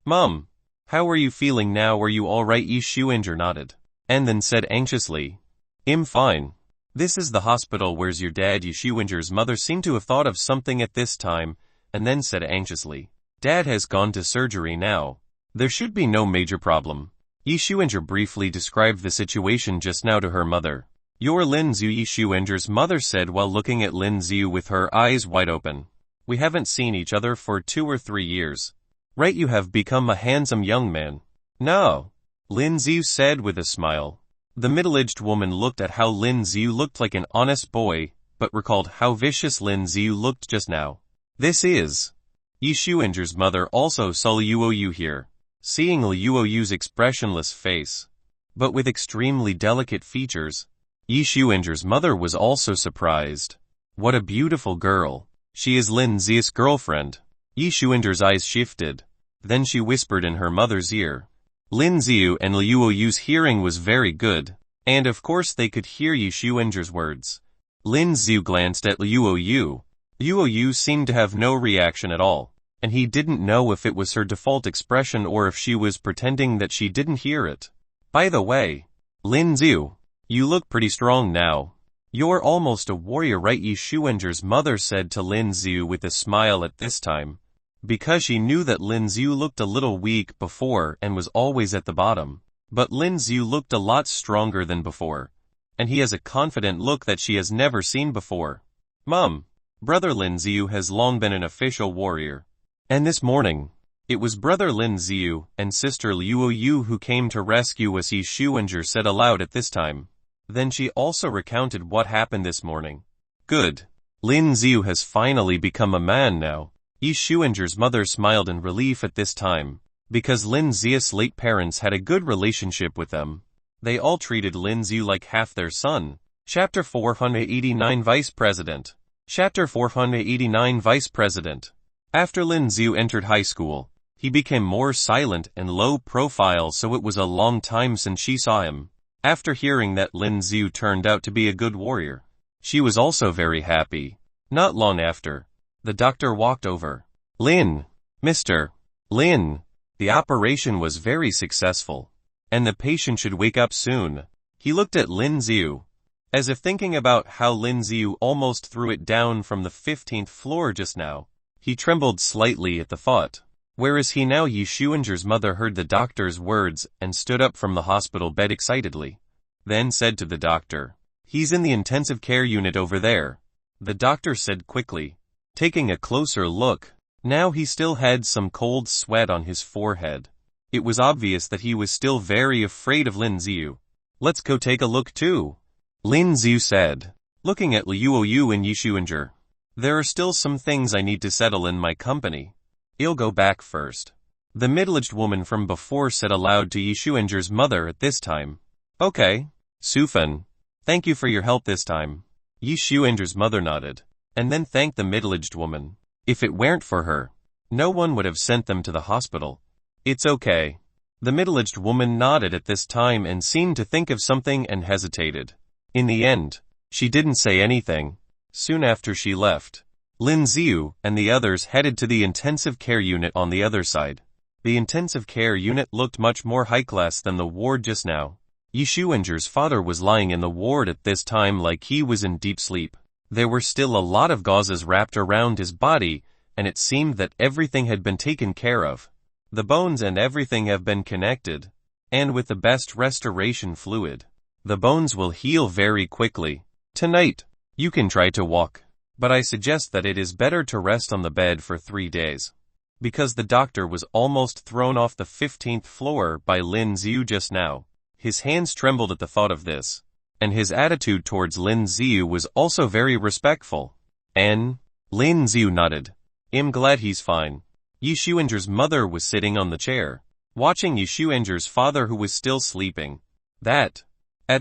Mom, how are you feeling now? Are you alright? Yi Shuinger nodded, and then said anxiously, I'm fine. This is the hospital. Where's your dad? Yi Shuinger's mother seemed to have thought of something at this time, and then said anxiously, Dad has gone to surgery now. There should be no major problem. Yi Shuinger briefly described the situation just now to her mother. You're Lin Ziyu, Yi Shuinger's mother said while looking at Lin Ziyu with her eyes wide open. We haven't seen each other for 2 or 3 years. Right, you have become a handsome young man. No. Lin Ziyu said with a smile. The middle-aged woman looked at how Lin Ziyu looked like an honest boy, but recalled how vicious Lin Ziyu looked just now. This is. Yi Shuinger's mother also saw Luo Yu here. Seeing Luo Yu's expressionless face, but with extremely delicate features, Yi Shuinger's mother was also surprised. What a beautiful girl. She is Lin Z's girlfriend. Yi Shuinger's eyes shifted. Then she whispered in her mother's ear. Lin Ziyu and Luo Yu's hearing was very good, and of course they could hear Yi Shuinger's words. Lin Ziyu glanced at Luo Yu. Luo Yu seemed to have no reaction at all, and he didn't know if it was her default expression or if she was pretending that she didn't hear it. By the way, Lin Ziyu, you look pretty strong now. You're almost a warrior, right? Yi Shuinger's mother said to Lin Ziyu with a smile at this time, because she knew that Lin Ziyu looked a little weak before and was always at the bottom. But Lin Ziyu looked a lot stronger than before, and he has a confident look that she has never seen before. Mom, brother Lin Ziyu has long been an official warrior. And this morning, it was brother Lin Ziyu and sister Luo Yu who came to rescue us, Yi Shuinger said aloud at this time. Then she also recounted what happened this morning. Good. Lin Ziyu has finally become a man now. Yi Shuinger's mother smiled in relief at this time, because Lin Zi's late parents had a good relationship with them. They all treated Lin Ziyu like half their son. Chapter 489 Vice President. Chapter 489 Vice President. After Lin Ziyu entered high school, he became more silent and low profile, so it was a long time since she saw him. After hearing that Lin Ziyu turned out to be a good warrior, she was also very happy. Not long after, the doctor walked over. Lin, Mr. Lin, the operation was very successful, and the patient should wake up soon. He looked at Lin Ziyu, as if thinking about how Lin Ziyu almost threw it down from the 15th floor just now. He trembled slightly at the thought. Where is he now? Yi Shuinger's mother heard the doctor's words and stood up from the hospital bed excitedly. Then said to the doctor, He's in the intensive care unit over there. The doctor said quickly, taking a closer look. Now he still had some cold sweat on his forehead. It was obvious that he was still very afraid of Lin Ziyu. Let's go take a look too, Lin Ziyu said, looking at Luo Yu and Yi Shuinger. There are still some things I need to settle in my company. I'll go back first. The middle-aged woman from before said aloud to Yi Shuinger's mother at this time. Okay, Sufan. Thank you for your help this time. Yi Shuinger's mother nodded, and then thanked the middle-aged woman. If it weren't for her, no one would have sent them to the hospital. It's okay. The middle-aged woman nodded at this time and seemed to think of something and hesitated. In the end, she didn't say anything. Soon after she left, Lin Ziyu and the others headed to the intensive care unit on the other side. The intensive care unit looked much more high-class than the ward just now. Yi Shuinger's father was lying in the ward at this time like he was in deep sleep. There were still a lot of gauzes wrapped around his body, and it seemed that everything had been taken care of. The bones and everything have been connected, and with the best restoration fluid, the bones will heal very quickly. Tonight, you can try to walk, but I suggest that it is better to rest on the bed for 3 days. Because the doctor was almost thrown off the 15th floor by Lin Z just now. His hands trembled at the thought of this, and his attitude towards Lin Z was also very respectful. Lin Z nodded. I'm glad he's fine. Yi Xuanzhi's mother was sitting on the chair, watching Yi Xuanzhi's father who was still sleeping. At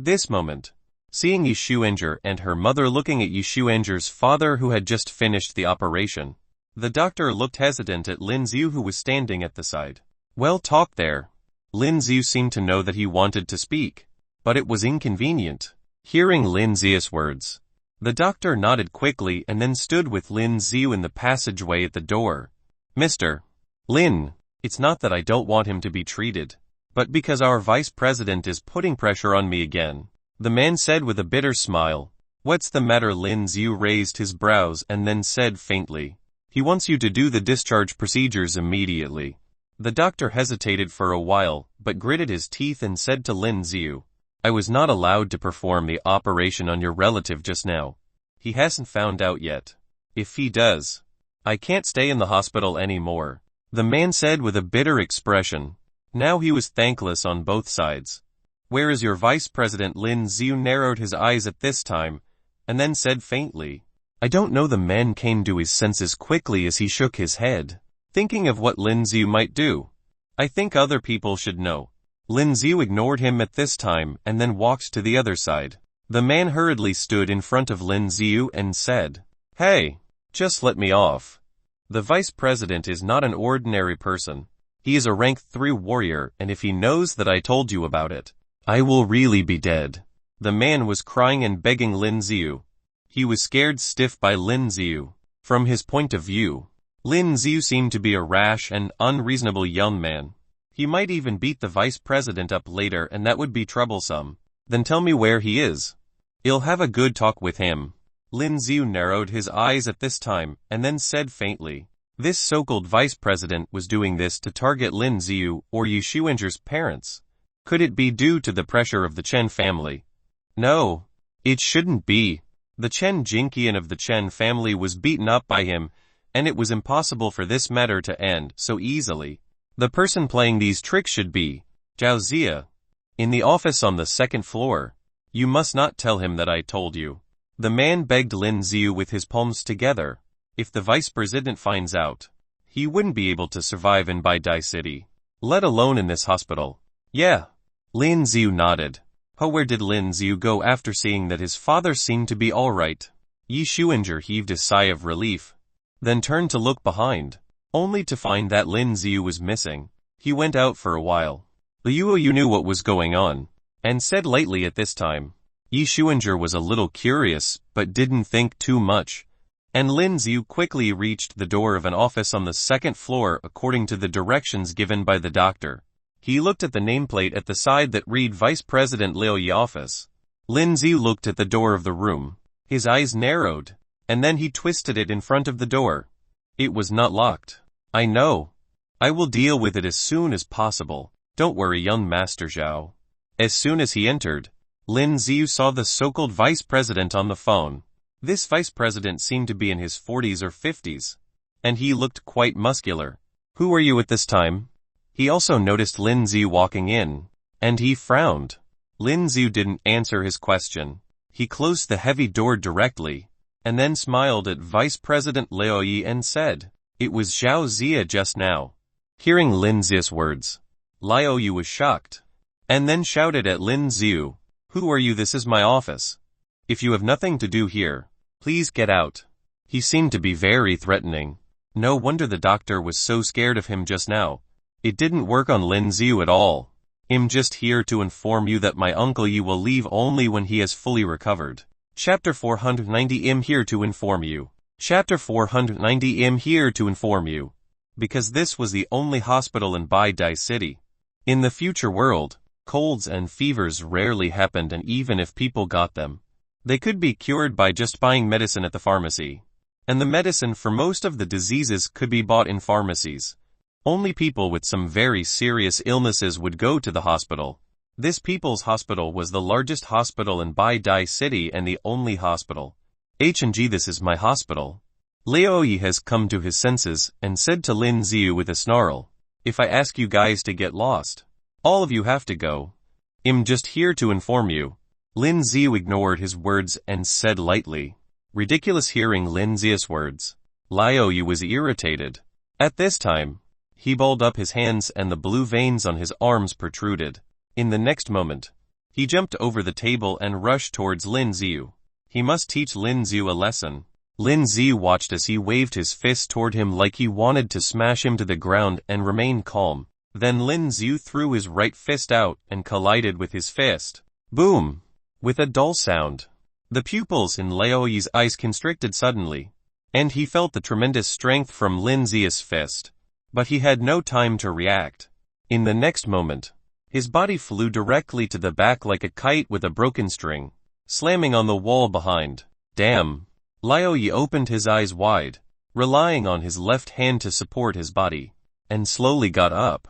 this moment, seeing Yi Xuanzhi and her mother looking at Yi Xuanzhi's father who had just finished the operation, the doctor looked hesitant at Lin Z who was standing at the side. Well, talk there. Lin Z seemed to know that he wanted to speak, but it was inconvenient. Hearing Lin Z's words, the doctor nodded quickly and then stood with Lin Z in the passageway at the door. Mr. Lin, it's not that I don't want him to be treated, but because our vice president is putting pressure on me again, the man said with a bitter smile. What's the matter? Lin Z raised his brows and then said faintly. He wants you to do the discharge procedures immediately. The doctor hesitated for a while, but gritted his teeth and said to Lin Z, I was not allowed to perform the operation on your relative just now. He hasn't found out yet. If he does, I can't stay in the hospital anymore, the man said with a bitter expression. Now he was thankless on both sides. Where is your vice president? Lin Z narrowed his eyes at this time, and then said faintly. I don't know. The man came to his senses quickly as he shook his head, thinking of what Lin Z might do. I think other people should know. Lin Z ignored him at this time and then walked to the other side. The man hurriedly stood in front of Lin Z and said, Hey, just let me off. The vice president is not an ordinary person. He is a rank 3 warrior, and if he knows that I told you about it, I will really be dead. The man was crying and begging Lin Z. He was scared stiff by Lin Z. From his point of view, Lin Z seemed to be a rash and unreasonable young man. He might even beat the vice president up later, and that would be troublesome. Then tell me where he is. I'll have a good talk with him. Lin Z narrowed his eyes at this time, and then said faintly. This so-called vice president was doing this to target Lin Z or Yi Xuanzhi's parents. Could it be due to the pressure of the Chen family? No, it shouldn't be. The Chen Jinqian of the Chen family was beaten up by him, and it was impossible for this matter to end so easily. The person playing these tricks should be Zhao Zia, in the office on the 2nd floor. You must not tell him that I told you. The man begged Lin Z with his palms together. If the vice president finds out, he wouldn't be able to survive in Baidai City, let alone in this hospital. Yeah. Lin Z nodded. Where did Lin Z go after seeing that his father seemed to be alright? Yi Xuanzhi heaved a sigh of relief, then turned to look behind, only to find that Lin Z was missing. He went out for a while. Liu Yu knew what was going on, and said lightly at this time. Yi Xuanzhi was a little curious, but didn't think too much, and Lin Z quickly reached the door of an office on the 2nd floor according to the directions given by the doctor. He looked at the nameplate at the side that read Vice President Liu Yi office. Lin Z looked at the door of the room. His eyes narrowed, and then he twisted it in front of the door. It was not locked. I know. I will deal with it as soon as possible. Don't worry, young Master Zhao. As soon as he entered, Lin Z saw the so-called vice president on the phone. This vice president seemed to be in his 40s or 50s, and he looked quite muscular. Who are you at this time? He also noticed Lin Z walking in, and he frowned. Lin Z didn't answer his question. He closed the heavy door directly, and then smiled at Vice President Liu Yi and said, It was Zhao Zia just now. Hearing Lin Z's words, Liu Yi was shocked, and then shouted at Lin Z, Who are you? This is my office. If you have nothing to do here, please get out. He seemed to be very threatening. No wonder the doctor was so scared of him just now. It didn't work on Lin Z at all. I'm just here to inform you that my uncle Yi will leave only when he has fully recovered. Chapter 490. I'm here to inform you. Chapter 490. I'm here to inform you. Because this was the only hospital in Baidai City. In the future world, colds and fevers rarely happened, and even if people got them, they could be cured by just buying medicine at the pharmacy. and the medicine for most of the diseases could be bought in pharmacies. Only people with some very serious illnesses would go to the hospital. This people's hospital was the largest hospital in Bai Dai City and the only hospital. H&G, this is my hospital. Liao Yi has come to his senses and said to Lin Z with a snarl, if I ask you guys to get lost, all of you have to go. I'm just here to inform you. Lin Z ignored his words and said lightly. Ridiculous. Hearing Lin Z's words, Liao Yi was irritated. At this time, he balled up his hands and the blue veins on his arms protruded. In the next moment, he jumped over the table and rushed towards Lin Z. He must teach Lin Z a lesson. Lin Z watched as he waved his fist toward him like he wanted to smash him to the ground and remain calm. Then Lin Z threw his right fist out and collided with his fist. Boom! With a dull sound. The pupils in Liao Yi's eyes constricted suddenly, and he felt the tremendous strength from Lin Z's fist. But he had no time to react. In the next moment, his body flew directly to the back like a kite with a broken string, slamming on the wall behind. Damn! Liao Yi opened his eyes wide, relying on his left hand to support his body, and slowly got up.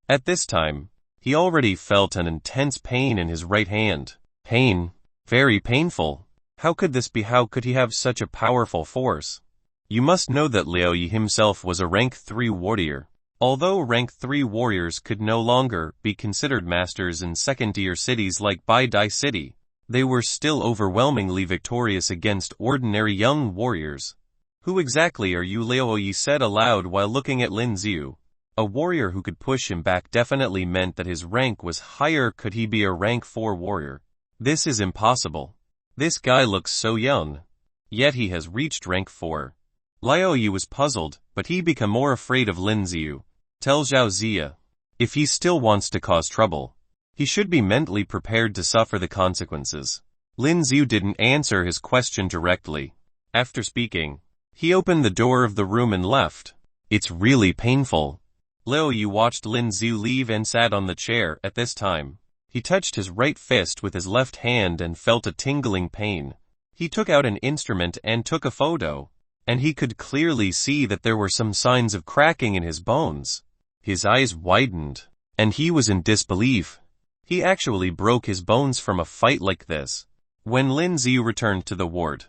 At this time, he already felt an intense pain in his right hand. Pain. Very painful. How could this be? How could he have such a powerful force? You must know that Liao Yi himself was a rank 3 warrior. Although rank 3 warriors could no longer be considered masters in second-tier cities like Bai Dai City, they were still overwhelmingly victorious against ordinary young warriors. Who exactly are you? Liao Yi said aloud while looking at Lin Z. A warrior who could push him back definitely meant that his rank was higher. Could he be a rank 4 warrior? This is impossible. This guy looks so young. Yet he has reached rank 4. Liao Yi was puzzled, but he became more afraid of Lin Z. Tell Zhao Zia. If he still wants to cause trouble, he should be mentally prepared to suffer the consequences. Lin Z didn't answer his question directly. After speaking, he opened the door of the room and left. It's really painful. Liao Yi watched Lin Z leave and sat on the chair. At this time, he touched his right fist with his left hand and felt a tingling pain. He took out an instrument and took a photo, and he could clearly see that there were some signs of cracking in his bones. His eyes widened, and he was in disbelief. He actually broke his bones from a fight like this. When Lin Z returned to the ward,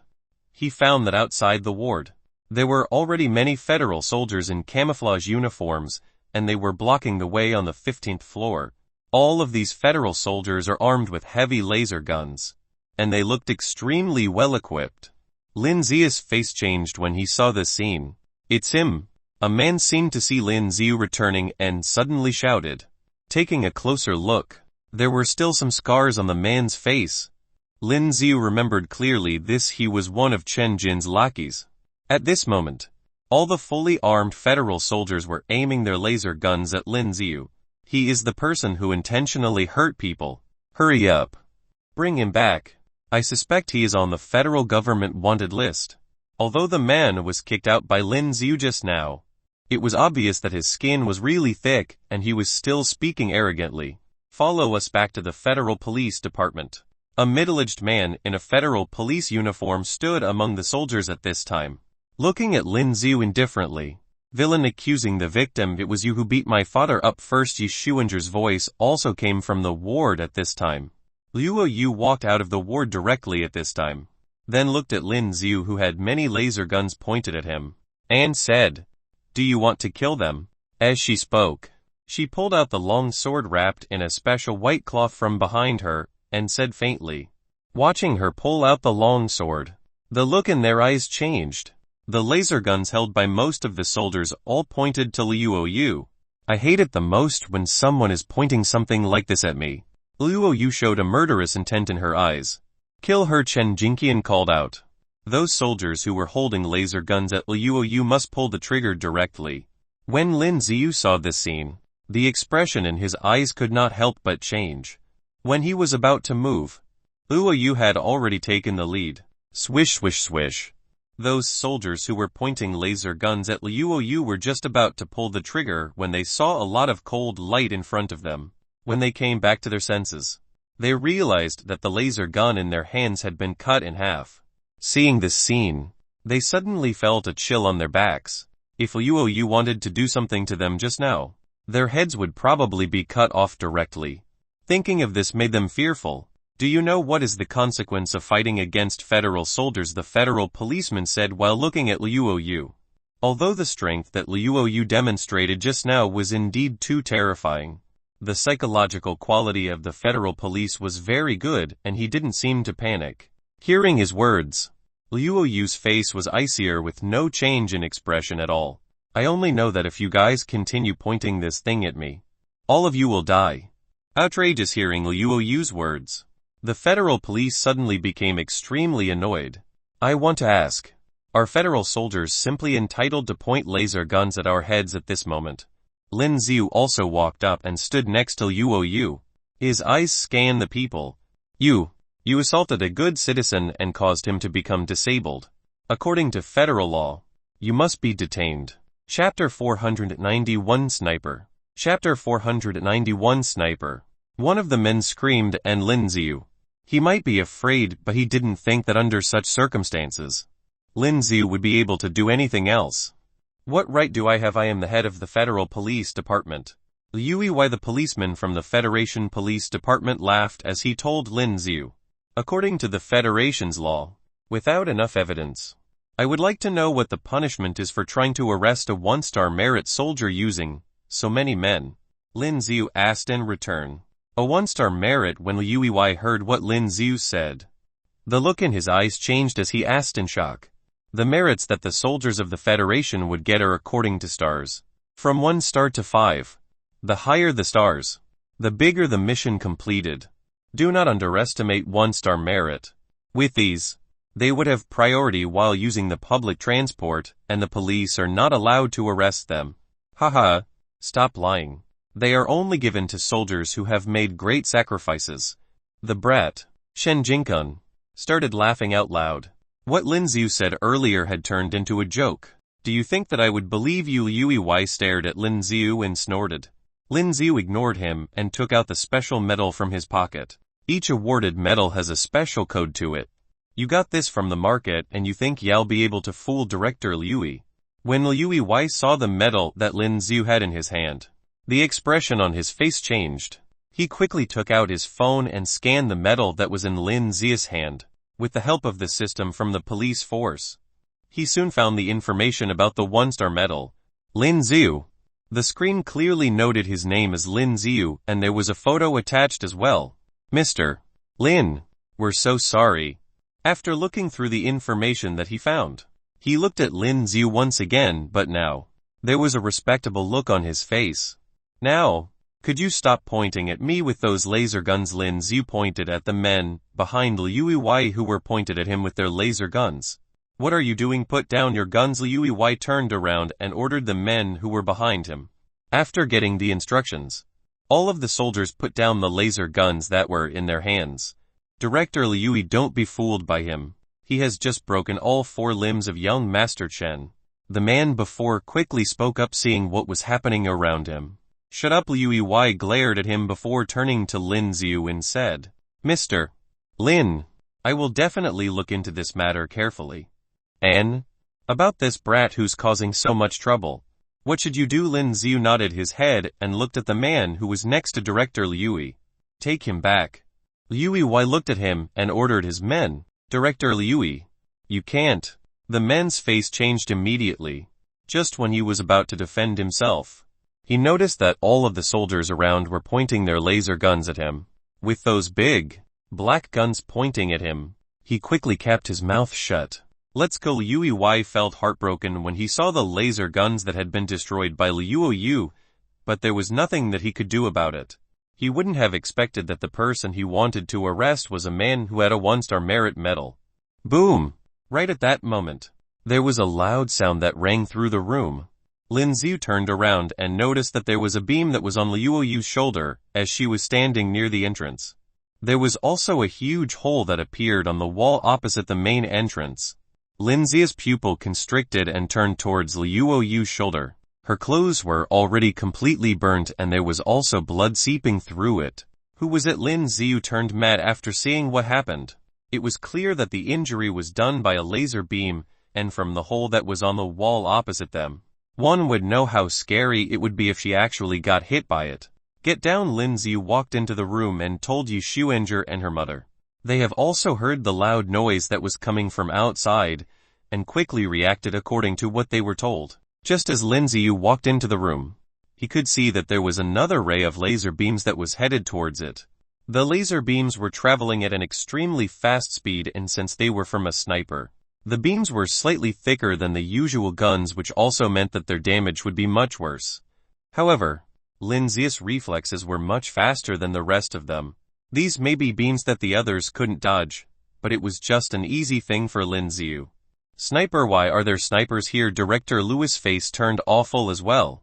he found that outside the ward, there were already many federal soldiers in camouflage uniforms, and they were blocking the way on the 15th floor. All of these federal soldiers are armed with heavy laser guns, and they looked extremely well equipped. Lin Z's face changed when he saw this scene. It's him. A man seemed to see Lin Z returning and suddenly shouted. Taking a closer look, there were still some scars on the man's face. Lin Z remembered clearly he was one of Chen Jin's lackeys. At this moment, all the fully armed federal soldiers were aiming their laser guns at Lin Z. He is the person who intentionally hurt people. Hurry up. Bring him back. I suspect he is on the federal government wanted list. Although the man was kicked out by Lin Z just now, it was obvious that his skin was really thick and he was still speaking arrogantly. Follow us back to the federal police department. A middle-aged man in a federal police uniform stood among the soldiers at this time, looking at Lin Z indifferently. Villain accusing the victim. It was you who beat my father up first. Yi Shuanger's voice also came from the ward at this time. Liao Yu walked out of the ward directly at this time, then looked at Lin Z who had many laser guns pointed at him, and said, "Do you want to kill them?" As she spoke, she pulled out the long sword wrapped in a special white cloth from behind her, and said faintly. Watching her pull out the long sword, the look in their eyes changed. The laser guns held by most of the soldiers all pointed to Liao Yu. I hate it the most when someone is pointing something like this at me. Liao Yu showed a murderous intent in her eyes. Kill her, Chen Jinqian called out. Those soldiers who were holding laser guns at Liao Yu must pull the trigger directly. When Lin Z saw this scene, the expression in his eyes could not help but change. When he was about to move, Liao Yu had already taken the lead. Swish swish swish. Those soldiers who were pointing laser guns at Liao Yu were just about to pull the trigger when they saw a lot of cold light in front of them. When they came back to their senses, they realized that the laser gun in their hands had been cut in half. Seeing this scene, They suddenly felt a chill on their backs. If Liu Yu wanted to do something to them just now, their heads would probably be cut off directly. Thinking of this made them fearful. Do you know what is the consequence of fighting against federal soldiers? The federal policeman said while looking at Liu Yu. Although the strength that Liu Yu demonstrated just now was indeed too terrifying, the psychological quality of the federal police was very good and he didn't seem to panic. Hearing his words, Liu Yu's face was icier with no change in expression at all. I only know that if you guys continue pointing this thing at me, all of you will die. Outrageous. Hearing Liu Yu's words, the federal police suddenly became extremely annoyed. I want to ask, are federal soldiers simply entitled to point laser guns at our heads at this moment? Lin Z also walked up and stood next to Liu Yu. His eyes scanned the people. You assaulted a good citizen and caused him to become disabled. According to federal law, you must be detained. Chapter 491 Sniper. Chapter 491 Sniper. One of the men screamed and Lin Z. He might be afraid, but he didn't think that under such circumstances, Lin Z would be able to do anything else. What right do I have? I am the head of the Federal Police Department. Liu Yu, the policeman from the Federation Police Department, laughed as he told Lin Z. According to the Federation's law, without enough evidence, I would like to know what the punishment is for trying to arrest a one-star merit soldier using so many men. Lin Z asked in return. A one-star merit. When Liu Yu heard what Lin Z said, the look in his eyes changed as he asked in shock. The merits that the soldiers of the Federation would get are according to stars. From 1 star to 5. The higher the stars, the bigger the mission completed. Do not underestimate one-star merit. With these, they would have priority while using the public transport, and the police are not allowed to arrest them. Haha, stop lying. They are only given to soldiers who have made great sacrifices. The brat, Shen Jingkun, started laughing out loud. What Lin Z said earlier had turned into a joke. Do you think that I would believe you? Liu Yu stared at Lin Z and snorted. Lin Z ignored him and took out the special medal from his pocket. Each awarded medal has a special code to it. You got this from the market and you think you'll be able to fool Director Liu. When Liu Yu saw the medal that Lin Z had in his hand, the expression on his face changed. He quickly took out his phone and scanned the medal that was in Lin Z's hand. With the help of the system from the police force, he soon found the information about the one-star medal. Lin Z. The screen clearly noted his name as Lin Z and there was a photo attached as well. Mr. Lin, we're so sorry. After looking through the information that he found, he looked at Lin Z once again, but now, there was a respectable look on his face. Now, could you stop pointing at me with those laser guns? Lin Z pointed at the men behind Liu Yu who were pointed at him with their laser guns. What are you doing? Put down your guns. Liu Yu turned around and ordered the men who were behind him. After getting the instructions, all of the soldiers put down the laser guns that were in their hands. Director Liu, don't be fooled by him. He has just broken all 4 limbs of young Master Chen. The man before quickly spoke up, seeing what was happening around him. Shut up. Liu Yu glared at him before turning to Lin Z and said, Mr. Lin, I will definitely look into this matter carefully. And about this brat who's causing so much trouble, what should you do? Lin Z nodded his head and looked at the man who was next to Director Liu. Take him back. Liu Yu looked at him and ordered his men. Director Liu, you can't. The man's face changed immediately. Just when he was about to defend himself, he noticed that all of the soldiers around were pointing their laser guns at him. With those big, black guns pointing at him, he quickly kept his mouth shut. Let's go. Liu Yu felt heartbroken when he saw the laser guns that had been destroyed by Liu Yu, but there was nothing that he could do about it. He wouldn't have expected that the person he wanted to arrest was a man who had a one-star merit medal. Boom! Right at that moment, there was a loud sound that rang through the room. Lin Z turned around and noticed that there was a beam that was on Liu Yu's shoulder as she was standing near the entrance. There was also a huge hole that appeared on the wall opposite the main entrance. Lin Z's pupil constricted and turned towards Liu Yu's shoulder. Her clothes were already completely burnt and there was also blood seeping through it. Who was it? Lin Z turned mad after seeing what happened. It was clear that the injury was done by a laser beam, and from the hole that was on the wall opposite them. One would know how scary it would be if she actually got hit by it. Get down. Lin Z walked into the room and told Yu Shuenger and her mother. They have also heard the loud noise that was coming from outside, and quickly reacted according to what they were told. Just as Lin Z walked into the room, he could see that there was another ray of laser beams that was headed towards it. The laser beams were traveling at an extremely fast speed, and since they were from a sniper, the beams were slightly thicker than the usual guns, which also meant that their damage would be much worse. However, Lin Z's reflexes were much faster than the rest of them. These may be beams that the others couldn't dodge, but it was just an easy thing for Lin Z. Sniper, why are there snipers here? Director Lewis' face turned awful as well.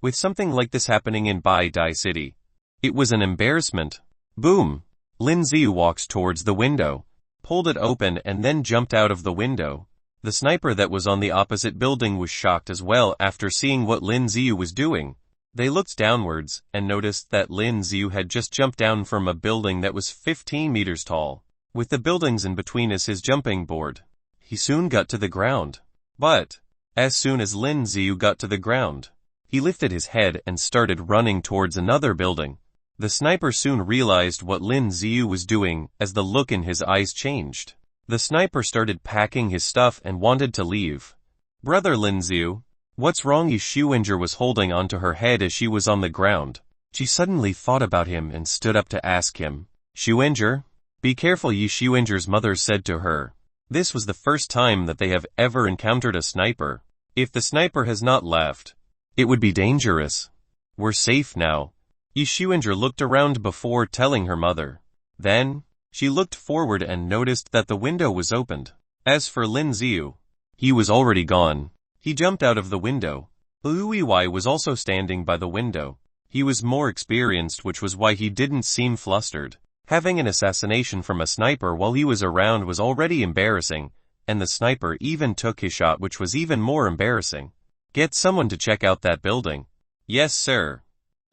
With something like this happening in Bai Dai City, it was an embarrassment. Boom! Lin Z walked towards the window, pulled it open and then jumped out of the window. The sniper that was on the opposite building was shocked as well after seeing what Lin Z was doing. They looked downwards and noticed that Lin Z had just jumped down from a building that was 15 meters tall, with the buildings in between as his jumping board. He soon got to the ground. But, as soon as Lin Z got to the ground, he lifted his head and started running towards another building. The sniper soon realized what Lin Z was doing as the look in his eyes changed. The sniper started packing his stuff and wanted to leave. Brother Lin Z, what's wrong? Yu Shuenger was holding onto her head as she was on the ground. She suddenly thought about him and stood up to ask him, Shuenger, be careful. Yu Shuenger's mother said to her. This was the first time that they have ever encountered a sniper. If the sniper has not left, it would be dangerous. We're safe now. Yu Shuenger looked around before telling her mother. Then, she looked forward and noticed that the window was opened. As for Lin Z, he was already gone. He jumped out of the window. Liu Yi was also standing by the window. He was more experienced, which was why he didn't seem flustered. Having an assassination from a sniper while he was around was already embarrassing, and the sniper even took his shot, which was even more embarrassing. Get someone to check out that building. Yes, sir.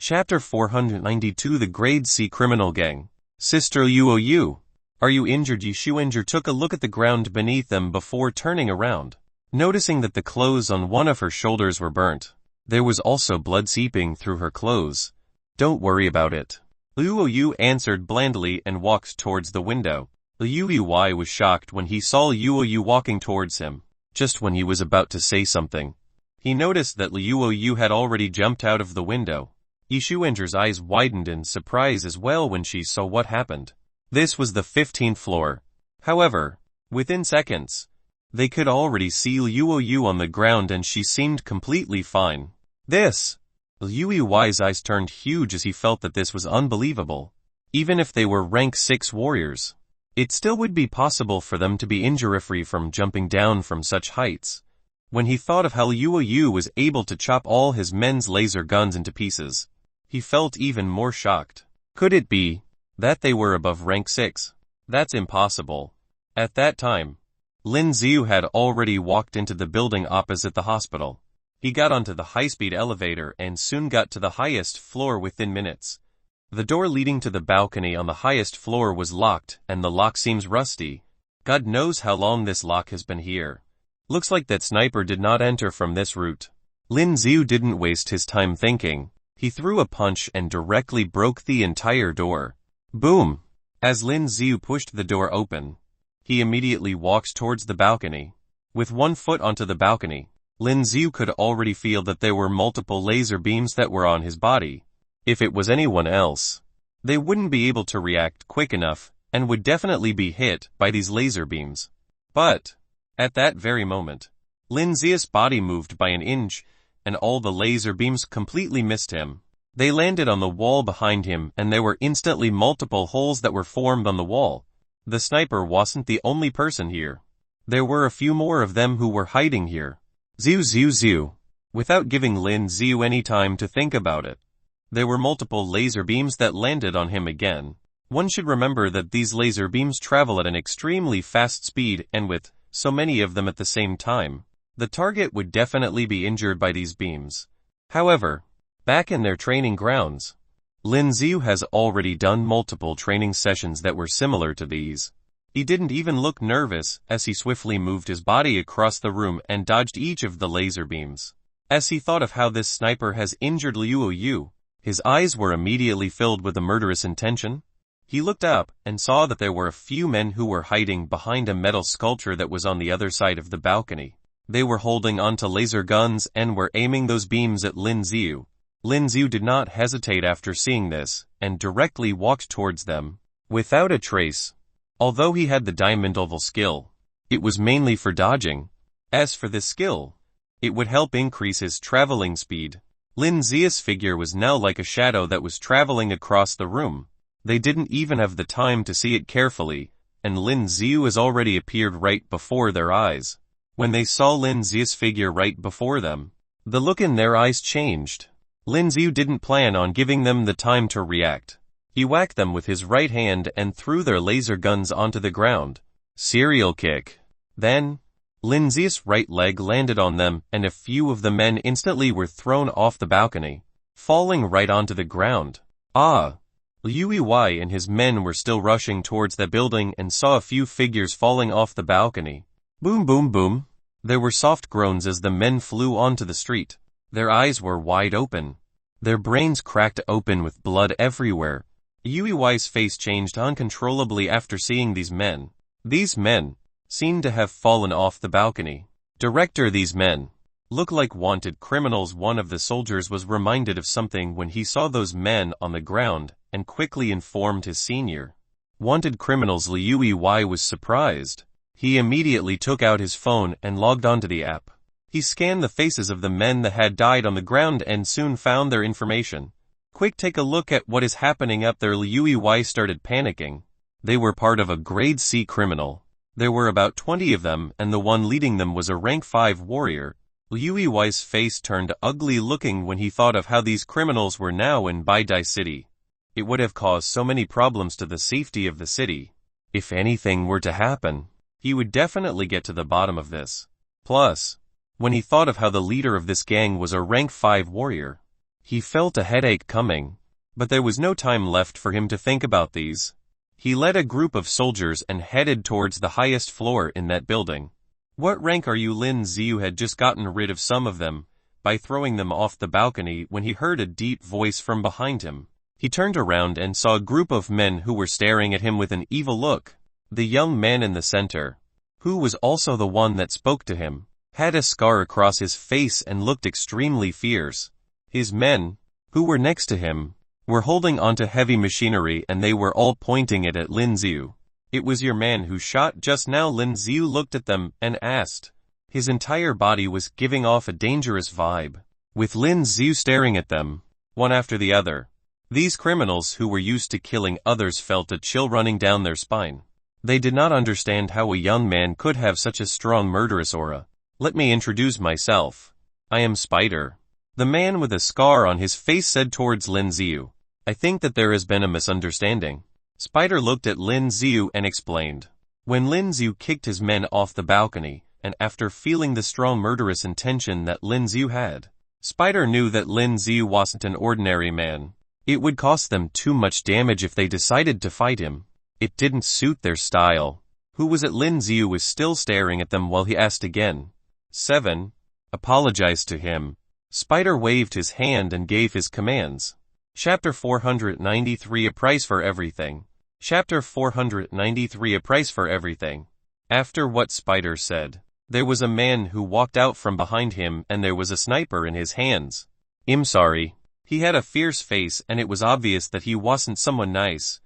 Chapter 492. The Grade C Criminal Gang. Sister Yu, are you injured? Yu Shuenger took a look at the ground beneath them before turning around, noticing that the clothes on one of her shoulders were burnt. There was also blood seeping through her clothes. Don't worry about it. Liu Yu answered blandly and walked towards the window. Liu Yi was shocked when he saw Liu Yu walking towards him. Just when he was about to say something, he noticed that Liu Yu had already jumped out of the window. Yu Shuenger's eyes widened in surprise as well when she saw what happened. This was the 15th floor. However, within seconds, they could already see Liu Yu on the ground and she seemed completely fine. Liu Yi's eyes turned huge as he felt that this was unbelievable. Even if they were rank 6 warriors, it still would be possible for them to be injury-free from jumping down from such heights. When he thought of how Liu Yu was able to chop all his men's laser guns into pieces, he felt even more shocked. Could it be that they were above rank 6? That's impossible. At that time, Lin Z had already walked into the building opposite the hospital. He got onto the high-speed elevator and soon got to the highest floor within minutes. The door leading to the balcony on the highest floor was locked, and the lock seems rusty. God knows how long this lock has been here. Looks like that sniper did not enter from this route. Lin Z didn't waste his time thinking. He threw a punch and directly broke the entire door. Boom! As Lin Z pushed the door open, he immediately walked towards the balcony. With one foot onto the balcony, Lin Z could already feel that there were multiple laser beams that were on his body. If it was anyone else, they wouldn't be able to react quick enough and would definitely be hit by these laser beams. But, at that very moment, Lin Z's body moved by an inch, and all the laser beams completely missed him. They landed on the wall behind him, and there were instantly multiple holes that were formed on the wall. The sniper wasn't the only person here. There were a few more of them who were hiding here. Ziu. Without giving Lin Z any time to think about it, there were multiple laser beams that landed on him again. One should remember that these laser beams travel at an extremely fast speed, and with so many of them at the same time, the target would definitely be injured by these beams. However, back in their training grounds, Lin Z has already done multiple training sessions that were similar to these. He didn't even look nervous as he swiftly moved his body across the room and dodged each of the laser beams. As he thought of how this sniper has injured Liu Yu, his eyes were immediately filled with a murderous intention. He looked up and saw that there were a few men who were hiding behind a metal sculpture that was on the other side of the balcony. They were holding onto laser guns and were aiming those beams at Lin Z. Lin Z did not hesitate after seeing this, and directly walked towards them, without a trace. Although he had the diamond oval skill, it was mainly for dodging. As for this skill, it would help increase his traveling speed. Lin Z's figure was now like a shadow that was traveling across the room. They didn't even have the time to see it carefully, and Lin Z has already appeared right before their eyes. When they saw Lin Z's figure right before them, the look in their eyes changed. Lin Z didn't plan on giving them the time to react. He whacked them with his right hand and threw their laser guns onto the ground. Serial kick. Then, Lin Z's right leg landed on them and a few of the men instantly were thrown off the balcony, falling right onto the ground. Liu Yu and his men were still rushing towards the building and saw a few figures falling off the balcony. Boom boom boom. There were soft groans as the men flew onto the street. Their eyes were wide open. Their brains cracked open with blood everywhere. Liu Yu's face changed uncontrollably after seeing these men. These men seemed to have fallen off the balcony. Director, these men look like wanted criminals. One of the soldiers was reminded of something when he saw those men on the ground and quickly informed his senior. Wanted criminals. Liu Yu was surprised. He immediately took out his phone and logged onto the app. He scanned the faces of the men that had died on the ground and soon found their information. Quick, take a look at what is happening up there. Liu Yu started panicking. They were part of a grade C criminal. There were about 20 of them and the one leading them was a rank 5 warrior. Liu Yu's face turned ugly looking when he thought of how these criminals were now in Baidai City. It would have caused so many problems to the safety of the city. If anything were to happen, he would definitely get to the bottom of this. Plus, when he thought of how the leader of this gang was a rank 5 warrior, he felt a headache coming. But there was no time left for him to think about these. He led a group of soldiers and headed towards the highest floor in that building. What rank are you? Lin Z had just gotten rid of some of them by throwing them off the balcony when he heard a deep voice from behind him. He turned around and saw a group of men who were staring at him with an evil look. The young man in the center, who was also the one that spoke to him, had a scar across his face and looked extremely fierce. His men, who were next to him, were holding onto heavy machinery and they were all pointing it at Lin Z. It was your man who shot just now. Lin Z looked at them and asked. His entire body was giving off a dangerous vibe, with Lin Z staring at them, one after the other. These criminals who were used to killing others felt a chill running down their spine. They did not understand how a young man could have such a strong murderous aura. Let me introduce myself. I am Spider. The man with a scar on his face said towards Lin Z. I think that there has been a misunderstanding. Spider looked at Lin Z and explained. When Lin Z kicked his men off the balcony, and after feeling the strong murderous intention that Lin Z had, Spider knew that Lin Z wasn't an ordinary man. It would cost them too much damage if they decided to fight him. It didn't suit their style. Who was it? Lin Z was still staring at them while he asked again. 7. Apologized to him. Spider waved his hand and gave his commands. Chapter 493 A Price for Everything. Chapter 493 A Price for Everything. After what Spider said, there was a man who walked out from behind him and there was a sniper in his hands. I'm sorry. He had a fierce face and it was obvious that he wasn't someone nice.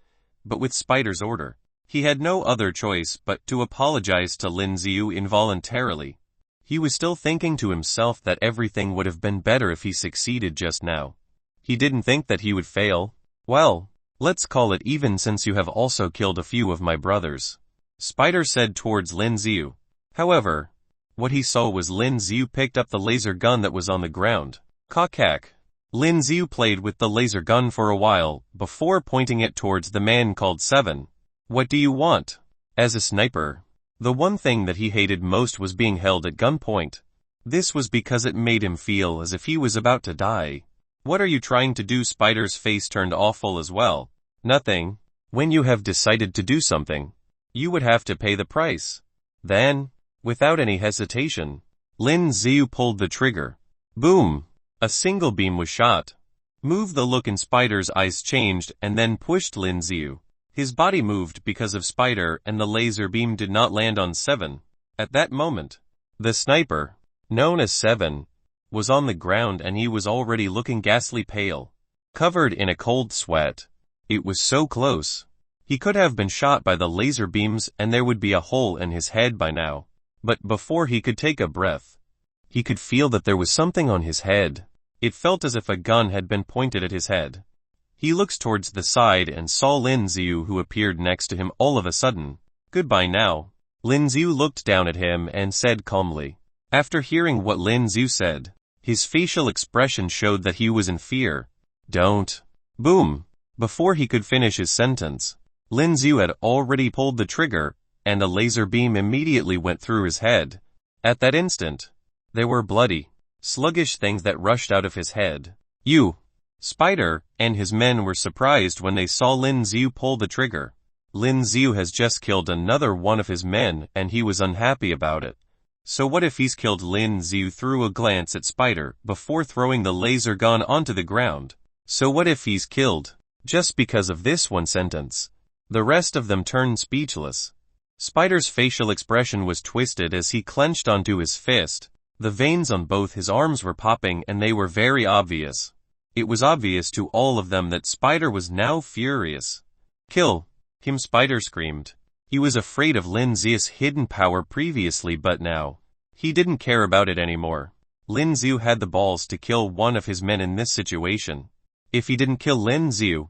But with Spider's order, he had no other choice but to apologize to Lin Z involuntarily. He was still thinking to himself that everything would have been better if he succeeded just now. He didn't think that he would fail. Well, let's call it even since you have also killed a few of my brothers. Spider said towards Lin Z. However, what he saw was Lin Z picked up the laser gun that was on the ground. Cock. Lin Z played with the laser gun for a while, before pointing it towards the man called 7. What do you want? As a sniper, the one thing that he hated most was being held at gunpoint. This was because it made him feel as if he was about to die. What are you trying to do? Spider's face turned awful as well. Nothing. When you have decided to do something, you would have to pay the price. Then, without any hesitation, Lin Z pulled the trigger. Boom! A single beam was shot. Move the look in Spider's eyes changed and then pushed Lin Z. His body moved because of Spider and the laser beam did not land on Seven. At that moment, the sniper, known as Seven, was on the ground and he was already looking ghastly pale, covered in a cold sweat. It was so close. He could have been shot by the laser beams and there would be a hole in his head by now. But before he could take a breath, he could feel that there was something on his head. It felt as if a gun had been pointed at his head. He looks towards the side and saw Lin Z who appeared next to him all of a sudden. Goodbye now. Lin Z looked down at him and said calmly. After hearing what Lin Z said, his facial expression showed that he was in fear. Don't. Boom. Before he could finish his sentence, Lin Z had already pulled the trigger, and a laser beam immediately went through his head. At that instant, there were bloody, sluggish things that rushed out of his head. Spider and his men were surprised when they saw Lin Z pull the trigger. Lin Z has just killed another one of his men and he was unhappy about it. So what if he's killed? Lin Z threw a glance at Spider before throwing the laser gun onto the ground. So what if he's killed? Just because of this one sentence. The rest of them turned speechless. Spider's facial expression was twisted as he clenched onto his fist. The veins on both his arms were popping and they were very obvious. It was obvious to all of them that Spider was now furious. Kill him, Spider screamed. He was afraid of Lin Z's hidden power previously but now, he didn't care about it anymore. Lin Z had the balls to kill one of his men in this situation. If he didn't kill Lin Z,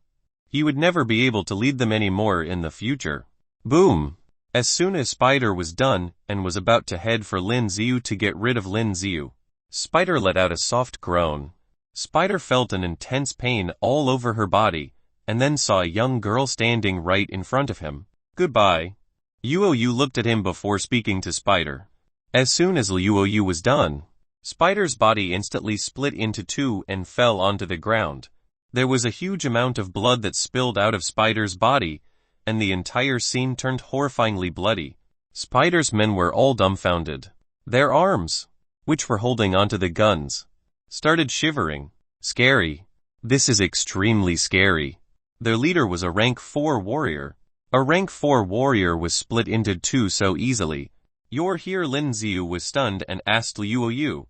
he would never be able to lead them anymore in the future. Boom! As soon as Spider was done and was about to head for Lin Z to get rid of Lin Z, Spider let out a soft groan. Spider felt an intense pain all over her body, and then saw a young girl standing right in front of him. Goodbye. Yu looked at him before speaking to Spider. As soon as Yu was done, Spider's body instantly split into two and fell onto the ground. There was a huge amount of blood that spilled out of Spider's body, and the entire scene turned horrifyingly bloody. Spider's men were all dumbfounded. Their arms, which were holding onto the guns, started shivering. Scary. This is extremely scary. Their leader was a rank 4 warrior. A rank 4 warrior was split into two so easily. You're here. Lin Z was stunned and asked Liu.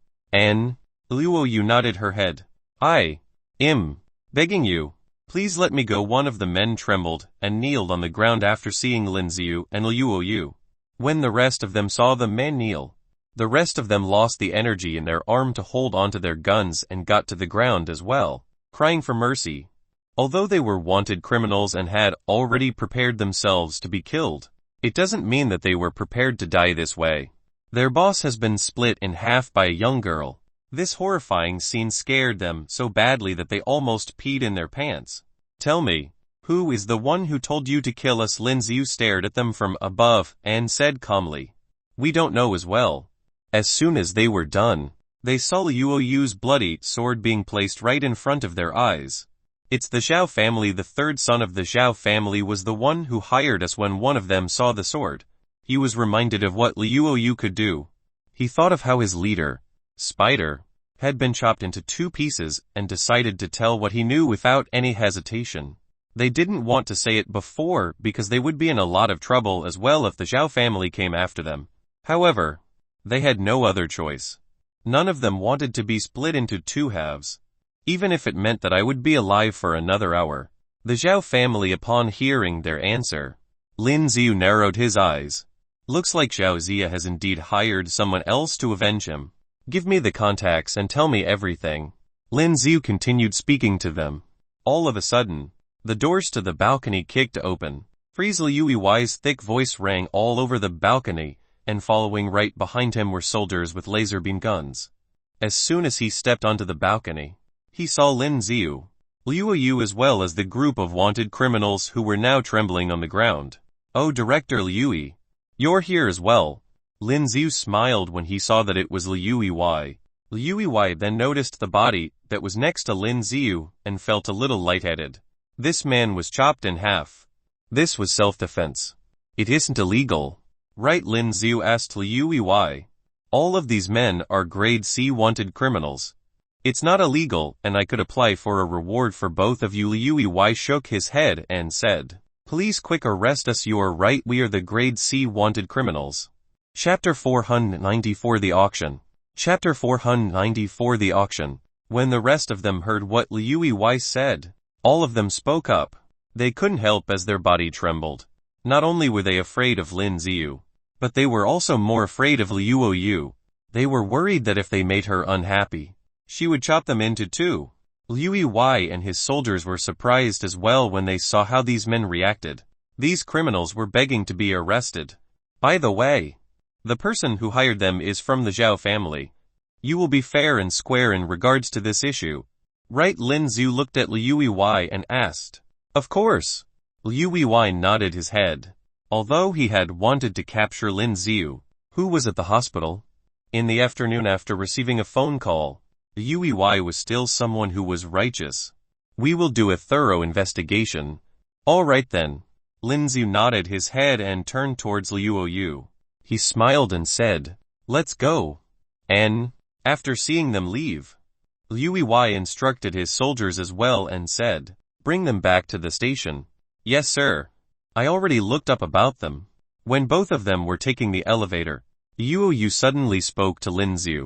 Liu nodded her head. I am begging you. Please let me go. One of the men trembled and kneeled on the ground after seeing Lin Z and Liu. When the rest of them saw the men kneel, the rest of them lost the energy in their arm to hold onto their guns and got to the ground as well, crying for mercy. Although they were wanted criminals and had already prepared themselves to be killed, it doesn't mean that they were prepared to die this way. Their boss has been split in half by a young girl. This horrifying scene scared them so badly that they almost peed in their pants. Tell me, who is the one who told you to kill us? Lin Z stared at them from above and said calmly. We don't know as well. As soon as they were done, they saw Liu's bloody sword being placed right in front of their eyes. It's the Zhao family. The third son of the Zhao family was the one who hired us. When one of them saw the sword, he was reminded of what Liu could do. He thought of how his leader, Spider, had been chopped into two pieces and decided to tell what he knew without any hesitation. They didn't want to say it before because they would be in a lot of trouble as well if the Zhao family came after them. However, they had no other choice. None of them wanted to be split into two halves, even if it meant that I would be alive for another hour. The Zhao family, upon hearing their answer, Lin Z narrowed his eyes. Looks like Zhao Zia has indeed hired someone else to avenge him. Give me the contacts and tell me everything. Lin Z continued speaking to them. All of a sudden, the doors to the balcony kicked open. Freeze Liu's thick voice rang all over the balcony, and following right behind him were soldiers with laser beam guns. As soon as he stepped onto the balcony, he saw Lin Z, Liu as well as the group of wanted criminals who were now trembling on the ground. Oh, Director Liu, you're here as well. Lin Z smiled when he saw that it was Liu. Liu then noticed the body that was next to Lin Z and felt a little lightheaded. This man was chopped in half. This was self-defense. It isn't illegal. Right? Lin Z asked Liu Why. All of these men are grade C wanted criminals. It's not illegal, and I could apply for a reward for both of you. Liu Why shook his head and said, Please quick arrest us. You are right, we are the grade C wanted criminals. Chapter 494 The Auction. Chapter 494 The Auction. When the rest of them heard what Liu Why said, all of them spoke up. They couldn't help as their body trembled. Not only were they afraid of Lin Z, but they were also more afraid of Liu Yu. They were worried that if they made her unhappy, she would chop them into two. Liu Why and his soldiers were surprised as well when they saw how these men reacted. These criminals were begging to be arrested. By the way, the person who hired them is from the Zhao family. You will be fair and square in regards to this issue. Right? Lin Z looked at Liu Why and asked. Of course. Liu Why nodded his head. Although he had wanted to capture Lin Z, who was at the hospital, in the afternoon after receiving a phone call, Liu Why was still someone who was righteous. We will do a thorough investigation. All right then. Lin Z nodded his head and turned towards Liu Yu. He smiled and said, Let's go. And, after seeing them leave, Liu Why instructed his soldiers as well and said, Bring them back to the station. Yes sir. I already looked up about them. When both of them were taking the elevator, Liu Yu suddenly spoke to Lin Z.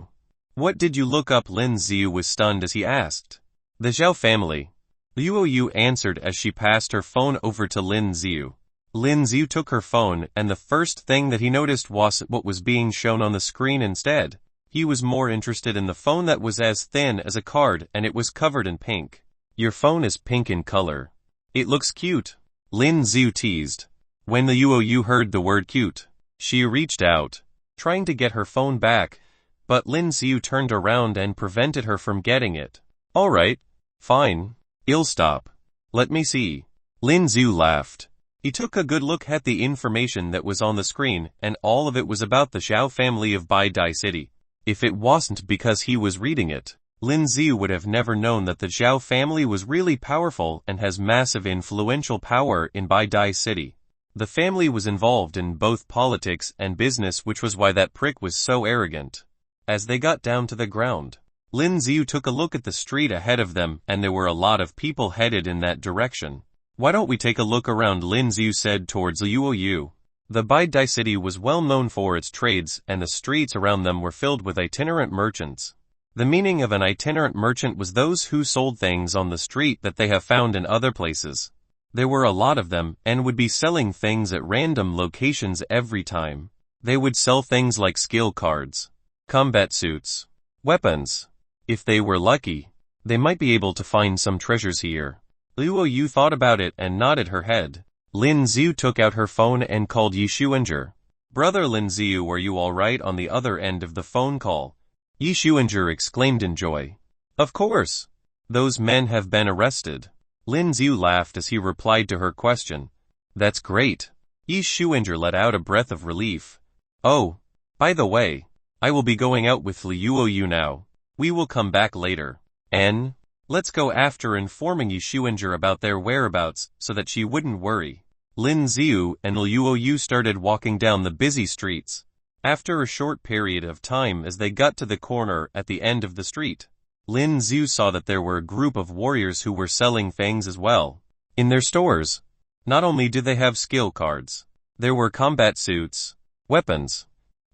What did you look up? Lin Z was stunned as he asked. The Zhao family. Liu Yu answered as she passed her phone over to Lin Z. Lin Z took her phone and the first thing that he noticed was what was being shown on the screen instead. He was more interested in the phone that was as thin as a card and it was covered in pink. Your phone is pink in color. It looks cute. Lin Z teased. When Liu Yu heard the word cute, she reached out, trying to get her phone back, but Lin Z turned around and prevented her from getting it. Alright. Fine. I'll stop. Let me see. Lin Z laughed. He took a good look at the information that was on the screen and all of it was about the Zhao family of Bai Dai City. If it wasn't because he was reading it, Lin Z would have never known that the Zhao family was really powerful and has massive influential power in Bai Dai City. The family was involved in both politics and business, which was why that prick was so arrogant. As they got down to the ground, Lin Z took a look at the street ahead of them and there were a lot of people headed in that direction. Why don't we take a look around? Lin Z said towards Liu Yu. The Bai Dai City was well known for its trades and the streets around them were filled with itinerant merchants. The meaning of an itinerant merchant was those who sold things on the street that they have found in other places. There were a lot of them and would be selling things at random locations every time. They would sell things like skill cards, combat suits, weapons. If they were lucky, they might be able to find some treasures here. Liu Yu thought about it and nodded her head. Lin Z took out her phone and called Yi Shuinger. Brother Lin Z, are you alright? On the other end of the phone call, Yi Shuinger exclaimed in joy. Of course. Those men have been arrested. Lin Z laughed as he replied to her question. That's great. Yi Shuinger let out a breath of relief. Oh, by the way, I will be going out with Liu Yu now. We will come back later. And let's go after informing Yi Shuinger about their whereabouts so that she wouldn't worry. Lin Z and Liu Yu started walking down the busy streets. After a short period of time as they got to the corner at the end of the street, Lin Z saw that there were a group of warriors who were selling things as well. In their stores, not only did they have skill cards, there were combat suits, weapons,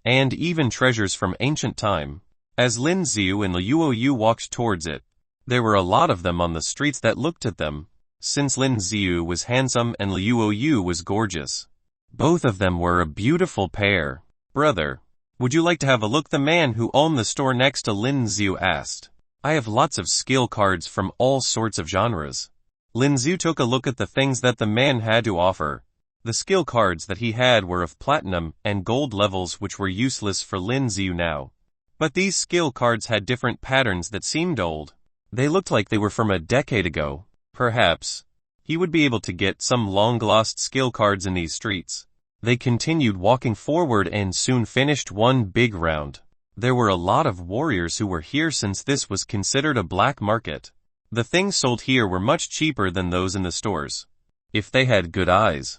and even treasures from ancient time. As Lin Z and Liu Yu walked towards it, there were a lot of them on the streets that looked at them. Since Lin Z was handsome and Liu Yu was gorgeous, both of them were a beautiful pair. Brother, would you like to have a look? The man who owned the store next to Lin Z asked. I have lots of skill cards from all sorts of genres. Lin Z took a look at the things that the man had to offer. The skill cards that he had were of platinum and gold levels, which were useless for Lin Z now. But these skill cards had different patterns that seemed old. They looked like they were from a decade ago. Perhaps he would be able to get some long-lost skill cards in these streets. They continued walking forward and soon finished one big round. There were a lot of warriors who were here since this was considered a black market. The things sold here were much cheaper than those in the stores. If they had good eyes,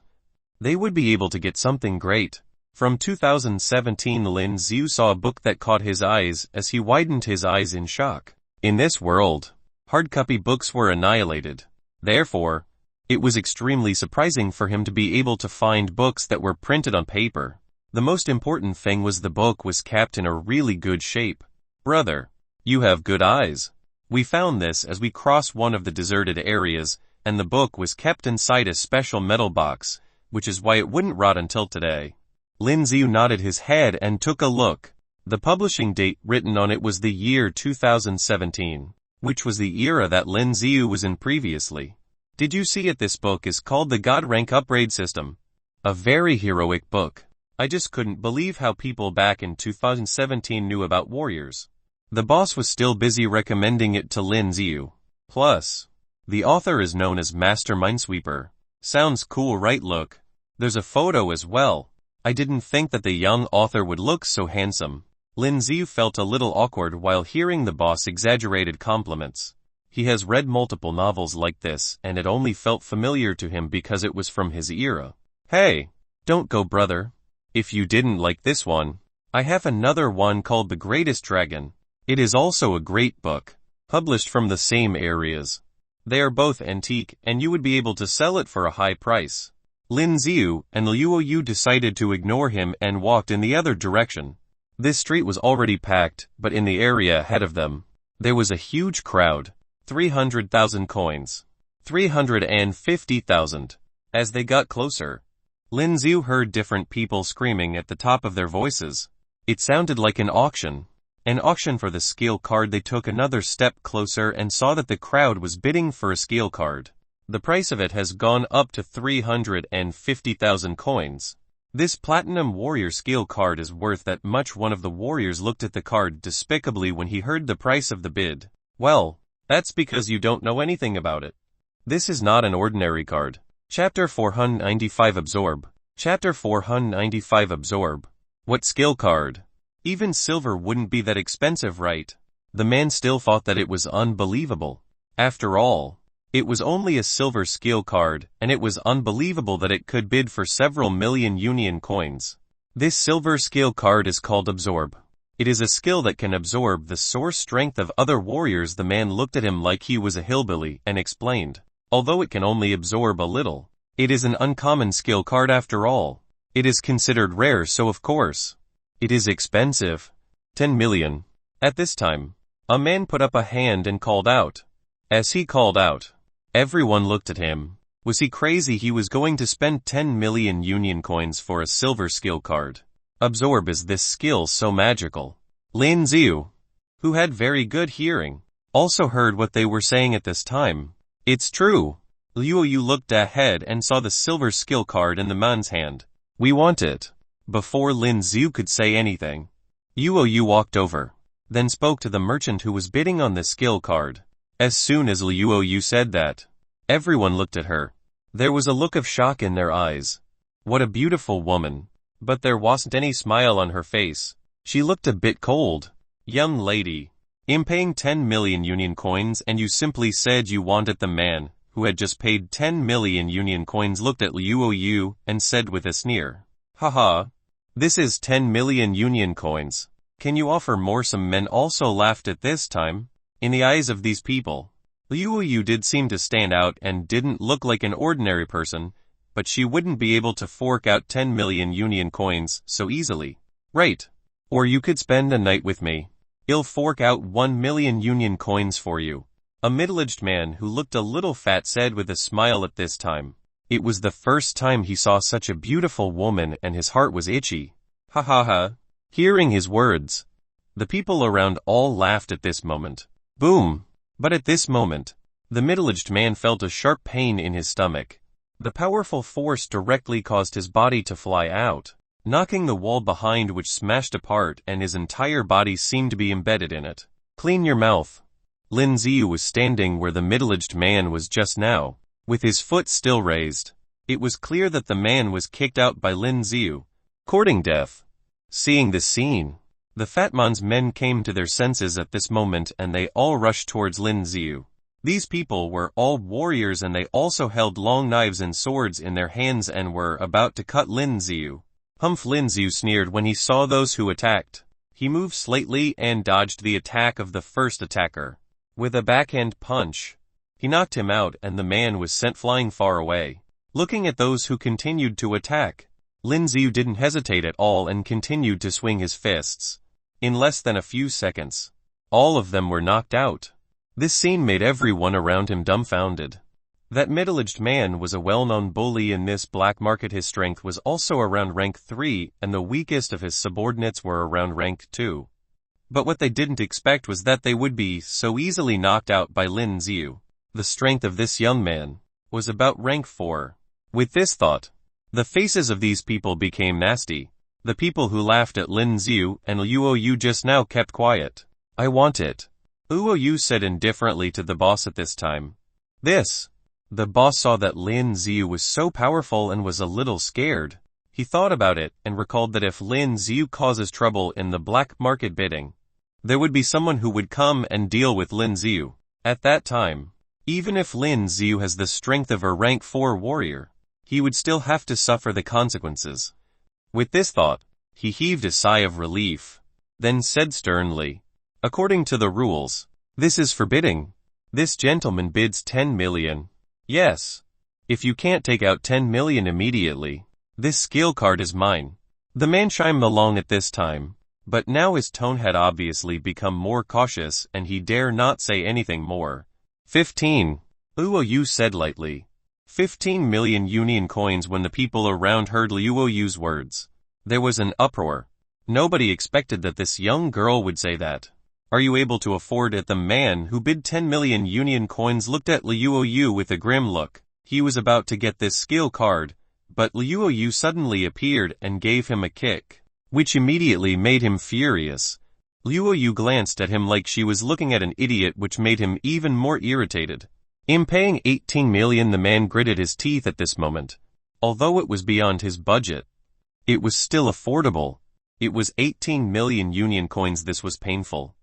They would be able to get something great. From 2017, Lin Z saw a book that caught his eyes as he widened his eyes in shock. In this world, hardcopy books were annihilated. Therefore, it was extremely surprising for him to be able to find books that were printed on paper. The most important thing was the book was kept in a really good shape. Brother, you have good eyes. We found this as we crossed one of the deserted areas, and the book was kept inside a special metal box, which is why it wouldn't rot until today. Lin Z nodded his head and took a look. The publishing date written on it was the year 2017, which was the era that Lin Z was in previously. Did you see it? This book is called the God Rank Upgrade System. A very heroic book. I just couldn't believe how people back in 2017 knew about warriors. The boss was still busy recommending it to Lin Z. Plus, the author is known as Master Minesweeper. Sounds cool, right? Look, there's a photo as well. I didn't think that the young author would look so handsome. Lin Z felt a little awkward while hearing the boss' exaggerated compliments. He has read multiple novels like this, and it only felt familiar to him because it was from his era. Hey, don't go, brother. If you didn't like this one, I have another one called The Greatest Dragon. It is also a great book, published from the same areas. They are both antique, and you would be able to sell it for a high price. Lin Z and Liu decided to ignore him and walked in the other direction. This street was already packed, but in the area ahead of them, there was a huge crowd. 300,000 coins. 350,000. As they got closer, Lin Z heard different people screaming at the top of their voices. It sounded like an auction. An auction for the skill card. They took another step closer and saw that the crowd was bidding for a skill card. The price of it has gone up to 350,000 coins. This Platinum Warrior skill card is worth that much. One of the warriors looked at the card despicably when he heard the price of the bid. Well, that's because you don't know anything about it. This is not an ordinary card. Chapter 495 Absorb. Chapter 495 Absorb. What skill card? Even silver wouldn't be that expensive, right? The man still thought that it was unbelievable. After all, it was only a silver skill card, and it was unbelievable that it could bid for several million union coins. This silver skill card is called Absorb. It is a skill that can absorb the source strength of other warriors. The man looked at him like he was a hillbilly and explained, although it can only absorb a little, it is an uncommon skill card after all. It is considered rare, so of course, it is expensive. 10 million. At this time, a man put up a hand and called out. As he called out, everyone looked at him. Was he crazy? He was going to spend 10 million union coins for a silver skill card. Absorb. Is this skill so magical? Lin Z, who had very good hearing, also heard what they were saying at this time. It's true. Liu looked ahead and saw the silver skill card in the man's hand. We want it. Before Lin Z could say anything, Liu walked over, then spoke to the merchant who was bidding on the skill card. As soon as Liu said that, everyone looked at her. There was a look of shock in their eyes. What a beautiful woman. But there wasn't any smile on her face. She looked a bit cold. Young lady, I'm paying 10 million union coins and you simply said you wanted. The man, who had just paid 10 million union coins, looked at Liu and said with a sneer, haha, this is 10 million union coins. Can you offer more? Some men also laughed at this time. In the eyes of these people, Liu did seem to stand out and didn't look like an ordinary person, but she wouldn't be able to fork out 10 million union coins so easily. Right. Or you could spend a night with me. I'll fork out 1 million union coins for you. A middle-aged man who looked a little fat said with a smile at this time. It was the first time he saw such a beautiful woman and his heart was itchy. Ha ha ha. Hearing his words, the people around all laughed at this moment. Boom. But at this moment, the middle-aged man felt a sharp pain in his stomach. The powerful force directly caused his body to fly out, knocking the wall behind, which smashed apart, and his entire body seemed to be embedded in it. Clean your mouth. Lin Z was standing where the middle-aged man was just now, with his foot still raised. It was clear that the man was kicked out by Lin Z. Courting death. Seeing this scene, the fat man's men came to their senses at this moment and they all rushed towards Lin Z. These people were all warriors and they also held long knives and swords in their hands and were about to cut Lin Z. Lin Z sneered when he saw those who attacked. He moved slightly and dodged the attack of the first attacker. With a backhand punch, he knocked him out and the man was sent flying far away. Looking at those who continued to attack, Lin Z didn't hesitate at all and continued to swing his fists. In less than a few seconds, all of them were knocked out. This scene made everyone around him dumbfounded. That middle-aged man was a well-known bully in this black market. His strength was also around rank 3 and the weakest of his subordinates were around rank 2. But what they didn't expect was that they would be so easily knocked out by Lin Z. The strength of this young man was about rank 4. With this thought, the faces of these people became nasty. The people who laughed at Lin Z and Luoyu just now kept quiet. I want it, Luoyu said indifferently to the boss at this time. The boss saw that Lin Z was so powerful and was a little scared. He thought about it and recalled that if Lin Z causes trouble in the black market bidding, there would be someone who would come and deal with Lin Z. At that time, even if Lin Z has the strength of a rank 4 warrior, he would still have to suffer the consequences. With this thought, he heaved a sigh of relief, then said sternly, according to the rules, this is forbidding. This gentleman bids 10 million. Yes. If you can't take out 10 million immediately, this skill card is mine. The man chimed along at this time, but now his tone had obviously become more cautious and he dare not say anything more. 15. Luoyu said lightly. 15 million union coins. When the people around heard Luoyu's words, there was an uproar. Nobody expected that this young girl would say that. Are you able to afford it? The man who bid 10 million union coins looked at Luoyu with a grim look. He was about to get this skill card, but Luoyu suddenly appeared and gave him a kick, which immediately made him furious. Luoyu glanced at him like she was looking at an idiot, which made him even more irritated. In paying 18 million, the man gritted his teeth at this moment. Although it was beyond his budget, it was still affordable. It was 18 million union coins. This was painful.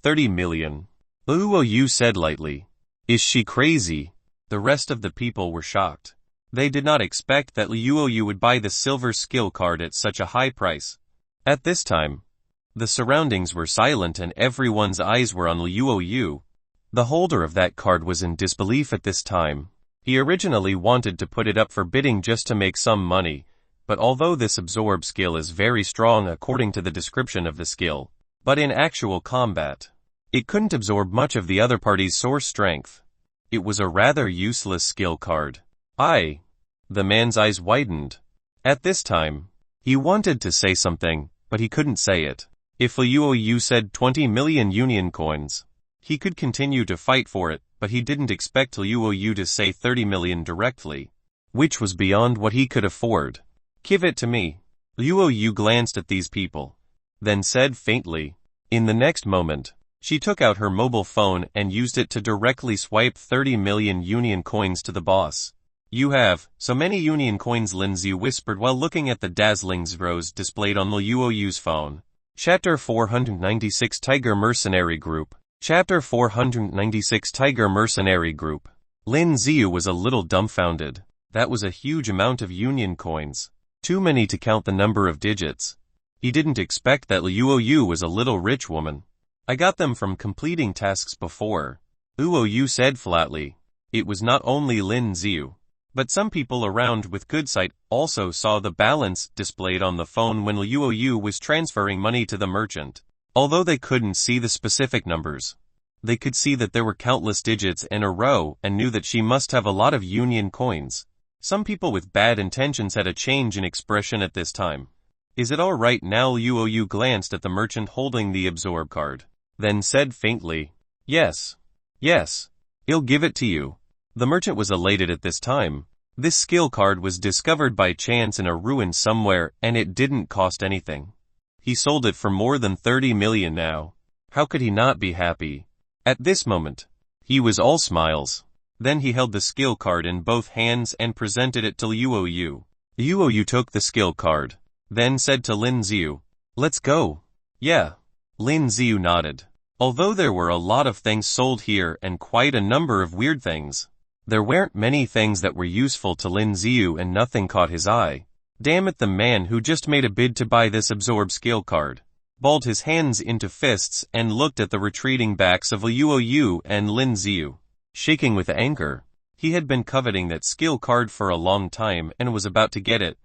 30 million. Luoyu said lightly. Is she crazy? The rest of the people were shocked. They did not expect that Luoyu would buy the silver skill card at such a high price. At this time, the surroundings were silent and everyone's eyes were on Luoyu. The holder of that card was in disbelief at this time. He originally wanted to put it up for bidding just to make some money, but although this absorb skill is very strong according to the description of the skill, but in actual combat, it couldn't absorb much of the other party's source strength. It was a rather useless skill card. The man's eyes widened. At this time, he wanted to say something, but he couldn't say it. If Luoyu said 20 million union coins, he could continue to fight for it, but he didn't expect Luoyu to say 30 million directly, which was beyond what he could afford. Give it to me. Luoyu glanced at these people, then said faintly. In the next moment, she took out her mobile phone and used it to directly swipe 30 million union coins to the boss. You have so many union coins, Lin Z whispered while looking at the dazzling zeros displayed on Luoyu's phone. Chapter 496 Tiger Mercenary Group. Chapter 496 Tiger Mercenary Group. Lin Z was a little dumbfounded. That was a huge amount of union coins. Too many to count the number of digits. He didn't expect that Luoyu was a little rich woman. I got them from completing tasks before, Luoyu said flatly. It was not only Lin Z, but some people around with good sight also saw the balance displayed on the phone when Luoyu was transferring money to the merchant. Although they couldn't see the specific numbers, they could see that there were countless digits in a row and knew that she must have a lot of union coins. Some people with bad intentions had a change in expression at this time. Is it all right now? Luoyu glanced at the merchant holding the absorb card, then said faintly, Yes. I'll give it to you. The merchant was elated at this time. This skill card was discovered by chance in a ruin somewhere and it didn't cost anything. He sold it for more than 30 million now. How could he not be happy? At this moment, he was all smiles. Then he held the skill card in both hands and presented it to Luoyu. Luoyu took the skill card, then said to Lin Z, Let's go. Yeah. Lin Z nodded. Although there were a lot of things sold here and quite a number of weird things, there weren't many things that were useful to Lin Z and nothing caught his eye. Damn it, the man who just made a bid to buy this absorb skill card balled his hands into fists and looked at the retreating backs of Liu and Lin Z. Shaking with anger, he had been coveting that skill card for a long time and was about to get it,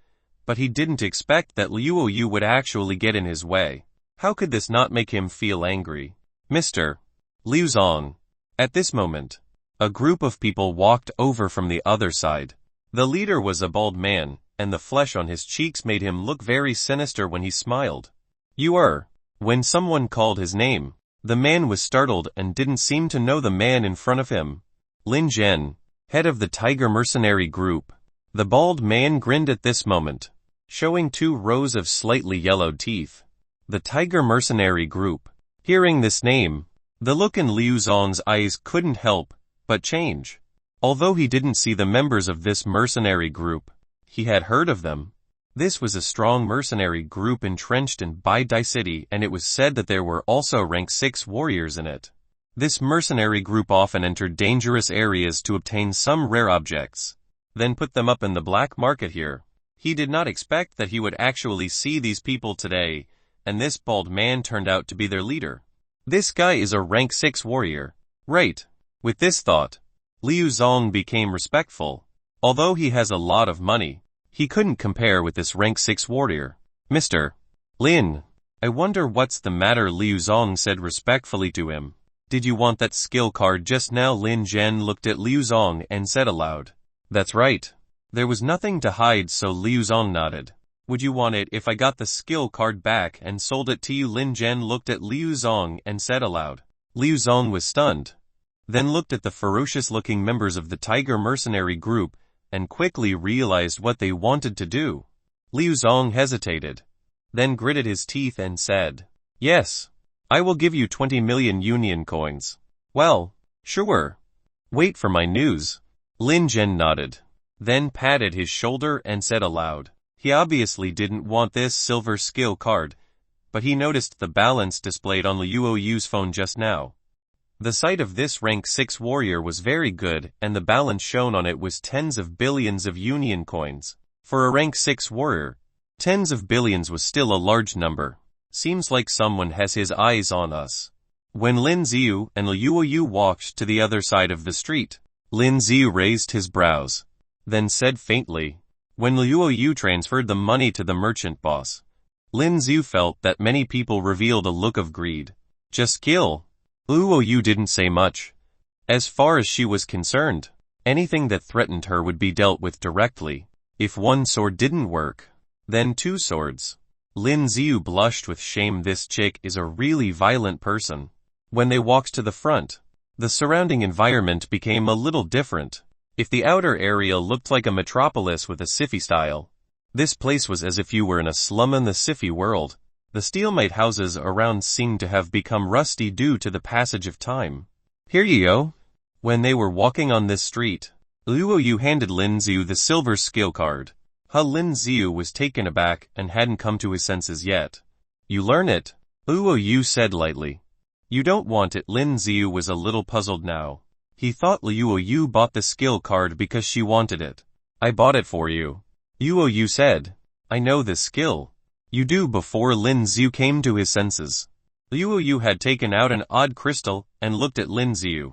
but he didn't expect that Liu would actually get in his way. How could this not make him feel angry? Mr. Liu Zong. At this moment, a group of people walked over from the other side. The leader was a bald man, and the flesh on his cheeks made him look very sinister when he smiled. You are. When someone called his name, the man was startled and didn't seem to know the man in front of him. Lin Z, head of the Tiger Mercenary Group. The bald man grinned at this moment, showing 2 rows of slightly yellowed teeth. The Tiger Mercenary Group. Hearing this name, the look in Liu Zong's eyes couldn't help but change. Although he didn't see the members of this mercenary group, he had heard of them. This was a strong mercenary group entrenched in Bai Dai City, and it was said that there were also rank 6 warriors in it. This mercenary group often entered dangerous areas to obtain some rare objects, then put them up in the black market here. He did not expect that he would actually see these people today, and this bald man turned out to be their leader. This guy is a rank 6 warrior. Right. With this thought, Liu Zong became respectful. Although he has a lot of money, he couldn't compare with this rank 6 warrior. Mr. Lin, I wonder what's the matter, Liu Zong said respectfully to him. Did you want that skill card just now? Lin Z looked at Liu Zong and said aloud. That's right. There was nothing to hide, so Liu Zong nodded. Would you want it if I got the skill card back and sold it to you? Lin Z looked at Liu Zong and said aloud. Liu Zong was stunned, then looked at the ferocious-looking members of the Tiger Mercenary Group and quickly realized what they wanted to do. Liu Zong hesitated, then gritted his teeth and said, Yes, I will give you 20 million union coins. Well, sure. Wait for my news. Lin Z nodded, then patted his shoulder and said aloud. He obviously didn't want this silver skill card, but he noticed the balance displayed on Liu's phone just now. The sight of this rank 6 warrior was very good, and the balance shown on it was tens of billions of union coins. For a rank 6 warrior, tens of billions was still a large number. Seems like someone has his eyes on us. When Lin Z and Liu walked to the other side of the street, Lin Z raised his brows, then said faintly, when Liu transferred the money to the merchant boss, Lin Z felt that many people revealed a look of greed. Just kill. Liu didn't say much. As far as she was concerned, anything that threatened her would be dealt with directly. If one sword didn't work, then 2 swords. Lin Z blushed with shame. This chick is a really violent person. When they walked to the front, the surrounding environment became a little different. If the outer area looked like a metropolis with a sci-fi style, this place was as if you were in a slum in the sci-fi world. The steelmate houses around seemed to have become rusty due to the passage of time. Here you go. When they were walking on this street, Liu handed Lin Z the silver skill card. Lin Z was taken aback and hadn't come to his senses yet. You learn it, Liu said lightly. You don't want it. Lin Z was a little puzzled now. He thought Liu bought the skill card because she wanted it. I bought it for you, Liu said. I know the skill. You do. Before Lin Z came to his senses, Liu had taken out an odd crystal and looked at Lin Z.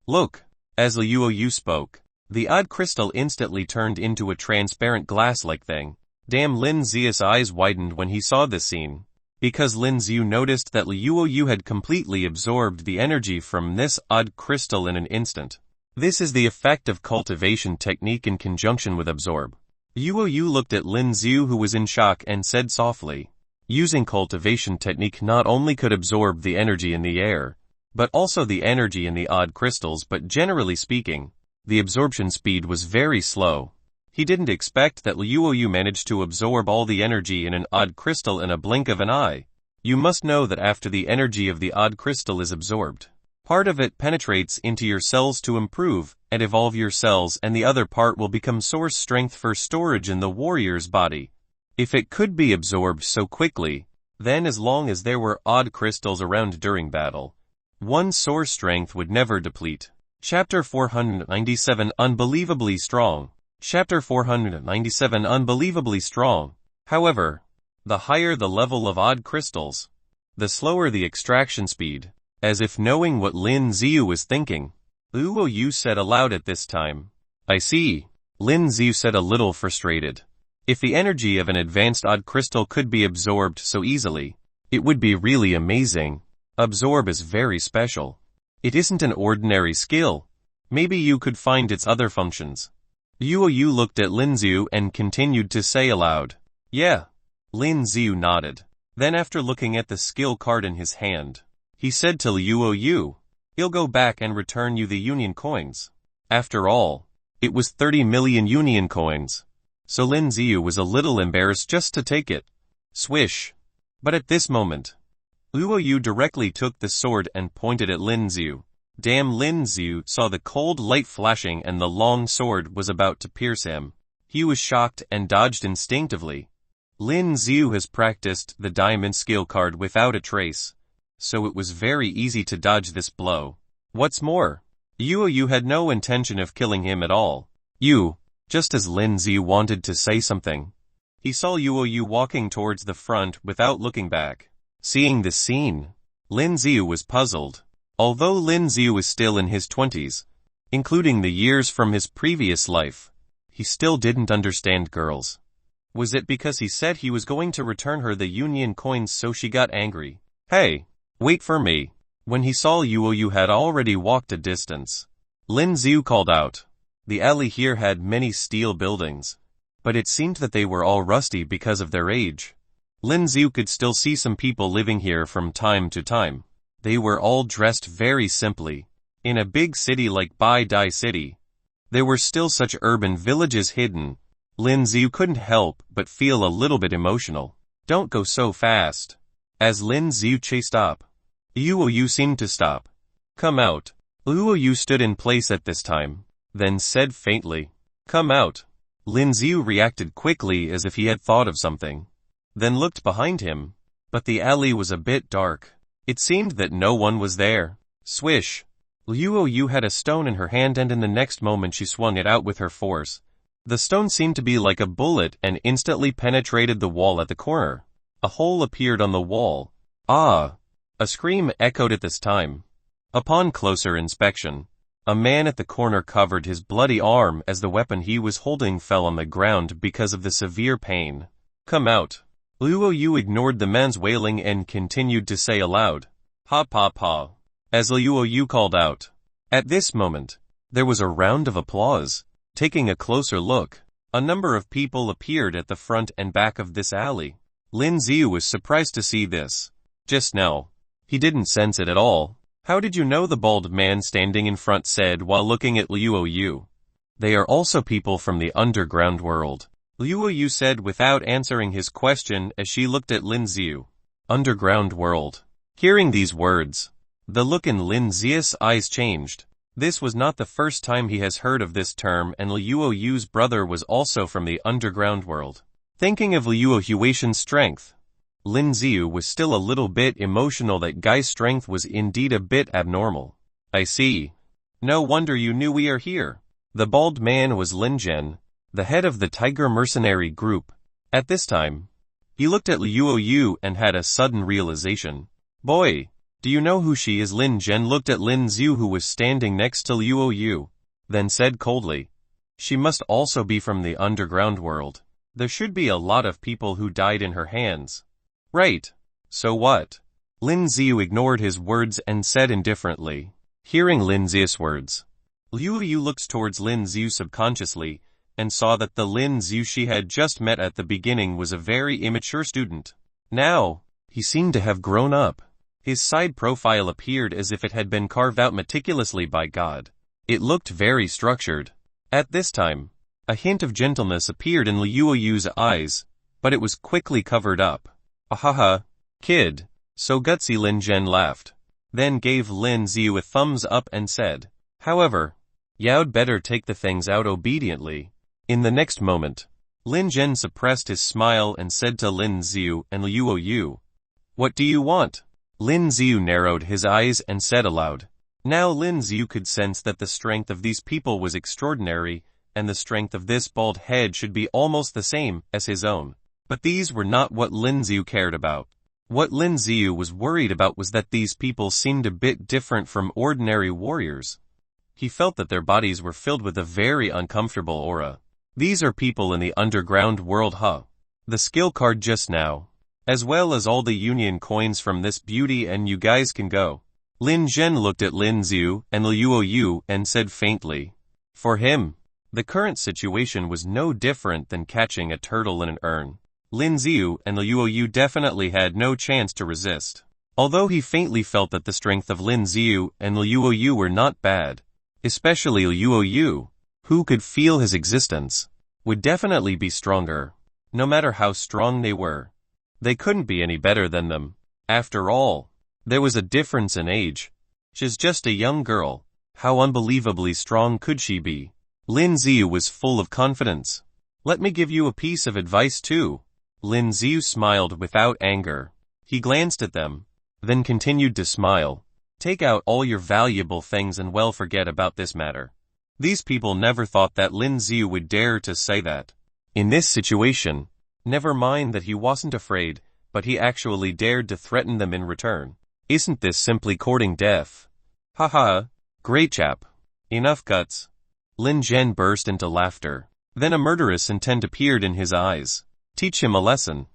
Look. As Liu spoke, the odd crystal instantly turned into a transparent glass-like thing. Damn, Lin Z's eyes widened when he saw this scene, because Lin Z noticed that Liu had completely absorbed the energy from this odd crystal in an instant. This is the effect of cultivation technique in conjunction with absorb. Liu looked at Lin Z, who was in shock, and said softly, using cultivation technique not only could absorb the energy in the air, but also the energy in the odd crystals, but generally speaking, the absorption speed was very slow. He didn't expect that Liu managed to absorb all the energy in an odd crystal in a blink of an eye. You must know that after the energy of the odd crystal is absorbed, part of it penetrates into your cells to improve and evolve your cells, and the other part will become source strength for storage in the warrior's body. If it could be absorbed so quickly, then as long as there were odd crystals around during battle, One's sore strength would never deplete. Chapter 497 Unbelievably Strong. Chapter 497 Unbelievably Strong. However, the higher the level of odd crystals, the slower the extraction speed. As if knowing what Lin Z was thinking, Luo Yu said aloud at this time. I see. Lin Z said a little frustrated. If the energy of an advanced odd crystal could be absorbed so easily, it would be really amazing. Absorb is very special. It isn't an ordinary skill. Maybe you could find its other functions. Luo Yu looked at Lin Z and continued to say aloud. Yeah. Lin Z nodded. Then after looking at the skill card in his hand, he said to Luo Yu, he'll go back and return you the union coins. After all, it was 30 million union coins. So Lin Z was a little embarrassed just to take it. Swish. But at this moment, Luo Yu directly took the sword and pointed at Lin Z. Damn, Lin Z saw the cold light flashing and the long sword was about to pierce him. He was shocked and dodged instinctively. Lin Z has practiced the diamond skill card without a trace, so it was very easy to dodge this blow. What's more, Luo Yu had no intention of killing him at all. Just as Lin Z wanted to say something, he saw Luo Yu walking towards the front without looking back. Seeing this scene, Lin Z was puzzled. Although Lin Z was still in his 20s, including the years from his previous life, he still didn't understand girls. Was it because he said he was going to return her the union coins so she got angry? Hey, wait for me. When he saw Luo Yu had already walked a distance, Lin Z called out. The alley here had many steel buildings, but it seemed that they were all rusty because of their age. Lin Z could still see some people living here from time to time. They were all dressed very simply. In a big city like Bai Dai City, there were still such urban villages hidden. Lin Z couldn't help but feel a little bit emotional. Don't go so fast. As Lin Z chased up, Luo Yu seemed to stop. Come out. Luo Yu stood in place at this time, then said faintly, come out. Lin Z reacted quickly as if he had thought of something, then looked behind him, but the alley was a bit dark. It seemed that no one was there. Swish. Luo Yu had a stone in her hand and in the next moment she swung it out with her force. The stone seemed to be like a bullet and instantly penetrated the wall at the corner. A hole appeared on the wall. Ah! A scream echoed at this time. Upon closer inspection, a man at the corner covered his bloody arm as the weapon he was holding fell on the ground because of the severe pain. Come out. Luo Yu ignored the man's wailing and continued to say aloud, ha pa pa, as Luo Yu called out. At this moment, there was a round of applause. Taking a closer look, a number of people appeared at the front and back of this alley. Lin Z was surprised to see this. Just now, he didn't sense it at all. How did you know? The bald man standing in front said while looking at Luo Yu. They are also people from the underground world. Luo Yu said without answering his question as she looked at Lin Z. Underground world. Hearing these words, the look in Lin Z's eyes changed. This was not the first time he has heard of this term, and Luo Yu's brother was also from the underground world. Thinking of Luo Huaxian's strength, Lin Z was still a little bit emotional that Guy's strength was indeed a bit abnormal. I see. No wonder you knew we are here. The bald man was Lin Zhen, the head of the Tiger mercenary group. At this time, he looked at Luo Yu and had a sudden realization. Boy, do you know who she is? Lin Zhen looked at Lin Z who was standing next to Luo Yu, then said coldly. She must also be from the underground world. There should be a lot of people who died in her hands. Right. So what? Lin Z ignored his words and said indifferently. Hearing Lin Z's words, Luo Yu looked towards Lin Z subconsciously, and saw that the Lin Z she had just met at the beginning was a very immature student. Now, he seemed to have grown up. His side profile appeared as if it had been carved out meticulously by God. It looked very structured. At this time, a hint of gentleness appeared in Luo Yu's eyes, but it was quickly covered up. Ahaha, kid, so gutsy. Lin Zhen laughed, then gave Lin Z a thumbs up and said, however, you'd better take the things out obediently. In the next moment, Lin Zhen suppressed his smile and said to Lin Z and Luo Yu, what do you want? Lin Z narrowed his eyes and said aloud. Now Lin Z could sense that the strength of these people was extraordinary, and the strength of this bald head should be almost the same as his own. But these were not what Lin Z cared about. What Lin Z was worried about was that these people seemed a bit different from ordinary warriors. He felt that their bodies were filled with a very uncomfortable aura. These are people in the underground world, huh? The skill card just now, as well as all the union coins from this beauty, and you guys can go. Lin Zhen looked at Lin Z and Liu Yu and said faintly. For him, the current situation was no different than catching a turtle in an urn. Lin Z and Liu Yu definitely had no chance to resist. Although he faintly felt that the strength of Lin Z and Liu Yu were not bad, especially Liu Yu, who could feel his existence, would definitely be stronger. No matter how strong they were, they couldn't be any better than them. After all, there was a difference in age. She's just a young girl. How unbelievably strong could she be? Lin Z was full of confidence. Let me give you a piece of advice too. Lin Z smiled without anger. He glanced at them, then continued to smile. Take out all your valuable things and forget about this matter. These people never thought that Lin Z would dare to say that. In this situation, never mind that he wasn't afraid, but he actually dared to threaten them in return. Isn't this simply courting death? Haha, great chap. Enough guts. Lin Zhen burst into laughter. Then a murderous intent appeared in his eyes. Teach him a lesson.